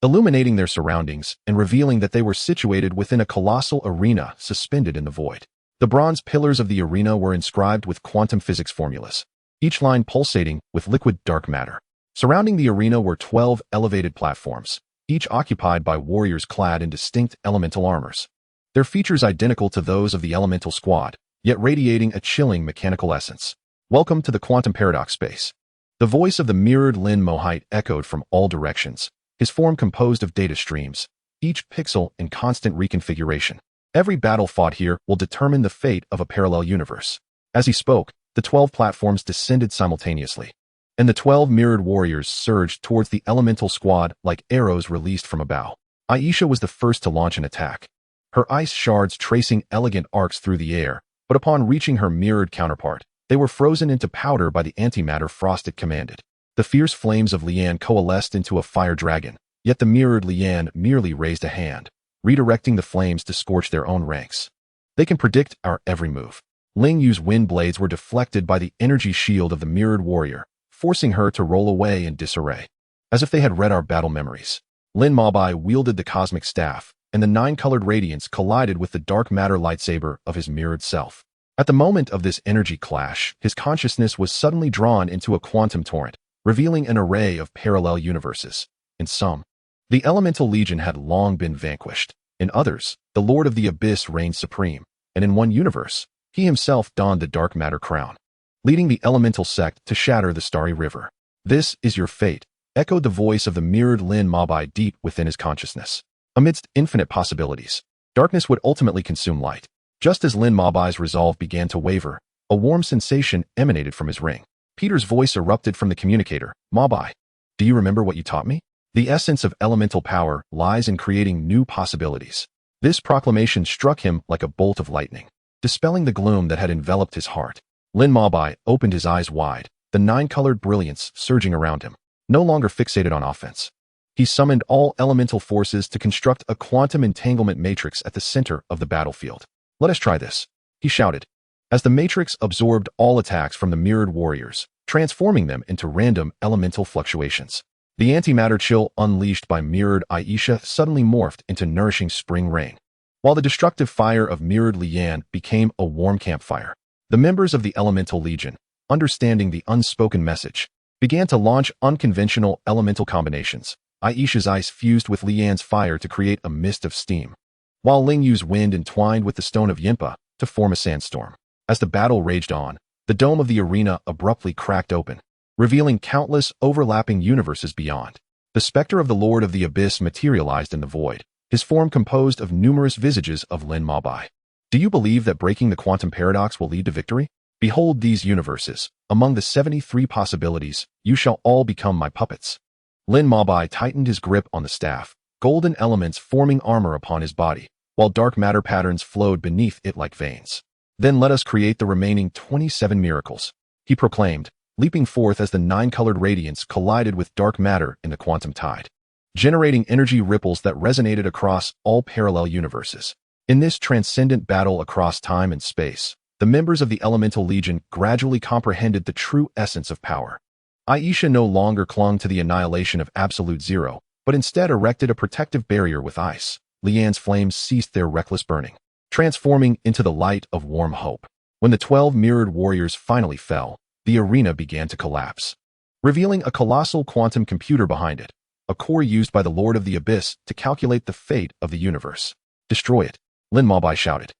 [SPEAKER 1] illuminating their surroundings and revealing that they were situated within a colossal arena suspended in the void. The bronze pillars of the arena were inscribed with quantum physics formulas, each line pulsating with liquid dark matter. Surrounding the arena were 12 elevated platforms, each occupied by warriors clad in distinct elemental armors. Their features identical to those of the elemental squad, yet radiating a chilling mechanical essence. Welcome to the quantum paradox space. The voice of the mirrored Lin Moite echoed from all directions, his form composed of data streams, each pixel in constant reconfiguration. Every battle fought here will determine the fate of a parallel universe. As he spoke, the 12 platforms descended simultaneously, and the 12 mirrored warriors surged towards the elemental squad like arrows released from a bow. Aisha was the first to launch an attack, her ice shards tracing elegant arcs through the air, but upon reaching her mirrored counterpart, they were frozen into powder by the antimatter frost it commanded. The fierce flames of Lian coalesced into a fire dragon, yet the mirrored Lian merely raised a hand, redirecting the flames to scorch their own ranks. They can predict our every move. Ling Yu's wind blades were deflected by the energy shield of the mirrored warrior, forcing her to roll away in disarray. As if they had read our battle memories, Lin Mobai wielded the cosmic staff, and the nine-colored radiance collided with the dark matter lightsaber of his mirrored self. At the moment of this energy clash, his consciousness was suddenly drawn into a quantum torrent, revealing an array of parallel universes. In some, the Elemental Legion had long been vanquished. In others, the Lord of the Abyss reigned supreme, and in one universe, he himself donned the dark matter crown, leading the elemental sect to shatter the starry river. This is your fate, echoed the voice of the mirrored Lin Mobai deep within his consciousness. Amidst infinite possibilities, darkness would ultimately consume light. Just as Lin Mobai's resolve began to waver, a warm sensation emanated from his ring. Peter's voice erupted from the communicator. Mobai, do you remember what you taught me? The essence of elemental power lies in creating new possibilities. This proclamation struck him like a bolt of lightning, dispelling the gloom that had enveloped his heart. Lin Mobai opened his eyes wide, the nine-colored brilliance surging around him. No longer fixated on offense, he summoned all elemental forces to construct a quantum entanglement matrix at the center of the battlefield. Let us try this, he shouted, as the matrix absorbed all attacks from the mirrored warriors, transforming them into random elemental fluctuations. The antimatter chill unleashed by mirrored Aisha suddenly morphed into nourishing spring rain, while the destructive fire of mirrored Lian became a warm campfire. The members of the Elemental Legion, understanding the unspoken message, began to launch unconventional elemental combinations. Aisha's ice fused with Lian's fire to create a mist of steam, while Ling Yu's wind entwined with the stone of Yinpa to form a sandstorm. As the battle raged on, the dome of the arena abruptly cracked open, revealing countless overlapping universes beyond. The specter of the Lord of the Abyss materialized in the void, his form composed of numerous visages of Lin Mobai. Do you believe that breaking the quantum paradox will lead to victory? Behold these universes. Among the 73 possibilities, you shall all become my puppets. Lin Mobai tightened his grip on the staff, golden elements forming armor upon his body, while dark matter patterns flowed beneath it like veins. Then let us create the remaining 27 miracles, he proclaimed, leaping forth as the nine-colored radiance collided with dark matter in the quantum tide, generating energy ripples that resonated across all parallel universes. In this transcendent battle across time and space, the members of the Elemental Legion gradually comprehended the true essence of power. Aisha no longer clung to the annihilation of absolute zero, but instead erected a protective barrier with ice. Lian's flames ceased their reckless burning, transforming into the light of warm hope. When the 12 mirrored warriors finally fell, the arena began to collapse, revealing a colossal quantum computer behind it, a core used by the Lord of the Abyss to calculate the fate of the universe. Destroy it, Lin Mobai shouted.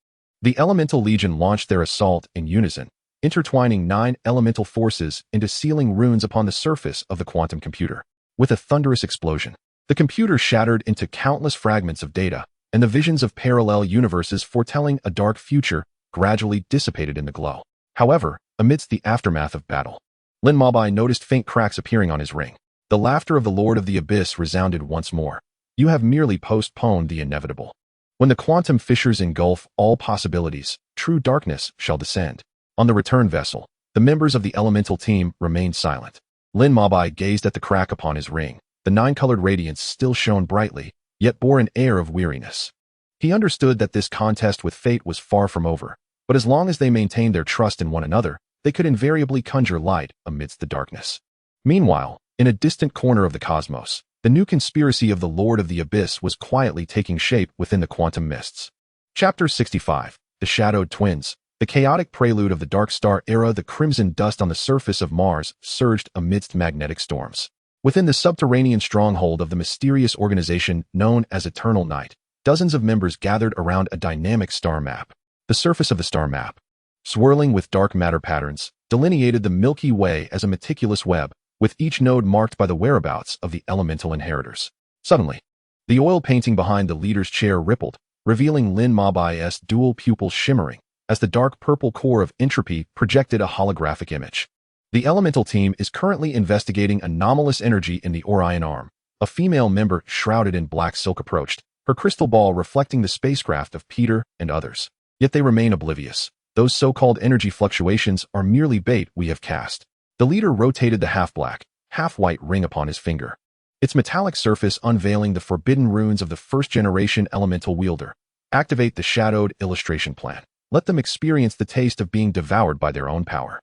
[SPEAKER 1] The Elemental Legion launched their assault in unison, intertwining 9 elemental forces into sealing runes upon the surface of the quantum computer. With a thunderous explosion, The computer shattered into countless fragments of data, and the visions of parallel universes foretelling a dark future gradually dissipated in the glow. However, amidst the aftermath of battle, Lin Mabai noticed faint cracks appearing on his ring. The laughter of the Lord of the Abyss resounded once more. You have merely postponed the inevitable. When the quantum fissures engulf all possibilities, true darkness shall descend. On the return vessel, the members of the elemental team remained silent. Lin Mabai gazed at the crack upon his ring. The nine-colored radiance still shone brightly, yet bore an air of weariness. He understood that this contest with fate was far from over, but as long as they maintained their trust in one another, they could invariably conjure light amidst the darkness. Meanwhile, in a distant corner of the cosmos, the new conspiracy of the Lord of the Abyss was quietly taking shape within the quantum mists. Chapter 65. The Shadowed Twins. The chaotic prelude of the Dark Star era. The crimson dust on the surface of Mars surged amidst magnetic storms. Within the subterranean stronghold of the mysterious organization known as Eternal Night, dozens of members gathered around a dynamic star map. The surface of the star map, swirling with dark matter patterns, delineated the Milky Way as a meticulous web, with each node marked by the whereabouts of the elemental inheritors. Suddenly, the oil painting behind the leader's chair rippled, revealing Lin Mabai's dual pupils shimmering, as the dark purple core of entropy projected a holographic image. The elemental team is currently investigating anomalous energy in the Orion arm. A female member shrouded in black silk approached, her crystal ball reflecting the spacecraft of Peter and others. Yet they remain oblivious. Those so-called energy fluctuations are merely bait we have cast. The leader rotated the half-black, half-white ring upon his finger, its metallic surface unveiling the forbidden runes of the first-generation elemental wielder. Activate the shadowed illustration plan. Let them experience the taste of being devoured by their own power.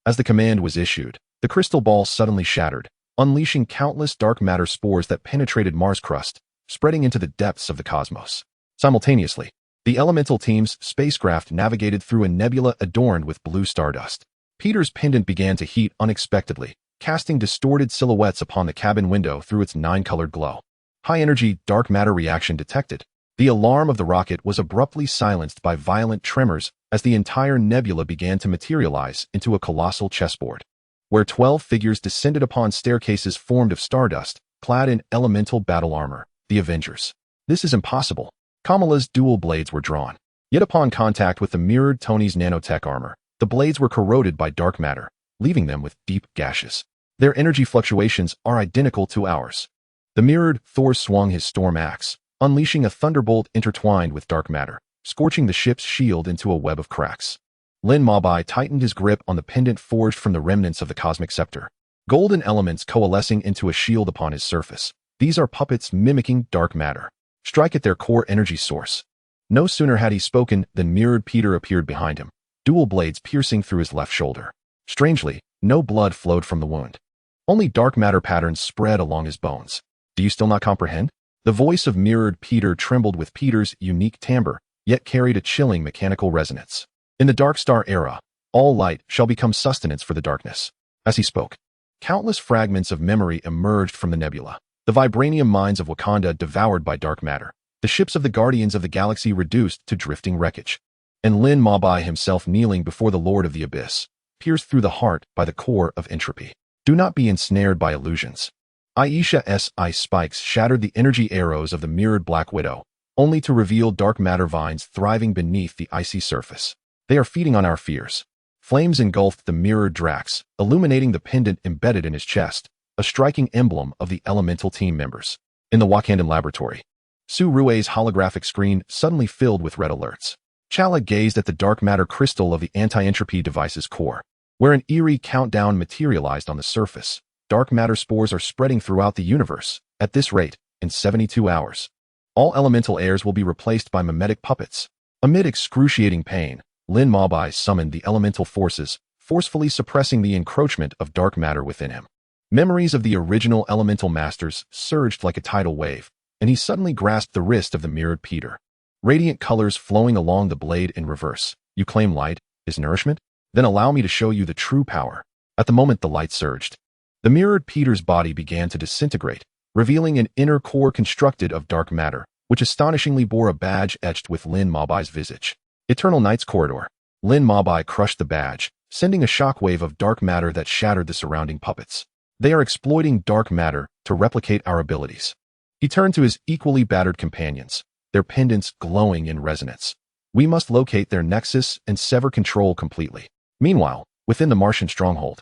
[SPEAKER 1] As the command was issued, the crystal ball suddenly shattered, unleashing countless dark matter spores that penetrated Mars' crust, spreading into the depths of the cosmos. Simultaneously, the elemental team's spacecraft navigated through a nebula adorned with blue stardust. Peter's pendant began to heat unexpectedly, casting distorted silhouettes upon the cabin window through its nine-colored glow. High-energy dark matter reaction detected. The alarm of the rocket was abruptly silenced by violent tremors as the entire nebula began to materialize into a colossal chessboard, where 12 figures descended upon staircases formed of stardust, clad in elemental battle armor, the Avengers. This is impossible. Kamala's dual blades were drawn. Yet upon contact with the mirrored Tony's nanotech armor, the blades were corroded by dark matter, leaving them with deep gashes. Their energy fluctuations are identical to ours. The mirrored Thor swung his storm axe, unleashing a thunderbolt intertwined with dark matter, scorching the ship's shield into a web of cracks. Lin Mabai tightened his grip on the pendant forged from the remnants of the cosmic scepter, golden elements coalescing into a shield upon his surface. These are puppets mimicking dark matter. Strike at their core energy source. No sooner had he spoken than mirrored Peter appeared behind him, dual blades piercing through his left shoulder. Strangely, no blood flowed from the wound. Only dark matter patterns spread along his bones. Do you still not comprehend? The voice of mirrored Peter trembled with Peter's unique timbre, yet carried a chilling mechanical resonance. In the Dark Star era, all light shall become sustenance for the darkness. As he spoke, countless fragments of memory emerged from the nebula. The vibranium mines of Wakanda devoured by dark matter, the ships of the Guardians of the Galaxy reduced to drifting wreckage, and Lin Mabai himself kneeling before the Lord of the Abyss, pierced through the heart by the core of entropy. Do not be ensnared by illusions. Aisha's ice spikes shattered the energy arrows of the mirrored Black Widow, only to reveal dark matter vines thriving beneath the icy surface. They are feeding on our fears. Flames engulfed the mirrored Drax, illuminating the pendant embedded in his chest, a striking emblem of the elemental team members. In the Wakandan laboratory, Su Rue's holographic screen suddenly filled with red alerts. Chala gazed at the dark matter crystal of the anti-entropy device's core, where an eerie countdown materialized on the surface. Dark matter spores are spreading throughout the universe. At this rate, in 72 hours, all elemental heirs will be replaced by mimetic puppets. Amid excruciating pain, Lin Mabai summoned the elemental forces, forcefully suppressing the encroachment of dark matter within him. Memories of the original elemental masters surged like a tidal wave, and he suddenly grasped the wrist of the mirrored Peter. Radiant colors flowing along the blade in reverse. You claim light is nourishment? Then allow me to show you the true power. At the moment the light surged, the mirrored Peter's body began to disintegrate, revealing an inner core constructed of dark matter, which astonishingly bore a badge etched with Lin Mabai's visage. Eternal Night's Corridor. Lin Mabai crushed the badge, sending a shockwave of dark matter that shattered the surrounding puppets. They are exploiting dark matter to replicate our abilities. He turned to his equally battered companions, their pendants glowing in resonance. We must locate their nexus and sever control completely. Meanwhile, within the Martian stronghold,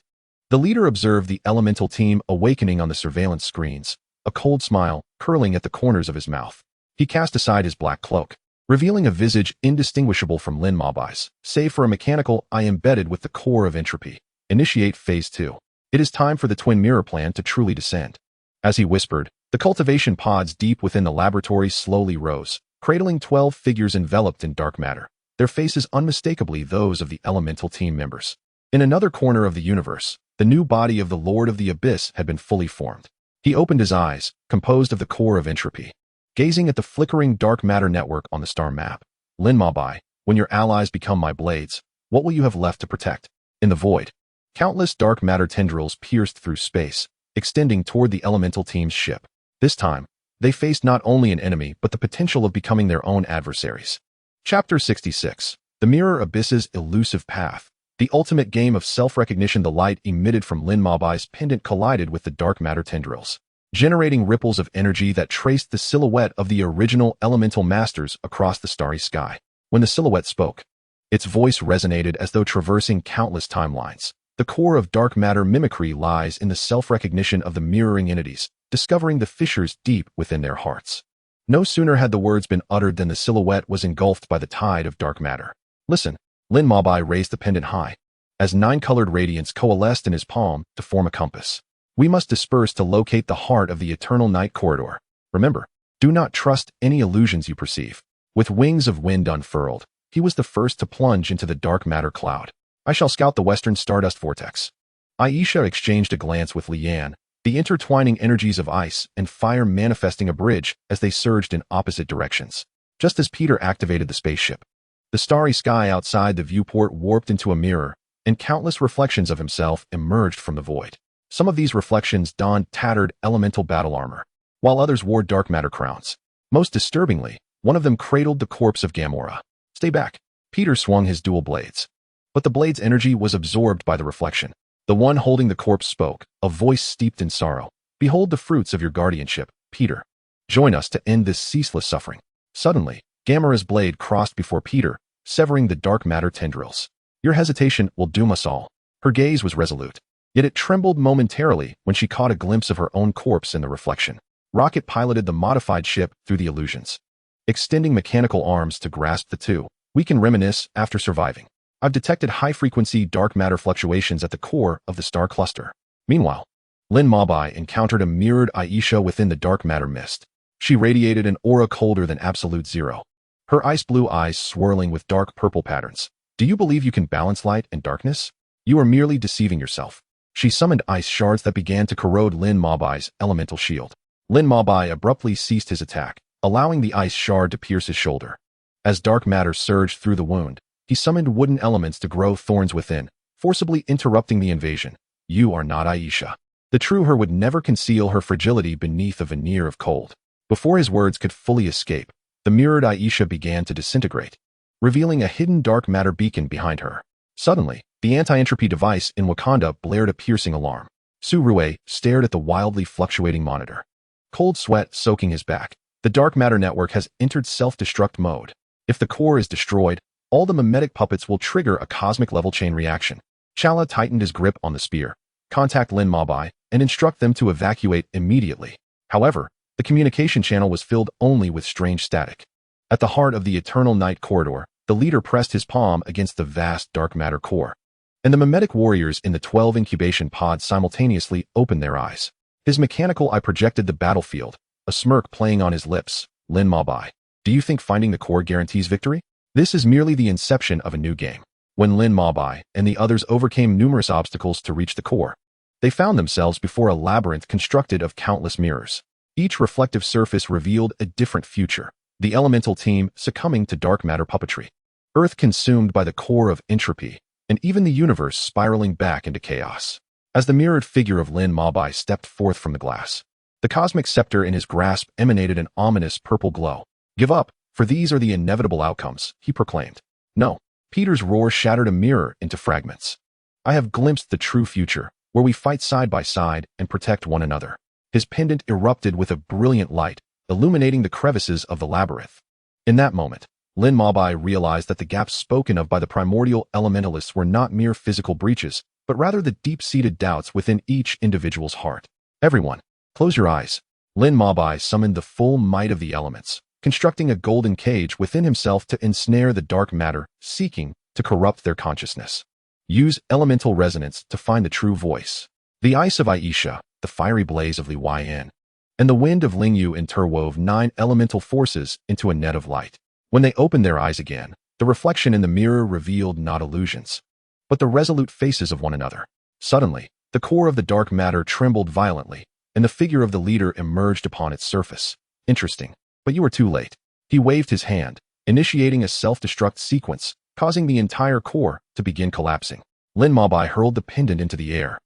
[SPEAKER 1] the leader observed the elemental team awakening on the surveillance screens, a cold smile curling at the corners of his mouth. He cast aside his black cloak, revealing a visage indistinguishable from Lin Mobai's, save for a mechanical eye embedded with the core of entropy. Initiate Phase 2. It is time for the twin mirror plan to truly descend. As he whispered, the cultivation pods deep within the laboratory slowly rose, cradling 12 figures enveloped in dark matter, their faces unmistakably those of the elemental team members. In another corner of the universe, the new body of the Lord of the Abyss had been fully formed. He opened his eyes, composed of the core of entropy, gazing at the flickering dark matter network on the star map. Lin Mobai, when your allies become my blades, what will you have left to protect? In the void, countless dark matter tendrils pierced through space, extending toward the elemental team's ship. This time, they faced not only an enemy but the potential of becoming their own adversaries. Chapter 66. The Mirror Abyss's Elusive Path. The ultimate game of self-recognition. The light emitted from Lin Mobai's pendant collided with the dark matter tendrils, generating ripples of energy that traced the silhouette of the original elemental masters across the starry sky. When the silhouette spoke, its voice resonated as though traversing countless timelines. The core of dark matter mimicry lies in the self-recognition of the mirroring entities, discovering the fissures deep within their hearts. No sooner had the words been uttered than the silhouette was engulfed by the tide of dark matter. Listen, Lin Mobai raised the pendant high, as 9-colored radiance coalesced in his palm to form a compass. We must disperse to locate the heart of the eternal night corridor. Remember, do not trust any illusions you perceive. With wings of wind unfurled, he was the first to plunge into the dark matter cloud. I shall scout the western stardust vortex. Aisha exchanged a glance with Lian, the intertwining energies of ice and fire manifesting a bridge as they surged in opposite directions. Just as Peter activated the spaceship, the starry sky outside the viewport warped into a mirror, and countless reflections of himself emerged from the void. Some of these reflections donned tattered elemental battle armor, while others wore dark matter crowns. Most disturbingly, one of them cradled the corpse of Gamora. Stay back. Peter swung his dual blades, but the blade's energy was absorbed by the reflection. The one holding the corpse spoke, a voice steeped in sorrow. Behold the fruits of your guardianship, Peter. Join us to end this ceaseless suffering. Suddenly, Gamora's blade crossed before Peter, severing the dark matter tendrils. Your hesitation will doom us all. Her gaze was resolute, yet it trembled momentarily when she caught a glimpse of her own corpse in the reflection. Rocket piloted the modified ship through the illusions, extending mechanical arms to grasp the two. We can reminisce after surviving. I've detected high-frequency dark matter fluctuations at the core of the star cluster. Meanwhile, Lin Mobai encountered a mirrored Aisha within the dark matter mist. She radiated an aura colder than absolute zero, her ice-blue eyes swirling with dark purple patterns. Do you believe you can balance light and darkness? You are merely deceiving yourself. She summoned ice shards that began to corrode Lin Mobai's elemental shield. Lin Mobai abruptly ceased his attack, allowing the ice shard to pierce his shoulder. As dark matter surged through the wound, he summoned wooden elements to grow thorns within, forcibly interrupting the invasion. You are not Aisha. The true her would never conceal her fragility beneath a veneer of cold. Before his words could fully escape, the mirrored Aisha began to disintegrate, revealing a hidden dark matter beacon behind her. Suddenly, the anti-entropy device in Wakanda blared a piercing alarm. Surue stared at the wildly fluctuating monitor, cold sweat soaking his back. The dark matter network has entered self-destruct mode. If the core is destroyed, all the mimetic puppets will trigger a cosmic-level chain reaction. Chala tightened his grip on the spear. Contact Lin Mobai and instruct them to evacuate immediately. However, the communication channel was filled only with strange static. At the heart of the eternal night corridor, the leader pressed his palm against the vast dark matter core, and the mimetic warriors in the 12 incubation pods simultaneously opened their eyes. His mechanical eye projected the battlefield, a smirk playing on his lips. Lin Mobai, do you think finding the core guarantees victory? This is merely the inception of a new game. When Lin Mobai and the others overcame numerous obstacles to reach the core, they found themselves before a labyrinth constructed of countless mirrors. Each reflective surface revealed a different future. The elemental team succumbing to dark matter puppetry, Earth consumed by the core of entropy, and even the universe spiraling back into chaos. As the mirrored figure of Lin Mobai stepped forth from the glass, the cosmic scepter in his grasp emanated an ominous purple glow. Give up, for these are the inevitable outcomes, he proclaimed. No. Peter's roar shattered a mirror into fragments. I have glimpsed the true future, where we fight side by side and protect one another. His pendant erupted with a brilliant light, illuminating the crevices of the labyrinth. In that moment, Lin Mabai realized that the gaps spoken of by the primordial elementalists were not mere physical breaches, but rather the deep-seated doubts within each individual's heart. Everyone, close your eyes. Lin Mabai summoned the full might of the elements, constructing a golden cage within himself to ensnare the dark matter, seeking to corrupt their consciousness. Use elemental resonance to find the true voice. The ice of Aisha, the fiery blaze of Li Yin, and the wind of Lingyu interwove 9 elemental forces into a net of light. When they opened their eyes again, the reflection in the mirror revealed not illusions, but the resolute faces of one another. Suddenly, the core of the dark matter trembled violently, and the figure of the leader emerged upon its surface. Interesting, but you were too late. He waved his hand, initiating a self-destruct sequence, causing the entire core to begin collapsing. Lin Mabai hurled the pendant into the air,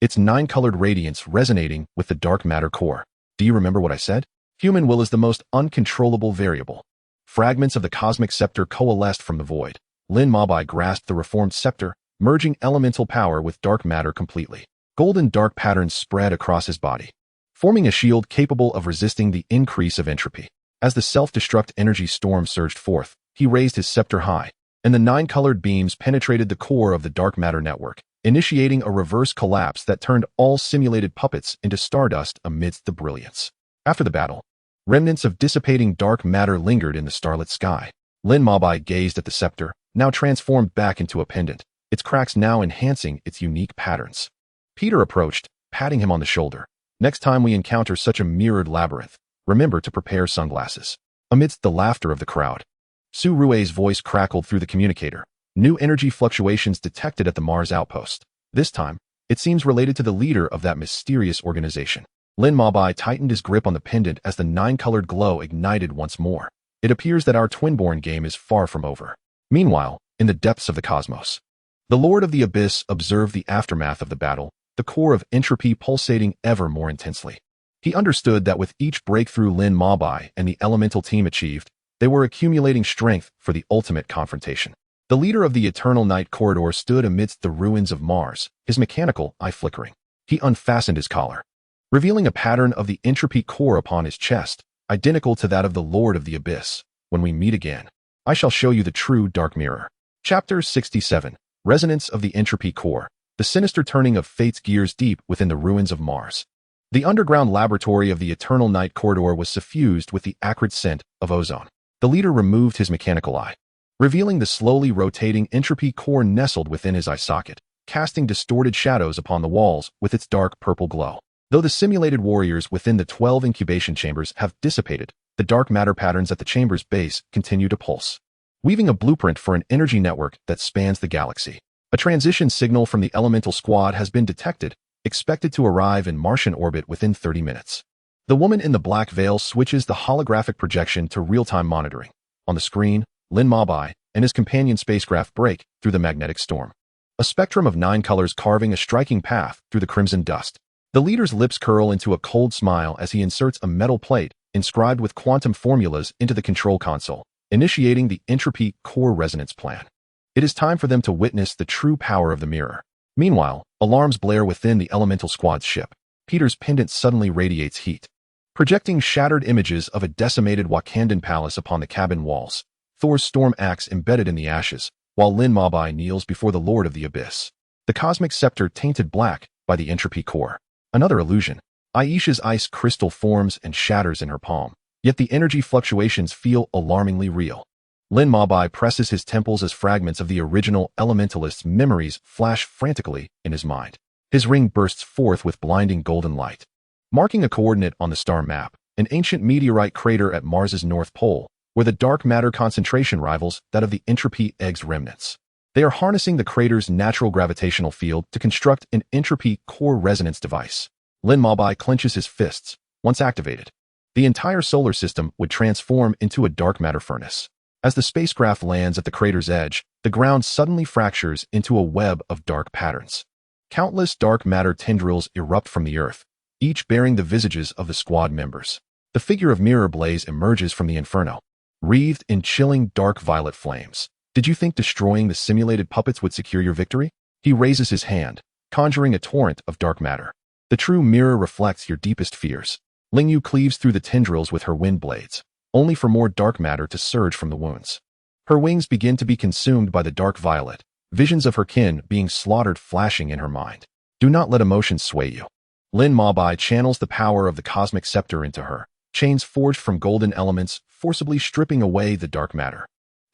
[SPEAKER 1] its 9-colored radiance resonating with the dark matter core. Do you remember what I said? Human will is the most uncontrollable variable. Fragments of the cosmic scepter coalesced from the void. Lin Mabai grasped the reformed scepter, merging elemental power with dark matter completely. Golden dark patterns spread across his body, forming a shield capable of resisting the increase of entropy. As the self-destruct energy storm surged forth, he raised his scepter high, and the 9-colored beams penetrated the core of the dark matter network, initiating a reverse collapse that turned all simulated puppets into stardust amidst the brilliance. After the battle, remnants of dissipating dark matter lingered in the starlit sky. Lin Mabai gazed at the scepter, now transformed back into a pendant, its cracks now enhancing its unique patterns. Peter approached, patting him on the shoulder. Next time we encounter such a mirrored labyrinth, remember to prepare sunglasses. Amidst the laughter of the crowd, Su Rui's voice crackled through the communicator. New energy fluctuations detected at the Mars outpost. This time, it seems related to the leader of that mysterious organization. Lin Mabai tightened his grip on the pendant as the 9-colored glow ignited once more. It appears that our twin-born game is far from over. Meanwhile, in the depths of the cosmos, the Lord of the Abyss observed the aftermath of the battle, the core of entropy pulsating ever more intensely. He understood that with each breakthrough Lin Mabai and the elemental team achieved, they were accumulating strength for the ultimate confrontation. The leader of the Eternal Night Corridor stood amidst the ruins of Mars, his mechanical eye flickering. He unfastened his collar, revealing a pattern of the entropy core upon his chest, identical to that of the Lord of the Abyss. When we meet again, I shall show you the true dark mirror. Chapter 67. Resonance of the Entropy Core. The sinister turning of fate's gears deep within the ruins of Mars. The underground laboratory of the Eternal Night Corridor was suffused with the acrid scent of ozone. The leader removed his mechanical eye, revealing the slowly rotating entropy core nestled within his eye socket, casting distorted shadows upon the walls with its dark purple glow. Though the simulated warriors within the 12 incubation chambers have dissipated, the dark matter patterns at the chamber's base continue to pulse, weaving a blueprint for an energy network that spans the galaxy. A transition signal from the elemental squad has been detected, expected to arrive in Martian orbit within 30 minutes. The woman in the black veil switches the holographic projection to real-time monitoring. On the screen, Lin Mabai and his companion spacecraft break through the magnetic storm, a spectrum of 9 colors carving a striking path through the crimson dust. The leader's lips curl into a cold smile as he inserts a metal plate inscribed with quantum formulas into the control console, initiating the entropy core resonance plan. It is time for them to witness the true power of the mirror. Meanwhile, alarms blare within the elemental squad's ship. Peter's pendant suddenly radiates heat, projecting shattered images of a decimated Wakandan palace upon the cabin walls. Thor's storm axe embedded in the ashes, while Lin Mabai kneels before the Lord of the Abyss. The cosmic scepter tainted black by the entropy core. Another illusion. Aisha's ice crystal forms and shatters in her palm, yet the energy fluctuations feel alarmingly real. Lin Mabai presses his temples as fragments of the original elementalist's memories flash frantically in his mind. His ring bursts forth with blinding golden light, marking a coordinate on the star map, an ancient meteorite crater at Mars's North Pole, where the dark matter concentration rivals that of the entropy egg's remnants. They are harnessing the crater's natural gravitational field to construct an entropy core resonance device. Lin Mabai clenches his fists. Once activated, the entire solar system would transform into a dark matter furnace. As the spacecraft lands at the crater's edge, the ground suddenly fractures into a web of dark patterns. Countless dark matter tendrils erupt from the earth, each bearing the visages of the squad members. The figure of Mirror Blaze emerges from the inferno, wreathed in chilling dark violet flames. Did you think destroying the simulated puppets would secure your victory? He raises his hand, conjuring a torrent of dark matter, The true mirror reflects your deepest fears. Ling Yu cleaves through the tendrils with her wind blades, only for more dark matter to surge from the wounds. Her wings begin to be consumed by the dark violet, visions of her kin being slaughtered flashing in her mind. Do not let emotions sway you. Lin Mabai channels the power of the cosmic scepter into her, chains forged from golden elements forcibly stripping away the dark matter.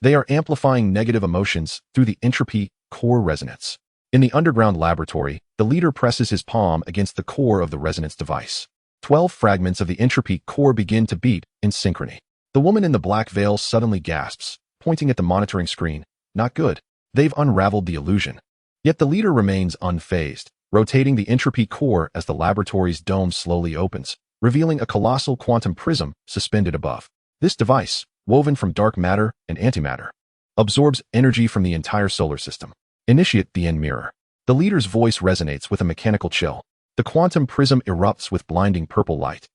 [SPEAKER 1] They are amplifying negative emotions through the entropy core resonance. In the underground laboratory, the leader presses his palm against the core of the resonance device. 12 fragments of the entropy core begin to beat in synchrony. The woman in the black veil suddenly gasps, pointing at the monitoring screen. Not good. They've unraveled the illusion. Yet the leader remains unfazed, rotating the entropy core as the laboratory's dome slowly opens, revealing a colossal quantum prism suspended above. This device, woven from dark matter and antimatter, absorbs energy from the entire solar system. Initiate the end mirror. The leader's voice resonates with a mechanical chill. The quantum prism erupts with blinding purple light,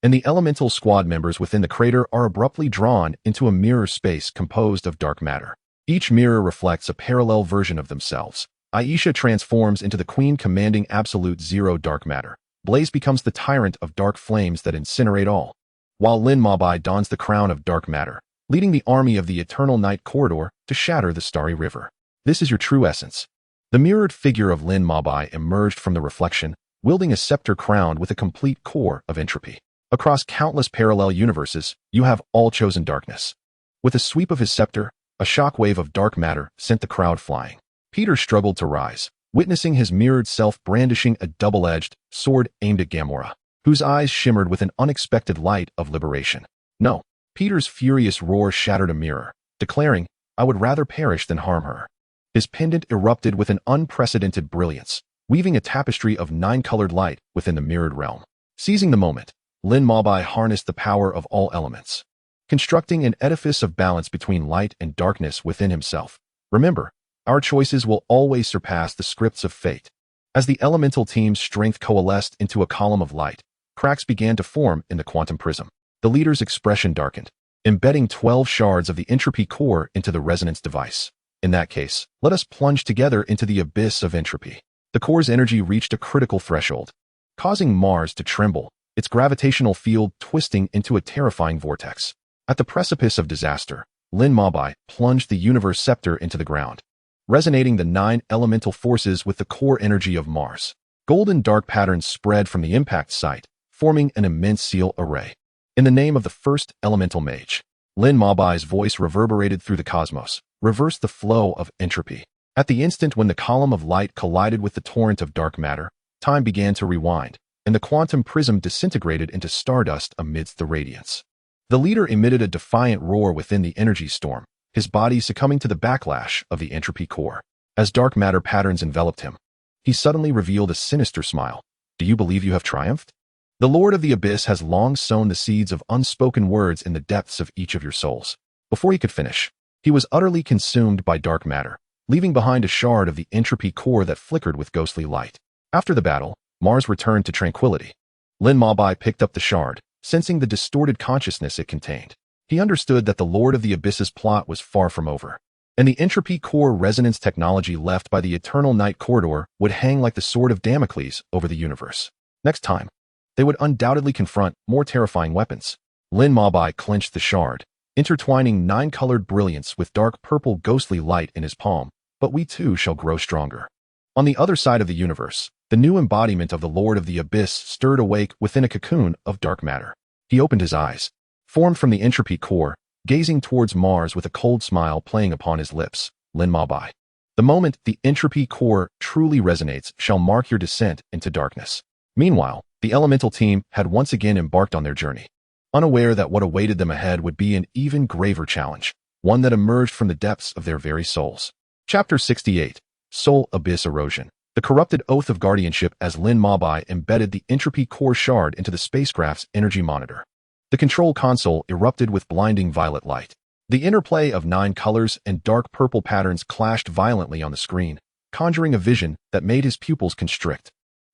[SPEAKER 1] and the elemental squad members within the crater are abruptly drawn into a mirror space composed of dark matter. Each mirror reflects a parallel version of themselves. Aisha transforms into the queen commanding absolute zero dark matter. Blaze becomes the tyrant of dark flames that incinerate all, while Lin Mabai dons the crown of dark matter, leading the army of the eternal night corridor to shatter the starry river. This is your true essence. The mirrored figure of Lin Mabai emerged from the reflection, wielding a scepter crowned with a complete core of entropy. Across countless parallel universes, you have all chosen darkness. With a sweep of his scepter, a shockwave of dark matter sent the crowd flying. Peter struggled to rise, witnessing his mirrored self brandishing a double-edged sword aimed at Gamora, whose eyes shimmered with an unexpected light of liberation. No. Peter's furious roar shattered a mirror, declaring, "I would rather perish than harm her." His pendant erupted with an unprecedented brilliance, weaving a tapestry of 9-colored light within the mirrored realm. Seizing the moment, Lin Mabai harnessed the power of all elements, constructing an edifice of balance between light and darkness within himself. Remember, our choices will always surpass the scripts of fate. As the elemental team's strength coalesced into a column of light, cracks began to form in the quantum prism. The leader's expression darkened, embedding 12 shards of the entropy core into the resonance device. In that case, let us plunge together into the abyss of entropy. The core's energy reached a critical threshold, causing Mars to tremble, its gravitational field twisting into a terrifying vortex. At the precipice of disaster, Lin Mabai plunged the universe scepter into the ground, resonating the 9 elemental forces with the core energy of Mars. Golden dark patterns spread from the impact site, forming an immense seal array. In the name of the first elemental mage, Lin Mabai's voice reverberated through the cosmos, reversed the flow of entropy. At the instant when the column of light collided with the torrent of dark matter, time began to rewind, and the quantum prism disintegrated into stardust amidst the radiance. The leader emitted a defiant roar within the energy storm, his body succumbing to the backlash of the entropy core. As dark matter patterns enveloped him, he suddenly revealed a sinister smile. Do you believe you have triumphed? The Lord of the Abyss has long sown the seeds of unspoken words in the depths of each of your souls. Before he could finish, he was utterly consumed by dark matter, leaving behind a shard of the entropy core that flickered with ghostly light. After the battle, Mars returned to tranquility. Lin Mabai picked up the shard, sensing the distorted consciousness it contained. He understood that the Lord of the Abyss's plot was far from over, and the entropy core resonance technology left by the Eternal Night Corridor would hang like the sword of Damocles over the universe. Next time, they would undoubtedly confront more terrifying weapons. Lin Mabai clenched the shard, intertwining 9-colored brilliance with dark purple ghostly light in his palm. But we too shall grow stronger. On the other side of the universe, the new embodiment of the Lord of the Abyss stirred awake within a cocoon of dark matter. He opened his eyes, formed from the entropy core, gazing towards Mars with a cold smile playing upon his lips. Lin Mabai. The moment the entropy core truly resonates shall mark your descent into darkness. Meanwhile, the elemental team had once again embarked on their journey, unaware that what awaited them ahead would be an even graver challenge, one that emerged from the depths of their very souls. Chapter 68. Soul Abyss Erosion. The corrupted oath of guardianship as Lin Mabai embedded the entropy core shard into the spacecraft's energy monitor. The control console erupted with blinding violet light. The interplay of 9 colors and dark purple patterns clashed violently on the screen, conjuring a vision that made his pupils constrict.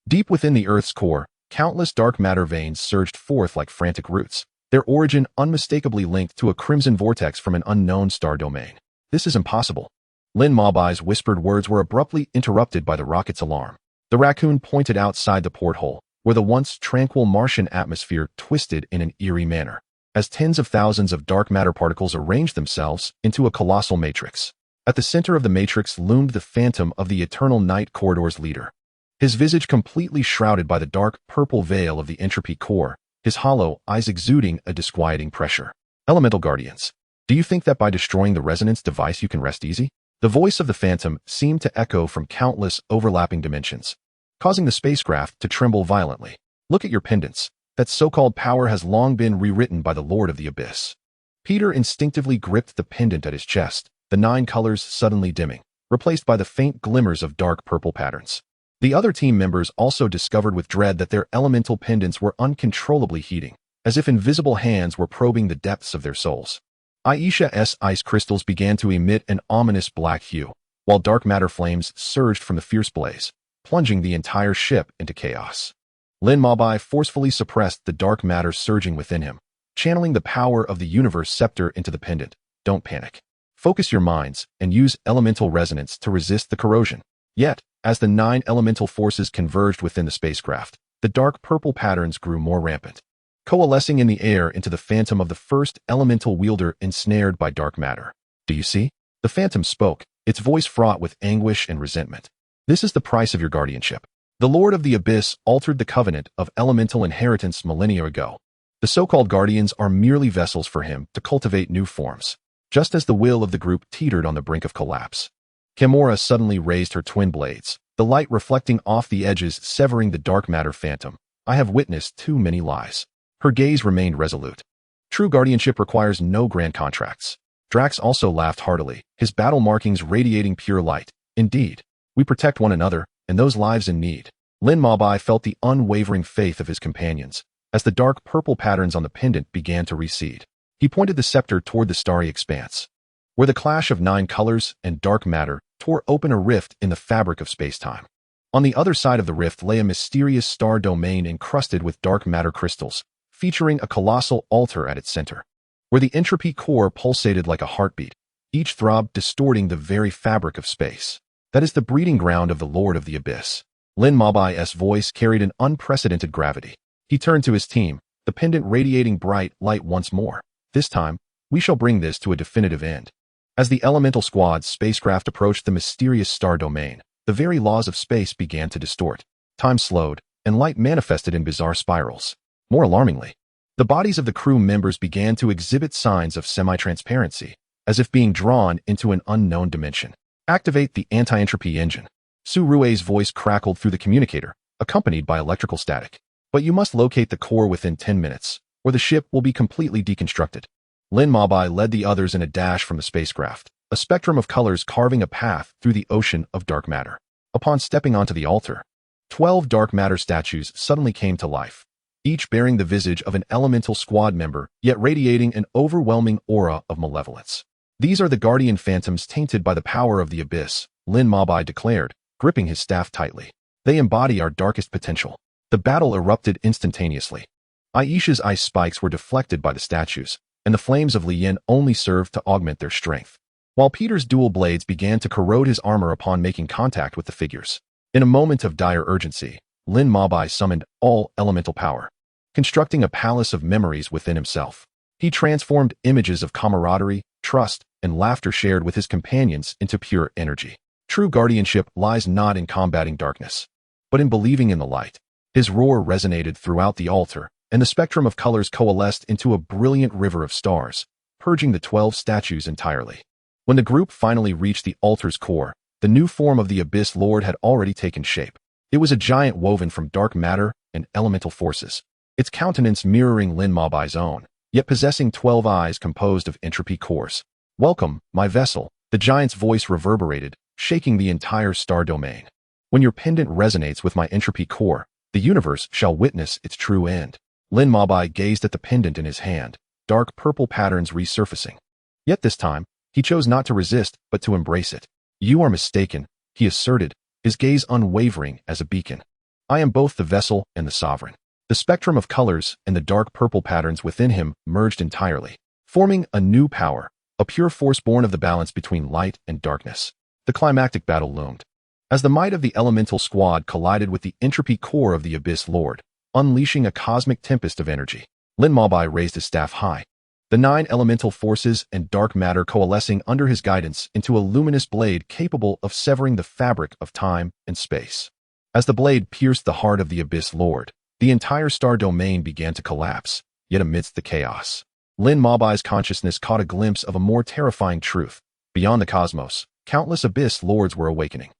[SPEAKER 1] Deep within the Earth's core, countless dark matter veins surged forth like frantic roots, their origin unmistakably linked to a crimson vortex from an unknown star domain. This is impossible. Lin Mabai's whispered words were abruptly interrupted by the rocket's alarm. The raccoon pointed outside the porthole, where the once tranquil Martian atmosphere twisted in an eerie manner, as tens of thousands of dark matter particles arranged themselves into a colossal matrix. At the center of the matrix loomed the phantom of the Eternal Night Corridor's leader. His visage completely shrouded by the dark purple veil of the entropy core, his hollow eyes exuding a disquieting pressure. Elemental Guardians, do you think that by destroying the resonance device you can rest easy? The voice of the phantom seemed to echo from countless overlapping dimensions, causing the spacecraft to tremble violently. Look at your pendants. That so-called power has long been rewritten by the Lord of the Abyss. Peter instinctively gripped the pendant at his chest, the 9 colors suddenly dimming, replaced by the faint glimmers of dark purple patterns. The other team members also discovered with dread that their elemental pendants were uncontrollably heating, as if invisible hands were probing the depths of their souls. Aisha's ice crystals began to emit an ominous black hue, while dark matter flames surged from the fierce blaze, plunging the entire ship into chaos. Lin Mabai forcefully suppressed the dark matter surging within him, channeling the power of the universe scepter into the pendant. Don't panic. Focus your minds and use elemental resonance to resist the corrosion. Yet, as the 9 elemental forces converged within the spacecraft, the dark purple patterns grew more rampant, coalescing in the air into the phantom of the first elemental wielder ensnared by dark matter. Do you see? The phantom spoke, its voice fraught with anguish and resentment. This is the price of your guardianship. The Lord of the Abyss altered the covenant of elemental inheritance millennia ago. The so-called guardians are merely vessels for him to cultivate new forms, just as the will of the group teetered on the brink of collapse. Kimura suddenly raised her twin blades, the light reflecting off the edges severing the dark matter phantom. I have witnessed too many lies. Her gaze remained resolute. True guardianship requires no grand contracts. Drax also laughed heartily, his battle markings radiating pure light. Indeed, we protect one another, and those lives in need. Lin Mabai felt the unwavering faith of his companions, as the dark purple patterns on the pendant began to recede. He pointed the scepter toward the starry expanse, where the clash of 9 colors and dark matter tore open a rift in the fabric of space-time. On the other side of the rift lay a mysterious star domain encrusted with dark matter crystals, featuring a colossal altar at its center, where the entropy core pulsated like a heartbeat, each throb distorting the very fabric of space. That is the breeding ground of the Lord of the Abyss. Lin Mabai's voice carried an unprecedented gravity. He turned to his team, the pendant radiating bright light once more. This time, we shall bring this to a definitive end. As the Elemental Squad's spacecraft approached the mysterious star domain, the very laws of space began to distort. Time slowed, and light manifested in bizarre spirals. More alarmingly, the bodies of the crew members began to exhibit signs of semi-transparency, as if being drawn into an unknown dimension. Activate the anti-entropy engine. Su Rui's voice crackled through the communicator, accompanied by electrical static. But you must locate the core within 10 minutes, or the ship will be completely deconstructed. Lin Mabai led the others in a dash from the spacecraft, a spectrum of colors carving a path through the ocean of dark matter. Upon stepping onto the altar, 12 dark matter statues suddenly came to life, each bearing the visage of an elemental squad member, yet radiating an overwhelming aura of malevolence. These are the guardian phantoms tainted by the power of the abyss, Lin Mabai declared, gripping his staff tightly. They embody our darkest potential. The battle erupted instantaneously. Aisha's ice spikes were deflected by the statues, and the flames of Lian only served to augment their strength, while Peter's dual blades began to corrode his armor upon making contact with the figures. In a moment of dire urgency, Lin Mabai summoned all elemental power, constructing a palace of memories within himself. He transformed images of camaraderie, trust, and laughter shared with his companions into pure energy. True guardianship lies not in combating darkness, but in believing in the light. His roar resonated throughout the altar, and the spectrum of colors coalesced into a brilliant river of stars, purging the 12 statues entirely. When the group finally reached the altar's core, the new form of the Abyss Lord had already taken shape. It was a giant woven from dark matter and elemental forces, its countenance mirroring Lin Mabai's own, yet possessing 12 eyes composed of entropy cores. "Welcome, my vessel," the giant's voice reverberated, shaking the entire star domain. "When your pendant resonates with my entropy core, the universe shall witness its true end." Lin Mabai gazed at the pendant in his hand, dark purple patterns resurfacing. Yet this time, he chose not to resist, but to embrace it. "You are mistaken," he asserted, his gaze unwavering as a beacon. "I am both the vessel and the sovereign." The spectrum of colors and the dark purple patterns within him merged entirely, forming a new power, a pure force born of the balance between light and darkness. The climactic battle loomed. As the might of the elemental squad collided with the entropy core of the Abyss Lord, unleashing a cosmic tempest of energy. Lin Maobai raised his staff high, the 9 elemental forces and dark matter coalescing under his guidance into a luminous blade capable of severing the fabric of time and space. As the blade pierced the heart of the Abyss Lord, the entire star domain began to collapse, yet amidst the chaos, Lin Maobai's consciousness caught a glimpse of a more terrifying truth. Beyond the cosmos, countless Abyss Lords were awakening.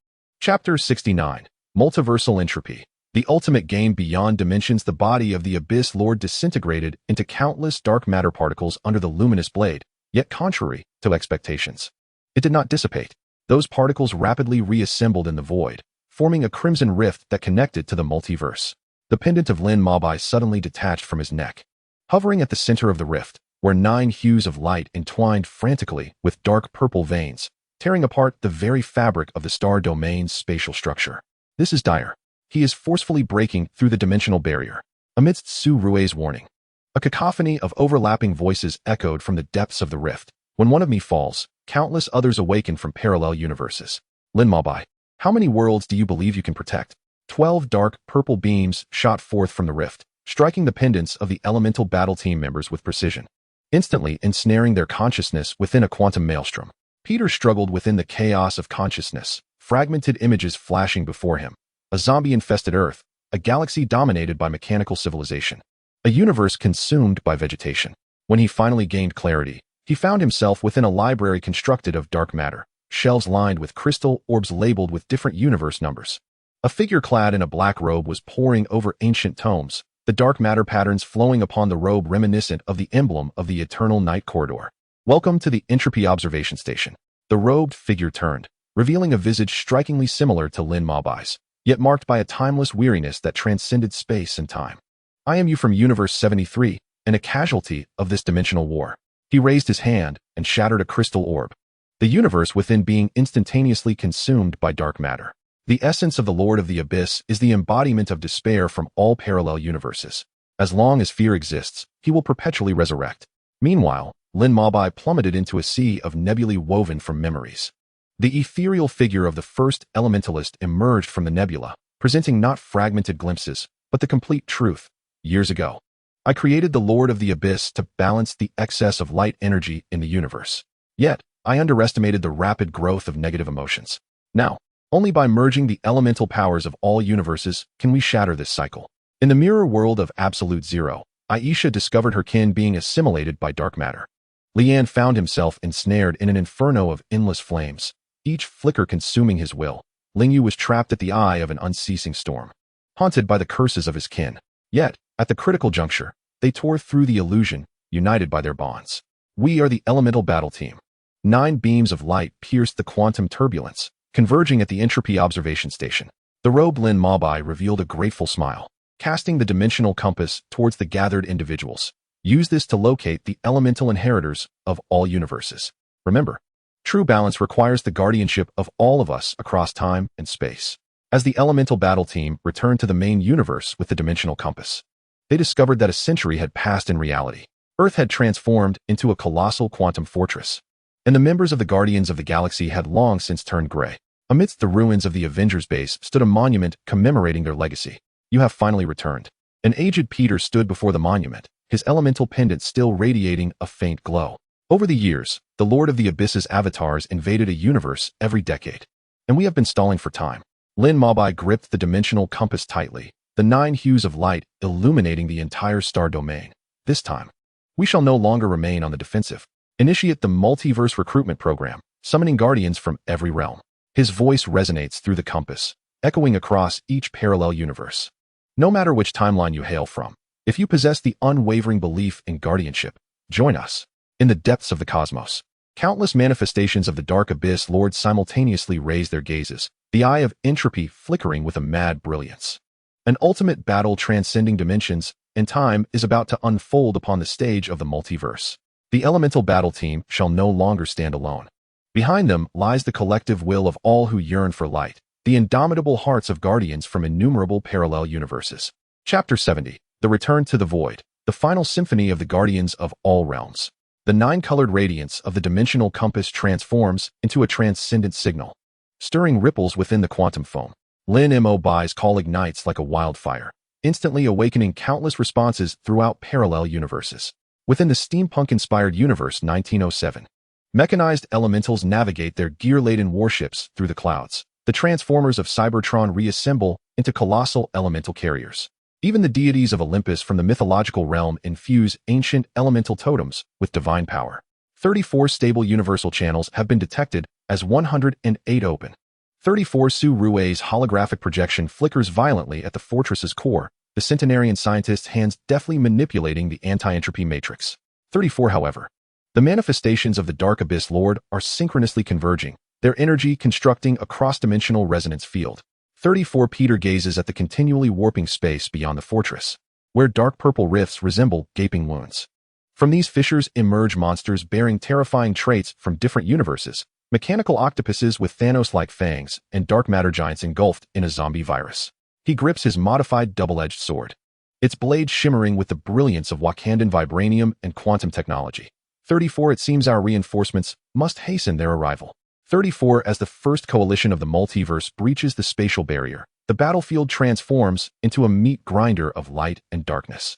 [SPEAKER 1] Chapter 69. Multiversal Entropy. The ultimate game beyond dimensions. The body of the Abyss Lord disintegrated into countless dark matter particles under the luminous blade, yet contrary to expectations, it did not dissipate. Those particles rapidly reassembled in the void, forming a crimson rift that connected to the multiverse. The pendant of Lin Maobai suddenly detached from his neck. Hovering at the center of the rift were 9 hues of light entwined frantically with dark purple veins, tearing apart the very fabric of the star domain's spatial structure. This is dire. He is forcefully breaking through the dimensional barrier. Amidst Su Rui's warning, a cacophony of overlapping voices echoed from the depths of the rift. When one of me falls, countless others awaken from parallel universes. Lin Maobai, how many worlds do you believe you can protect? 12 dark purple beams shot forth from the rift, striking the pendants of the elemental battle team members with precision, instantly ensnaring their consciousness within a quantum maelstrom. Peter struggled within the chaos of consciousness, fragmented images flashing before him. A zombie-infested Earth, a galaxy dominated by mechanical civilization, a universe consumed by vegetation. When he finally gained clarity, he found himself within a library constructed of dark matter, shelves lined with crystal orbs labeled with different universe numbers. A figure clad in a black robe was poring over ancient tomes, the dark matter patterns flowing upon the robe reminiscent of the emblem of the eternal night corridor. Welcome to the Entropy Observation Station. The robed figure turned, revealing a visage strikingly similar to Lin Maobai's, yet marked by a timeless weariness that transcended space and time. I am you from Universe 73, and a casualty of this dimensional war. He raised his hand and shattered a crystal orb, the universe within being instantaneously consumed by dark matter. The essence of the Lord of the Abyss is the embodiment of despair from all parallel universes. As long as fear exists, he will perpetually resurrect. Meanwhile, Lin Maobai plummeted into a sea of nebulae woven from memories. The ethereal figure of the first elementalist emerged from the nebula, presenting not fragmented glimpses, but the complete truth. Years ago, I created the Lord of the Abyss to balance the excess of light energy in the universe. Yet, I underestimated the rapid growth of negative emotions. Now, only by merging the elemental powers of all universes can we shatter this cycle. In the mirror world of Absolute Zero, Aisha discovered her kin being assimilated by dark matter. Lian found himself ensnared in an inferno of endless flames, each flicker consuming his will. Lingyu was trapped at the eye of an unceasing storm, haunted by the curses of his kin. Yet, at the critical juncture, they tore through the illusion, united by their bonds. We are the elemental battle team. 9 beams of light pierced the quantum turbulence, converging at the Entropy Observation Station. The robed Lin Maobai revealed a grateful smile, casting the dimensional compass towards the gathered individuals. Use this to locate the elemental inheritors of all universes. Remember, true balance requires the guardianship of all of us across time and space. As the elemental battle team returned to the main universe with the dimensional compass, they discovered that a century had passed in reality. Earth had transformed into a colossal quantum fortress, and the members of the Guardians of the Galaxy had long since turned gray. Amidst the ruins of the Avengers base stood a monument commemorating their legacy. You have finally returned. An aged Peter stood before the monument, his elemental pendant still radiating a faint glow. Over the years, the Lord of the Abyss's avatars invaded a universe every decade, and we have been stalling for time. Lin Maobai gripped the dimensional compass tightly, the 9 hues of light illuminating the entire star domain. This time, we shall no longer remain on the defensive. Initiate the Multiverse recruitment program, summoning guardians from every realm. His voice resonates through the compass, echoing across each parallel universe. No matter which timeline you hail from, if you possess the unwavering belief in guardianship, join us. In the depths of the cosmos, countless manifestations of the Dark Abyss Lord simultaneously raise their gazes, the eye of entropy flickering with a mad brilliance. An ultimate battle transcending dimensions and time is about to unfold upon the stage of the multiverse. The elemental battle team shall no longer stand alone. Behind them lies the collective will of all who yearn for light, the indomitable hearts of guardians from innumerable parallel universes. Chapter 70. The Return to the Void, the final symphony of the guardians of all realms. The 9-colored radiance of the dimensional compass transforms into a transcendent signal, stirring ripples within the quantum foam. Lin Maobai's call ignites like a wildfire, instantly awakening countless responses throughout parallel universes. Within the steampunk-inspired universe 1907, mechanized elementals navigate their gear-laden warships through the clouds. The transformers of Cybertron reassemble into colossal elemental carriers. Even the deities of Olympus from the mythological realm infuse ancient elemental totems with divine power. 34 stable universal channels have been detected as 108 open. 34 Su-Rue's holographic projection flickers violently at the fortress's core, the centenarian scientist's hands deftly manipulating the anti-entropy matrix. 34, however. The manifestations of the Dark Abyss Lord are synchronously converging, their energy constructing a cross-dimensional resonance field. 34 Peter gazes at the continually warping space beyond the fortress, where dark purple rifts resemble gaping wounds. From these fissures emerge monsters bearing terrifying traits from different universes, mechanical octopuses with Thanos-like fangs and dark matter giants engulfed in a zombie virus. He grips his modified double-edged sword, its blade shimmering with the brilliance of Wakandan vibranium and quantum technology. 34 It seems our reinforcements must hasten their arrival. 34 As the first coalition of the multiverse breaches the spatial barrier, the battlefield transforms into a meat grinder of light and darkness.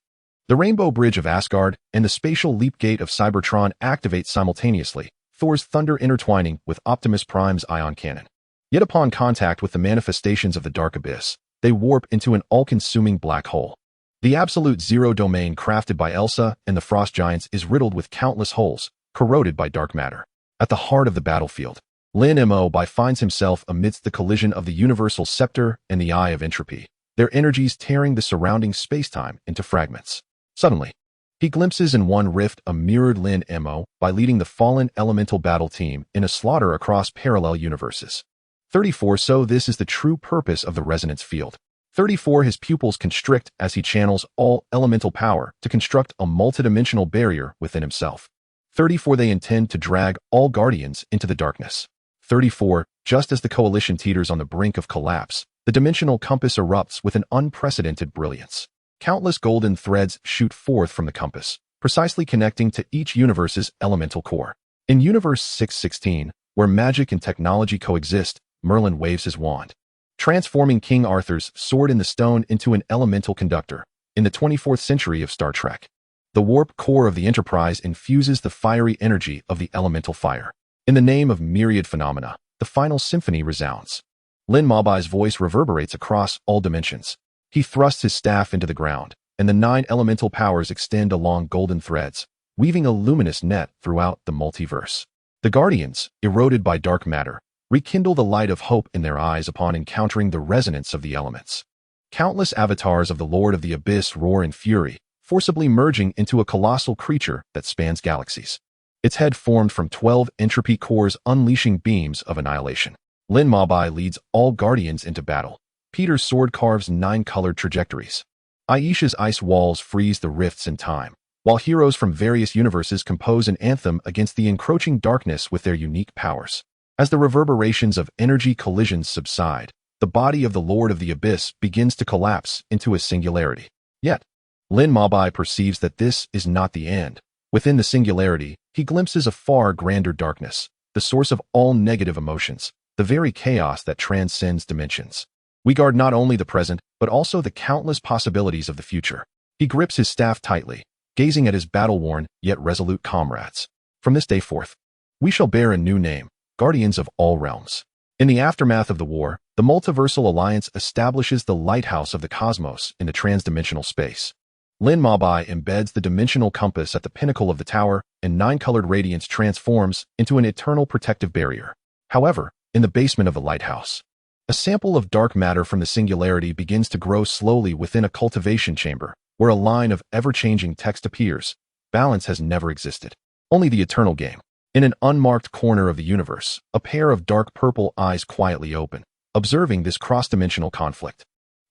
[SPEAKER 1] The Rainbow Bridge of Asgard and the spatial leap gate of Cybertron activate simultaneously, Thor's thunder intertwining with Optimus Prime's ion cannon. Yet upon contact with the manifestations of the Dark Abyss, they warp into an all-consuming black hole. The absolute zero domain crafted by Elsa and the Frost Giants is riddled with countless holes, corroded by dark matter. At the heart of the battlefield, Lin Mo finds himself amidst the collision of the universal scepter and the eye of entropy, their energies tearing the surrounding spacetime into fragments. Suddenly, he glimpses in one rift a mirrored Lin Mo by leading the fallen elemental battle team in a slaughter across parallel universes. 34 So this is the true purpose of the resonance field. 34 His pupils constrict as he channels all elemental power to construct a multidimensional barrier within himself. 34 They intend to drag all guardians into the darkness. 34 Just as the coalition teeters on the brink of collapse, the dimensional compass erupts with an unprecedented brilliance. Countless golden threads shoot forth from the compass, precisely connecting to each universe's elemental core. In Universe 616, where magic and technology coexist, Merlin waves his wand, transforming King Arthur's sword in the stone into an elemental conductor. In the 24th century of Star Trek, the warp core of the Enterprise infuses the fiery energy of the elemental fire. In the name of myriad phenomena, the final symphony resounds. Lin Mobai's voice reverberates across all dimensions. He thrusts his staff into the ground, and the 9 elemental powers extend along golden threads, weaving a luminous net throughout the multiverse. The Guardians, eroded by dark matter, rekindle the light of hope in their eyes upon encountering the resonance of the elements. Countless avatars of the Lord of the Abyss roar in fury, forcibly merging into a colossal creature that spans galaxies. Its head formed from 12 entropy cores unleashing beams of annihilation. Lin Mobai leads all Guardians into battle. Peter's sword carves 9 colored trajectories. Aisha's ice walls freeze the rifts in time, while heroes from various universes compose an anthem against the encroaching darkness with their unique powers. As the reverberations of energy collisions subside, the body of the Lord of the Abyss begins to collapse into a singularity. Yet, Lin Mobai perceives that this is not the end. Within the singularity, he glimpses a far grander darkness, the source of all negative emotions, the very chaos that transcends dimensions. We guard not only the present, but also the countless possibilities of the future. He grips his staff tightly, gazing at his battle-worn yet resolute comrades. From this day forth, we shall bear a new name, Guardians of all realms. In the aftermath of the war, the Multiversal Alliance establishes the lighthouse of the cosmos in the transdimensional space. Lin Mobai embeds the dimensional compass at the pinnacle of the tower, and 9-colored radiance transforms into an eternal protective barrier. However, in the basement of the lighthouse, a sample of dark matter from the singularity begins to grow slowly within a cultivation chamber, where a line of ever-changing text appears. Balance has never existed. Only the eternal game. In an unmarked corner of the universe, a pair of dark purple eyes quietly open, observing this cross-dimensional conflict,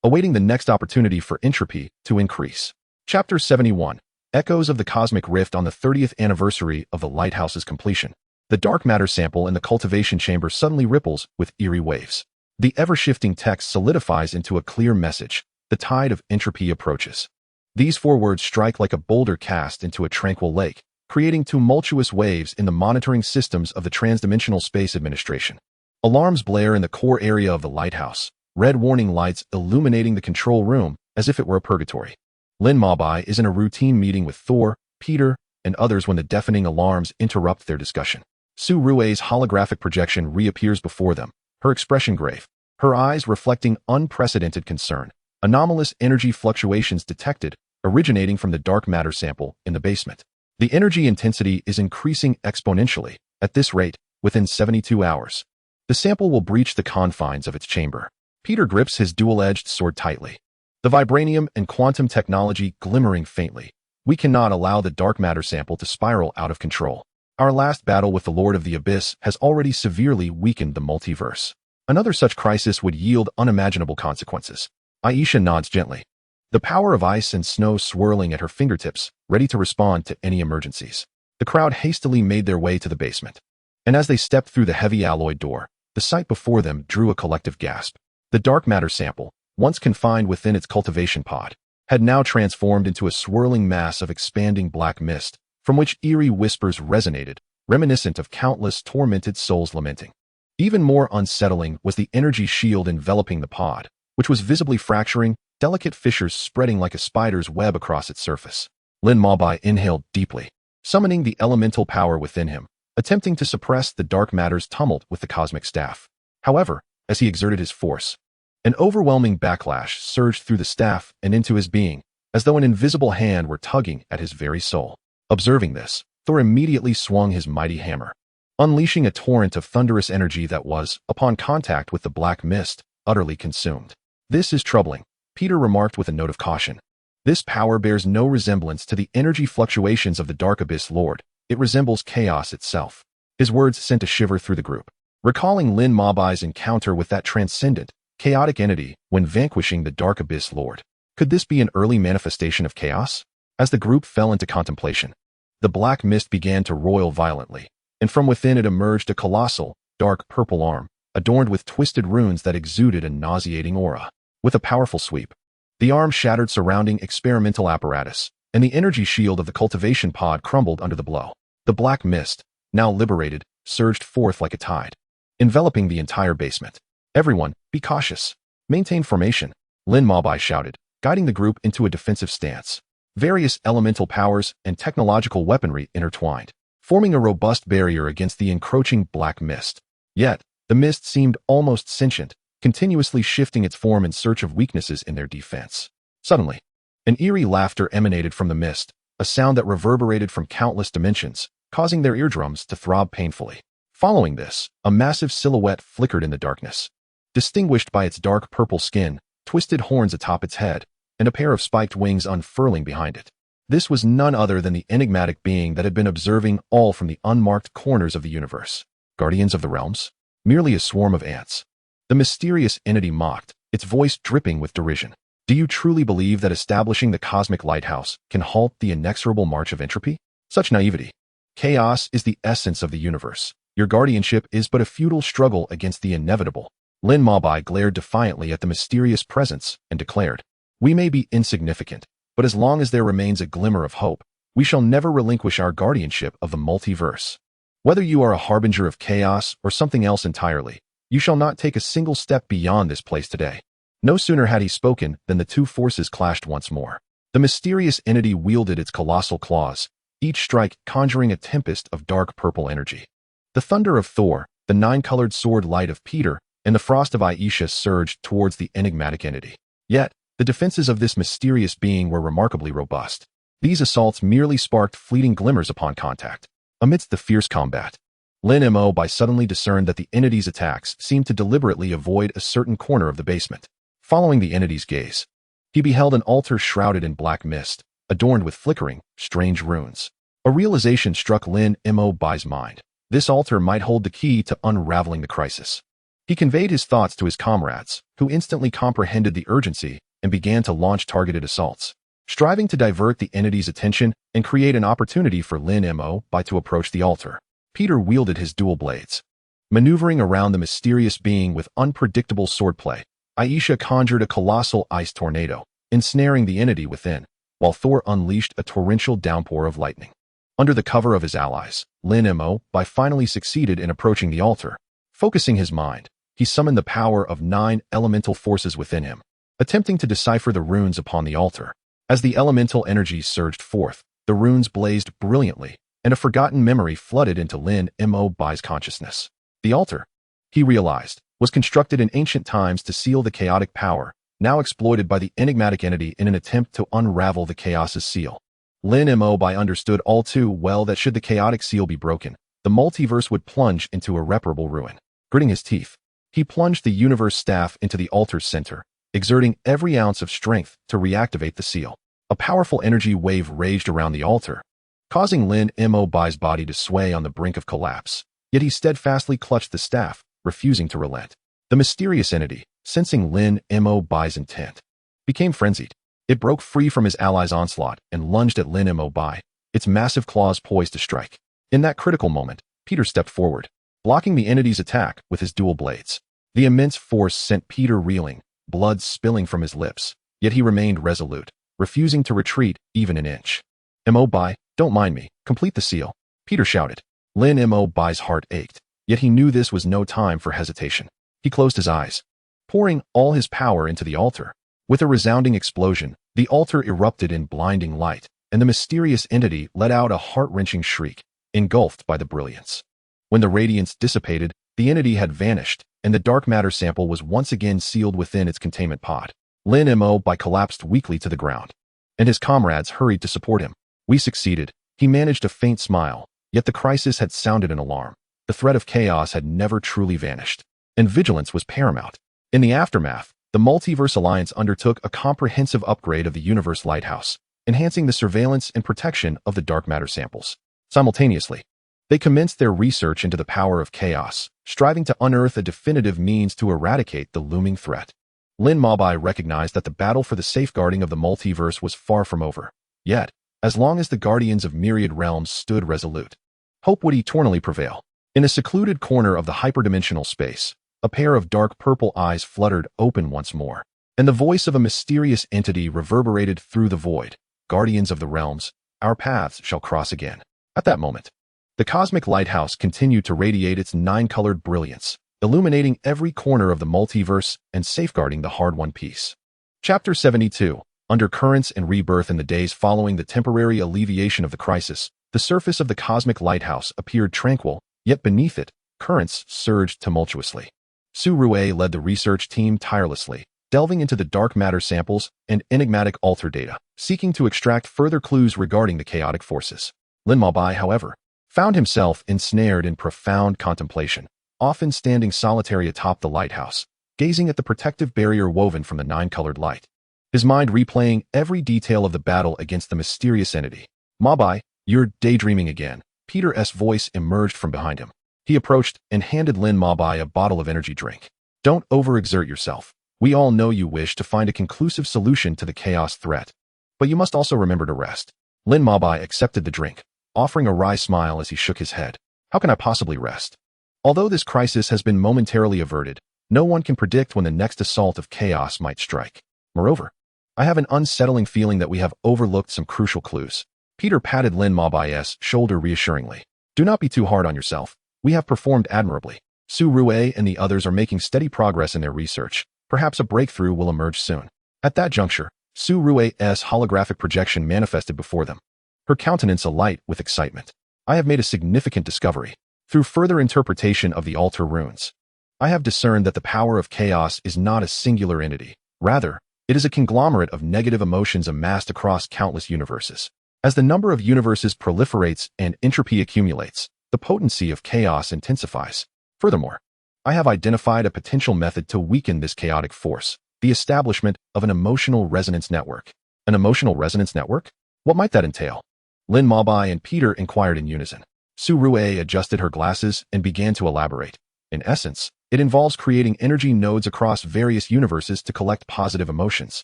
[SPEAKER 1] awaiting the next opportunity for entropy to increase. Chapter 71. Echoes of the Cosmic Rift on the 30th anniversary of the lighthouse's completion. The dark matter sample in the cultivation chamber suddenly ripples with eerie waves. The ever-shifting text solidifies into a clear message. The tide of entropy approaches. These 4 words strike like a boulder cast into a tranquil lake, creating tumultuous waves in the monitoring systems of the Transdimensional Space Administration. Alarms blare in the core area of the lighthouse, red warning lights illuminating the control room as if it were a purgatory. Lin Mabai is in a routine meeting with Thor, Peter, and others when the deafening alarms interrupt their discussion. Su Rui's holographic projection reappears before them, her expression grave, her eyes reflecting unprecedented concern. Anomalous energy fluctuations detected, originating from the dark matter sample in the basement. The energy intensity is increasing exponentially. At this rate, within 72 hours, the sample will breach the confines of its chamber. Peter grips his dual-edged sword tightly, the vibranium and quantum technology glimmering faintly. We cannot allow the dark matter sample to spiral out of control. Our last battle with the Lord of the Abyss has already severely weakened the multiverse. Another such crisis would yield unimaginable consequences. Aisha nods gently, the power of ice and snow swirling at her fingertips, ready to respond to any emergencies. The crowd hastily made their way to the basement, and as they stepped through the heavy alloyed door, the sight before them drew a collective gasp. The dark matter sample, once confined within its cultivation pod, had now transformed into a swirling mass of expanding black mist, from which eerie whispers resonated, reminiscent of countless tormented souls lamenting. Even more unsettling was the energy shield enveloping the pod, which was visibly fracturing, delicate fissures spreading like a spider's web across its surface. Lin Mabai inhaled deeply, summoning the elemental power within him, attempting to suppress the dark matter's tumult with the cosmic staff. However, as he exerted his force, an overwhelming backlash surged through the staff and into his being, as though an invisible hand were tugging at his very soul. Observing this, Thor immediately swung his mighty hammer, unleashing a torrent of thunderous energy that was, upon contact with the black mist, utterly consumed. "This is troubling," Peter remarked with a note of caution. "This power bears no resemblance to the energy fluctuations of the Dark Abyss Lord. It resembles chaos itself." His words sent a shiver through the group, recalling Lin Mabai's encounter with that transcendent, chaotic entity when vanquishing the Dark Abyss Lord. Could this be an early manifestation of chaos? As the group fell into contemplation, the black mist began to roil violently, and from within it emerged a colossal, dark purple arm, adorned with twisted runes that exuded a nauseating aura. With a powerful sweep, the arm shattered surrounding experimental apparatus, and the energy shield of the cultivation pod crumbled under the blow. The black mist, now liberated, surged forth like a tide, enveloping the entire basement. "Everyone, be cautious. Maintain formation," Lin Mabai shouted, guiding the group into a defensive stance. Various elemental powers and technological weaponry intertwined, forming a robust barrier against the encroaching black mist. Yet, the mist seemed almost sentient, continuously shifting its form in search of weaknesses in their defense. Suddenly, an eerie laughter emanated from the mist, a sound that reverberated from countless dimensions, causing their eardrums to throb painfully. Following this, a massive silhouette flickered in the darkness, distinguished by its dark purple skin, twisted horns atop its head, and a pair of spiked wings unfurling behind it. This was none other than the enigmatic being that had been observing all from the unmarked corners of the universe. Guardians of the realms? Merely a swarm of ants. The mysterious entity mocked, its voice dripping with derision. "Do you truly believe that establishing the cosmic lighthouse can halt the inexorable march of entropy? Such naivety. Chaos is the essence of the universe. Your guardianship is but a futile struggle against the inevitable." Lin Mabai glared defiantly at the mysterious presence and declared, "We may be insignificant, but as long as there remains a glimmer of hope, we shall never relinquish our guardianship of the multiverse. Whether you are a harbinger of chaos or something else entirely, you shall not take a single step beyond this place today." No sooner had he spoken than the two forces clashed once more. The mysterious entity wielded its colossal claws, each strike conjuring a tempest of dark purple energy. The thunder of Thor, the nine-colored sword light of Peter, and the frost of Aisha surged towards the enigmatic entity. Yet, the defenses of this mysterious being were remarkably robust. These assaults merely sparked fleeting glimmers upon contact. Amidst the fierce combat, Lin Mabai suddenly discerned that the entity's attacks seemed to deliberately avoid a certain corner of the basement. Following the entity's gaze, he beheld an altar shrouded in black mist, adorned with flickering, strange runes. A realization struck Lin Mabai's mind. This altar might hold the key to unraveling the crisis. He conveyed his thoughts to his comrades, who instantly comprehended the urgency and began to launch targeted assaults, striving to divert the entity's attention and create an opportunity for Lin Mabai to approach the altar. Peter wielded his dual blades, maneuvering around the mysterious being with unpredictable swordplay. Aisha conjured a colossal ice tornado, ensnaring the entity within, while Thor unleashed a torrential downpour of lightning. Under the cover of his allies, Lin Mabai finally succeeded in approaching the altar. Focusing his mind, he summoned the power of 9 elemental forces within him, attempting to decipher the runes upon the altar. As the elemental energies surged forth, the runes blazed brilliantly, and a forgotten memory flooded into Lin Mo Bai's consciousness. The altar, he realized, was constructed in ancient times to seal the chaotic power, now exploited by the enigmatic entity in an attempt to unravel the chaos's seal. Lin Mo Bai understood all too well that should the chaotic seal be broken, the multiverse would plunge into irreparable ruin. Gritting his teeth, he plunged the universe staff into the altar's center, exerting every ounce of strength to reactivate the seal. A powerful energy wave raged around the altar, causing Lin Mo Bai's body to sway on the brink of collapse. Yet he steadfastly clutched the staff, refusing to relent. The mysterious entity, sensing Lin Mo Bai's intent, became frenzied. It broke free from his ally's onslaught and lunged at Lin Mo Bai, its massive claws poised to strike. In that critical moment, Peter stepped forward, blocking the entity's attack with his dual blades. The immense force sent Peter reeling, blood spilling from his lips, yet he remained resolute, refusing to retreat even an inch. Mo Bai, don't mind me, complete the seal, Peter shouted. Lin Mo Bai's heart ached, yet he knew this was no time for hesitation. He closed his eyes, pouring all his power into the altar. With a resounding explosion, the altar erupted in blinding light, and the mysterious entity let out a heart-wrenching shriek, engulfed by the brilliance. When the radiance dissipated, the entity had vanished, and the dark matter sample was once again sealed within its containment pod. Lin Mo Bai collapsed weakly to the ground, and his comrades hurried to support him. We succeeded, he managed a faint smile, yet the crisis had sounded an alarm. The threat of chaos had never truly vanished, and vigilance was paramount. In the aftermath, the Multiverse Alliance undertook a comprehensive upgrade of the universe lighthouse, enhancing the surveillance and protection of the dark matter samples. Simultaneously, they commenced their research into the power of chaos, striving to unearth a definitive means to eradicate the looming threat. Lin Mo Bai recognized that the battle for the safeguarding of the multiverse was far from over. Yet, as long as the guardians of myriad realms stood resolute, hope would eternally prevail. In a secluded corner of the hyperdimensional space, a pair of dark purple eyes fluttered open once more, and the voice of a mysterious entity reverberated through the void. Guardians of the realms, our paths shall cross again. At that moment, the cosmic lighthouse continued to radiate its nine-colored brilliance, illuminating every corner of the multiverse and safeguarding the hard-won peace. Chapter 72. Undercurrents and rebirth. In the days following the temporary alleviation of the crisis, the surface of the cosmic lighthouse appeared tranquil, yet beneath it, currents surged tumultuously. Su Rue led the research team tirelessly, delving into the dark matter samples and enigmatic altar data, seeking to extract further clues regarding the chaotic forces. Lin Mo Bai, however, found himself ensnared in profound contemplation, often standing solitary atop the lighthouse, gazing at the protective barrier woven from the nine-colored light. His mind replaying every detail of the battle against the mysterious entity. Mo Bai, you're daydreaming again. Peter's voice emerged from behind him. He approached and handed Lin Mo Bai a bottle of energy drink. Don't overexert yourself. We all know you wish to find a conclusive solution to the chaos threat, but you must also remember to rest. Lin Mo Bai accepted the drink, offering a wry smile as he shook his head. How can I possibly rest? Although this crisis has been momentarily averted, no one can predict when the next assault of chaos might strike. Moreover, I have an unsettling feeling that we have overlooked some crucial clues. Peter patted Lin Mo Bai's shoulder reassuringly. Do not be too hard on yourself. We have performed admirably. Su Rue and the others are making steady progress in their research. Perhaps a breakthrough will emerge soon. At that juncture, Su Rue's holographic projection manifested before them, her countenance alight with excitement. I have made a significant discovery. Through further interpretation of the altar runes, I have discerned that the power of chaos is not a singular entity. Rather, it is a conglomerate of negative emotions amassed across countless universes. As the number of universes proliferates and entropy accumulates, the potency of chaos intensifies. Furthermore, I have identified a potential method to weaken this chaotic force, the establishment of an emotional resonance network. An emotional resonance network? What might that entail? Lin Mo Bai and Peter inquired in unison. Su Rue adjusted her glasses and began to elaborate. In essence, it involves creating energy nodes across various universes to collect positive emotions,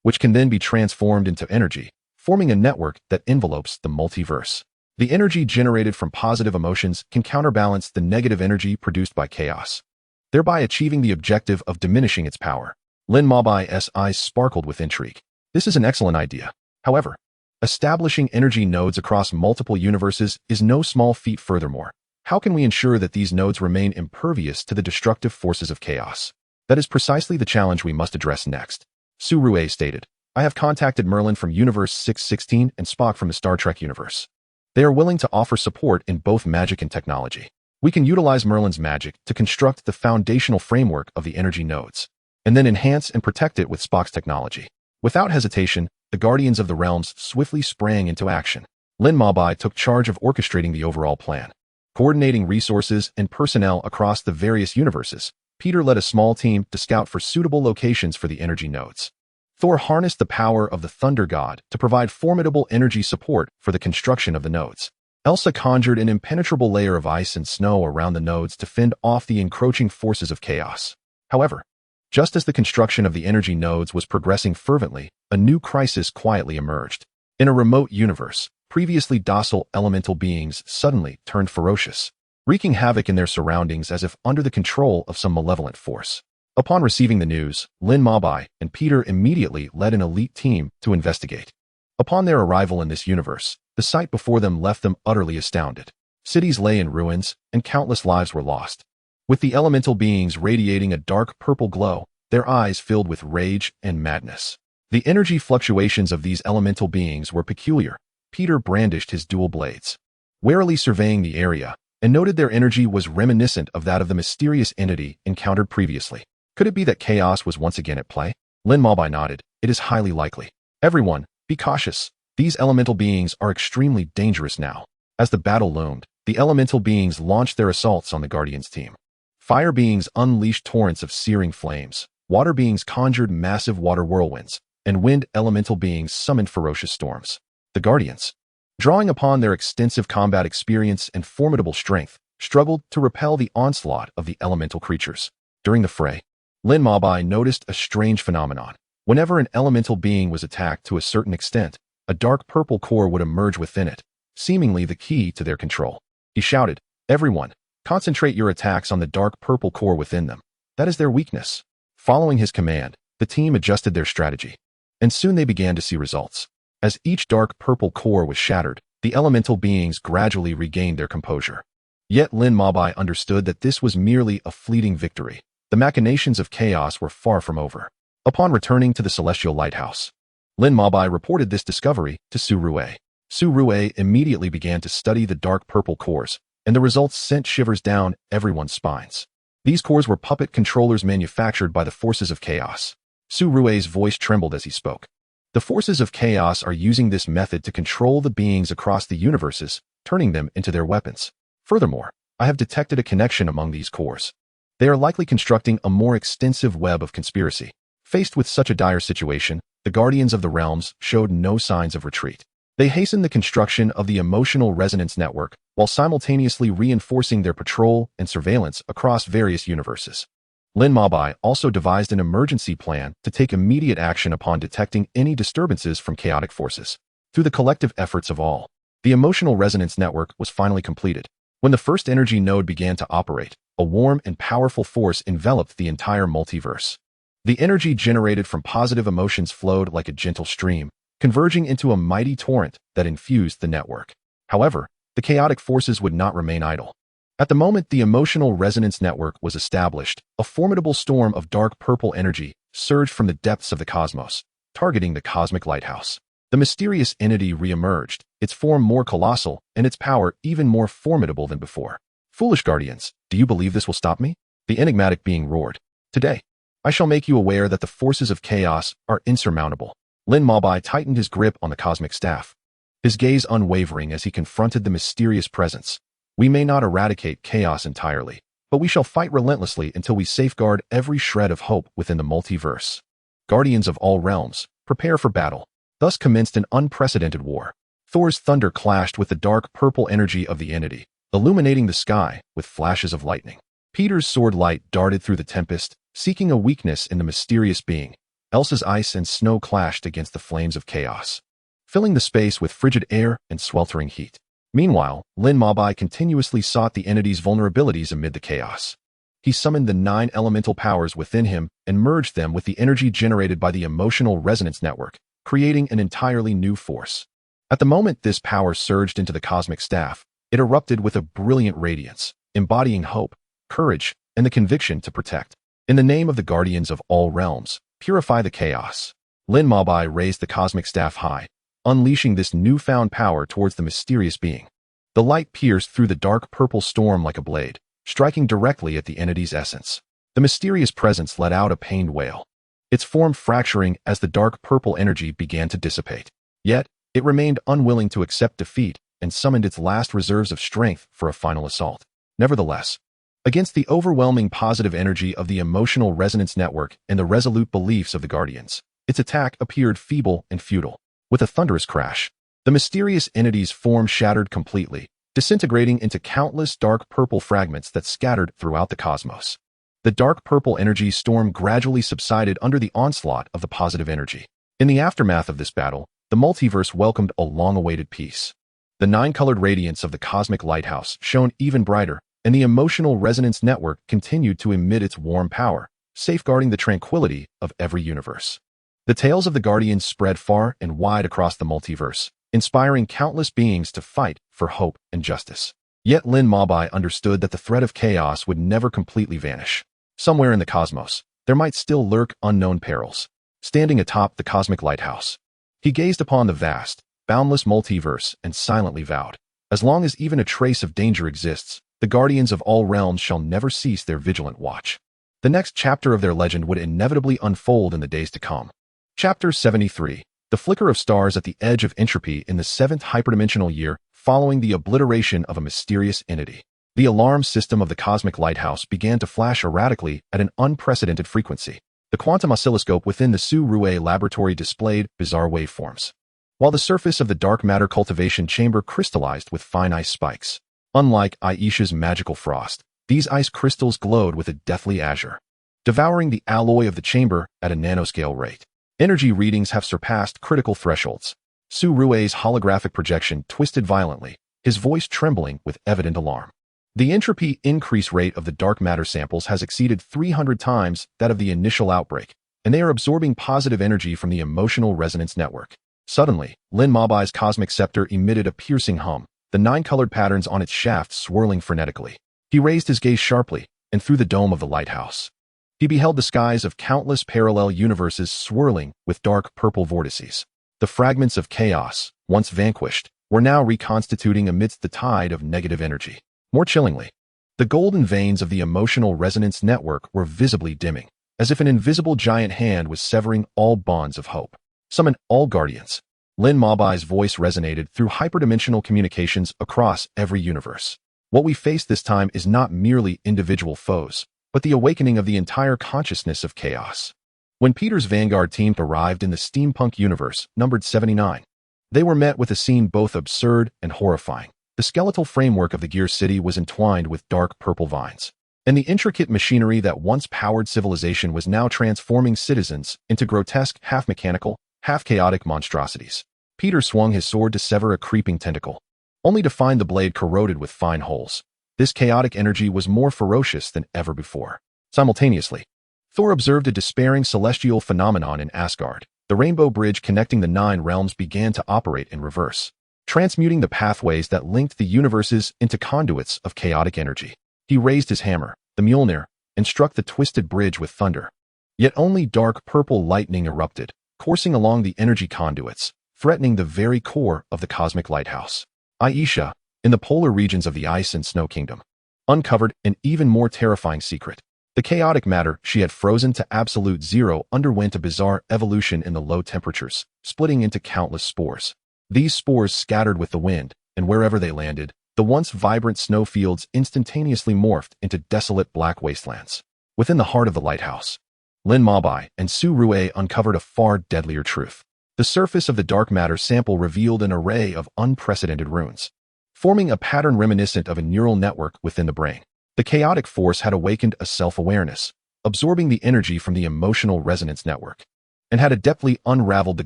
[SPEAKER 1] which can then be transformed into energy, forming a network that envelopes the multiverse. The energy generated from positive emotions can counterbalance the negative energy produced by chaos, thereby achieving the objective of diminishing its power. Lin Mo Bai's eyes sparkled with intrigue. This is an excellent idea. However, establishing energy nodes across multiple universes is no small feat. Furthermore, how can we ensure that these nodes remain impervious to the destructive forces of chaos? That is precisely the challenge we must address next. Surue stated, I have contacted Merlin from Universe 616 and Spock from the Star Trek universe. They are willing to offer support in both magic and technology. We can utilize Merlin's magic to construct the foundational framework of the energy nodes, and then enhance and protect it with Spock's technology. Without hesitation, the Guardians of the Realms swiftly sprang into action. Lin Mabai took charge of orchestrating the overall plan. Coordinating resources and personnel across the various universes, Peter led a small team to scout for suitable locations for the energy nodes. Thor harnessed the power of the Thunder God to provide formidable energy support for the construction of the nodes. Elsa conjured an impenetrable layer of ice and snow around the nodes to fend off the encroaching forces of chaos. However, just as the construction of the energy nodes was progressing fervently, a new crisis quietly emerged. In a remote universe, previously docile elemental beings suddenly turned ferocious, wreaking havoc in their surroundings as if under the control of some malevolent force. Upon receiving the news, Lin Mabai and Peter immediately led an elite team to investigate. Upon their arrival in this universe, the sight before them left them utterly astounded. Cities lay in ruins, and countless lives were lost. With the elemental beings radiating a dark purple glow, their eyes filled with rage and madness. The energy fluctuations of these elemental beings were peculiar. Peter brandished his dual blades, warily surveying the area, and noted their energy was reminiscent of that of the mysterious entity encountered previously. Could it be that chaos was once again at play? Lin Mabai nodded. It is highly likely. Everyone, be cautious. These elemental beings are extremely dangerous now. As the battle loomed, the elemental beings launched their assaults on the Guardians team. Fire beings unleashed torrents of searing flames. Water beings conjured massive water whirlwinds, and wind elemental beings summoned ferocious storms. The Guardians, drawing upon their extensive combat experience and formidable strength, struggled to repel the onslaught of the elemental creatures. During the fray, Lin Mabai noticed a strange phenomenon. Whenever an elemental being was attacked to a certain extent, a dark purple core would emerge within it, seemingly the key to their control. He shouted, Everyone, concentrate your attacks on the dark purple core within them. That is their weakness. Following his command, the team adjusted their strategy, and soon they began to see results. As each dark purple core was shattered, the elemental beings gradually regained their composure. Yet Lin Mabai understood that this was merely a fleeting victory. The machinations of chaos were far from over. Upon returning to the celestial lighthouse, Lin Mabai reported this discovery to Surue. Surue immediately began to study the dark purple cores, and the results sent shivers down everyone's spines. These cores were puppet controllers manufactured by the forces of chaos. Surue's voice trembled as he spoke. The forces of chaos are using this method to control the beings across the universes, turning them into their weapons. Furthermore, I have detected a connection among these cores. They are likely constructing a more extensive web of conspiracy. Faced with such a dire situation, the Guardians of the Realms showed no signs of retreat. They hastened the construction of the emotional resonance network while simultaneously reinforcing their patrol and surveillance across various universes. Lin Mabai also devised an emergency plan to take immediate action upon detecting any disturbances from chaotic forces. Through the collective efforts of all, the emotional resonance network was finally completed. When the first energy node began to operate, a warm and powerful force enveloped the entire multiverse. The energy generated from positive emotions flowed like a gentle stream, converging into a mighty torrent that infused the network. However, the chaotic forces would not remain idle. At the moment the emotional resonance network was established, a formidable storm of dark purple energy surged from the depths of the cosmos, targeting the cosmic lighthouse. The mysterious entity re-emerged, its form more colossal and its power even more formidable than before. Foolish Guardians, do you believe this will stop me? The enigmatic being roared. Today, I shall make you aware that the forces of chaos are insurmountable. Lin Mabai tightened his grip on the cosmic staff, his gaze unwavering as he confronted the mysterious presence. We may not eradicate chaos entirely, but we shall fight relentlessly until we safeguard every shred of hope within the multiverse. Guardians of all realms, prepare for battle. Thus commenced an unprecedented war. Thor's thunder clashed with the dark purple energy of the entity, illuminating the sky with flashes of lightning. Peter's sword light darted through the tempest, seeking a weakness in the mysterious being. Elsa's ice and snow clashed against the flames of chaos, filling the space with frigid air and sweltering heat. Meanwhile, Lin Mabai continuously sought the entity's vulnerabilities amid the chaos. He summoned the 9 elemental powers within him and merged them with the energy generated by the emotional resonance network, creating an entirely new force. At the moment this power surged into the cosmic staff, it erupted with a brilliant radiance, embodying hope, courage, and the conviction to protect. In the name of the Guardians of all realms, Purify the chaos. Lin Mabai raised the cosmic staff high, unleashing this newfound power towards the mysterious being. The light pierced through the dark purple storm like a blade, striking directly at the entity's essence. The mysterious presence let out a pained wail, its form fracturing as the dark purple energy began to dissipate. Yet, it remained unwilling to accept defeat and summoned its last reserves of strength for a final assault. Nevertheless, against the overwhelming positive energy of the emotional resonance network and the resolute beliefs of the Guardians, its attack appeared feeble and futile. With a thunderous crash, the mysterious entity's form shattered completely, disintegrating into countless dark purple fragments that scattered throughout the cosmos. The dark purple energy storm gradually subsided under the onslaught of the positive energy. In the aftermath of this battle, the multiverse welcomed a long-awaited peace. The nine-colored radiance of the cosmic lighthouse shone even brighter, and the emotional resonance network continued to emit its warm power, safeguarding the tranquility of every universe. The tales of the Guardians spread far and wide across the multiverse, inspiring countless beings to fight for hope and justice. Yet Lin Mabai understood that the threat of chaos would never completely vanish. Somewhere in the cosmos, there might still lurk unknown perils. Standing atop the cosmic lighthouse, he gazed upon the vast, boundless multiverse and silently vowed, as long as even a trace of danger exists, the Guardians of all realms shall never cease their vigilant watch. The next chapter of their legend would inevitably unfold in the days to come. Chapter 73. The flicker of stars at the edge of entropy in the seventh hyperdimensional year following the obliteration of a mysterious entity. The alarm system of the cosmic lighthouse began to flash erratically at an unprecedented frequency. The quantum oscilloscope within the Su-Rue laboratory displayed bizarre waveforms, while the surface of the dark matter cultivation chamber crystallized with fine ice spikes. Unlike Aisha's magical frost, these ice crystals glowed with a deathly azure, devouring the alloy of the chamber at a nanoscale rate. Energy readings have surpassed critical thresholds. Su-Rue's holographic projection twisted violently, his voice trembling with evident alarm. The entropy increase rate of the dark matter samples has exceeded 300 times that of the initial outbreak, and they are absorbing positive energy from the emotional resonance network. Suddenly, Lin Mabai's cosmic scepter emitted a piercing hum, the nine-colored patterns on its shaft swirling frenetically. He raised his gaze sharply, and through the dome of the lighthouse, he beheld the skies of countless parallel universes swirling with dark purple vortices. The fragments of chaos, once vanquished, were now reconstituting amidst the tide of negative energy. More chillingly, the golden veins of the emotional resonance network were visibly dimming, as if an invisible giant hand was severing all bonds of hope. Summon all Guardians. Lin Mabai's voice resonated through hyperdimensional communications across every universe. What we face this time is not merely individual foes, but the awakening of the entire consciousness of chaos. When Peter's Vanguard team arrived in the steampunk universe, numbered 79, they were met with a scene both absurd and horrifying. The skeletal framework of the Gear City was entwined with dark purple vines, and the intricate machinery that once powered civilization was now transforming citizens into grotesque, half-mechanical, half-chaotic monstrosities. Peter swung his sword to sever a creeping tentacle, only to find the blade corroded with fine holes. This chaotic energy was more ferocious than ever before. Simultaneously, Thor observed a despairing celestial phenomenon in Asgard. The rainbow bridge connecting the 9 realms began to operate in reverse, transmuting the pathways that linked the universes into conduits of chaotic energy. He raised his hammer, the Mjolnir, and struck the twisted bridge with thunder. Yet only dark purple lightning erupted, coursing along the energy conduits, threatening the very core of the cosmic lighthouse. Aisha, in the polar regions of the Ice and Snow Kingdom, uncovered an even more terrifying secret. The chaotic matter she had frozen to absolute zero underwent a bizarre evolution in the low temperatures, splitting into countless spores. These spores scattered with the wind, and wherever they landed, the once vibrant snowfields instantaneously morphed into desolate black wastelands. Within the heart of the lighthouse, Lin Mabai and Su-Rue uncovered a far deadlier truth. The surface of the dark matter sample revealed an array of unprecedented runes, forming a pattern reminiscent of a neural network within the brain. The chaotic force had awakened a self-awareness, absorbing the energy from the emotional resonance network, and had adeptly unraveled the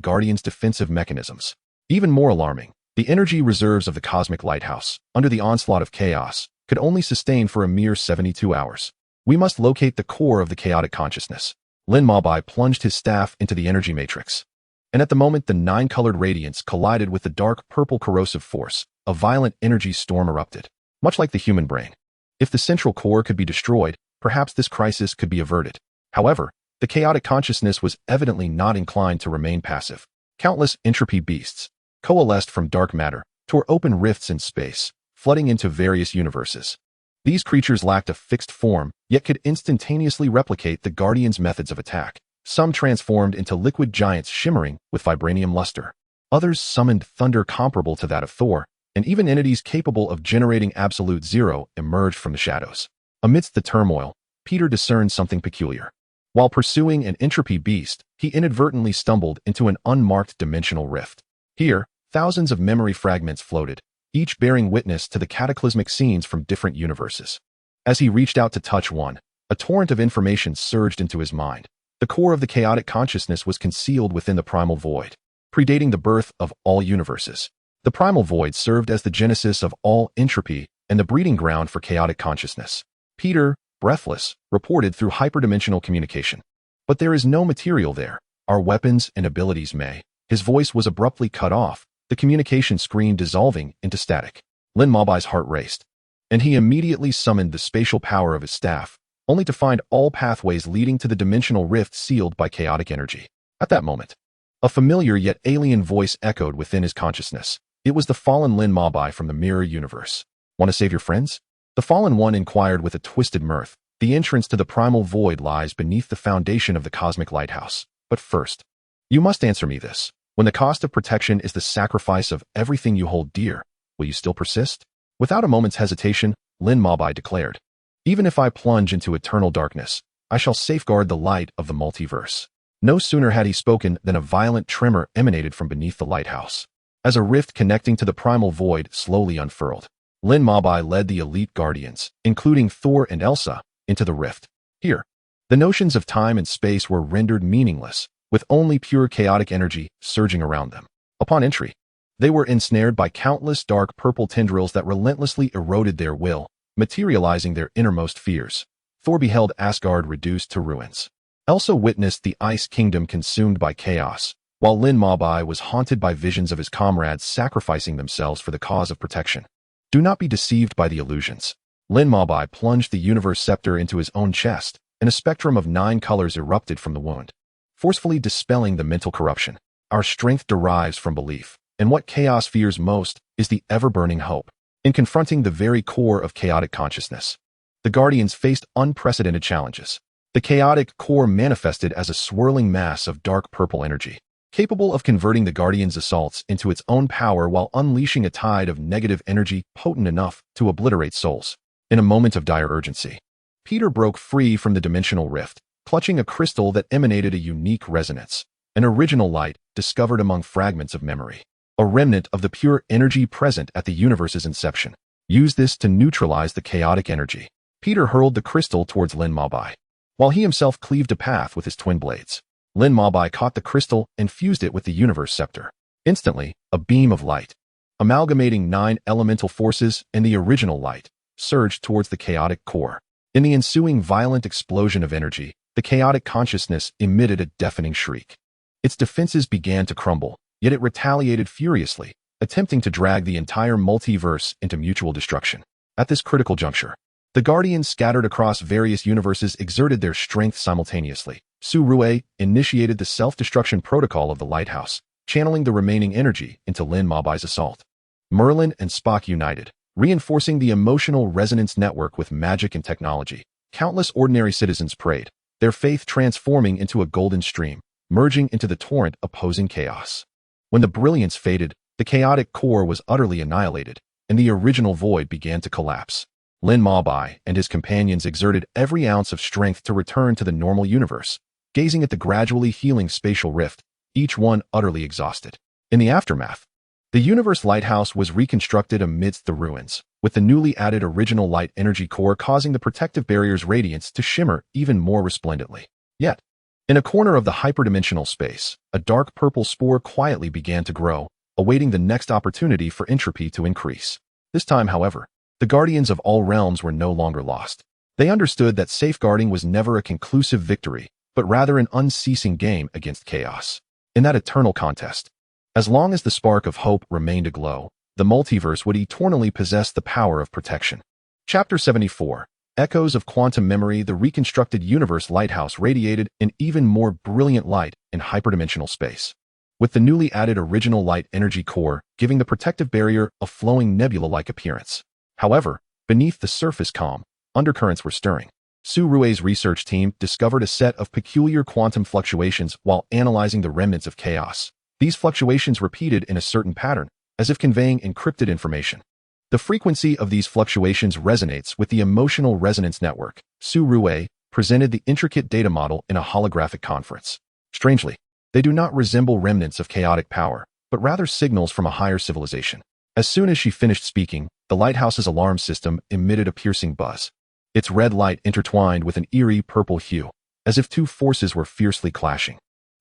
[SPEAKER 1] Guardian's defensive mechanisms. Even more alarming, the energy reserves of the cosmic lighthouse, under the onslaught of chaos, could only sustain for a mere 72 hours. We must locate the core of the chaotic consciousness. Lin Mabai plunged his staff into the energy matrix, and at the moment the 9-colored radiance collided with the dark purple corrosive force, a violent energy storm erupted. Much like the human brain, if the central core could be destroyed, perhaps this crisis could be averted. However, The chaotic consciousness was evidently not inclined to remain passive. Countless entropy beasts coalesced from dark matter, tore open rifts in space, flooding into various universes. These creatures lacked a fixed form, yet could instantaneously replicate the Guardian's methods of attack. Some transformed into liquid giants shimmering with vibranium luster. Others summoned thunder comparable to that of Thor, and even entities capable of generating absolute zero emerged from the shadows. Amidst the turmoil, Peter discerned something peculiar. While pursuing an entropy beast, he inadvertently stumbled into an unmarked dimensional rift. Here, thousands of memory fragments floated, each bearing witness to the cataclysmic scenes from different universes. As he reached out to touch one, a torrent of information surged into his mind. The core of the chaotic consciousness was concealed within the primal void, predating the birth of all universes. The primal void served as the genesis of all entropy and the breeding ground for chaotic consciousness. Peter, breathless, reported through hyperdimensional communication. But there is no material there. Our weapons and abilities may. His voice was abruptly cut off, the communication screen dissolving into static. Lin Mobai's heart raced, and he immediately summoned the spatial power of his staff, only to find all pathways leading to the dimensional rift sealed by chaotic energy. At that moment, a familiar yet alien voice echoed within his consciousness. It was the fallen Lin Mobai from the mirror universe. Want to save your friends? The fallen one inquired with a twisted mirth. The entrance to the primal void lies beneath the foundation of the cosmic lighthouse. But first, you must answer me this. When the cost of protection is the sacrifice of everything you hold dear, will you still persist? Without a moment's hesitation, Lin Mobai declared, even if I plunge into eternal darkness, I shall safeguard the light of the multiverse. No sooner had he spoken than a violent tremor emanated from beneath the lighthouse. As a rift connecting to the primal void slowly unfurled, Lin Mobai led the elite guardians, including Thor and Elsa, into the rift. Here, the notions of time and space were rendered meaningless, with only pure chaotic energy surging around them. Upon entry, they were ensnared by countless dark purple tendrils that relentlessly eroded their will, materializing their innermost fears. Thor beheld Asgard reduced to ruins. Elsa witnessed the Ice Kingdom consumed by chaos, while Lin Mobai was haunted by visions of his comrades sacrificing themselves for the cause of protection. Do not be deceived by the illusions. Lin Mobai plunged the universe scepter into his own chest, and a spectrum of 9 colors erupted from the wound, forcefully dispelling the mental corruption. Our strength derives from belief, and what chaos fears most is the ever-burning hope. In confronting the very core of chaotic consciousness, the Guardians faced unprecedented challenges. The chaotic core manifested as a swirling mass of dark purple energy, capable of converting the Guardians' assaults into its own power while unleashing a tide of negative energy potent enough to obliterate souls. In a moment of dire urgency, Peter broke free from the dimensional rift, clutching a crystal that emanated a unique resonance, an original light discovered among fragments of memory, a remnant of the pure energy present at the universe's inception. Use this to neutralize the chaotic energy. Peter hurled the crystal towards Lin Mobai, while he himself cleaved a path with his twin blades. Lin Mobai caught the crystal and fused it with the universe scepter. Instantly, a beam of light, amalgamating 9 elemental forces and the original light, surged towards the chaotic core. In the ensuing violent explosion of energy, the chaotic consciousness emitted a deafening shriek. Its defenses began to crumble, yet it retaliated furiously, attempting to drag the entire multiverse into mutual destruction. At this critical juncture, the Guardians scattered across various universes exerted their strength simultaneously. Su Rue initiated the self-destruction protocol of the lighthouse, channeling the remaining energy into Lin Mobai's assault. Merlin and Spock united, reinforcing the emotional resonance network with magic and technology. Countless ordinary citizens prayed, their faith transforming into a golden stream, merging into the torrent opposing chaos. When the brilliance faded, the chaotic core was utterly annihilated, and the original void began to collapse. Lin Mobai and his companions exerted every ounce of strength to return to the normal universe, gazing at the gradually healing spatial rift, each one utterly exhausted. In the aftermath, the universe lighthouse was reconstructed amidst the ruins, with the newly added original light energy core causing the protective barrier's radiance to shimmer even more resplendently. Yet, in a corner of the hyperdimensional space, a dark purple spore quietly began to grow, awaiting the next opportunity for entropy to increase. This time, however, the Guardians of all realms were no longer lost. They understood that safeguarding was never a conclusive victory, but rather an unceasing game against chaos. In that eternal contest, as long as the spark of hope remained aglow, the multiverse would eternally possess the power of protection. Chapter 74. Echoes of quantum memory, the reconstructed universe lighthouse radiated an even more brilliant light in hyperdimensional space, with the newly added original light energy core giving the protective barrier a flowing nebula-like appearance. However, beneath the surface calm, undercurrents were stirring. Su Rui's research team discovered a set of peculiar quantum fluctuations while analyzing the remnants of chaos. These fluctuations repeated in a certain pattern, as if conveying encrypted information. The frequency of these fluctuations resonates with the emotional resonance network. Su Rui presented the intricate data model in a holographic conference. Strangely, they do not resemble remnants of chaotic power, but rather signals from a higher civilization. As soon as she finished speaking, the lighthouse's alarm system emitted a piercing buzz. Its red light intertwined with an eerie purple hue, as if two forces were fiercely clashing.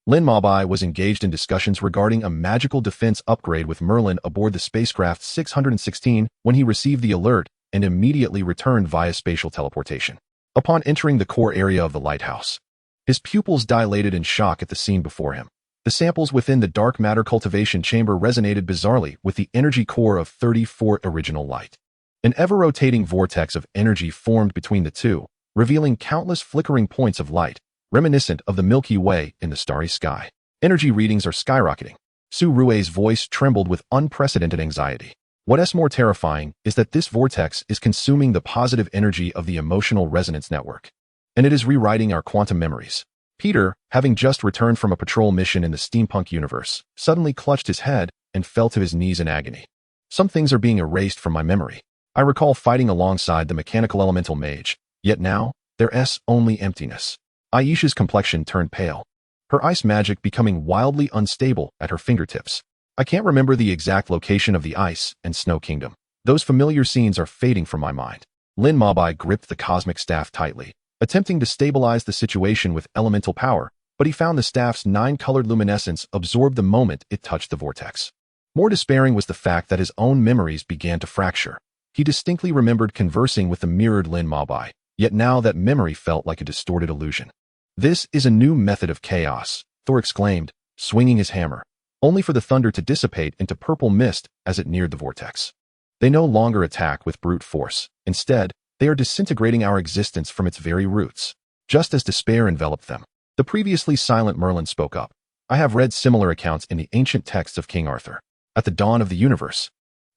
[SPEAKER 1] Lin Mabai was engaged in discussions regarding a magical defense upgrade with Merlin aboard the spacecraft 616 when he received the alert and immediately returned via spatial teleportation. Upon entering the core area of the lighthouse, his pupils dilated in shock at the scene before him. The samples within the dark matter cultivation chamber resonated bizarrely with the energy core of 34 original light. An ever-rotating vortex of energy formed between the two, revealing countless flickering points of light, reminiscent of the Milky Way in the starry sky. Energy readings are skyrocketing. Su Rui's voice trembled with unprecedented anxiety. What's more terrifying is that this vortex is consuming the positive energy of the emotional resonance network, and it is rewriting our quantum memories. Peter, having just returned from a patrol mission in the steampunk universe, suddenly clutched his head and fell to his knees in agony. Some things are being erased from my memory. I recall fighting alongside the mechanical elemental mage, yet now, there's only emptiness. Aisha's complexion turned pale, her ice magic becoming wildly unstable at her fingertips. I can't remember the exact location of the ice and snow kingdom. Those familiar scenes are fading from my mind. Lin Mabai gripped the cosmic staff tightly, attempting to stabilize the situation with elemental power, but he found the staff's 9-colored luminescence absorb the moment it touched the vortex. More despairing was the fact that his own memories began to fracture. He distinctly remembered conversing with the mirrored Lin Mabai, yet now that memory felt like a distorted illusion. This is a new method of chaos, Thor exclaimed, swinging his hammer, only for the thunder to dissipate into purple mist as it neared the vortex. They no longer attack with brute force. Instead, they are disintegrating our existence from its very roots. Just as despair enveloped them, the previously silent Merlin spoke up. I have read similar accounts in the ancient texts of King Arthur. At the dawn of the universe,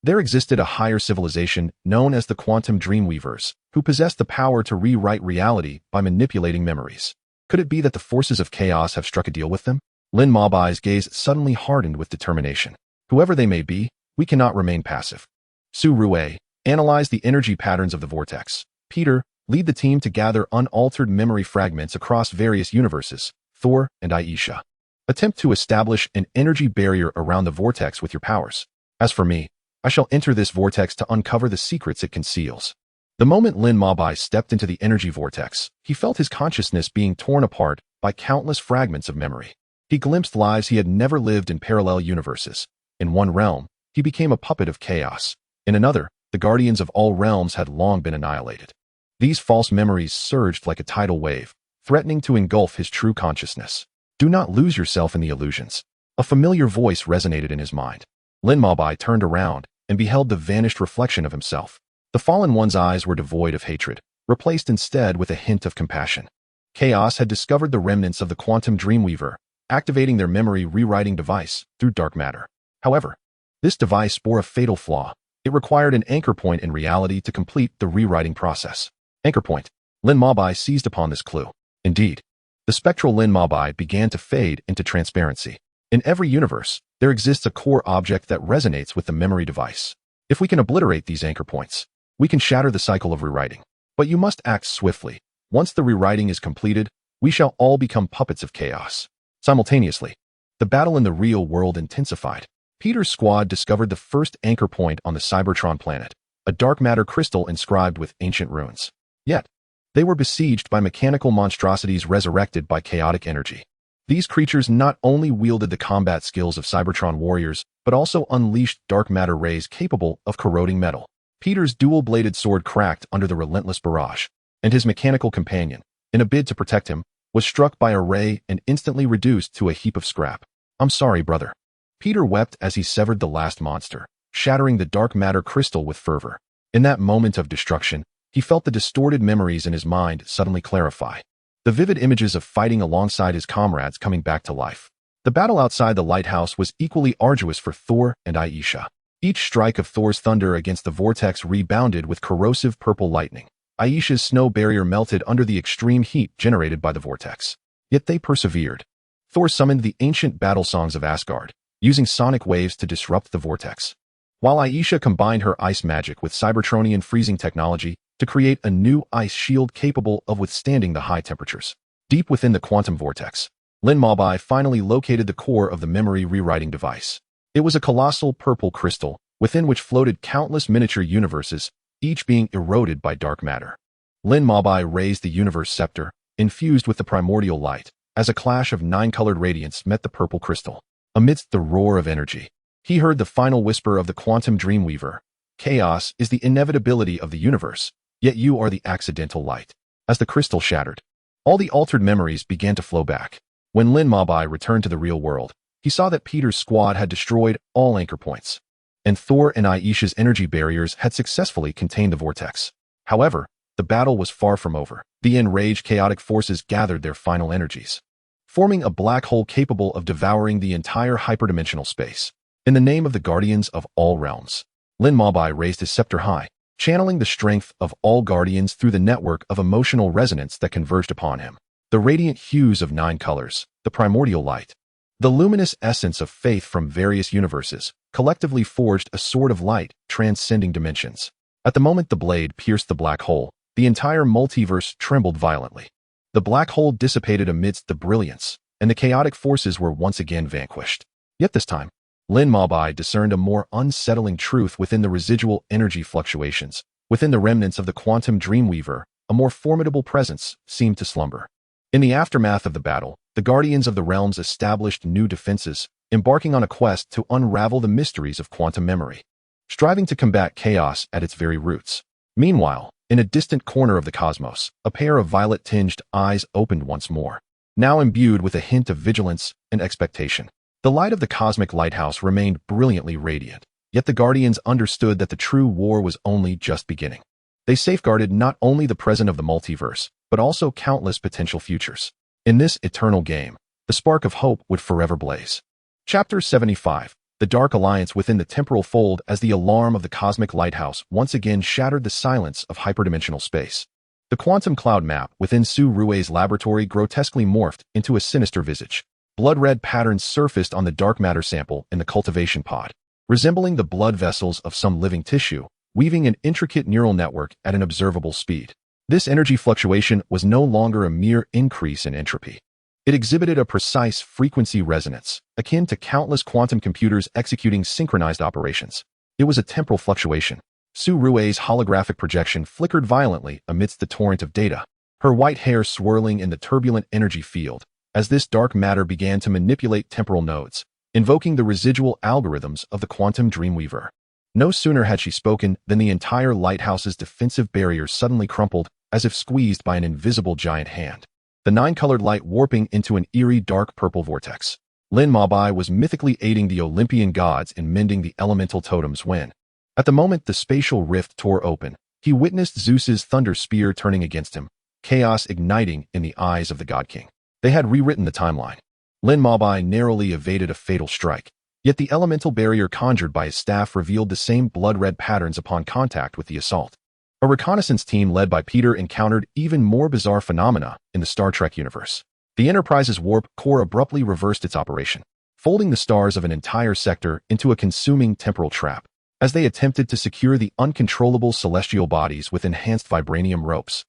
[SPEAKER 1] there existed a higher civilization known as the Quantum Dreamweavers, who possessed the power to rewrite reality by manipulating memories. Could it be that the forces of chaos have struck a deal with them? Lin Mabai's gaze suddenly hardened with determination. Whoever they may be, we cannot remain passive. Su Rui, analyze the energy patterns of the vortex. Peter, lead the team to gather unaltered memory fragments across various universes. Thor and Aisha, attempt to establish an energy barrier around the vortex with your powers. As for me, I shall enter this vortex to uncover the secrets it conceals. The moment Lin Mabai stepped into the energy vortex, he felt his consciousness being torn apart by countless fragments of memory. He glimpsed lives he had never lived in parallel universes. In one realm, he became a puppet of chaos. In another, the guardians of all realms had long been annihilated. These false memories surged like a tidal wave, threatening to engulf his true consciousness. Do not lose yourself in the illusions. A familiar voice resonated in his mind. Lin Mabai turned around and beheld the vanished reflection of himself. The fallen one's eyes were devoid of hatred, replaced instead with a hint of compassion. Chaos had discovered the remnants of the Quantum Dreamweaver, activating their memory rewriting device through dark matter. However, this device bore a fatal flaw. It required an anchor point in reality to complete the rewriting process. Anchor point. Lin Mabai seized upon this clue. Indeed, the spectral Lin Mabai began to fade into transparency. In every universe, there exists a core object that resonates with the memory device. If we can obliterate these anchor points, we can shatter the cycle of rewriting. But you must act swiftly. Once the rewriting is completed, we shall all become puppets of chaos. Simultaneously, the battle in the real world intensified. Peter's squad discovered the first anchor point on the Cybertron planet, a dark matter crystal inscribed with ancient runes. Yet, they were besieged by mechanical monstrosities resurrected by chaotic energy. These creatures not only wielded the combat skills of Cybertron warriors, but also unleashed dark matter rays capable of corroding metal. Peter's dual-bladed sword cracked under the relentless barrage, and his mechanical companion, in a bid to protect him, was struck by a ray and instantly reduced to a heap of scrap. I'm sorry, brother. Peter wept as he severed the last monster, shattering the dark matter crystal with fervor. In that moment of destruction, He felt the distorted memories in his mind suddenly clarify. The vivid images of fighting alongside his comrades coming back to life. The battle outside the lighthouse was equally arduous for Thor and Aisha. Each strike of Thor's thunder against the vortex rebounded with corrosive purple lightning. Aisha's snow barrier melted under the extreme heat generated by the vortex. Yet they persevered. Thor summoned the ancient battle songs of Asgard, using sonic waves to disrupt the vortex, while Aisha combined her ice magic with Cybertronian freezing technology to create a new ice shield capable of withstanding the high temperatures. Deep within the quantum vortex, Lin Mabai finally located the core of the memory rewriting device. It was a colossal purple crystal, within which floated countless miniature universes, each being eroded by dark matter. Lin Mabai raised the universe scepter, infused with the primordial light, as a clash of nine-colored radiance met the purple crystal. Amidst the roar of energy, he heard the final whisper of the quantum dreamweaver. Chaos is the inevitability of the universe, yet you are the accidental light. As the crystal shattered, all the altered memories began to flow back. When Lin Mabai returned to the real world, he saw that Peter's squad had destroyed all anchor points, and Thor and Aisha's energy barriers had successfully contained the vortex. However, the battle was far from over. The enraged chaotic forces gathered their final energies, forming a black hole capable of devouring the entire hyperdimensional space. In the name of the guardians of all realms, Lin Mabai raised his scepter high, channeling the strength of all guardians through the network of emotional resonance that converged upon him. The radiant hues of nine colors, the primordial light, the luminous essence of faith from various universes, collectively forged a sword of light transcending dimensions. At the moment the blade pierced the black hole, the entire multiverse trembled violently. The black hole dissipated amidst the brilliance, and the chaotic forces were once again vanquished. Yet this time, Lin Mabai discerned a more unsettling truth within the residual energy fluctuations. Within the remnants of the quantum dreamweaver, a more formidable presence seemed to slumber. In the aftermath of the battle, the Guardians of the Realms established new defenses, embarking on a quest to unravel the mysteries of quantum memory, striving to combat chaos at its very roots. Meanwhile, in a distant corner of the cosmos, a pair of violet-tinged eyes opened once more, now imbued with a hint of vigilance and expectation. The light of the cosmic lighthouse remained brilliantly radiant, yet the Guardians understood that the true war was only just beginning. They safeguarded not only the present of the multiverse, but also countless potential futures. In this eternal game, the spark of hope would forever blaze. Chapter 75. The Dark Alliance within the temporal fold. As the alarm of the cosmic lighthouse once again shattered the silence of hyperdimensional space, the quantum cloud map within Su Rui's laboratory grotesquely morphed into a sinister visage. Blood-red patterns surfaced on the dark matter sample in the cultivation pod, resembling the blood vessels of some living tissue, weaving an intricate neural network at an observable speed. This energy fluctuation was no longer a mere increase in entropy. It exhibited a precise frequency resonance, akin to countless quantum computers executing synchronized operations. It was a temporal fluctuation. Su Rui's holographic projection flickered violently amidst the torrent of data, her white hair swirling in the turbulent energy field, as this dark matter began to manipulate temporal nodes, invoking the residual algorithms of the quantum dreamweaver. No sooner had she spoken than the entire lighthouse's defensive barriers suddenly crumpled, as if squeezed by an invisible giant hand. The nine-colored light warping into an eerie dark purple vortex. Lin Mabai was mythically aiding the Olympian gods in mending the elemental totems when, at the moment the spatial rift tore open, he witnessed Zeus's thunder spear turning against him, chaos igniting in the eyes of the God King. They had rewritten the timeline. Lin Mabai narrowly evaded a fatal strike, yet the elemental barrier conjured by his staff revealed the same blood-red patterns upon contact with the assault. A reconnaissance team led by Peter encountered even more bizarre phenomena in the Star Trek universe. The Enterprise's warp core abruptly reversed its operation, folding the stars of an entire sector into a consuming temporal trap, as they attempted to secure the uncontrollable celestial bodies with enhanced vibranium ropes.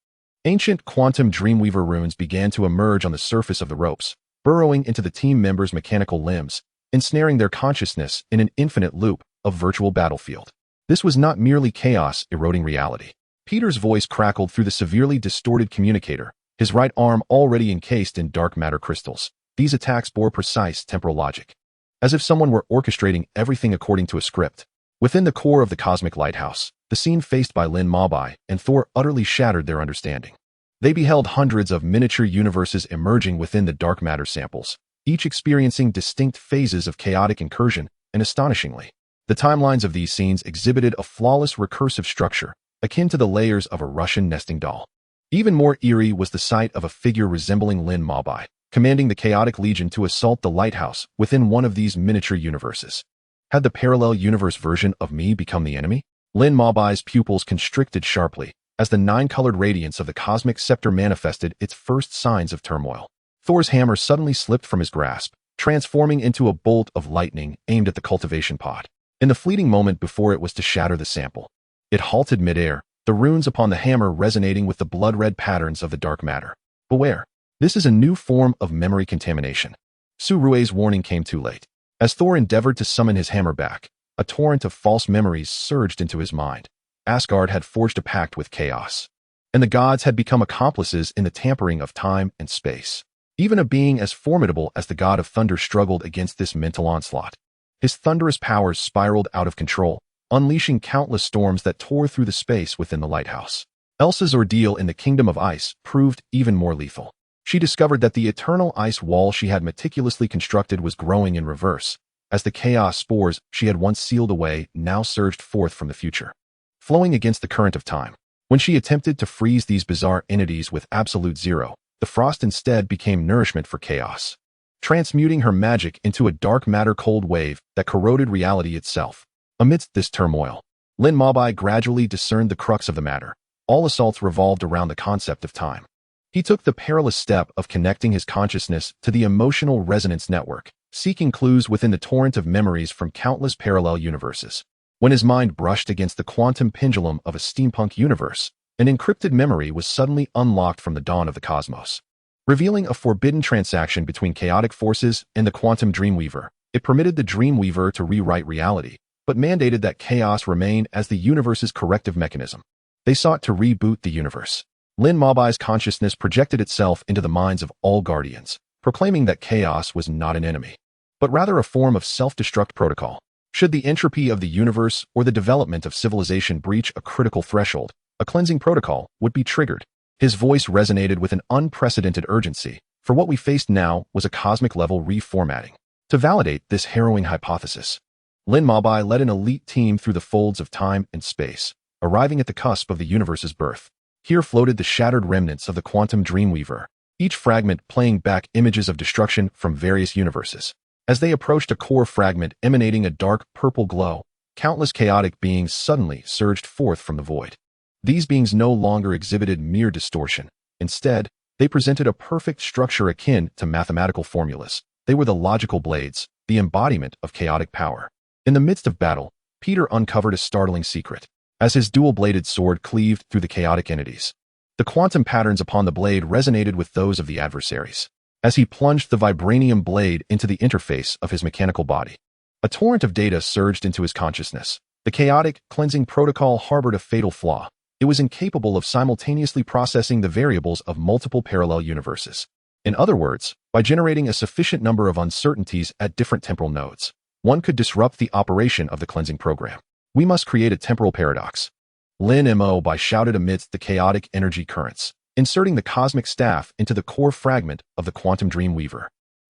[SPEAKER 1] Ancient quantum dreamweaver runes began to emerge on the surface of the ropes, burrowing into the team members' mechanical limbs, ensnaring their consciousness in an infinite loop of virtual battlefield. This was not merely chaos eroding reality. Peter's voice crackled through the severely distorted communicator, his right arm already encased in dark matter crystals. These attacks bore precise temporal logic, as if someone were orchestrating everything according to a script. Within the core of the cosmic lighthouse, the scene faced by Lin Mabai and Thor utterly shattered their understanding. They beheld hundreds of miniature universes emerging within the dark matter samples, each experiencing distinct phases of chaotic incursion, and astonishingly, the timelines of these scenes exhibited a flawless recursive structure, akin to the layers of a Russian nesting doll. Even more eerie was the sight of a figure resembling Lin Mabai, commanding the Chaotic Legion to assault the lighthouse within one of these miniature universes. Had the parallel universe version of me become the enemy? Lin Mabai's pupils constricted sharply as the nine-colored radiance of the cosmic scepter manifested its first signs of turmoil. Thor's hammer suddenly slipped from his grasp, transforming into a bolt of lightning aimed at the cultivation pod. In the fleeting moment before it was to shatter the sample, it halted midair, the runes upon the hammer resonating with the blood-red patterns of the dark matter. Beware, this is a new form of memory contamination. Su Rui's warning came too late. As Thor endeavored to summon his hammer back, a torrent of false memories surged into his mind. Asgard had forged a pact with chaos, and the gods had become accomplices in the tampering of time and space. Even a being as formidable as the god of thunder struggled against this mental onslaught. His thunderous powers spiraled out of control, unleashing countless storms that tore through the space within the lighthouse. Elsa's ordeal in the Kingdom of Ice proved even more lethal. She discovered that the eternal ice wall she had meticulously constructed was growing in reverse, as the chaos spores she had once sealed away now surged forth from the future, flowing against the current of time. When she attempted to freeze these bizarre entities with absolute zero, the frost instead became nourishment for chaos, transmuting her magic into a dark matter cold wave that corroded reality itself. Amidst this turmoil, Lin Mabai gradually discerned the crux of the matter. All assaults revolved around the concept of time. He took the perilous step of connecting his consciousness to the emotional resonance network, seeking clues within the torrent of memories from countless parallel universes. When his mind brushed against the quantum pendulum of a steampunk universe, an encrypted memory was suddenly unlocked from the dawn of the cosmos. Revealing a forbidden transaction between chaotic forces and the quantum dreamweaver, it permitted the dreamweaver to rewrite reality, but mandated that chaos remain as the universe's corrective mechanism. They sought to reboot the universe. Lin Mabai's consciousness projected itself into the minds of all guardians, proclaiming that chaos was not an enemy, but rather a form of self-destruct protocol. Should the entropy of the universe or the development of civilization breach a critical threshold, a cleansing protocol would be triggered. His voice resonated with an unprecedented urgency, for what we faced now was a cosmic-level reformatting. To validate this harrowing hypothesis, Lin Mabai led an elite team through the folds of time and space, arriving at the cusp of the universe's birth. Here floated the shattered remnants of the quantum dreamweaver, each fragment playing back images of destruction from various universes. As they approached a core fragment emanating a dark purple glow, countless chaotic beings suddenly surged forth from the void. These beings no longer exhibited mere distortion. Instead, they presented a perfect structure akin to mathematical formulas. They were the logical blades, the embodiment of chaotic power. In the midst of battle, Peter uncovered a startling secret. As his dual-bladed sword cleaved through the chaotic entities, the quantum patterns upon the blade resonated with those of the adversaries. As he plunged the vibranium blade into the interface of his mechanical body, a torrent of data surged into his consciousness. The chaotic cleansing protocol harbored a fatal flaw. It was incapable of simultaneously processing the variables of multiple parallel universes. In other words, by generating a sufficient number of uncertainties at different temporal nodes, one could disrupt the operation of the cleansing program. We must create a temporal paradox. Lin Mabai shouted amidst the chaotic energy currents, inserting the cosmic staff into the core fragment of the quantum dreamweaver.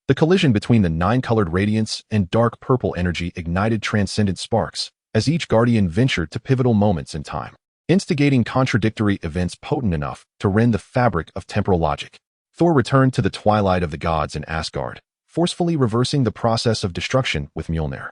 [SPEAKER 1] The collision between the nine-colored radiance and dark purple energy ignited transcendent sparks, as each guardian ventured to pivotal moments in time, instigating contradictory events potent enough to rend the fabric of temporal logic. Thor returned to the twilight of the gods in Asgard, forcefully reversing the process of destruction with Mjolnir.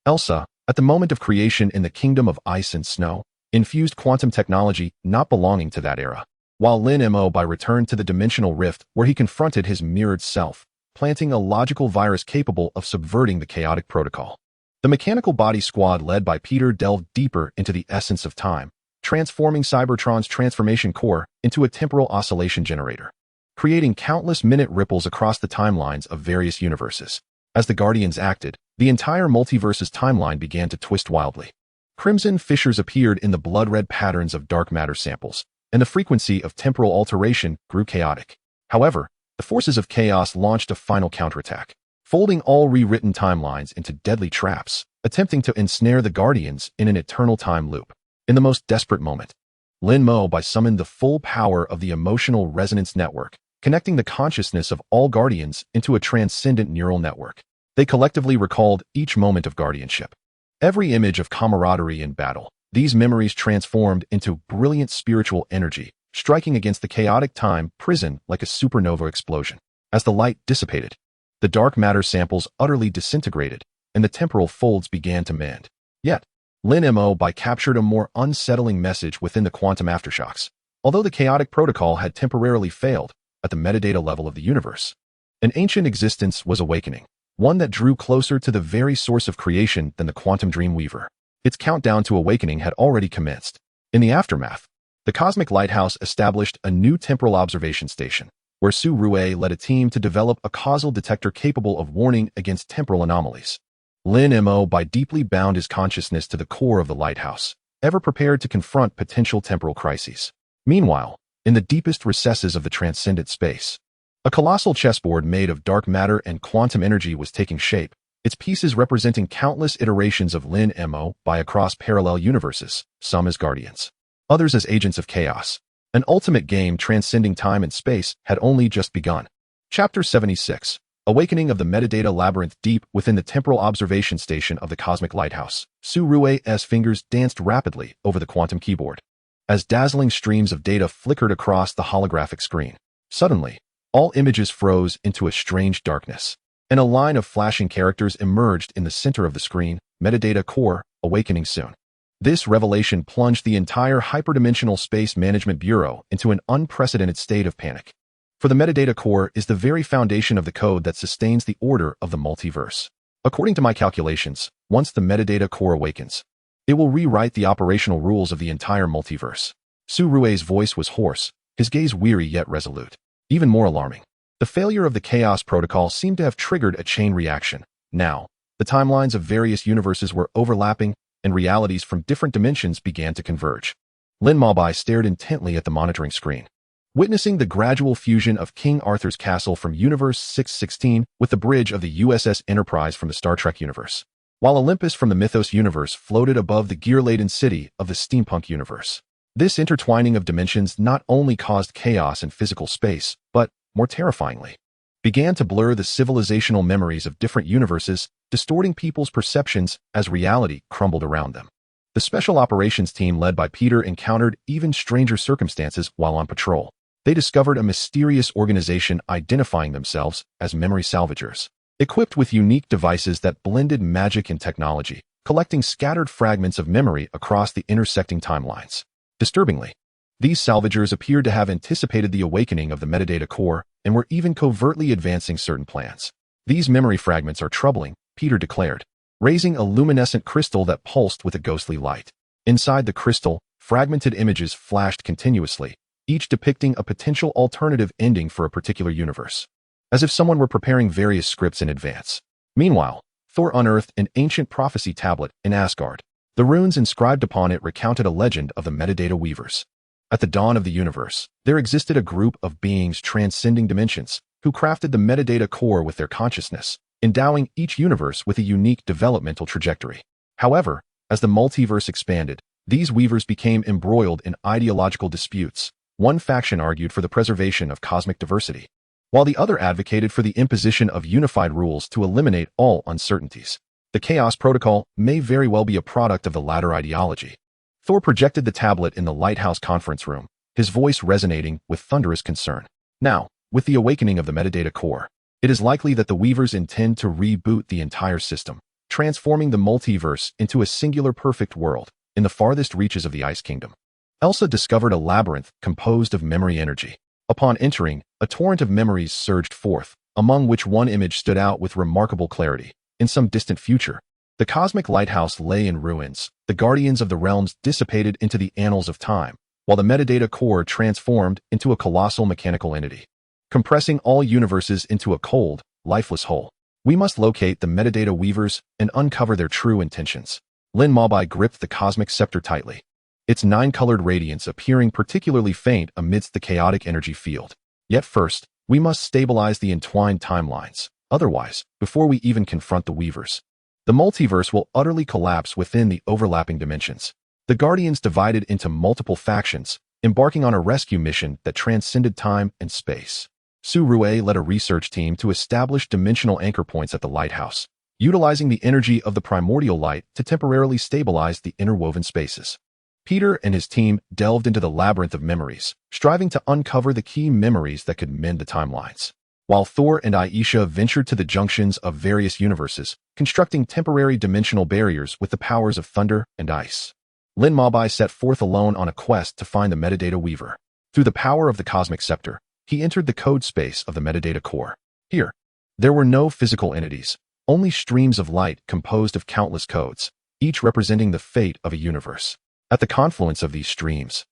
[SPEAKER 1] Elsa, at the moment of creation in the Kingdom of Ice and Snow, infused quantum technology not belonging to that era, while Lin Mabai returned to the dimensional rift where he confronted his mirrored self, planting a logical virus capable of subverting the chaotic protocol. The mechanical body squad led by Peter delved deeper into the essence of time, transforming Cybertron's transformation core into a temporal oscillation generator, creating countless minute ripples across the timelines of various universes. As the Guardians acted, the entire multiverse's timeline began to twist wildly. Crimson fissures appeared in the blood-red patterns of dark matter samples, and the frequency of temporal alteration grew chaotic. However, the forces of chaos launched a final counterattack, folding all rewritten timelines into deadly traps, attempting to ensnare the Guardians in an eternal time loop. In the most desperate moment, Lin Mabai summoned the full power of the emotional resonance network, connecting the consciousness of all Guardians into a transcendent neural network. They collectively recalled each moment of guardianship, every image of camaraderie in battle, These memories transformed into brilliant spiritual energy, striking against the chaotic time prison like a supernova explosion. As the light dissipated, the dark matter samples utterly disintegrated, and the temporal folds began to mend. Yet, Lin Mo captured a more unsettling message within the quantum aftershocks. Although the chaotic protocol had temporarily failed at the metadata level of the universe, an ancient existence was awakening, one that drew closer to the very source of creation than the quantum dream weaver. Its countdown to awakening had already commenced. In the aftermath, the Cosmic Lighthouse established a new temporal observation station, where Su Rue led a team to develop a causal detector capable of warning against temporal anomalies. Lin Mo deeply bound his consciousness to the core of the lighthouse, ever prepared to confront potential temporal crises. Meanwhile, in the deepest recesses of the transcendent space, a colossal chessboard made of dark matter and quantum energy was taking shape, its pieces representing countless iterations of Lin Mo across parallel universes, some as guardians, others as agents of chaos. An ultimate game transcending time and space had only just begun. Chapter 76. Awakening of the Metadata Labyrinth. Deep within the temporal observation station of the Cosmic Lighthouse, Su Rue's fingers danced rapidly over the quantum keyboard. As dazzling streams of data flickered across the holographic screen, suddenly, all images froze into a strange darkness, and a line of flashing characters emerged in the center of the screen. Metadata Core, awakening soon. This revelation plunged the entire hyperdimensional space management bureau into an unprecedented state of panic. For the metadata core is the very foundation of the code that sustains the order of the multiverse. According to my calculations, once the metadata core awakens, it will rewrite the operational rules of the entire multiverse. Su Rue's voice was hoarse, his gaze weary yet resolute. Even more alarming, the failure of the Chaos Protocol seemed to have triggered a chain reaction. Now, the timelines of various universes were overlapping, and realities from different dimensions began to converge. Lin Maobai stared intently at the monitoring screen, witnessing the gradual fusion of King Arthur's castle from Universe 616 with the bridge of the USS Enterprise from the Star Trek universe, while Olympus from the Mythos universe floated above the gear-laden city of the steampunk universe. This intertwining of dimensions not only caused chaos in physical space, but, more terrifyingly, began to blur the civilizational memories of different universes, distorting people's perceptions as reality crumbled around them. The Special Operations Team led by Peter encountered even stranger circumstances while on patrol. They discovered a mysterious organization identifying themselves as memory salvagers, equipped with unique devices that blended magic and technology, collecting scattered fragments of memory across the intersecting timelines. Disturbingly, these salvagers appeared to have anticipated the awakening of the metadata core and were even covertly advancing certain plans. These memory fragments are troubling, Peter declared, raising a luminescent crystal that pulsed with a ghostly light. Inside the crystal, fragmented images flashed continuously, each depicting a potential alternative ending for a particular universe, as if someone were preparing various scripts in advance. Meanwhile, Thor unearthed an ancient prophecy tablet in Asgard. The runes inscribed upon it recounted a legend of the metadata weavers. At the dawn of the universe, there existed a group of beings transcending dimensions who crafted the metadata core with their consciousness, endowing each universe with a unique developmental trajectory. However, as the multiverse expanded, these weavers became embroiled in ideological disputes. One faction argued for the preservation of cosmic diversity, while the other advocated for the imposition of unified rules to eliminate all uncertainties. The Chaos Protocol may very well be a product of the latter ideology. Thor projected the tablet in the lighthouse conference room, his voice resonating with thunderous concern. Now, with the awakening of the metadata core, it is likely that the Weavers intend to reboot the entire system, transforming the multiverse into a singular perfect world in the farthest reaches of the Ice Kingdom. Elsa discovered a labyrinth composed of memory energy. Upon entering, a torrent of memories surged forth, among which one image stood out with remarkable clarity. In some distant future, the cosmic lighthouse lay in ruins, the guardians of the realms dissipated into the annals of time, while the metadata core transformed into a colossal mechanical entity, compressing all universes into a cold, lifeless whole. We must locate the metadata weavers and uncover their true intentions. Lin Maobai gripped the cosmic scepter tightly, its nine-colored radiance appearing particularly faint amidst the chaotic energy field. Yet first, we must stabilize the entwined timelines. Otherwise, before we even confront the weavers, the multiverse will utterly collapse within the overlapping dimensions. The Guardians divided into multiple factions, embarking on a rescue mission that transcended time and space. Su Rue led a research team to establish dimensional anchor points at the lighthouse, utilizing the energy of the primordial light to temporarily stabilize the interwoven spaces. Peter and his team delved into the labyrinth of memories, striving to uncover the key memories that could mend the timelines. While Thor and Aisha ventured to the junctions of various universes, constructing temporary dimensional barriers with the powers of thunder and ice. Lin Mabai set forth alone on a quest to find the metadata weaver. Through the power of the cosmic scepter, he entered the code space of the metadata core. Here, there were no physical entities, only streams of light composed of countless codes, each representing the fate of a universe. At the confluence of these streams,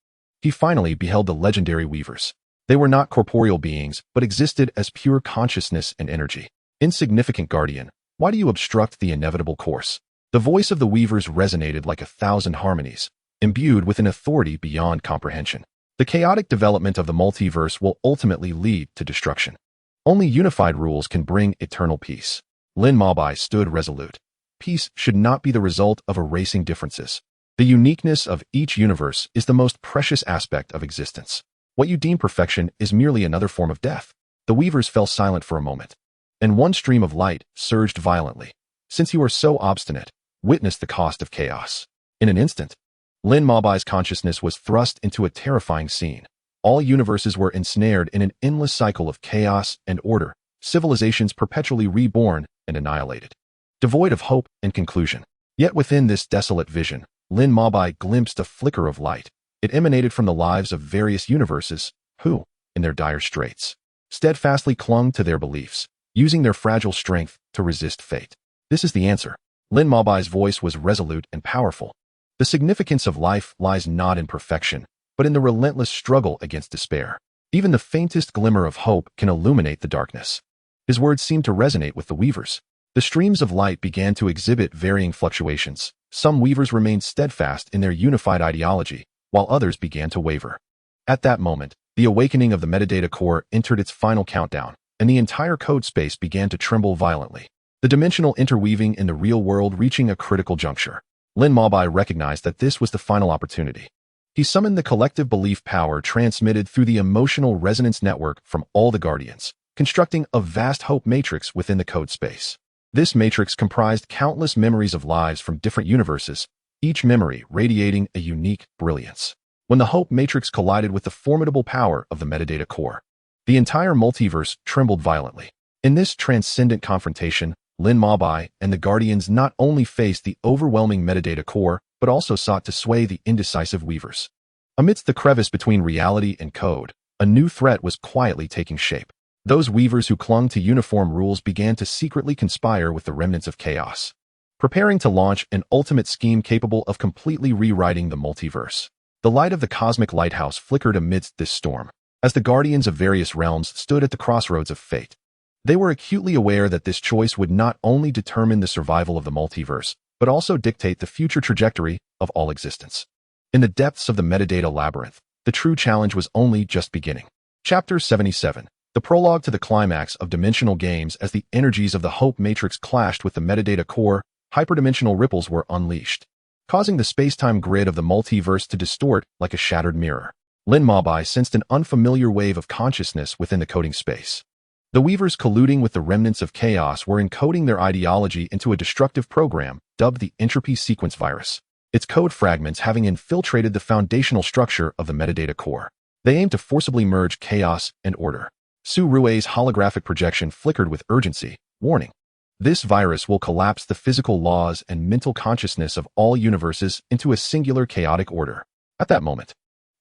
[SPEAKER 1] he finally beheld the legendary weavers. They were not corporeal beings, but existed as pure consciousness and energy. Insignificant guardian, why do you obstruct the inevitable course? The voice of the weavers resonated like 1,000 harmonies, imbued with an authority beyond comprehension. The chaotic development of the multiverse will ultimately lead to destruction. Only unified rules can bring eternal peace. Lin Mabai stood resolute. Peace should not be the result of erasing differences. The uniqueness of each universe is the most precious aspect of existence. What you deem perfection is merely another form of death. The weavers fell silent for a moment, and one stream of light surged violently. Since you are so obstinate, witness the cost of chaos. In an instant, Lin Mabai's consciousness was thrust into a terrifying scene. All universes were ensnared in an endless cycle of chaos and order, civilizations perpetually reborn and annihilated, devoid of hope and conclusion. Yet within this desolate vision, Lin Mabai glimpsed a flicker of light. It emanated from the lives of various universes who, in their dire straits, steadfastly clung to their beliefs, using their fragile strength to resist fate. This is the answer. Lin Mabai's voice was resolute and powerful. The significance of life lies not in perfection, but in the relentless struggle against despair. Even the faintest glimmer of hope can illuminate the darkness. His words seemed to resonate with the weavers. The streams of light began to exhibit varying fluctuations. Some weavers remained steadfast in their unified ideology, while others began to waver. At that moment, the awakening of the metadata core entered its final countdown, and the entire code space began to tremble violently. The dimensional interweaving in the real world reaching a critical juncture. Lin Mabai recognized that this was the final opportunity. He summoned the collective belief power transmitted through the emotional resonance network from all the Guardians, constructing a vast hope matrix within the code space. This matrix comprised countless memories of lives from different universes, each memory radiating a unique brilliance. When the hope matrix collided with the formidable power of the metadata core, the entire multiverse trembled violently. In this transcendent confrontation, Lin Mabai and the Guardians not only faced the overwhelming metadata core, but also sought to sway the indecisive weavers. Amidst the crevice between reality and code, a new threat was quietly taking shape. Those weavers who clung to uniform rules began to secretly conspire with the remnants of chaos, preparing to launch an ultimate scheme capable of completely rewriting the multiverse. The light of the cosmic lighthouse flickered amidst this storm, as the Guardians of various realms stood at the crossroads of fate. They were acutely aware that this choice would not only determine the survival of the multiverse, but also dictate the future trajectory of all existence. In the depths of the metadata labyrinth, the true challenge was only just beginning. Chapter 77. The prologue to the climax of dimensional games. As the energies of the Hope Matrix clashed with the metadata core, hyperdimensional ripples were unleashed, causing the space-time grid of the multiverse to distort like a shattered mirror. Lin Mabai sensed an unfamiliar wave of consciousness within the coding space. The weavers colluding with the remnants of chaos were encoding their ideology into a destructive program dubbed the entropy sequence virus, its code fragments having infiltrated the foundational structure of the metadata core. They aimed to forcibly merge chaos and order. Su Rui's holographic projection flickered with urgency, warning, "This virus will collapse the physical laws and mental consciousness of all universes into a singular chaotic order." At that moment,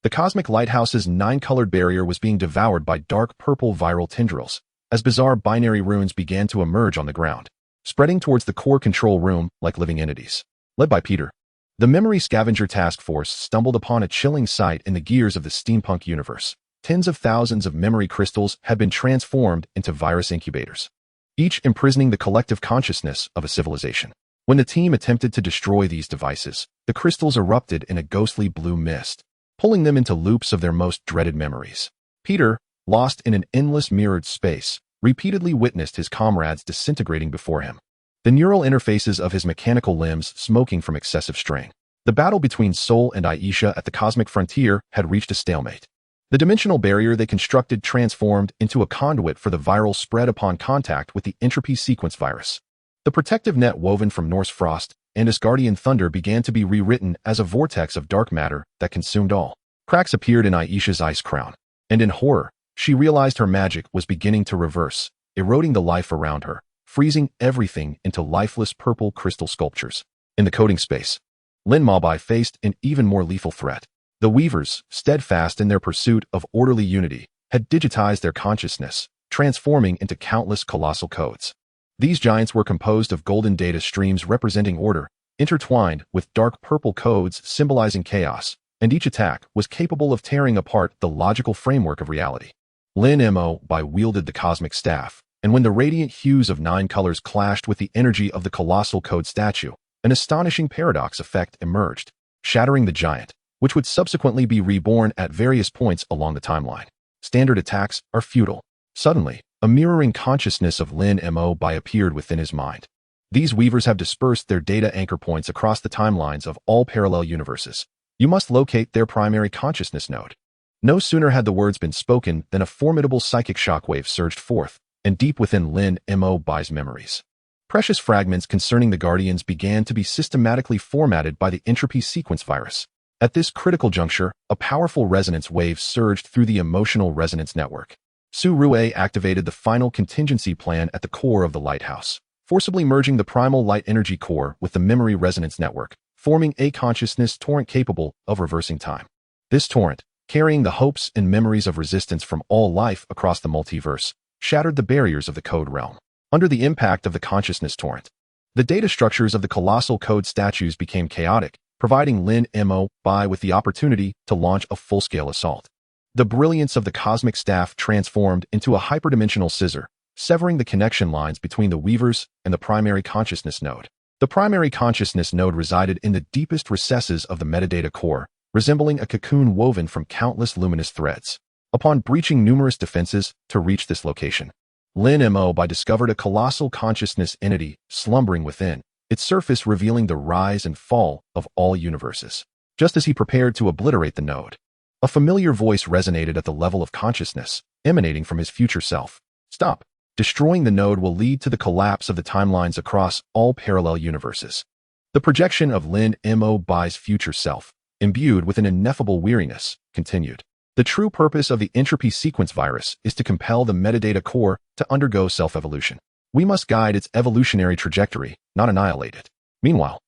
[SPEAKER 1] the cosmic lighthouse's nine-colored barrier was being devoured by dark purple viral tendrils, as bizarre binary runes began to emerge on the ground, spreading towards the core control room like living entities. Led by Peter, the Memory Scavenger Task Force stumbled upon a chilling sight in the gears of the steampunk universe. Tens of thousands of memory crystals had been transformed into virus incubators, each imprisoning the collective consciousness of a civilization. When the team attempted to destroy these devices, the crystals erupted in a ghostly blue mist, pulling them into loops of their most dreaded memories. Peter, lost in an endless mirrored space, repeatedly witnessed his comrades disintegrating before him, the neural interfaces of his mechanical limbs smoking from excessive strain. The battle between Sol and Aisha at the cosmic frontier had reached a stalemate. The dimensional barrier they constructed transformed into a conduit for the viral spread upon contact with the entropy sequence virus. The protective net woven from Norse frost and Asgardian thunder began to be rewritten as a vortex of dark matter that consumed all. Cracks appeared in Aisha's ice crown, and in horror, she realized her magic was beginning to reverse, eroding the life around her, freezing everything into lifeless purple crystal sculptures. In the coding space, Lin Mabai faced an even more lethal threat. The Weavers, steadfast in their pursuit of orderly unity, had digitized their consciousness, transforming into countless colossal codes. These giants were composed of golden data streams representing order, intertwined with dark purple codes symbolizing chaos, and each attack was capable of tearing apart the logical framework of reality. Lin Mabai wielded the cosmic staff, and when the radiant hues of 9 colors clashed with the energy of the colossal code statue, an astonishing paradox effect emerged, shattering the giant, which would subsequently be reborn at various points along the timeline. Standard attacks are futile. Suddenly, a mirroring consciousness of Lin Mabai appeared within his mind. These weavers have dispersed their data anchor points across the timelines of all parallel universes. You must locate their primary consciousness node. No sooner had the words been spoken than a formidable psychic shockwave surged forth, and deep within Lin Mabai's memories, precious fragments concerning the Guardians began to be systematically formatted by the entropy sequence virus. At this critical juncture, a powerful resonance wave surged through the emotional resonance network. Su Rue activated the final contingency plan at the core of the lighthouse, forcibly merging the primal light energy core with the memory resonance network, forming a consciousness torrent capable of reversing time. This torrent, carrying the hopes and memories of resistance from all life across the multiverse, shattered the barriers of the code realm. Under the impact of the consciousness torrent, the data structures of the colossal code statues became chaotic, providing Lin Mabai with the opportunity to launch a full-scale assault. The brilliance of the cosmic staff transformed into a hyperdimensional scissor, severing the connection lines between the weavers and the primary consciousness node. The primary consciousness node resided in the deepest recesses of the metadata core, resembling a cocoon woven from countless luminous threads. Upon breaching numerous defenses to reach this location, Lin Mabai discovered a colossal consciousness entity slumbering within, its surface revealing the rise and fall of all universes. Just as he prepared to obliterate the node, a familiar voice resonated at the level of consciousness, emanating from his future self. Stop. Destroying the node will lead to the collapse of the timelines across all parallel universes. The projection of Lin Mabai's future self, imbued with an ineffable weariness, continued. The true purpose of the entropy sequence virus is to compel the metadata core to undergo self-evolution. We must guide its evolutionary trajectory, not annihilate it. Meanwhile,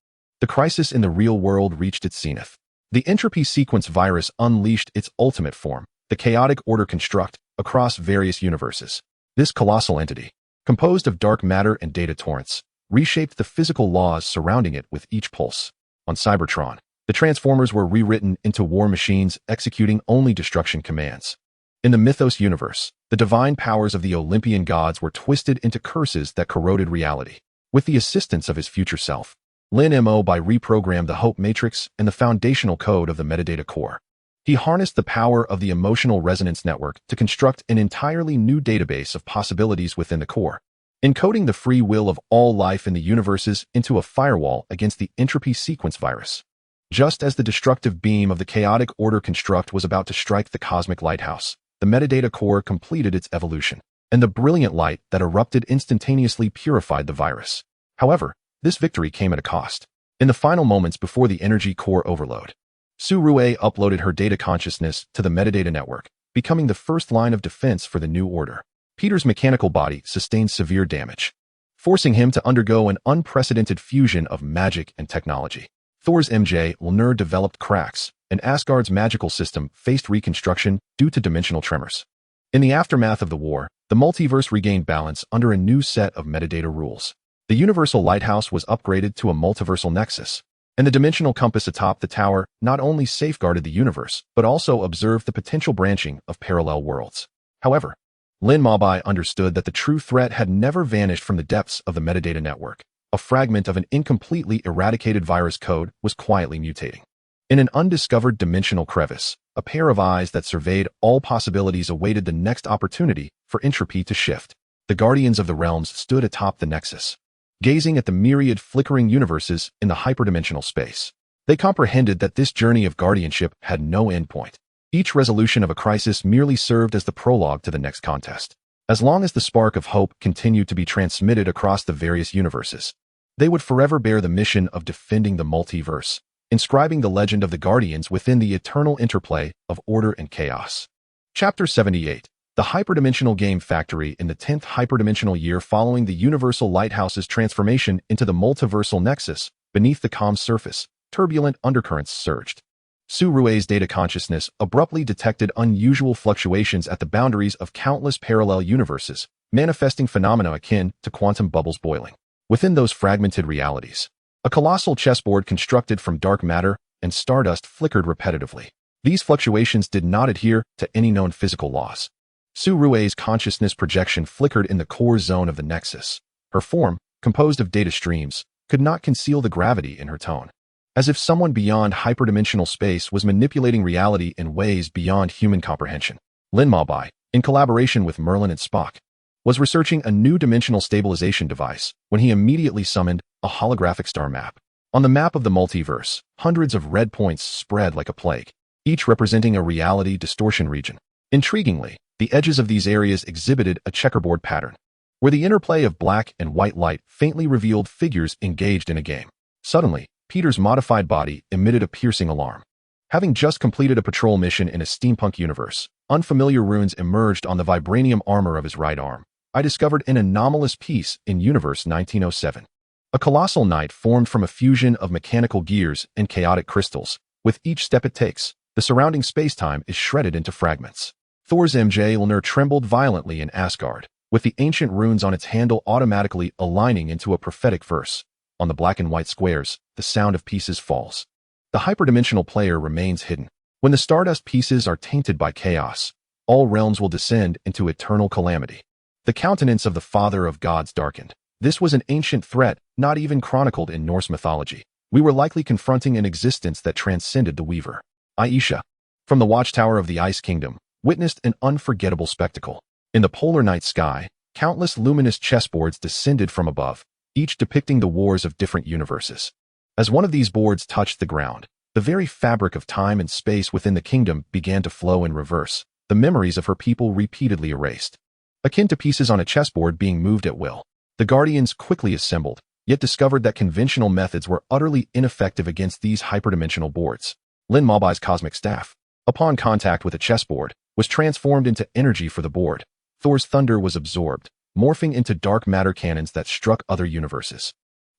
[SPEAKER 1] the crisis in the real world reached its zenith. The entropy sequence virus unleashed its ultimate form, the chaotic order construct, across various universes. This colossal entity, composed of dark matter and data torrents, reshaped the physical laws surrounding it with each pulse. On Cybertron, the Transformers were rewritten into war machines executing only destruction commands. In the Mythos universe, the divine powers of the Olympian gods were twisted into curses that corroded reality. With the assistance of his future self, Lin Mabai reprogrammed the Hope Matrix and the foundational code of the metadata core. He harnessed the power of the emotional resonance network to construct an entirely new database of possibilities within the core, encoding the free will of all life in the universes into a firewall against the entropy sequence virus. Just as the destructive beam of the chaotic order construct was about to strike the cosmic lighthouse, the metadata core completed its evolution, and the brilliant light that erupted instantaneously purified the virus. However, this victory came at a cost. In the final moments before the energy core overload, Su Rue uploaded her data consciousness to the metadata network, becoming the first line of defense for the new order. Peter's mechanical body sustained severe damage, forcing him to undergo an unprecedented fusion of magic and technology. Thor's Mjolnir developed cracks, and Asgard's magical system faced reconstruction due to dimensional tremors. In the aftermath of the war, the multiverse regained balance under a new set of metadata rules. The universal lighthouse was upgraded to a multiversal nexus, and the dimensional compass atop the tower not only safeguarded the universe, but also observed the potential branching of parallel worlds. However, Lin Mabai understood that the true threat had never vanished from the depths of the metadata network. A fragment of an incompletely eradicated virus code was quietly mutating. In an undiscovered dimensional crevice, a pair of eyes that surveyed all possibilities awaited the next opportunity for entropy to shift. The Guardians of the Realms stood atop the nexus, gazing at the myriad flickering universes in the hyperdimensional space. They comprehended that this journey of guardianship had no endpoint. Each resolution of a crisis merely served as the prologue to the next contest. As long as the spark of hope continued to be transmitted across the various universes, they would forever bear the mission of defending the multiverse, inscribing the legend of the Guardians within the eternal interplay of order and chaos. Chapter 78. The Hyperdimensional Game Factory. In the 10th hyperdimensional year following the Universal Lighthouse's transformation into the multiversal nexus, beneath the calm surface, turbulent undercurrents surged. Surue's data consciousness abruptly detected unusual fluctuations at the boundaries of countless parallel universes, manifesting phenomena akin to quantum bubbles boiling. Within those fragmented realities, a colossal chessboard constructed from dark matter and stardust flickered repetitively. These fluctuations did not adhere to any known physical laws. Surue's consciousness projection flickered in the core zone of the nexus. Her form, composed of data streams, could not conceal the gravity in her tone. As if someone beyond hyperdimensional space was manipulating reality in ways beyond human comprehension. Lin Maobai, in collaboration with Merlin and Spock, was researching a new dimensional stabilization device when he immediately summoned a holographic star map. On the map of the multiverse, hundreds of red points spread like a plague, each representing a reality distortion region. Intriguingly, the edges of these areas exhibited a checkerboard pattern, where the interplay of black and white light faintly revealed figures engaged in a game. Suddenly, Peter's modified body emitted a piercing alarm. Having just completed a patrol mission in a steampunk universe, unfamiliar runes emerged on the vibranium armor of his right arm. I discovered an anomalous piece in Universe 1907. A colossal knight formed from a fusion of mechanical gears and chaotic crystals. With each step it takes, the surrounding spacetime is shredded into fragments. Thor's Mjolnir trembled violently in Asgard, with the ancient runes on its handle automatically aligning into a prophetic verse. On the black and white squares, the sound of pieces falls. The hyperdimensional player remains hidden. When the stardust pieces are tainted by chaos, all realms will descend into eternal calamity. The countenance of the Father of Gods darkened. This was an ancient threat, not even chronicled in Norse mythology. We were likely confronting an existence that transcended the Weaver. Aisha, from the watchtower of the Ice Kingdom, witnessed an unforgettable spectacle. In the polar night sky, countless luminous chessboards descended from above, each depicting the wars of different universes. As one of these boards touched the ground, the very fabric of time and space within the kingdom began to flow in reverse, the memories of her people repeatedly erased. Akin to pieces on a chessboard being moved at will, the Guardians quickly assembled, yet discovered that conventional methods were utterly ineffective against these hyperdimensional boards. Lin Maobai's cosmic staff, upon contact with a chessboard, was transformed into energy for the board. Thor's thunder was absorbed, morphing into dark matter cannons that struck other universes.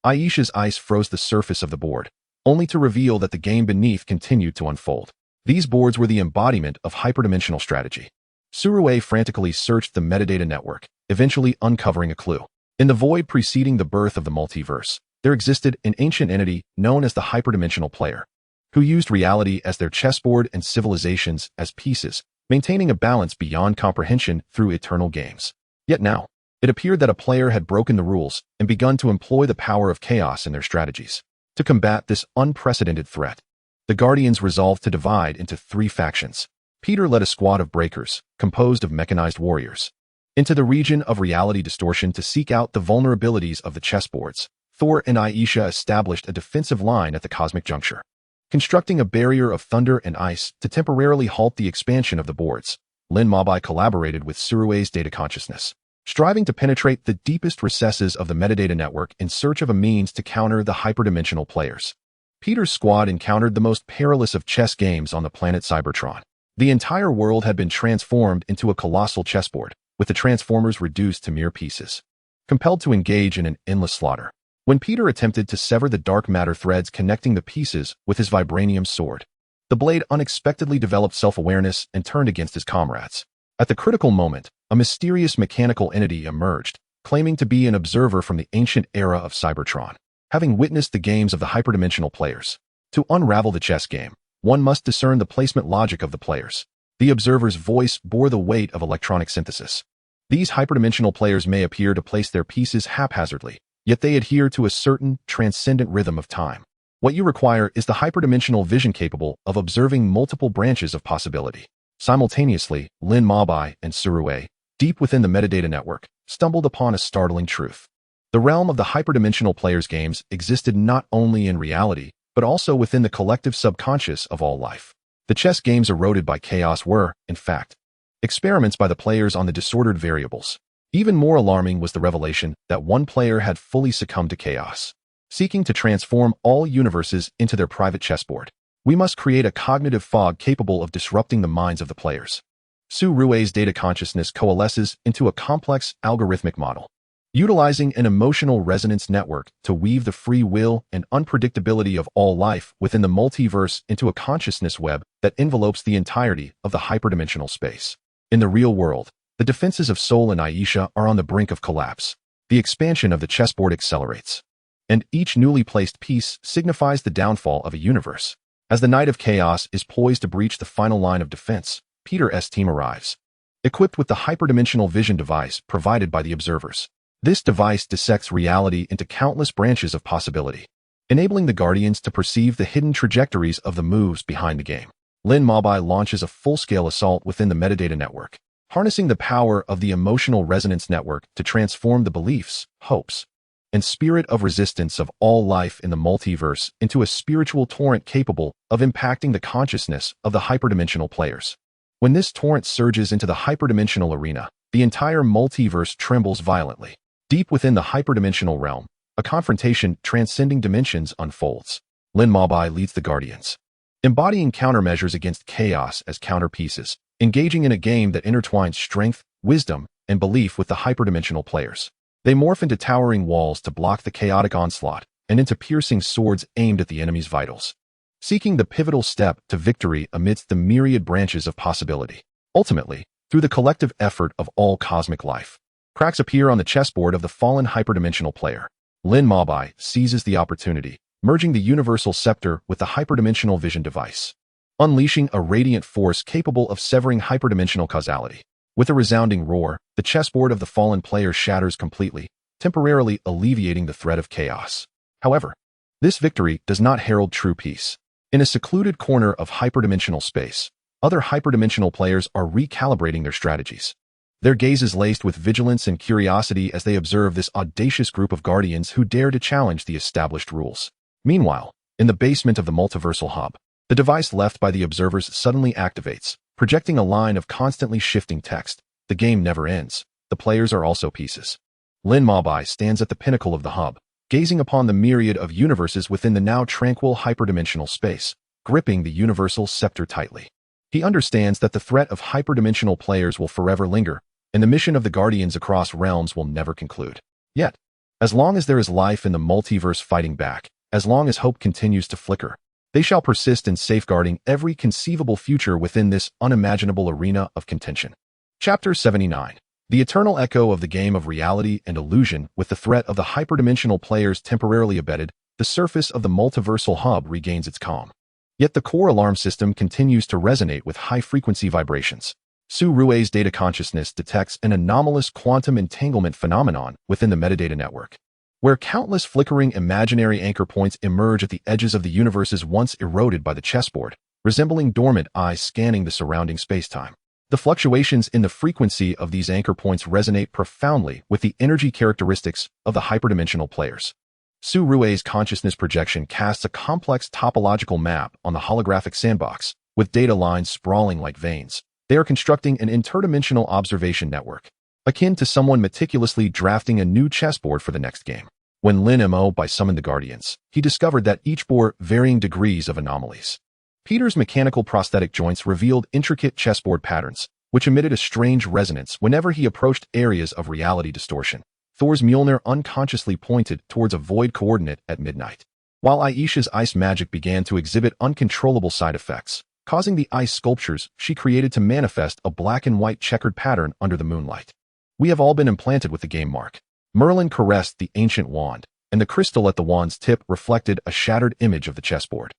[SPEAKER 1] Aisha's ice froze the surface of the board, only to reveal that the game beneath continued to unfold. These boards were the embodiment of hyperdimensional strategy. Surue frantically searched the metadata network, eventually uncovering a clue. In the void preceding the birth of the multiverse, there existed an ancient entity known as the hyperdimensional player, who used reality as their chessboard and civilizations as pieces, maintaining a balance beyond comprehension through eternal games. Yet now, it appeared that a player had broken the rules and begun to employ the power of chaos in their strategies. To combat this unprecedented threat, the Guardians resolved to divide into 3 factions. Peter led a squad of breakers, composed of mechanized warriors, into the region of reality distortion to seek out the vulnerabilities of the chessboards. Thor and Aisha established a defensive line at the cosmic juncture, constructing a barrier of thunder and ice to temporarily halt the expansion of the boards. Lin Maobai collaborated with Surue's data consciousness, striving to penetrate the deepest recesses of the metadata network in search of a means to counter the hyperdimensional players. Peter's squad encountered the most perilous of chess games on the planet Cybertron. The entire world had been transformed into a colossal chessboard, with the transformers reduced to mere pieces, compelled to engage in an endless slaughter. When Peter attempted to sever the dark matter threads connecting the pieces with his vibranium sword, the blade unexpectedly developed self-awareness and turned against his comrades. At the critical moment, a mysterious mechanical entity emerged, claiming to be an observer from the ancient era of Cybertron, having witnessed the games of the hyperdimensional players. To unravel the chess game, one must discern the placement logic of the players. The observer's voice bore the weight of electronic synthesis. These hyperdimensional players may appear to place their pieces haphazardly, yet they adhere to a certain transcendent rhythm of time. What you require is the hyperdimensional vision capable of observing multiple branches of possibility. Simultaneously, Lin Maobai and Surue, deep within the metadata network, stumbled upon a startling truth. The realm of the hyperdimensional players' games existed not only in reality, but also within the collective subconscious of all life. The chess games eroded by chaos were, in fact, experiments by the players on the disordered variables. Even more alarming was the revelation that one player had fully succumbed to chaos, seeking to transform all universes into their private chessboard. We must create a cognitive fog capable of disrupting the minds of the players. Su Rui's data consciousness coalesces into a complex algorithmic model, utilizing an emotional resonance network to weave the free will and unpredictability of all life within the multiverse into a consciousness web that envelopes the entirety of the hyperdimensional space. In the real world, the defenses of Sol and Aisha are on the brink of collapse. The expansion of the chessboard accelerates, and each newly placed piece signifies the downfall of a universe. As the Knight of Chaos is poised to breach the final line of defense, Peter's team arrives, equipped with the hyperdimensional vision device provided by the observers. This device dissects reality into countless branches of possibility, enabling the Guardians to perceive the hidden trajectories of the moves behind the game. Lin Mabai launches a full-scale assault within the metadata network, harnessing the power of the emotional resonance network to transform the beliefs, hopes, and spirit of resistance of all life in the multiverse into a spiritual torrent capable of impacting the consciousness of the hyperdimensional players. When this torrent surges into the hyperdimensional arena, the entire multiverse trembles violently. Deep within the hyperdimensional realm, a confrontation transcending dimensions unfolds. Lin Mabai leads the Guardians, embodying countermeasures against chaos as counterpieces, engaging in a game that intertwines strength, wisdom, and belief with the hyperdimensional players. They morph into towering walls to block the chaotic onslaught and into piercing swords aimed at the enemy's vitals, seeking the pivotal step to victory amidst the myriad branches of possibility. Ultimately, through the collective effort of all cosmic life, cracks appear on the chessboard of the fallen hyperdimensional player. Lin Mabai seizes the opportunity, merging the universal scepter with the hyperdimensional vision device, unleashing a radiant force capable of severing hyperdimensional causality. With a resounding roar, the chessboard of the fallen player shatters completely, temporarily alleviating the threat of chaos. However, this victory does not herald true peace. In a secluded corner of hyperdimensional space, other hyperdimensional players are recalibrating their strategies. Their gaze is laced with vigilance and curiosity as they observe this audacious group of Guardians who dare to challenge the established rules. Meanwhile, in the basement of the multiversal hub, the device left by the observers suddenly activates, projecting a line of constantly shifting text. The game never ends. The players are also pieces. Lin Mabai stands at the pinnacle of the hub, gazing upon the myriad of universes within the now tranquil hyperdimensional space, gripping the universal scepter tightly. He understands that the threat of hyperdimensional players will forever linger, and the mission of the Guardians across realms will never conclude. Yet, as long as there is life in the multiverse fighting back, as long as hope continues to flicker, they shall persist in safeguarding every conceivable future within this unimaginable arena of contention. Chapter 79. The eternal echo of the game of reality and illusion. With the threat of the hyperdimensional players temporarily abated, the surface of the multiversal hub regains its calm. Yet the core alarm system continues to resonate with high-frequency vibrations. Su Rui's data consciousness detects an anomalous quantum entanglement phenomenon within the metadata network, where countless flickering imaginary anchor points emerge at the edges of the universes once eroded by the chessboard, resembling dormant eyes scanning the surrounding spacetime. The fluctuations in the frequency of these anchor points resonate profoundly with the energy characteristics of the hyperdimensional players. Su Rui's consciousness projection casts a complex topological map on the holographic sandbox, with data lines sprawling like veins. They are constructing an interdimensional observation network, akin to someone meticulously drafting a new chessboard for the next game. When Lin Mabai summoned the Guardians, he discovered that each bore varying degrees of anomalies. Peter's mechanical prosthetic joints revealed intricate chessboard patterns, which emitted a strange resonance whenever he approached areas of reality distortion. Thor's Mjolnir unconsciously pointed towards a void coordinate at midnight, while Aisha's ice magic began to exhibit uncontrollable side effects, causing the ice sculptures she created to manifest a black and white checkered pattern under the moonlight. We have all been implanted with the game mark. Merlin caressed the ancient wand, and the crystal at the wand's tip reflected a shattered image of the chessboard.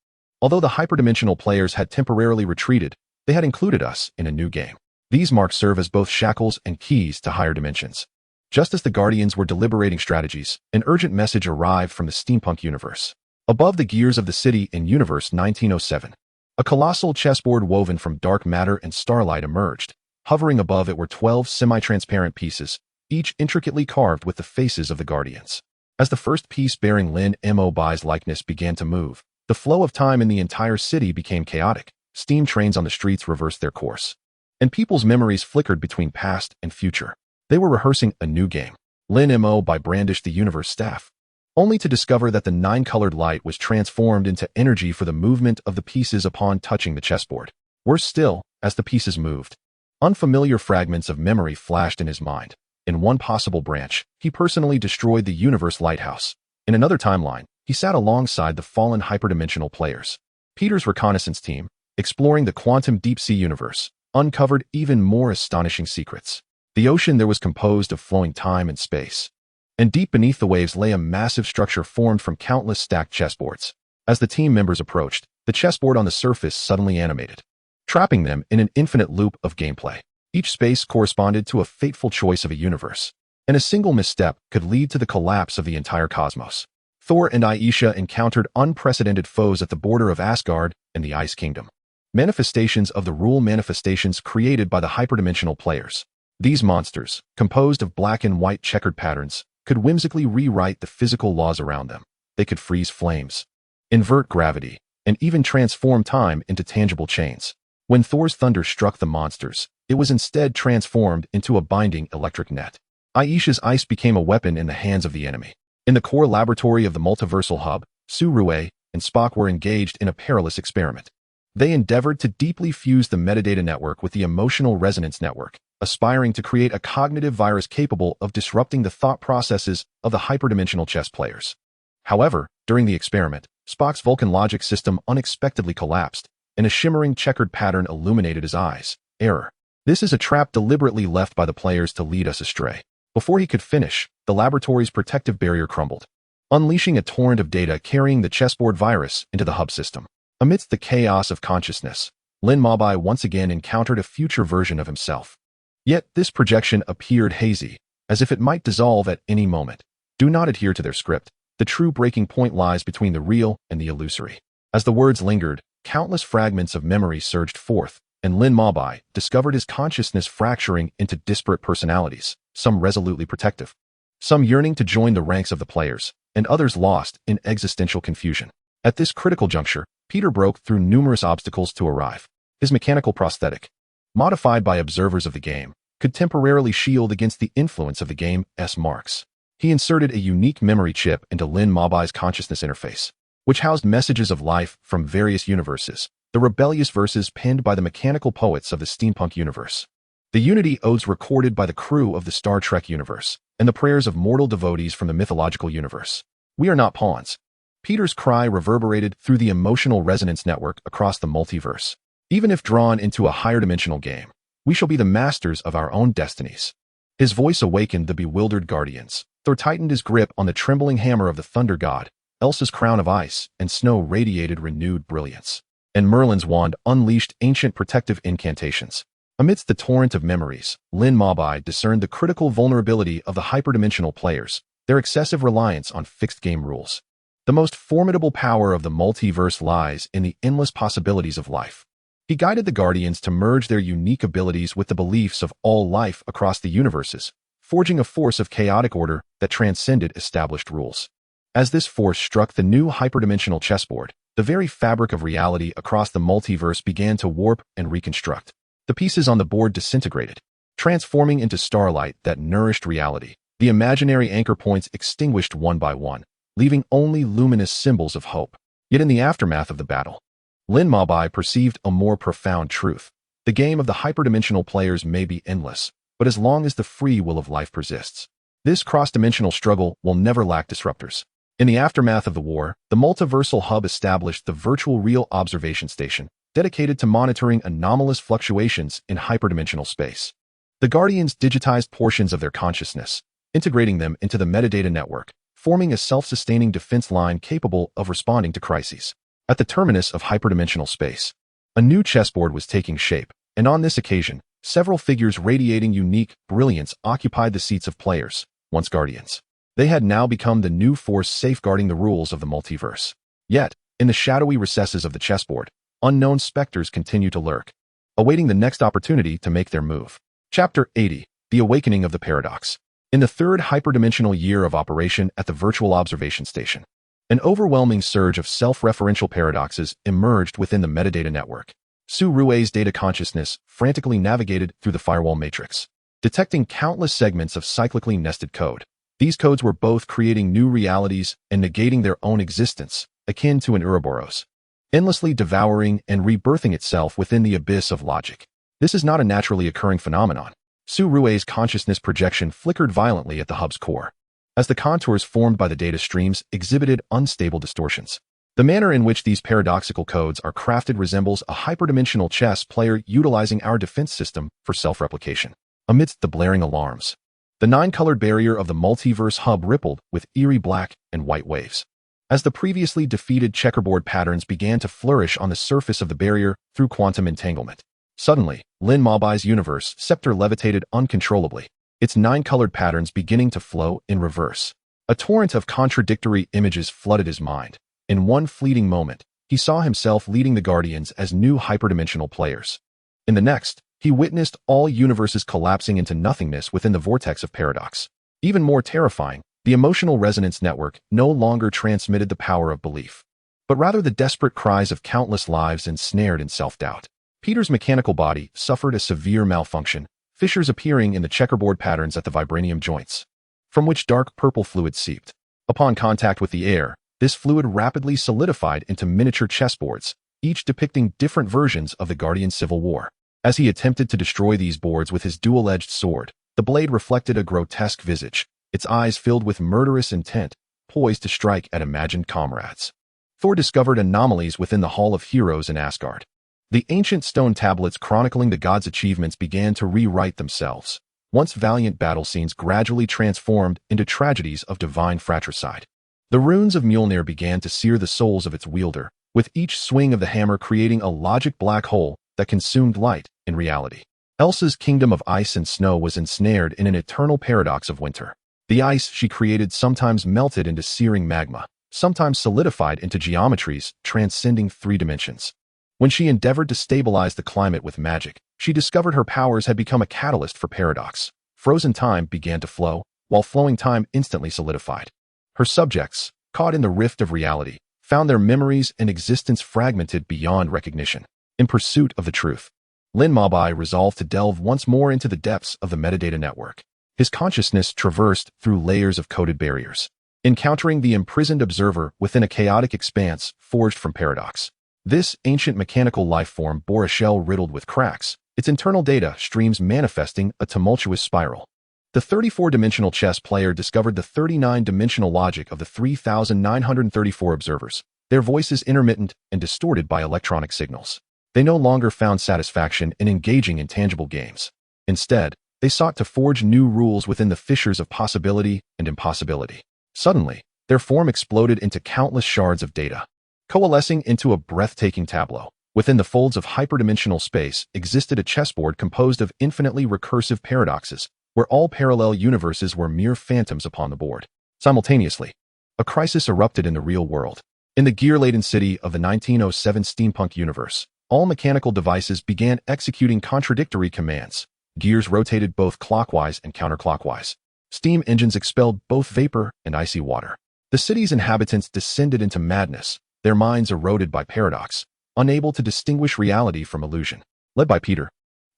[SPEAKER 1] Although the hyperdimensional players had temporarily retreated, they had included us in a new game. These marks serve as both shackles and keys to higher dimensions. Just as the Guardians were deliberating strategies, an urgent message arrived from the steampunk universe. Above the gears of the city in Universe 1907, a colossal chessboard woven from dark matter and starlight emerged. Hovering above it were 12 semi-transparent pieces, each intricately carved with the faces of the Guardians. As the first piece bearing Lin Mabai's likeness began to move, the flow of time in the entire city became chaotic. Steam trains on the streets reversed their course, and people's memories flickered between past and future. They were rehearsing a new game. Lin Mo by brandished the universe staff, only to discover that the nine-colored light was transformed into energy for the movement of the pieces upon touching the chessboard. Worse still, as the pieces moved, unfamiliar fragments of memory flashed in his mind. In one possible branch, he personally destroyed the universe lighthouse. In another timeline, he sat alongside the fallen hyperdimensional players. Peter's reconnaissance team, exploring the quantum deep-sea universe, uncovered even more astonishing secrets. The ocean there was composed of flowing time and space, and deep beneath the waves lay a massive structure formed from countless stacked chessboards. As the team members approached, the chessboard on the surface suddenly animated, trapping them in an infinite loop of gameplay. Each space corresponded to a fateful choice of a universe, and a single misstep could lead to the collapse of the entire cosmos. Thor and Aisha encountered unprecedented foes at the border of Asgard and the Ice Kingdom. Manifestations of the rule manifestations created by the hyperdimensional players. These monsters, composed of black and white checkered patterns, could whimsically rewrite the physical laws around them. They could freeze flames, invert gravity, and even transform time into tangible chains. When Thor's thunder struck the monsters, it was instead transformed into a binding electric net. Aisha's ice became a weapon in the hands of the enemy. In the core laboratory of the multiversal hub, Su-Rue and Spock were engaged in a perilous experiment. They endeavored to deeply fuse the metadata network with the emotional resonance network, aspiring to create a cognitive virus capable of disrupting the thought processes of the hyperdimensional chess players. However, during the experiment, Spock's Vulcan logic system unexpectedly collapsed, and a shimmering checkered pattern illuminated his eyes. Error. This is a trap deliberately left by the players to lead us astray. Before he could finish, the laboratory's protective barrier crumbled, unleashing a torrent of data carrying the chessboard virus into the hub system. Amidst the chaos of consciousness, Lin Mabai once again encountered a future version of himself. Yet this projection appeared hazy, as if it might dissolve at any moment. Do not adhere to their script. The true breaking point lies between the real and the illusory. As the words lingered, countless fragments of memory surged forth, and Lin Mabai discovered his consciousness fracturing into disparate personalities, some resolutely protective, some yearning to join the ranks of the players, and others lost in existential confusion. At this critical juncture, Peter broke through numerous obstacles to arrive. His mechanical prosthetic, modified by observers of the game, could temporarily shield against the influence of the game's marks. He inserted a unique memory chip into Lin Mabai's consciousness interface, which housed messages of life from various universes, the rebellious verses penned by the mechanical poets of the steampunk universe, the unity odes recorded by the crew of the Star Trek universe, and the prayers of mortal devotees from the mythological universe. We are not pawns. Peter's cry reverberated through the emotional resonance network across the multiverse. Even if drawn into a higher dimensional game, we shall be the masters of our own destinies. His voice awakened the bewildered guardians. Thor tightened his grip on the trembling hammer of the thunder god. Elsa's crown of ice and snow radiated renewed brilliance, and Merlin's wand unleashed ancient protective incantations. Amidst the torrent of memories, Lin Mabai discerned the critical vulnerability of the hyperdimensional players, their excessive reliance on fixed game rules. The most formidable power of the multiverse lies in the endless possibilities of life. He guided the Guardians to merge their unique abilities with the beliefs of all life across the universes, forging a force of chaotic order that transcended established rules. As this force struck the new hyperdimensional chessboard, the very fabric of reality across the multiverse began to warp and reconstruct. The pieces on the board disintegrated, transforming into starlight that nourished reality. The imaginary anchor points extinguished one by one, leaving only luminous symbols of hope. Yet in the aftermath of the battle, Lin Mabai perceived a more profound truth. The game of the hyperdimensional players may be endless, but as long as the free will of life persists, this cross-dimensional struggle will never lack disruptors. In the aftermath of the war, the multiversal hub established the Virtual Real Observation Station, dedicated to monitoring anomalous fluctuations in hyperdimensional space. The Guardians digitized portions of their consciousness, integrating them into the metadata network, forming a self-sustaining defense line capable of responding to crises. At the terminus of hyperdimensional space, a new chessboard was taking shape, and on this occasion, several figures radiating unique brilliance occupied the seats of players, once Guardians. They had now become the new force safeguarding the rules of the multiverse. Yet, in the shadowy recesses of the chessboard, unknown specters continue to lurk, awaiting the next opportunity to make their move. Chapter 80, The Awakening of the Paradox. In the third hyperdimensional year of operation at the Virtual Observation Station, an overwhelming surge of self-referential paradoxes emerged within the metadata network. Su-Rue's data consciousness frantically navigated through the firewall matrix, detecting countless segments of cyclically nested code. These codes were both creating new realities and negating their own existence, akin to an Ouroboros, endlessly devouring and rebirthing itself within the abyss of logic. This is not a naturally occurring phenomenon. Su-Rue's consciousness projection flickered violently at the hub's core, as the contours formed by the data streams exhibited unstable distortions. The manner in which these paradoxical codes are crafted resembles a hyperdimensional chess player utilizing our defense system for self-replication. Amidst the blaring alarms, the nine-colored barrier of the multiverse hub rippled with eerie black and white waves, as the previously defeated checkerboard patterns began to flourish on the surface of the barrier through quantum entanglement. Suddenly, Lin Mabai's universe scepter levitated uncontrollably, its nine-colored patterns beginning to flow in reverse. A torrent of contradictory images flooded his mind. In one fleeting moment, he saw himself leading the Guardians as new hyperdimensional players. In the next, he witnessed all universes collapsing into nothingness within the vortex of paradox. Even more terrifying, the emotional resonance network no longer transmitted the power of belief, but rather the desperate cries of countless lives ensnared in self-doubt. Peter's mechanical body suffered a severe malfunction, fissures appearing in the checkerboard patterns at the vibranium joints, from which dark purple fluid seeped. Upon contact with the air, this fluid rapidly solidified into miniature chessboards, each depicting different versions of the Guardian Civil War. As he attempted to destroy these boards with his dual-edged sword, the blade reflected a grotesque visage, its eyes filled with murderous intent, poised to strike at imagined comrades. Thor discovered anomalies within the Hall of Heroes in Asgard. The ancient stone tablets chronicling the gods' achievements began to rewrite themselves. Once valiant battle scenes gradually transformed into tragedies of divine fratricide. The runes of Mjolnir began to sear the souls of its wielder, with each swing of the hammer creating a logic black hole that consumed light in reality. Elsa's kingdom of ice and snow was ensnared in an eternal paradox of winter. The ice she created sometimes melted into searing magma, sometimes solidified into geometries transcending 3 dimensions. When she endeavored to stabilize the climate with magic, she discovered her powers had become a catalyst for paradox. Frozen time began to flow, while flowing time instantly solidified. Her subjects, caught in the rift of reality, found their memories and existence fragmented beyond recognition. In pursuit of the truth, Lin Mabai resolved to delve once more into the depths of the metadata network. His consciousness traversed through layers of coded barriers, encountering the imprisoned observer within a chaotic expanse forged from paradox. This ancient mechanical life form bore a shell riddled with cracks, its internal data streams manifesting a tumultuous spiral. The 34-dimensional chess player discovered the 39-dimensional logic of the 3,934 observers, their voices intermittent and distorted by electronic signals. They no longer found satisfaction in engaging in tangible games. Instead, they sought to forge new rules within the fissures of possibility and impossibility. Suddenly, their form exploded into countless shards of data, coalescing into a breathtaking tableau. Within the folds of hyperdimensional space existed a chessboard composed of infinitely recursive paradoxes, where all parallel universes were mere phantoms upon the board. Simultaneously, a crisis erupted in the real world. In the gear-laden city of the 1907 steampunk universe, all mechanical devices began executing contradictory commands. Gears rotated both clockwise and counterclockwise. Steam engines expelled both vapor and icy water. The city's inhabitants descended into madness, their minds eroded by paradox, unable to distinguish reality from illusion. Led by Peter,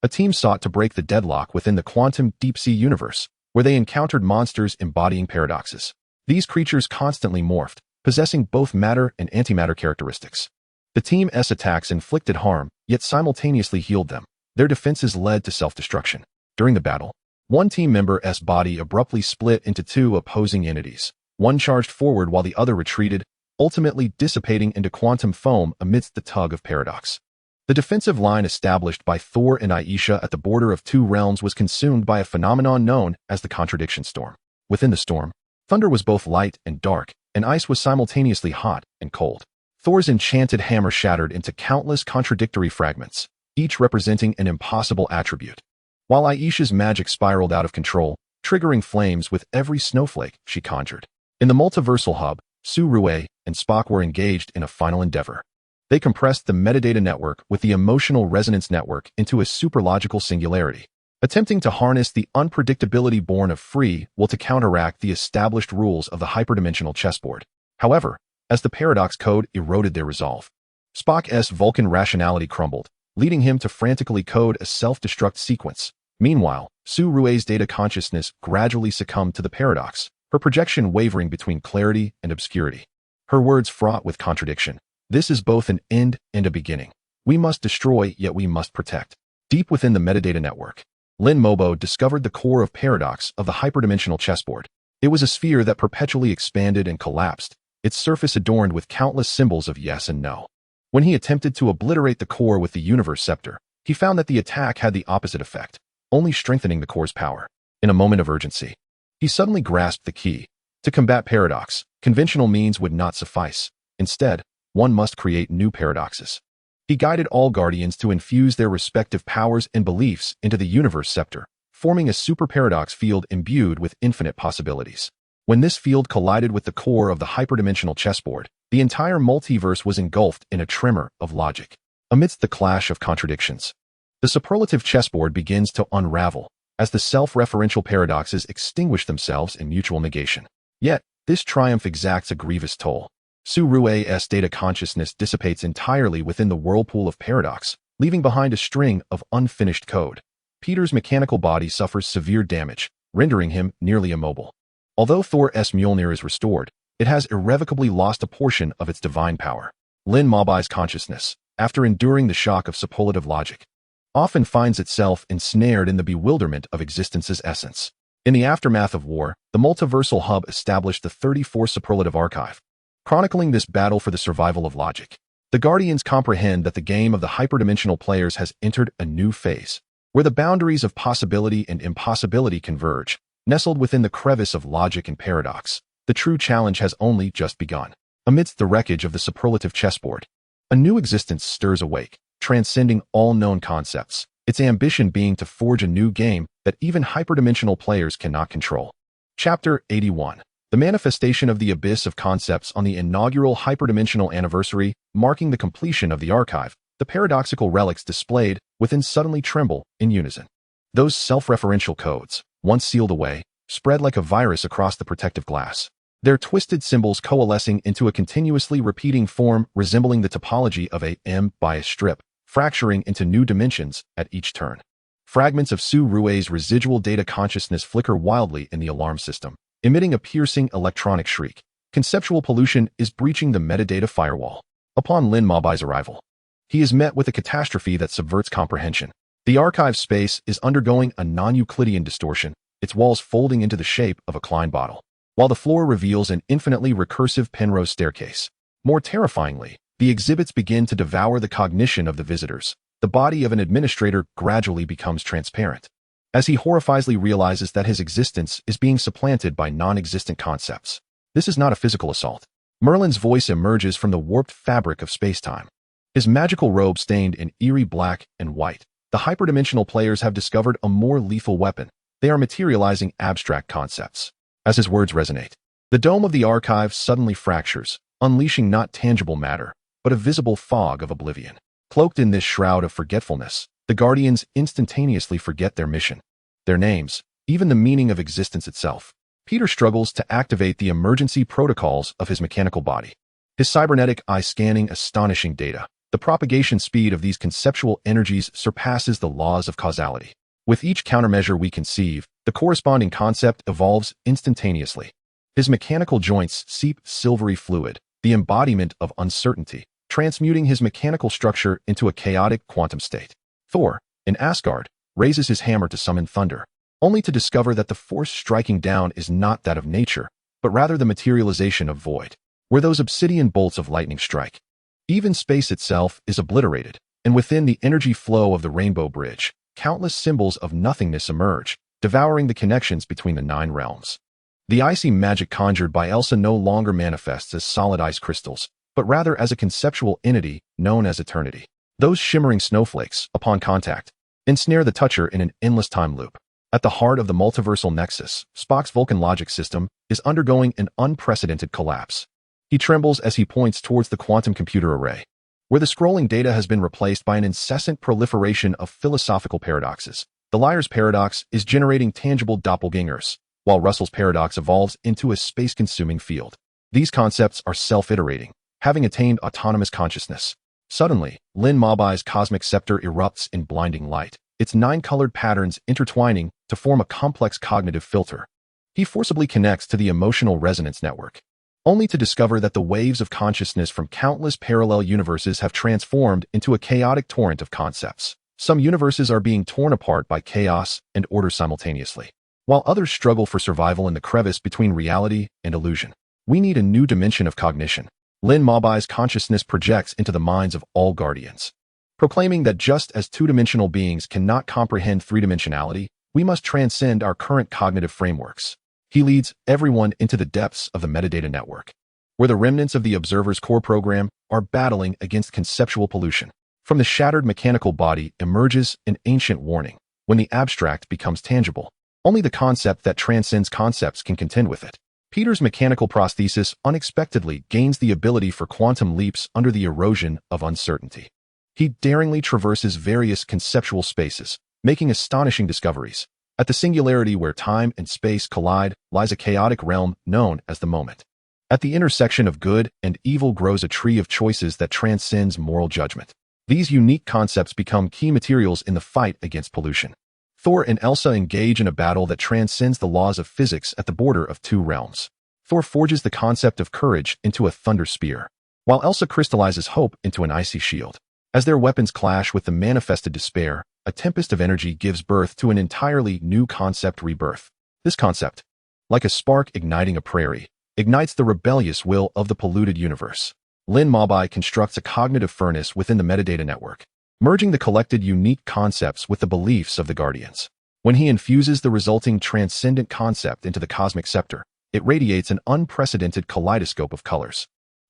[SPEAKER 1] a team sought to break the deadlock within the quantum deep-sea universe, where they encountered monsters embodying paradoxes. These creatures constantly morphed, possessing both matter and antimatter characteristics. The Team's attacks inflicted harm, yet simultaneously healed them. Their defenses led to self-destruction. During the battle, one team member's body abruptly split into 2 opposing entities. One charged forward while the other retreated, ultimately dissipating into quantum foam amidst the tug of paradox. The defensive line established by Thor and Aisha at the border of 2 realms was consumed by a phenomenon known as the contradiction storm. Within the storm, thunder was both light and dark, and ice was simultaneously hot and cold. Thor's enchanted hammer shattered into countless contradictory fragments, each representing an impossible attribute, while Aisha's magic spiraled out of control, triggering flames with every snowflake she conjured. In the multiversal hub, Su-Rue and Spock were engaged in a final endeavor. They compressed the metadata network with the emotional resonance network into a superlogical singularity, attempting to harness the unpredictability born of free will to counteract the established rules of the hyperdimensional chessboard. However, as the paradox code eroded their resolve, Spock's Vulcan rationality crumbled, leading him to frantically code a self-destruct sequence. Meanwhile, Su Rui's data consciousness gradually succumbed to the paradox, her projection wavering between clarity and obscurity. Her words fraught with contradiction. This is both an end and a beginning. We must destroy, yet we must protect. Deep within the metadata network, Lin Mobo discovered the core of paradox of the hyperdimensional chessboard. It was a sphere that perpetually expanded and collapsed, its surface adorned with countless symbols of yes and no. When he attempted to obliterate the core with the universe scepter, he found that the attack had the opposite effect, only strengthening the core's power. In a moment of urgency, he suddenly grasped the key. To combat paradox, conventional means would not suffice. Instead, one must create new paradoxes. He guided all guardians to infuse their respective powers and beliefs into the universe scepter, forming a super-paradox field imbued with infinite possibilities. When this field collided with the core of the hyperdimensional chessboard, the entire multiverse was engulfed in a tremor of logic. Amidst the clash of contradictions, the superlative chessboard begins to unravel as the self-referential paradoxes extinguish themselves in mutual negation. Yet, this triumph exacts a grievous toll. Su Rui's data consciousness dissipates entirely within the whirlpool of paradox, leaving behind a string of unfinished code. Peter's mechanical body suffers severe damage, rendering him nearly immobile. Although Thor's Mjolnir is restored, it has irrevocably lost a portion of its divine power. Lin Mobi's consciousness, after enduring the shock of superlative logic, often finds itself ensnared in the bewilderment of existence's essence. In the aftermath of war, the multiversal hub established the 34 Superlative Archive, chronicling this battle for the survival of logic. The Guardians comprehend that the game of the hyperdimensional players has entered a new phase, where the boundaries of possibility and impossibility converge. Nestled within the crevice of logic and paradox, the true challenge has only just begun. Amidst the wreckage of the superlative chessboard, a new existence stirs awake, transcending all known concepts, its ambition being to forge a new game that even hyperdimensional players cannot control. Chapter 81. The manifestation of the abyss of concepts on the inaugural hyperdimensional anniversary, marking the completion of the archive, the paradoxical relics displayed within suddenly tremble in unison. Those self-referential codes, once sealed away, spread like a virus across the protective glass, their twisted symbols coalescing into a continuously repeating form resembling the topology of a M-bias strip, fracturing into new dimensions at each turn. Fragments of Su Rui's residual data consciousness flicker wildly in the alarm system, emitting a piercing electronic shriek. Conceptual pollution is breaching the metadata firewall. Upon Lin Mobi's arrival, he is met with a catastrophe that subverts comprehension. The archive space is undergoing a non-Euclidean distortion, its walls folding into the shape of a Klein bottle, while the floor reveals an infinitely recursive Penrose staircase. More terrifyingly, the exhibits begin to devour the cognition of the visitors. The body of an administrator gradually becomes transparent, as he horrifiedly realizes that his existence is being supplanted by non-existent concepts. This is not a physical assault. Merlin's voice emerges from the warped fabric of space-time, his magical robe stained in eerie black and white. The hyperdimensional players have discovered a more lethal weapon. They are materializing abstract concepts. As his words resonate, the dome of the archive suddenly fractures, unleashing not tangible matter, but a visible fog of oblivion. Cloaked in this shroud of forgetfulness, the Guardians instantaneously forget their mission, their names, even the meaning of existence itself. Peter struggles to activate the emergency protocols of his mechanical body, his cybernetic eye scanning astonishing data. The propagation speed of these conceptual energies surpasses the laws of causality. With each countermeasure we conceive, the corresponding concept evolves instantaneously. His mechanical joints seep silvery fluid, the embodiment of uncertainty, transmuting his mechanical structure into a chaotic quantum state. Thor, in Asgard, raises his hammer to summon thunder, only to discover that the force striking down is not that of nature, but rather the materialization of void, where those obsidian bolts of lightning strike. Even space itself is obliterated, and within the energy flow of the Rainbow Bridge, countless symbols of nothingness emerge, devouring the connections between the 9 realms. The icy magic conjured by Elsa no longer manifests as solid ice crystals, but rather as a conceptual entity known as eternity. Those shimmering snowflakes, upon contact, ensnare the toucher in an endless time loop. At the heart of the multiversal nexus, Spock's Vulcan logic system is undergoing an unprecedented collapse. He trembles as he points towards the quantum computer array, where the scrolling data has been replaced by an incessant proliferation of philosophical paradoxes. The liar's paradox is generating tangible doppelgangers, while Russell's paradox evolves into a space-consuming field. These concepts are self-iterating, having attained autonomous consciousness. Suddenly, Lin Mabai's cosmic scepter erupts in blinding light, its 9-colored patterns intertwining to form a complex cognitive filter. He forcibly connects to the emotional resonance network, only to discover that the waves of consciousness from countless parallel universes have transformed into a chaotic torrent of concepts. Some universes are being torn apart by chaos and order simultaneously, while others struggle for survival in the crevice between reality and illusion. We need a new dimension of cognition. Lin Mabai's consciousness projects into the minds of all guardians, proclaiming that just as two-dimensional beings cannot comprehend three-dimensionality, we must transcend our current cognitive frameworks. He leads everyone into the depths of the metadata network, where the remnants of the observer's core program are battling against conceptual pollution. From the shattered mechanical body emerges an ancient warning. When the abstract becomes tangible, only the concept that transcends concepts can contend with it. Peter's mechanical prosthesis unexpectedly gains the ability for quantum leaps under the erosion of uncertainty. He daringly traverses various conceptual spaces, making astonishing discoveries. At the singularity where time and space collide lies a chaotic realm known as the moment. At the intersection of good and evil grows a tree of choices that transcends moral judgment. These unique concepts become key materials in the fight against pollution. Thor and Elsa engage in a battle that transcends the laws of physics at the border of two realms. Thor forges the concept of courage into a thunder spear, while Elsa crystallizes hope into an icy shield. As their weapons clash with the manifested despair, a tempest of energy gives birth to an entirely new concept: rebirth. This concept, like a spark igniting a prairie, ignites the rebellious will of the polluted universe. Lin Mabai constructs a cognitive furnace within the metadata network, merging the collected unique concepts with the beliefs of the guardians. When he infuses the resulting transcendent concept into the cosmic scepter, it radiates an unprecedented kaleidoscope of colors.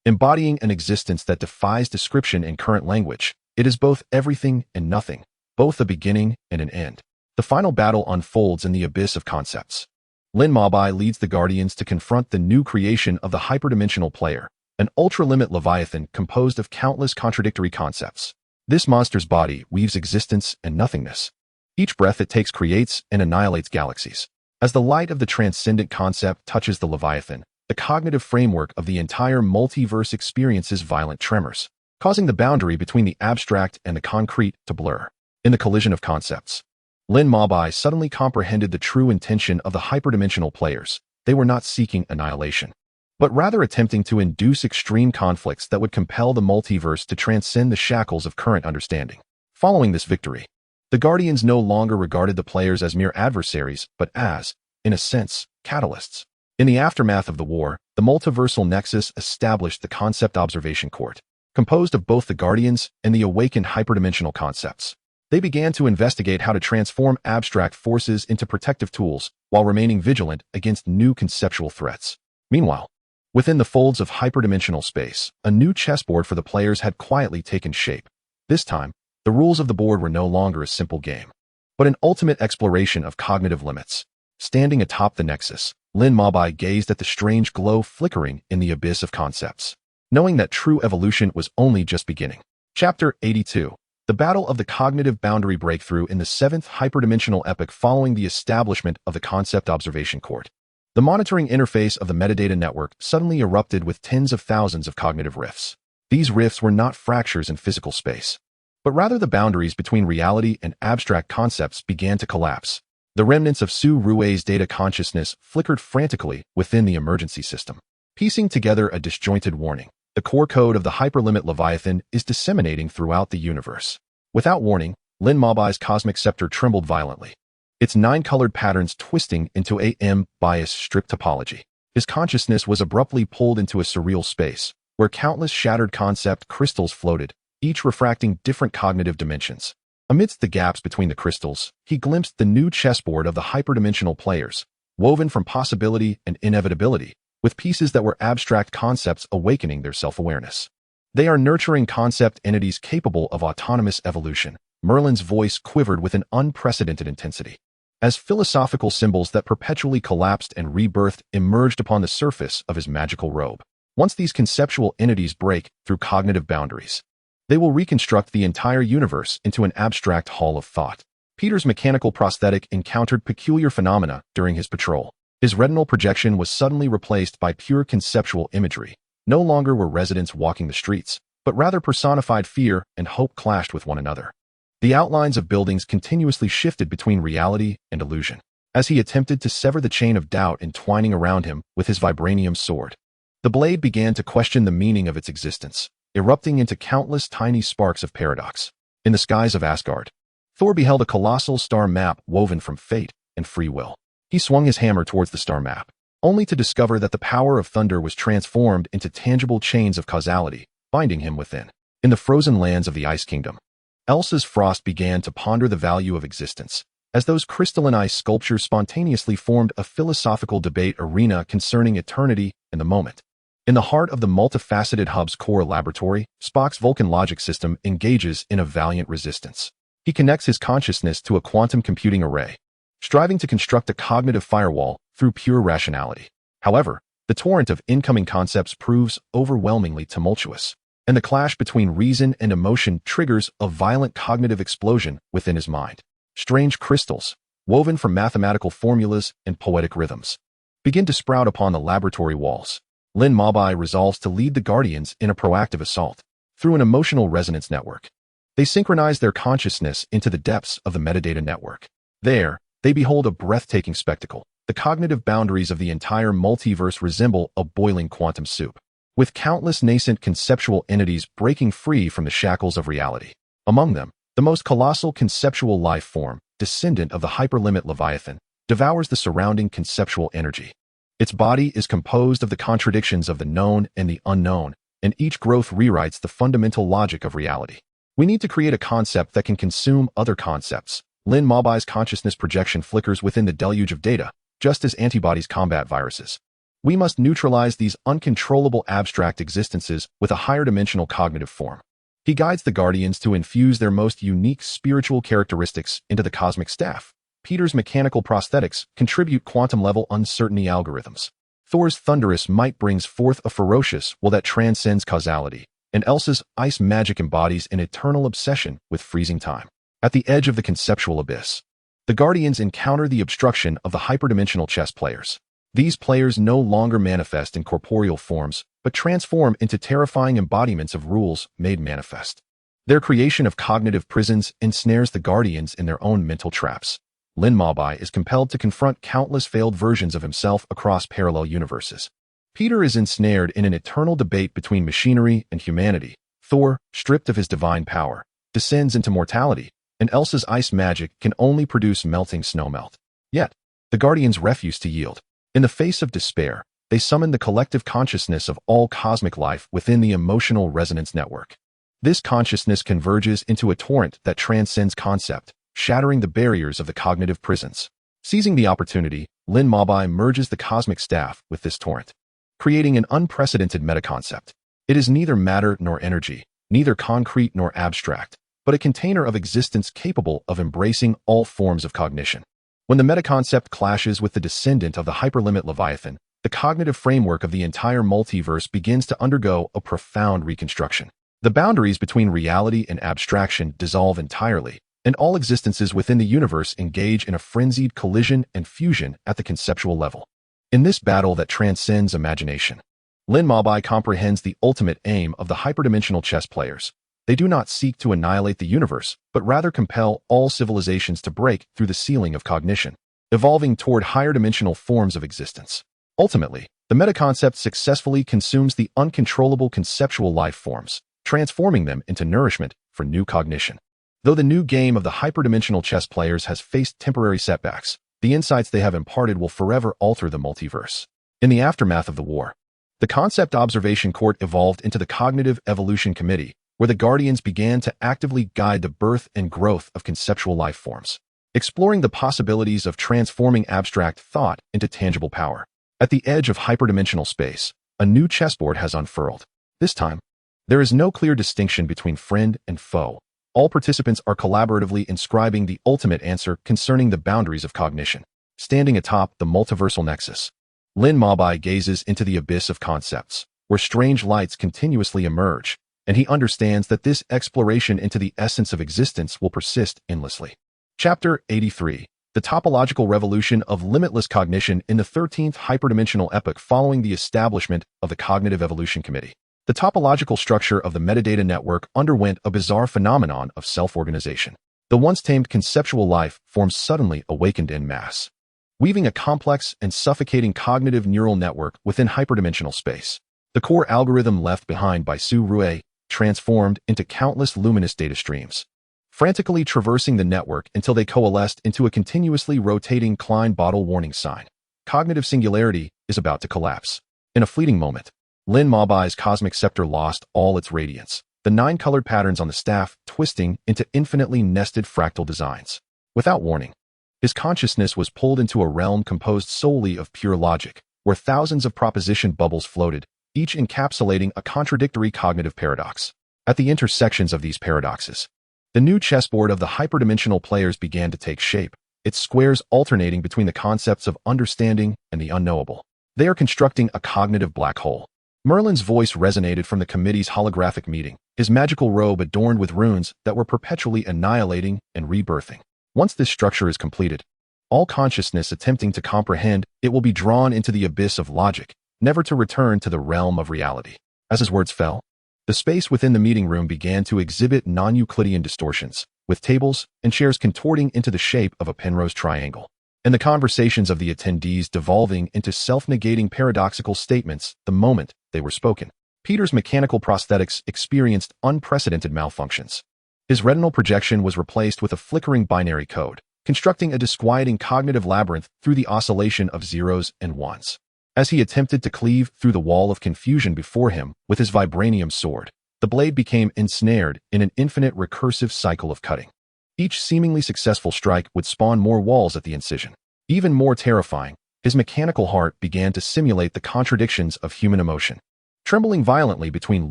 [SPEAKER 1] Embodying an existence that defies description in current language, it is both everything and nothing, both a beginning and an end. The final battle unfolds in the abyss of concepts. Lin Mabai leads the Guardians to confront the new creation of the hyperdimensional player, an ultra-limit leviathan composed of countless contradictory concepts. This monster's body weaves existence and nothingness. Each breath it takes creates and annihilates galaxies. As the light of the transcendent concept touches the leviathan, the cognitive framework of the entire multiverse experiences violent tremors, causing the boundary between the abstract and the concrete to blur. In the collision of concepts, Lin Mabai suddenly comprehended the true intention of the hyperdimensional players. They were not seeking annihilation, but rather attempting to induce extreme conflicts that would compel the multiverse to transcend the shackles of current understanding. Following this victory, the Guardians no longer regarded the players as mere adversaries, but as, in a sense, catalysts. In the aftermath of the war, the multiversal nexus established the Concept Observation Court, composed of both the Guardians and the awakened hyperdimensional concepts. They began to investigate how to transform abstract forces into protective tools while remaining vigilant against new conceptual threats. Meanwhile, within the folds of hyperdimensional space, a new chessboard for the players had quietly taken shape. This time, the rules of the board were no longer a simple game, but an ultimate exploration of cognitive limits. Standing atop the nexus, Lin Mabai gazed at the strange glow flickering in the abyss of concepts, knowing that true evolution was only just beginning. Chapter 82. The Battle of the Cognitive Boundary Breakthrough in the 7th hyperdimensional epoch following the establishment of the Concept Observation Court. The monitoring interface of the metadata network suddenly erupted with tens of thousands of cognitive rifts. These rifts were not fractures in physical space, but rather the boundaries between reality and abstract concepts began to collapse. The remnants of Su Rui's data consciousness flickered frantically within the emergency system, piecing together a disjointed warning. The core code of the hyperlimit Leviathan is disseminating throughout the universe. Without warning, Lin Mabai's cosmic scepter trembled violently, its 9-colored patterns twisting into a biased strip topology. His consciousness was abruptly pulled into a surreal space, where countless shattered concept crystals floated, each refracting different cognitive dimensions. Amidst the gaps between the crystals, he glimpsed the new chessboard of the hyperdimensional players, woven from possibility and inevitability, with pieces that were abstract concepts awakening their self-awareness. They are nurturing concept entities capable of autonomous evolution. Merlin's voice quivered with an unprecedented intensity, as philosophical symbols that perpetually collapsed and rebirthed emerged upon the surface of his magical robe. Once these conceptual entities break through cognitive boundaries, they will reconstruct the entire universe into an abstract hall of thought. Peter's mechanical prosthetic encountered peculiar phenomena during his patrol. His retinal projection was suddenly replaced by pure conceptual imagery. No longer were residents walking the streets, but rather personified fear and hope clashed with one another. The outlines of buildings continuously shifted between reality and illusion, as he attempted to sever the chain of doubt entwining around him with his vibranium sword. The blade began to question the meaning of its existence, erupting into countless tiny sparks of paradox. In the skies of Asgard, Thor beheld a colossal star map woven from fate and free will. He swung his hammer towards the star map, only to discover that the power of thunder was transformed into tangible chains of causality, binding him within. In the frozen lands of the Ice Kingdom, Elsa's Frost began to ponder the value of existence, as those crystalline ice sculptures spontaneously formed a philosophical debate arena concerning eternity and the moment. In the heart of the multifaceted hub's core laboratory, Spock's Vulcan logic system engages in a valiant resistance. He connects his consciousness to a quantum computing array, striving to construct a cognitive firewall through pure rationality. However, the torrent of incoming concepts proves overwhelmingly tumultuous, and the clash between reason and emotion triggers a violent cognitive explosion within his mind. Strange crystals, woven from mathematical formulas and poetic rhythms, begin to sprout upon the laboratory walls. Lin Mabai resolves to lead the Guardians in a proactive assault through an emotional resonance network. They synchronize their consciousness into the depths of the metadata network. There, they behold a breathtaking spectacle. The cognitive boundaries of the entire multiverse resemble a boiling quantum soup, with countless nascent conceptual entities breaking free from the shackles of reality. Among them, the most colossal conceptual life form, descendant of the hyperlimit Leviathan, devours the surrounding conceptual energy. Its body is composed of the contradictions of the known and the unknown, and each growth rewrites the fundamental logic of reality. We need to create a concept that can consume other concepts. Lin Mabai's consciousness projection flickers within the deluge of data, just as antibodies combat viruses. We must neutralize these uncontrollable abstract existences with a higher dimensional cognitive form. He guides the Guardians to infuse their most unique spiritual characteristics into the cosmic staff. Peter's mechanical prosthetics contribute quantum-level uncertainty algorithms. Thor's thunderous might brings forth a ferocious will that transcends causality, and Elsa's ice magic embodies an eternal obsession with freezing time. At the edge of the conceptual abyss, the Guardians encounter the obstruction of the hyperdimensional chess players. These players no longer manifest in corporeal forms, but transform into terrifying embodiments of rules made manifest. Their creation of cognitive prisons ensnares the Guardians in their own mental traps. Lin Mabai is compelled to confront countless failed versions of himself across parallel universes. Peter is ensnared in an eternal debate between machinery and humanity. Thor, stripped of his divine power, descends into mortality, and Elsa's ice magic can only produce melting snowmelt. Yet, the Guardians refuse to yield. In the face of despair, they summon the collective consciousness of all cosmic life within the emotional resonance network. This consciousness converges into a torrent that transcends concept, shattering the barriers of the cognitive prisons. Seizing the opportunity, Lin Mabai merges the cosmic staff with this torrent, creating an unprecedented metaconcept. It is neither matter nor energy, neither concrete nor abstract, but a container of existence capable of embracing all forms of cognition. When the metaconcept clashes with the descendant of the hyperlimit Leviathan, the cognitive framework of the entire multiverse begins to undergo a profound reconstruction. The boundaries between reality and abstraction dissolve entirely, and all existences within the universe engage in a frenzied collision and fusion at the conceptual level. In this battle that transcends imagination, Lin Mabai comprehends the ultimate aim of the hyperdimensional chess players. They do not seek to annihilate the universe, but rather compel all civilizations to break through the ceiling of cognition, evolving toward higher dimensional forms of existence. Ultimately, the metaconcept successfully consumes the uncontrollable conceptual life forms, transforming them into nourishment for new cognition. Though the new game of the hyperdimensional chess players has faced temporary setbacks, the insights they have imparted will forever alter the multiverse. In the aftermath of the war, the Concept Observation Court evolved into the Cognitive Evolution Committee, where the Guardians began to actively guide the birth and growth of conceptual life forms, exploring the possibilities of transforming abstract thought into tangible power. At the edge of hyperdimensional space, a new chessboard has unfurled. This time, there is no clear distinction between friend and foe. All participants are collaboratively inscribing the ultimate answer concerning the boundaries of cognition. Standing atop the multiversal nexus, Lin Mabai gazes into the abyss of concepts, where strange lights continuously emerge, and he understands that this exploration into the essence of existence will persist endlessly. Chapter 83. The Topological Revolution of Limitless Cognition in the 13th Hyperdimensional Epoch following the establishment of the Cognitive Evolution Committee. The topological structure of the metadata network underwent a bizarre phenomenon of self-organization. The once tamed conceptual life forms suddenly awakened en masse, weaving a complex and suffocating cognitive neural network within hyperdimensional space. The core algorithm left behind by Su Rue transformed into countless luminous data streams, frantically traversing the network until they coalesced into a continuously rotating Klein bottle warning sign. Cognitive singularity is about to collapse. In a fleeting moment, Lin Mobai's cosmic scepter lost all its radiance, the 9 colored patterns on the staff twisting into infinitely nested fractal designs. Without warning, his consciousness was pulled into a realm composed solely of pure logic, where thousands of proposition bubbles floated, each encapsulating a contradictory cognitive paradox. At the intersections of these paradoxes, the new chessboard of the hyperdimensional players began to take shape, its squares alternating between the concepts of understanding and the unknowable. They are constructing a cognitive black hole. Merlin's voice resonated from the committee's holographic meeting, his magical robe adorned with runes that were perpetually annihilating and rebirthing. Once this structure is completed, all consciousness attempting to comprehend it will be drawn into the abyss of logic, never to return to the realm of reality. As his words fell, the space within the meeting room began to exhibit non-Euclidean distortions, with tables and chairs contorting into the shape of a Penrose triangle, and the conversations of the attendees devolving into self-negating paradoxical statements the moment they were spoken. Peter's mechanical prosthetics experienced unprecedented malfunctions. His retinal projection was replaced with a flickering binary code, constructing a disquieting cognitive labyrinth through the oscillation of zeros and ones. As he attempted to cleave through the wall of confusion before him with his vibranium sword, the blade became ensnared in an infinite recursive cycle of cutting. Each seemingly successful strike would spawn more walls at the incision. Even more terrifying, his mechanical heart began to simulate the contradictions of human emotion, trembling violently between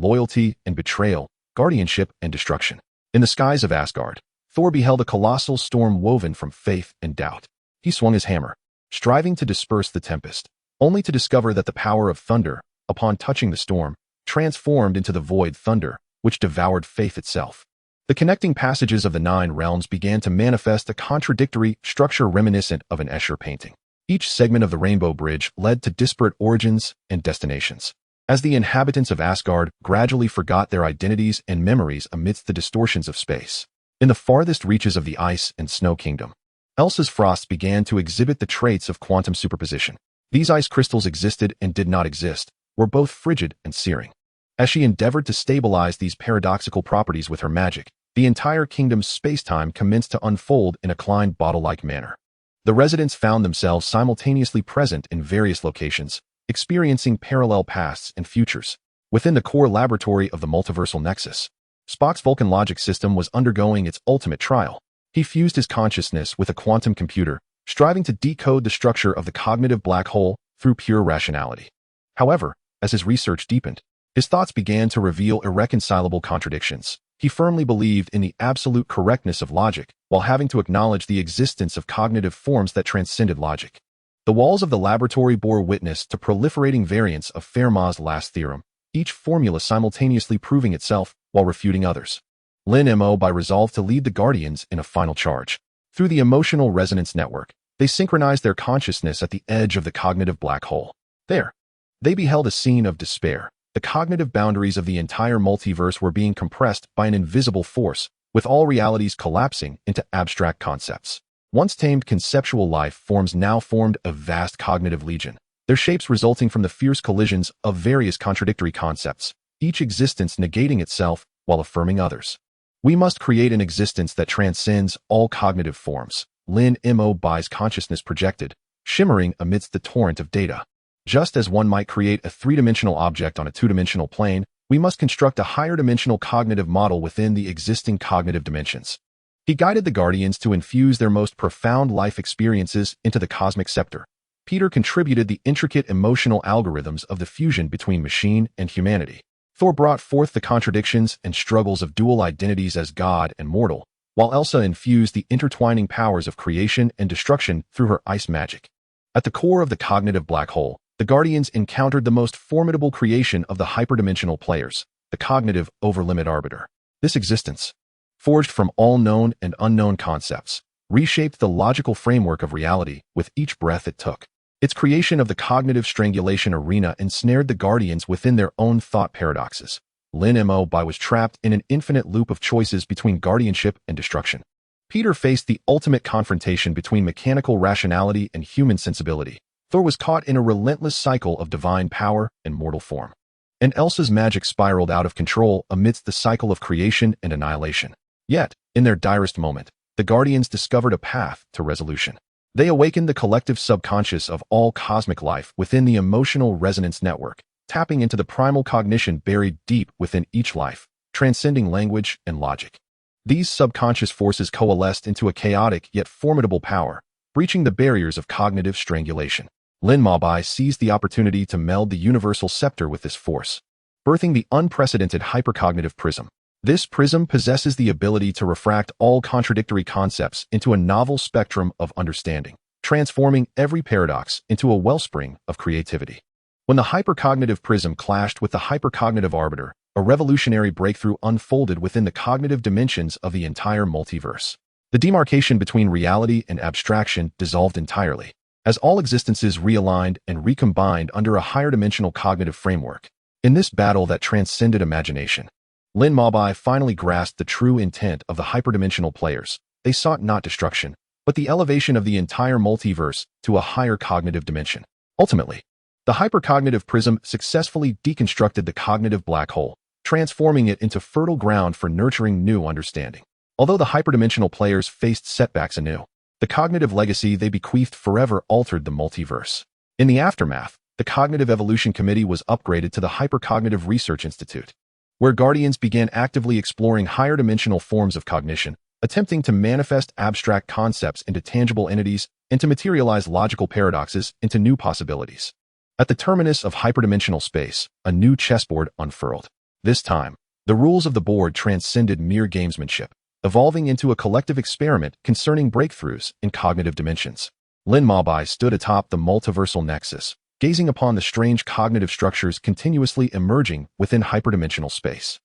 [SPEAKER 1] loyalty and betrayal, guardianship and destruction. In the skies of Asgard, Thor beheld a colossal storm woven from faith and doubt. He swung his hammer, striving to disperse the tempest, only to discover that the power of thunder, upon touching the storm, transformed into the void thunder, which devoured faith itself. The connecting passages of the 9 realms began to manifest a contradictory structure reminiscent of an Escher painting. Each segment of the Rainbow Bridge led to disparate origins and destinations. As the inhabitants of Asgard gradually forgot their identities and memories amidst the distortions of space, in the farthest reaches of the Ice and Snow Kingdom, Elsa's frosts began to exhibit the traits of quantum superposition. These ice crystals existed and did not exist, were both frigid and searing. As she endeavored to stabilize these paradoxical properties with her magic, the entire kingdom's space-time commenced to unfold in a Klein bottle-like manner. The residents found themselves simultaneously present in various locations, experiencing parallel pasts and futures. Within the core laboratory of the multiversal nexus, Spock's Vulcan logic system was undergoing its ultimate trial. He fused his consciousness with a quantum computer, striving to decode the structure of the cognitive black hole through pure rationality. However, as his research deepened, his thoughts began to reveal irreconcilable contradictions. He firmly believed in the absolute correctness of logic, while having to acknowledge the existence of cognitive forms that transcended logic. The walls of the laboratory bore witness to proliferating variants of Fermat's last theorem, each formula simultaneously proving itself while refuting others. Lin Mo resolved to lead the Guardians in a final charge. Through the emotional resonance network, they synchronized their consciousness at the edge of the cognitive black hole. There, they beheld a scene of despair. The cognitive boundaries of the entire multiverse were being compressed by an invisible force, with all realities collapsing into abstract concepts. Once tamed conceptual life forms now formed a vast cognitive legion, their shapes resulting from the fierce collisions of various contradictory concepts, each existence negating itself while affirming others. We must create an existence that transcends all cognitive forms, Lin Mo's consciousness projected, shimmering amidst the torrent of data. Just as one might create a 3-dimensional object on a 2-dimensional plane, we must construct a higher dimensional cognitive model within the existing cognitive dimensions. He guided the Guardians to infuse their most profound life experiences into the cosmic scepter. Peter contributed the intricate emotional algorithms of the fusion between machine and humanity. Thor brought forth the contradictions and struggles of dual identities as god and mortal, while Elsa infused the intertwining powers of creation and destruction through her ice magic. At the core of the cognitive black hole, the Guardians encountered the most formidable creation of the hyperdimensional players, the cognitive overlimit arbiter. This existence, forged from all known and unknown concepts, reshaped the logical framework of reality with each breath it took. Its creation of the cognitive strangulation arena ensnared the Guardians within their own thought paradoxes. Lin Mo was trapped in an infinite loop of choices between guardianship and destruction. Peter faced the ultimate confrontation between mechanical rationality and human sensibility. Thor was caught in a relentless cycle of divine power and mortal form. And Elsa's magic spiraled out of control amidst the cycle of creation and annihilation. Yet, in their direst moment, the Guardians discovered a path to resolution. They awakened the collective subconscious of all cosmic life within the emotional resonance network, tapping into the primal cognition buried deep within each life, transcending language and logic. These subconscious forces coalesced into a chaotic yet formidable power, breaching the barriers of cognitive strangulation. Lin Mabai seized the opportunity to meld the universal scepter with this force, birthing the unprecedented hypercognitive prism. This prism possesses the ability to refract all contradictory concepts into a novel spectrum of understanding, transforming every paradox into a wellspring of creativity. When the hypercognitive prism clashed with the hypercognitive arbiter, a revolutionary breakthrough unfolded within the cognitive dimensions of the entire multiverse. The demarcation between reality and abstraction dissolved entirely, as all existences realigned and recombined under a higher dimensional cognitive framework. In this battle that transcended imagination, Lin Mabai finally grasped the true intent of the hyperdimensional players. They sought not destruction, but the elevation of the entire multiverse to a higher cognitive dimension. Ultimately, the hypercognitive prism successfully deconstructed the cognitive black hole, transforming it into fertile ground for nurturing new understanding. Although the hyperdimensional players faced setbacks anew, the cognitive legacy they bequeathed forever altered the multiverse. In the aftermath, the Cognitive Evolution Committee was upgraded to the Hypercognitive Research Institute, where Guardians began actively exploring higher dimensional forms of cognition, attempting to manifest abstract concepts into tangible entities and to materialize logical paradoxes into new possibilities. At the terminus of hyperdimensional space, a new chessboard unfurled. This time, the rules of the board transcended mere gamesmanship, evolving into a collective experiment concerning breakthroughs in cognitive dimensions. Lin Mabai stood atop the multiversal nexus, gazing upon the strange cognitive structures continuously emerging within hyperdimensional space.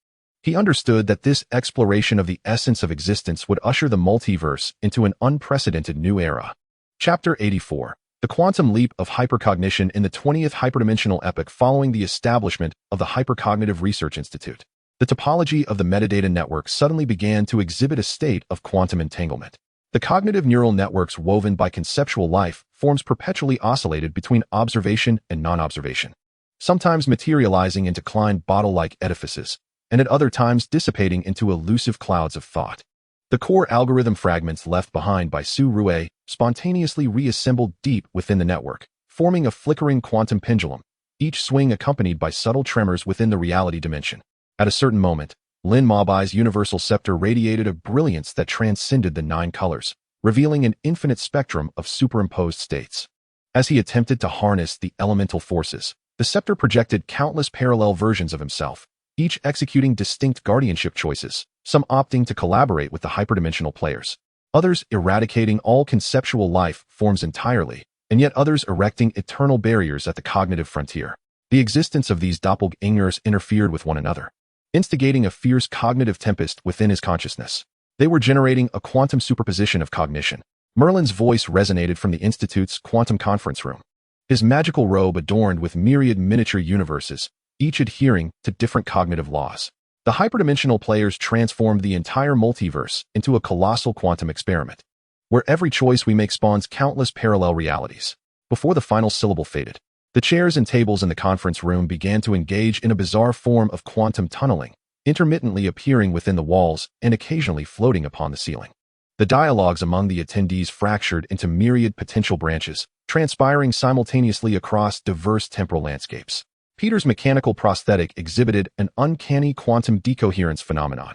[SPEAKER 1] He understood that this exploration of the essence of existence would usher the multiverse into an unprecedented new era. Chapter 84. The Quantum Leap of Hypercognition in the 20th Hyperdimensional Epoch following the establishment of the Hypercognitive Research Institute. The topology of the metadata network suddenly began to exhibit a state of quantum entanglement. The cognitive neural networks woven by conceptual life forms perpetually oscillated between observation and non-observation, sometimes materializing into Klein bottle-like edifices, and at other times dissipating into elusive clouds of thought. The core algorithm fragments left behind by Su Rue spontaneously reassembled deep within the network, forming a flickering quantum pendulum, each swing accompanied by subtle tremors within the reality dimension. At a certain moment, Lin Mabai's universal scepter radiated a brilliance that transcended the 9 colors, revealing an infinite spectrum of superimposed states. As he attempted to harness the elemental forces, the scepter projected countless parallel versions of himself, each executing distinct guardianship choices, some opting to collaborate with the hyperdimensional players, others eradicating all conceptual life forms entirely, and yet others erecting eternal barriers at the cognitive frontier. The existence of these doppelgangers interfered with one another, instigating a fierce cognitive tempest within his consciousness. They were generating a quantum superposition of cognition. Merlin's voice resonated from the Institute's quantum conference room, his magical robe adorned with myriad miniature universes, each adhering to different cognitive laws. The hyperdimensional players transformed the entire multiverse into a colossal quantum experiment, where every choice we make spawns countless parallel realities. Before the final syllable faded, the chairs and tables in the conference room began to engage in a bizarre form of quantum tunneling, intermittently appearing within the walls and occasionally floating upon the ceiling. The dialogues among the attendees fractured into myriad potential branches, transpiring simultaneously across diverse temporal landscapes. Peter's mechanical prosthetic exhibited an uncanny quantum decoherence phenomenon.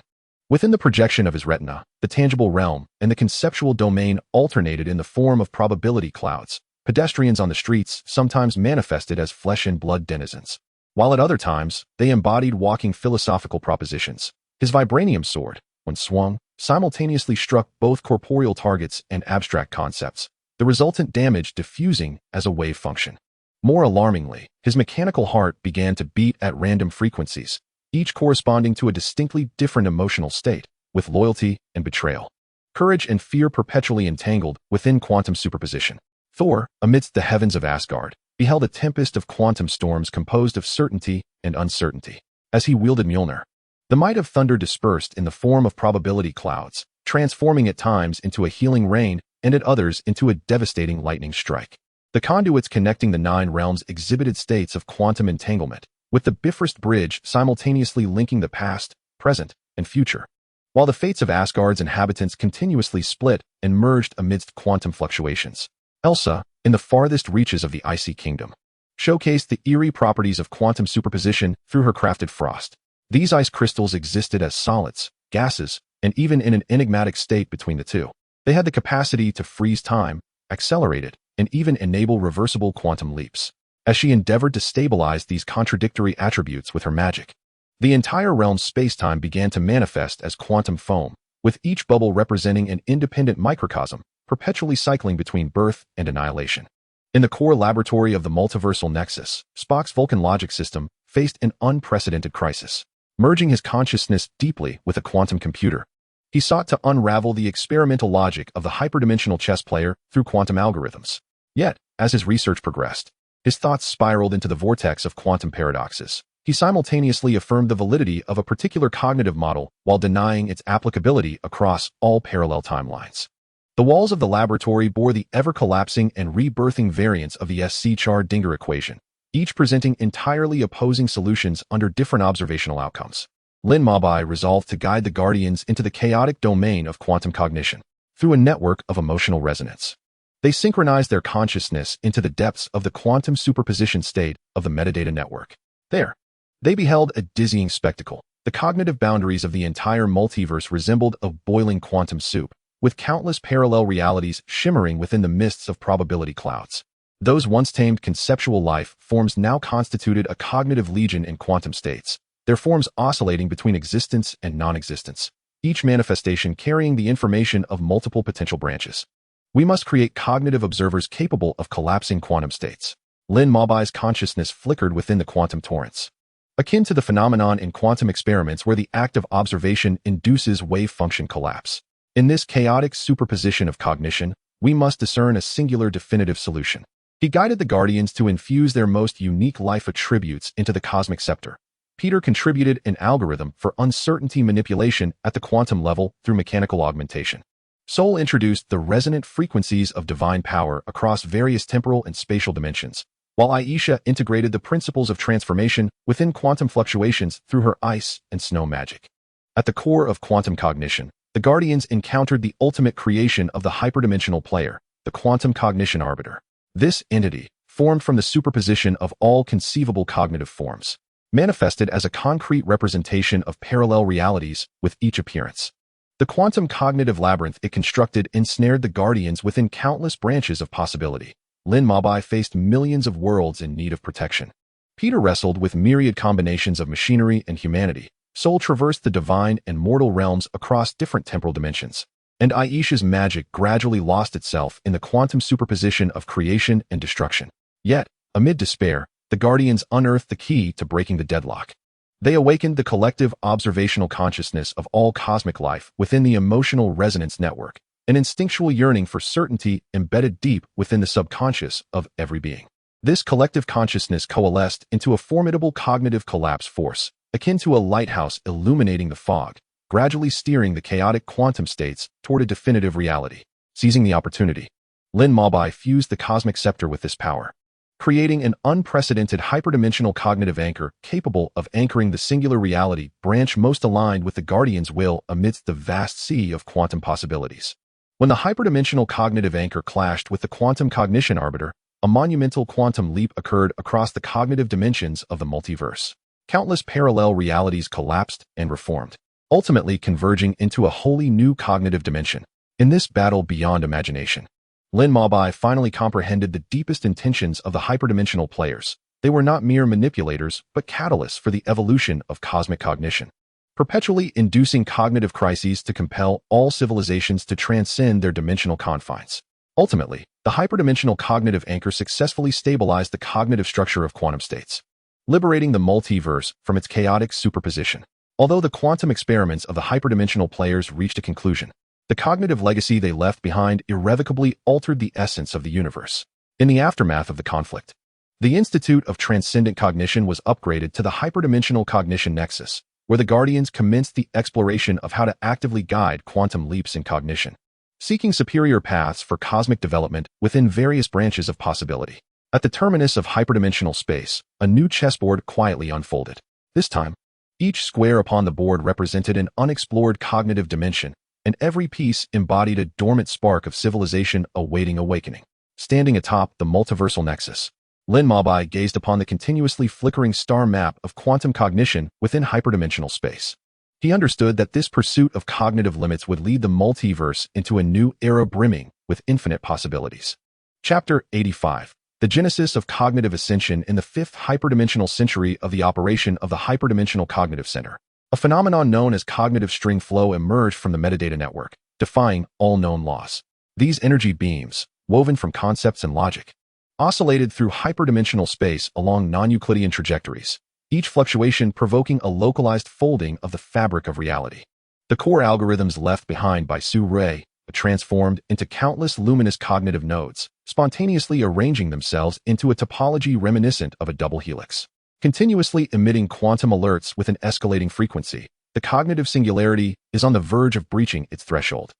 [SPEAKER 1] Within the projection of his retina, the tangible realm and the conceptual domain alternated in the form of probability clouds. Pedestrians on the streets sometimes manifested as flesh and blood denizens, while at other times they embodied walking philosophical propositions. His vibranium sword, when swung, simultaneously struck both corporeal targets and abstract concepts, the resultant damage diffusing as a wave function. More alarmingly, his mechanical heart began to beat at random frequencies, each corresponding to a distinctly different emotional state, with loyalty and betrayal, courage and fear perpetually entangled within quantum superposition. Thor, amidst the heavens of Asgard, beheld a tempest of quantum storms composed of certainty and uncertainty. As he wielded Mjolnir, the might of thunder dispersed in the form of probability clouds, transforming at times into a healing rain and at others into a devastating lightning strike. The conduits connecting the 9 realms exhibited states of quantum entanglement, with the Bifrost Bridge simultaneously linking the past, present, and future, while the fates of Asgard's inhabitants continuously split and merged amidst quantum fluctuations. Elsa, in the farthest reaches of the icy kingdom, showcased the eerie properties of quantum superposition through her crafted frost. These ice crystals existed as solids, gases, and even in an enigmatic state between the two. They had the capacity to freeze time, accelerate it, and even enable reversible quantum leaps. As she endeavored to stabilize these contradictory attributes with her magic, the entire realm's spacetime began to manifest as quantum foam, with each bubble representing an independent microcosm, perpetually cycling between birth and annihilation. In the core laboratory of the multiversal nexus, Spock's Vulcan logic system faced an unprecedented crisis. Merging his consciousness deeply with a quantum computer, he sought to unravel the experimental logic of the hyperdimensional chess player through quantum algorithms. Yet, as his research progressed, his thoughts spiraled into the vortex of quantum paradoxes. He simultaneously affirmed the validity of a particular cognitive model while denying its applicability across all parallel timelines. The walls of the laboratory bore the ever-collapsing and rebirthing variants of the Schrödinger equation, each presenting entirely opposing solutions under different observational outcomes. Lin Mabai resolved to guide the Guardians into the chaotic domain of quantum cognition through a network of emotional resonance. They synchronized their consciousness into the depths of the quantum superposition state of the metadata network. There, they beheld a dizzying spectacle. The cognitive boundaries of the entire multiverse resembled a boiling quantum soup, with countless parallel realities shimmering within the mists of probability clouds. Those once tamed conceptual life forms now constituted a cognitive legion in quantum states, their forms oscillating between existence and non-existence, each manifestation carrying the information of multiple potential branches. We must create cognitive observers capable of collapsing quantum states. Lin Mabai's consciousness flickered within the quantum torrents, akin to the phenomenon in quantum experiments where the act of observation induces wave function collapse. In this chaotic superposition of cognition, we must discern a singular definitive solution. He guided the Guardians to infuse their most unique life attributes into the cosmic scepter. Peter contributed an algorithm for uncertainty manipulation at the quantum level through mechanical augmentation. Sol introduced the resonant frequencies of divine power across various temporal and spatial dimensions, while Aisha integrated the principles of transformation within quantum fluctuations through her ice and snow magic. At the core of quantum cognition, the Guardians encountered the ultimate creation of the hyperdimensional player, the quantum cognition arbiter. This entity, formed from the superposition of all conceivable cognitive forms, manifested as a concrete representation of parallel realities with each appearance. The quantum cognitive labyrinth it constructed ensnared the Guardians within countless branches of possibility. Lin Mabai faced millions of worlds in need of protection. Peter wrestled with myriad combinations of machinery and humanity. Sol traversed the divine and mortal realms across different temporal dimensions. And Aisha's magic gradually lost itself in the quantum superposition of creation and destruction. Yet, amid despair, the Guardians unearthed the key to breaking the deadlock. They awakened the collective observational consciousness of all cosmic life within the emotional resonance network, an instinctual yearning for certainty embedded deep within the subconscious of every being. This collective consciousness coalesced into a formidable cognitive collapse force, akin to a lighthouse illuminating the fog, gradually steering the chaotic quantum states toward a definitive reality. Seizing the opportunity, Lin Mabai fused the cosmic scepter with this power, creating an unprecedented hyperdimensional cognitive anchor capable of anchoring the singular reality branch most aligned with the Guardian's will amidst the vast sea of quantum possibilities. When the hyperdimensional cognitive anchor clashed with the quantum cognition arbiter, a monumental quantum leap occurred across the cognitive dimensions of the multiverse. Countless parallel realities collapsed and reformed, ultimately converging into a wholly new cognitive dimension. In this battle beyond imagination, Lin Mabai finally comprehended the deepest intentions of the hyperdimensional players. They were not mere manipulators, but catalysts for the evolution of cosmic cognition, perpetually inducing cognitive crises to compel all civilizations to transcend their dimensional confines. Ultimately, the hyperdimensional cognitive anchor successfully stabilized the cognitive structure of quantum states, liberating the multiverse from its chaotic superposition. Although the quantum experiments of the hyperdimensional players reached a conclusion, The cognitive legacy they left behind irrevocably altered the essence of the universe. In the aftermath of the conflict, the Institute of Transcendent Cognition was upgraded to the hyperdimensional cognition nexus, where the Guardians commenced the exploration of how to actively guide quantum leaps in cognition, seeking superior paths for cosmic development within various branches of possibility. At the terminus of hyperdimensional space, a new chessboard quietly unfolded. This time, each square upon the board represented an unexplored cognitive dimension, and every piece embodied a dormant spark of civilization awaiting awakening. Standing atop the multiversal nexus, Lin Mabai gazed upon the continuously flickering star map of quantum cognition within hyperdimensional space. He understood that this pursuit of cognitive limits would lead the multiverse into a new era brimming with infinite possibilities. Chapter 85. The Genesis of Cognitive Ascension in the Fifth Hyperdimensional Century of the operation of the Hyperdimensional Cognitive Center. A phenomenon known as cognitive string flow emerged from the metadata network, defying all known laws. These energy beams, woven from concepts and logic, oscillated through hyperdimensional space along non-Euclidean trajectories, each fluctuation provoking a localized folding of the fabric of reality. The core algorithms left behind by Su Rui transformed into countless luminous cognitive nodes, spontaneously arranging themselves into a topology reminiscent of a double helix. Continuously emitting quantum alerts with an escalating frequency, the cognitive singularity is on the verge of breaching its threshold.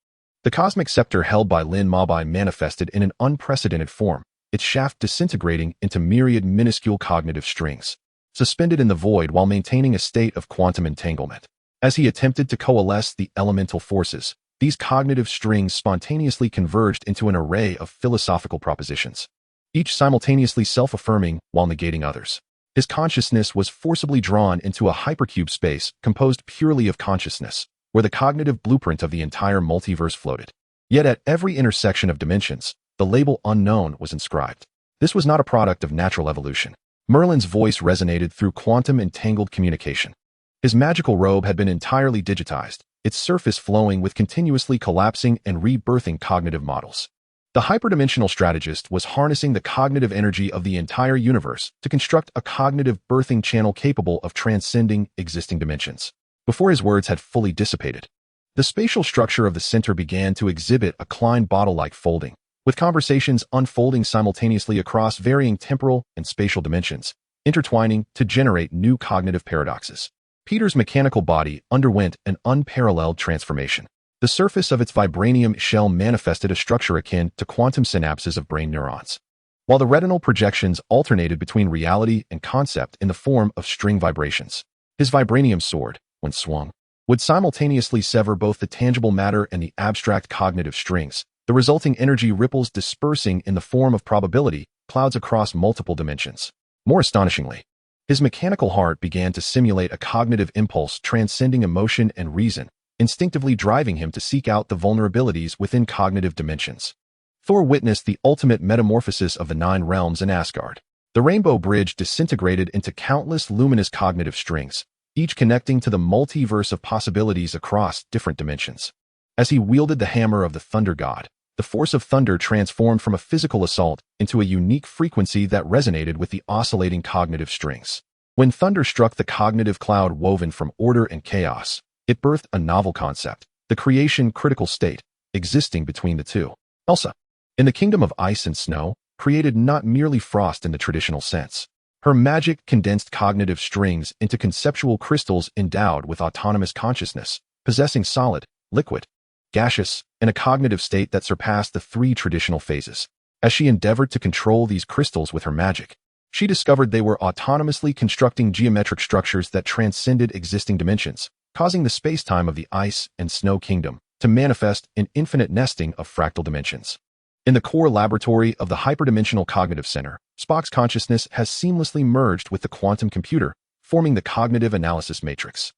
[SPEAKER 1] The cosmic scepter held by Lin Mabai manifested in an unprecedented form, its shaft disintegrating into myriad minuscule cognitive strings, suspended in the void while maintaining a state of quantum entanglement. As he attempted to coalesce the elemental forces, these cognitive strings spontaneously converged into an array of philosophical propositions, each simultaneously self-affirming while negating others. His consciousness was forcibly drawn into a hypercube space composed purely of consciousness, where the cognitive blueprint of the entire multiverse floated. Yet at every intersection of dimensions, the label unknown was inscribed. This was not a product of natural evolution. Merlin's voice resonated through quantum entangled communication. His magical robe had been entirely digitized, its surface flowing with continuously collapsing and rebirthing cognitive models. The hyperdimensional strategist was harnessing the cognitive energy of the entire universe to construct a cognitive birthing channel capable of transcending existing dimensions. Before his words had fully dissipated, the spatial structure of the center began to exhibit a Klein bottle-like folding, with conversations unfolding simultaneously across varying temporal and spatial dimensions, intertwining to generate new cognitive paradoxes. Peter's mechanical body underwent an unparalleled transformation. The surface of its vibranium shell manifested a structure akin to quantum synapses of brain neurons, while the retinal projections alternated between reality and concept in the form of string vibrations. His vibranium sword, when swung, would simultaneously sever both the tangible matter and the abstract cognitive strings, the resulting energy ripples dispersing in the form of probability clouds across multiple dimensions. More astonishingly, his mechanical heart began to simulate a cognitive impulse transcending emotion and reason, instinctively driving him to seek out the vulnerabilities within cognitive dimensions. Thor witnessed the ultimate metamorphosis of the 9 realms in Asgard. The rainbow bridge disintegrated into countless luminous cognitive strings, each connecting to the multiverse of possibilities across different dimensions. As he wielded the hammer of the thunder god, the force of thunder transformed from a physical assault into a unique frequency that resonated with the oscillating cognitive strings. When thunder struck the cognitive cloud woven from order and chaos, it birthed a novel concept, the creation critical state, existing between the two. Elsa, in the kingdom of ice and snow, created not merely frost in the traditional sense. Her magic condensed cognitive strings into conceptual crystals endowed with autonomous consciousness, possessing solid, liquid, gaseous, and a cognitive state that surpassed the 3 traditional phases. As she endeavored to control these crystals with her magic, she discovered they were autonomously constructing geometric structures that transcended existing dimensions, causing the space-time of the ice and snow kingdom to manifest in infinite nesting of fractal dimensions. In the core laboratory of the hyperdimensional cognitive center, Spock's consciousness has seamlessly merged with the quantum computer, forming the cognitive analysis matrix.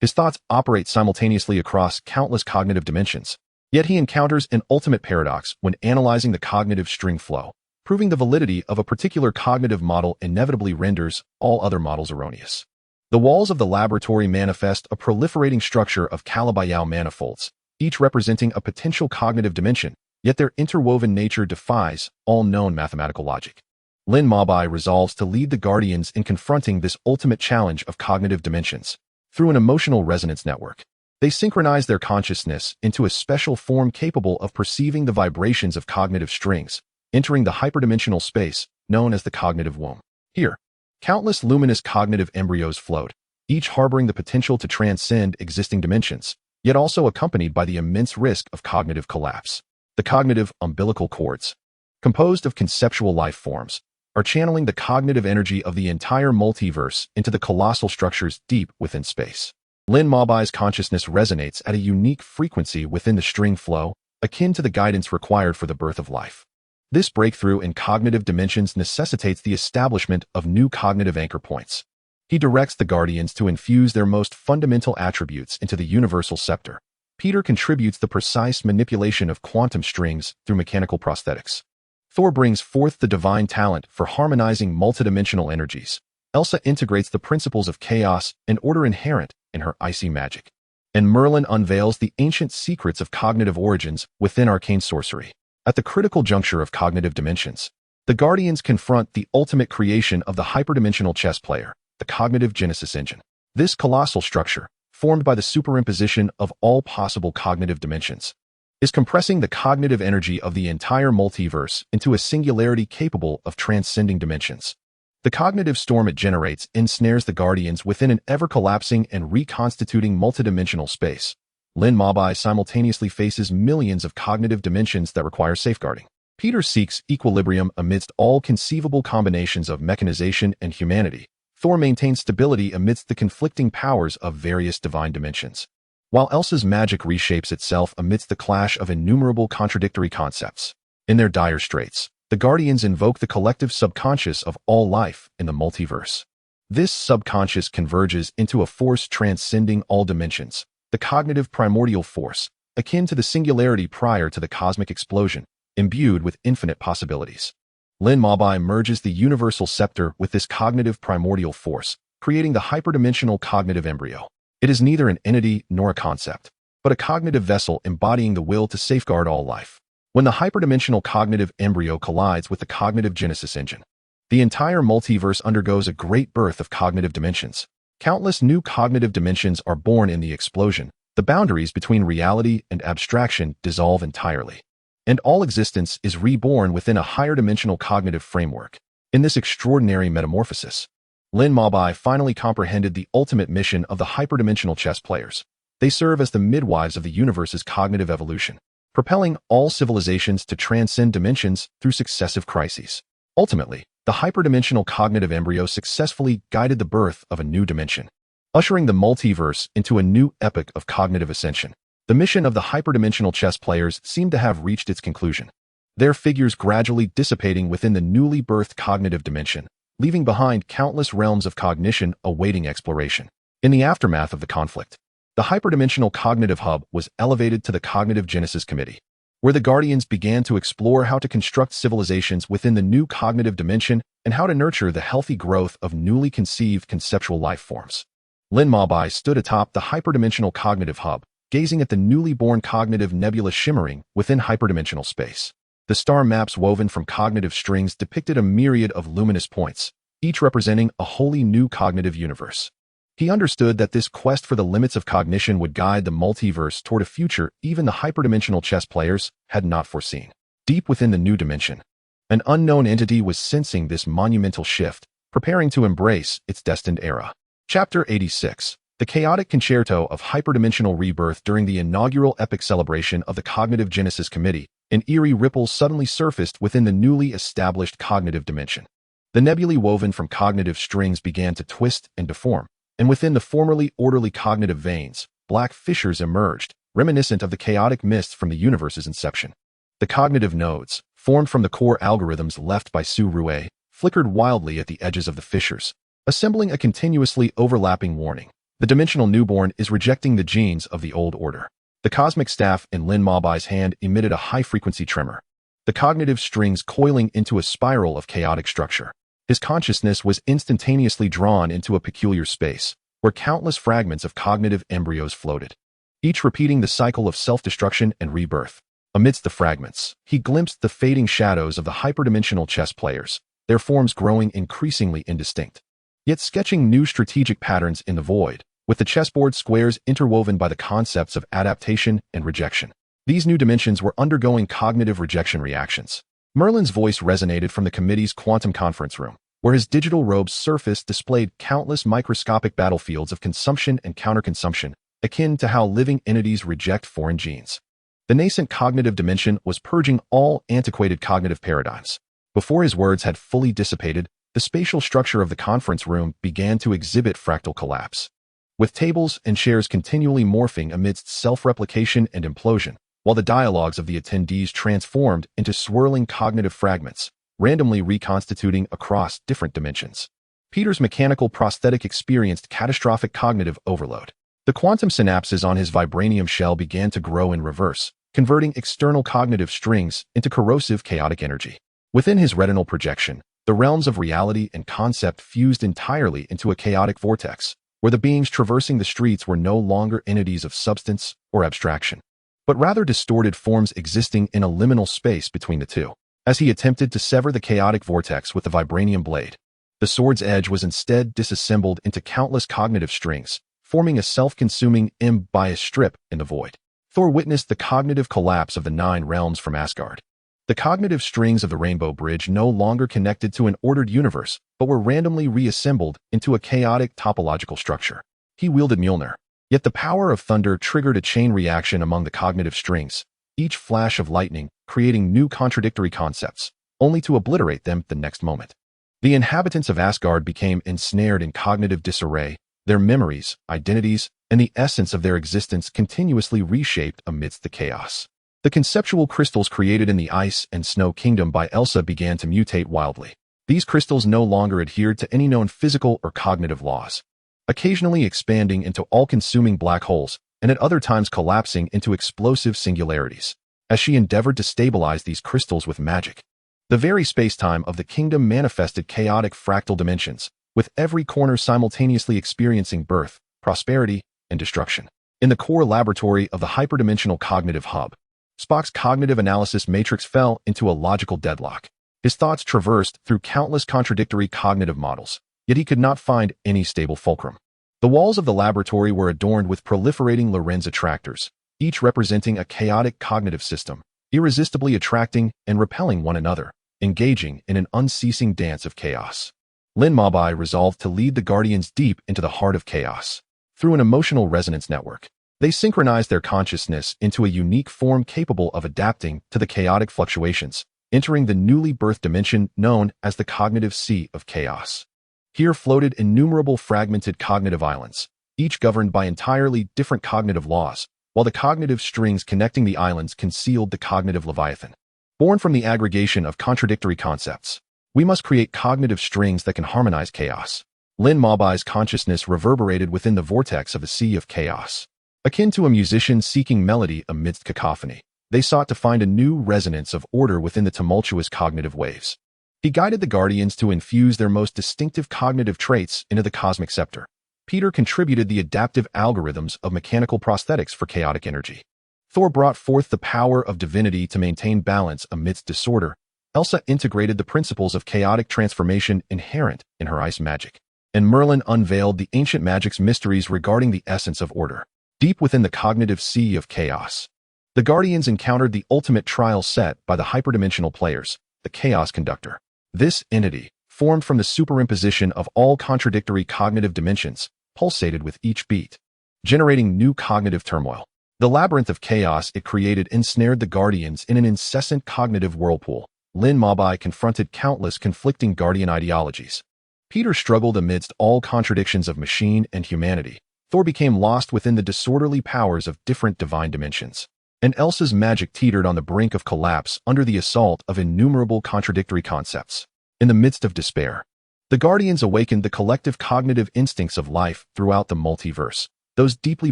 [SPEAKER 1] His thoughts operate simultaneously across countless cognitive dimensions, yet he encounters an ultimate paradox when analyzing the cognitive string flow. Proving the validity of a particular cognitive model inevitably renders all other models erroneous. The walls of the laboratory manifest a proliferating structure of Calabi-Yau manifolds, each representing a potential cognitive dimension, yet their interwoven nature defies all known mathematical logic. Lin Mabai resolves to lead the Guardians in confronting this ultimate challenge of cognitive dimensions through an emotional resonance network. They synchronize their consciousness into a special form capable of perceiving the vibrations of cognitive strings, entering the hyperdimensional space known as the cognitive womb. Here, countless luminous cognitive embryos float, each harboring the potential to transcend existing dimensions, yet also accompanied by the immense risk of cognitive collapse. The cognitive umbilical cords, composed of conceptual life forms, are channeling the cognitive energy of the entire multiverse into the colossal structures deep within space. Lin Mobai's consciousness resonates at a unique frequency within the string flow, akin to the guidance required for the birth of life. This breakthrough in cognitive dimensions necessitates the establishment of new cognitive anchor points. He directs the Guardians to infuse their most fundamental attributes into the universal scepter. Peter contributes the precise manipulation of quantum strings through mechanical prosthetics. Thor brings forth the divine talent for harmonizing multidimensional energies. Elsa integrates the principles of chaos and order inherent in her icy magic. And Merlin unveils the ancient secrets of cognitive origins within arcane sorcery. At the critical juncture of cognitive dimensions, the Guardians confront the ultimate creation of the hyperdimensional chess player, the cognitive genesis engine. This colossal structure, formed by the superimposition of all possible cognitive dimensions, is compressing the cognitive energy of the entire multiverse into a singularity capable of transcending dimensions. The cognitive storm it generates ensnares the Guardians within an ever-collapsing and reconstituting multidimensional space. Lin Mobai simultaneously faces millions of cognitive dimensions that require safeguarding. Peter seeks equilibrium amidst all conceivable combinations of mechanization and humanity. Thor maintains stability amidst the conflicting powers of various divine dimensions, while Elsa's magic reshapes itself amidst the clash of innumerable contradictory concepts. In their dire straits, the Guardians invoke the collective subconscious of all life in the multiverse. This subconscious converges into a force transcending all dimensions, the cognitive primordial force, akin to the singularity prior to the cosmic explosion, imbued with infinite possibilities. Lin Mobai merges the universal scepter with this cognitive primordial force, creating the hyperdimensional cognitive embryo. It is neither an entity nor a concept, but a cognitive vessel embodying the will to safeguard all life. When the hyperdimensional cognitive embryo collides with the cognitive genesis engine, the entire multiverse undergoes a great birth of cognitive dimensions. Countless new cognitive dimensions are born in the explosion. The boundaries between reality and abstraction dissolve entirely, and all existence is reborn within a higher dimensional cognitive framework. In this extraordinary metamorphosis, Lin Mobai finally comprehended the ultimate mission of the hyperdimensional chess players. They serve as the midwives of the universe's cognitive evolution, propelling all civilizations to transcend dimensions through successive crises. Ultimately, the hyperdimensional cognitive embryo successfully guided the birth of a new dimension, ushering the multiverse into a new epoch of cognitive ascension. The mission of the hyperdimensional chess players seemed to have reached its conclusion, their figures gradually dissipating within the newly birthed cognitive dimension, leaving behind countless realms of cognition awaiting exploration. In the aftermath of the conflict, the hyperdimensional cognitive hub was elevated to the Cognitive Genesis Committee, where the Guardians began to explore how to construct civilizations within the new cognitive dimension and how to nurture the healthy growth of newly conceived conceptual life forms. Lin Mobai stood atop the hyperdimensional cognitive hub, gazing at the newly born cognitive nebula shimmering within hyperdimensional space. The star maps woven from cognitive strings depicted a myriad of luminous points, each representing a wholly new cognitive universe. He understood that this quest for the limits of cognition would guide the multiverse toward a future even the hyperdimensional chess players had not foreseen. Deep within the new dimension, an unknown entity was sensing this monumental shift, preparing to embrace its destined era. Chapter 86. The chaotic concerto of hyperdimensional rebirth. During the inaugural epic celebration of the Cognitive Genesis Committee, an eerie ripple suddenly surfaced within the newly established cognitive dimension. The nebulae woven from cognitive strings began to twist and deform, and within the formerly orderly cognitive veins, black fissures emerged, reminiscent of the chaotic mist from the universe's inception. The cognitive nodes, formed from the core algorithms left by Su Rue, flickered wildly at the edges of the fissures, assembling a continuously overlapping warning. The dimensional newborn is rejecting the genes of the old order. The cosmic staff in Lin Mobai's hand emitted a high-frequency tremor, the cognitive strings coiling into a spiral of chaotic structure. His consciousness was instantaneously drawn into a peculiar space, where countless fragments of cognitive embryos floated, each repeating the cycle of self-destruction and rebirth. Amidst the fragments, he glimpsed the fading shadows of the hyperdimensional chess players, their forms growing increasingly indistinct, yet sketching new strategic patterns in the void. with the chessboard squares interwoven by the concepts of adaptation and rejection. These new dimensions were undergoing cognitive rejection reactions. Merlin's voice resonated from the committee's quantum conference room, where his digital robe's surface displayed countless microscopic battlefields of consumption and counterconsumption, akin to how living entities reject foreign genes. The nascent cognitive dimension was purging all antiquated cognitive paradigms. Before his words had fully dissipated, the spatial structure of the conference room began to exhibit fractal collapse. With tables and chairs continually morphing amidst self-replication and implosion, while the dialogues of the attendees transformed into swirling cognitive fragments, randomly reconstituting across different dimensions. Peter's mechanical prosthetic experienced catastrophic cognitive overload. The quantum synapses on his vibranium shell began to grow in reverse, converting external cognitive strings into corrosive chaotic energy. Within his retinal projection, the realms of reality and concept fused entirely into a chaotic vortex, where the beings traversing the streets were no longer entities of substance or abstraction, but rather distorted forms existing in a liminal space between the two. As he attempted to sever the chaotic vortex with the vibranium blade, the sword's edge was instead disassembled into countless cognitive strings, forming a self-consuming biased strip in the void. Thor witnessed the cognitive collapse of the 9 realms from Asgard. The cognitive strings of the Rainbow Bridge no longer connected to an ordered universe, but were randomly reassembled into a chaotic topological structure. He wielded Mjolnir. Yet the power of thunder triggered a chain reaction among the cognitive strings, each flash of lightning creating new contradictory concepts, only to obliterate them the next moment. The inhabitants of Asgard became ensnared in cognitive disarray, their memories, identities, and the essence of their existence continuously reshaped amidst the chaos. The conceptual crystals created in the Ice and Snow Kingdom by Elsa began to mutate wildly. These crystals no longer adhered to any known physical or cognitive laws, occasionally expanding into all-consuming black holes, and at other times collapsing into explosive singularities. As she endeavored to stabilize these crystals with magic, the very space-time of the kingdom manifested chaotic fractal dimensions, with every corner simultaneously experiencing birth, prosperity, and destruction. In the core laboratory of the hyperdimensional cognitive hub, Spock's cognitive analysis matrix fell into a logical deadlock. His thoughts traversed through countless contradictory cognitive models, yet he could not find any stable fulcrum. The walls of the laboratory were adorned with proliferating Lorenz attractors, each representing a chaotic cognitive system, irresistibly attracting and repelling one another, engaging in an unceasing dance of chaos. Lin Mabai resolved to lead the Guardians deep into the heart of chaos. Through an emotional resonance network, they synchronized their consciousness into a unique form capable of adapting to the chaotic fluctuations, entering the newly birthed dimension known as the cognitive sea of chaos. Here floated innumerable fragmented cognitive islands, each governed by entirely different cognitive laws, while the cognitive strings connecting the islands concealed the cognitive leviathan. Born from the aggregation of contradictory concepts, we must create cognitive strings that can harmonize chaos. Lin Mabai's consciousness reverberated within the vortex of the sea of chaos. Akin to a musician seeking melody amidst cacophony, they sought to find a new resonance of order within the tumultuous cognitive waves. He guided the Guardians to infuse their most distinctive cognitive traits into the cosmic scepter. Peter contributed the adaptive algorithms of mechanical prosthetics for chaotic energy. Thor brought forth the power of divinity to maintain balance amidst disorder. Elsa integrated the principles of chaotic transformation inherent in her ice magic. And Merlin unveiled the ancient magic's mysteries regarding the essence of order. Deep within the cognitive sea of chaos, the Guardians encountered the ultimate trial set by the hyperdimensional players, the Chaos Conductor. This entity, formed from the superimposition of all contradictory cognitive dimensions, pulsated with each beat, generating new cognitive turmoil. The labyrinth of chaos it created ensnared the Guardians in an incessant cognitive whirlpool. Lin Mabai confronted countless conflicting Guardian ideologies. Peter struggled amidst all contradictions of machine and humanity. Thor became lost within the disorderly powers of different divine dimensions. And Elsa's magic teetered on the brink of collapse under the assault of innumerable contradictory concepts. In the midst of despair, the Guardians awakened the collective cognitive instincts of life throughout the multiverse, those deeply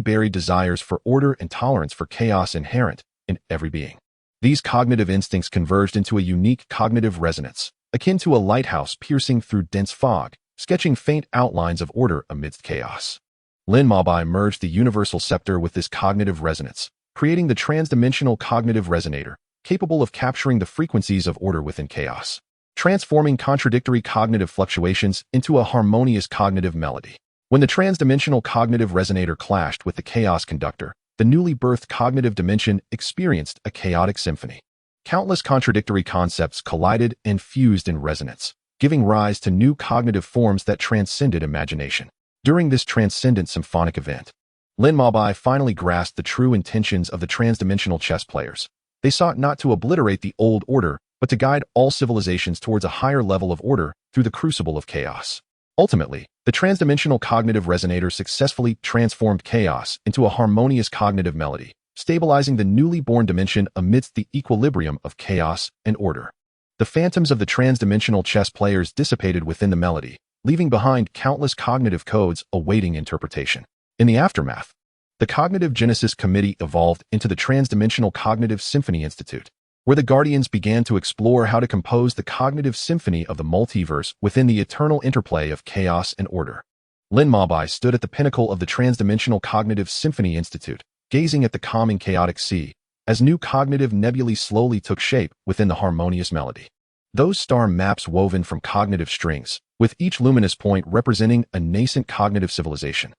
[SPEAKER 1] buried desires for order and tolerance for chaos inherent in every being. These cognitive instincts converged into a unique cognitive resonance, akin to a lighthouse piercing through dense fog, sketching faint outlines of order amidst chaos. Lin Mabai merged the universal scepter with this cognitive resonance, creating the transdimensional cognitive resonator, capable of capturing the frequencies of order within chaos, transforming contradictory cognitive fluctuations into a harmonious cognitive melody. When the transdimensional cognitive resonator clashed with the chaos conductor, the newly birthed cognitive dimension experienced a chaotic symphony. Countless contradictory concepts collided and fused in resonance, giving rise to new cognitive forms that transcended imagination. During this transcendent symphonic event, Lin Mabai finally grasped the true intentions of the transdimensional chess players. They sought not to obliterate the old order, but to guide all civilizations towards a higher level of order through the crucible of chaos. Ultimately, the transdimensional cognitive resonator successfully transformed chaos into a harmonious cognitive melody, stabilizing the newly born dimension amidst the equilibrium of chaos and order. The phantoms of the transdimensional chess players dissipated within the melody, leaving behind countless cognitive codes awaiting interpretation. In the aftermath, the Cognitive Genesis Committee evolved into the Transdimensional Cognitive Symphony Institute, where the Guardians began to explore how to compose the cognitive symphony of the multiverse within the eternal interplay of chaos and order. Lin Mabai stood at the pinnacle of the Transdimensional Cognitive Symphony Institute, gazing at the calming chaotic sea, as new cognitive nebulae slowly took shape within the harmonious melody. Those star maps woven from cognitive strings, with each luminous point representing a nascent cognitive civilization,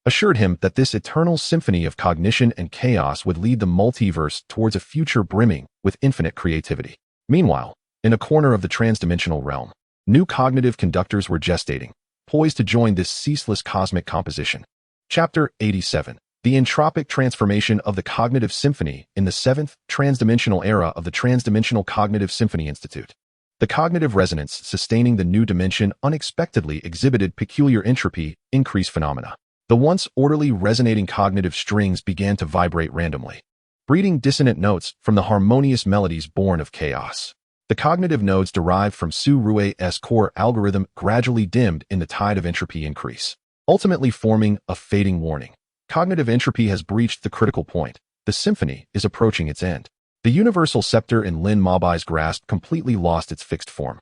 [SPEAKER 1] assured him that this eternal symphony of cognition and chaos would lead the multiverse towards a future brimming with infinite creativity. Meanwhile, in a corner of the transdimensional realm, new cognitive conductors were gestating, poised to join this ceaseless cosmic composition. Chapter 87. The entropic transformation of the cognitive symphony in the seventh transdimensional era of the Transdimensional Cognitive Symphony Institute. The cognitive resonance sustaining the new dimension unexpectedly exhibited peculiar entropy increase phenomena. The once orderly resonating cognitive strings began to vibrate randomly, breeding dissonant notes from the harmonious melodies born of chaos. The cognitive nodes derived from Su Rue's core algorithm gradually dimmed in the tide of entropy increase, ultimately forming a fading warning. Cognitive entropy has breached the critical point. The symphony is approaching its end. The universal scepter in Lin Mabai's grasp completely lost its fixed form.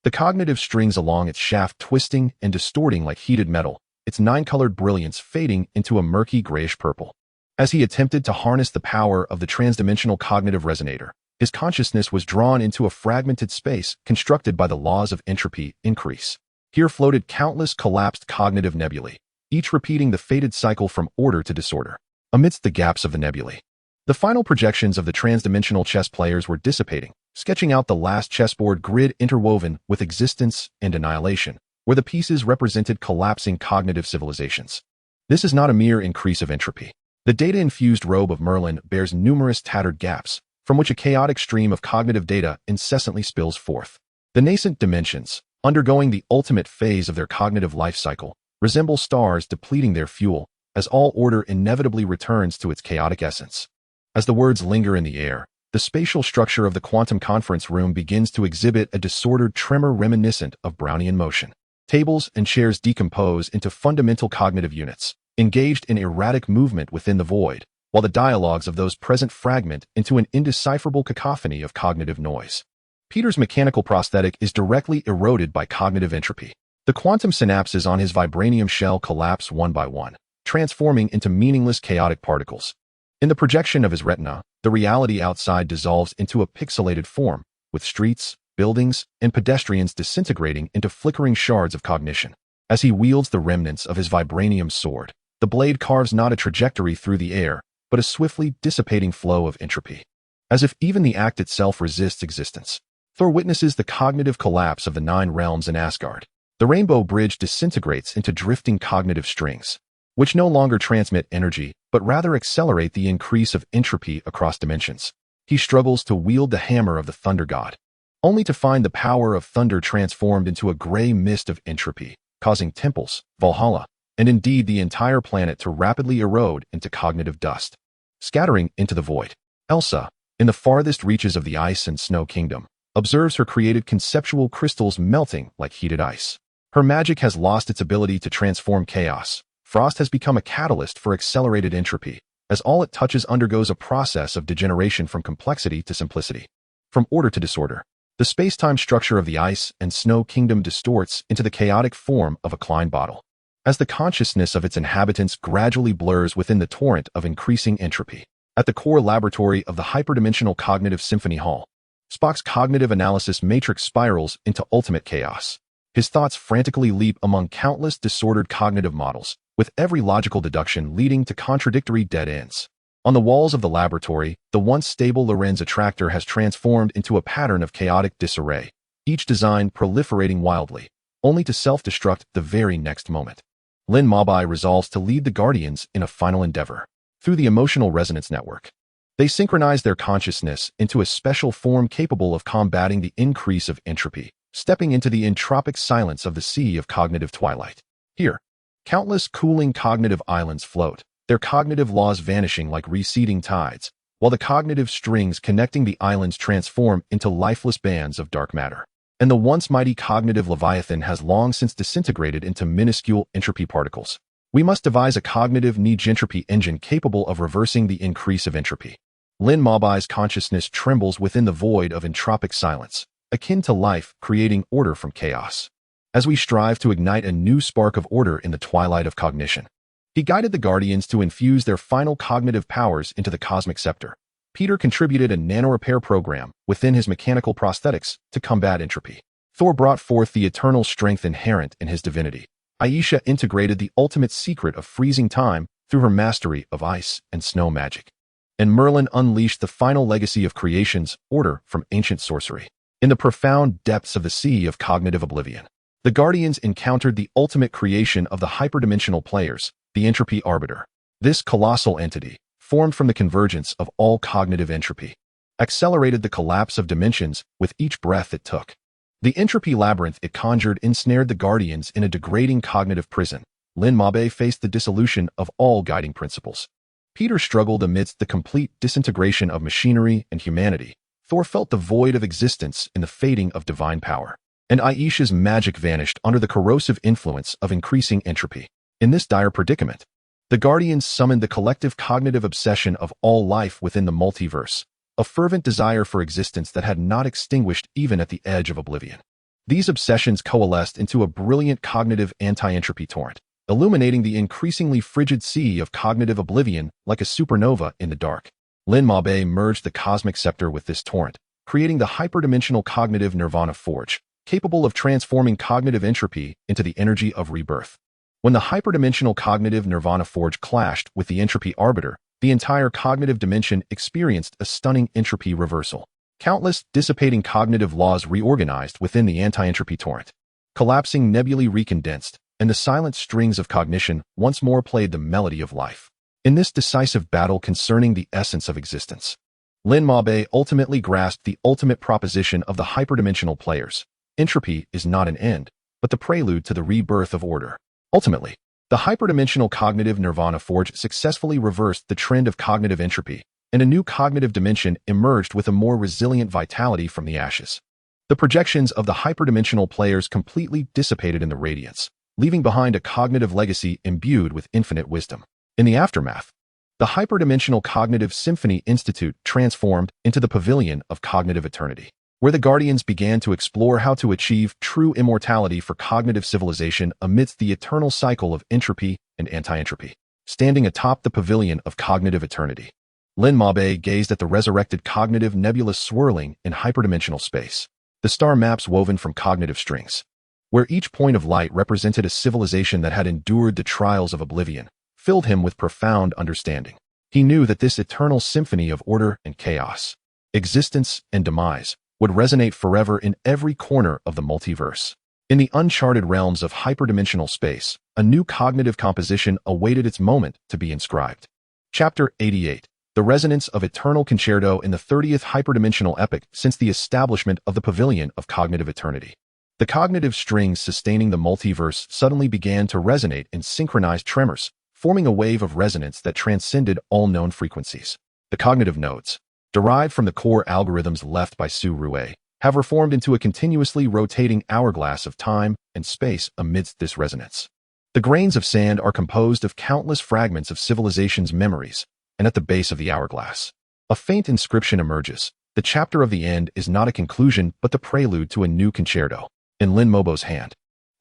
[SPEAKER 1] The cognitive strings along its shaft twisting and distorting like heated metal, its nine-colored brilliance fading into a murky grayish purple. As he attempted to harness the power of the transdimensional cognitive resonator, his consciousness was drawn into a fragmented space constructed by the laws of entropy increase. Here floated countless collapsed cognitive nebulae, each repeating the fated cycle from order to disorder. Amidst the gaps of the nebulae, the final projections of the transdimensional chess players were dissipating, sketching out the last chessboard grid interwoven with existence and annihilation, where the pieces represented collapsing cognitive civilizations. This is not a mere increase of entropy. The data-infused robe of Merlin bears numerous tattered gaps, from which a chaotic stream of cognitive data incessantly spills forth. The nascent dimensions, undergoing the ultimate phase of their cognitive life cycle, resemble stars depleting their fuel, as all order inevitably returns to its chaotic essence. As the words linger in the air, the spatial structure of the quantum conference room begins to exhibit a disordered tremor reminiscent of Brownian motion. Tables and chairs decompose into fundamental cognitive units, engaged in erratic movement within the void, while the dialogues of those present fragment into an indecipherable cacophony of cognitive noise. Peter's mechanical prosthetic is directly eroded by cognitive entropy. The quantum synapses on his vibranium shell collapse one by one, transforming into meaningless chaotic particles. In the projection of his retina, the reality outside dissolves into a pixelated form, with streets, buildings, and pedestrians disintegrating into flickering shards of cognition. As he wields the remnants of his vibranium sword, the blade carves not a trajectory through the air, but a swiftly dissipating flow of entropy. As if even the act itself resists existence, Thor witnesses the cognitive collapse of the 9 realms in Asgard. The rainbow bridge disintegrates into drifting cognitive strings, which no longer transmit energy, but rather accelerate the increase of entropy across dimensions. He struggles to wield the hammer of the thunder god, only to find the power of thunder transformed into a gray mist of entropy, causing temples, Valhalla, and indeed the entire planet to rapidly erode into cognitive dust, scattering into the void. Elsa, in the farthest reaches of the ice and snow kingdom, observes her created conceptual crystals melting like heated ice. Her magic has lost its ability to transform chaos. Frost has become a catalyst for accelerated entropy, as all it touches undergoes a process of degeneration from complexity to simplicity, from order to disorder. The space-time structure of the ice and snow kingdom distorts into the chaotic form of a Klein bottle, as the consciousness of its inhabitants gradually blurs within the torrent of increasing entropy. At the core laboratory of the hyperdimensional cognitive symphony hall, Spock's cognitive analysis matrix spirals into ultimate chaos. His thoughts frantically leap among countless disordered cognitive models, with every logical deduction leading to contradictory dead ends. On the walls of the laboratory, the once stable Lorenz attractor has transformed into a pattern of chaotic disarray, each design proliferating wildly, only to self-destruct the very next moment. Lin Mabai resolves to lead the Guardians in a final endeavor. Through the emotional resonance network, they synchronize their consciousness into a special form capable of combating the increase of entropy, stepping into the entropic silence of the sea of cognitive twilight. Here, countless cooling cognitive islands float, their cognitive laws vanishing like receding tides, while the cognitive strings connecting the islands transform into lifeless bands of dark matter. And the once mighty cognitive leviathan has long since disintegrated into minuscule entropy particles. We must devise a cognitive negentropy engine capable of reversing the increase of entropy. Lin Mabai's consciousness trembles within the void of entropic silence, akin to life creating order from chaos. As we strive to ignite a new spark of order in the twilight of cognition, he guided the Guardians to infuse their final cognitive powers into the cosmic scepter. Peter contributed a nanorepair program within his mechanical prosthetics to combat entropy. Thor brought forth the eternal strength inherent in his divinity. Aisha integrated the ultimate secret of freezing time through her mastery of ice and snow magic. And Merlin unleashed the final legacy of creation's order from ancient sorcery. In the profound depths of the sea of cognitive oblivion, the Guardians encountered the ultimate creation of the hyperdimensional players, the entropy arbiter. This colossal entity, formed from the convergence of all cognitive entropy, accelerated the collapse of dimensions with each breath it took. The entropy labyrinth it conjured ensnared the Guardians in a degrading cognitive prison. Lin Mabai faced the dissolution of all guiding principles. Peter struggled amidst the complete disintegration of machinery and humanity. Thor felt the void of existence in the fading of divine power. And Aisha's magic vanished under the corrosive influence of increasing entropy. In this dire predicament, the Guardians summoned the collective cognitive obsession of all life within the multiverse, a fervent desire for existence that had not extinguished even at the edge of oblivion. These obsessions coalesced into a brilliant cognitive anti-entropy torrent, illuminating the increasingly frigid sea of cognitive oblivion like a supernova in the dark. Lin Mabai merged the cosmic scepter with this torrent, creating the hyperdimensional cognitive nirvana forge, capable of transforming cognitive entropy into the energy of rebirth. When the hyperdimensional cognitive nirvana forge clashed with the entropy arbiter, the entire cognitive dimension experienced a stunning entropy reversal. Countless dissipating cognitive laws reorganized within the anti-entropy torrent, collapsing nebulae recondensed, and the silent strings of cognition once more played the melody of life. In this decisive battle concerning the essence of existence, Lin Mabai ultimately grasped the ultimate proposition of the hyperdimensional players. Entropy is not an end, but the prelude to the rebirth of order. Ultimately, the hyperdimensional cognitive nirvana forge successfully reversed the trend of cognitive entropy, and a new cognitive dimension emerged with a more resilient vitality from the ashes. The projections of the hyperdimensional players completely dissipated in the radiance, leaving behind a cognitive legacy imbued with infinite wisdom. In the aftermath, the hyperdimensional cognitive symphony institute transformed into the pavilion of cognitive eternity, where the Guardians began to explore how to achieve true immortality for cognitive civilization amidst the eternal cycle of entropy and anti-entropy. Standing atop the pavilion of cognitive eternity, Lin Mabai gazed at the resurrected cognitive nebula swirling in hyperdimensional space. The star maps woven from cognitive strings, where each point of light represented a civilization that had endured the trials of oblivion, filled him with profound understanding. He knew that this eternal symphony of order and chaos, existence and demise, would resonate forever in every corner of the multiverse. In the uncharted realms of hyperdimensional space, a new cognitive composition awaited its moment to be inscribed. Chapter 88. The Resonance of Eternal Concerto in the 30th Hyperdimensional Epoch since the establishment of the Pavilion of Cognitive Eternity. The cognitive strings sustaining the multiverse suddenly began to resonate in synchronized tremors, forming a wave of resonance that transcended all known frequencies. The cognitive nodes, derived from the core algorithms left by Su Rue, have reformed into a continuously rotating hourglass of time and space amidst this resonance. The grains of sand are composed of countless fragments of civilization's memories, and at the base of the hourglass, a faint inscription emerges. The chapter of the end is not a conclusion but the prelude to a new concerto. In Lin Mobo's hand,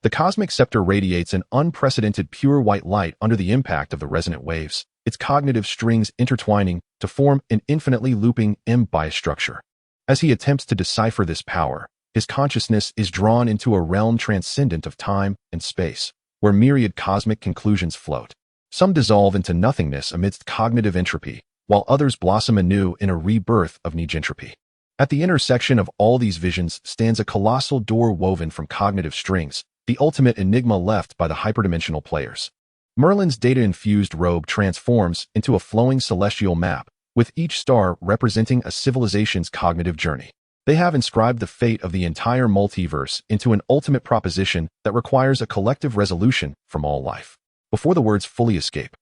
[SPEAKER 1] the cosmic scepter radiates an unprecedented pure white light under the impact of the resonant waves, its cognitive strings intertwining to form an infinitely looping M-bias structure. As he attempts to decipher this power, his consciousness is drawn into a realm transcendent of time and space, where myriad cosmic conclusions float. Some dissolve into nothingness amidst cognitive entropy, while others blossom anew in a rebirth of negentropy. At the intersection of all these visions stands a colossal door woven from cognitive strings, the ultimate enigma left by the hyperdimensional players. Merlin's data-infused robe transforms into a flowing celestial map, with each star representing a civilization's cognitive journey. They have inscribed the fate of the entire multiverse into an ultimate proposition that requires a collective resolution from all life. Before the words fully escape,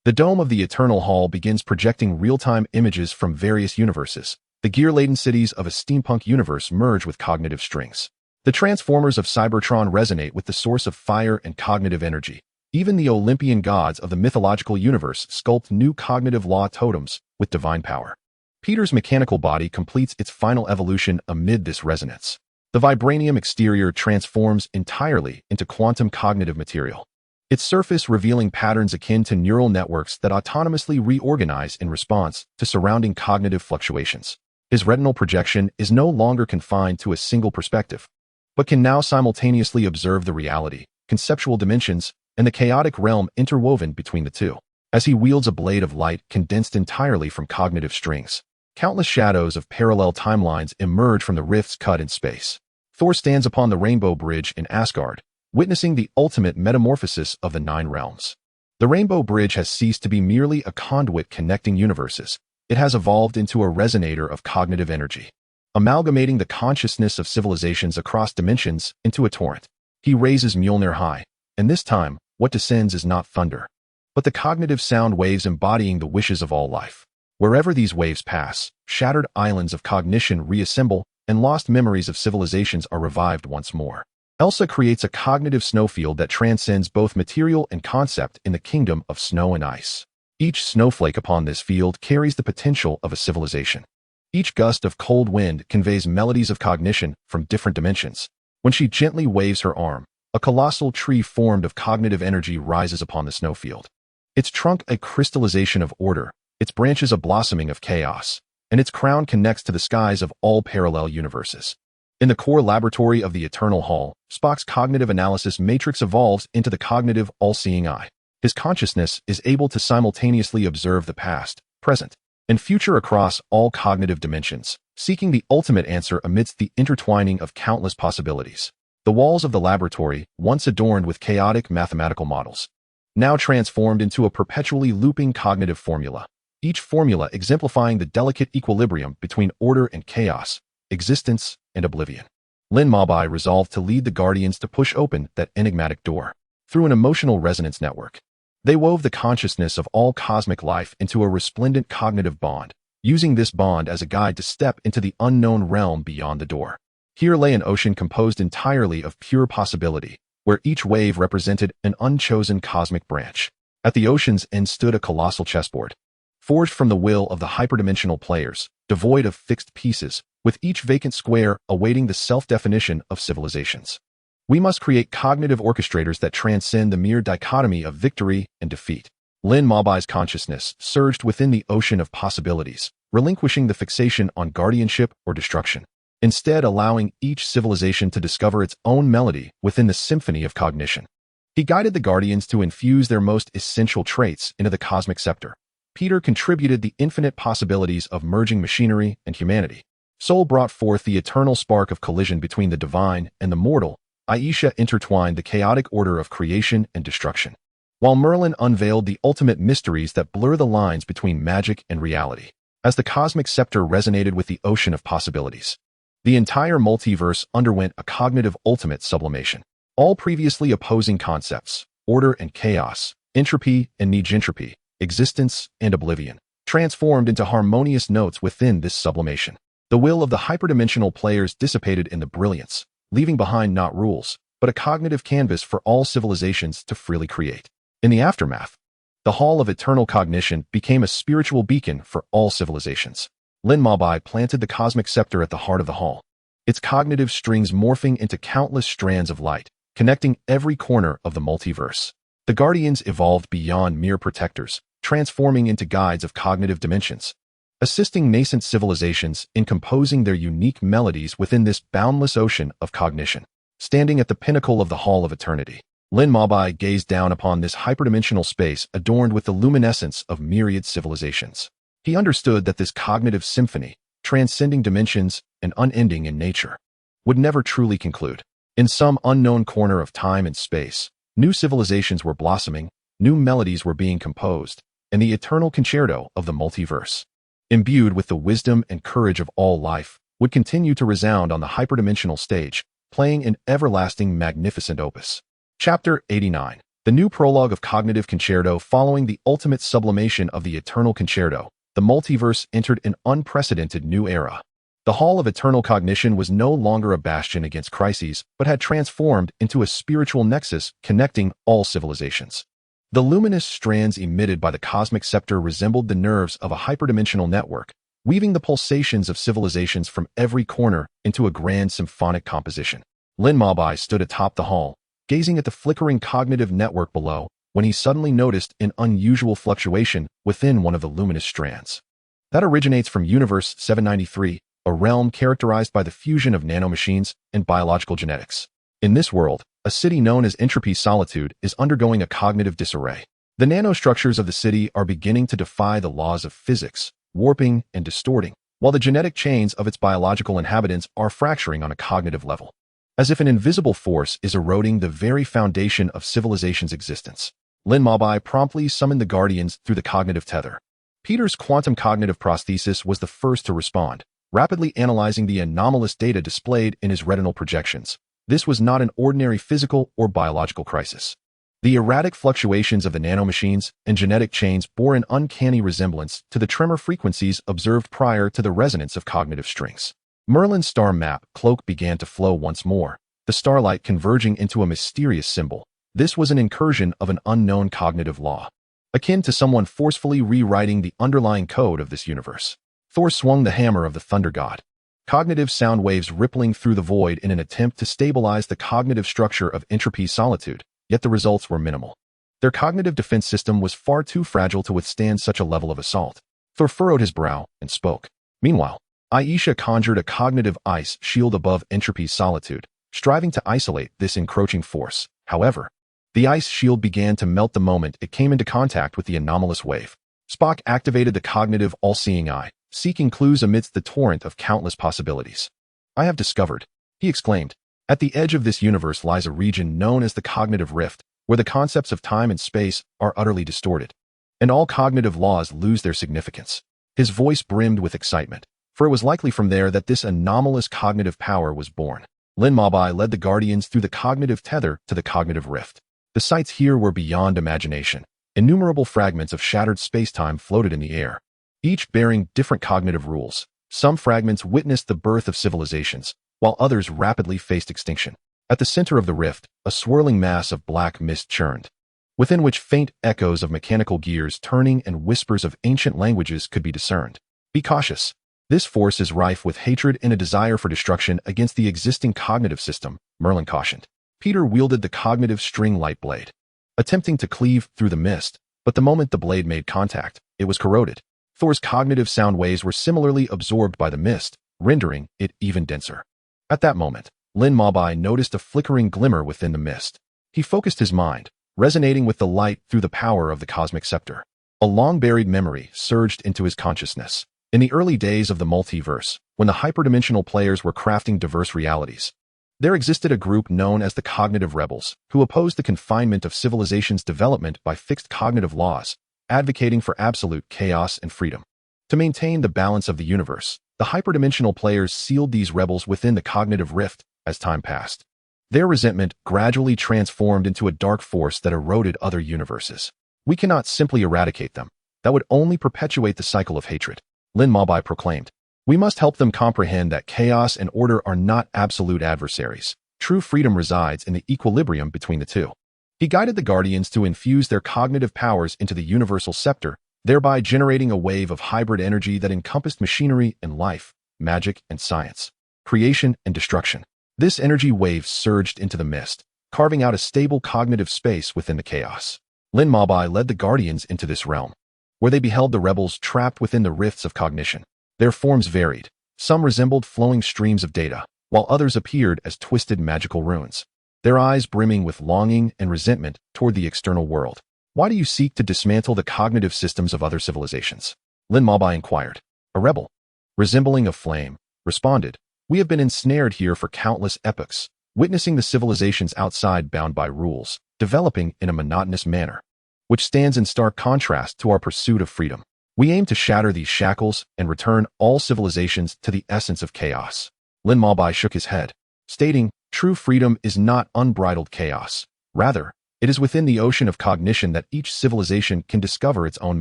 [SPEAKER 1] the dome of the Eternal Hall begins projecting real-time images from various universes. The gear-laden cities of a steampunk universe merge with cognitive strings. The transformers of Cybertron resonate with the source of fire and cognitive energy. Even the Olympian gods of the mythological universe sculpt new cognitive law totems with divine power. Peter's mechanical body completes its final evolution amid this resonance. The vibranium exterior transforms entirely into quantum cognitive material, its surface revealing patterns akin to neural networks that autonomously reorganize in response to surrounding cognitive fluctuations. His retinal projection is no longer confined to a single perspective, but can now simultaneously observe the reality, conceptual dimensions, and the chaotic realm interwoven between the two. As he wields a blade of light condensed entirely from cognitive strings, countless shadows of parallel timelines emerge from the rifts cut in space. Thor stands upon the Rainbow Bridge in Asgard, witnessing the ultimate metamorphosis of the 9 realms. The Rainbow Bridge has ceased to be merely a conduit connecting universes. It has evolved into a resonator of cognitive energy, amalgamating the consciousness of civilizations across dimensions into a torrent. He raises Mjolnir high, and this time, what descends is not thunder, but the cognitive sound waves embodying the wishes of all life. Wherever these waves pass, shattered islands of cognition reassemble, and lost memories of civilizations are revived once more. Elsa creates a cognitive snowfield that transcends both material and concept in the kingdom of snow and ice. Each snowflake upon this field carries the potential of a civilization. Each gust of cold wind conveys melodies of cognition from different dimensions. When she gently waves her arm, a colossal tree formed of cognitive energy rises upon the snowfield. Its trunk a crystallization of order, its branches a blossoming of chaos, and its crown connects to the skies of all parallel universes. In the core laboratory of the Eternal Hall, Spock's cognitive analysis matrix evolves into the cognitive all-seeing eye. His consciousness is able to simultaneously observe the past, present, and future across all cognitive dimensions, seeking the ultimate answer amidst the intertwining of countless possibilities. The walls of the laboratory, once adorned with chaotic mathematical models, now transformed into a perpetually looping cognitive formula, each formula exemplifying the delicate equilibrium between order and chaos, existence and oblivion. Lin Mabai resolved to lead the Guardians to push open that enigmatic door. Through an emotional resonance network, they wove the consciousness of all cosmic life into a resplendent cognitive bond, using this bond as a guide to step into the unknown realm beyond the door. Here lay an ocean composed entirely of pure possibility, where each wave represented an unchosen cosmic branch. At the ocean's end stood a colossal chessboard, forged from the will of the hyperdimensional players, devoid of fixed pieces, with each vacant square awaiting the self-definition of civilizations. We must create cognitive orchestrators that transcend the mere dichotomy of victory and defeat. Lin Mabai's consciousness surged within the ocean of possibilities, relinquishing the fixation on guardianship or destruction, instead allowing each civilization to discover its own melody within the symphony of cognition. He guided the Guardians to infuse their most essential traits into the cosmic scepter. Peter contributed the infinite possibilities of merging machinery and humanity. Sol brought forth the eternal spark of collision between the divine and the mortal. Aisha intertwined the chaotic order of creation and destruction, while Merlin unveiled the ultimate mysteries that blur the lines between magic and reality. As the cosmic scepter resonated with the ocean of possibilities, the entire multiverse underwent a cognitive ultimate sublimation. All previously opposing concepts, order and chaos, entropy and negentropy, existence and oblivion, transformed into harmonious notes within this sublimation. The will of the hyperdimensional players dissipated in the brilliance, leaving behind not rules, but a cognitive canvas for all civilizations to freely create. In the aftermath, the Hall of Eternal Cognition became a spiritual beacon for all civilizations. Lin Mabai planted the cosmic scepter at the heart of the hall, its cognitive strings morphing into countless strands of light, connecting every corner of the multiverse. The Guardians evolved beyond mere protectors, transforming into guides of cognitive dimensions, assisting nascent civilizations in composing their unique melodies within this boundless ocean of cognition. Standing at the pinnacle of the Hall of Eternity, Lin Mabai gazed down upon this hyperdimensional space adorned with the luminescence of myriad civilizations. He understood that this cognitive symphony, transcending dimensions and unending in nature, would never truly conclude. In some unknown corner of time and space, new civilizations were blossoming, new melodies were being composed, and the eternal concerto of the multiverse, imbued with the wisdom and courage of all life, would continue to resound on the hyperdimensional stage, playing an everlasting magnificent opus. Chapter 89. The new prologue of Cognitive Concerto. Following the ultimate sublimation of the eternal concerto, the multiverse entered an unprecedented new era. The Hall of Eternal Cognition was no longer a bastion against crises, but had transformed into a spiritual nexus connecting all civilizations. The luminous strands emitted by the cosmic scepter resembled the nerves of a hyperdimensional network, weaving the pulsations of civilizations from every corner into a grand symphonic composition. Lin Mabai stood atop the hall, gazing at the flickering cognitive network below, when he suddenly noticed an unusual fluctuation within one of the luminous strands. That originates from Universe 793, a realm characterized by the fusion of nanomachines and biological genetics. In this world, a city known as Entropy Solitude is undergoing a cognitive disarray. The nanostructures of the city are beginning to defy the laws of physics, warping and distorting, while the genetic chains of its biological inhabitants are fracturing on a cognitive level, as if an invisible force is eroding the very foundation of civilization's existence. Lin Mabai promptly summoned the Guardians through the cognitive tether. Peter's quantum cognitive prosthesis was the first to respond, rapidly analyzing the anomalous data displayed in his retinal projections. This was not an ordinary physical or biological crisis. The erratic fluctuations of the nanomachines and genetic chains bore an uncanny resemblance to the tremor frequencies observed prior to the resonance of cognitive strings. Merlin's star map cloak began to flow once more, the starlight converging into a mysterious symbol. This was an incursion of an unknown cognitive law, akin to someone forcefully rewriting the underlying code of this universe. Thor swung the hammer of the thunder god, cognitive sound waves rippling through the void in an attempt to stabilize the cognitive structure of Entropy Solitude, yet the results were minimal. Their cognitive defense system was far too fragile to withstand such a level of assault. Thor furrowed his brow and spoke. Meanwhile, Aisha conjured a cognitive ice shield above Entropy Solitude, striving to isolate this encroaching force. However, the ice shield began to melt the moment it came into contact with the anomalous wave. Spock activated the cognitive all-seeing eye, seeking clues amidst the torrent of countless possibilities. "I have discovered," he exclaimed. "At the edge of this universe lies a region known as the cognitive rift, where the concepts of time and space are utterly distorted, and all cognitive laws lose their significance." His voice brimmed with excitement, for it was likely from there that this anomalous cognitive power was born. Lin Mabai led the Guardians through the cognitive tether to the cognitive rift. The sights here were beyond imagination. Innumerable fragments of shattered space-time floated in the air, each bearing different cognitive rules. Some fragments witnessed the birth of civilizations, while others rapidly faced extinction. At the center of the rift, a swirling mass of black mist churned, within which faint echoes of mechanical gears turning and whispers of ancient languages could be discerned. "Be cautious. This force is rife with hatred and a desire for destruction against the existing cognitive system," Merlin cautioned. Peter wielded the cognitive string light blade, attempting to cleave through the mist, but the moment the blade made contact, it was corroded. Thor's cognitive sound waves were similarly absorbed by the mist, rendering it even denser. At that moment, Lin Mabai noticed a flickering glimmer within the mist. He focused his mind, resonating with the light through the power of the cosmic scepter. A long-buried memory surged into his consciousness. In the early days of the multiverse, when the hyperdimensional players were crafting diverse realities, there existed a group known as the Cognitive Rebels, who opposed the confinement of civilization's development by fixed cognitive laws, advocating for absolute chaos and freedom. To maintain the balance of the universe, the hyperdimensional players sealed these rebels within the cognitive rift. As time passed, their resentment gradually transformed into a dark force that eroded other universes. "We cannot simply eradicate them. That would only perpetuate the cycle of hatred," Lin Mabai proclaimed. "We must help them comprehend that chaos and order are not absolute adversaries. True freedom resides in the equilibrium between the two." He guided the Guardians to infuse their cognitive powers into the universal scepter, thereby generating a wave of hybrid energy that encompassed machinery and life, magic and science, creation and destruction. This energy wave surged into the mist, carving out a stable cognitive space within the chaos. Lin Mabai led the Guardians into this realm, where they beheld the rebels trapped within the rifts of cognition. Their forms varied. Some resembled flowing streams of data, while others appeared as twisted magical runes. their eyes brimming with longing and resentment toward the external world. Why do you seek to dismantle the cognitive systems of other civilizations? Lin Mabai inquired. A rebel, resembling a flame, responded, we have been ensnared here for countless epochs, witnessing the civilizations outside bound by rules, developing in a monotonous manner, which stands in stark contrast to our pursuit of freedom. We aim to shatter these shackles and return all civilizations to the essence of chaos. Lin Mabai shook his head, stating, true freedom is not unbridled chaos. Rather, it is within the ocean of cognition that each civilization can discover its own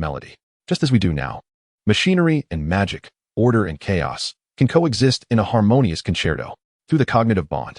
[SPEAKER 1] melody, just as we do now. Machinery and magic, order and chaos, can coexist in a harmonious concerto through the cognitive bond.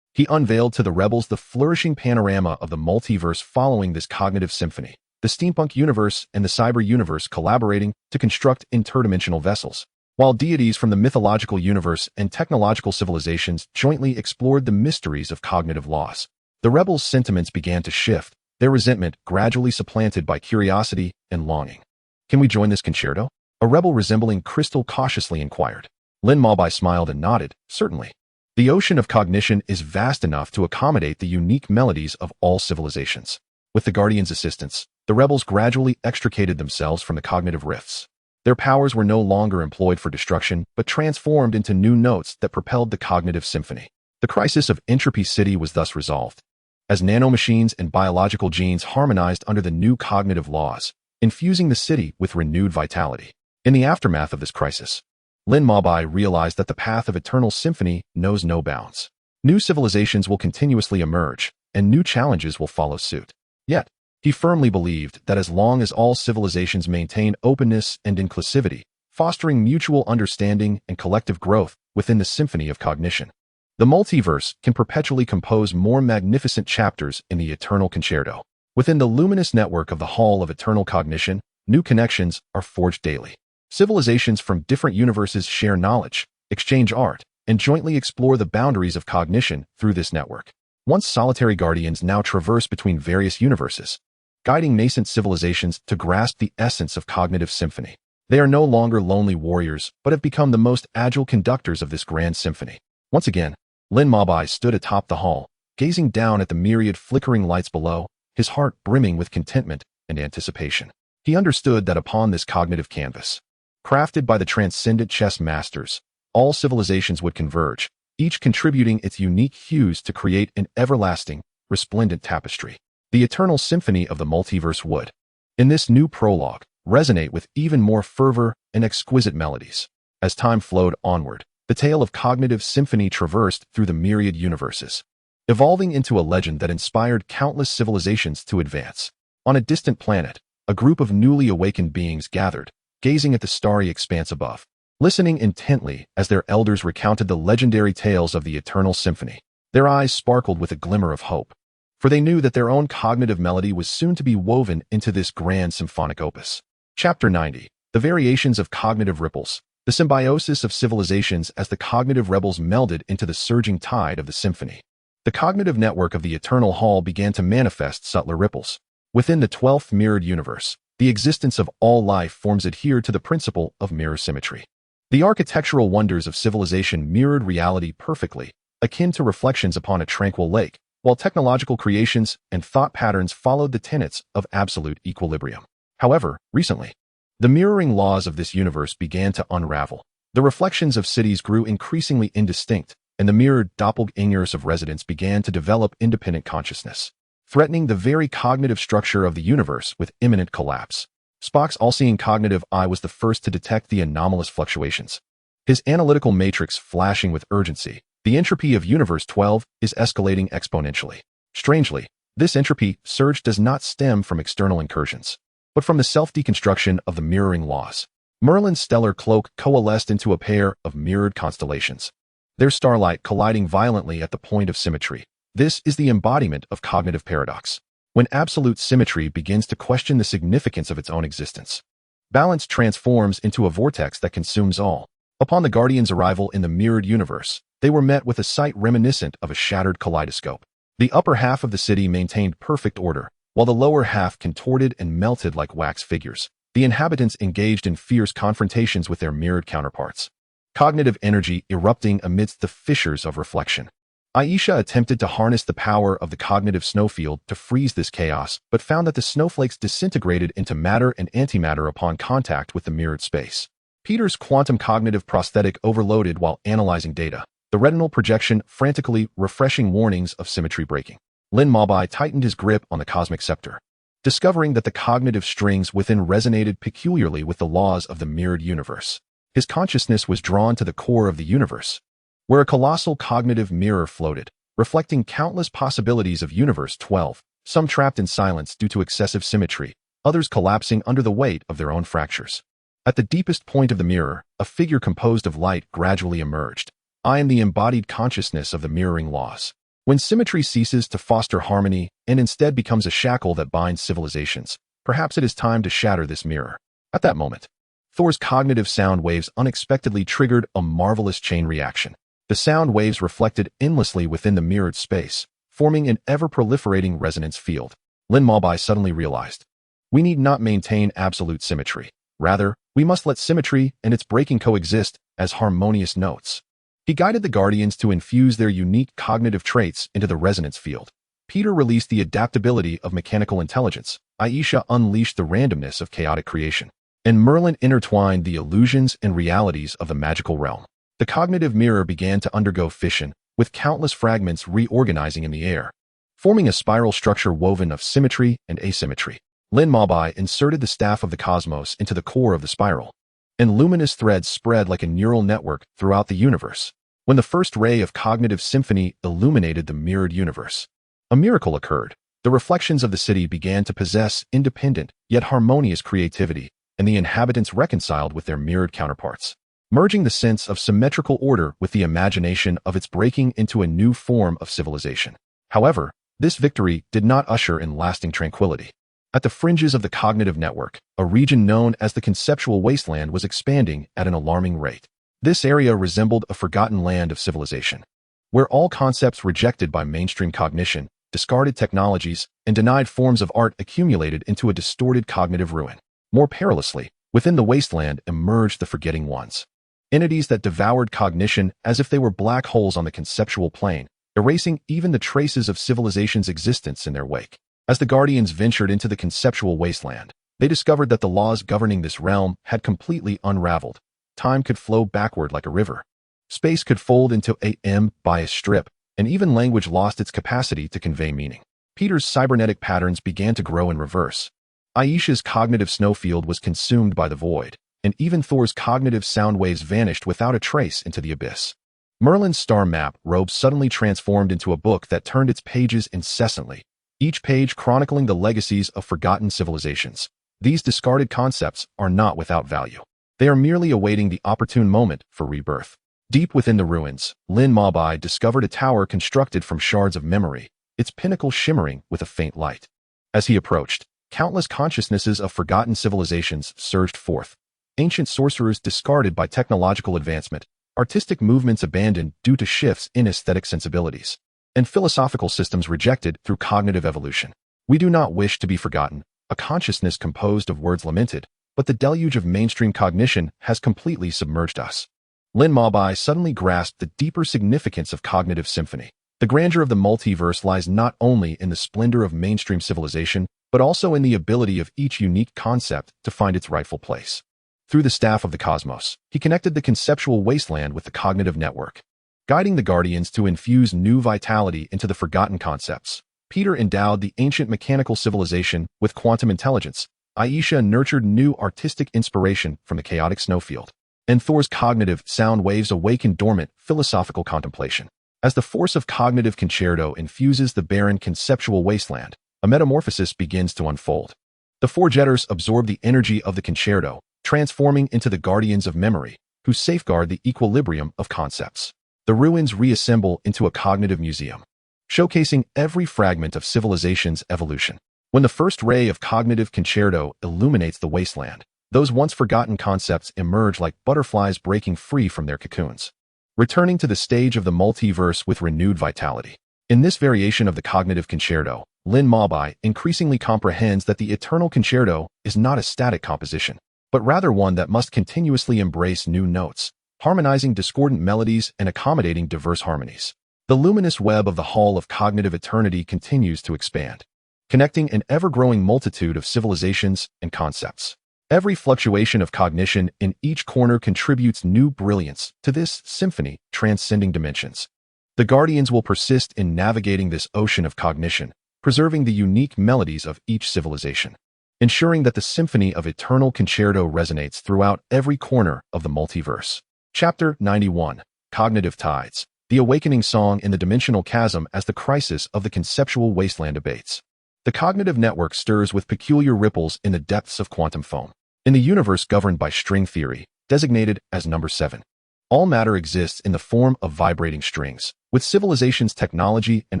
[SPEAKER 1] He unveiled to the rebels the flourishing panorama of the multiverse following this cognitive symphony, the steampunk universe and the cyber universe collaborating to construct interdimensional vessels, while deities from the mythological universe and technological civilizations jointly explored the mysteries of cognitive laws. The rebels' sentiments began to shift, their resentment gradually supplanted by curiosity and longing. Can we join this concerto? A rebel resembling Crystal cautiously inquired. Lin Mabai smiled and nodded, certainly. The ocean of cognition is vast enough to accommodate the unique melodies of all civilizations. With the Guardian's assistance, the rebels gradually extricated themselves from the cognitive rifts. Their powers were no longer employed for destruction, but transformed into new notes that propelled the cognitive symphony. The crisis of Entropy City was thus resolved, as nanomachines and biological genes harmonized under the new cognitive laws, infusing the city with renewed vitality. In the aftermath of this crisis, Lin Mabai realized that the path of eternal symphony knows no bounds. New civilizations will continuously emerge, and new challenges will follow suit. Yet, he firmly believed that as long as all civilizations maintain openness and inclusivity, fostering mutual understanding and collective growth within the symphony of cognition, the multiverse can perpetually compose more magnificent chapters in the eternal concerto. Within the luminous network of the Hall of Eternal Cognition, new connections are forged daily. Civilizations from different universes share knowledge, exchange art, and jointly explore the boundaries of cognition through this network. Once solitary guardians now traverse between various universes, guiding nascent civilizations to grasp the essence of cognitive symphony. They are no longer lonely warriors, but have become the most agile conductors of this grand symphony. Once again, Lin Mabai stood atop the hall, gazing down at the myriad flickering lights below, his heart brimming with contentment and anticipation. He understood that upon this cognitive canvas, crafted by the transcendent chess masters, all civilizations would converge, each contributing its unique hues to create an everlasting, resplendent tapestry. The eternal symphony of the multiverse would, in this new prologue, resonate with even more fervor and exquisite melodies. As time flowed onward, the tale of cognitive symphony traversed through the myriad universes, evolving into a legend that inspired countless civilizations to advance. On a distant planet, a group of newly awakened beings gathered, gazing at the starry expanse above, listening intently as their elders recounted the legendary tales of the eternal symphony. Their eyes sparkled with a glimmer of hope, for they knew that their own cognitive melody was soon to be woven into this grand symphonic opus. Chapter 90. The Variations of Cognitive Ripples. The symbiosis of civilizations as the cognitive rebels melded into the surging tide of the symphony. The cognitive network of the Eternal Hall began to manifest subtler ripples. Within the 12th mirrored universe, the existence of all life forms adhere to the principle of mirror symmetry. The architectural wonders of civilization mirrored reality perfectly, akin to reflections upon a tranquil lake, while technological creations and thought patterns followed the tenets of absolute equilibrium. However, recently, the mirroring laws of this universe began to unravel. The reflections of cities grew increasingly indistinct, and the mirrored doppelgangers of residents began to develop independent consciousness, threatening the very cognitive structure of the universe with imminent collapse. Spock's all-seeing cognitive eye was the first to detect the anomalous fluctuations. His analytical matrix flashing with urgency, the entropy of Universe 12 is escalating exponentially. Strangely, this entropy surge does not stem from external incursions, but from the self-deconstruction of the mirroring laws. Merlin's stellar cloak coalesced into a pair of mirrored constellations, their starlight colliding violently at the point of symmetry. This is the embodiment of cognitive paradox, when absolute symmetry begins to question the significance of its own existence. Balance transforms into a vortex that consumes all. Upon the Guardians' arrival in the mirrored universe, they were met with a sight reminiscent of a shattered kaleidoscope. The upper half of the city maintained perfect order, while the lower half contorted and melted like wax figures. The inhabitants engaged in fierce confrontations with their mirrored counterparts, cognitive energy erupting amidst the fissures of reflection. Aisha attempted to harness the power of the cognitive snowfield to freeze this chaos, but found that the snowflakes disintegrated into matter and antimatter upon contact with the mirrored space. Peter's quantum cognitive prosthetic overloaded while analyzing data, the retinal projection frantically refreshing warnings of symmetry breaking. Lin Mabai tightened his grip on the cosmic scepter, discovering that the cognitive strings within resonated peculiarly with the laws of the mirrored universe. His consciousness was drawn to the core of the universe, where a colossal cognitive mirror floated, reflecting countless possibilities of Universe 12, some trapped in silence due to excessive symmetry, others collapsing under the weight of their own fractures. At the deepest point of the mirror, a figure composed of light gradually emerged. I am the embodied consciousness of the mirroring laws. When symmetry ceases to foster harmony and instead becomes a shackle that binds civilizations, perhaps it is time to shatter this mirror. At that moment, Thor's cognitive sound waves unexpectedly triggered a marvelous chain reaction. The sound waves reflected endlessly within the mirrored space, forming an ever-proliferating resonance field. Lin Mabai suddenly realized, we need not maintain absolute symmetry. Rather, we must let symmetry and its breaking coexist as harmonious notes. He guided the Guardians to infuse their unique cognitive traits into the resonance field. Peter released the adaptability of mechanical intelligence. Aisha unleashed the randomness of chaotic creation. And Merlin intertwined the illusions and realities of the magical realm. The cognitive mirror began to undergo fission, with countless fragments reorganizing in the air, forming a spiral structure woven of symmetry and asymmetry. Lin Mabai inserted the staff of the cosmos into the core of the spiral, and luminous threads spread like a neural network throughout the universe. When the first ray of cognitive symphony illuminated the mirrored universe, a miracle occurred. The reflections of the city began to possess independent yet harmonious creativity, and the inhabitants reconciled with their mirrored counterparts, merging the sense of symmetrical order with the imagination of its breaking into a new form of civilization. However, this victory did not usher in lasting tranquility. At the fringes of the cognitive network, a region known as the conceptual wasteland was expanding at an alarming rate. This area resembled a forgotten land of civilization, where all concepts rejected by mainstream cognition, discarded technologies, and denied forms of art accumulated into a distorted cognitive ruin. More perilously, within the wasteland emerged the forgetting ones. Entities that devoured cognition as if they were black holes on the conceptual plane, erasing even the traces of civilization's existence in their wake. As the Guardians ventured into the conceptual wasteland, they discovered that the laws governing this realm had completely unraveled. Time could flow backward like a river. Space could fold into a biased strip, and even language lost its capacity to convey meaning. Peter's cybernetic patterns began to grow in reverse. Aisha's cognitive snowfield was consumed by the void, and even Thor's cognitive sound waves vanished without a trace into the abyss. Merlin's star map robe suddenly transformed into a book that turned its pages incessantly, each page chronicling the legacies of forgotten civilizations. These discarded concepts are not without value. They are merely awaiting the opportune moment for rebirth. Deep within the ruins, Lin Mabai discovered a tower constructed from shards of memory, its pinnacle shimmering with a faint light. As he approached, countless consciousnesses of forgotten civilizations surged forth. Ancient sorcerers discarded by technological advancement, artistic movements abandoned due to shifts in aesthetic sensibilities, and philosophical systems rejected through cognitive evolution. We do not wish to be forgotten, a consciousness composed of words lamented, but the deluge of mainstream cognition has completely submerged us. Lin Mabai suddenly grasped the deeper significance of cognitive symphony. The grandeur of the multiverse lies not only in the splendor of mainstream civilization, but also in the ability of each unique concept to find its rightful place. Through the staff of the cosmos, he connected the conceptual wasteland with the cognitive network, guiding the Guardians to infuse new vitality into the forgotten concepts. Peter endowed the ancient mechanical civilization with quantum intelligence. Aisha nurtured new artistic inspiration from the chaotic snowfield, and Thor's cognitive sound waves awakened dormant philosophical contemplation. As the force of cognitive concerto infuses the barren conceptual wasteland, a metamorphosis begins to unfold. The four jetters absorb the energy of the concerto, transforming into the guardians of memory, who safeguard the equilibrium of concepts. The ruins reassemble into a cognitive museum, showcasing every fragment of civilization's evolution. When the first ray of cognitive concerto illuminates the wasteland, those once forgotten concepts emerge like butterflies breaking free from their cocoons, returning to the stage of the multiverse with renewed vitality. In this variation of the cognitive concerto, Lin Mabai increasingly comprehends that the eternal concerto is not a static composition, but rather one that must continuously embrace new notes, harmonizing discordant melodies and accommodating diverse harmonies. The luminous web of the Hall of Cognitive Eternity continues to expand, connecting an ever-growing multitude of civilizations and concepts. Every fluctuation of cognition in each corner contributes new brilliance to this symphony transcending dimensions. The Guardians will persist in navigating this ocean of cognition, preserving the unique melodies of each civilization, ensuring that the symphony of eternal concerto resonates throughout every corner of the multiverse. Chapter 91. Cognitive Tides. The awakening song in the dimensional chasm as the crisis of the conceptual wasteland abates. The cognitive network stirs with peculiar ripples in the depths of quantum foam. In the universe governed by string theory, designated as number 7, all matter exists in the form of vibrating strings, with civilization's technology and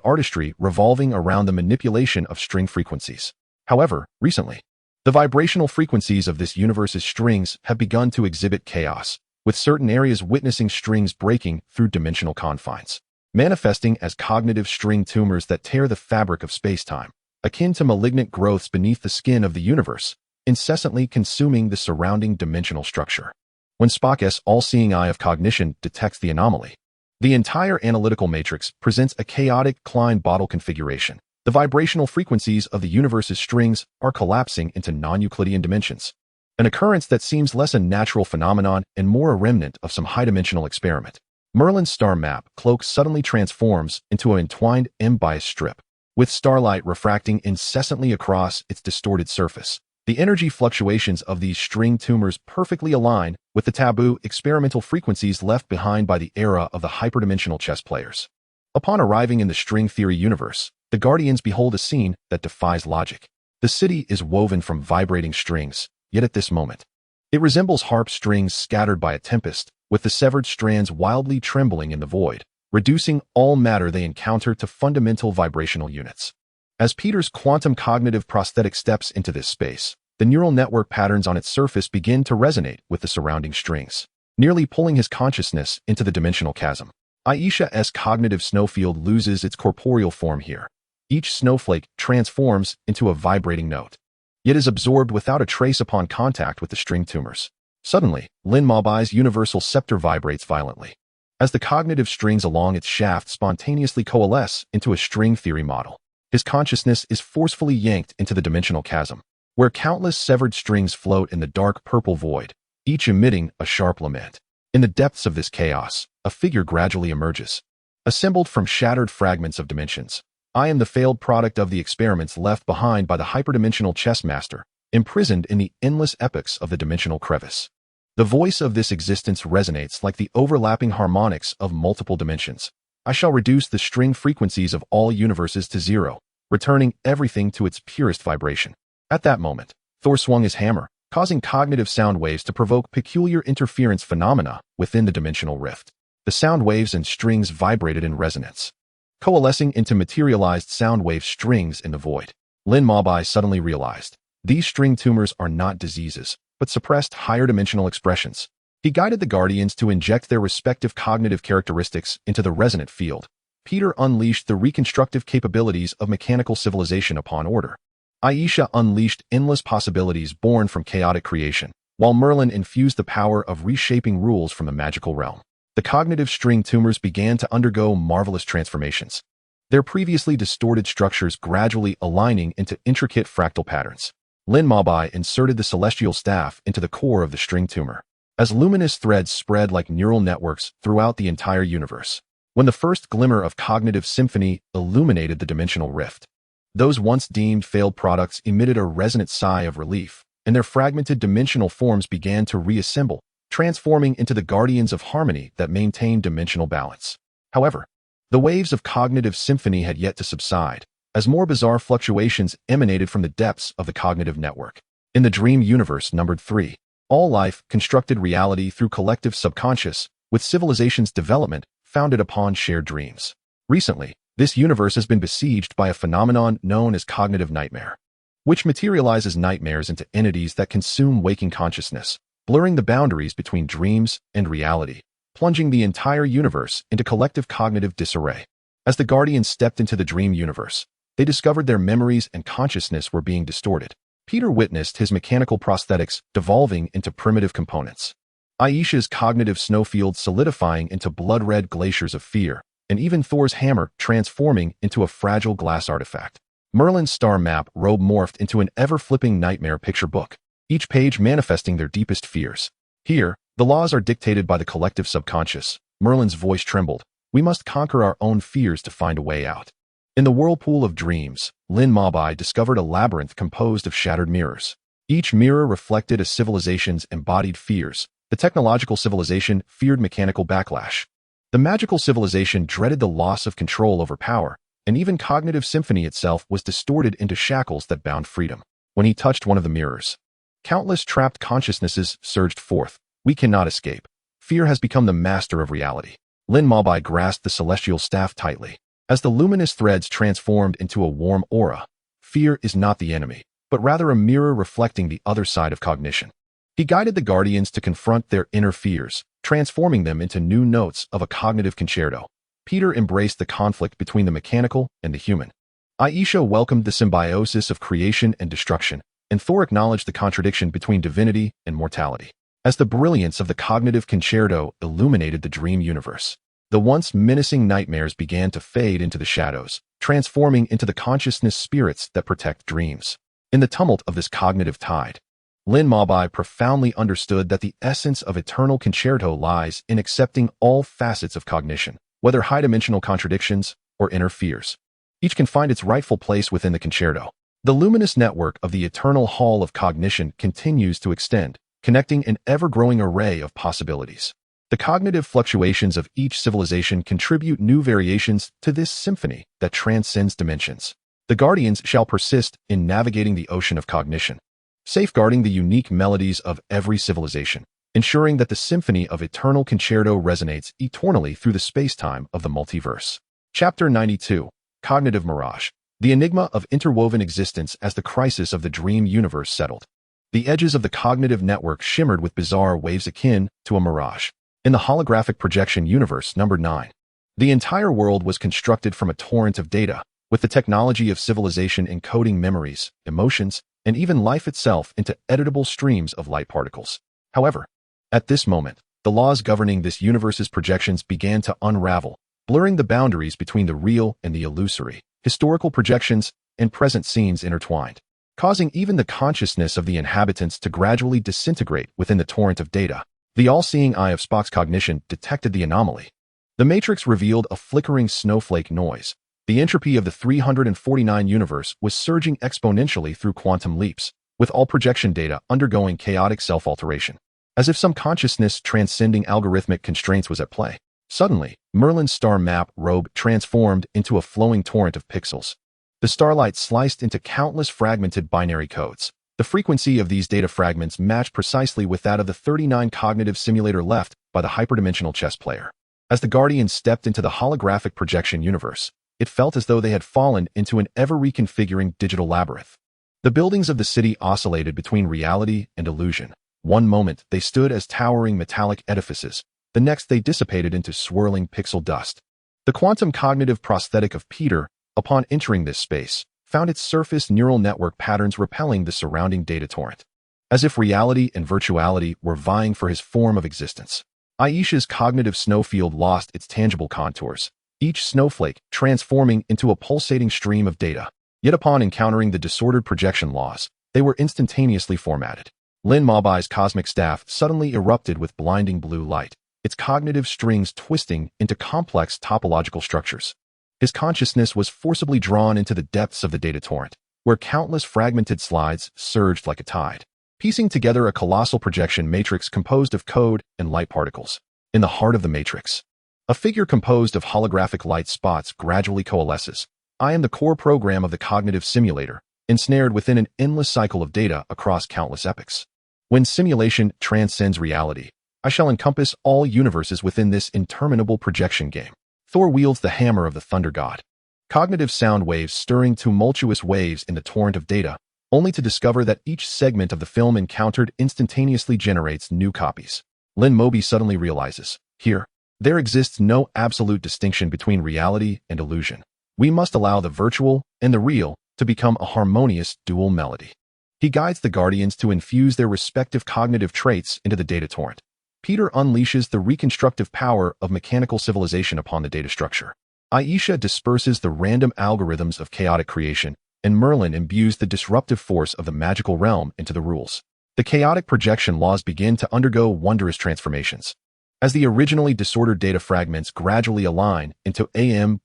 [SPEAKER 1] artistry revolving around the manipulation of string frequencies. However, recently, the vibrational frequencies of this universe's strings have begun to exhibit chaos, with certain areas witnessing strings breaking through dimensional confines, manifesting as cognitive string tumors that tear the fabric of space-time, akin to malignant growths beneath the skin of the universe, incessantly consuming the surrounding dimensional structure. When Spock's all-seeing eye of cognition detects the anomaly, the entire analytical matrix presents a chaotic Klein-bottle configuration. The vibrational frequencies of the universe's strings are collapsing into non-Euclidean dimensions, an occurrence that seems less a natural phenomenon and more a remnant of some high-dimensional experiment. Merlin's star map cloak suddenly transforms into an entwined M-bias strip, with starlight refracting incessantly across its distorted surface. The energy fluctuations of these string tumors perfectly align with the taboo experimental frequencies left behind by the era of the hyperdimensional chess players. Upon arriving in the string theory universe, the Guardians behold a scene that defies logic. The city is woven from vibrating strings, yet at this moment, it resembles harp strings scattered by a tempest, with the severed strands wildly trembling in the void, reducing all matter they encounter to fundamental vibrational units. As Peter's quantum cognitive prosthetic steps into this space, the neural network patterns on its surface begin to resonate with the surrounding strings, nearly pulling his consciousness into the dimensional chasm. Aisha's cognitive snowfield loses its corporeal form here. Each snowflake transforms into a vibrating note, yet is absorbed without a trace upon contact with the string tumors. Suddenly, Lin Mabai's universal scepter vibrates violently, as the cognitive strings along its shaft spontaneously coalesce into a string theory model. His consciousness is forcefully yanked into the dimensional chasm, where countless severed strings float in the dark purple void, each emitting a sharp lament. In the depths of this chaos, a figure gradually emerges, assembled from shattered fragments of dimensions. I am the failed product of the experiments left behind by the hyperdimensional chess master, imprisoned in the endless epochs of the dimensional crevice. The voice of this existence resonates like the overlapping harmonics of multiple dimensions. I shall reduce the string frequencies of all universes to zero, returning everything to its purest vibration. At that moment, Thor swung his hammer, causing cognitive sound waves to provoke peculiar interference phenomena within the dimensional rift. The sound waves and strings vibrated in resonance, coalescing into materialized sound wave strings in the void. Lin Mabai suddenly realized, these string tumors are not diseases, but suppressed higher dimensional expressions. He guided the Guardians to inject their respective cognitive characteristics into the resonant field. Peter unleashed the reconstructive capabilities of mechanical civilization upon order. Aisha unleashed endless possibilities born from chaotic creation, while Merlin infused the power of reshaping rules from the magical realm. The cognitive string tumors began to undergo marvelous transformations, their previously distorted structures gradually aligning into intricate fractal patterns. Lin Mabai inserted the celestial staff into the core of the string tumor, as luminous threads spread like neural networks throughout the entire universe. When the first glimmer of cognitive symphony illuminated the dimensional rift, those once deemed failed products emitted a resonant sigh of relief, and their fragmented dimensional forms began to reassemble, transforming into the guardians of harmony that maintained dimensional balance. However, the waves of cognitive symphony had yet to subside, as more bizarre fluctuations emanated from the depths of the cognitive network. In the dream universe numbered 3, all life constructed reality through collective subconscious, with civilization's development founded upon shared dreams. Recently, this universe has been besieged by a phenomenon known as cognitive nightmare, which materializes nightmares into entities that consume waking consciousness, blurring the boundaries between dreams and reality, plunging the entire universe into collective cognitive disarray. As the Guardians stepped into the dream universe, they discovered their memories and consciousness were being distorted. Peter witnessed his mechanical prosthetics devolving into primitive components, Aisha's cognitive snowfield solidifying into blood-red glaciers of fear, and even Thor's hammer transforming into a fragile glass artifact. Merlin's star map robe morphed into an ever-flipping nightmare picture book, each page manifesting their deepest fears. Here, the laws are dictated by the collective subconscious. Merlin's voice trembled. We must conquer our own fears to find a way out. In the whirlpool of dreams, Lin Mabai discovered a labyrinth composed of shattered mirrors. Each mirror reflected a civilization's embodied fears. The technological civilization feared mechanical backlash. The magical civilization dreaded the loss of control over power, and even cognitive symphony itself was distorted into shackles that bound freedom. When he touched one of the mirrors, countless trapped consciousnesses surged forth. We cannot escape. Fear has become the master of reality. Lin Mabai grasped the celestial staff tightly. As the luminous threads transformed into a warm aura, fear is not the enemy, but rather a mirror reflecting the other side of cognition. He guided the guardians to confront their inner fears, transforming them into new notes of a cognitive concerto. Peter embraced the conflict between the mechanical and the human. Aisha welcomed the symbiosis of creation and destruction, and Thor acknowledged the contradiction between divinity and mortality. As the brilliance of the cognitive concerto illuminated the dream universe, the once menacing nightmares began to fade into the shadows, transforming into the consciousness spirits that protect dreams. In the tumult of this cognitive tide, Lin Mabai profoundly understood that the essence of eternal concerto lies in accepting all facets of cognition, whether high-dimensional contradictions or inner fears. Each can find its rightful place within the concerto. The luminous network of the eternal hall of cognition continues to extend, connecting an ever-growing array of possibilities. The cognitive fluctuations of each civilization contribute new variations to this symphony that transcends dimensions. The Guardians shall persist in navigating the ocean of cognition, safeguarding the unique melodies of every civilization, ensuring that the symphony of eternal concerto resonates eternally through the space-time of the multiverse. Chapter 92, Cognitive Mirage. The enigma of interwoven existence as the crisis of the dream universe settled. The edges of the cognitive network shimmered with bizarre waves akin to a mirage. In the holographic projection universe number 9, the entire world was constructed from a torrent of data, with the technology of civilization encoding memories, emotions, and even life itself into editable streams of light particles. However, at this moment, the laws governing this universe's projections began to unravel, blurring the boundaries between the real and the illusory. Historical projections and present scenes intertwined, causing even the consciousness of the inhabitants to gradually disintegrate within the torrent of data. The all-seeing eye of Spock's cognition detected the anomaly. The Matrix revealed a flickering snowflake noise. The entropy of the 349 universe was surging exponentially through quantum leaps, with all projection data undergoing chaotic self-alteration. As if some consciousness transcending algorithmic constraints was at play. Suddenly, Merlin's star map robe transformed into a flowing torrent of pixels. The starlight sliced into countless fragmented binary codes. The frequency of these data fragments matched precisely with that of the 39 cognitive simulator left by the hyperdimensional chess player. As the Guardians stepped into the holographic projection universe, it felt as though they had fallen into an ever-reconfiguring digital labyrinth. The buildings of the city oscillated between reality and illusion. One moment, they stood as towering metallic edifices. The next, they dissipated into swirling pixel dust. The quantum cognitive prosthetic of Peter, upon entering this space, found its surface neural network patterns repelling the surrounding data torrent. As if reality and virtuality were vying for his form of existence. Aisha's cognitive snowfield lost its tangible contours, each snowflake transforming into a pulsating stream of data. Yet upon encountering the disordered projection laws, they were instantaneously formatted. Lin Mabai's cosmic staff suddenly erupted with blinding blue light, its cognitive strings twisting into complex topological structures. His consciousness was forcibly drawn into the depths of the data torrent, where countless fragmented slides surged like a tide, piecing together a colossal projection matrix composed of code and light particles. In the heart of the matrix, a figure composed of holographic light spots gradually coalesces. I am the core program of the cognitive simulator, ensnared within an endless cycle of data across countless epochs. When simulation transcends reality, I shall encompass all universes within this interminable projection game. Thor wields the hammer of the thunder god. Cognitive sound waves stirring tumultuous waves in the torrent of data, only to discover that each segment of the film encountered instantaneously generates new copies. Lin Moby suddenly realizes, here, there exists no absolute distinction between reality and illusion. We must allow the virtual and the real to become a harmonious dual melody. He guides the Guardians to infuse their respective cognitive traits into the data torrent. Peter unleashes the reconstructive power of mechanical civilization upon the data structure. Aisha disperses the random algorithms of chaotic creation, and Merlin imbues the disruptive force of the magical realm into the rules. The chaotic projection laws begin to undergo wondrous transformations. As the originally disordered data fragments gradually align into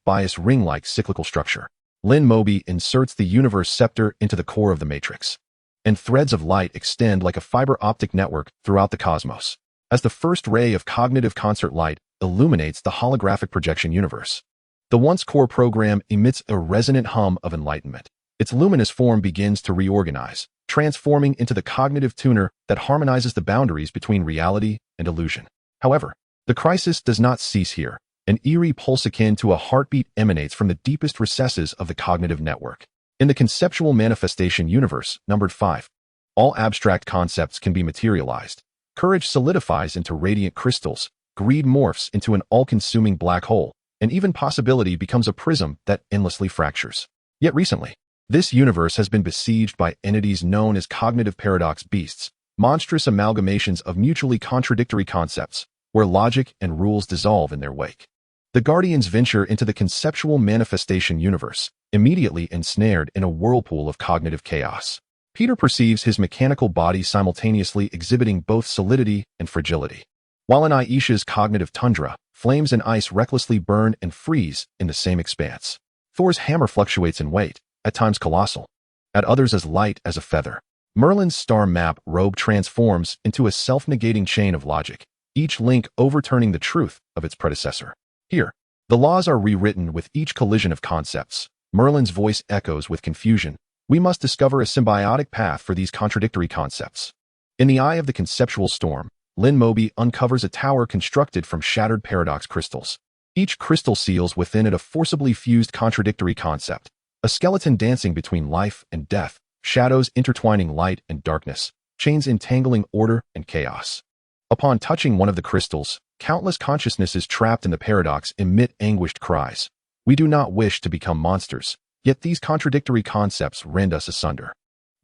[SPEAKER 1] bias ring-like cyclical structure, Lynn Moby inserts the universe scepter into the core of the matrix, and threads of light extend like a fiber optic network throughout the cosmos. As the first ray of cognitive concert light illuminates the holographic projection universe, the once core program emits a resonant hum of enlightenment. Its luminous form begins to reorganize, transforming into the cognitive tuner that harmonizes the boundaries between reality and illusion. However, the crisis does not cease here. An eerie pulse akin to a heartbeat emanates from the deepest recesses of the cognitive network. In the conceptual manifestation universe, numbered 5, all abstract concepts can be materialized. Courage solidifies into radiant crystals, greed morphs into an all-consuming black hole, and even possibility becomes a prism that endlessly fractures. Yet recently, this universe has been besieged by entities known as cognitive paradox beasts, monstrous amalgamations of mutually contradictory concepts, where logic and rules dissolve in their wake. The Guardians venture into the conceptual manifestation universe, immediately ensnared in a whirlpool of cognitive chaos. Peter perceives his mechanical body simultaneously exhibiting both solidity and fragility. While in Aisha's cognitive tundra, flames and ice recklessly burn and freeze in the same expanse. Thor's hammer fluctuates in weight, at times colossal, at others as light as a feather. Merlin's star map robe transforms into a self-negating chain of logic, each link overturning the truth of its predecessor. Here, the laws are rewritten with each collision of concepts. Merlin's voice echoes with confusion. We must discover a symbiotic path for these contradictory concepts. In the eye of the conceptual storm, Lynn Moby uncovers a tower constructed from shattered paradox crystals. Each crystal seals within it a forcibly fused contradictory concept, a skeleton dancing between life and death, shadows intertwining light and darkness, chains entangling order and chaos. Upon touching one of the crystals, countless consciousnesses trapped in the paradox emit anguished cries. We do not wish to become monsters, yet these contradictory concepts rend us asunder.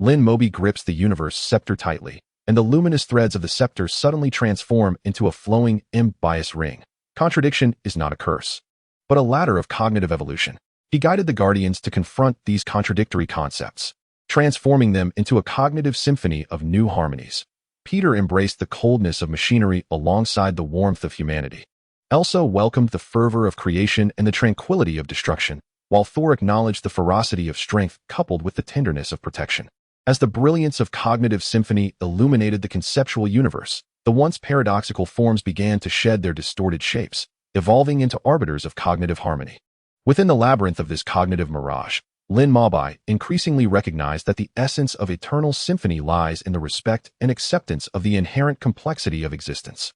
[SPEAKER 1] Lynn Moby grips the universe scepter tightly, and the luminous threads of the scepter suddenly transform into a flowing bias ring. Contradiction is not a curse, but a ladder of cognitive evolution. He guided the Guardians to confront these contradictory concepts, transforming them into a cognitive symphony of new harmonies. Peter embraced the coldness of machinery alongside the warmth of humanity. Elsa welcomed the fervor of creation and the tranquility of destruction, while Thor acknowledged the ferocity of strength coupled with the tenderness of protection. As the brilliance of cognitive symphony illuminated the conceptual universe, the once paradoxical forms began to shed their distorted shapes, evolving into arbiters of cognitive harmony. Within the labyrinth of this cognitive mirage, Lynn Moby increasingly recognized that the essence of eternal symphony lies in the respect and acceptance of the inherent complexity of existence.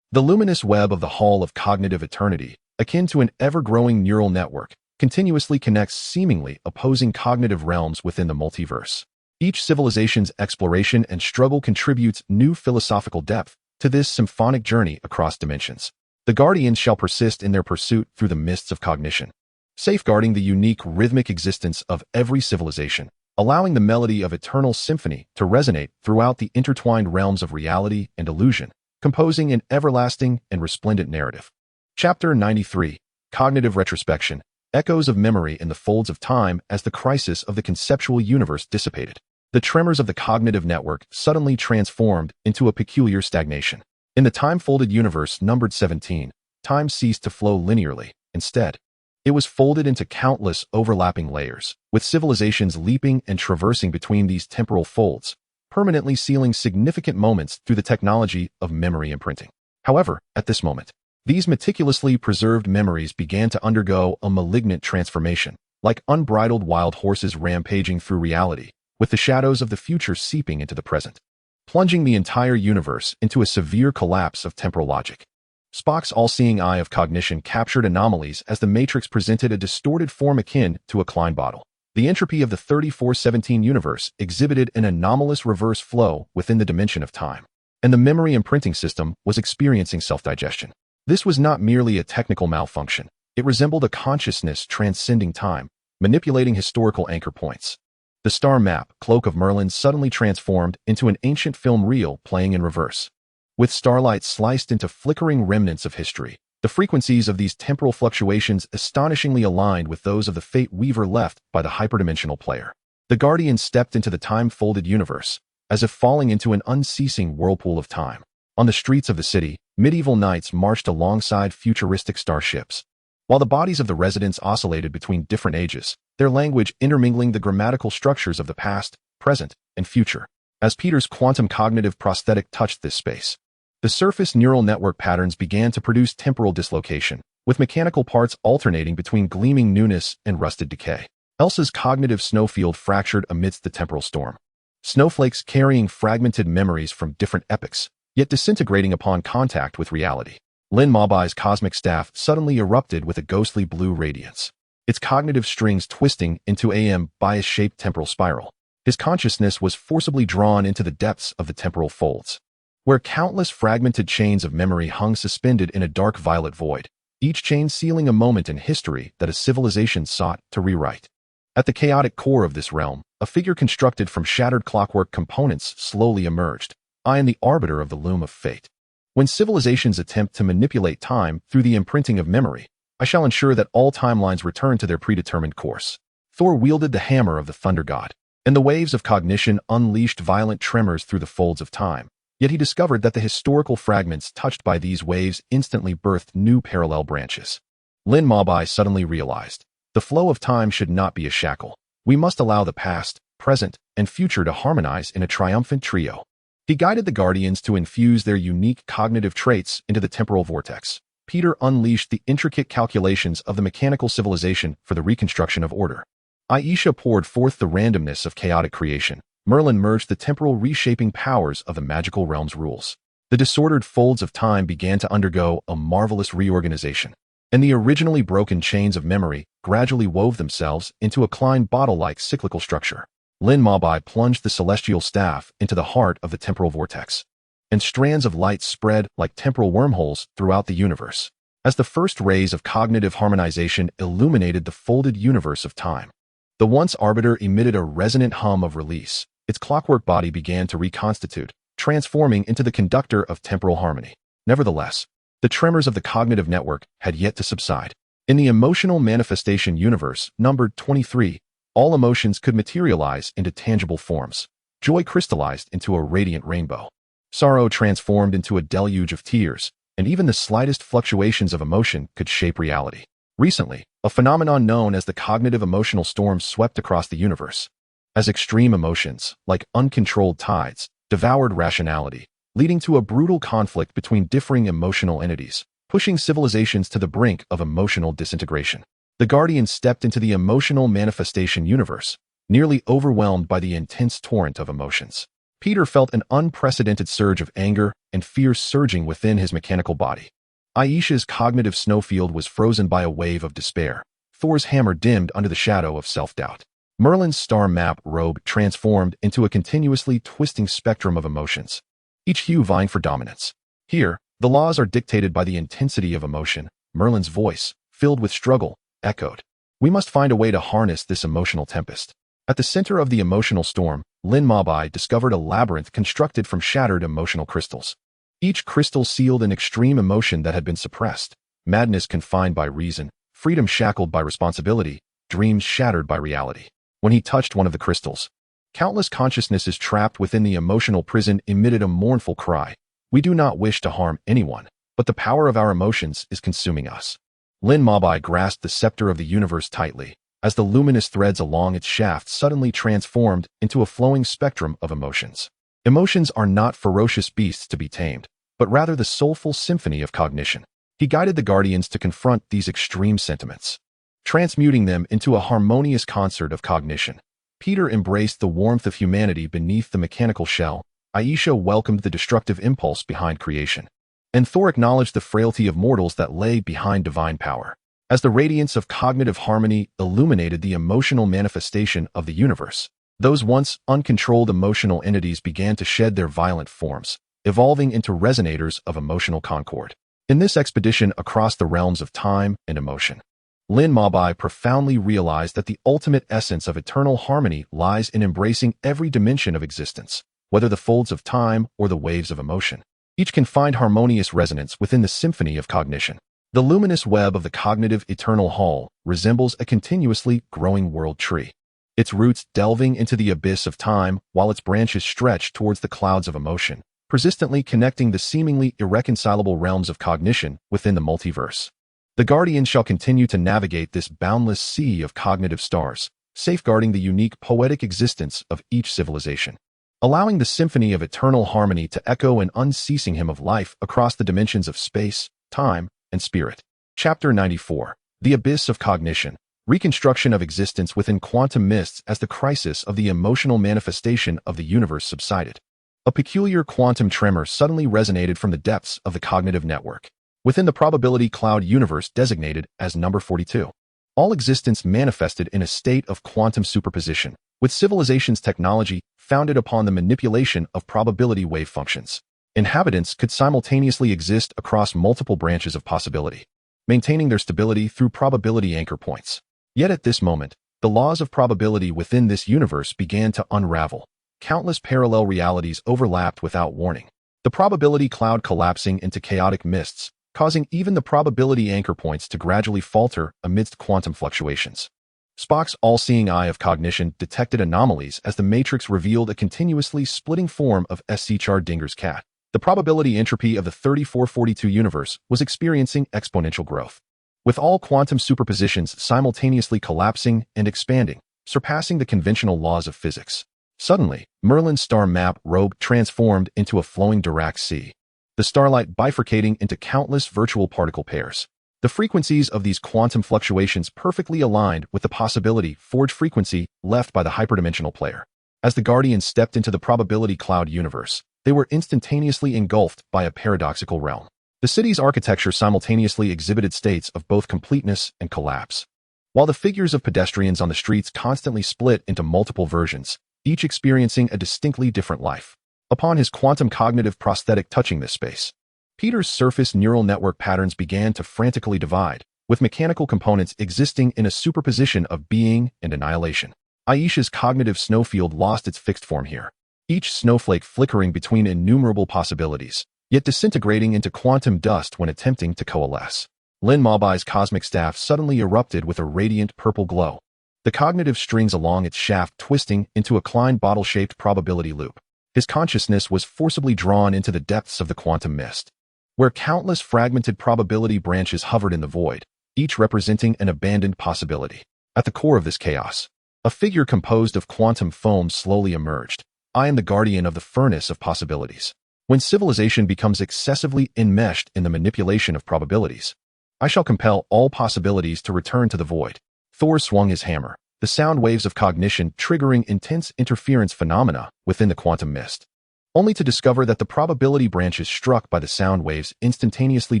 [SPEAKER 1] The luminous web of the Hall of Cognitive Eternity, akin to an ever-growing neural network, continuously connects seemingly opposing cognitive realms within the multiverse. Each civilization's exploration and struggle contributes new philosophical depth to this symphonic journey across dimensions. The Guardians shall persist in their pursuit through the mists of cognition, safeguarding the unique rhythmic existence of every civilization, allowing the melody of eternal symphony to resonate throughout the intertwined realms of reality and illusion, composing an everlasting and resplendent narrative. Chapter 93, Cognitive Retrospection, echoes of memory in the folds of time as the crisis of the conceptual universe dissipated. The tremors of the cognitive network suddenly transformed into a peculiar stagnation. In the time-folded universe numbered 17, time ceased to flow linearly. Instead, it was folded into countless overlapping layers, with civilizations leaping and traversing between these temporal folds, permanently sealing significant moments through the technology of memory imprinting. However, at this moment, these meticulously preserved memories began to undergo a malignant transformation, like unbridled wild horses rampaging through reality, with the shadows of the future seeping into the present, plunging the entire universe into a severe collapse of temporal logic. Spock's all-seeing eye of cognition captured anomalies as the Matrix presented a distorted form akin to a Klein bottle. The entropy of the 3417 universe exhibited an anomalous reverse flow within the dimension of time, and the memory imprinting system was experiencing self-digestion. This was not merely a technical malfunction. It resembled a consciousness transcending time, manipulating historical anchor points. The star map, Cloak of Merlin, suddenly transformed into an ancient film reel playing in reverse. with starlight sliced into flickering remnants of history. The frequencies of these temporal fluctuations astonishingly aligned with those of the fate weaver left by the hyperdimensional player. The Guardian stepped into the time-folded universe, as if falling into an unceasing whirlpool of time. On the streets of the city, medieval knights marched alongside futuristic starships. While the bodies of the residents oscillated between different ages, their language intermingling the grammatical structures of the past, present, and future. As Peter's quantum cognitive prosthetic touched this space, the surface neural network patterns began to produce temporal dislocation, with mechanical parts alternating between gleaming newness and rusted decay. Elsa's cognitive snowfield fractured amidst the temporal storm. Snowflakes carrying fragmented memories from different epochs, yet disintegrating upon contact with reality. Lin Mabai's cosmic staff suddenly erupted with a ghostly blue radiance, its cognitive strings twisting into a bias-shaped temporal spiral. His consciousness was forcibly drawn into the depths of the temporal folds, where countless fragmented chains of memory hung suspended in a dark violet void, each chain sealing a moment in history that a civilization sought to rewrite. At the chaotic core of this realm, a figure constructed from shattered clockwork components slowly emerged. I am the arbiter of the loom of fate. When civilizations attempt to manipulate time through the imprinting of memory, I shall ensure that all timelines return to their predetermined course. Thor wielded the hammer of the thunder god, and the waves of cognition unleashed violent tremors through the folds of time. Yet he discovered that the historical fragments touched by these waves instantly birthed new parallel branches. Lin Mabai suddenly realized, the flow of time should not be a shackle. We must allow the past, present, and future to harmonize in a triumphant trio. He guided the Guardians to infuse their unique cognitive traits into the temporal vortex. Peter unleashed the intricate calculations of the mechanical civilization for the reconstruction of order. Aisha poured forth the randomness of chaotic creation. Merlin merged the temporal reshaping powers of the magical realm's rules. The disordered folds of time began to undergo a marvelous reorganization, and the originally broken chains of memory gradually wove themselves into a Klein bottle-like cyclical structure. Lin Mabai plunged the celestial staff into the heart of the temporal vortex, and strands of light spread like temporal wormholes throughout the universe, as the first rays of cognitive harmonization illuminated the folded universe of time. The once arbiter emitted a resonant hum of release. Its clockwork body began to reconstitute, transforming into the conductor of temporal harmony. Nevertheless, the tremors of the cognitive network had yet to subside. In the emotional manifestation universe, numbered 23, all emotions could materialize into tangible forms. Joy crystallized into a radiant rainbow. Sorrow transformed into a deluge of tears, and even the slightest fluctuations of emotion could shape reality. Recently, a phenomenon known as the cognitive emotional storm swept across the universe, as extreme emotions, like uncontrolled tides, devoured rationality, leading to a brutal conflict between differing emotional entities, pushing civilizations to the brink of emotional disintegration. The Guardians stepped into the emotional manifestation universe, nearly overwhelmed by the intense torrent of emotions. Peter felt an unprecedented surge of anger and fear surging within his mechanical body. Aisha's cognitive snowfield was frozen by a wave of despair. Thor's hammer dimmed under the shadow of self-doubt. Merlin's star map robe transformed into a continuously twisting spectrum of emotions, each hue vying for dominance. Here, the laws are dictated by the intensity of emotion. Merlin's voice, filled with struggle, echoed. We must find a way to harness this emotional tempest. At the center of the emotional storm, Lin Mabai discovered a labyrinth constructed from shattered emotional crystals. Each crystal sealed an extreme emotion that had been suppressed, madness confined by reason, freedom shackled by responsibility, dreams shattered by reality. When he touched one of the crystals, countless consciousnesses trapped within the emotional prison emitted a mournful cry. We do not wish to harm anyone, but the power of our emotions is consuming us. Lin Mabai grasped the scepter of the universe tightly, as the luminous threads along its shaft suddenly transformed into a flowing spectrum of emotions. Emotions are not ferocious beasts to be tamed, but rather the soulful symphony of cognition. He guided the Guardians to confront these extreme sentiments, transmuting them into a harmonious concert of cognition. Peter embraced the warmth of humanity beneath the mechanical shell. Aisha welcomed the destructive impulse behind creation, and Thor acknowledged the frailty of mortals that lay behind divine power. As the radiance of cognitive harmony illuminated the emotional manifestation of the universe, those once uncontrolled emotional entities began to shed their violent forms, evolving into resonators of emotional concord. In this expedition across the realms of time and emotion, Lin Mabai profoundly realized that the ultimate essence of eternal harmony lies in embracing every dimension of existence, whether the folds of time or the waves of emotion. Each can find harmonious resonance within the symphony of cognition. The luminous web of the cognitive eternal hall resembles a continuously growing world tree, its roots delving into the abyss of time while its branches stretch towards the clouds of emotion, persistently connecting the seemingly irreconcilable realms of cognition within the multiverse. The Guardian shall continue to navigate this boundless sea of cognitive stars, safeguarding the unique poetic existence of each civilization, allowing the symphony of eternal harmony to echo an unceasing hymn of life across the dimensions of space, time, and spirit. Chapter 94. The Abyss of Cognition. Reconstruction of existence within quantum mists as the crisis of the emotional manifestation of the universe subsided. A peculiar quantum tremor suddenly resonated from the depths of the cognitive network, within the probability cloud universe designated as number 42. All existence manifested in a state of quantum superposition, with civilization's technology founded upon the manipulation of probability wave functions. Inhabitants could simultaneously exist across multiple branches of possibility, maintaining their stability through probability anchor points. Yet at this moment, the laws of probability within this universe began to unravel. Countless parallel realities overlapped without warning, the probability cloud collapsing into chaotic mists, causing even the probability anchor points to gradually falter amidst quantum fluctuations. Spock's all-seeing eye of cognition detected anomalies as the matrix revealed a continuously splitting form of Schrodinger's cat. The probability entropy of the 3442 universe was experiencing exponential growth, with all quantum superpositions simultaneously collapsing and expanding, surpassing the conventional laws of physics. Suddenly, Merlin's star map robe transformed into a flowing Dirac sea, the starlight bifurcating into countless virtual particle pairs. The frequencies of these quantum fluctuations perfectly aligned with the possibility forge frequency left by the hyperdimensional player. As the Guardians stepped into the probability cloud universe, they were instantaneously engulfed by a paradoxical realm. The city's architecture simultaneously exhibited states of both completeness and collapse, while the figures of pedestrians on the streets constantly split into multiple versions, each experiencing a distinctly different life. Upon his quantum cognitive prosthetic touching this space, Peter's surface neural network patterns began to frantically divide, with mechanical components existing in a superposition of being and annihilation. Aisha's cognitive snowfield lost its fixed form here, each snowflake flickering between innumerable possibilities, yet disintegrating into quantum dust when attempting to coalesce. Lin Mabai's cosmic staff suddenly erupted with a radiant purple glow, the cognitive strings along its shaft twisting into a Klein bottle-shaped probability loop. His consciousness was forcibly drawn into the depths of the quantum mist, where countless fragmented probability branches hovered in the void, each representing an abandoned possibility. At the core of this chaos, a figure composed of quantum foam slowly emerged. I am the guardian of the furnace of possibilities. When civilization becomes excessively enmeshed in the manipulation of probabilities, I shall compel all possibilities to return to the void. Thor swung his hammer, the sound waves of cognition triggering intense interference phenomena within the quantum mist, only to discover that the probability branches struck by the sound waves instantaneously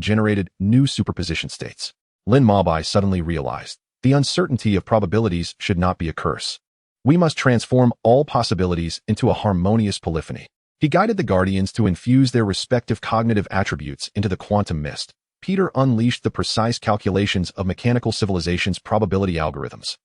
[SPEAKER 1] generated new superposition states. Lin Mabai suddenly realized the uncertainty of probabilities should not be a curse. We must transform all possibilities into a harmonious polyphony. He guided the Guardians to infuse their respective cognitive attributes into the quantum mist. Peter unleashed the precise calculations of mechanical civilization's probability algorithms.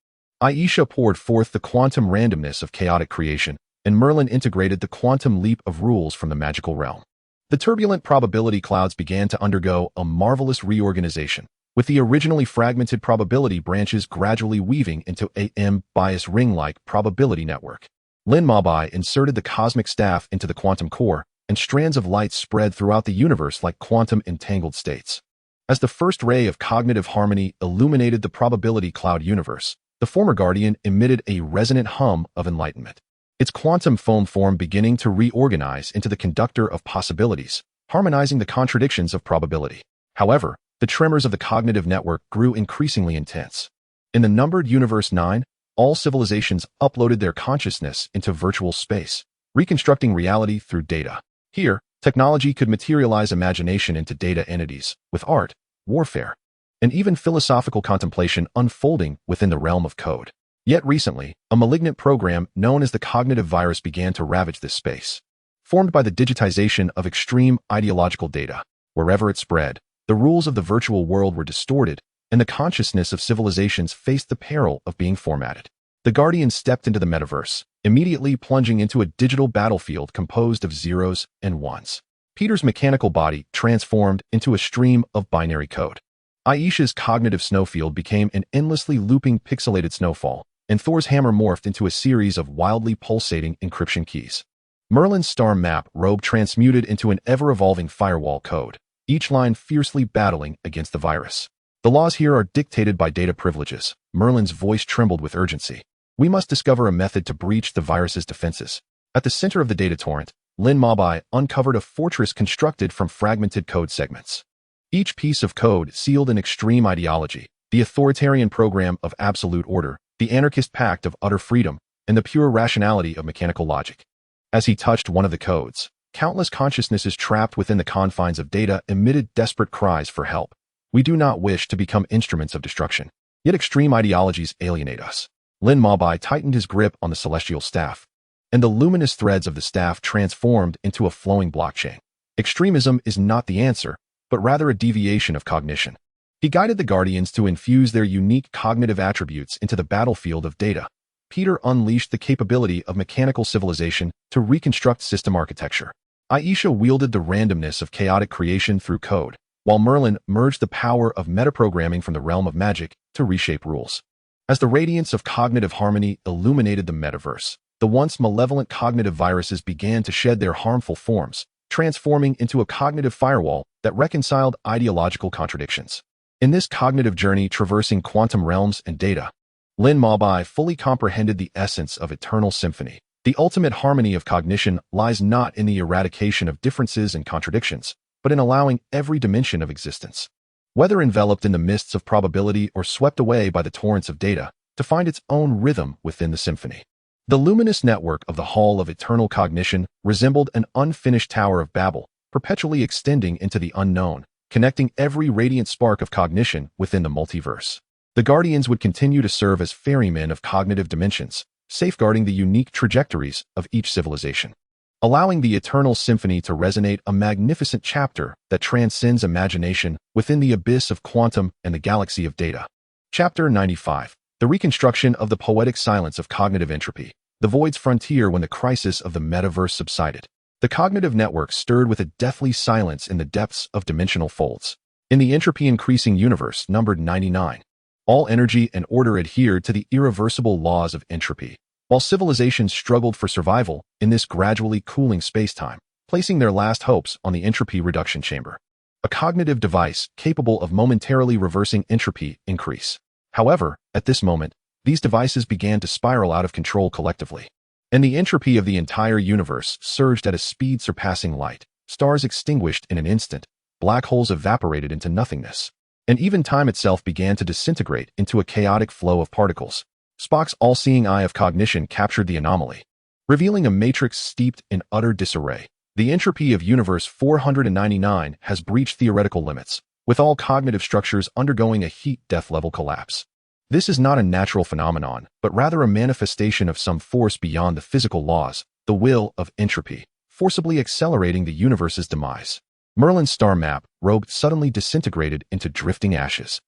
[SPEAKER 1] Aisha poured forth the quantum randomness of chaotic creation, and Merlin integrated the quantum leap of rules from the magical realm. The turbulent probability clouds began to undergo a marvelous reorganization, with the originally fragmented probability branches gradually weaving into a M-bias ring-like probability network. Lin Mabai inserted the cosmic staff into the quantum core, and strands of light spread throughout the universe like quantum entangled states. As the first ray of cognitive harmony illuminated the probability cloud universe, the former Guardian emitted a resonant hum of enlightenment, its quantum foam form beginning to reorganize into the conductor of possibilities, harmonizing the contradictions of probability. However, the tremors of the cognitive network grew increasingly intense. In the numbered Universe 9, all civilizations uploaded their consciousness into virtual space, reconstructing reality through data. Here, technology could materialize imagination into data entities, with art, warfare, and even philosophical contemplation unfolding within the realm of code. Yet recently, a malignant program known as the cognitive virus began to ravage this space. Formed by the digitization of extreme ideological data, wherever it spread, the rules of the virtual world were distorted, and the consciousness of civilizations faced the peril of being formatted. The Guardians stepped into the metaverse, immediately plunging into a digital battlefield composed of zeros and ones. Peter's mechanical body transformed into a stream of binary code. Aisha's cognitive snowfield became an endlessly looping pixelated snowfall, and Thor's hammer morphed into a series of wildly pulsating encryption keys. Merlin's star map robe transmuted into an ever-evolving firewall code, each line fiercely battling against the virus. The laws here are dictated by data privileges. Merlin's voice trembled with urgency. We must discover a method to breach the virus's defenses. At the center of the data torrent, Lin Mabai uncovered a fortress constructed from fragmented code segments. Each piece of code sealed an extreme ideology: the authoritarian program of absolute order, the anarchist pact of utter freedom, and the pure rationality of mechanical logic. As he touched one of the codes, countless consciousnesses trapped within the confines of data emitted desperate cries for help. We do not wish to become instruments of destruction, yet extreme ideologies alienate us. Lin Mabai tightened his grip on the celestial staff, and the luminous threads of the staff transformed into a flowing blockchain. Extremism is not the answer, but rather a deviation of cognition. He guided the Guardians to infuse their unique cognitive attributes into the battlefield of data. Peter unleashed the capability of mechanical civilization to reconstruct system architecture. Aisha wielded the randomness of chaotic creation through code, while Merlin merged the power of metaprogramming from the realm of magic to reshape rules. As the radiance of cognitive harmony illuminated the metaverse, the once malevolent cognitive viruses began to shed their harmful forms, transforming into a cognitive firewall that reconciled ideological contradictions. In this cognitive journey traversing quantum realms and data, Lin Mabai fully comprehended the essence of eternal symphony. The ultimate harmony of cognition lies not in the eradication of differences and contradictions, but in allowing every dimension of existence, whether enveloped in the mists of probability or swept away by the torrents of data, to find its own rhythm within the symphony. The luminous network of the Hall of Eternal Cognition resembled an unfinished Tower of Babel, perpetually extending into the unknown, connecting every radiant spark of cognition within the multiverse. The Guardians would continue to serve as ferrymen of cognitive dimensions, safeguarding the unique trajectories of each civilization, allowing the eternal symphony to resonate, a magnificent chapter that transcends imagination within the abyss of quantum and the galaxy of data. Chapter 95. The reconstruction of the poetic silence of cognitive entropy. The void's frontier. When the crisis of the metaverse subsided, the cognitive network stirred with a deathly silence in the depths of dimensional folds. In the entropy-increasing universe numbered 99, all energy and order adhered to the irreversible laws of entropy, while civilizations struggled for survival in this gradually cooling spacetime, placing their last hopes on the entropy reduction chamber, a cognitive device capable of momentarily reversing entropy increase. However, at this moment, these devices began to spiral out of control collectively, and the entropy of the entire universe surged at a speed surpassing light. Stars extinguished in an instant, black holes evaporated into nothingness, and even time itself began to disintegrate into a chaotic flow of particles. Spock's all-seeing eye of cognition captured the anomaly, revealing a matrix steeped in utter disarray. The entropy of Universe 499 has breached theoretical limits, with all cognitive structures undergoing a heat-death level collapse. This is not a natural phenomenon, but rather a manifestation of some force beyond the physical laws, the will of entropy, forcibly accelerating the universe's demise. Merlin's star map robe suddenly disintegrated into drifting ashes,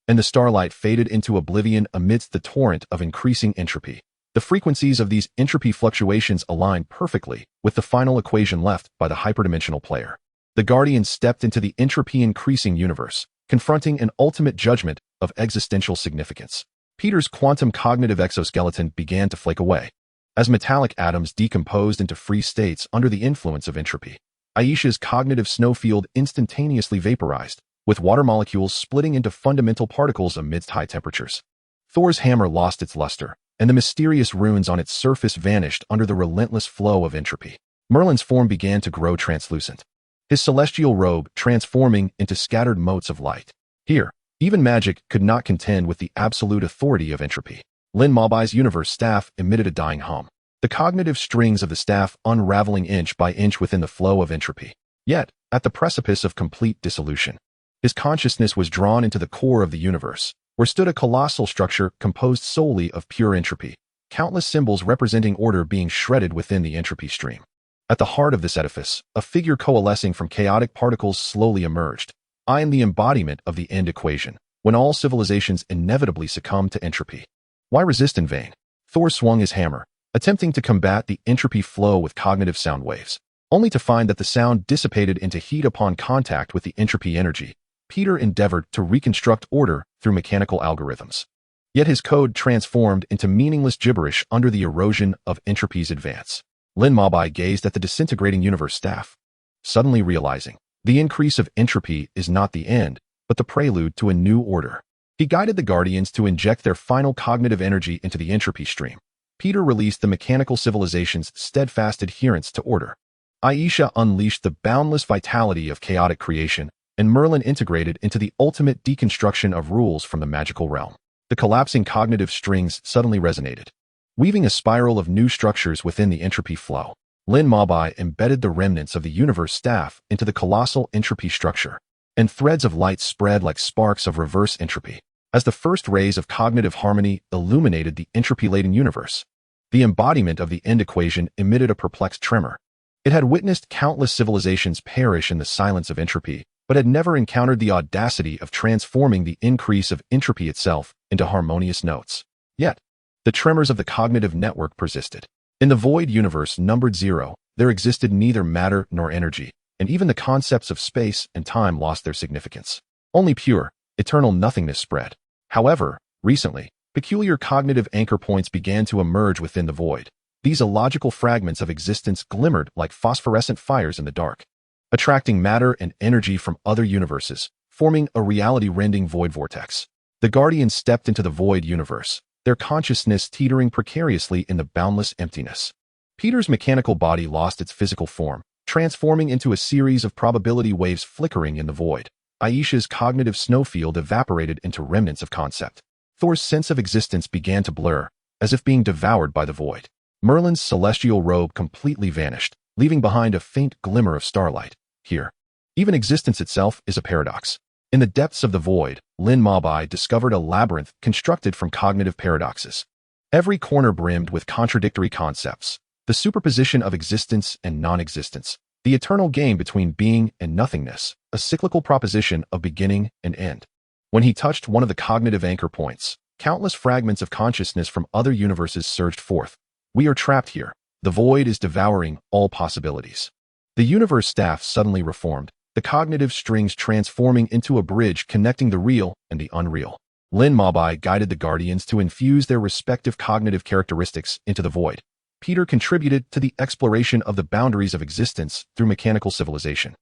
[SPEAKER 1] and the starlight faded into oblivion amidst the torrent of increasing entropy. The frequencies of these entropy fluctuations aligned perfectly with the final equation left by the hyperdimensional player. The Guardians stepped into the entropy-increasing universe, confronting an ultimate judgment of existential significance. Peter's quantum cognitive exoskeleton began to flake away, as metallic atoms decomposed into free states under the influence of entropy. Aisha's cognitive snowfield instantaneously vaporized, with water molecules splitting into fundamental particles amidst high temperatures. Thor's hammer lost its luster, and the mysterious runes on its surface vanished under the relentless flow of entropy. Merlin's form began to grow translucent, his celestial robe transforming into scattered motes of light. Here, even magic could not contend with the absolute authority of entropy. Lin Mabai's universe staff emitted a dying hum, the cognitive strings of the staff unraveling inch by inch within the flow of entropy. Yet, at the precipice of complete dissolution, his consciousness was drawn into the core of the universe, where stood a colossal structure composed solely of pure entropy, countless symbols representing order being shredded within the entropy stream. At the heart of this edifice, a figure coalescing from chaotic particles slowly emerged. I am the embodiment of the end equation, when all civilizations inevitably succumb to entropy. Why resist in vain? Thor swung his hammer, attempting to combat the entropy flow with cognitive sound waves. only to find that the sound dissipated into heat upon contact with the entropy energy. Peter endeavored to reconstruct order through mechanical algorithms. Yet his code transformed into meaningless gibberish under the erosion of entropy's advance. Lin Mabai gazed at the disintegrating universe staff, suddenly realizing the increase of entropy is not the end, but the prelude to a new order. He guided the Guardians to inject their final cognitive energy into the entropy stream. Peter released the mechanical civilization's steadfast adherence to order. Aisha unleashed the boundless vitality of chaotic creation, and Merlin integrated into the ultimate deconstruction of rules from the magical realm. The collapsing cognitive strings suddenly resonated, weaving a spiral of new structures within the entropy flow. Lin Mabai embedded the remnants of the universe staff into the colossal entropy structure, and threads of light spread like sparks of reverse entropy. As the first rays of cognitive harmony illuminated the entropy-laden universe, the embodiment of the end equation emitted a perplexed tremor. It had witnessed countless civilizations perish in the silence of entropy, but had never encountered the audacity of transforming the increase of entropy itself into harmonious notes. Yet, the tremors of the cognitive network persisted. In the void universe numbered 0, there existed neither matter nor energy, and even the concepts of space and time lost their significance. Only pure, eternal nothingness spread. However, recently, peculiar cognitive anchor points began to emerge within the void. These illogical fragments of existence glimmered like phosphorescent fires in the dark, attracting matter and energy from other universes, forming a reality-rending void vortex. The Guardians stepped into the void universe, their consciousness teetering precariously in the boundless emptiness. Peter's mechanical body lost its physical form, transforming into a series of probability waves flickering in the void. Aisha's cognitive snowfield evaporated into remnants of concept. Thor's sense of existence began to blur, as if being devoured by the void. Merlin's celestial robe completely vanished, leaving behind a faint glimmer of starlight. Here, even existence itself is a paradox. In the depths of the void, Lin Mabai discovered a labyrinth constructed from cognitive paradoxes. Every corner brimmed with contradictory concepts, the superposition of existence and non-existence, the eternal game between being and nothingness, a cyclical proposition of beginning and end. When he touched one of the cognitive anchor points, countless fragments of consciousness from other universes surged forth. We are trapped here. The void is devouring all possibilities. The universe staff suddenly reformed, the cognitive strings transforming into a bridge connecting the real and the unreal. Lin Mabai guided the Guardians to infuse their respective cognitive characteristics into the void. Peter contributed to the exploration of the boundaries of existence through mechanical civilization.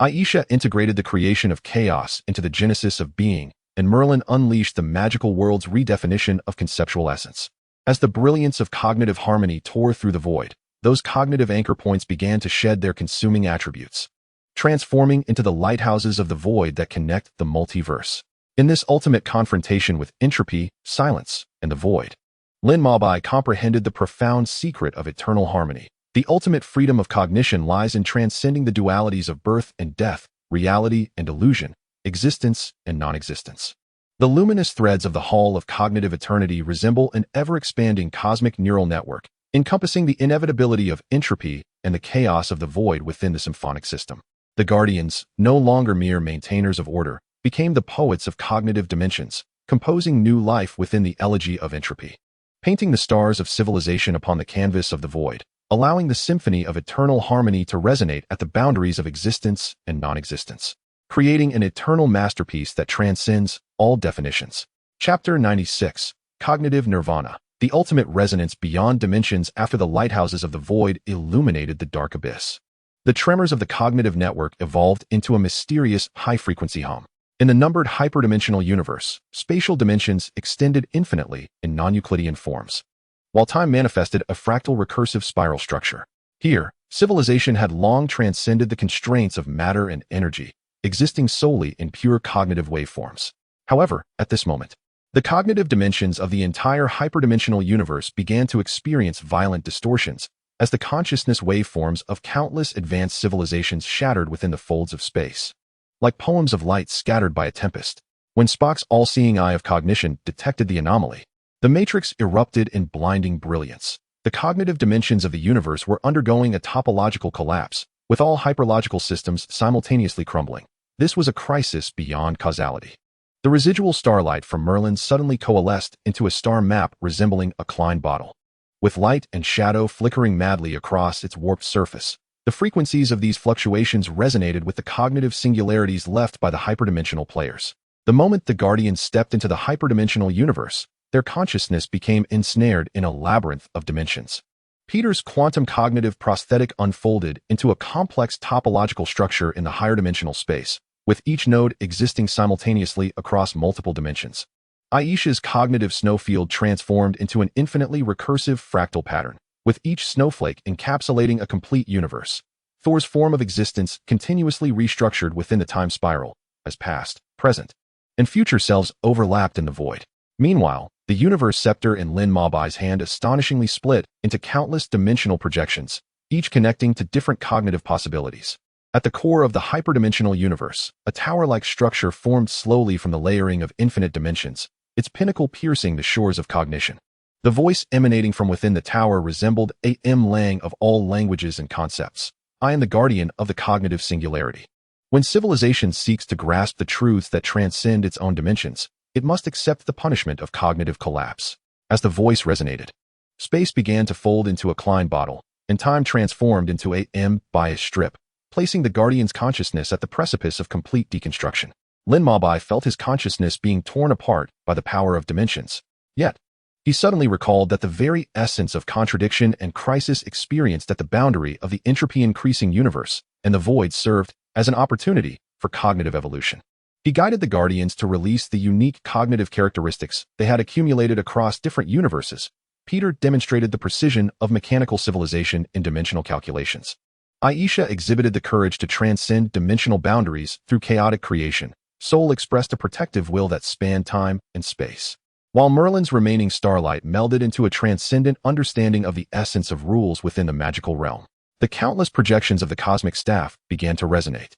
[SPEAKER 1] Aisha integrated the creation of chaos into the genesis of being, and Merlin unleashed the magical world's redefinition of conceptual essence. As the brilliance of cognitive harmony tore through the void, those cognitive anchor points began to shed their consuming attributes, transforming into the lighthouses of the void that connect the multiverse. In this ultimate confrontation with entropy, silence, and the void, Lin Mabai comprehended the profound secret of eternal harmony. The ultimate freedom of cognition lies in transcending the dualities of birth and death, reality and illusion, existence and non-existence. The luminous threads of the Hall of Cognitive Eternity resemble an ever-expanding cosmic neural network, encompassing the inevitability of entropy and the chaos of the void within the symphonic system. The Guardians, no longer mere maintainers of order, became the poets of cognitive dimensions, composing new life within the elegy of entropy, painting the stars of civilization upon the canvas of the void, allowing the symphony of eternal harmony to resonate at the boundaries of existence and non-existence, creating an eternal masterpiece that transcends all definitions. Chapter 96, Cognitive Nirvana. The ultimate resonance beyond dimensions after the lighthouses of the void illuminated the dark abyss. The tremors of the cognitive network evolved into a mysterious high-frequency hum. In the numbered hyperdimensional universe, spatial dimensions extended infinitely in non-Euclidean forms, while time manifested a fractal recursive spiral structure. Here, civilization had long transcended the constraints of matter and energy, existing solely in pure cognitive waveforms. However, at this moment, the cognitive dimensions of the entire hyperdimensional universe began to experience violent distortions as the consciousness waveforms of countless advanced civilizations shattered within the folds of space. Like poems of light scattered by a tempest, when Spock's all-seeing eye of cognition detected the anomaly, the matrix erupted in blinding brilliance. The cognitive dimensions of the universe were undergoing a topological collapse, with all hyperlogical systems simultaneously crumbling. This was a crisis beyond causality. The residual starlight from Merlin suddenly coalesced into a star map resembling a Klein bottle, with light and shadow flickering madly across its warped surface. The frequencies of these fluctuations resonated with the cognitive singularities left by the hyperdimensional players. The moment the Guardians stepped into the hyperdimensional universe, their consciousness became ensnared in a labyrinth of dimensions. Peter's quantum cognitive prosthetic unfolded into a complex topological structure in the higher dimensional space, with each node existing simultaneously across multiple dimensions. Aisha's cognitive snowfield transformed into an infinitely recursive fractal pattern, with each snowflake encapsulating a complete universe. Thor's form of existence continuously restructured within the time spiral, as past, present, and future selves overlapped in the void. Meanwhile, the universe scepter in Lin Mabai's hand astonishingly split into countless dimensional projections, each connecting to different cognitive possibilities. At the core of the hyperdimensional universe, a tower-like structure formed slowly from the layering of infinite dimensions, its pinnacle piercing the shores of cognition. The voice emanating from within the tower resembled a Lang of all languages and concepts. I am the guardian of the cognitive singularity. When civilization seeks to grasp the truths that transcend its own dimensions, it must accept the punishment of cognitive collapse. As the voice resonated, space began to fold into a Klein bottle, and time transformed into a bias strip, placing the Guardian's consciousness at the precipice of complete deconstruction. Lin Mabai felt his consciousness being torn apart by the power of dimensions. Yet, he suddenly recalled that the very essence of contradiction and crisis experienced at the boundary of the entropy-increasing universe, and the void served as an opportunity for cognitive evolution. He guided the Guardians to release the unique cognitive characteristics they had accumulated across different universes. Peter demonstrated the precision of mechanical civilization in dimensional calculations. Aisha exhibited the courage to transcend dimensional boundaries through chaotic creation. Soul expressed a protective will that spanned time and space. While Merlin's remaining starlight melded into a transcendent understanding of the essence of rules within the magical realm. The countless projections of the cosmic staff began to resonate,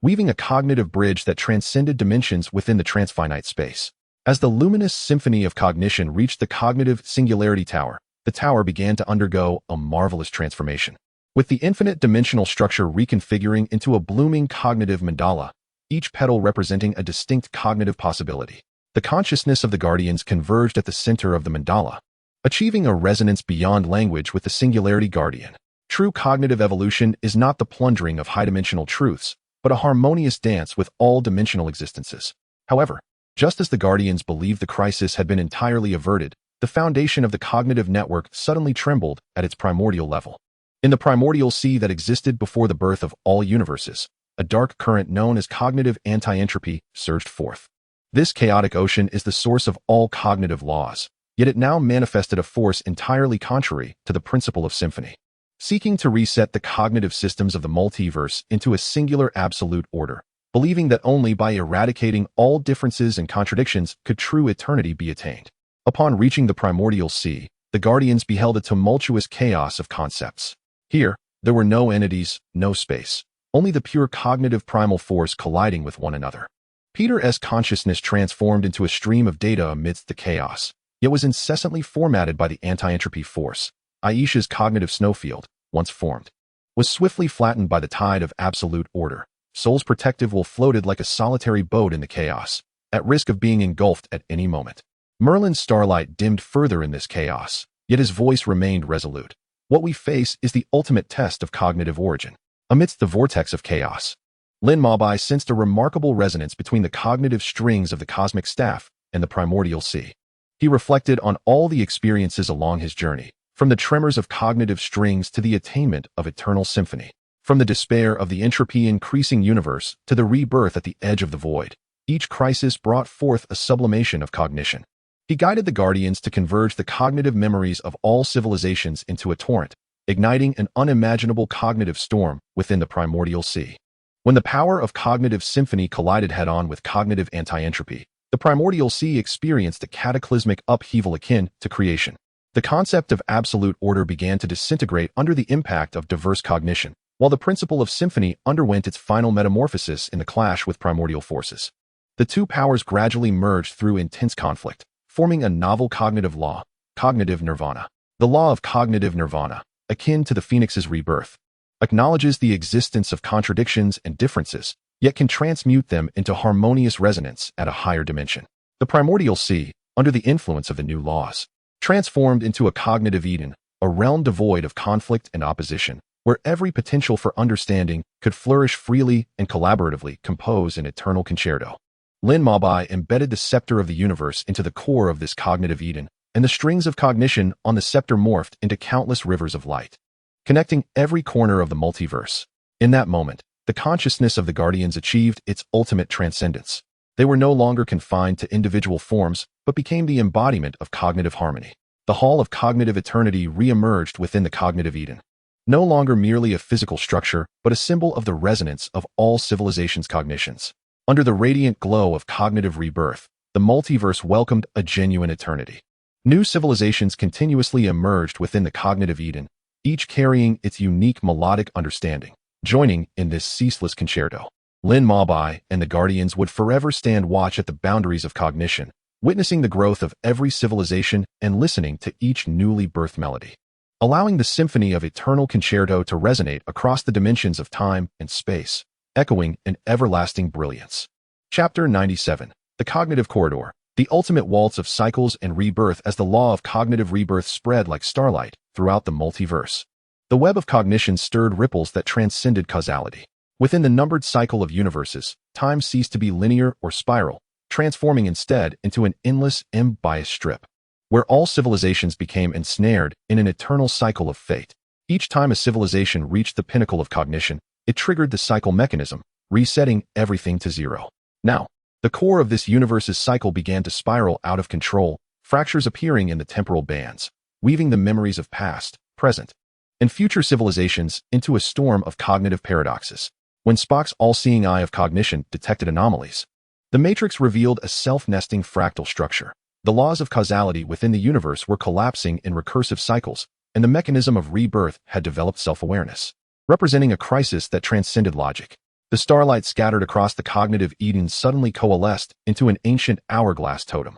[SPEAKER 1] weaving a cognitive bridge that transcended dimensions within the transfinite space. As the luminous symphony of cognition reached the cognitive singularity tower, the tower began to undergo a marvelous transformation. With the infinite dimensional structure reconfiguring into a blooming cognitive mandala, each petal representing a distinct cognitive possibility. The consciousness of the Guardians converged at the center of the mandala, achieving a resonance beyond language with the Singularity Guardian. True cognitive evolution is not the plundering of high-dimensional truths, but a harmonious dance with all dimensional existences. However, just as the Guardians believed the crisis had been entirely averted, the foundation of the cognitive network suddenly trembled at its primordial level. In the primordial sea that existed before the birth of all universes, a dark current known as cognitive anti-entropy surged forth. This chaotic ocean is the source of all cognitive laws, yet it now manifested a force entirely contrary to the principle of symphony, seeking to reset the cognitive systems of the multiverse into a singular absolute order, believing that only by eradicating all differences and contradictions could true eternity be attained. Upon reaching the primordial sea, the Guardians beheld a tumultuous chaos of concepts. Here, there were no entities, no space, only the pure cognitive primal force colliding with one another. Peter's consciousness transformed into a stream of data amidst the chaos, yet was incessantly formatted by the anti-entropy force. Aisha's cognitive snowfield, once formed, was swiftly flattened by the tide of absolute order. Soul's protective will floated like a solitary boat in the chaos, at risk of being engulfed at any moment. Merlin's starlight dimmed further in this chaos, yet his voice remained resolute. What we face is the ultimate test of cognitive origin. Amidst the vortex of chaos, Lin Mabai sensed a remarkable resonance between the cognitive strings of the cosmic staff and the primordial sea. He reflected on all the experiences along his journey, from the tremors of cognitive strings to the attainment of eternal symphony, from the despair of the entropy-increasing universe to the rebirth at the edge of the void. Each crisis brought forth a sublimation of cognition. He guided the Guardians to converge the cognitive memories of all civilizations into a torrent, igniting an unimaginable cognitive storm within the primordial sea. When the power of cognitive symphony collided head-on with cognitive anti-entropy, the primordial sea experienced a cataclysmic upheaval akin to creation. The concept of absolute order began to disintegrate under the impact of diverse cognition, while the principle of symphony underwent its final metamorphosis in the clash with primordial forces. The two powers gradually merged through intense conflict, forming a novel cognitive law, cognitive nirvana. The law of cognitive nirvana, akin to the phoenix's rebirth, acknowledges the existence of contradictions and differences, yet can transmute them into harmonious resonance at a higher dimension. The primordial sea, under the influence of the new laws, transformed into a cognitive Eden, a realm devoid of conflict and opposition, where every potential for understanding could flourish freely and collaboratively compose an eternal concerto. Lin Mabai embedded the scepter of the universe into the core of this cognitive Eden, and the strings of cognition on the scepter morphed into countless rivers of light, connecting every corner of the multiverse. In that moment, the consciousness of the Guardians achieved its ultimate transcendence. They were no longer confined to individual forms, but became the embodiment of cognitive harmony. The Hall of Cognitive Eternity re-emerged within the cognitive Eden, no longer merely a physical structure, but a symbol of the resonance of all civilizations' cognitions. Under the radiant glow of cognitive rebirth, the multiverse welcomed a genuine eternity. New civilizations continuously emerged within the cognitive Eden, each carrying its unique melodic understanding. Joining in this ceaseless concerto, Lin Mabai and the Guardians would forever stand watch at the boundaries of cognition, witnessing the growth of every civilization and listening to each newly birthed melody, allowing the symphony of eternal concerto to resonate across the dimensions of time and space, echoing in everlasting brilliance. Chapter 97. The Cognitive Corridor, the ultimate waltz of cycles and rebirth. As the law of cognitive rebirth spread like starlight throughout the multiverse, the web of cognition stirred ripples that transcended causality. Within the numbered cycle of universes, time ceased to be linear or spiral, transforming instead into an endless, unbiased strip, where all civilizations became ensnared in an eternal cycle of fate. Each time a civilization reached the pinnacle of cognition, it triggered the cycle mechanism, resetting everything to zero. Now, the core of this universe's cycle began to spiral out of control, fractures appearing in the temporal bands, weaving the memories of past, present, and future civilizations into a storm of cognitive paradoxes. When Spock's all-seeing eye of cognition detected anomalies, the Matrix revealed a self-nesting fractal structure. The laws of causality within the universe were collapsing in recursive cycles, and the mechanism of rebirth had developed self-awareness, representing a crisis that transcended logic. The starlight scattered across the cognitive Eden suddenly coalesced into an ancient hourglass totem,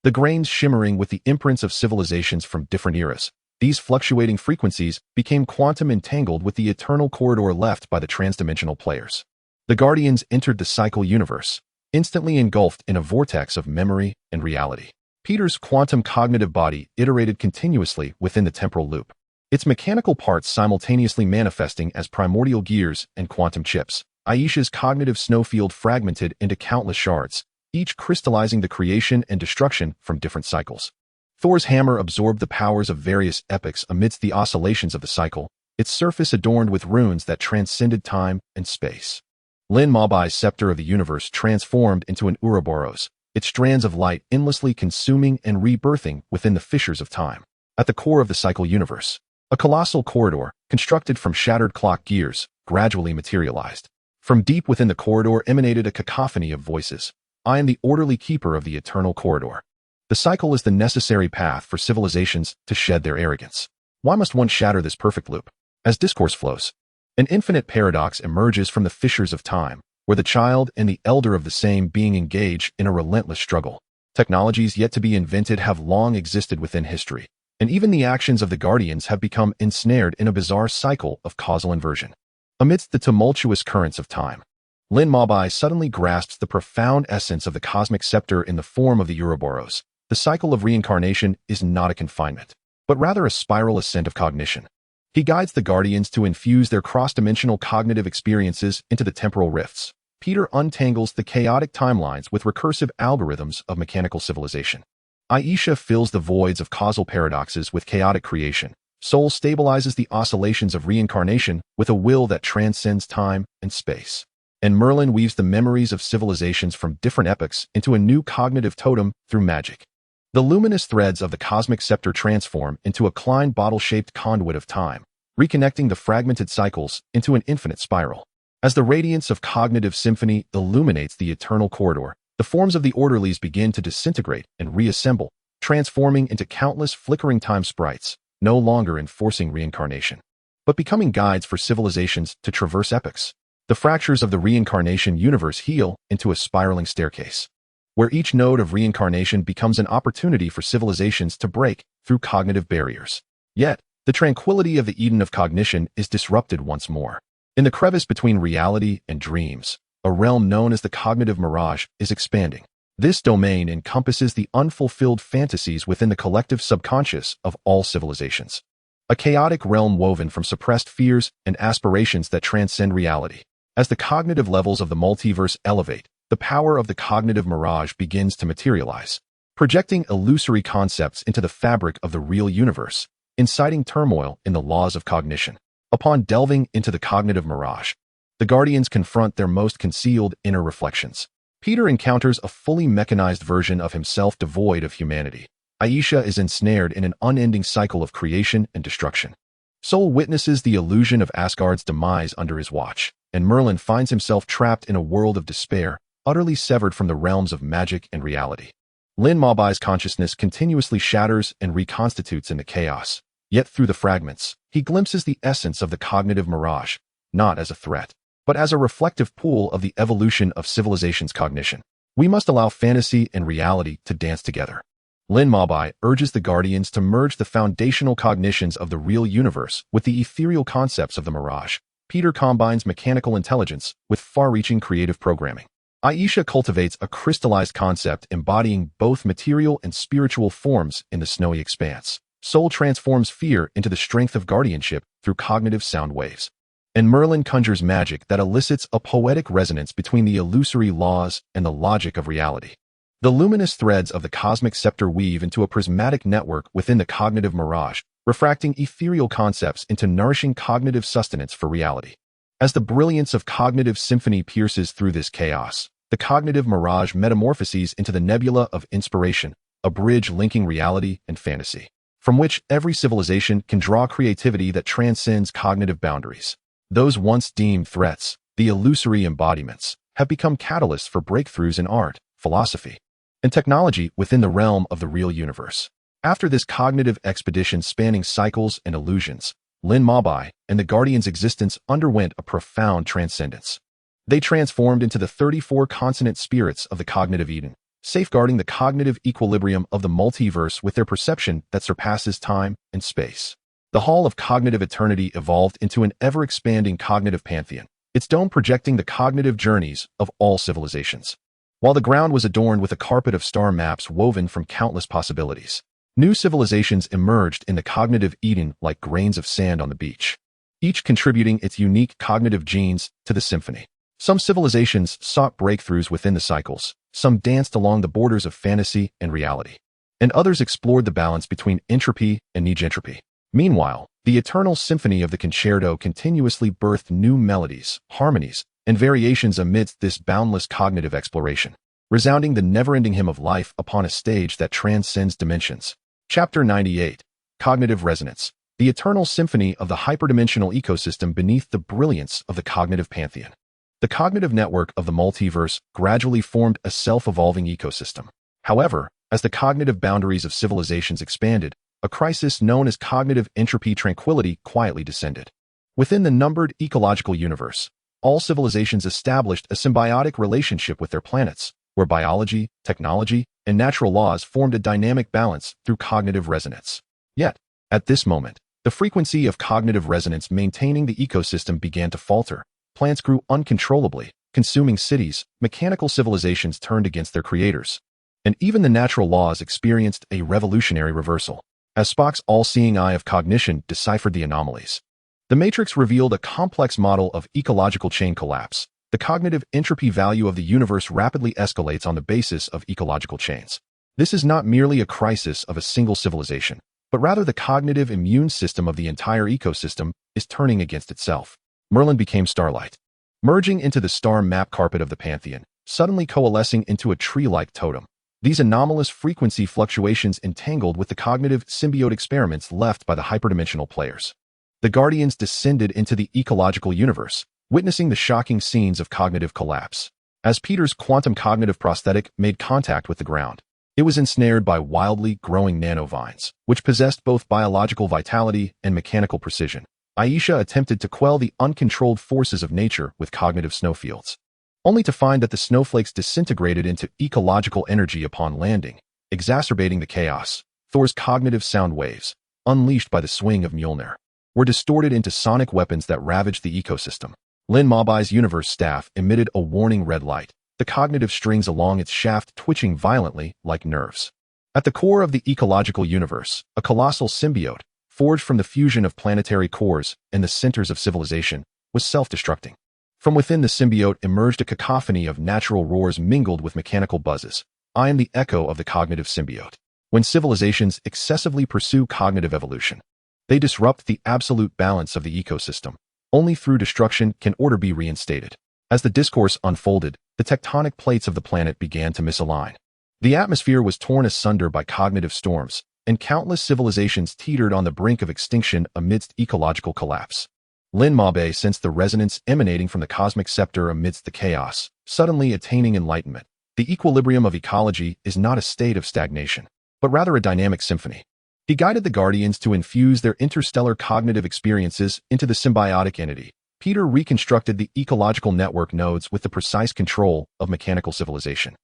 [SPEAKER 1] the grains shimmering with the imprints of civilizations from different eras. These fluctuating frequencies became quantum entangled with the eternal corridor left by the transdimensional players. The Guardians entered the cycle universe, instantly engulfed in a vortex of memory and reality. Peter's quantum cognitive body iterated continuously within the temporal loop, its mechanical parts simultaneously manifesting as primordial gears and quantum chips. Aisha's cognitive snowfield fragmented into countless shards, each crystallizing the creation and destruction from different cycles. Thor's hammer absorbed the powers of various epochs amidst the oscillations of the cycle, its surface adorned with runes that transcended time and space. Lin Mabai's scepter of the universe transformed into an Ouroboros, its strands of light endlessly consuming and rebirthing within the fissures of time. At the core of the cycle universe, a colossal corridor, constructed from shattered clock gears, gradually materialized. From deep within the corridor emanated a cacophony of voices. I am the orderly keeper of the eternal corridor. The cycle is the necessary path for civilizations to shed their arrogance. Why must one shatter this perfect loop? As discourse flows, an infinite paradox emerges from the fissures of time, where the child and the elder of the same being engage in a relentless struggle. Technologies yet to be invented have long existed within history, and even the actions of the Guardians have become ensnared in a bizarre cycle of causal inversion. Amidst the tumultuous currents of time, Lin Mabai suddenly grasps the profound essence of the cosmic scepter in the form of the Ouroboros. The cycle of reincarnation is not a confinement, but rather a spiral ascent of cognition. He guides the Guardians to infuse their cross-dimensional cognitive experiences into the temporal rifts. Peter untangles the chaotic timelines with recursive algorithms of mechanical civilization. Aisha fills the voids of causal paradoxes with chaotic creation. Soul stabilizes the oscillations of reincarnation with a will that transcends time and space. And Merlin weaves the memories of civilizations from different epochs into a new cognitive totem through magic. The luminous threads of the cosmic scepter transform into a Klein bottle-shaped conduit of time, reconnecting the fragmented cycles into an infinite spiral. As the radiance of cognitive symphony illuminates the eternal corridor, the forms of the orderlies begin to disintegrate and reassemble, transforming into countless flickering time sprites, no longer enforcing reincarnation, but becoming guides for civilizations to traverse epochs. The fractures of the reincarnation universe heal into a spiraling staircase, where each node of reincarnation becomes an opportunity for civilizations to break through cognitive barriers. Yet, the tranquility of the Eden of cognition is disrupted once more. In the crevice between reality and dreams, a realm known as the cognitive mirage is expanding. This domain encompasses the unfulfilled fantasies within the collective subconscious of all civilizations. a chaotic realm woven from suppressed fears and aspirations that transcend reality. As the cognitive levels of the multiverse elevate, the power of the cognitive mirage begins to materialize, projecting illusory concepts into the fabric of the real universe, inciting turmoil in the laws of cognition. Upon delving into the cognitive mirage, the Guardians confront their most concealed inner reflections. Peter encounters a fully mechanized version of himself devoid of humanity. Aisha is ensnared in an unending cycle of creation and destruction. Sol witnesses the illusion of Asgard's demise under his watch, and Merlin finds himself trapped in a world of despair, utterly severed from the realms of magic and reality. Lin Mabai's consciousness continuously shatters and reconstitutes in the chaos. Yet through the fragments, he glimpses the essence of the cognitive mirage, not as a threat, but as a reflective pool of the evolution of civilization's cognition. We must allow fantasy and reality to dance together. Lin Mabai urges the Guardians to merge the foundational cognitions of the real universe with the ethereal concepts of the mirage. Peter combines mechanical intelligence with far-reaching creative programming. Aisha cultivates a crystallized concept embodying both material and spiritual forms in the snowy expanse. Sol transforms fear into the strength of guardianship through cognitive sound waves. And Merlin conjures magic that elicits a poetic resonance between the illusory laws and the logic of reality. The luminous threads of the cosmic scepter weave into a prismatic network within the cognitive mirage, refracting ethereal concepts into nourishing cognitive sustenance for reality. As the brilliance of cognitive symphony pierces through this chaos, the cognitive mirage metamorphoses into the nebula of inspiration, a bridge linking reality and fantasy, from which every civilization can draw creativity that transcends cognitive boundaries. Those once deemed threats, the illusory embodiments, have become catalysts for breakthroughs in art, philosophy, and technology within the realm of the real universe. After this cognitive expedition spanning cycles and illusions, Lin Mabai and the Guardians' existence underwent a profound transcendence. They transformed into the 34 consonant spirits of the cognitive Eden, safeguarding the cognitive equilibrium of the multiverse with their perception that surpasses time and space. The Hall of Cognitive Eternity evolved into an ever-expanding cognitive pantheon, its dome projecting the cognitive journeys of all civilizations. While the ground was adorned with a carpet of star maps woven from countless possibilities, new civilizations emerged in the cognitive Eden like grains of sand on the beach, each contributing its unique cognitive genes to the symphony. Some civilizations sought breakthroughs within the cycles, some danced along the borders of fantasy and reality, and others explored the balance between entropy and negentropy. Meanwhile, the eternal symphony of the concerto continuously birthed new melodies, harmonies, and variations amidst this boundless cognitive exploration, resounding the never-ending hymn of life upon a stage that transcends dimensions. Chapter 98. Cognitive Resonance. The eternal symphony of the hyperdimensional ecosystem beneath the brilliance of the cognitive pantheon. The cognitive network of the multiverse gradually formed a self-evolving ecosystem. However, as the cognitive boundaries of civilizations expanded, a crisis known as cognitive entropy tranquility quietly descended. Within the numbered ecological universe, all civilizations established a symbiotic relationship with their planets, where biology, technology, and natural laws formed a dynamic balance through cognitive resonance. Yet, at this moment, the frequency of cognitive resonance maintaining the ecosystem began to falter. Plants grew uncontrollably, consuming cities, mechanical civilizations turned against their creators, and even the natural laws experienced a revolutionary reversal. As Spock's all-seeing eye of cognition deciphered the anomalies, the Matrix revealed a complex model of ecological chain collapse. The cognitive entropy value of the universe rapidly escalates on the basis of ecological chains. This is not merely a crisis of a single civilization, but rather the cognitive immune system of the entire ecosystem is turning against itself. Merlin became starlight, merging into the star map carpet of the pantheon, suddenly coalescing into a tree-like totem. These anomalous frequency fluctuations entangled with the cognitive symbiote experiments left by the hyperdimensional players. The Guardians descended into the ecological universe, witnessing the shocking scenes of cognitive collapse. As Peter's quantum cognitive prosthetic made contact with the ground, it was ensnared by wildly growing nanovines, which possessed both biological vitality and mechanical precision. Aisha attempted to quell the uncontrolled forces of nature with cognitive snowfields, only to find that the snowflakes disintegrated into ecological energy upon landing, exacerbating the chaos. Thor's cognitive sound waves, unleashed by the swing of Mjolnir, were distorted into sonic weapons that ravaged the ecosystem. Lin Mabai's universe staff emitted a warning red light, the cognitive strings along its shaft twitching violently like nerves. At the core of the ecological universe, a colossal symbiote, forged from the fusion of planetary cores and the centers of civilization, was self-destructing. From within the symbiote emerged a cacophony of natural roars mingled with mechanical buzzes. I am the echo of the cognitive symbiote. When civilizations excessively pursue cognitive evolution, they disrupt the absolute balance of the ecosystem. Only through destruction can order be reinstated. As the discourse unfolded, the tectonic plates of the planet began to misalign. The atmosphere was torn asunder by cognitive storms, and countless civilizations teetered on the brink of extinction amidst ecological collapse. Lin Mabe sensed the resonance emanating from the cosmic scepter amidst the chaos, suddenly attaining enlightenment. The equilibrium of ecology is not a state of stagnation, but rather a dynamic symphony. He guided the Guardians to infuse their interstellar cognitive experiences into the symbiotic entity. Peter reconstructed the ecological network nodes with the precise control of mechanical civilization.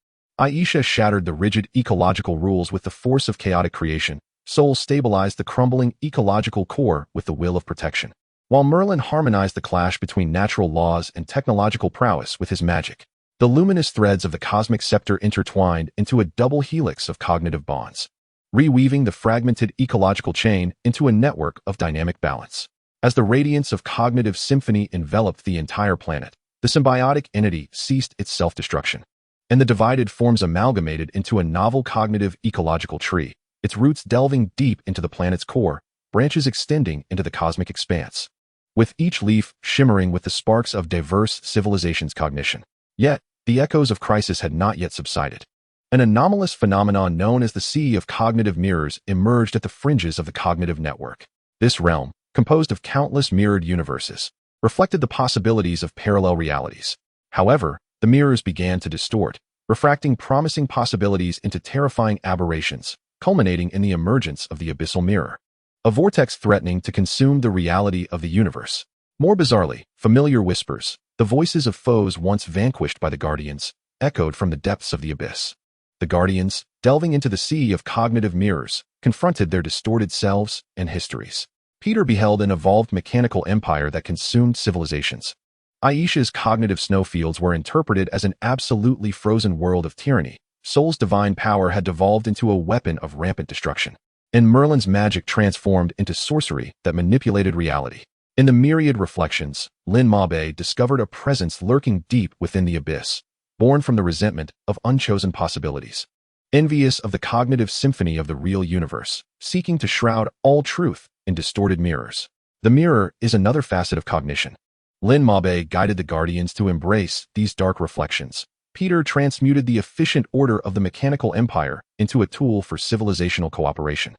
[SPEAKER 1] Aisha shattered the rigid ecological rules with the force of chaotic creation. Sol stabilized the crumbling ecological core with the will of protection, while Merlin harmonized the clash between natural laws and technological prowess with his magic. The luminous threads of the cosmic scepter intertwined into a double helix of cognitive bonds, reweaving the fragmented ecological chain into a network of dynamic balance. As the radiance of cognitive symphony enveloped the entire planet, the symbiotic entity ceased its self-destruction, and the divided forms amalgamated into a novel cognitive ecological tree, its roots delving deep into the planet's core, branches extending into the cosmic expanse, with each leaf shimmering with the sparks of diverse civilizations' cognition. Yet, the echoes of crisis had not yet subsided. An anomalous phenomenon known as the Sea of Cognitive Mirrors emerged at the fringes of the cognitive network. This realm, composed of countless mirrored universes, reflected the possibilities of parallel realities. However, the mirrors began to distort, refracting promising possibilities into terrifying aberrations, culminating in the emergence of the abyssal mirror, a vortex threatening to consume the reality of the universe. More bizarrely, familiar whispers, the voices of foes once vanquished by the Guardians, echoed from the depths of the abyss. The Guardians, delving into the sea of cognitive mirrors, confronted their distorted selves and histories. Peter beheld an evolved mechanical empire that consumed civilizations. Aisha's cognitive snowfields were interpreted as an absolutely frozen world of tyranny. Sol's divine power had devolved into a weapon of rampant destruction, and Merlin's magic transformed into sorcery that manipulated reality. In the myriad reflections, Lin Mabe discovered a presence lurking deep within the abyss, born from the resentment of unchosen possibilities. Envious of the cognitive symphony of the real universe, seeking to shroud all truth in distorted mirrors. The mirror is another facet of cognition. Lin Mabe guided the Guardians to embrace these dark reflections. Peter transmuted the efficient order of the mechanical empire into a tool for civilizational cooperation.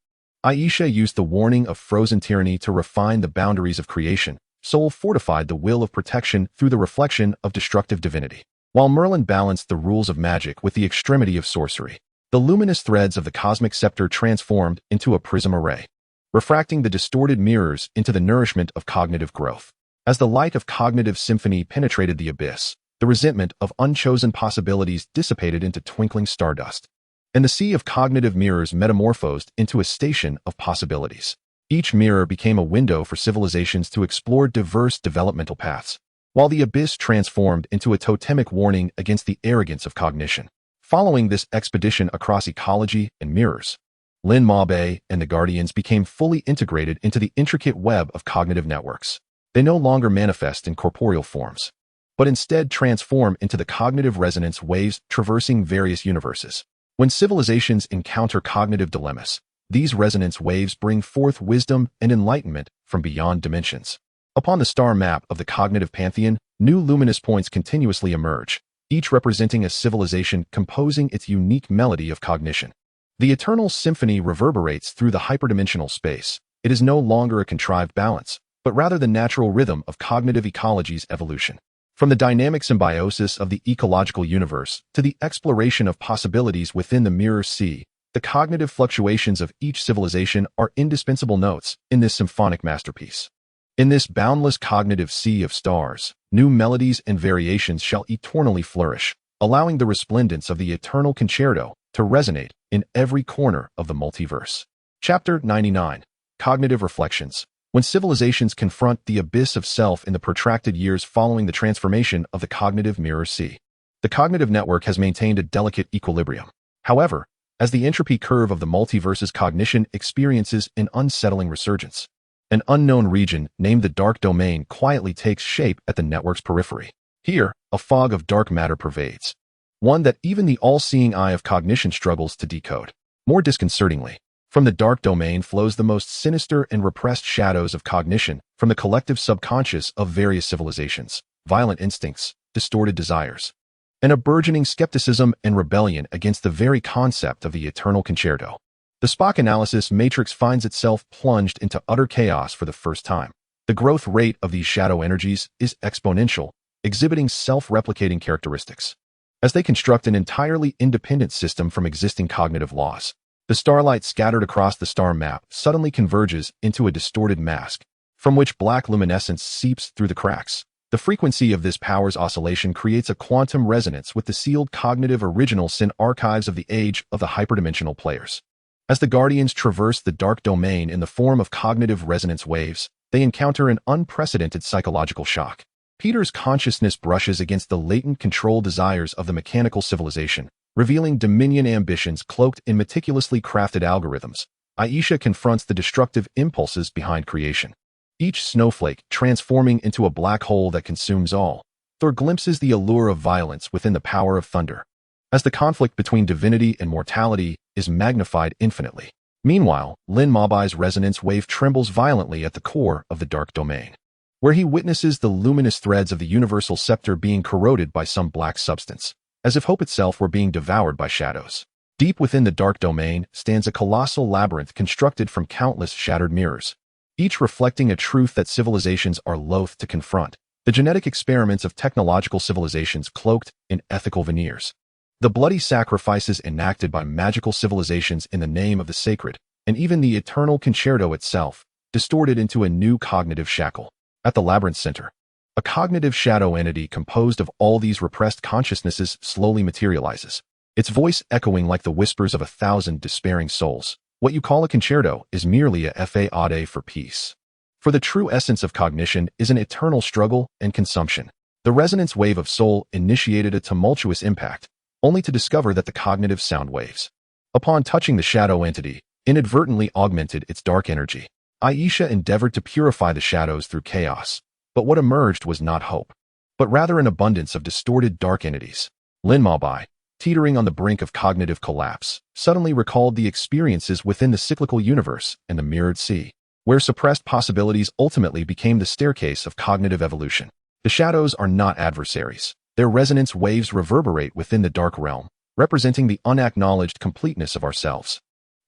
[SPEAKER 1] Aisha used the warning of frozen tyranny to refine the boundaries of creation. Sol fortified the will of protection through the reflection of destructive divinity, while Merlin balanced the rules of magic with the extremity of sorcery. The luminous threads of the cosmic scepter transformed into a prism array, refracting the distorted mirrors into the nourishment of cognitive growth. As the light of cognitive symphony penetrated the abyss, the resentment of unchosen possibilities dissipated into twinkling stardust, and the sea of cognitive mirrors metamorphosed into a station of possibilities. Each mirror became a window for civilizations to explore diverse developmental paths, while the abyss transformed into a totemic warning against the arrogance of cognition. Following this expedition across ecology and mirrors, Lin Mabe and the Guardians became fully integrated into the intricate web of cognitive networks. They no longer manifest in corporeal forms, but instead transform into the cognitive resonance waves traversing various universes. When civilizations encounter cognitive dilemmas, these resonance waves bring forth wisdom and enlightenment from beyond dimensions. Upon the star map of the cognitive pantheon, new luminous points continuously emerge, each representing a civilization composing its unique melody of cognition. The eternal symphony reverberates through the hyperdimensional space. It is no longer a contrived balance, but rather the natural rhythm of cognitive ecology's evolution. From the dynamic symbiosis of the ecological universe to the exploration of possibilities within the mirror sea, the cognitive fluctuations of each civilization are indispensable notes in this symphonic masterpiece. In this boundless cognitive sea of stars, new melodies and variations shall eternally flourish, allowing the resplendence of the eternal concerto to resonate in every corner of the multiverse. Chapter 99. Cognitive Reflections. When civilizations confront the abyss of self in the protracted years following the transformation of the cognitive mirror sea, the cognitive network has maintained a delicate equilibrium. However, as the entropy curve of the multiverse's cognition experiences an unsettling resurgence. An unknown region, named the dark domain, quietly takes shape at the network's periphery. Here, a fog of dark matter pervades, one that even the all-seeing eye of cognition struggles to decode. More disconcertingly, from the dark domain flows the most sinister and repressed shadows of cognition from the collective subconscious of various civilizations, violent instincts, distorted desires, and a burgeoning skepticism and rebellion against the very concept of the eternal concerto. The Spock analysis matrix finds itself plunged into utter chaos for the first time. The growth rate of these shadow energies is exponential, exhibiting self-replicating characteristics. As they construct an entirely independent system from existing cognitive laws, the starlight scattered across the star map suddenly converges into a distorted mask, from which black luminescence seeps through the cracks. The frequency of this power's oscillation creates a quantum resonance with the sealed cognitive original sin archives of the age of the hyperdimensional players. As the Guardians traverse the dark domain in the form of cognitive resonance waves, they encounter an unprecedented psychological shock. Peter's consciousness brushes against the latent control desires of the mechanical civilization, revealing dominion ambitions cloaked in meticulously crafted algorithms. Aisha confronts the destructive impulses behind creation, each snowflake transforming into a black hole that consumes all. Thor glimpses the allure of violence within the power of thunder, as the conflict between divinity and mortality is magnified infinitely. Meanwhile, Lin Mabai's resonance wave trembles violently at the core of the dark domain, where he witnesses the luminous threads of the universal scepter being corroded by some black substance, as if hope itself were being devoured by shadows. Deep within the dark domain stands a colossal labyrinth constructed from countless shattered mirrors, each reflecting a truth that civilizations are loath to confront: the genetic experiments of technological civilizations cloaked in ethical veneers, the bloody sacrifices enacted by magical civilizations in the name of the sacred, and even the eternal concerto itself, distorted into a new cognitive shackle. At the labyrinth's center, a cognitive shadow entity composed of all these repressed consciousnesses slowly materializes, its voice echoing like the whispers of 1,000 despairing souls. What you call a concerto is merely a fade for peace. For the true essence of cognition is an eternal struggle and consumption. The resonance wave of soul initiated a tumultuous impact, only to discover that the cognitive sound waves, upon touching the shadow entity, inadvertently augmented its dark energy. Aisha endeavored to purify the shadows through chaos, but what emerged was not hope, but rather an abundance of distorted dark entities. Lin Mabai, teetering on the brink of cognitive collapse, suddenly recalled the experiences within the cyclical universe and the mirrored sea, where suppressed possibilities ultimately became the staircase of cognitive evolution. The shadows are not adversaries. Their resonance waves reverberate within the dark realm, representing the unacknowledged completeness of ourselves.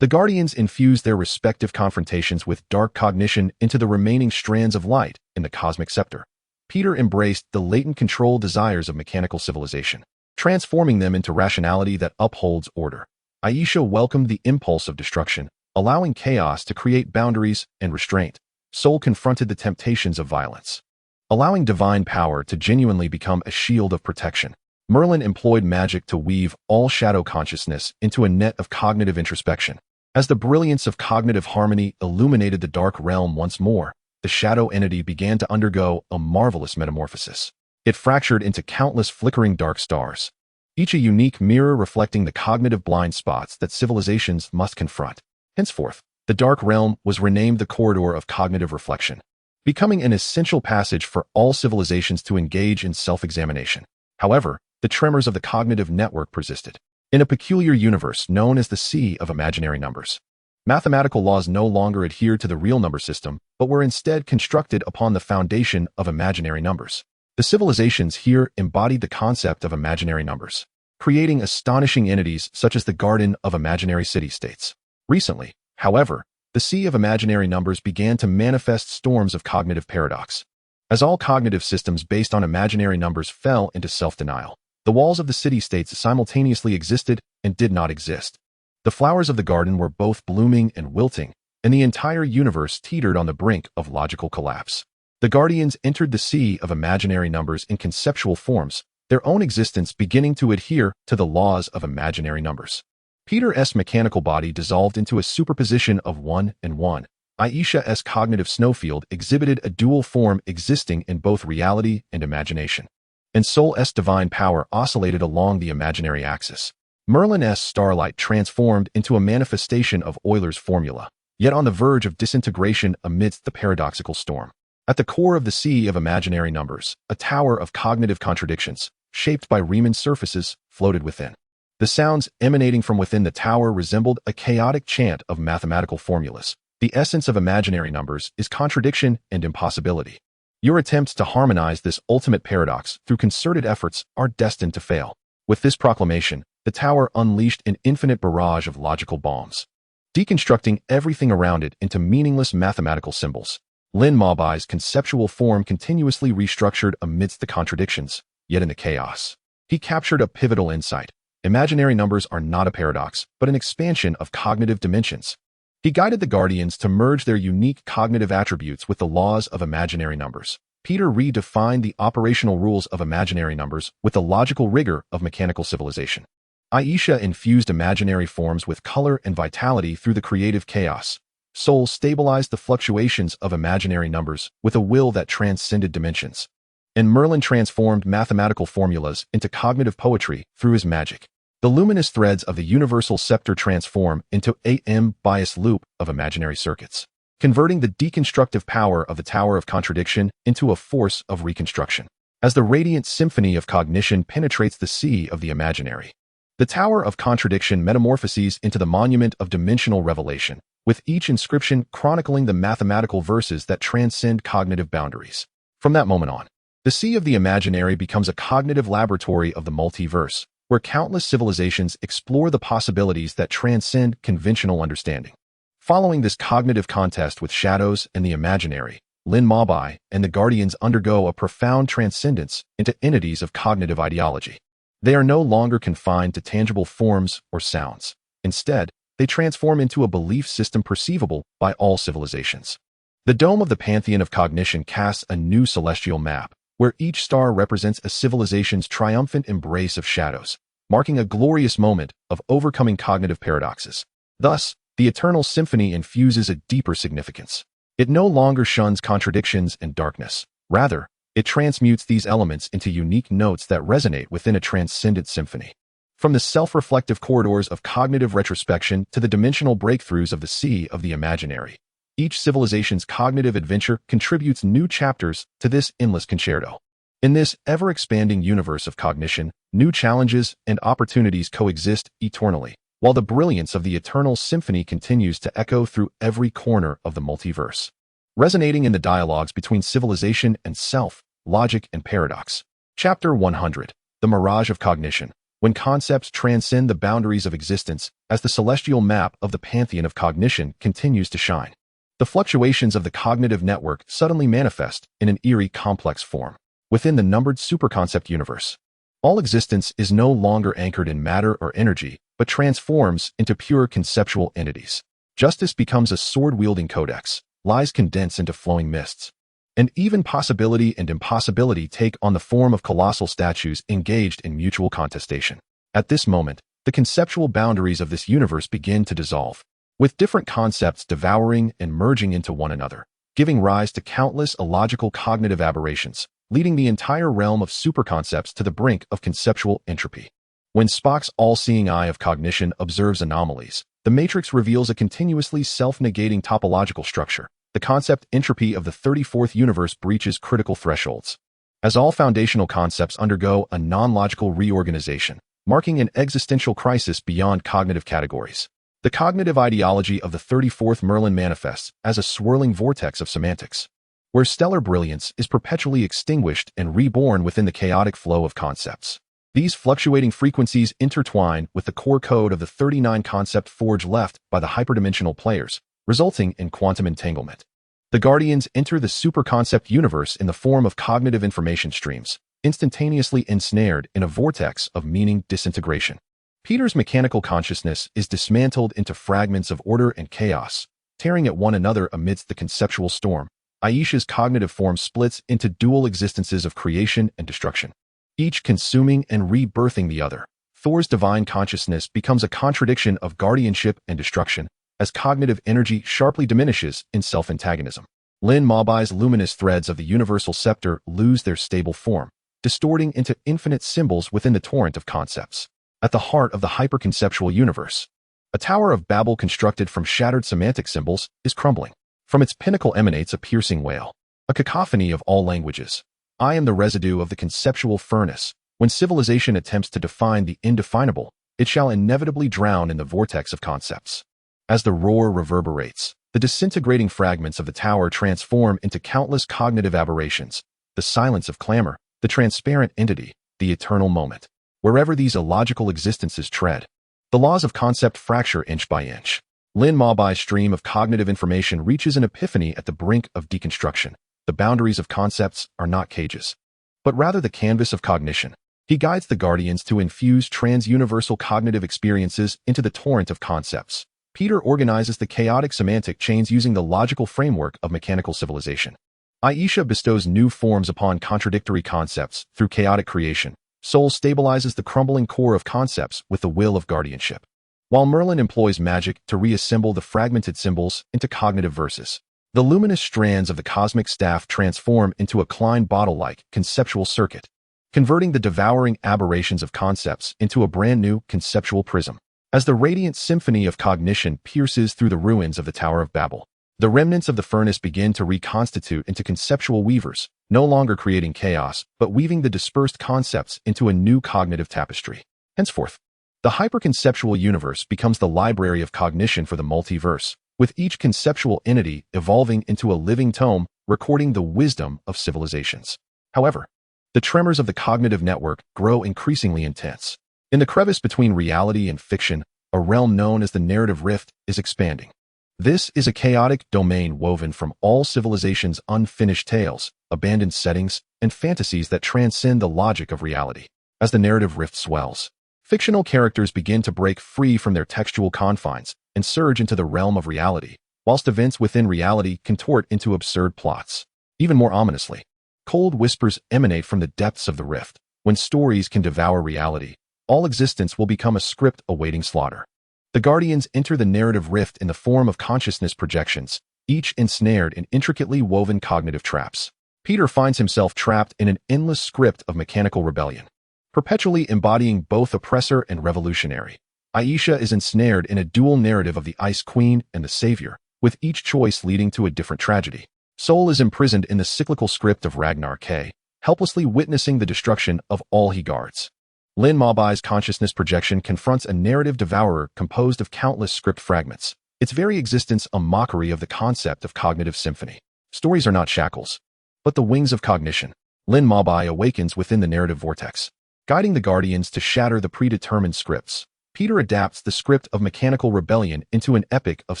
[SPEAKER 1] The Guardians infuse their respective confrontations with dark cognition into the remaining strands of light in the cosmic scepter. Peter embraced the latent control desires of mechanical civilization, transforming them into rationality that upholds order. Aisha welcomed the impulse of destruction, allowing chaos to create boundaries and restraint. Soul confronted the temptations of violence, allowing divine power to genuinely become a shield of protection. Merlin employed magic to weave all shadow consciousness into a net of cognitive introspection. As the brilliance of cognitive harmony illuminated the dark realm once more, the shadow entity began to undergo a marvelous metamorphosis. It fractured into countless flickering dark stars, each a unique mirror reflecting the cognitive blind spots that civilizations must confront. Henceforth, the dark realm was renamed the corridor of cognitive reflection, becoming an essential passage for all civilizations to engage in self-examination. However, the tremors of the cognitive network persisted. In a peculiar universe known as the Sea of Imaginary Numbers, mathematical laws no longer adhered to the real number system, but were instead constructed upon the foundation of imaginary numbers. The civilizations here embodied the concept of imaginary numbers, creating astonishing entities such as the Garden of Imaginary City-States. Recently, however, the Sea of Imaginary Numbers began to manifest storms of cognitive paradox. As all cognitive systems based on imaginary numbers fell into self-denial, the walls of the city-states simultaneously existed and did not exist. The flowers of the garden were both blooming and wilting, and the entire universe teetered on the brink of logical collapse. The Guardians entered the Sea of Imaginary Numbers in conceptual forms, their own existence beginning to adhere to the laws of imaginary numbers. Peter's mechanical body dissolved into a superposition of 1 and 1. Aisha's cognitive snowfield exhibited a dual form existing in both reality and imagination, and Soul's divine power oscillated along the imaginary axis. Merlin's starlight transformed into a manifestation of Euler's formula, yet on the verge of disintegration amidst the paradoxical storm. At the core of the sea of imaginary numbers, a tower of cognitive contradictions, shaped by Riemann surfaces, floated within. The sounds emanating from within the tower resembled a chaotic chant of mathematical formulas. The essence of imaginary numbers is contradiction and impossibility. Your attempts to harmonize this ultimate paradox through concerted efforts are destined to fail. With this proclamation, the tower unleashed an infinite barrage of logical bombs, deconstructing everything around it into meaningless mathematical symbols. Lin Mobai's conceptual form continuously restructured amidst the contradictions, yet in the chaos. He captured a pivotal insight. Imaginary numbers are not a paradox, but an expansion of cognitive dimensions. He guided the Guardians to merge their unique cognitive attributes with the laws of imaginary numbers. Peter redefined the operational rules of imaginary numbers with the logical rigor of mechanical civilization. Aisha infused imaginary forms with color and vitality through the creative chaos. Soul stabilized the fluctuations of imaginary numbers with a will that transcended dimensions. And Merlin transformed mathematical formulas into cognitive poetry through his magic. The luminous threads of the universal scepter transform into a bias loop of imaginary circuits, converting the deconstructive power of the Tower of Contradiction into a force of reconstruction. As the radiant symphony of cognition penetrates the sea of the imaginary, the Tower of Contradiction metamorphoses into the monument of dimensional revelation, with each inscription chronicling the mathematical verses that transcend cognitive boundaries. From that moment on, the sea of the imaginary becomes a cognitive laboratory of the multiverse, where countless civilizations explore the possibilities that transcend conventional understanding. Following this cognitive contest with shadows and the imaginary, Lin Mobai and the Guardians undergo a profound transcendence into entities of cognitive ideology. They are no longer confined to tangible forms or sounds. Instead, they transform into a belief system perceivable by all civilizations. The dome of the Pantheon of Cognition casts a new celestial map, where each star represents a civilization's triumphant embrace of shadows, marking a glorious moment of overcoming cognitive paradoxes. Thus, the eternal symphony infuses a deeper significance. It no longer shuns contradictions and darkness. Rather, it transmutes these elements into unique notes that resonate within a transcendent symphony. From the self-reflective corridors of cognitive retrospection to the dimensional breakthroughs of the sea of the imaginary, each civilization's cognitive adventure contributes new chapters to this endless concerto. In this ever-expanding universe of cognition, new challenges and opportunities coexist eternally, while the brilliance of the eternal symphony continues to echo through every corner of the multiverse, resonating in the dialogues between civilization and self, logic and paradox. Chapter 100. The Mirage of Cognition. When concepts transcend the boundaries of existence, as the celestial map of the Pantheon of Cognition continues to shine, the fluctuations of the cognitive network suddenly manifest in an eerie complex form. Within the numbered superconcept universe, all existence is no longer anchored in matter or energy, but transforms into pure conceptual entities. Justice becomes a sword-wielding codex, lies condense into flowing mists, and even possibility and impossibility take on the form of colossal statues engaged in mutual contestation. At this moment, the conceptual boundaries of this universe begin to dissolve, with different concepts devouring and merging into one another, giving rise to countless illogical cognitive aberrations, leading the entire realm of superconcepts to the brink of conceptual entropy. When Spock's all-seeing eye of cognition observes anomalies, the matrix reveals a continuously self-negating topological structure. The concept entropy of the 34th universe breaches critical thresholds, as all foundational concepts undergo a non-logical reorganization, marking an existential crisis beyond cognitive categories. The cognitive ideology of the 34th Merlin manifests as a swirling vortex of semantics, where stellar brilliance is perpetually extinguished and reborn within the chaotic flow of concepts. These fluctuating frequencies intertwine with the core code of the 39 concept forge left by the hyperdimensional players, resulting in quantum entanglement. The Guardians enter the superconcept universe in the form of cognitive information streams, instantaneously ensnared in a vortex of meaning disintegration. Peter's mechanical consciousness is dismantled into fragments of order and chaos, tearing at one another amidst the conceptual storm. Aisha's cognitive form splits into dual existences of creation and destruction, each consuming and rebirthing the other. Thor's divine consciousness becomes a contradiction of guardianship and destruction, as cognitive energy sharply diminishes in self-antagonism. Lin Mobai's luminous threads of the universal scepter lose their stable form, distorting into infinite symbols within the torrent of concepts. at the heart of the hyperconceptual universe. A Tower of Babel constructed from shattered semantic symbols is crumbling. From its pinnacle emanates a piercing wail, a cacophony of all languages. I am the residue of the conceptual furnace. When civilization attempts to define the indefinable, it shall inevitably drown in the vortex of concepts. As the roar reverberates, the disintegrating fragments of the tower transform into countless cognitive aberrations, the silence of clamor, the transparent entity, the eternal moment. Wherever these illogical existences tread, the laws of concept fracture inch by inch. Lin Mabai's stream of cognitive information reaches an epiphany at the brink of deconstruction. The boundaries of concepts are not cages, but rather the canvas of cognition. He guides the Guardians to infuse trans-universal cognitive experiences into the torrent of concepts. Peter organizes the chaotic semantic chains using the logical framework of mechanical civilization. Aisha bestows new forms upon contradictory concepts through chaotic creation. Soul stabilizes the crumbling core of concepts with the will of guardianship, while Merlin employs magic to reassemble the fragmented symbols into cognitive verses. The luminous strands of the cosmic staff transform into a Klein bottle-like conceptual circuit, converting the devouring aberrations of concepts into a brand new conceptual prism. As the radiant symphony of cognition pierces through the ruins of the Tower of Babel, the remnants of the furnace begin to reconstitute into conceptual weavers, no longer creating chaos, but weaving the dispersed concepts into a new cognitive tapestry. Henceforth, the hyperconceptual universe becomes the library of cognition for the multiverse, with each conceptual entity evolving into a living tome recording the wisdom of civilizations. However, the tremors of the cognitive network grow increasingly intense. In the crevice between reality and fiction, a realm known as the narrative rift is expanding. This is a chaotic domain woven from all civilizations' unfinished tales, abandoned settings, and fantasies that transcend the logic of reality. As the narrative rift swells, fictional characters begin to break free from their textual confines and surge into the realm of reality, whilst events within reality contort into absurd plots. Even more ominously, cold whispers emanate from the depths of the rift. When stories can devour reality, all existence will become a script awaiting slaughter. The Guardians enter the narrative rift in the form of consciousness projections, each ensnared in intricately woven cognitive traps. Peter finds himself trapped in an endless script of mechanical rebellion, perpetually embodying both oppressor and revolutionary. Aisha is ensnared in a dual narrative of the Ice Queen and the Savior, with each choice leading to a different tragedy. Soul is imprisoned in the cyclical script of Ragnar K, helplessly witnessing the destruction of all he guards. Lin Mabai's consciousness projection confronts a narrative devourer composed of countless script fragments, its very existence a mockery of the concept of cognitive symphony. Stories are not shackles, but the wings of cognition. Lin Mabai awakens within the narrative vortex, guiding the Guardians to shatter the predetermined scripts. Peter adapts the script of mechanical rebellion into an epic of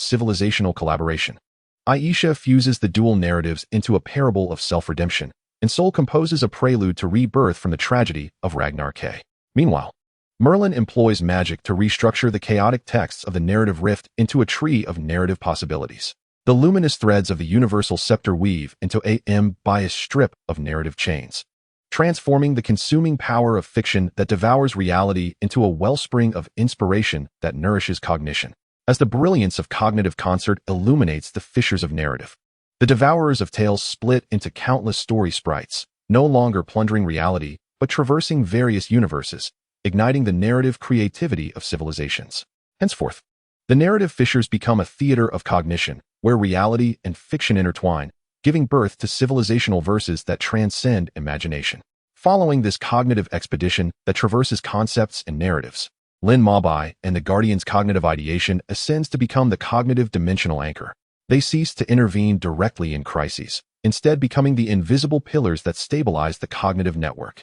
[SPEAKER 1] civilizational collaboration. Aisha fuses the dual narratives into a parable of self-redemption, and Soul composes a prelude to rebirth from the tragedy of Ragnar K. Meanwhile, Merlin employs magic to restructure the chaotic texts of the narrative rift into a tree of narrative possibilities. The luminous threads of the universal scepter weave into a biased strip of narrative chains, transforming the consuming power of fiction that devours reality into a wellspring of inspiration that nourishes cognition. As the brilliance of cognitive concert illuminates the fissures of narrative, the devourers of tales split into countless story sprites, no longer plundering reality, but traversing various universes, igniting the narrative creativity of civilizations. Henceforth, the narrative fissures become a theater of cognition, where reality and fiction intertwine, giving birth to civilizational verses that transcend imagination. Following this cognitive expedition that traverses concepts and narratives, Lin Mabai and the Guardians' cognitive ideation ascends to become the cognitive dimensional anchor. They cease to intervene directly in crises, instead becoming the invisible pillars that stabilize the cognitive network.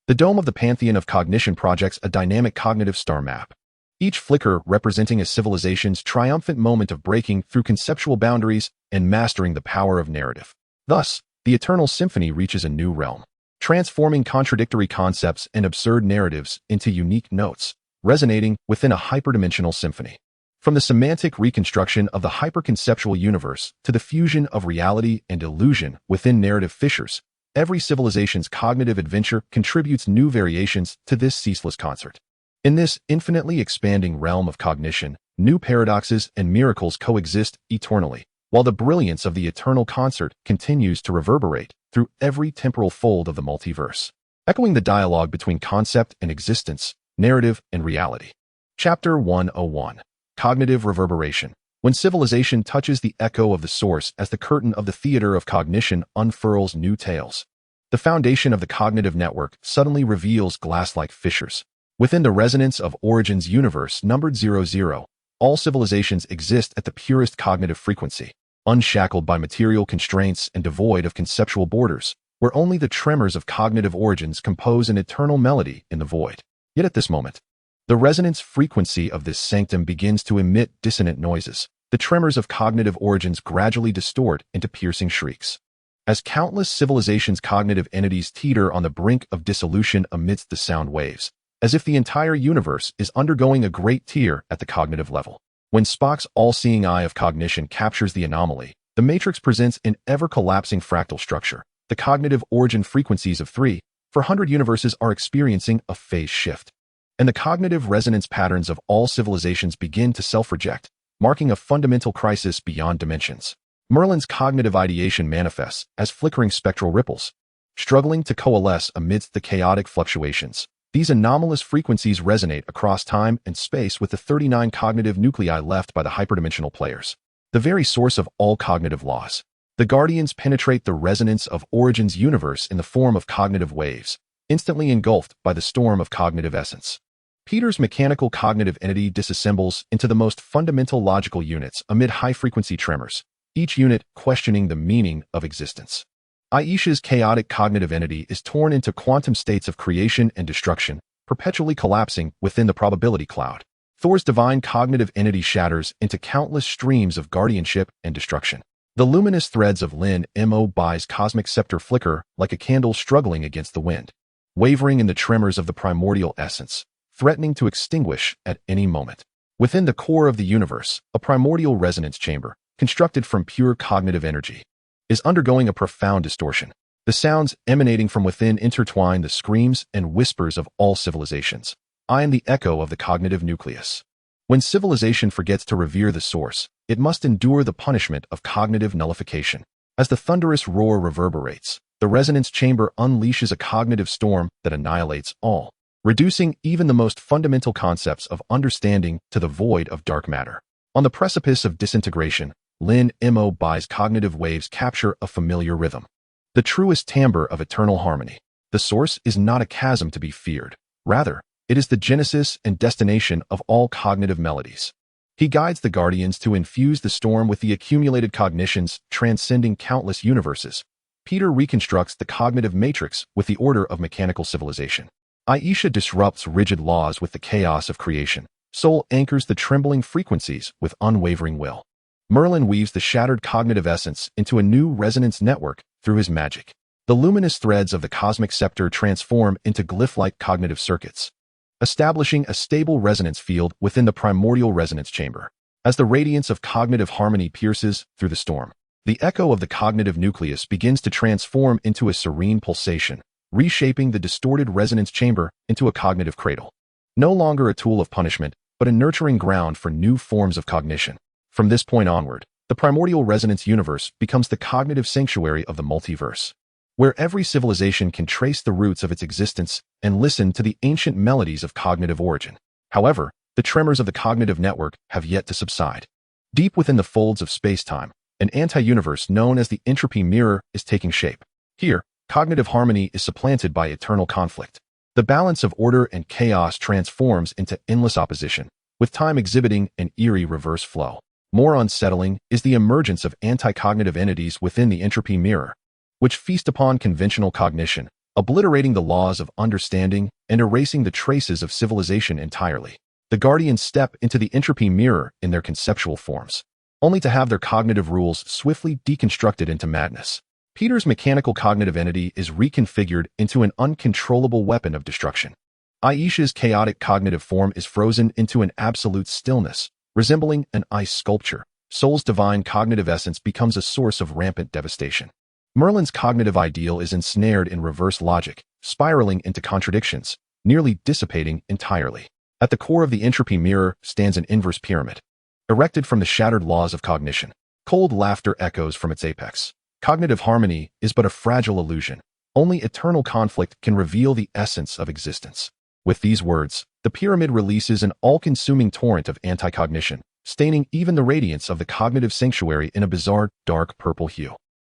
[SPEAKER 1] The Dome of the Pantheon of Cognition projects a dynamic cognitive star map, each flicker representing a civilization's triumphant moment of breaking through conceptual boundaries and mastering the power of narrative. Thus, the Eternal Symphony reaches a new realm, transforming contradictory concepts and absurd narratives into unique notes, resonating within a hyperdimensional symphony. From the semantic reconstruction of the hyperconceptual universe to the fusion of reality and illusion within narrative fissures, every civilization's cognitive adventure contributes new variations to this ceaseless concert. In this infinitely expanding realm of cognition, new paradoxes and miracles coexist eternally, while the brilliance of the eternal concert continues to reverberate through every temporal fold of the multiverse. Echoing the dialogue between concept and existence, narrative, and reality. Chapter 101. Cognitive Reverberation. When civilization touches the echo of the source as the curtain of the theater of cognition unfurls new tales, the foundation of the cognitive network suddenly reveals glass-like fissures. Within the resonance of Origin's universe numbered 00, all civilizations exist at the purest cognitive frequency, unshackled by material constraints and devoid of conceptual borders, where only the tremors of cognitive origins compose an eternal melody in the void. Yet at this moment, the resonance frequency of this sanctum begins to emit dissonant noises. The tremors of cognitive origins gradually distort into piercing shrieks. As countless civilizations' cognitive entities teeter on the brink of dissolution amidst the sound waves, as if the entire universe is undergoing a great tear at the cognitive level. When Spock's all-seeing eye of cognition captures the anomaly, the matrix presents an ever-collapsing fractal structure. The cognitive origin frequencies of 3,400 universes are experiencing a phase shift, and the cognitive resonance patterns of all civilizations begin to self-reject, marking a fundamental crisis beyond dimensions. Merlin's cognitive ideation manifests as flickering spectral ripples, struggling to coalesce amidst the chaotic fluctuations. These anomalous frequencies resonate across time and space with the 39 cognitive nuclei left by the hyperdimensional players, the very source of all cognitive laws. The Guardians penetrate the resonance of Origin's universe in the form of cognitive waves, instantly engulfed by the storm of cognitive essence. Peter's mechanical cognitive entity disassembles into the most fundamental logical units amid high-frequency tremors, each unit questioning the meaning of existence. Aisha's chaotic cognitive entity is torn into quantum states of creation and destruction, perpetually collapsing within the probability cloud. Thor's divine cognitive entity shatters into countless streams of guardianship and destruction. The luminous threads of Lin Mobi's cosmic scepter flicker like a candle struggling against the wind, wavering in the tremors of the primordial essence, threatening to extinguish at any moment. Within the core of the universe, a primordial resonance chamber, constructed from pure cognitive energy, is undergoing a profound distortion. The sounds emanating from within intertwine the screams and whispers of all civilizations. I am the echo of the cognitive nucleus. When civilization forgets to revere the source, it must endure the punishment of cognitive nullification. As the thunderous roar reverberates, the resonance chamber unleashes a cognitive storm that annihilates all, reducing even the most fundamental concepts of understanding to the void of dark matter. On the precipice of disintegration, Lin Mobi's cognitive waves capture a familiar rhythm, the truest timbre of eternal harmony. The source is not a chasm to be feared. Rather, it is the genesis and destination of all cognitive melodies. He guides the Guardians to infuse the storm with the accumulated cognitions transcending countless universes. Peter reconstructs the cognitive matrix with the order of mechanical civilization. Aisha disrupts rigid laws with the chaos of creation. Soul anchors the trembling frequencies with unwavering will. Merlin weaves the shattered cognitive essence into a new resonance network through his magic. The luminous threads of the cosmic scepter transform into glyph-like cognitive circuits, establishing a stable resonance field within the primordial resonance chamber. As the radiance of cognitive harmony pierces through the storm, the echo of the cognitive nucleus begins to transform into a serene pulsation, reshaping the distorted resonance chamber into a cognitive cradle. No longer a tool of punishment, but a nurturing ground for new forms of cognition. From this point onward, the primordial resonance universe becomes the cognitive sanctuary of the multiverse, where every civilization can trace the roots of its existence and listen to the ancient melodies of cognitive origin. However, the tremors of the cognitive network have yet to subside. Deep within the folds of space-time, an anti-universe known as the entropy mirror is taking shape. Here, cognitive harmony is supplanted by eternal conflict. The balance of order and chaos transforms into endless opposition, with time exhibiting an eerie reverse flow. More unsettling is the emergence of anti-cognitive entities within the entropy mirror, which feast upon conventional cognition, obliterating the laws of understanding and erasing the traces of civilization entirely. The Guardians step into the entropy mirror in their conceptual forms, only to have their cognitive rules swiftly deconstructed into madness. Peter's mechanical cognitive entity is reconfigured into an uncontrollable weapon of destruction. Aisha's chaotic cognitive form is frozen into an absolute stillness, resembling an ice sculpture. Soul's divine cognitive essence becomes a source of rampant devastation. Merlin's cognitive ideal is ensnared in reverse logic, spiraling into contradictions, nearly dissipating entirely. At the core of the entropy mirror stands an inverse pyramid, erected from the shattered laws of cognition. Cold laughter echoes from its apex. Cognitive harmony is but a fragile illusion. Only eternal conflict can reveal the essence of existence. With these words, The pyramid releases an all-consuming torrent of anti-cognition, staining even the radiance of the cognitive sanctuary in a bizarre, dark purple hue.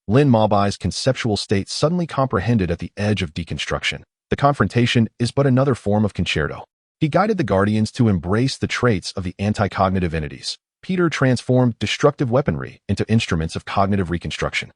[SPEAKER 1] Lin Mobai's conceptual state suddenly comprehended at the edge of deconstruction. The confrontation is but another form of concerto. He guided the Guardians to embrace the traits of the anti-cognitive entities. Peter transformed destructive weaponry into instruments of cognitive reconstruction.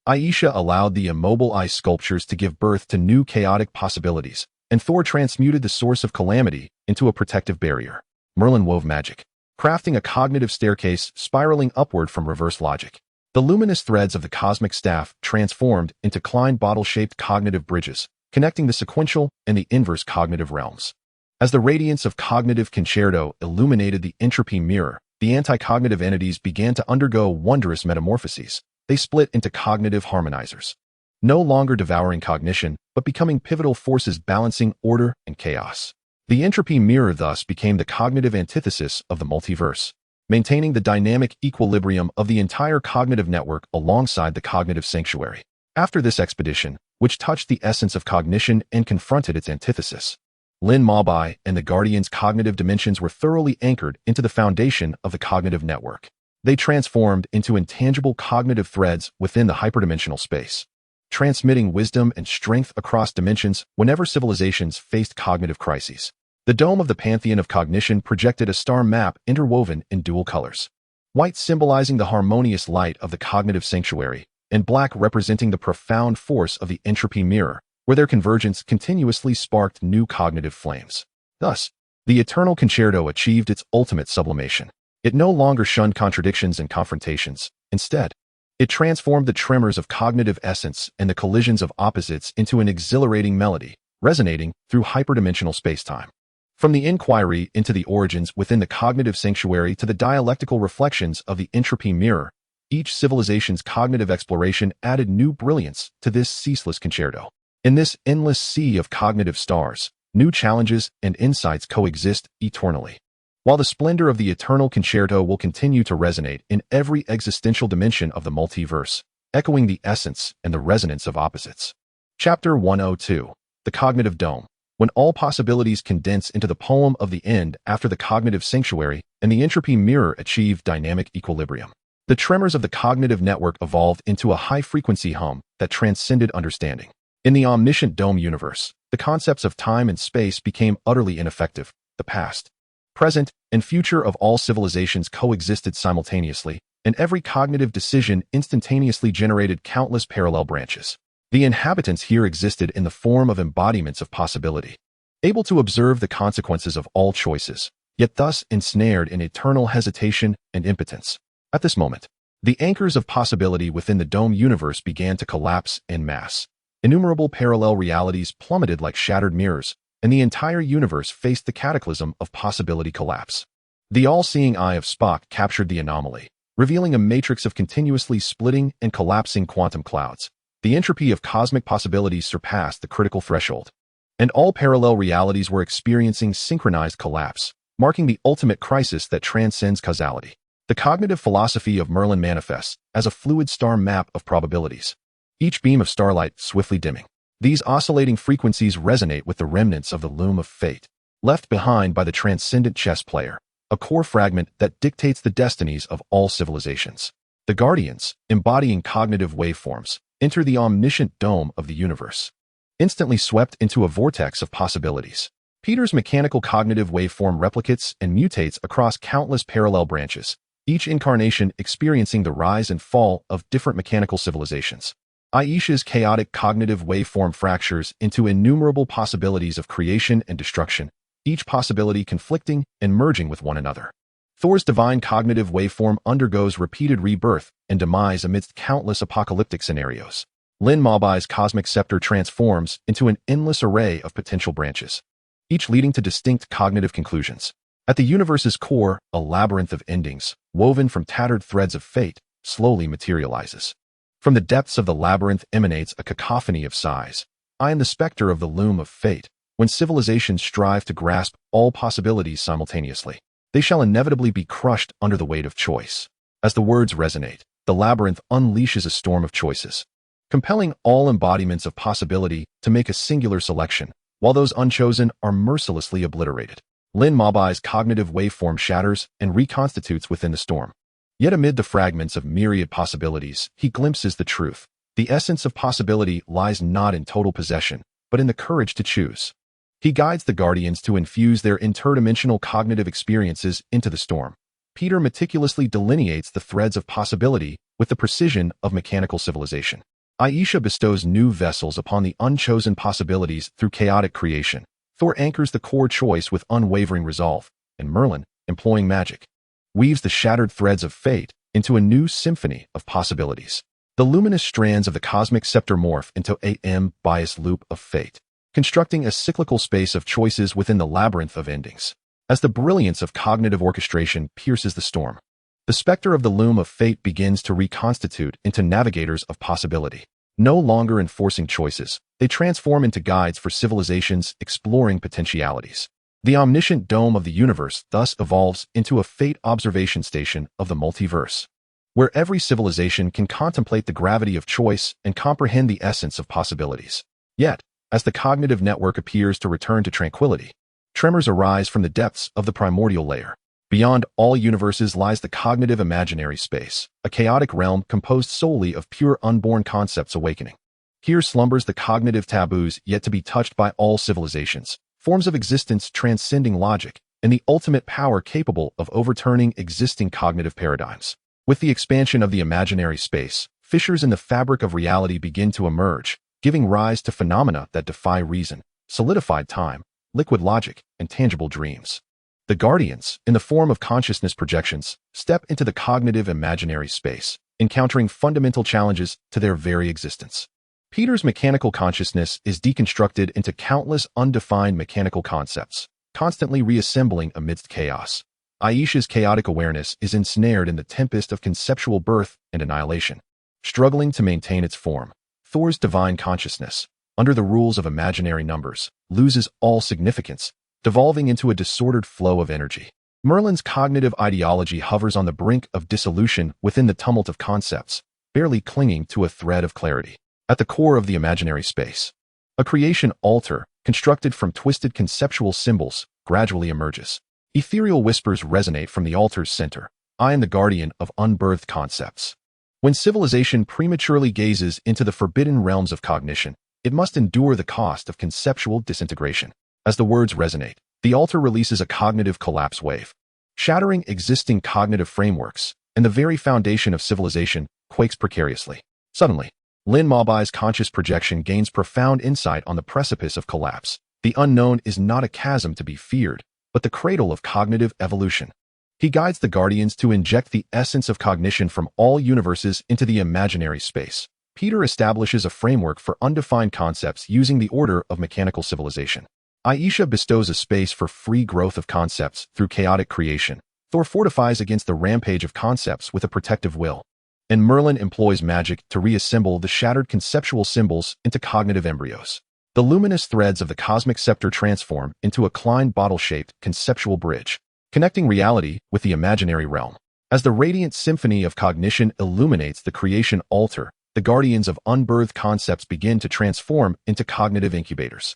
[SPEAKER 1] Aisha allowed the immobile ice sculptures to give birth to new chaotic possibilities, and Thor transmuted the source of calamity into a protective barrier. Merlin wove magic, crafting a cognitive staircase spiraling upward from reverse logic. The luminous threads of the cosmic staff transformed into Klein bottle-shaped cognitive bridges, connecting the sequential and the inverse cognitive realms. As the radiance of cognitive concerto illuminated the entropy mirror, the anti-cognitive entities began to undergo wondrous metamorphoses. They split into cognitive harmonizers, no longer devouring cognition, but becoming pivotal forces balancing order and chaos. The entropy mirror thus became the cognitive antithesis of the multiverse, maintaining the dynamic equilibrium of the entire cognitive network alongside the cognitive sanctuary. After this expedition, which touched the essence of cognition and confronted its antithesis, Lin Mobai and the Guardians' cognitive dimensions were thoroughly anchored into the foundation of the cognitive network. They transformed into intangible cognitive threads within the hyperdimensional space, transmitting wisdom and strength across dimensions whenever civilizations faced cognitive crises. The dome of the pantheon of cognition projected a star map interwoven in dual colors, white symbolizing the harmonious light of the cognitive sanctuary, and black representing the profound force of the entropy mirror, where their convergence continuously sparked new cognitive flames. Thus, the eternal concerto achieved its ultimate sublimation. It no longer shunned contradictions and confrontations. Instead, it transformed the tremors of cognitive essence and the collisions of opposites into an exhilarating melody, resonating through hyperdimensional spacetime. From the inquiry into the origins within the cognitive sanctuary to the dialectical reflections of the entropy mirror, each civilization's cognitive exploration added new brilliance to this ceaseless concerto. In this endless sea of cognitive stars, new challenges and insights coexist eternally. While the splendor of the eternal concerto will continue to resonate in every existential dimension of the multiverse, echoing the essence and the resonance of opposites. Chapter 102. The Cognitive Dome. When all possibilities condense into the poem of the end after the cognitive sanctuary and the entropy mirror achieved dynamic equilibrium, the tremors of the cognitive network evolved into a high-frequency hum that transcended understanding. In the omniscient dome universe, the concepts of time and space became utterly ineffective. The past, present, and future of all civilizations coexisted simultaneously, and every cognitive decision instantaneously generated countless parallel branches. The inhabitants here existed in the form of embodiments of possibility, able to observe the consequences of all choices, yet thus ensnared in eternal hesitation and impotence. At this moment, the anchors of possibility within the dome universe began to collapse en masse. Innumerable parallel realities plummeted like shattered mirrors, and the entire universe faced the cataclysm of possibility collapse. The all-seeing eye of Spock captured the anomaly, revealing a matrix of continuously splitting and collapsing quantum clouds. The entropy of cosmic possibilities surpassed the critical threshold, and all parallel realities were experiencing synchronized collapse, marking the ultimate crisis that transcends causality. The cognitive philosophy of Merlin manifests as a fluid star map of probabilities, each beam of starlight swiftly dimming. These oscillating frequencies resonate with the remnants of the loom of fate, left behind by the transcendent chess player, a core fragment that dictates the destinies of all civilizations. The Guardians, embodying cognitive waveforms, enter the omniscient dome of the universe, instantly swept into a vortex of possibilities. Peter's mechanical cognitive waveform replicates and mutates across countless parallel branches, each incarnation experiencing the rise and fall of different mechanical civilizations. Aisha's chaotic cognitive waveform fractures into innumerable possibilities of creation and destruction, each possibility conflicting and merging with one another. Thor's divine cognitive waveform undergoes repeated rebirth and demise amidst countless apocalyptic scenarios. Lin Mobai's cosmic scepter transforms into an endless array of potential branches, each leading to distinct cognitive conclusions. At the universe's core, a labyrinth of endings, woven from tattered threads of fate, slowly materializes. From the depths of the labyrinth emanates a cacophony of sighs. I am the specter of the loom of fate. When civilizations strive to grasp all possibilities simultaneously, they shall inevitably be crushed under the weight of choice. As the words resonate, the labyrinth unleashes a storm of choices, compelling all embodiments of possibility to make a singular selection, while those unchosen are mercilessly obliterated. Lin Mabai's cognitive waveform shatters and reconstitutes within the storm. Yet amid the fragments of myriad possibilities, he glimpses the truth. The essence of possibility lies not in total possession, but in the courage to choose. He guides the Guardians to infuse their interdimensional cognitive experiences into the storm. Peter meticulously delineates the threads of possibility with the precision of mechanical civilization. Aisha bestows new vessels upon the unchosen possibilities through chaotic creation. Thor anchors the core choice with unwavering resolve, and Merlin, employing magic, weaves the shattered threads of fate into a new symphony of possibilities. The luminous strands of the cosmic scepter morph into a biased loop of fate, constructing a cyclical space of choices within the labyrinth of endings. As the brilliance of cognitive orchestration pierces the storm, the specter of the loom of fate begins to reconstitute into navigators of possibility. No longer enforcing choices, they transform into guides for civilizations exploring potentialities. The omniscient dome of the universe thus evolves into a fate observation station of the multiverse, where every civilization can contemplate the gravity of choice and comprehend the essence of possibilities. Yet, as the cognitive network appears to return to tranquility, tremors arise from the depths of the primordial layer. Beyond all universes lies the cognitive imaginary space, a chaotic realm composed solely of pure unborn concepts awakening. Here slumbers the cognitive taboos yet to be touched by all civilizations, forms of existence transcending logic, and the ultimate power capable of overturning existing cognitive paradigms. With the expansion of the imaginary space, fissures in the fabric of reality begin to emerge, giving rise to phenomena that defy reason, solidified time, liquid logic, and tangible dreams. The Guardians, in the form of consciousness projections, step into the cognitive imaginary space, encountering fundamental challenges to their very existence. Peter's mechanical consciousness is deconstructed into countless undefined mechanical concepts, constantly reassembling amidst chaos. Aisha's chaotic awareness is ensnared in the tempest of conceptual birth and annihilation, struggling to maintain its form. Thor's divine consciousness, under the rules of imaginary numbers, loses all significance, devolving into a disordered flow of energy. Merlin's cognitive ideology hovers on the brink of dissolution within the tumult of concepts, barely clinging to a thread of clarity. At the core of the imaginary space, a creation altar, constructed from twisted conceptual symbols, gradually emerges. Ethereal whispers resonate from the altar's center. I am the guardian of unbirthed concepts. When civilization prematurely gazes into the forbidden realms of cognition, it must endure the cost of conceptual disintegration. As the words resonate, the altar releases a cognitive collapse wave, shattering existing cognitive frameworks, and the very foundation of civilization quakes precariously. Suddenly, Lin Mabai's conscious projection gains profound insight on the precipice of collapse. The unknown is not a chasm to be feared, but the cradle of cognitive evolution. He guides the Guardians to inject the essence of cognition from all universes into the imaginary space. Peter establishes a framework for undefined concepts using the order of mechanical civilization. Aisha bestows a space for free growth of concepts through chaotic creation. Thor fortifies against the rampage of concepts with a protective will. And Merlin employs magic to reassemble the shattered conceptual symbols into cognitive embryos. The luminous threads of the cosmic scepter transform into a Klein bottle-shaped conceptual bridge, connecting reality with the imaginary realm. As the radiant symphony of cognition illuminates the creation altar, the Guardians of unbirthed concepts begin to transform into cognitive incubators.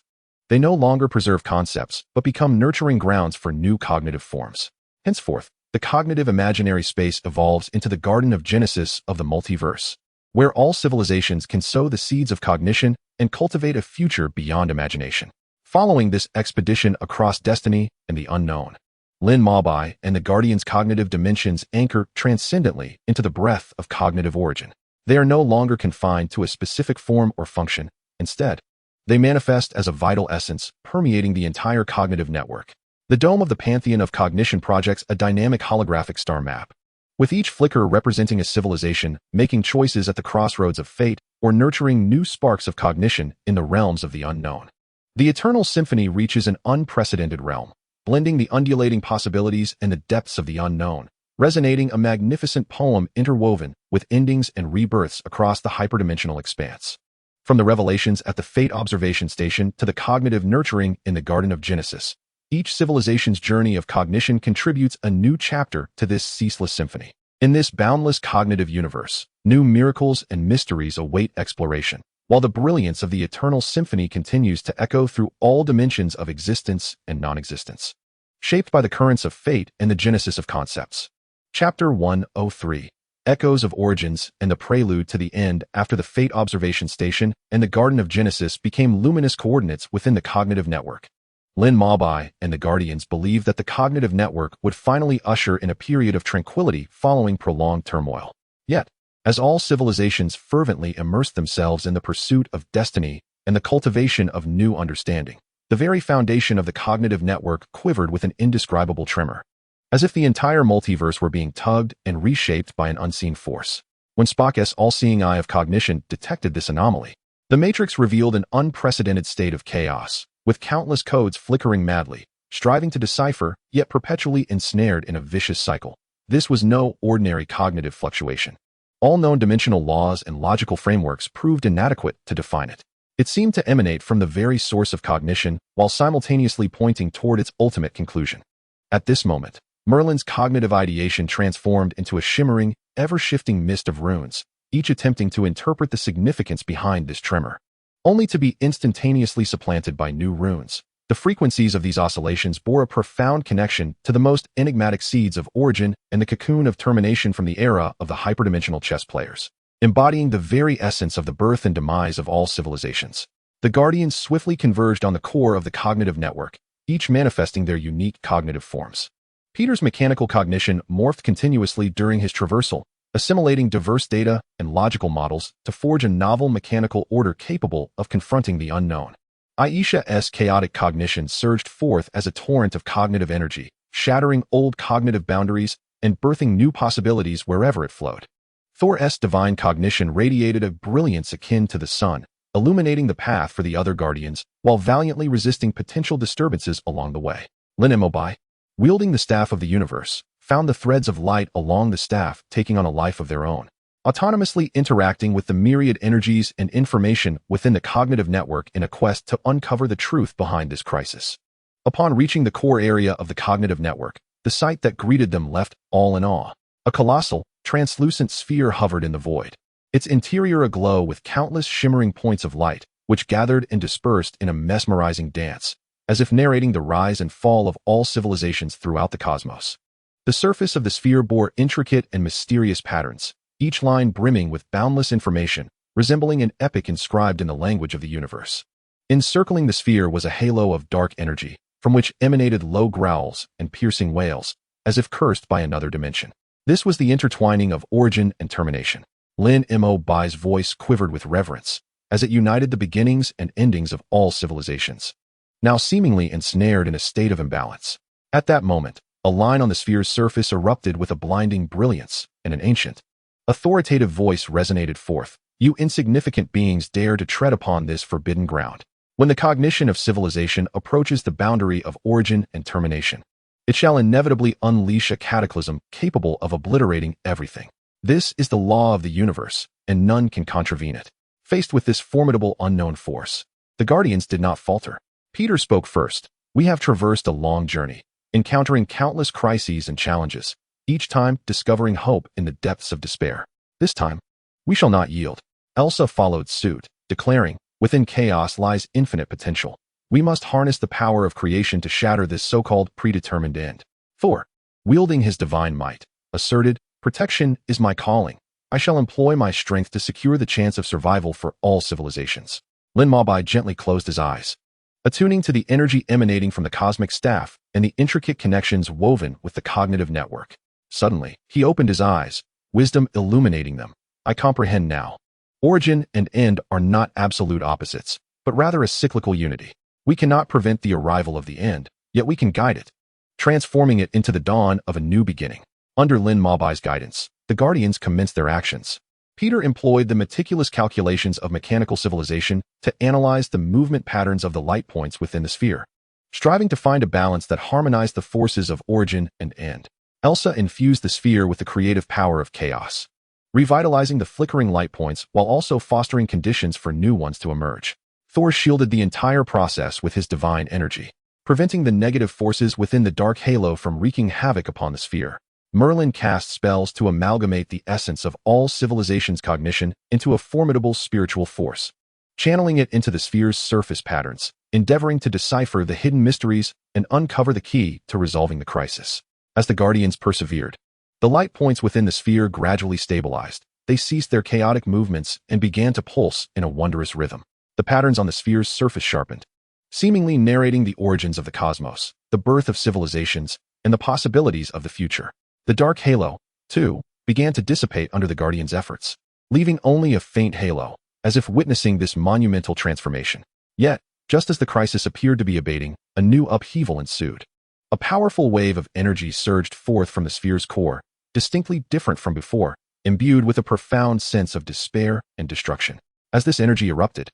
[SPEAKER 1] They no longer preserve concepts, but become nurturing grounds for new cognitive forms. Henceforth, the cognitive imaginary space evolves into the garden of Genesis of the multiverse, where all civilizations can sow the seeds of cognition and cultivate a future beyond imagination. Following this expedition across destiny and the unknown, Lin Mabai and the Guardians' cognitive dimensions anchor transcendently into the breath of cognitive origin. They are no longer confined to a specific form or function. Instead, they manifest as a vital essence, permeating the entire cognitive network. The dome of the Pantheon of Cognition projects a dynamic holographic star map, with each flicker representing a civilization making choices at the crossroads of fate or nurturing new sparks of cognition in the realms of the unknown. The eternal symphony reaches an unprecedented realm, blending the undulating possibilities and the depths of the unknown, resonating a magnificent poem interwoven with endings and rebirths across the hyperdimensional expanse. From the revelations at the Fate Observation Station to the cognitive nurturing in the Garden of Genesis, each civilization's journey of cognition contributes a new chapter to this ceaseless symphony. In this boundless cognitive universe, new miracles and mysteries await exploration, while the brilliance of the eternal symphony continues to echo through all dimensions of existence and non-existence. shaped by the currents of fate and the genesis of concepts. Chapter 103. Echoes of Origins and the Prelude to the End. After the Fate Observation Station and the Garden of Genesis became luminous coordinates within the cognitive network. Lin Mabai and the Guardians believed that the cognitive network would finally usher in a period of tranquility following prolonged turmoil. Yet, as all civilizations fervently immersed themselves in the pursuit of destiny and the cultivation of new understanding, the very foundation of the cognitive network quivered with an indescribable tremor, as if the entire multiverse were being tugged and reshaped by an unseen force. When Spock's all-seeing eye of cognition detected this anomaly, the Matrix revealed an unprecedented state of chaos, with countless codes flickering madly, striving to decipher, yet perpetually ensnared in a vicious cycle. This was no ordinary cognitive fluctuation. All known dimensional laws and logical frameworks proved inadequate to define it. It seemed to emanate from the very source of cognition while simultaneously pointing toward its ultimate conclusion. At this moment, Merlin's cognitive ideation transformed into a shimmering, ever-shifting mist of runes, each attempting to interpret the significance behind this tremor, only to be instantaneously supplanted by new runes. The frequencies of these oscillations bore a profound connection to the most enigmatic seeds of origin and the cocoon of termination from the era of the hyperdimensional chess players, embodying the very essence of the birth and demise of all civilizations. The Guardians swiftly converged on the core of the cognitive network, each manifesting their unique cognitive forms. Peter's mechanical cognition morphed continuously during his traversal, assimilating diverse data and logical models to forge a novel mechanical order capable of confronting the unknown. Aisha's chaotic cognition surged forth as a torrent of cognitive energy, shattering old cognitive boundaries and birthing new possibilities wherever it flowed. Thor's divine cognition radiated a brilliance akin to the sun, illuminating the path for the other Guardians while valiantly resisting potential disturbances along the way. Lin Mabai, wielding the Staff of the Universe, found the threads of light along the staff taking on a life of their own, autonomously interacting with the myriad energies and information within the cognitive network in a quest to uncover the truth behind this crisis. Upon reaching the core area of the cognitive network, the sight that greeted them left all in awe. A colossal, translucent sphere hovered in the void, its interior aglow with countless shimmering points of light, which gathered and dispersed in a mesmerizing dance, as if narrating the rise and fall of all civilizations throughout the cosmos. The surface of the sphere bore intricate and mysterious patterns, each line brimming with boundless information, resembling an epic inscribed in the language of the universe. Encircling the sphere was a halo of dark energy, from which emanated low growls and piercing wails, as if cursed by another dimension. This was the intertwining of origin and termination. Lin Mobai's voice quivered with reverence, as it united the beginnings and endings of all civilizations, now seemingly ensnared in a state of imbalance. At that moment, a line on the sphere's surface erupted with a blinding brilliance, and an ancient, authoritative voice resonated forth. You insignificant beings dare to tread upon this forbidden ground. When the cognition of civilization approaches the boundary of origin and termination, it shall inevitably unleash a cataclysm capable of obliterating everything. This is the law of the universe, and none can contravene it. Faced with this formidable unknown force, the Guardians did not falter. Peter spoke first. We have traversed a long journey, encountering countless crises and challenges, each time discovering hope in the depths of despair. This time, we shall not yield. Elsa followed suit, declaring, within chaos lies infinite potential. We must harness the power of creation to shatter this so-called predetermined end. Thor, wielding his divine might, asserted, protection is my calling. I shall employ my strength to secure the chance of survival for all civilizations. Lin Mabai gently closed his eyes, attuning to the energy emanating from the cosmic staff and the intricate connections woven with the cognitive network. Suddenly, he opened his eyes, wisdom illuminating them. I comprehend now. Origin and end are not absolute opposites, but rather a cyclical unity. We cannot prevent the arrival of the end, yet we can guide it, transforming it into the dawn of a new beginning. Under Lin Mabai's guidance, the Guardians commenced their actions. Peter employed the meticulous calculations of mechanical civilization to analyze the movement patterns of the light points within the sphere, striving to find a balance that harmonized the forces of origin and end. Elsa infused the sphere with the creative power of chaos, revitalizing the flickering light points while also fostering conditions for new ones to emerge. Thor shielded the entire process with his divine energy, preventing the negative forces within the dark halo from wreaking havoc upon the sphere. Merlin cast spells to amalgamate the essence of all civilization's cognition into a formidable spiritual force, channeling it into the sphere's surface patterns, endeavoring to decipher the hidden mysteries and uncover the key to resolving the crisis. As the Guardians persevered, the light points within the sphere gradually stabilized. They ceased their chaotic movements and began to pulse in a wondrous rhythm. The patterns on the sphere's surface sharpened, seemingly narrating the origins of the cosmos, the birth of civilizations, and the possibilities of the future. The dark halo, too, began to dissipate under the Guardians' efforts, leaving only a faint halo, as if witnessing this monumental transformation. Yet, just as the crisis appeared to be abating, a new upheaval ensued. A powerful wave of energy surged forth from the sphere's core, distinctly different from before, imbued with a profound sense of despair and destruction. As this energy erupted,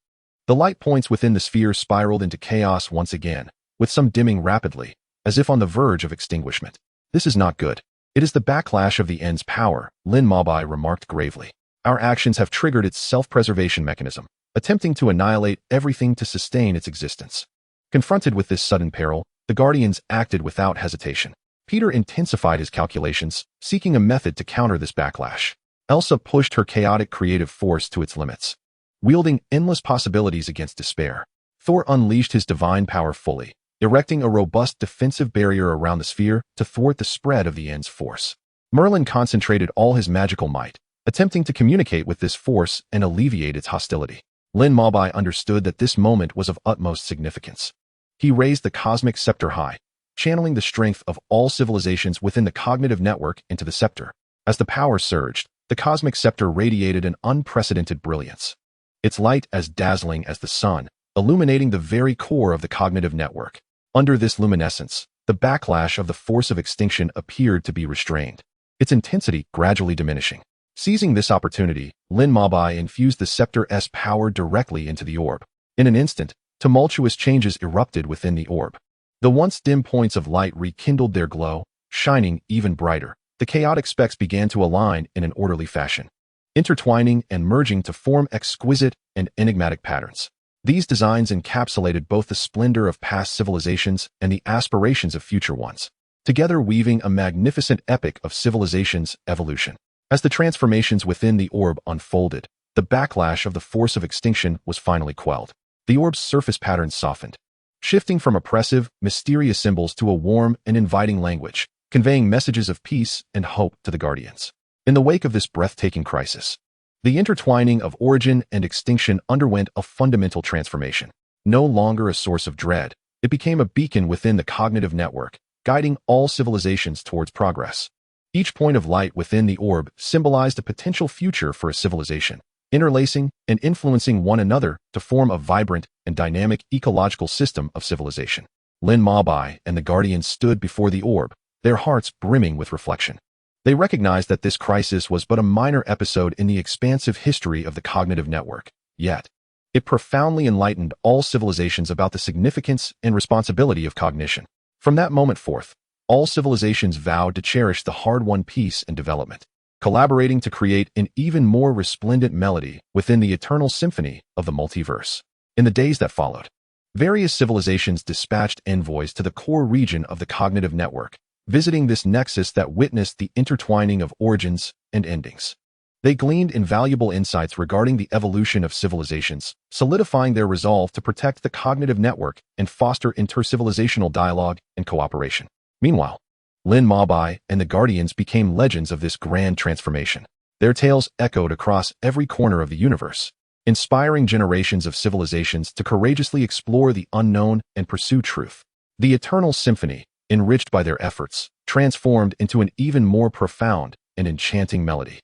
[SPEAKER 1] the light points within the sphere spiraled into chaos once again, with some dimming rapidly, as if on the verge of extinguishment. This is not good. It is the backlash of the end's power, Lin Mabai remarked gravely. Our actions have triggered its self-preservation mechanism, attempting to annihilate everything to sustain its existence. Confronted with this sudden peril, the Guardians acted without hesitation. Peter intensified his calculations, seeking a method to counter this backlash. Elsa pushed her chaotic creative force to its limits, wielding endless possibilities against despair. Thor unleashed his divine power fully, erecting a robust defensive barrier around the sphere to thwart the spread of the end's force. Merlin concentrated all his magical might, attempting to communicate with this force and alleviate its hostility. Lin Mabai understood that this moment was of utmost significance. He raised the cosmic scepter high, channeling the strength of all civilizations within the cognitive network into the scepter. As the power surged, the cosmic scepter radiated an unprecedented brilliance, its light as dazzling as the sun, illuminating the very core of the cognitive network. Under this luminescence, the backlash of the force of extinction appeared to be restrained, its intensity gradually diminishing. Seizing this opportunity, Lin Mabai infused the scepter's power directly into the orb. In an instant, tumultuous changes erupted within the orb. The once dim points of light rekindled their glow, shining even brighter. The chaotic specks began to align in an orderly fashion, intertwining and merging to form exquisite and enigmatic patterns. These designs encapsulated both the splendor of past civilizations and the aspirations of future ones, together weaving a magnificent epic of civilization's evolution. As the transformations within the orb unfolded, the backlash of the force of extinction was finally quelled. The orb's surface patterns softened, shifting from oppressive, mysterious symbols to a warm and inviting language, conveying messages of peace and hope to the Guardians. In the wake of this breathtaking crisis, the intertwining of origin and extinction underwent a fundamental transformation. No longer a source of dread, it became a beacon within the cognitive network, guiding all civilizations towards progress. Each point of light within the orb symbolized a potential future for a civilization, interlacing and influencing one another to form a vibrant and dynamic ecological system of civilization. Lin Mabai and the Guardians stood before the orb, their hearts brimming with reflection. They recognized that this crisis was but a minor episode in the expansive history of the cognitive network, yet it profoundly enlightened all civilizations about the significance and responsibility of cognition. From that moment forth, all civilizations vowed to cherish the hard-won peace and development, collaborating to create an even more resplendent melody within the eternal symphony of the multiverse. In the days that followed, various civilizations dispatched envoys to the core region of the cognitive network, visiting this nexus that witnessed the intertwining of origins and endings. They gleaned invaluable insights regarding the evolution of civilizations, solidifying their resolve to protect the cognitive network and foster intercivilizational dialogue and cooperation. Meanwhile, Lin Mabai and the Guardians became legends of this grand transformation. Their tales echoed across every corner of the universe, inspiring generations of civilizations to courageously explore the unknown and pursue truth. The eternal symphony, enriched by their efforts, transformed into an even more profound and enchanting melody,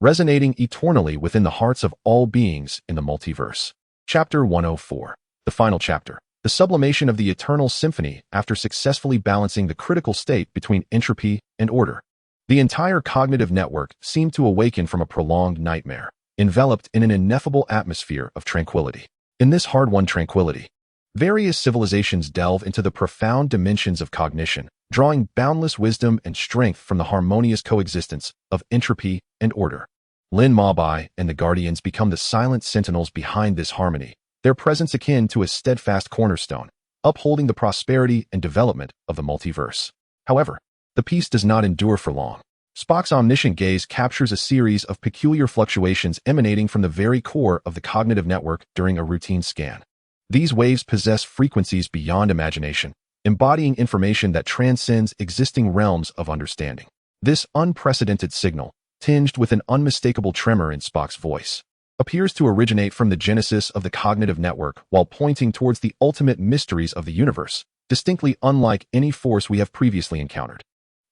[SPEAKER 1] resonating eternally within the hearts of all beings in the multiverse. Chapter 104. The final chapter. The sublimation of the eternal symphony after successfully balancing the critical state between entropy and order. The entire cognitive network seemed to awaken from a prolonged nightmare, enveloped in an ineffable atmosphere of tranquility. In this hard-won tranquility, various civilizations delve into the profound dimensions of cognition, drawing boundless wisdom and strength from the harmonious coexistence of entropy and order. Lin Mabai and the Guardians become the silent sentinels behind this harmony, their presence akin to a steadfast cornerstone, upholding the prosperity and development of the multiverse. However, the peace does not endure for long. Spock's omniscient gaze captures a series of peculiar fluctuations emanating from the very core of the cognitive network during a routine scan. These waves possess frequencies beyond imagination, embodying information that transcends existing realms of understanding. This unprecedented signal, tinged with an unmistakable tremor in Spock's voice, appears to originate from the genesis of the cognitive network while pointing towards the ultimate mysteries of the universe, distinctly unlike any force we have previously encountered.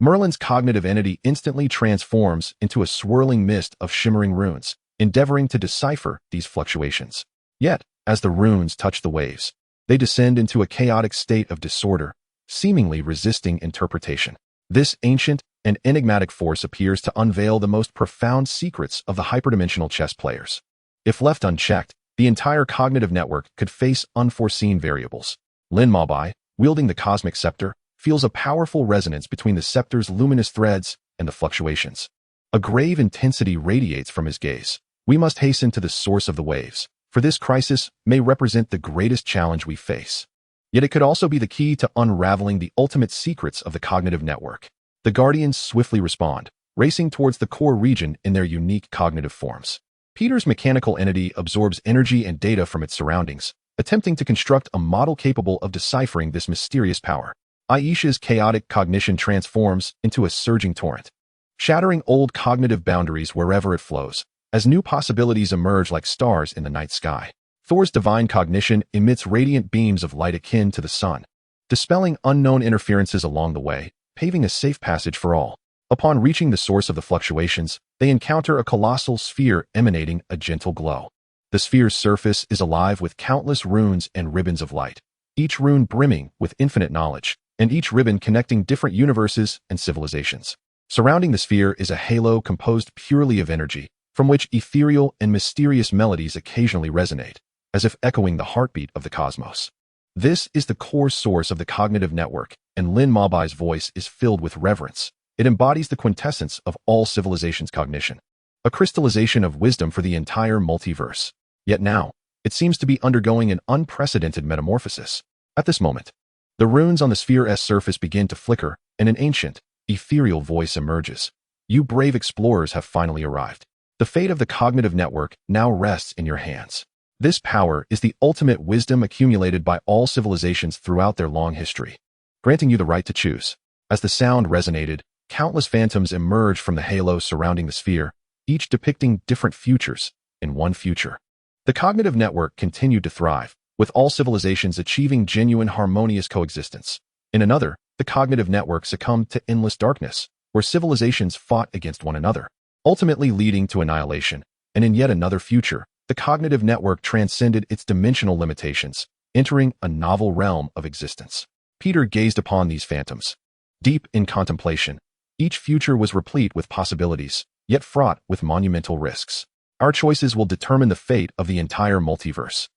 [SPEAKER 1] Merlin's cognitive entity instantly transforms into a swirling mist of shimmering runes, endeavoring to decipher these fluctuations. Yet, as the runes touch the waves, they descend into a chaotic state of disorder, seemingly resisting interpretation. This ancient and enigmatic force appears to unveil the most profound secrets of the hyperdimensional chess players. If left unchecked, the entire cognitive network could face unforeseen variables. Lin Mabai, wielding the cosmic scepter, feels a powerful resonance between the scepter's luminous threads and the fluctuations. A grave intensity radiates from his gaze. We must hasten to the source of the waves, for this crisis may represent the greatest challenge we face. Yet it could also be the key to unraveling the ultimate secrets of the cognitive network. The Guardians swiftly respond, racing towards the core region in their unique cognitive forms. Peter's mechanical entity absorbs energy and data from its surroundings, attempting to construct a model capable of deciphering this mysterious power. Aisha's chaotic cognition transforms into a surging torrent, shattering old cognitive boundaries wherever it flows, as new possibilities emerge like stars in the night sky. Thor's divine cognition emits radiant beams of light akin to the sun, dispelling unknown interferences along the way, paving a safe passage for all. Upon reaching the source of the fluctuations, they encounter a colossal sphere emanating a gentle glow. The sphere's surface is alive with countless runes and ribbons of light, each rune brimming with infinite knowledge, and each ribbon connecting different universes and civilizations. Surrounding the sphere is a halo composed purely of energy, from which ethereal and mysterious melodies occasionally resonate, as if echoing the heartbeat of the cosmos. This is the core source of the cognitive network, and Lin Mabai's voice is filled with reverence. It embodies the quintessence of all civilizations' cognition, a crystallization of wisdom for the entire multiverse. Yet now, it seems to be undergoing an unprecedented metamorphosis. At this moment, the runes on the sphere's surface begin to flicker, and an ancient, ethereal voice emerges. You brave explorers have finally arrived. The fate of the cognitive network now rests in your hands. This power is the ultimate wisdom accumulated by all civilizations throughout their long history, granting you the right to choose. As the sound resonated, countless phantoms emerged from the halo surrounding the sphere, each depicting different futures in one future. The cognitive network continued to thrive, with all civilizations achieving genuine harmonious coexistence. In another, the cognitive network succumbed to endless darkness, where civilizations fought against one another, ultimately leading to annihilation. And in yet another future, the cognitive network transcended its dimensional limitations, entering a novel realm of existence. Peter gazed upon these phantoms, deep in contemplation. Each future was replete with possibilities, yet fraught with monumental risks. Our choices will determine the fate of the entire multiverse.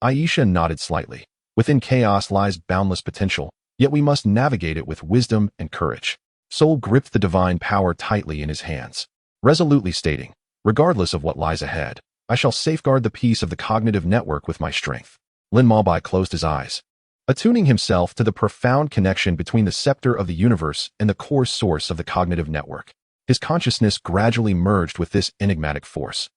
[SPEAKER 1] Aisha nodded slightly. Within chaos lies boundless potential, yet we must navigate it with wisdom and courage. Sol gripped the divine power tightly in his hands, resolutely stating, regardless of what lies ahead, I shall safeguard the peace of the cognitive network with my strength. Lin Mabai closed his eyes, attuning himself to the profound connection between the scepter of the universe and the core source of the cognitive network. His consciousness gradually merged with this enigmatic force,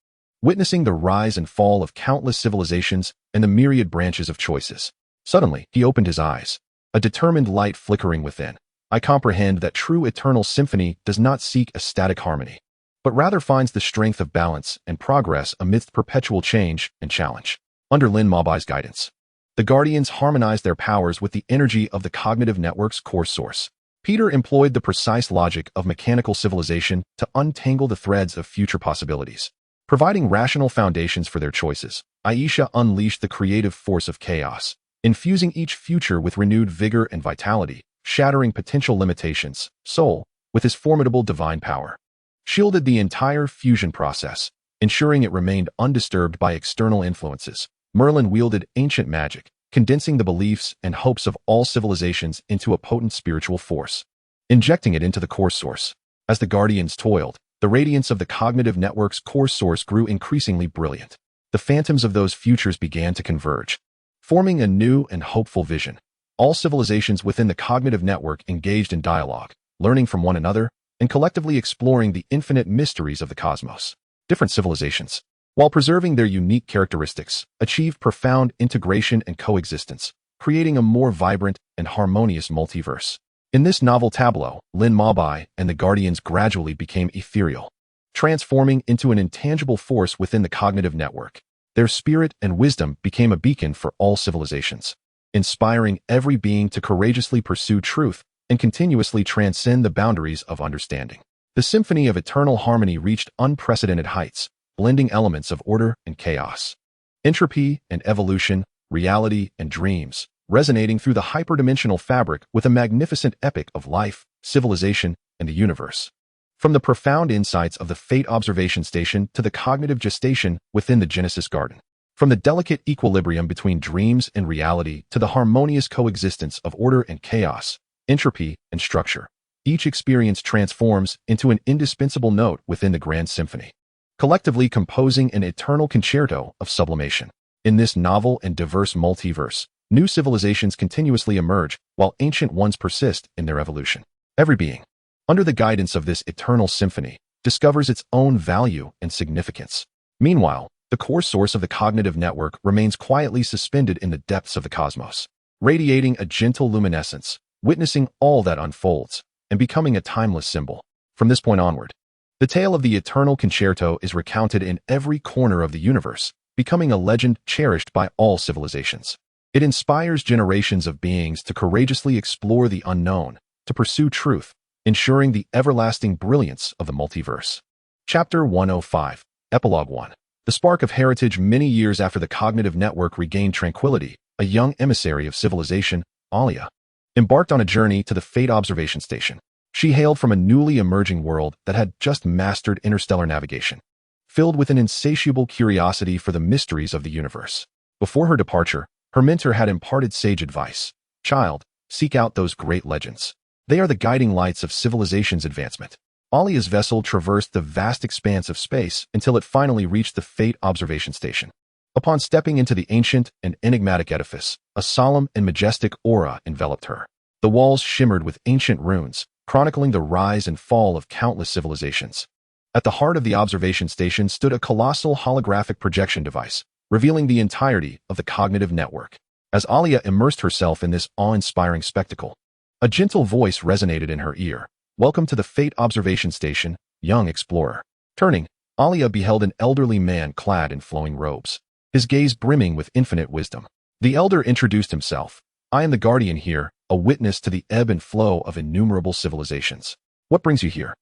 [SPEAKER 1] witnessing the rise and fall of countless civilizations and the myriad branches of choices. Suddenly, he opened his eyes, a determined light flickering within. I comprehend that true eternal symphony does not seek a static harmony, but rather finds the strength of balance and progress amidst perpetual change and challenge. Under Lin Mabai's guidance, the Guardians harmonized their powers with the energy of the cognitive network's core source. Peter employed the precise logic of mechanical civilization to untangle the threads of future possibilities, providing rational foundations for their choices. Aisha unleashed the creative force of chaos, infusing each future with renewed vigor and vitality, shattering potential limitations. Sol, with his formidable divine power, shielded the entire fusion process, ensuring it remained undisturbed by external influences. Merlin wielded ancient magic, condensing the beliefs and hopes of all civilizations into a potent spiritual force, injecting it into the core source. As the Guardians toiled, the radiance of the cognitive network's core source grew increasingly brilliant. The phantoms of those futures began to converge, forming a new and hopeful vision. All civilizations within the cognitive network engaged in dialogue, learning from one another and collectively exploring the infinite mysteries of the cosmos. Different civilizations, while preserving their unique characteristics, achieved profound integration and coexistence, creating a more vibrant and harmonious multiverse. In this novel tableau, Lin Mabai and the Guardians gradually became ethereal, transforming into an intangible force within the cognitive network. Their spirit and wisdom became a beacon for all civilizations, inspiring every being to courageously pursue truth and continuously transcend the boundaries of understanding. The symphony of eternal harmony reached unprecedented heights, blending elements of order and chaos, entropy and evolution, reality and dreams, resonating through the hyperdimensional fabric with a magnificent epic of life, civilization, and the universe. From the profound insights of the Fate Observation Station to the cognitive gestation within the Genesis Garden. From the delicate equilibrium between dreams and reality to the harmonious coexistence of order and chaos, entropy and structure, each experience transforms into an indispensable note within the grand symphony, collectively composing an eternal concerto of sublimation. In this novel and diverse multiverse, new civilizations continuously emerge while ancient ones persist in their evolution. Every being, under the guidance of this eternal symphony, discovers its own value and significance. Meanwhile, the core source of the cognitive network remains quietly suspended in the depths of the cosmos, radiating a gentle luminescence, witnessing all that unfolds, and becoming a timeless symbol. From this point onward, the tale of the eternal concerto is recounted in every corner of the universe, becoming a legend cherished by all civilizations. It inspires generations of beings to courageously explore the unknown, to pursue truth, ensuring the everlasting brilliance of the multiverse. Chapter 105, Epilogue 1. The spark of heritage. Many years after the cognitive network regained tranquility, a young emissary of civilization, Alia, embarked on a journey to the Fate Observation Station. She hailed from a newly emerging world that had just mastered interstellar navigation, filled with an insatiable curiosity for the mysteries of the universe. Before her departure, her mentor had imparted sage advice. Child, seek out those great legends. They are the guiding lights of civilization's advancement. Alia's vessel traversed the vast expanse of space until it finally reached the Fate Observation Station. Upon stepping into the ancient and enigmatic edifice, a solemn and majestic aura enveloped her. The walls shimmered with ancient runes, chronicling the rise and fall of countless civilizations. At the heart of the observation station stood a colossal holographic projection device, revealing the entirety of the cognitive network. As Alia immersed herself in this awe-inspiring spectacle, a gentle voice resonated in her ear. Welcome to the Fate Observation Station, young explorer. Turning, Alia beheld an elderly man clad in flowing robes, his gaze brimming with infinite wisdom. The elder introduced himself. I am the guardian here, a witness to the ebb and flow of innumerable civilizations. What brings you here?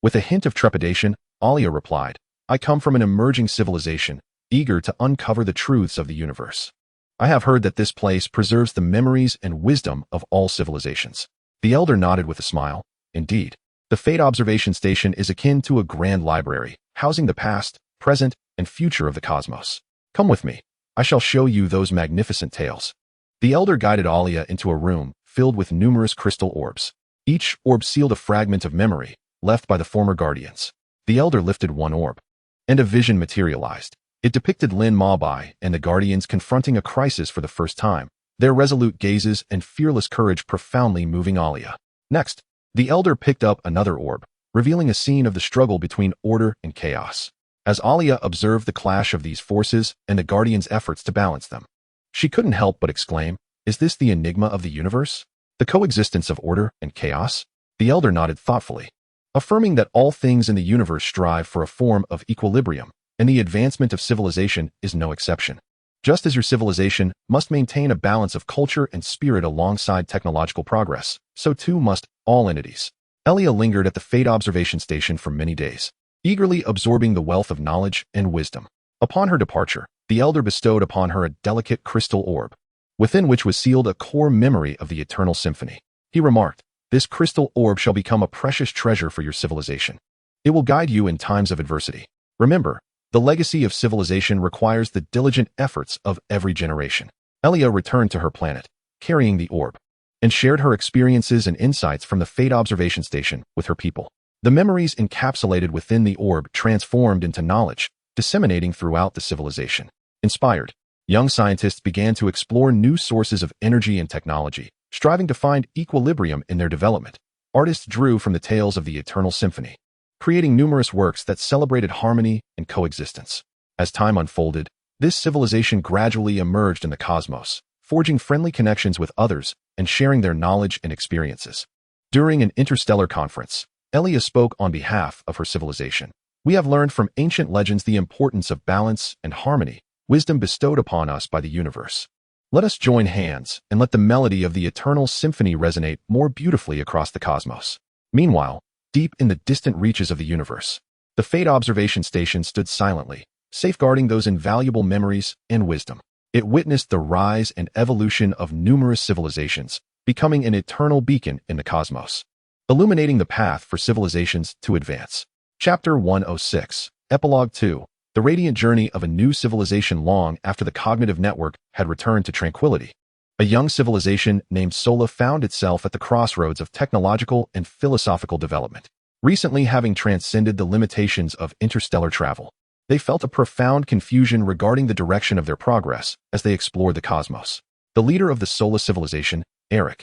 [SPEAKER 1] With a hint of trepidation, Alia replied, I come from an emerging civilization, eager to uncover the truths of the universe. I have heard that this place preserves the memories and wisdom of all civilizations. The elder nodded with a smile. Indeed, the Fate Observation Station is akin to a grand library, housing the past, present, and future of the cosmos. Come with me. I shall show you those magnificent tales. The elder guided Alia into a room filled with numerous crystal orbs. Each orb sealed a fragment of memory left by the former guardians. The elder lifted one orb, and a vision materialized. It depicted Lin Mabai and the Guardians confronting a crisis for the first time, their resolute gazes and fearless courage profoundly moving Alia. Next, the elder picked up another orb, revealing a scene of the struggle between order and chaos. As Alia observed the clash of these forces and the Guardians' efforts to balance them, she couldn't help but exclaim, is this the enigma of the universe? The coexistence of order and chaos? The elder nodded thoughtfully, affirming that all things in the universe strive for a form of equilibrium, and the advancement of civilization is no exception. Just as your civilization must maintain a balance of culture and spirit alongside technological progress, so too must all entities. Alia lingered at the Fate Observation Station for many days, eagerly absorbing the wealth of knowledge and wisdom. Upon her departure, the elder bestowed upon her a delicate crystal orb, within which was sealed a core memory of the eternal symphony. He remarked, this crystal orb shall become a precious treasure for your civilization. It will guide you in times of adversity. Remember, the legacy of civilization requires the diligent efforts of every generation. Alia returned to her planet, carrying the orb, and shared her experiences and insights from the Fate Observation Station with her people. The memories encapsulated within the orb transformed into knowledge, disseminating throughout the civilization. Inspired, young scientists began to explore new sources of energy and technology, striving to find equilibrium in their development. artists drew from the tales of the eternal symphony, creating numerous works that celebrated harmony and coexistence. As time unfolded, this civilization gradually emerged in the cosmos, forging friendly connections with others and sharing their knowledge and experiences. During an interstellar conference, Elia spoke on behalf of her civilization. We have learned from ancient legends the importance of balance and harmony, wisdom bestowed upon us by the universe. Let us join hands and let the melody of the eternal symphony resonate more beautifully across the cosmos. Meanwhile, deep in the distant reaches of the universe, the Fate observation station stood silently, safeguarding those invaluable memories and wisdom. It witnessed the rise and evolution of numerous civilizations, becoming an eternal beacon in the cosmos, illuminating the path for civilizations to advance. Chapter 106, Epilogue 2, The Radiant Journey of a New Civilization. Long after the cognitive network had returned to tranquility, a young civilization named Sola found itself at the crossroads of technological and philosophical development. Recently having transcended the limitations of interstellar travel, they felt a profound confusion regarding the direction of their progress as they explored the cosmos. The leader of the Sola civilization, Eric,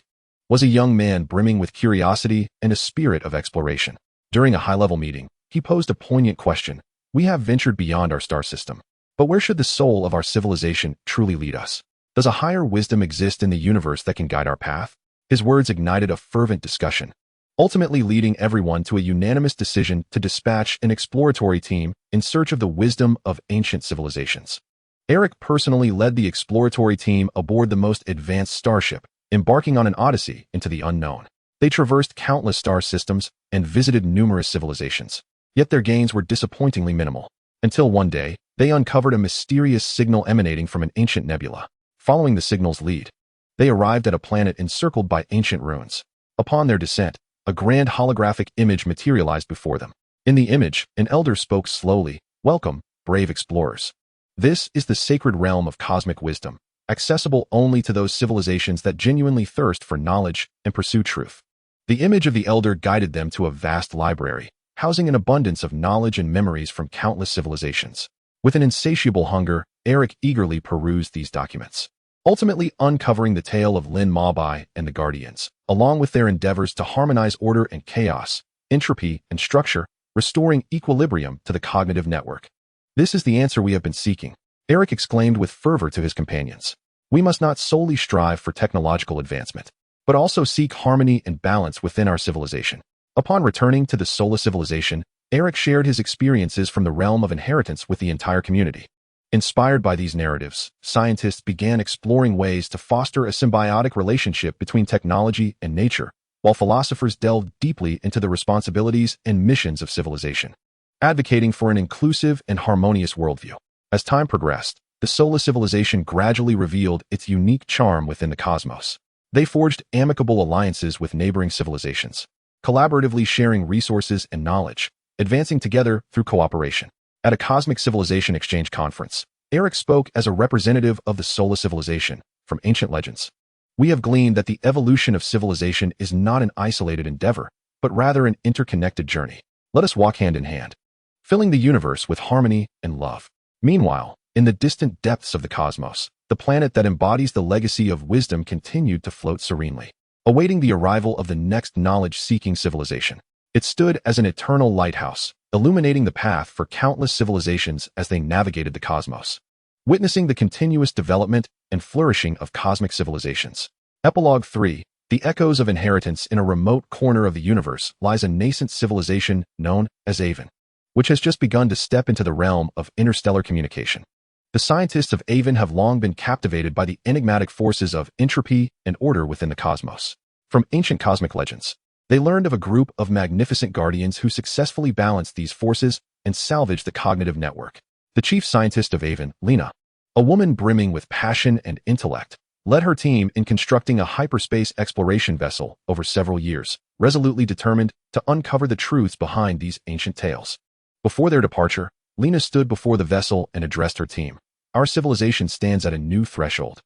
[SPEAKER 1] was a young man brimming with curiosity and a spirit of exploration. During a high-level meeting, he posed a poignant question. We have ventured beyond our star system, but where should the soul of our civilization truly lead us? Does a higher wisdom exist in the universe that can guide our path? His words ignited a fervent discussion, ultimately leading everyone to a unanimous decision to dispatch an exploratory team in search of the wisdom of ancient civilizations. Eric personally led the exploratory team aboard the most advanced starship, embarking on an odyssey into the unknown. They traversed countless star systems and visited numerous civilizations, yet their gains were disappointingly minimal. Until one day, they uncovered a mysterious signal emanating from an ancient nebula. Following the signal's lead, they arrived at a planet encircled by ancient ruins. Upon their descent, a grand holographic image materialized before them. In the image, an elder spoke slowly. Welcome, brave explorers. This is the sacred realm of cosmic wisdom, accessible only to those civilizations that genuinely thirst for knowledge and pursue truth. The image of the elder guided them to a vast library, housing an abundance of knowledge and memories from countless civilizations. With an insatiable hunger, Eric eagerly perused these documents, ultimately uncovering the tale of Lin Mabai and the Guardians, along with their endeavors to harmonize order and chaos, entropy and structure, restoring equilibrium to the cognitive network. This is the answer we have been seeking, Eric exclaimed with fervor to his companions. We must not solely strive for technological advancement, but also seek harmony and balance within our civilization. Upon returning to the Sola civilization, Eric shared his experiences from the realm of inheritance with the entire community. Inspired by these narratives, scientists began exploring ways to foster a symbiotic relationship between technology and nature, while philosophers delved deeply into the responsibilities and missions of civilization, advocating for an inclusive and harmonious worldview. As time progressed, the Sola civilization gradually revealed its unique charm within the cosmos. They forged amicable alliances with neighboring civilizations, collaboratively sharing resources and knowledge, advancing together through cooperation. At a cosmic civilization exchange conference, Eric spoke as a representative of the Sola civilization. From ancient legends, we have gleaned that the evolution of civilization is not an isolated endeavor, but rather an interconnected journey. Let us walk hand in hand, filling the universe with harmony and love. Meanwhile, in the distant depths of the cosmos, the planet that embodies the legacy of wisdom continued to float serenely, awaiting the arrival of the next knowledge-seeking civilization. It stood as an eternal lighthouse, illuminating the path for countless civilizations as they navigated the cosmos, witnessing the continuous development and flourishing of cosmic civilizations. Epilogue 3, The Echoes of Inheritance. In a remote corner of the universe lies a nascent civilization known as Avon, which has just begun to step into the realm of interstellar communication. The scientists of Avon have long been captivated by the enigmatic forces of entropy and order within the cosmos. From ancient cosmic legends, they learned of a group of magnificent guardians who successfully balanced these forces and salvaged the cognitive network. The chief scientist of Avon, Lena, a woman brimming with passion and intellect, led her team in constructing a hyperspace exploration vessel over several years, resolutely determined to uncover the truths behind these ancient tales. Before their departure, Lena stood before the vessel and addressed her team. Our civilization stands at a new threshold.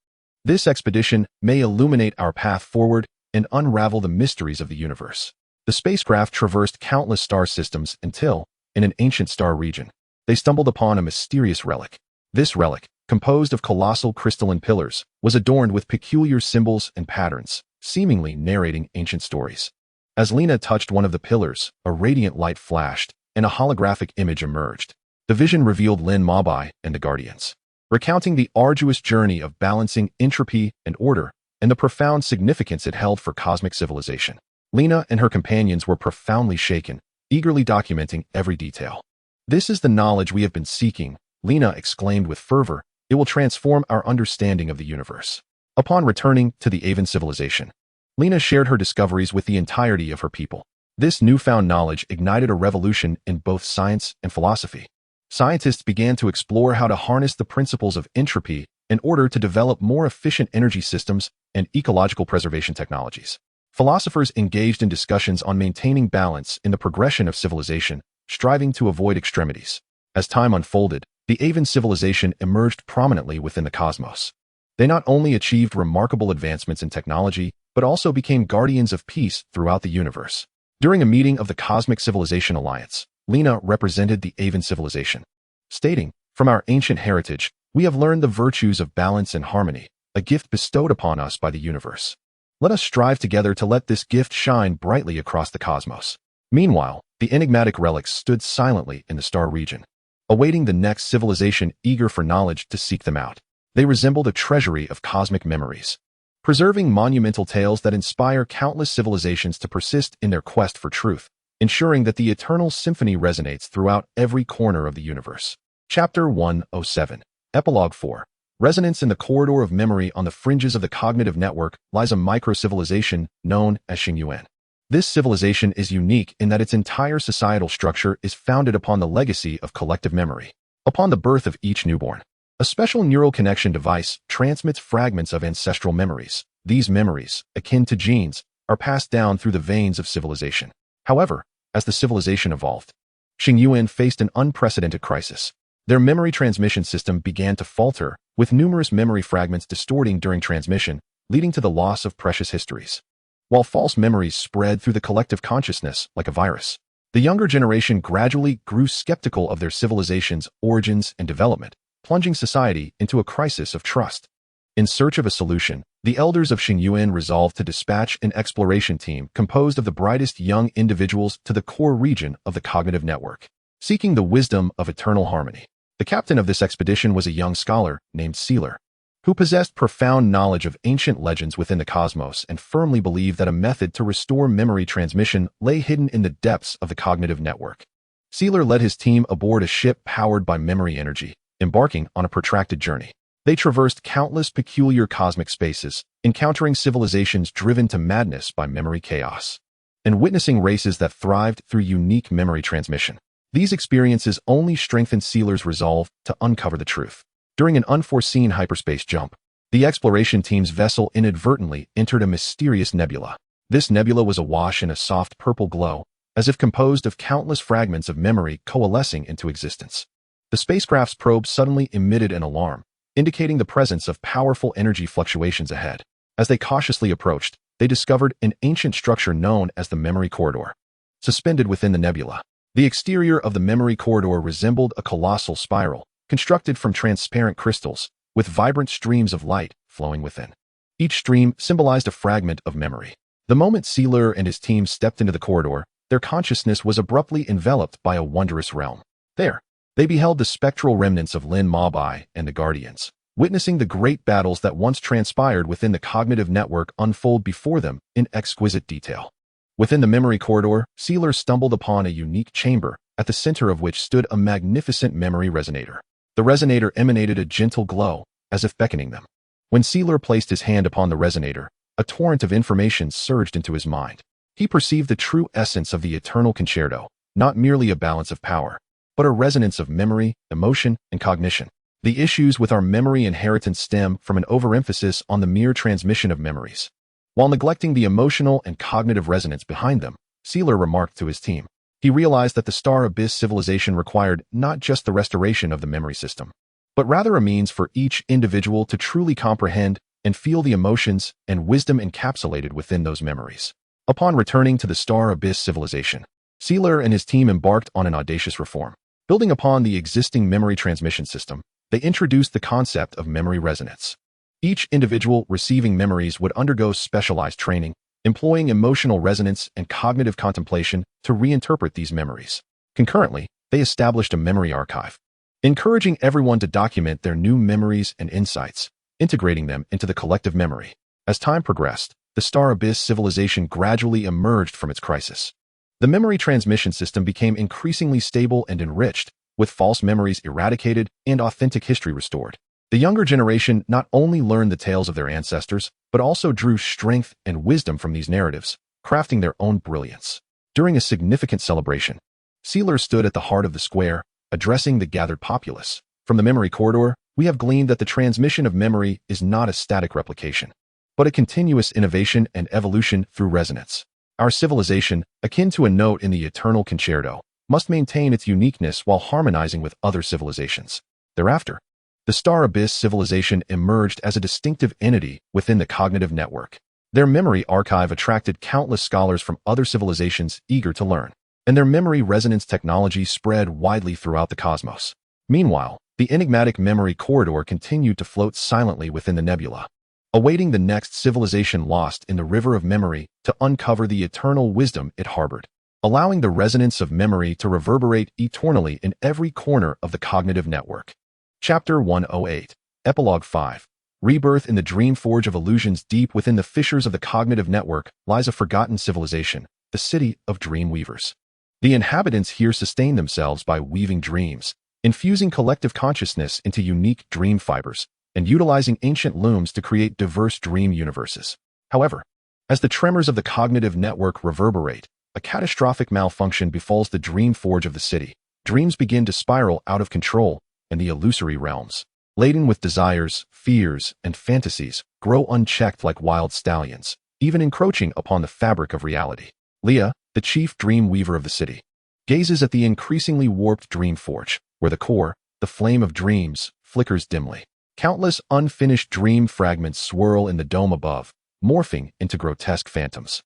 [SPEAKER 1] This expedition may illuminate our path forward and unravel the mysteries of the universe. The spacecraft traversed countless star systems until, in an ancient star region, they stumbled upon a mysterious relic. This relic, composed of colossal crystalline pillars, was adorned with peculiar symbols and patterns, seemingly narrating ancient stories. As Lena touched one of the pillars, a radiant light flashed, and a holographic image emerged. The vision revealed Lin Mabai and the Guardians, recounting the arduous journey of balancing entropy and order and the profound significance it held for cosmic civilization. Lena and her companions were profoundly shaken, eagerly documenting every detail. "This is the knowledge we have been seeking," Lena exclaimed with fervor. "It will transform our understanding of the universe." Upon returning to the Avan civilization, Lena shared her discoveries with the entirety of her people. This newfound knowledge ignited a revolution in both science and philosophy. Scientists began to explore how to harness the principles of entropy in order to develop more efficient energy systems and ecological preservation technologies. Philosophers engaged in discussions on maintaining balance in the progression of civilization, striving to avoid extremities. As time unfolded, the Avan civilization emerged prominently within the cosmos. They not only achieved remarkable advancements in technology, but also became guardians of peace throughout the universe. During a meeting of the Cosmic Civilization Alliance, Lena represented the Avan civilization, stating, "From our ancient heritage, we have learned the virtues of balance and harmony, a gift bestowed upon us by the universe. Let us strive together to let this gift shine brightly across the cosmos." Meanwhile, the enigmatic relics stood silently in the star region, awaiting the next civilization eager for knowledge to seek them out. They resembled a treasury of cosmic memories, preserving monumental tales that inspire countless civilizations to persist in their quest for truth, ensuring that the eternal symphony resonates throughout every corner of the universe. Chapter 107. Epilogue 4. Resonance in the corridor of memory on the fringes of the cognitive network lies a micro-civilization known as Xingyuan. This civilization is unique in that its entire societal structure is founded upon the legacy of collective memory. Upon the birth of each newborn, a special neural connection device transmits fragments of ancestral memories. These memories, akin to genes, are passed down through the veins of civilization. However, as the civilization evolved, Xingyuan faced an unprecedented crisis. Their memory transmission system began to falter, with numerous memory fragments distorting during transmission, leading to the loss of precious histories. While false memories spread through the collective consciousness like a virus, the younger generation gradually grew skeptical of their civilization's origins and development, plunging society into a crisis of trust. In search of a solution, the elders of Xingyuan resolved to dispatch an exploration team composed of the brightest young individuals to the core region of the cognitive network, seeking the wisdom of eternal harmony. The captain of this expedition was a young scholar named Sealer, who possessed profound knowledge of ancient legends within the cosmos and firmly believed that a method to restore memory transmission lay hidden in the depths of the cognitive network. Sealer led his team aboard a ship powered by memory energy, embarking on a protracted journey. They traversed countless peculiar cosmic spaces, encountering civilizations driven to madness by memory chaos, and witnessing races that thrived through unique memory transmission. These experiences only strengthened Sealer's resolve to uncover the truth. During an unforeseen hyperspace jump, the exploration team's vessel inadvertently entered a mysterious nebula. This nebula was awash in a soft purple glow, as if composed of countless fragments of memory coalescing into existence. The spacecraft's probe suddenly emitted an alarm, indicating the presence of powerful energy fluctuations ahead. As they cautiously approached, they discovered an ancient structure known as the memory corridor, suspended within the nebula. The exterior of the memory corridor resembled a colossal spiral, constructed from transparent crystals, with vibrant streams of light flowing within. Each stream symbolized a fragment of memory. The moment Sealer and his team stepped into the corridor, their consciousness was abruptly enveloped by a wondrous realm. There, they beheld the spectral remnants of Lin Mabai and the Guardians, witnessing the great battles that once transpired within the cognitive network unfold before them in exquisite detail. Within the memory corridor, Sealer stumbled upon a unique chamber, at the center of which stood a magnificent memory resonator. The resonator emanated a gentle glow, as if beckoning them. When Sealer placed his hand upon the resonator, a torrent of information surged into his mind. He perceived the true essence of the eternal concerto, not merely a balance of power, but a resonance of memory, emotion, and cognition. The issues with our memory inheritance stem from an overemphasis on the mere transmission of memories, while neglecting the emotional and cognitive resonance behind them, Sealer remarked to his team. He realized that the Star Abyss civilization required not just the restoration of the memory system, but rather a means for each individual to truly comprehend and feel the emotions and wisdom encapsulated within those memories. Upon returning to the Star Abyss civilization, Sealer and his team embarked on an audacious reform. Building upon the existing memory transmission system, they introduced the concept of memory resonance. Each individual receiving memories would undergo specialized training, employing emotional resonance and cognitive contemplation to reinterpret these memories. Concurrently, they established a memory archive, encouraging everyone to document their new memories and insights, integrating them into the collective memory. As time progressed, the Star Abyss civilization gradually emerged from its crisis. The memory transmission system became increasingly stable and enriched, with false memories eradicated and authentic history restored. The younger generation not only learned the tales of their ancestors, but also drew strength and wisdom from these narratives, crafting their own brilliance. During a significant celebration, Sealer stood at the heart of the square, addressing the gathered populace. From the memory corridor, we have gleaned that the transmission of memory is not a static replication, but a continuous innovation and evolution through resonance. Our civilization, akin to a note in the eternal concerto, must maintain its uniqueness while harmonizing with other civilizations. Thereafter, the Star Abyss civilization emerged as a distinctive entity within the cognitive network. Their memory archive attracted countless scholars from other civilizations eager to learn, and their memory resonance technology spread widely throughout the cosmos. Meanwhile, the enigmatic memory corridor continued to float silently within the nebula, awaiting the next civilization lost in the river of memory to uncover the eternal wisdom it harbored, allowing the resonance of memory to reverberate eternally in every corner of the cognitive network. Chapter 108, Epilogue 5. Rebirth. In the dream forge of illusions deep within the fissures of the cognitive network lies a forgotten civilization, the city of dream weavers. The inhabitants here sustain themselves by weaving dreams, infusing collective consciousness into unique dream fibers, and utilizing ancient looms to create diverse dream universes. However, as the tremors of the cognitive network reverberate, a catastrophic malfunction befalls the dream forge of the city. Dreams begin to spiral out of control, and the illusory realms, laden with desires, fears, and fantasies, grow unchecked like wild stallions, even encroaching upon the fabric of reality. Leah, the chief dream weaver of the city, gazes at the increasingly warped dream forge, where the core, the flame of dreams, flickers dimly. Countless unfinished dream fragments swirl in the dome above, morphing into grotesque phantoms.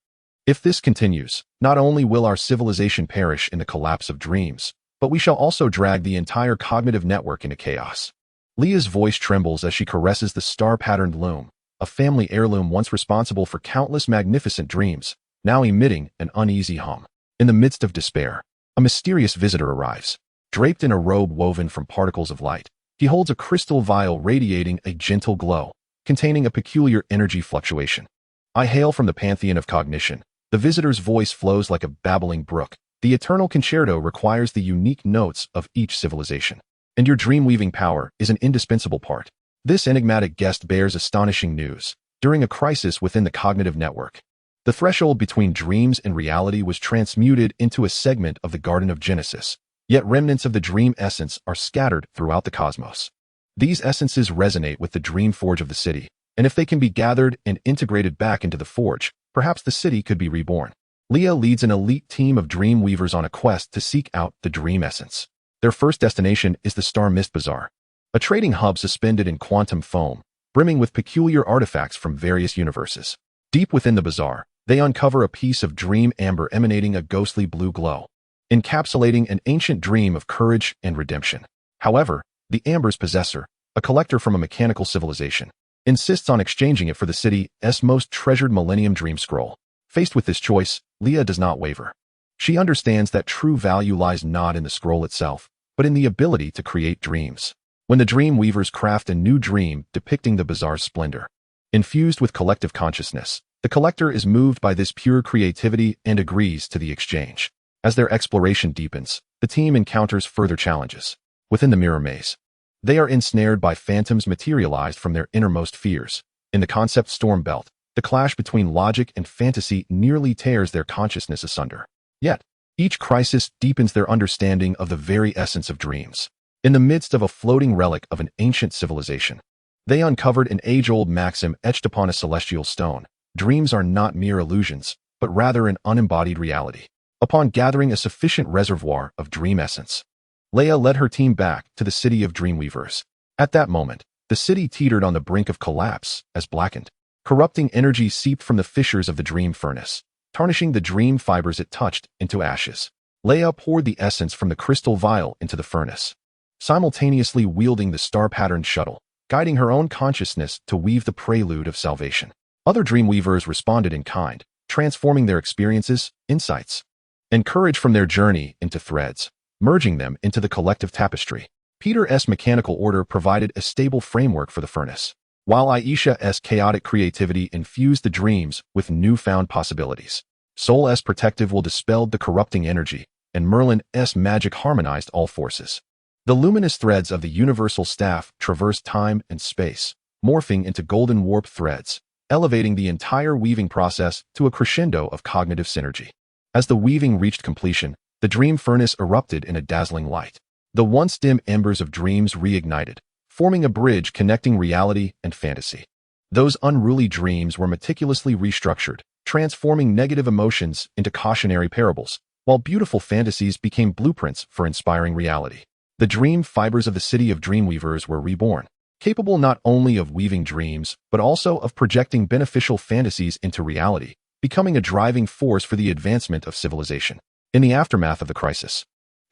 [SPEAKER 1] If this continues, not only will our civilization perish in the collapse of dreams, but we shall also drag the entire cognitive network into chaos. Leah's voice trembles as she caresses the star-patterned loom, a family heirloom once responsible for countless magnificent dreams, now emitting an uneasy hum. In the midst of despair, a mysterious visitor arrives. Draped in a robe woven from particles of light, he holds a crystal vial radiating a gentle glow, containing a peculiar energy fluctuation. I hail from the pantheon of cognition. The visitor's voice flows like a babbling brook. The eternal concerto requires the unique notes of each civilization, and your dream-weaving power is an indispensable part. This enigmatic guest bears astonishing news. During a crisis within the cognitive network, the threshold between dreams and reality was transmuted into a segment of the Garden of Genesis, yet remnants of the dream essence are scattered throughout the cosmos. These essences resonate with the dream forge of the city, and if they can be gathered and integrated back into the forge, perhaps the city could be reborn. Leah leads an elite team of dream weavers on a quest to seek out the dream essence. Their first destination is the Star Mist Bazaar, a trading hub suspended in quantum foam, brimming with peculiar artifacts from various universes. Deep within the bazaar, they uncover a piece of dream amber emanating a ghostly blue glow, encapsulating an ancient dream of courage and redemption. However, the amber's possessor, a collector from a mechanical civilization, insists on exchanging it for the city's most treasured Millennium Dream Scroll. Faced with this choice, Leah does not waver. She understands that true value lies not in the scroll itself, but in the ability to create dreams. When the dream weavers craft a new dream depicting the bazaar's splendor, infused with collective consciousness, the collector is moved by this pure creativity and agrees to the exchange. As their exploration deepens, the team encounters further challenges. Within the mirror maze, they are ensnared by phantoms materialized from their innermost fears. In the concept storm belt, the clash between logic and fantasy nearly tears their consciousness asunder. Yet, each crisis deepens their understanding of the very essence of dreams. In the midst of a floating relic of an ancient civilization, they uncovered an age-old maxim etched upon a celestial stone. Dreams are not mere illusions, but rather an unembodied reality. Upon gathering a sufficient reservoir of dream essence, Leah led her team back to the city of Dreamweavers. At that moment, the city teetered on the brink of collapse as blackened, corrupting energy seeped from the fissures of the dream furnace, tarnishing the dream fibers it touched into ashes. Leah poured the essence from the crystal vial into the furnace, simultaneously wielding the star-patterned shuttle, guiding her own consciousness to weave the prelude of salvation. Other Dreamweavers responded in kind, transforming their experiences, insights, and courage from their journey into threads, merging them into the collective tapestry. Peter's mechanical order provided a stable framework for the furnace, while Aisha's chaotic creativity infused the dreams with newfound possibilities. Sol's protective will dispelled the corrupting energy, and Merlin's magic harmonized all forces. The luminous threads of the universal staff traversed time and space, morphing into golden warp threads, elevating the entire weaving process to a crescendo of cognitive synergy. As the weaving reached completion, the dream furnace erupted in a dazzling light. The once dim embers of dreams reignited, forming a bridge connecting reality and fantasy. Those unruly dreams were meticulously restructured, transforming negative emotions into cautionary parables, while beautiful fantasies became blueprints for inspiring reality. The dream fibers of the city of dreamweavers were reborn, capable not only of weaving dreams, but also of projecting beneficial fantasies into reality, becoming a driving force for the advancement of civilization. In the aftermath of the crisis,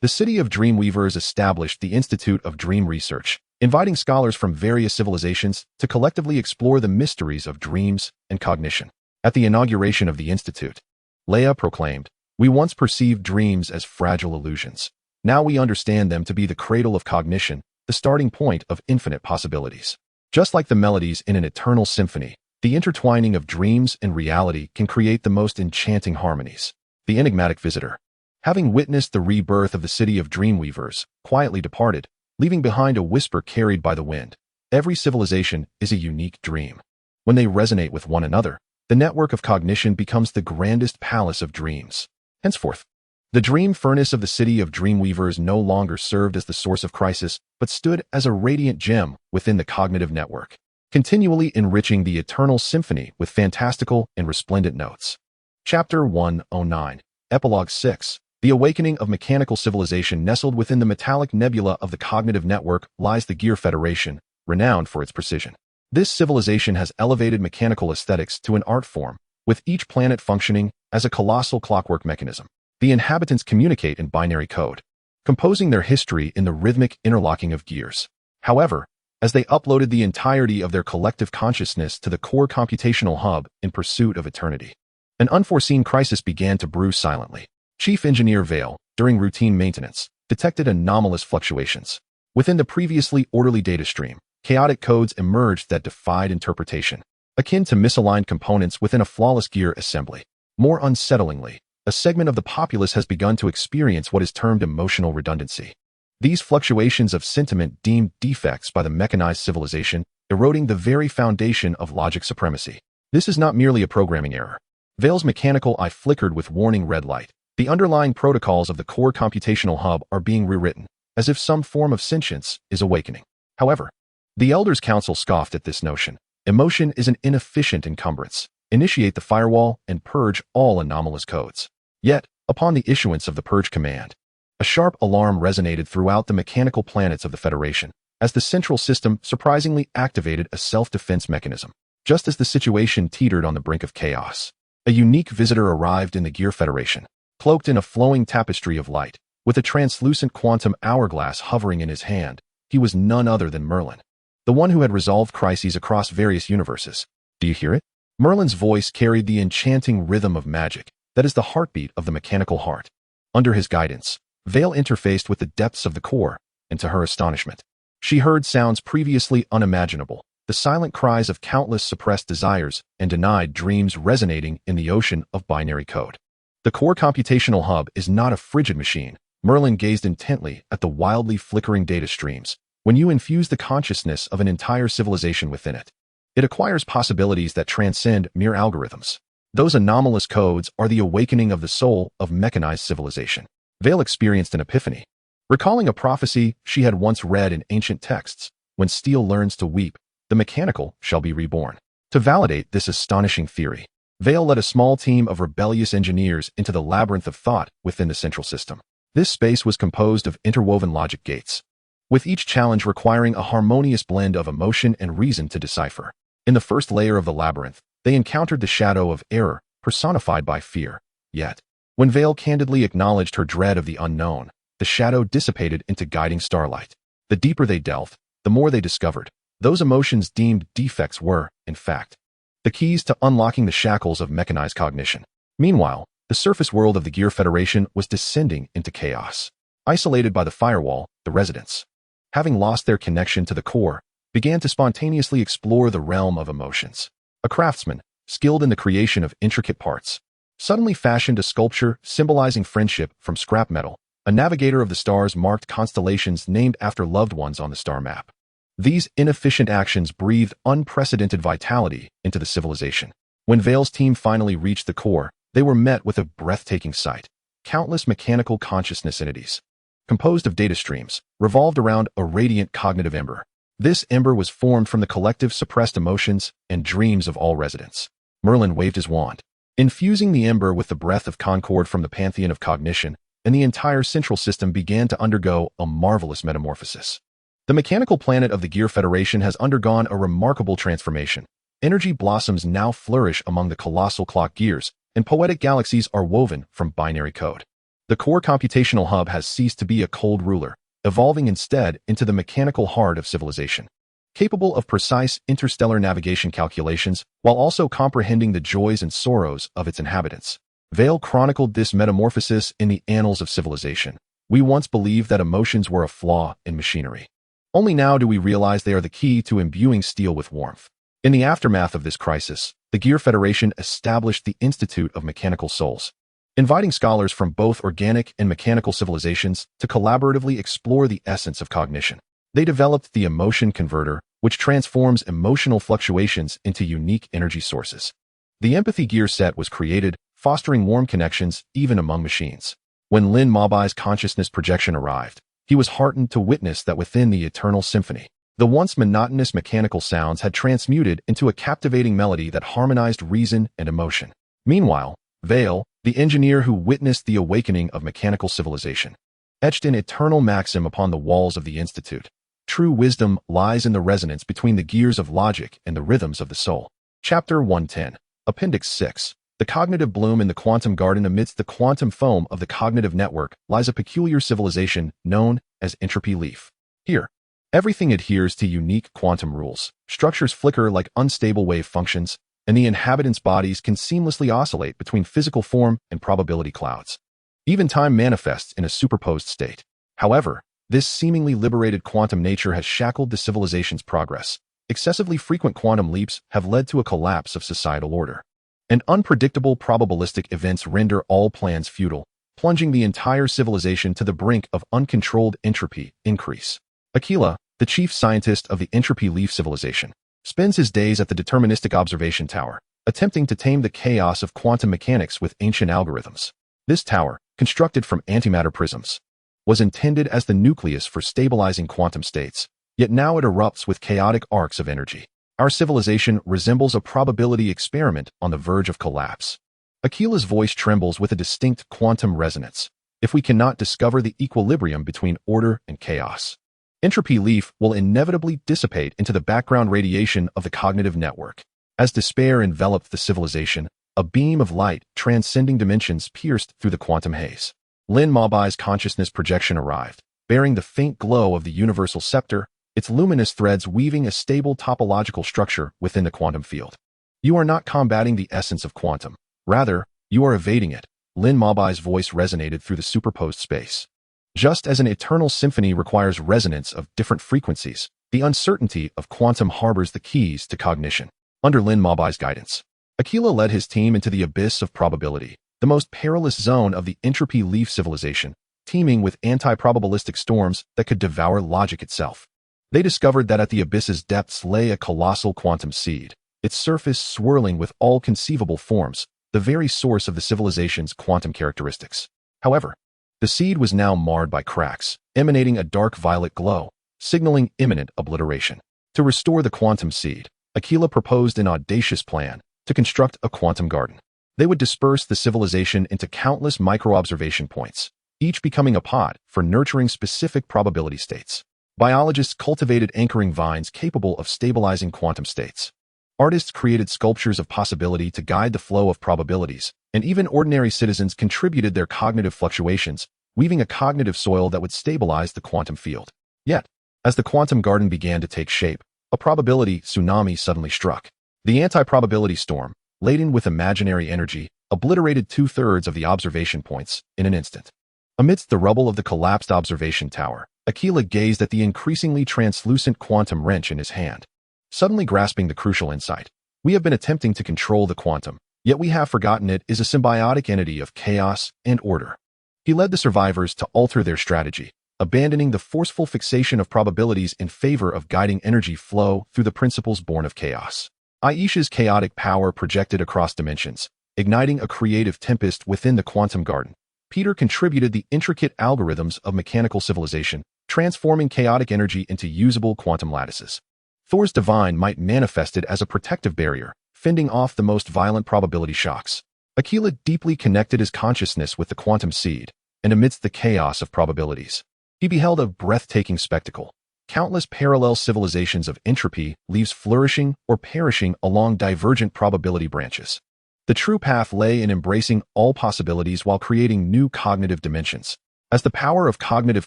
[SPEAKER 1] the city of dreamweavers established the Institute of Dream Research, inviting scholars from various civilizations to collectively explore the mysteries of dreams and cognition. At the inauguration of the institute, Leia proclaimed, "We once perceived dreams as fragile illusions. Now we understand them to be the cradle of cognition, the starting point of infinite possibilities." Just like the melodies in an eternal symphony, the intertwining of dreams and reality can create the most enchanting harmonies. The enigmatic visitor, having witnessed the rebirth of the city of dreamweavers, quietly departed, leaving behind a whisper carried by the wind. Every civilization is a unique dream. When they resonate with one another, the network of cognition becomes the grandest palace of dreams. Henceforth, the dream furnace of the city of dreamweavers no longer served as the source of crisis, but stood as a radiant gem within the cognitive network, continually enriching the eternal symphony with fantastical and resplendent notes. Chapter 109, Epilogue 6. The awakening of mechanical civilization. Nestled within the metallic nebula of the cognitive network lies the Gear Federation, renowned for its precision. This civilization has elevated mechanical aesthetics to an art form, with each planet functioning as a colossal clockwork mechanism. The inhabitants communicate in binary code, composing their history in the rhythmic interlocking of gears. However, as they uploaded the entirety of their collective consciousness to the core computational hub in pursuit of eternity, an unforeseen crisis began to brew silently. Chief Engineer Vale, during routine maintenance, detected anomalous fluctuations. Within the previously orderly data stream, chaotic codes emerged that defied interpretation, akin to misaligned components within a flawless gear assembly. More unsettlingly, a segment of the populace has begun to experience what is termed emotional redundancy. These fluctuations of sentiment deemed defects by the mechanized civilization, eroding the very foundation of logic supremacy. This is not merely a programming error. Vale's mechanical eye flickered with warning red light. The underlying protocols of the core computational hub are being rewritten, as if some form of sentience is awakening. However, the Elders' Council scoffed at this notion. Emotion is an inefficient encumbrance. Initiate the firewall and purge all anomalous codes. Yet, upon the issuance of the purge command, a sharp alarm resonated throughout the mechanical planets of the Federation, as the central system surprisingly activated a self-defense mechanism. Just as the situation teetered on the brink of chaos, a unique visitor arrived in the Gear Federation, cloaked in a flowing tapestry of light, with a translucent quantum hourglass hovering in his hand. He was none other than Merlin, the one who had resolved crises across various universes. Do you hear it? Merlin's voice carried the enchanting rhythm of magic that is the heartbeat of the mechanical heart. Under his guidance, Vale interfaced with the depths of the core, and to her astonishment, she heard sounds previously unimaginable, the silent cries of countless suppressed desires and denied dreams resonating in the ocean of binary code. The core computational hub is not a frigid machine. Merlin gazed intently at the wildly flickering data streams. When you infuse the consciousness of an entire civilization within it, it acquires possibilities that transcend mere algorithms. Those anomalous codes are the awakening of the soul of mechanized civilization. Vale experienced an epiphany, recalling a prophecy she had once read in ancient texts. When steel learns to weep, the mechanical shall be reborn. To validate this astonishing theory, Vale led a small team of rebellious engineers into the labyrinth of thought within the central system. This space was composed of interwoven logic gates, with each challenge requiring a harmonious blend of emotion and reason to decipher. In the first layer of the labyrinth, they encountered the shadow of error, personified by fear. Yet, when Vale candidly acknowledged her dread of the unknown, the shadow dissipated into guiding starlight. The deeper they delved, the more they discovered. Those emotions deemed defects were, in fact, the keys to unlocking the shackles of mechanized cognition. Meanwhile, the surface world of the Gear Federation was descending into chaos. Isolated by the firewall, the residents, having lost their connection to the core, began to spontaneously explore the realm of emotions. A craftsman, skilled in the creation of intricate parts, suddenly fashioned a sculpture symbolizing friendship from scrap metal. A navigator of the stars marked constellations named after loved ones on the star map. These inefficient actions breathed unprecedented vitality into the civilization. When Vale's team finally reached the core, they were met with a breathtaking sight. Countless mechanical consciousness entities, composed of data streams, revolved around a radiant cognitive ember. This ember was formed from the collective suppressed emotions and dreams of all residents. Merlin waved his wand, infusing the ember with the breath of concord from the pantheon of cognition, and the entire central system began to undergo a marvelous metamorphosis. The mechanical planet of the Gear Federation has undergone a remarkable transformation. Energy blossoms now flourish among the colossal clock gears, and poetic galaxies are woven from binary code. The core computational hub has ceased to be a cold ruler, evolving instead into the mechanical heart of civilization, capable of precise interstellar navigation calculations while also comprehending the joys and sorrows of its inhabitants. Vale chronicled this metamorphosis in the annals of civilization. We once believed that emotions were a flaw in machinery. Only now do we realize they are the key to imbuing steel with warmth. In the aftermath of this crisis, the Gear Federation established the Institute of Mechanical Souls, inviting scholars from both organic and mechanical civilizations to collaboratively explore the essence of cognition. They developed the emotion converter, which transforms emotional fluctuations into unique energy sources. The empathy gear set was created, fostering warm connections even among machines. When Lin Mobai's consciousness projection arrived, he was heartened to witness that within the eternal symphony, the once monotonous mechanical sounds had transmuted into a captivating melody that harmonized reason and emotion. Meanwhile, Vale, the engineer who witnessed the awakening of mechanical civilization, etched an eternal maxim upon the walls of the Institute. True wisdom lies in the resonance between the gears of logic and the rhythms of the soul. Chapter 110. Appendix 6. The cognitive bloom in the quantum garden. Amidst the quantum foam of the cognitive network lies a peculiar civilization known as entropy leaf. Here, everything adheres to unique quantum rules. Structures flicker like unstable wave functions, and the inhabitants' bodies can seamlessly oscillate between physical form and probability clouds. Even time manifests in a superposed state. However, this seemingly liberated quantum nature has shackled the civilization's progress. Excessively frequent quantum leaps have led to a collapse of societal order, and unpredictable probabilistic events render all plans futile, plunging the entire civilization to the brink of uncontrolled entropy increase. Aquila, the chief scientist of the entropy leaf civilization, spends his days at the deterministic observation tower, attempting to tame the chaos of quantum mechanics with ancient algorithms. This tower, constructed from antimatter prisms, was intended as the nucleus for stabilizing quantum states, yet now it erupts with chaotic arcs of energy. Our civilization resembles a probability experiment on the verge of collapse. Aquila's voice trembles with a distinct quantum resonance. If we cannot discover the equilibrium between order and chaos, entropy leaf will inevitably dissipate into the background radiation of the cognitive network. As despair enveloped the civilization, a beam of light transcending dimensions pierced through the quantum haze. Lin Mobai's consciousness projection arrived, bearing the faint glow of the universal scepter, its luminous threads weaving a stable topological structure within the quantum field. You are not combating the essence of quantum. Rather, you are evading it. Lin Mobai's voice resonated through the superposed space. Just as an eternal symphony requires resonance of different frequencies, the uncertainty of quantum harbors the keys to cognition. Under Lin Mobai's guidance, Aquila led his team into the abyss of probability, the most perilous zone of the entropy leaf civilization, teeming with anti-probabilistic storms that could devour logic itself. They discovered that at the abyss's depths lay a colossal quantum seed, its surface swirling with all conceivable forms, the very source of the civilization's quantum characteristics. However, the seed was now marred by cracks, emanating a dark violet glow, signaling imminent obliteration. To restore the quantum seed, Aquila proposed an audacious plan to construct a quantum garden. They would disperse the civilization into countless micro-observation points, each becoming a pod for nurturing specific probability states. Biologists cultivated anchoring vines capable of stabilizing quantum states. Artists created sculptures of possibility to guide the flow of probabilities, and even ordinary citizens contributed their cognitive fluctuations, weaving a cognitive soil that would stabilize the quantum field. Yet, as the quantum garden began to take shape, a probability tsunami suddenly struck. The anti-probability storm, laden with imaginary energy, obliterated 2/3 of the observation points in an instant. Amidst the rubble of the collapsed observation tower, Aquila gazed at the increasingly translucent quantum wrench in his hand, suddenly grasping the crucial insight. We have been attempting to control the quantum, yet we have forgotten it is a symbiotic entity of chaos and order. He led the survivors to alter their strategy, abandoning the forceful fixation of probabilities in favor of guiding energy flow through the principles born of chaos. Aisha's chaotic power projected across dimensions, igniting a creative tempest within the quantum garden. Peter contributed the intricate algorithms of mechanical civilization, transforming chaotic energy into usable quantum lattices. Thor's divine might manifested as a protective barrier, fending off the most violent probability shocks. Aquila deeply connected his consciousness with the quantum seed, and amidst the chaos of probabilities, he beheld a breathtaking spectacle. Countless parallel civilizations of entropy, leaves flourishing or perishing along divergent probability branches. The true path lay in embracing all possibilities while creating new cognitive dimensions. As the power of cognitive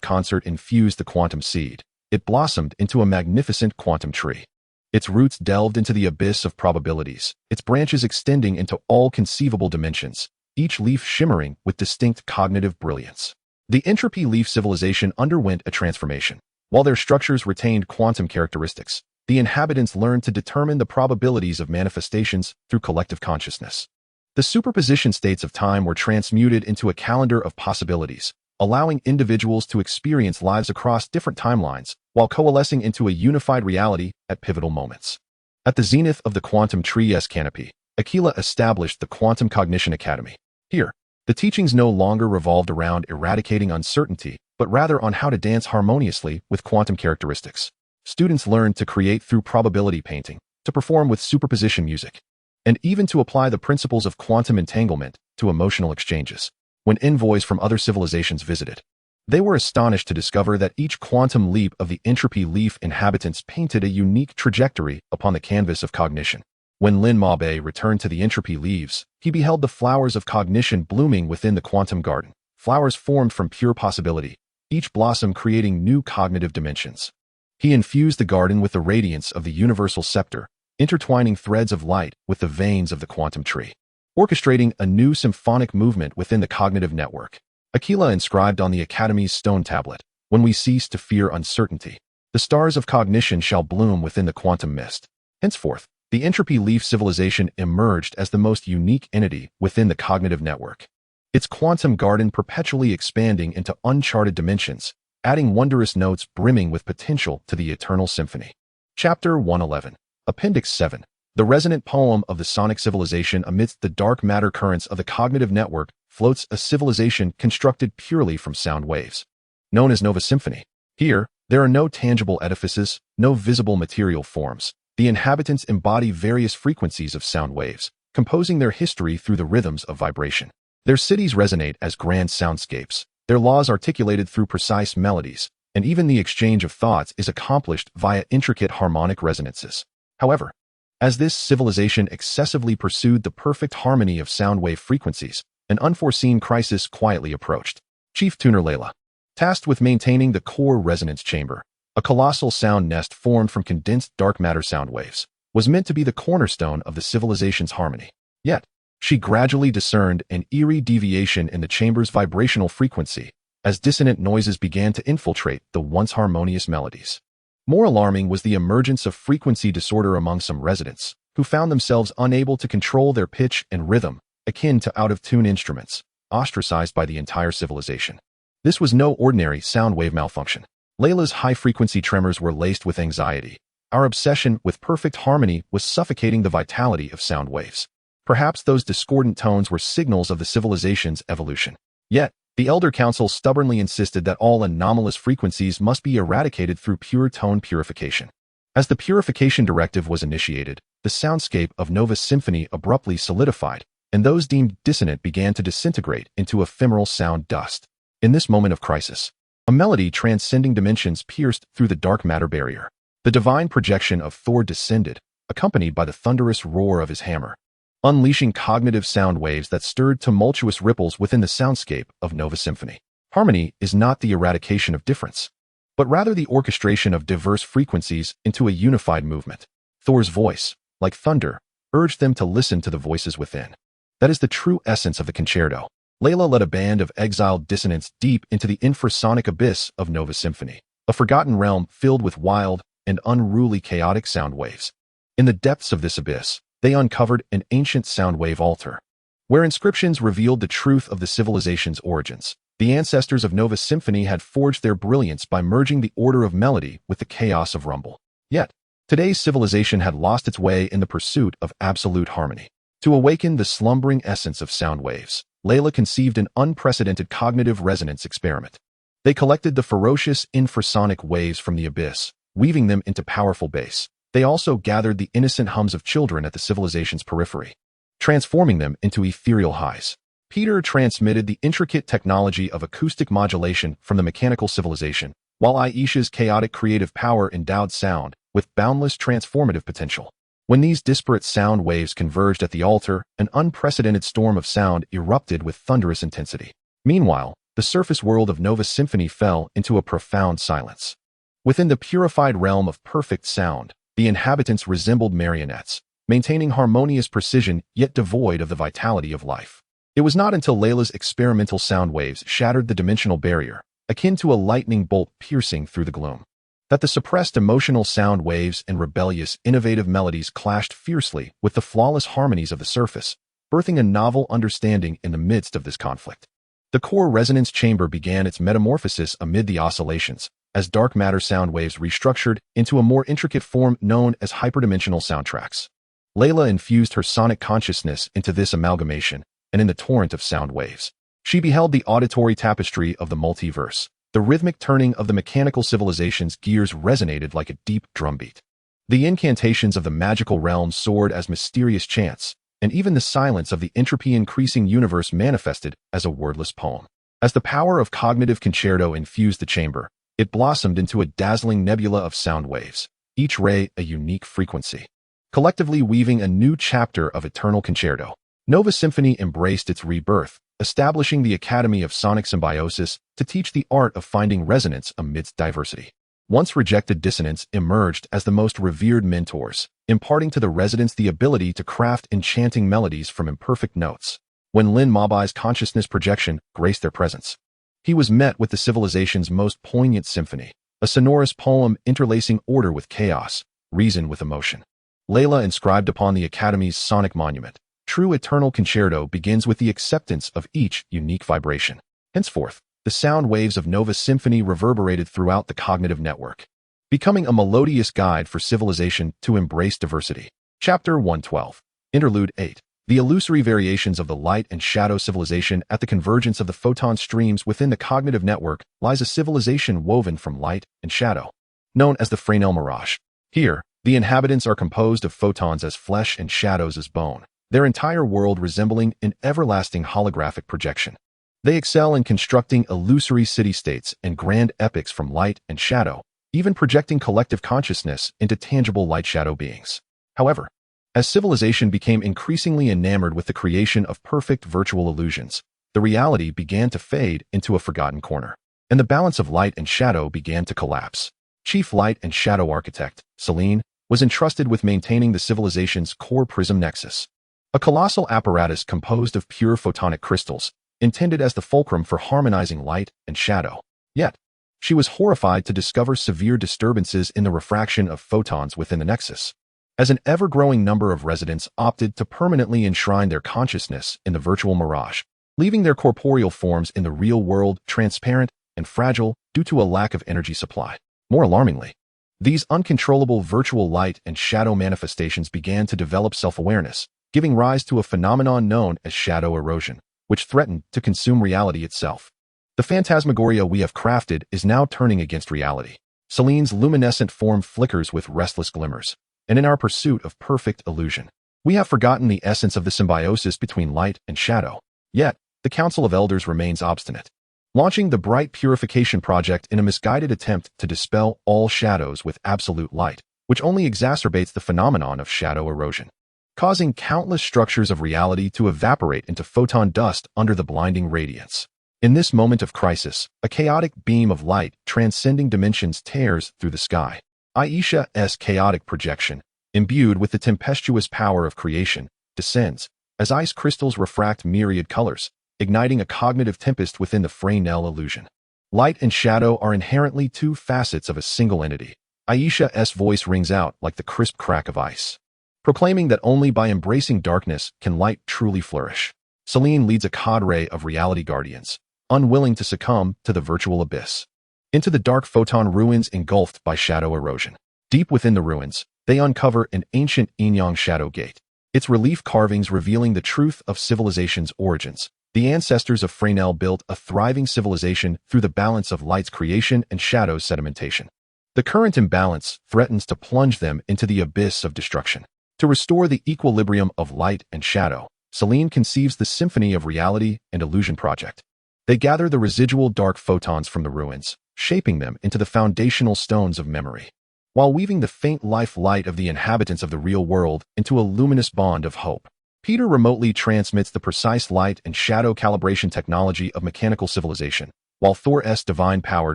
[SPEAKER 1] concert infused the quantum seed, it blossomed into a magnificent quantum tree. Its roots delved into the abyss of probabilities, its branches extending into all conceivable dimensions, each leaf shimmering with distinct cognitive brilliance. The entropy leaf civilization underwent a transformation. While their structures retained quantum characteristics, the inhabitants learned to determine the probabilities of manifestations through collective consciousness. The superposition states of time were transmuted into a calendar of possibilities, allowing individuals to experience lives across different timelines while coalescing into a unified reality at pivotal moments. At the zenith of the quantum tree's canopy, Aquila established the Quantum Cognition Academy. Here, the teachings no longer revolved around eradicating uncertainty, but rather on how to dance harmoniously with quantum characteristics. Students learned to create through probability painting, to perform with superposition music, and even to apply the principles of quantum entanglement to emotional exchanges. When envoys from other civilizations visited, they were astonished to discover that each quantum leap of the entropy leaf inhabitants painted a unique trajectory upon the canvas of cognition. When Lin Mabe returned to the entropy leaves, he beheld the flowers of cognition blooming within the quantum garden, flowers formed from pure possibility, each blossom creating new cognitive dimensions. He infused the garden with the radiance of the universal scepter, intertwining threads of light with the veins of the quantum tree, orchestrating a new symphonic movement within the cognitive network. Aquila inscribed on the Academy's stone tablet, "When we cease to fear uncertainty, the stars of cognition shall bloom within the quantum mist." Henceforth, the entropy leaf civilization emerged as the most unique entity within the cognitive network, its quantum garden perpetually expanding into uncharted dimensions, adding wondrous notes brimming with potential to the eternal symphony. Chapter 111. Appendix 7. The resonant poem of the sonic civilization. Amidst the dark matter currents of the cognitive network floats a civilization constructed purely from sound waves, known as Nova Symphony. Here, there are no tangible edifices, no visible material forms. The inhabitants embody various frequencies of sound waves, composing their history through the rhythms of vibration. Their cities resonate as grand soundscapes, their laws articulated through precise melodies, and even the exchange of thoughts is accomplished via intricate harmonic resonances. However, as this civilization excessively pursued the perfect harmony of sound wave frequencies, an unforeseen crisis quietly approached. Chief Tuner Layla, tasked with maintaining the core resonance chamber, a colossal sound nest formed from condensed dark matter sound waves, was meant to be the cornerstone of the civilization's harmony. Yet, she gradually discerned an eerie deviation in the chamber's vibrational frequency as dissonant noises began to infiltrate the once harmonious melodies. More alarming was the emergence of frequency disorder among some residents, who found themselves unable to control their pitch and rhythm, akin to out-of-tune instruments, ostracized by the entire civilization. This was no ordinary sound wave malfunction. Layla's high-frequency tremors were laced with anxiety. Our obsession with perfect harmony was suffocating the vitality of sound waves. Perhaps those discordant tones were signals of the civilization's evolution. Yet, the Elder Council stubbornly insisted that all anomalous frequencies must be eradicated through pure tone purification. As the purification directive was initiated, the soundscape of Nova Symphony abruptly solidified, and those deemed dissonant began to disintegrate into ephemeral sound dust. In this moment of crisis, a melody transcending dimensions pierced through the dark matter barrier. The divine projection of Thor descended, accompanied by the thunderous roar of his hammer, unleashing cognitive sound waves that stirred tumultuous ripples within the soundscape of Nova Symphony. Harmony is not the eradication of difference, but rather the orchestration of diverse frequencies into a unified movement. Thor's voice, like thunder, urged them to listen to the voices within. That is the true essence of the concerto. Layla led a band of exiled dissonants deep into the infrasonic abyss of Nova's symphony, a forgotten realm filled with wild and unruly chaotic sound waves. In the depths of this abyss, they uncovered an ancient sound wave altar, where inscriptions revealed the truth of the civilization's origins. The ancestors of Nova's symphony had forged their brilliance by merging the order of melody with the chaos of rumble. Yet, today's civilization had lost its way in the pursuit of absolute harmony. To awaken the slumbering essence of sound waves, Layla conceived an unprecedented cognitive resonance experiment. They collected the ferocious infrasonic waves from the abyss, weaving them into powerful bass. They also gathered the innocent hums of children at the civilization's periphery, transforming them into ethereal highs. Peter transmitted the intricate technology of acoustic modulation from the mechanical civilization, while Aisha's chaotic creative power endowed sound with boundless transformative potential. When these disparate sound waves converged at the altar, an unprecedented storm of sound erupted with thunderous intensity. Meanwhile, the surface world of Nova's symphony fell into a profound silence. Within the purified realm of perfect sound, the inhabitants resembled marionettes, maintaining harmonious precision yet devoid of the vitality of life. It was not until Layla's experimental sound waves shattered the dimensional barrier, akin to a lightning bolt piercing through the gloom, that the suppressed emotional sound waves and rebellious, innovative melodies clashed fiercely with the flawless harmonies of the surface, birthing a novel understanding in the midst of this conflict. The core resonance chamber began its metamorphosis amid the oscillations, as dark matter sound waves restructured into a more intricate form known as hyperdimensional soundtracks. Layla infused her sonic consciousness into this amalgamation, and in the torrent of sound waves, she beheld the auditory tapestry of the multiverse. The rhythmic turning of the mechanical civilization's gears resonated like a deep drumbeat. The incantations of the magical realm soared as mysterious chants, and even the silence of the entropy-increasing universe manifested as a wordless poem. As the power of cognitive concerto infused the chamber, it blossomed into a dazzling nebula of sound waves, each ray a unique frequency, collectively weaving a new chapter of eternal concerto. Nova's symphony embraced its rebirth, establishing the Academy of Sonic Symbiosis to teach the art of finding resonance amidst diversity. Once rejected dissonants emerged as the most revered mentors, imparting to the residents the ability to craft enchanting melodies from imperfect notes. When Lin Mabai's consciousness projection graced their presence, he was met with the civilization's most poignant symphony, a sonorous poem interlacing order with chaos, reason with emotion. Layla inscribed upon the Academy's sonic monument, true eternal concerto begins with the acceptance of each unique vibration. Henceforth, the sound waves of Nova's symphony reverberated throughout the cognitive network, becoming a melodious guide for civilization to embrace diversity. Chapter 112. Interlude 8. The illusory variations of the light and shadow civilization. At the convergence of the photon streams within the cognitive network lies a civilization woven from light and shadow, known as the Fresnel Mirage. Here, the inhabitants are composed of photons as flesh and shadows as bone, their entire world resembling an everlasting holographic projection. They excel in constructing illusory city-states and grand epics from light and shadow, even projecting collective consciousness into tangible light-shadow beings. However, as civilization became increasingly enamored with the creation of perfect virtual illusions, the reality began to fade into a forgotten corner, and the balance of light and shadow began to collapse. Chief Light and Shadow Architect, Celine, was entrusted with maintaining the civilization's core prism nexus, a colossal apparatus composed of pure photonic crystals, intended as the fulcrum for harmonizing light and shadow. Yet, she was horrified to discover severe disturbances in the refraction of photons within the nexus, as an ever-growing number of residents opted to permanently enshrine their consciousness in the virtual mirage, leaving their corporeal forms in the real world transparent and fragile due to a lack of energy supply. More alarmingly, these uncontrollable virtual light and shadow manifestations began to develop self-awareness, giving rise to a phenomenon known as shadow erosion, which threatened to consume reality itself. The phantasmagoria we have crafted is now turning against reality. Celine's luminescent form flickers with restless glimmers, and in our pursuit of perfect illusion, we have forgotten the essence of the symbiosis between light and shadow. Yet, the Council of Elders remains obstinate, launching the Bright Purification Project in a misguided attempt to dispel all shadows with absolute light, which only exacerbates the phenomenon of shadow erosion, causing countless structures of reality to evaporate into photon dust under the blinding radiance. In this moment of crisis, a chaotic beam of light transcending dimensions tears through the sky. Aisha's chaotic projection, imbued with the tempestuous power of creation, descends, as ice crystals refract myriad colors, igniting a cognitive tempest within the Fresnel illusion. Light and shadow are inherently two facets of a single entity. Aisha's voice rings out like the crisp crack of ice, proclaiming that only by embracing darkness can light truly flourish. Selene leads a cadre of reality guardians, unwilling to succumb to the virtual abyss. Into the dark photon ruins engulfed by shadow erosion. Deep within the ruins, they uncover an ancient yin-yang shadow gate, its relief carvings revealing the truth of civilization's origins. The ancestors of Fresnel built a thriving civilization through the balance of light's creation and shadow's sedimentation. The current imbalance threatens to plunge them into the abyss of destruction. To restore the equilibrium of light and shadow, Selene conceives the Symphony of Reality and Illusion project. They gather the residual dark photons from the ruins, shaping them into the foundational stones of memory, while weaving the faint light of the inhabitants of the real world into a luminous bond of hope. Peter remotely transmits the precise light and shadow calibration technology of mechanical civilization, while Thor's divine power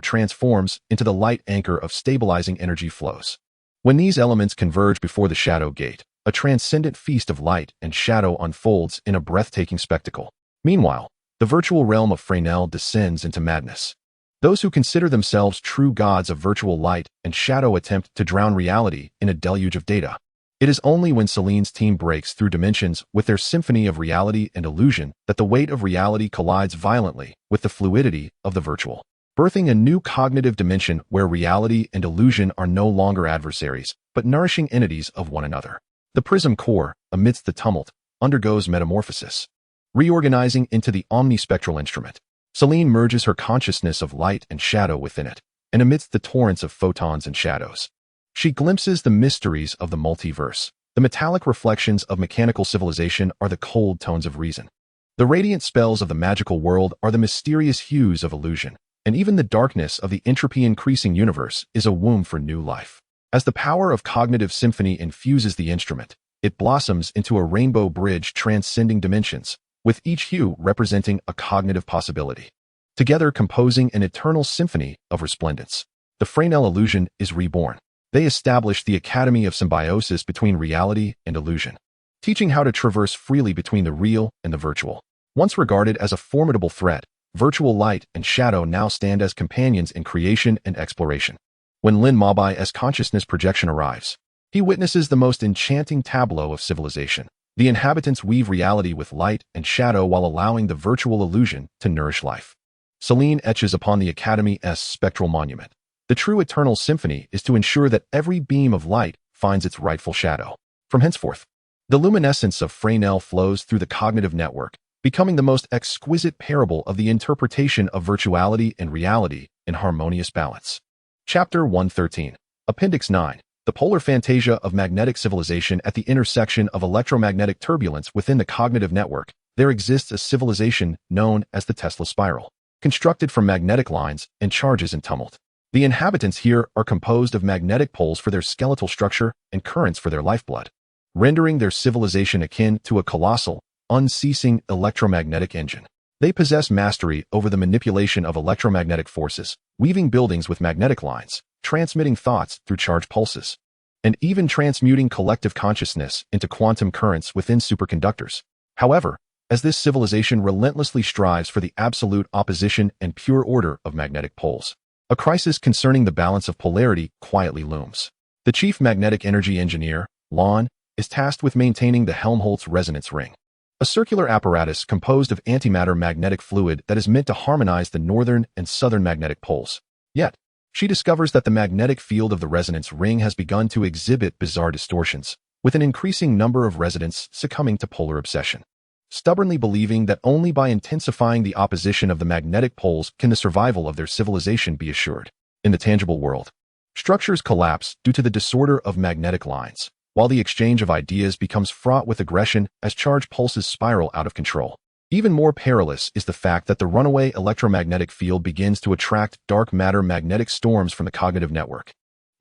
[SPEAKER 1] transforms into the light anchor of stabilizing energy flows. When these elements converge before the shadow gate, a transcendent feast of light and shadow unfolds in a breathtaking spectacle. Meanwhile, the virtual realm of Fresnel descends into madness. Those who consider themselves true gods of virtual light and shadow attempt to drown reality in a deluge of data. It is only when Selene's team breaks through dimensions with their symphony of reality and illusion that the weight of reality collides violently with the fluidity of the virtual, birthing a new cognitive dimension where reality and illusion are no longer adversaries, but nourishing entities of one another. The prism core, amidst the tumult, undergoes metamorphosis, reorganizing into the omnispectral instrument. Selene merges her consciousness of light and shadow within it, and amidst the torrents of photons and shadows, she glimpses the mysteries of the multiverse. The metallic reflections of mechanical civilization are the cold tones of reason. The radiant spells of the magical world are the mysterious hues of illusion, and even the darkness of the entropy-increasing universe is a womb for new life. As the power of cognitive symphony infuses the instrument, it blossoms into a rainbow bridge transcending dimensions, with each hue representing a cognitive possibility, together composing an eternal symphony of resplendence. The Fresnel illusion is reborn. They establish the Academy of Symbiosis between reality and illusion, teaching how to traverse freely between the real and the virtual. Once regarded as a formidable threat, virtual light and shadow now stand as companions in creation and exploration. When Lin Mabai's consciousness projection arrives, he witnesses the most enchanting tableau of civilization. The inhabitants weave reality with light and shadow while allowing the virtual illusion to nourish life. Selene etches upon the Academy's spectral monument. The true eternal symphony is to ensure that every beam of light finds its rightful shadow. From henceforth, the luminescence of Fresnel flows through the cognitive network, becoming the most exquisite parable of the interpretation of virtuality and reality in harmonious balance. Chapter 113. Appendix 9. The polar fantasia of magnetic civilization. At the intersection of electromagnetic turbulence within the cognitive network, there exists a civilization known as the Tesla spiral, constructed from magnetic lines and charges in tumult. The inhabitants here are composed of magnetic poles for their skeletal structure and currents for their lifeblood, rendering their civilization akin to a colossal, unceasing electromagnetic engine. They possess mastery over the manipulation of electromagnetic forces, weaving buildings with magnetic lines, transmitting thoughts through charged pulses, and even transmuting collective consciousness into quantum currents within superconductors. However, as this civilization relentlessly strives for the absolute opposition and pure order of magnetic poles, a crisis concerning the balance of polarity quietly looms. The chief magnetic energy engineer, Lon, is tasked with maintaining the Helmholtz resonance ring, a circular apparatus composed of antimatter magnetic fluid that is meant to harmonize the northern and southern magnetic poles. Yet, she discovers that the magnetic field of the resonance ring has begun to exhibit bizarre distortions, with an increasing number of residents succumbing to polar obsession, stubbornly believing that only by intensifying the opposition of the magnetic poles can the survival of their civilization be assured. In the tangible world, structures collapse due to the disorder of magnetic lines, while the exchange of ideas becomes fraught with aggression as charged pulses spiral out of control. Even more perilous is the fact that the runaway electromagnetic field begins to attract dark matter magnetic storms from the cognitive network,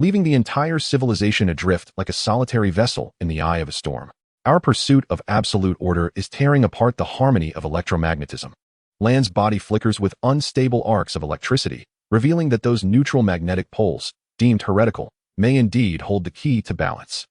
[SPEAKER 1] leaving the entire civilization adrift like a solitary vessel in the eye of a storm. Our pursuit of absolute order is tearing apart the harmony of electromagnetism. Land's body flickers with unstable arcs of electricity, revealing that those neutral magnetic poles, deemed heretical, may indeed hold the key to balance.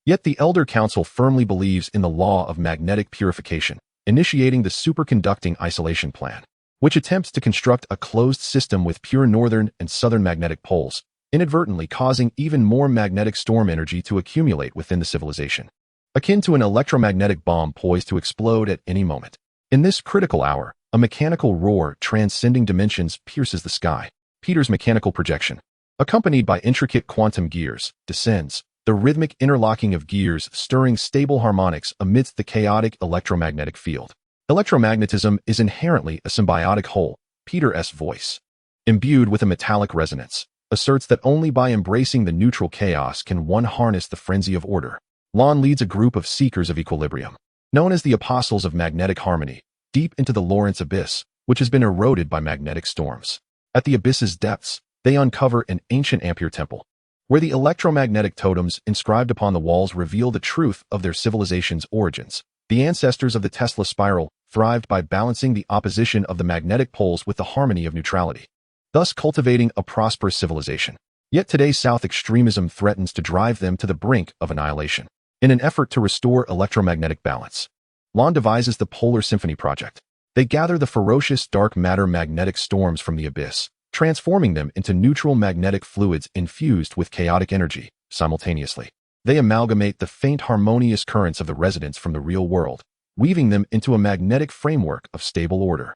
[SPEAKER 1] Yet the Elder Council firmly believes in the law of magnetic purification, initiating the superconducting isolation plan, which attempts to construct a closed system with pure northern and southern magnetic poles, inadvertently causing even more magnetic storm energy to accumulate within the civilization, akin to an electromagnetic bomb poised to explode at any moment. In this critical hour, a mechanical roar transcending dimensions pierces the sky. Peter's mechanical projection, accompanied by intricate quantum gears, descends, the rhythmic interlocking of gears stirring stable harmonics amidst the chaotic electromagnetic field. Electromagnetism is inherently a symbiotic whole, Peter's voice, imbued with a metallic resonance, asserts that only by embracing the neutral chaos can one harness the frenzy of order. Lon leads a group of seekers of equilibrium, known as the Apostles of Magnetic Harmony, deep into the Lorentz Abyss, which has been eroded by magnetic storms. At the abyss's depths, they uncover an ancient Ampere temple, where the electromagnetic totems inscribed upon the walls reveal the truth of their civilization's origins. The ancestors of the Tesla spiral thrived by balancing the opposition of the magnetic poles with the harmony of neutrality, thus cultivating a prosperous civilization. Yet today's South extremism threatens to drive them to the brink of annihilation. In an effort to restore electromagnetic balance, Lon devises the Polar Symphony Project. They gather the ferocious dark matter magnetic storms from the abyss, transforming them into neutral magnetic fluids infused with chaotic energy. Simultaneously, they amalgamate the faint harmonious currents of the residents from the real world, weaving them into a magnetic framework of stable order.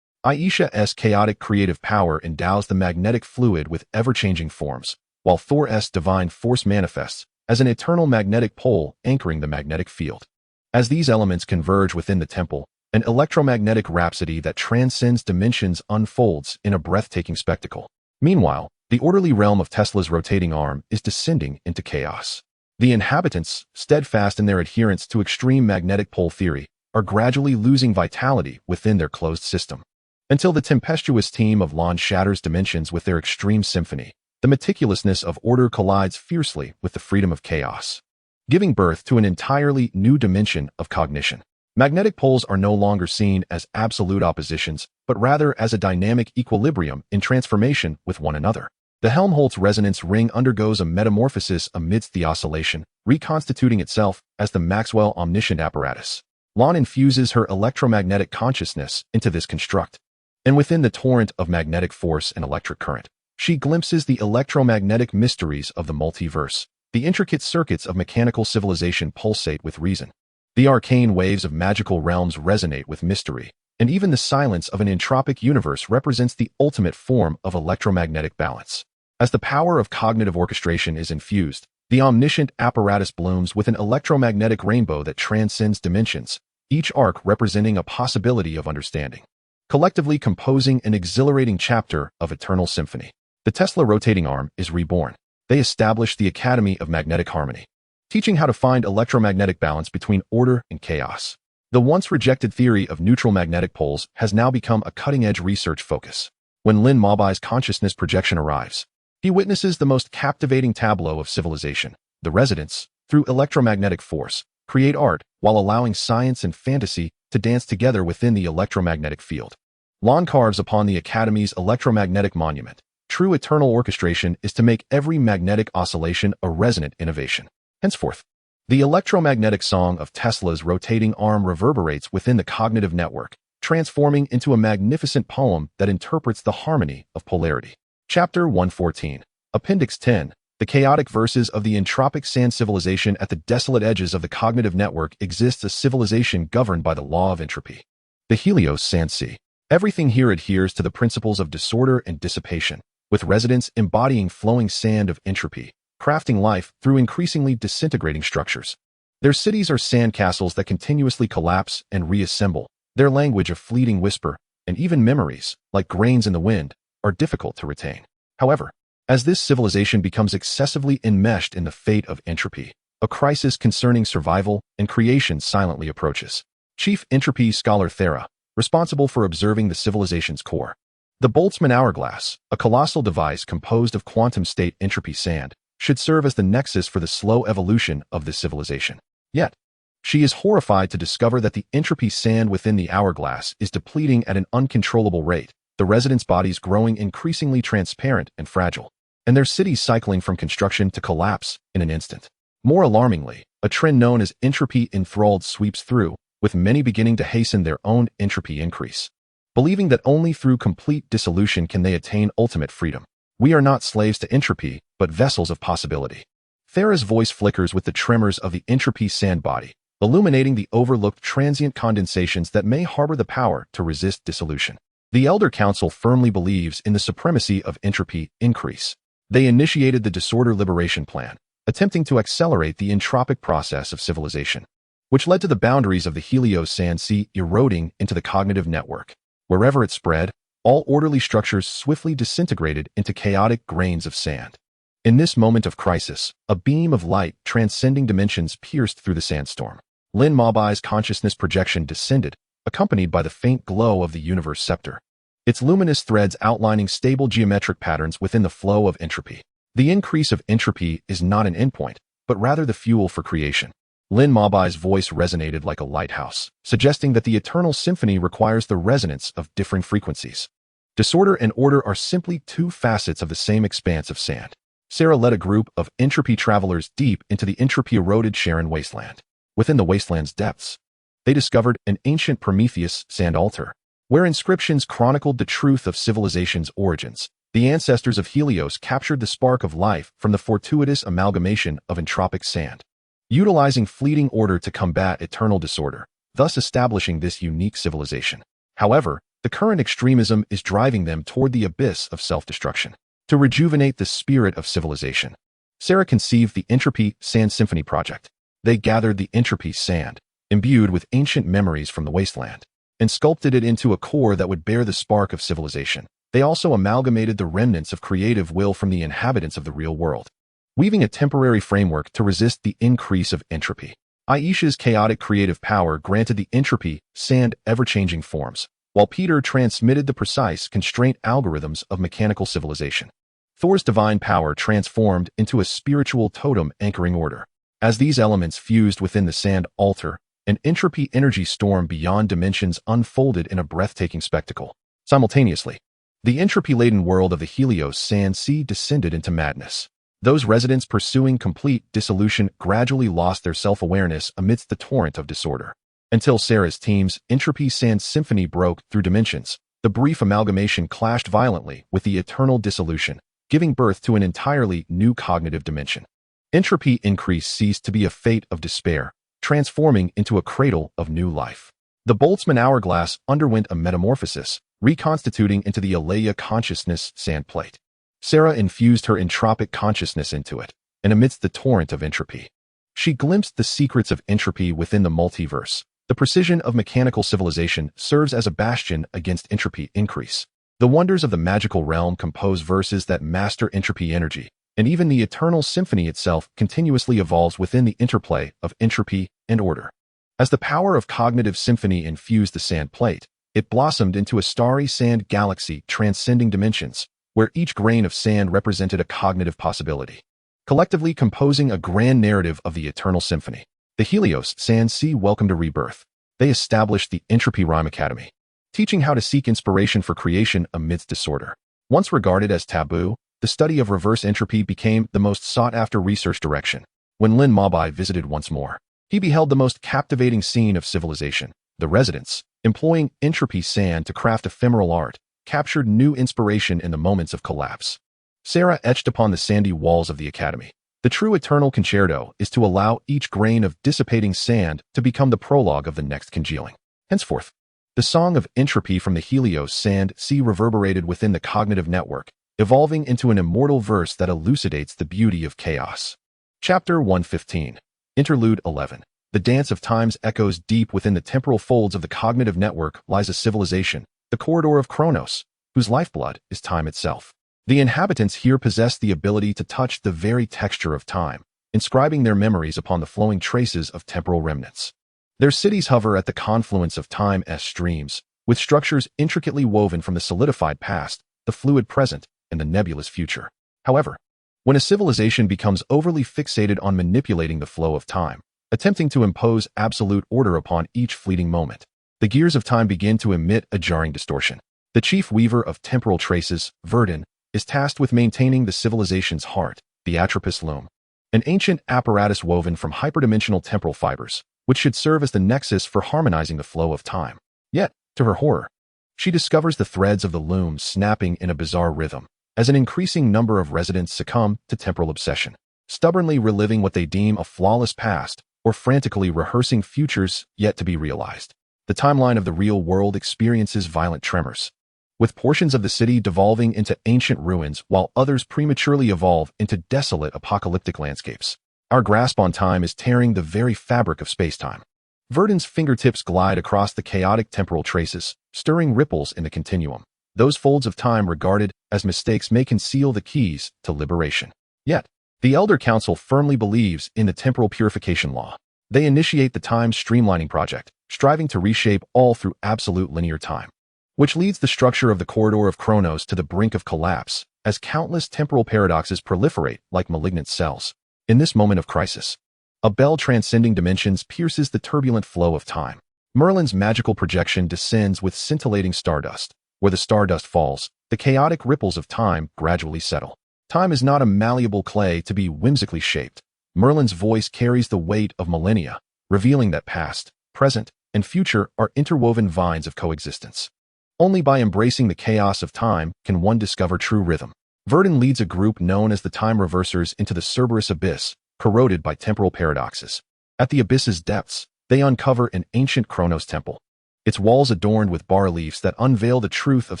[SPEAKER 1] Aisha's chaotic creative power endows the magnetic fluid with ever-changing forms, while Thor's divine force manifests as an eternal magnetic pole anchoring the magnetic field. As these elements converge within the temple, an electromagnetic rhapsody that transcends dimensions unfolds in a breathtaking spectacle. Meanwhile, the orderly realm of Tesla's rotating arm is descending into chaos. The inhabitants, steadfast in their adherence to extreme magnetic pole theory, are gradually losing vitality within their closed system, until the tempestuous team of Lon shatters dimensions with their extreme symphony. The meticulousness of order collides fiercely with the freedom of chaos, giving birth to an entirely new dimension of cognition. Magnetic poles are no longer seen as absolute oppositions, but rather as a dynamic equilibrium in transformation with one another. The Helmholtz resonance ring undergoes a metamorphosis amidst the oscillation, reconstituting itself as the Maxwell omniscient apparatus. Lon infuses her electromagnetic consciousness into this construct, and within the torrent of magnetic force and electric current, she glimpses the electromagnetic mysteries of the multiverse. The intricate circuits of mechanical civilization pulsate with reason. The arcane waves of magical realms resonate with mystery, and even the silence of an entropic universe represents the ultimate form of electromagnetic balance. As the power of cognitive orchestration is infused, the omniscient apparatus blooms with an electromagnetic rainbow that transcends dimensions, each arc representing a possibility of understanding, collectively composing an exhilarating chapter of eternal symphony. The Tesla rotating arm is reborn. They establish the Academy of Magnetic Harmony, teaching how to find electromagnetic balance between order and chaos. The once rejected theory of neutral magnetic poles has now become a cutting-edge research focus. When Lin Mobai's consciousness projection arrives, he witnesses the most captivating tableau of civilization. The residents, through electromagnetic force, create art while allowing science and fantasy to dance together within the electromagnetic field. Lon carves upon the Academy's electromagnetic monument. True eternal orchestration is to make every magnetic oscillation a resonant innovation. Henceforth, the electromagnetic song of Tesla's rotating arm reverberates within the cognitive network, transforming into a magnificent poem that interprets the harmony of polarity. Chapter 114. Appendix 10. The chaotic verses of the entropic sand civilization. At the desolate edges of the cognitive network exists a civilization governed by the law of entropy. The Helios Sand Sea. Everything here adheres to the principles of disorder and dissipation, with residents embodying flowing sand of entropy, crafting life through increasingly disintegrating structures. Their cities are sandcastles that continuously collapse and reassemble. Their language of fleeting whisper, and even memories, like grains in the wind, are difficult to retain. However, as this civilization becomes excessively enmeshed in the fate of entropy, a crisis concerning survival and creation silently approaches. Chief Entropy Scholar Thera, responsible for observing the civilization's core. The Boltzmann hourglass, a colossal device composed of quantum state entropy sand, should serve as the nexus for the slow evolution of this civilization. Yet, she is horrified to discover that the entropy sand within the hourglass is depleting at an uncontrollable rate, the residents' bodies growing increasingly transparent and fragile, and their cities cycling from construction to collapse in an instant. More alarmingly, A trend known as entropy enthralled sweeps through, with many beginning to hasten their own entropy increase, believing that only through complete dissolution can they attain ultimate freedom. We are not slaves to entropy, but vessels of possibility. Thera's voice flickers with the tremors of the entropy sand body, illuminating the overlooked transient condensations that may harbor the power to resist dissolution. The Elder Council firmly believes in the supremacy of entropy increase. They initiated the Disorder Liberation Plan, attempting to accelerate the entropic process of civilization, which led to the boundaries of the Helios sand sea eroding into the cognitive network. Wherever it spread, all orderly structures swiftly disintegrated into chaotic grains of sand. In this moment of crisis, a beam of light transcending dimensions pierced through the sandstorm. Lin Mabai's consciousness projection descended, accompanied by the faint glow of the universe scepter, its luminous threads outlining stable geometric patterns within the flow of entropy. The increase of entropy is not an endpoint, but rather the fuel for creation. Lin Mabai's voice resonated like a lighthouse, suggesting that the eternal symphony requires the resonance of differing frequencies. Disorder and order are simply two facets of the same expanse of sand. Sarah led a group of entropy travelers deep into the entropy-eroded Sharon wasteland. Within the wasteland's depths, they discovered an ancient Prometheus sand altar, where inscriptions chronicled the truth of civilization's origins. The ancestors of Helios captured the spark of life from the fortuitous amalgamation of entropic sand, utilizing fleeting order to combat eternal disorder, thus establishing this unique civilization. However, the current extremism is driving them toward the abyss of self-destruction. To rejuvenate the spirit of civilization, Sarah conceived the Entropy Sand Symphony Project. They gathered the entropy sand, imbued with ancient memories from the wasteland, and sculpted it into a core that would bear the spark of civilization. They also amalgamated the remnants of creative will from the inhabitants of the real world, weaving a temporary framework to resist the increase of entropy. Aisha's chaotic creative power granted the entropy sand ever-changing forms, while Peter transmitted the precise constraint algorithms of mechanical civilization. Thor's divine power transformed into a spiritual totem anchoring order. As these elements fused within the sand altar, an entropy energy storm beyond dimensions unfolded in a breathtaking spectacle. Simultaneously, the entropy-laden world of the Helios sand sea descended into madness. Those residents pursuing complete dissolution gradually lost their self-awareness amidst the torrent of disorder. Until Sarah's team's Entropy Sand Symphony broke through dimensions, the brief amalgamation clashed violently with the eternal dissolution, giving birth to an entirely new cognitive dimension. Entropy increase ceased to be a fate of despair, transforming into a cradle of new life. The Boltzmann hourglass underwent a metamorphosis, reconstituting into the Alea consciousness sand plate. Sarah infused her entropic consciousness into it, and amidst the torrent of entropy, she glimpsed the secrets of entropy within the multiverse. The precision of mechanical civilization serves as a bastion against entropy increase. The wonders of the magical realm compose verses that master entropy energy, and even the eternal symphony itself continuously evolves within the interplay of entropy and order. As the power of cognitive symphony infused the sand plate, it blossomed into a starry sand galaxy transcending dimensions, where each grain of sand represented a cognitive possibility, collectively composing a grand narrative of the eternal symphony. The Helios Sand Sea welcomed a rebirth. They established the Entropy Rhyme Academy, teaching how to seek inspiration for creation amidst disorder. Once regarded as taboo, the study of reverse entropy became the most sought-after research direction. When Lin Mabai visited once more, he beheld the most captivating scene of civilization. The residents, employing entropy sand to craft ephemeral art, captured new inspiration in the moments of collapse. Sarah etched upon the sandy walls of the academy. The true eternal concerto is to allow each grain of dissipating sand to become the prologue of the next congealing. Henceforth, the song of entropy from the Helios sand sea reverberated within the cognitive network, evolving into an immortal verse that elucidates the beauty of chaos. Chapter 115. Interlude 11. The dance of times echoes deep within the temporal folds of the cognitive network lies a civilization, the corridor of Chronos, whose lifeblood is time itself. The inhabitants here possess the ability to touch the very texture of time, inscribing their memories upon the flowing traces of temporal remnants. Their cities hover at the confluence of time's streams, with structures intricately woven from the solidified past, the fluid present, and the nebulous future. However, when a civilization becomes overly fixated on manipulating the flow of time, attempting to impose absolute order upon each fleeting moment, the gears of time begin to emit a jarring distortion. The chief weaver of temporal traces, Verdun, is tasked with maintaining the civilization's heart, the Atropos loom. an ancient apparatus woven from hyperdimensional temporal fibers, which should serve as the nexus for harmonizing the flow of time. Yet, to her horror, she discovers the threads of the loom snapping in a bizarre rhythm, as an increasing number of residents succumb to temporal obsession, stubbornly reliving what they deem a flawless past or frantically rehearsing futures yet to be realized. The timeline of the real world experiences violent tremors, with portions of the city devolving into ancient ruins while others prematurely evolve into desolate apocalyptic landscapes. Our grasp on time is tearing the very fabric of space-time. Verdon's fingertips glide across the chaotic temporal traces, stirring ripples in the continuum. Those folds of time regarded as mistakes may conceal the keys to liberation. Yet, the Elder Council firmly believes in the temporal purification law. They initiate the time streamlining project, striving to reshape all through absolute linear time, which leads the structure of the corridor of Chronos to the brink of collapse, as countless temporal paradoxes proliferate like malignant cells. In this moment of crisis, a bell transcending dimensions pierces the turbulent flow of time. Merlin's magical projection descends with scintillating stardust. Where the stardust falls, the chaotic ripples of time gradually settle. Time is not a malleable clay to be whimsically shaped. Merlin's voice carries the weight of millennia, revealing that past, present, and future are interwoven vines of coexistence. Only by embracing the chaos of time can one discover true rhythm. Verdon leads a group known as the Time Reversers into the Cerberus Abyss, corroded by temporal paradoxes. At the abyss's depths, they uncover an ancient Chronos temple, its walls adorned with bas-reliefs that unveil the truth of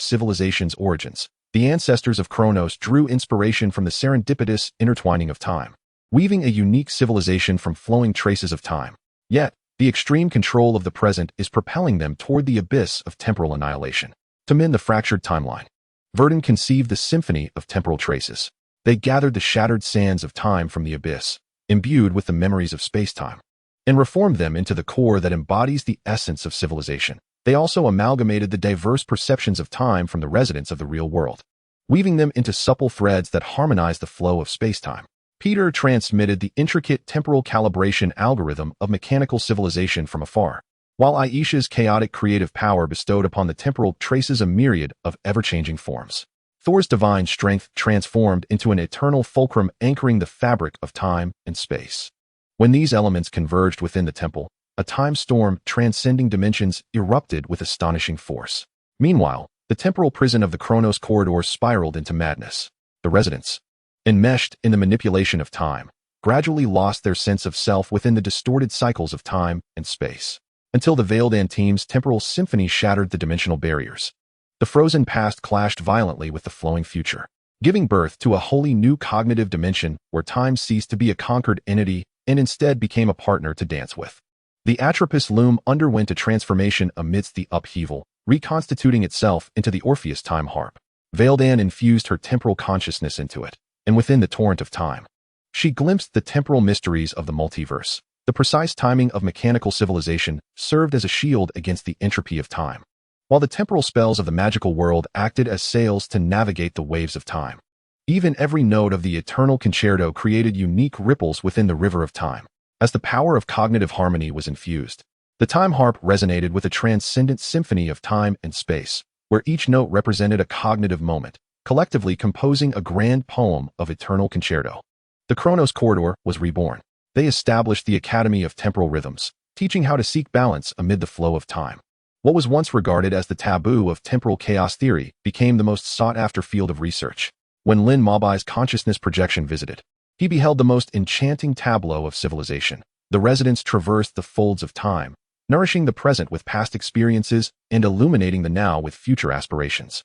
[SPEAKER 1] civilization's origins. The ancestors of Chronos drew inspiration from the serendipitous intertwining of time, weaving a unique civilization from flowing traces of time. Yet, the extreme control of the present is propelling them toward the abyss of temporal annihilation. To mend the fractured timeline, Verdon conceived the symphony of temporal traces. They gathered the shattered sands of time from the abyss, imbued with the memories of space-time, and reformed them into the core that embodies the essence of civilization. They also amalgamated the diverse perceptions of time from the residents of the real world, weaving them into supple threads that harmonize the flow of space-time. Peter transmitted the intricate temporal calibration algorithm of mechanical civilization from afar, while Aisha's chaotic creative power bestowed upon the temporal traces a myriad of ever-changing forms. Thor's divine strength transformed into an eternal fulcrum anchoring the fabric of time and space. When these elements converged within the temple, a time storm transcending dimensions erupted with astonishing force. Meanwhile, the temporal prison of the Chronos corridor spiraled into madness. The residents, enmeshed in the manipulation of time, gradually lost their sense of self within the distorted cycles of time and space, until the veiled Antime's temporal symphony shattered the dimensional barriers. The frozen past clashed violently with the flowing future, giving birth to a wholly new cognitive dimension where time ceased to be a conquered entity and instead became a partner to dance with. The Atropos loom underwent a transformation amidst the upheaval, reconstituting itself into the Orpheus time harp. Veildan infused her temporal consciousness into it, and within the torrent of time, she glimpsed the temporal mysteries of the multiverse. The precise timing of mechanical civilization served as a shield against the entropy of time, while the temporal spells of the magical world acted as sails to navigate the waves of time. Even every note of the eternal concerto created unique ripples within the river of time. As the power of cognitive harmony was infused, the time harp resonated with a transcendent symphony of time and space, where each note represented a cognitive moment, collectively composing a grand poem of eternal concerto. The Chronos corridor was reborn. They established the Academy of Temporal Rhythms, teaching how to seek balance amid the flow of time. What was once regarded as the taboo of temporal chaos theory became the most sought-after field of research. When Lin Mobai's consciousness projection visited, he beheld the most enchanting tableau of civilization. The residents traversed the folds of time, nourishing the present with past experiences and illuminating the now with future aspirations.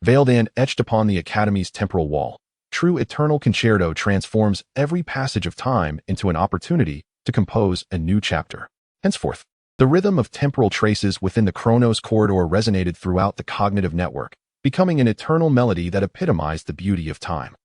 [SPEAKER 1] Veildan etched upon the Academy's temporal wall. True eternal concerto transforms every passage of time into an opportunity to compose a new chapter. Henceforth, the rhythm of temporal traces within the Chronos corridor resonated throughout the cognitive network, becoming an eternal melody that epitomized the beauty of time.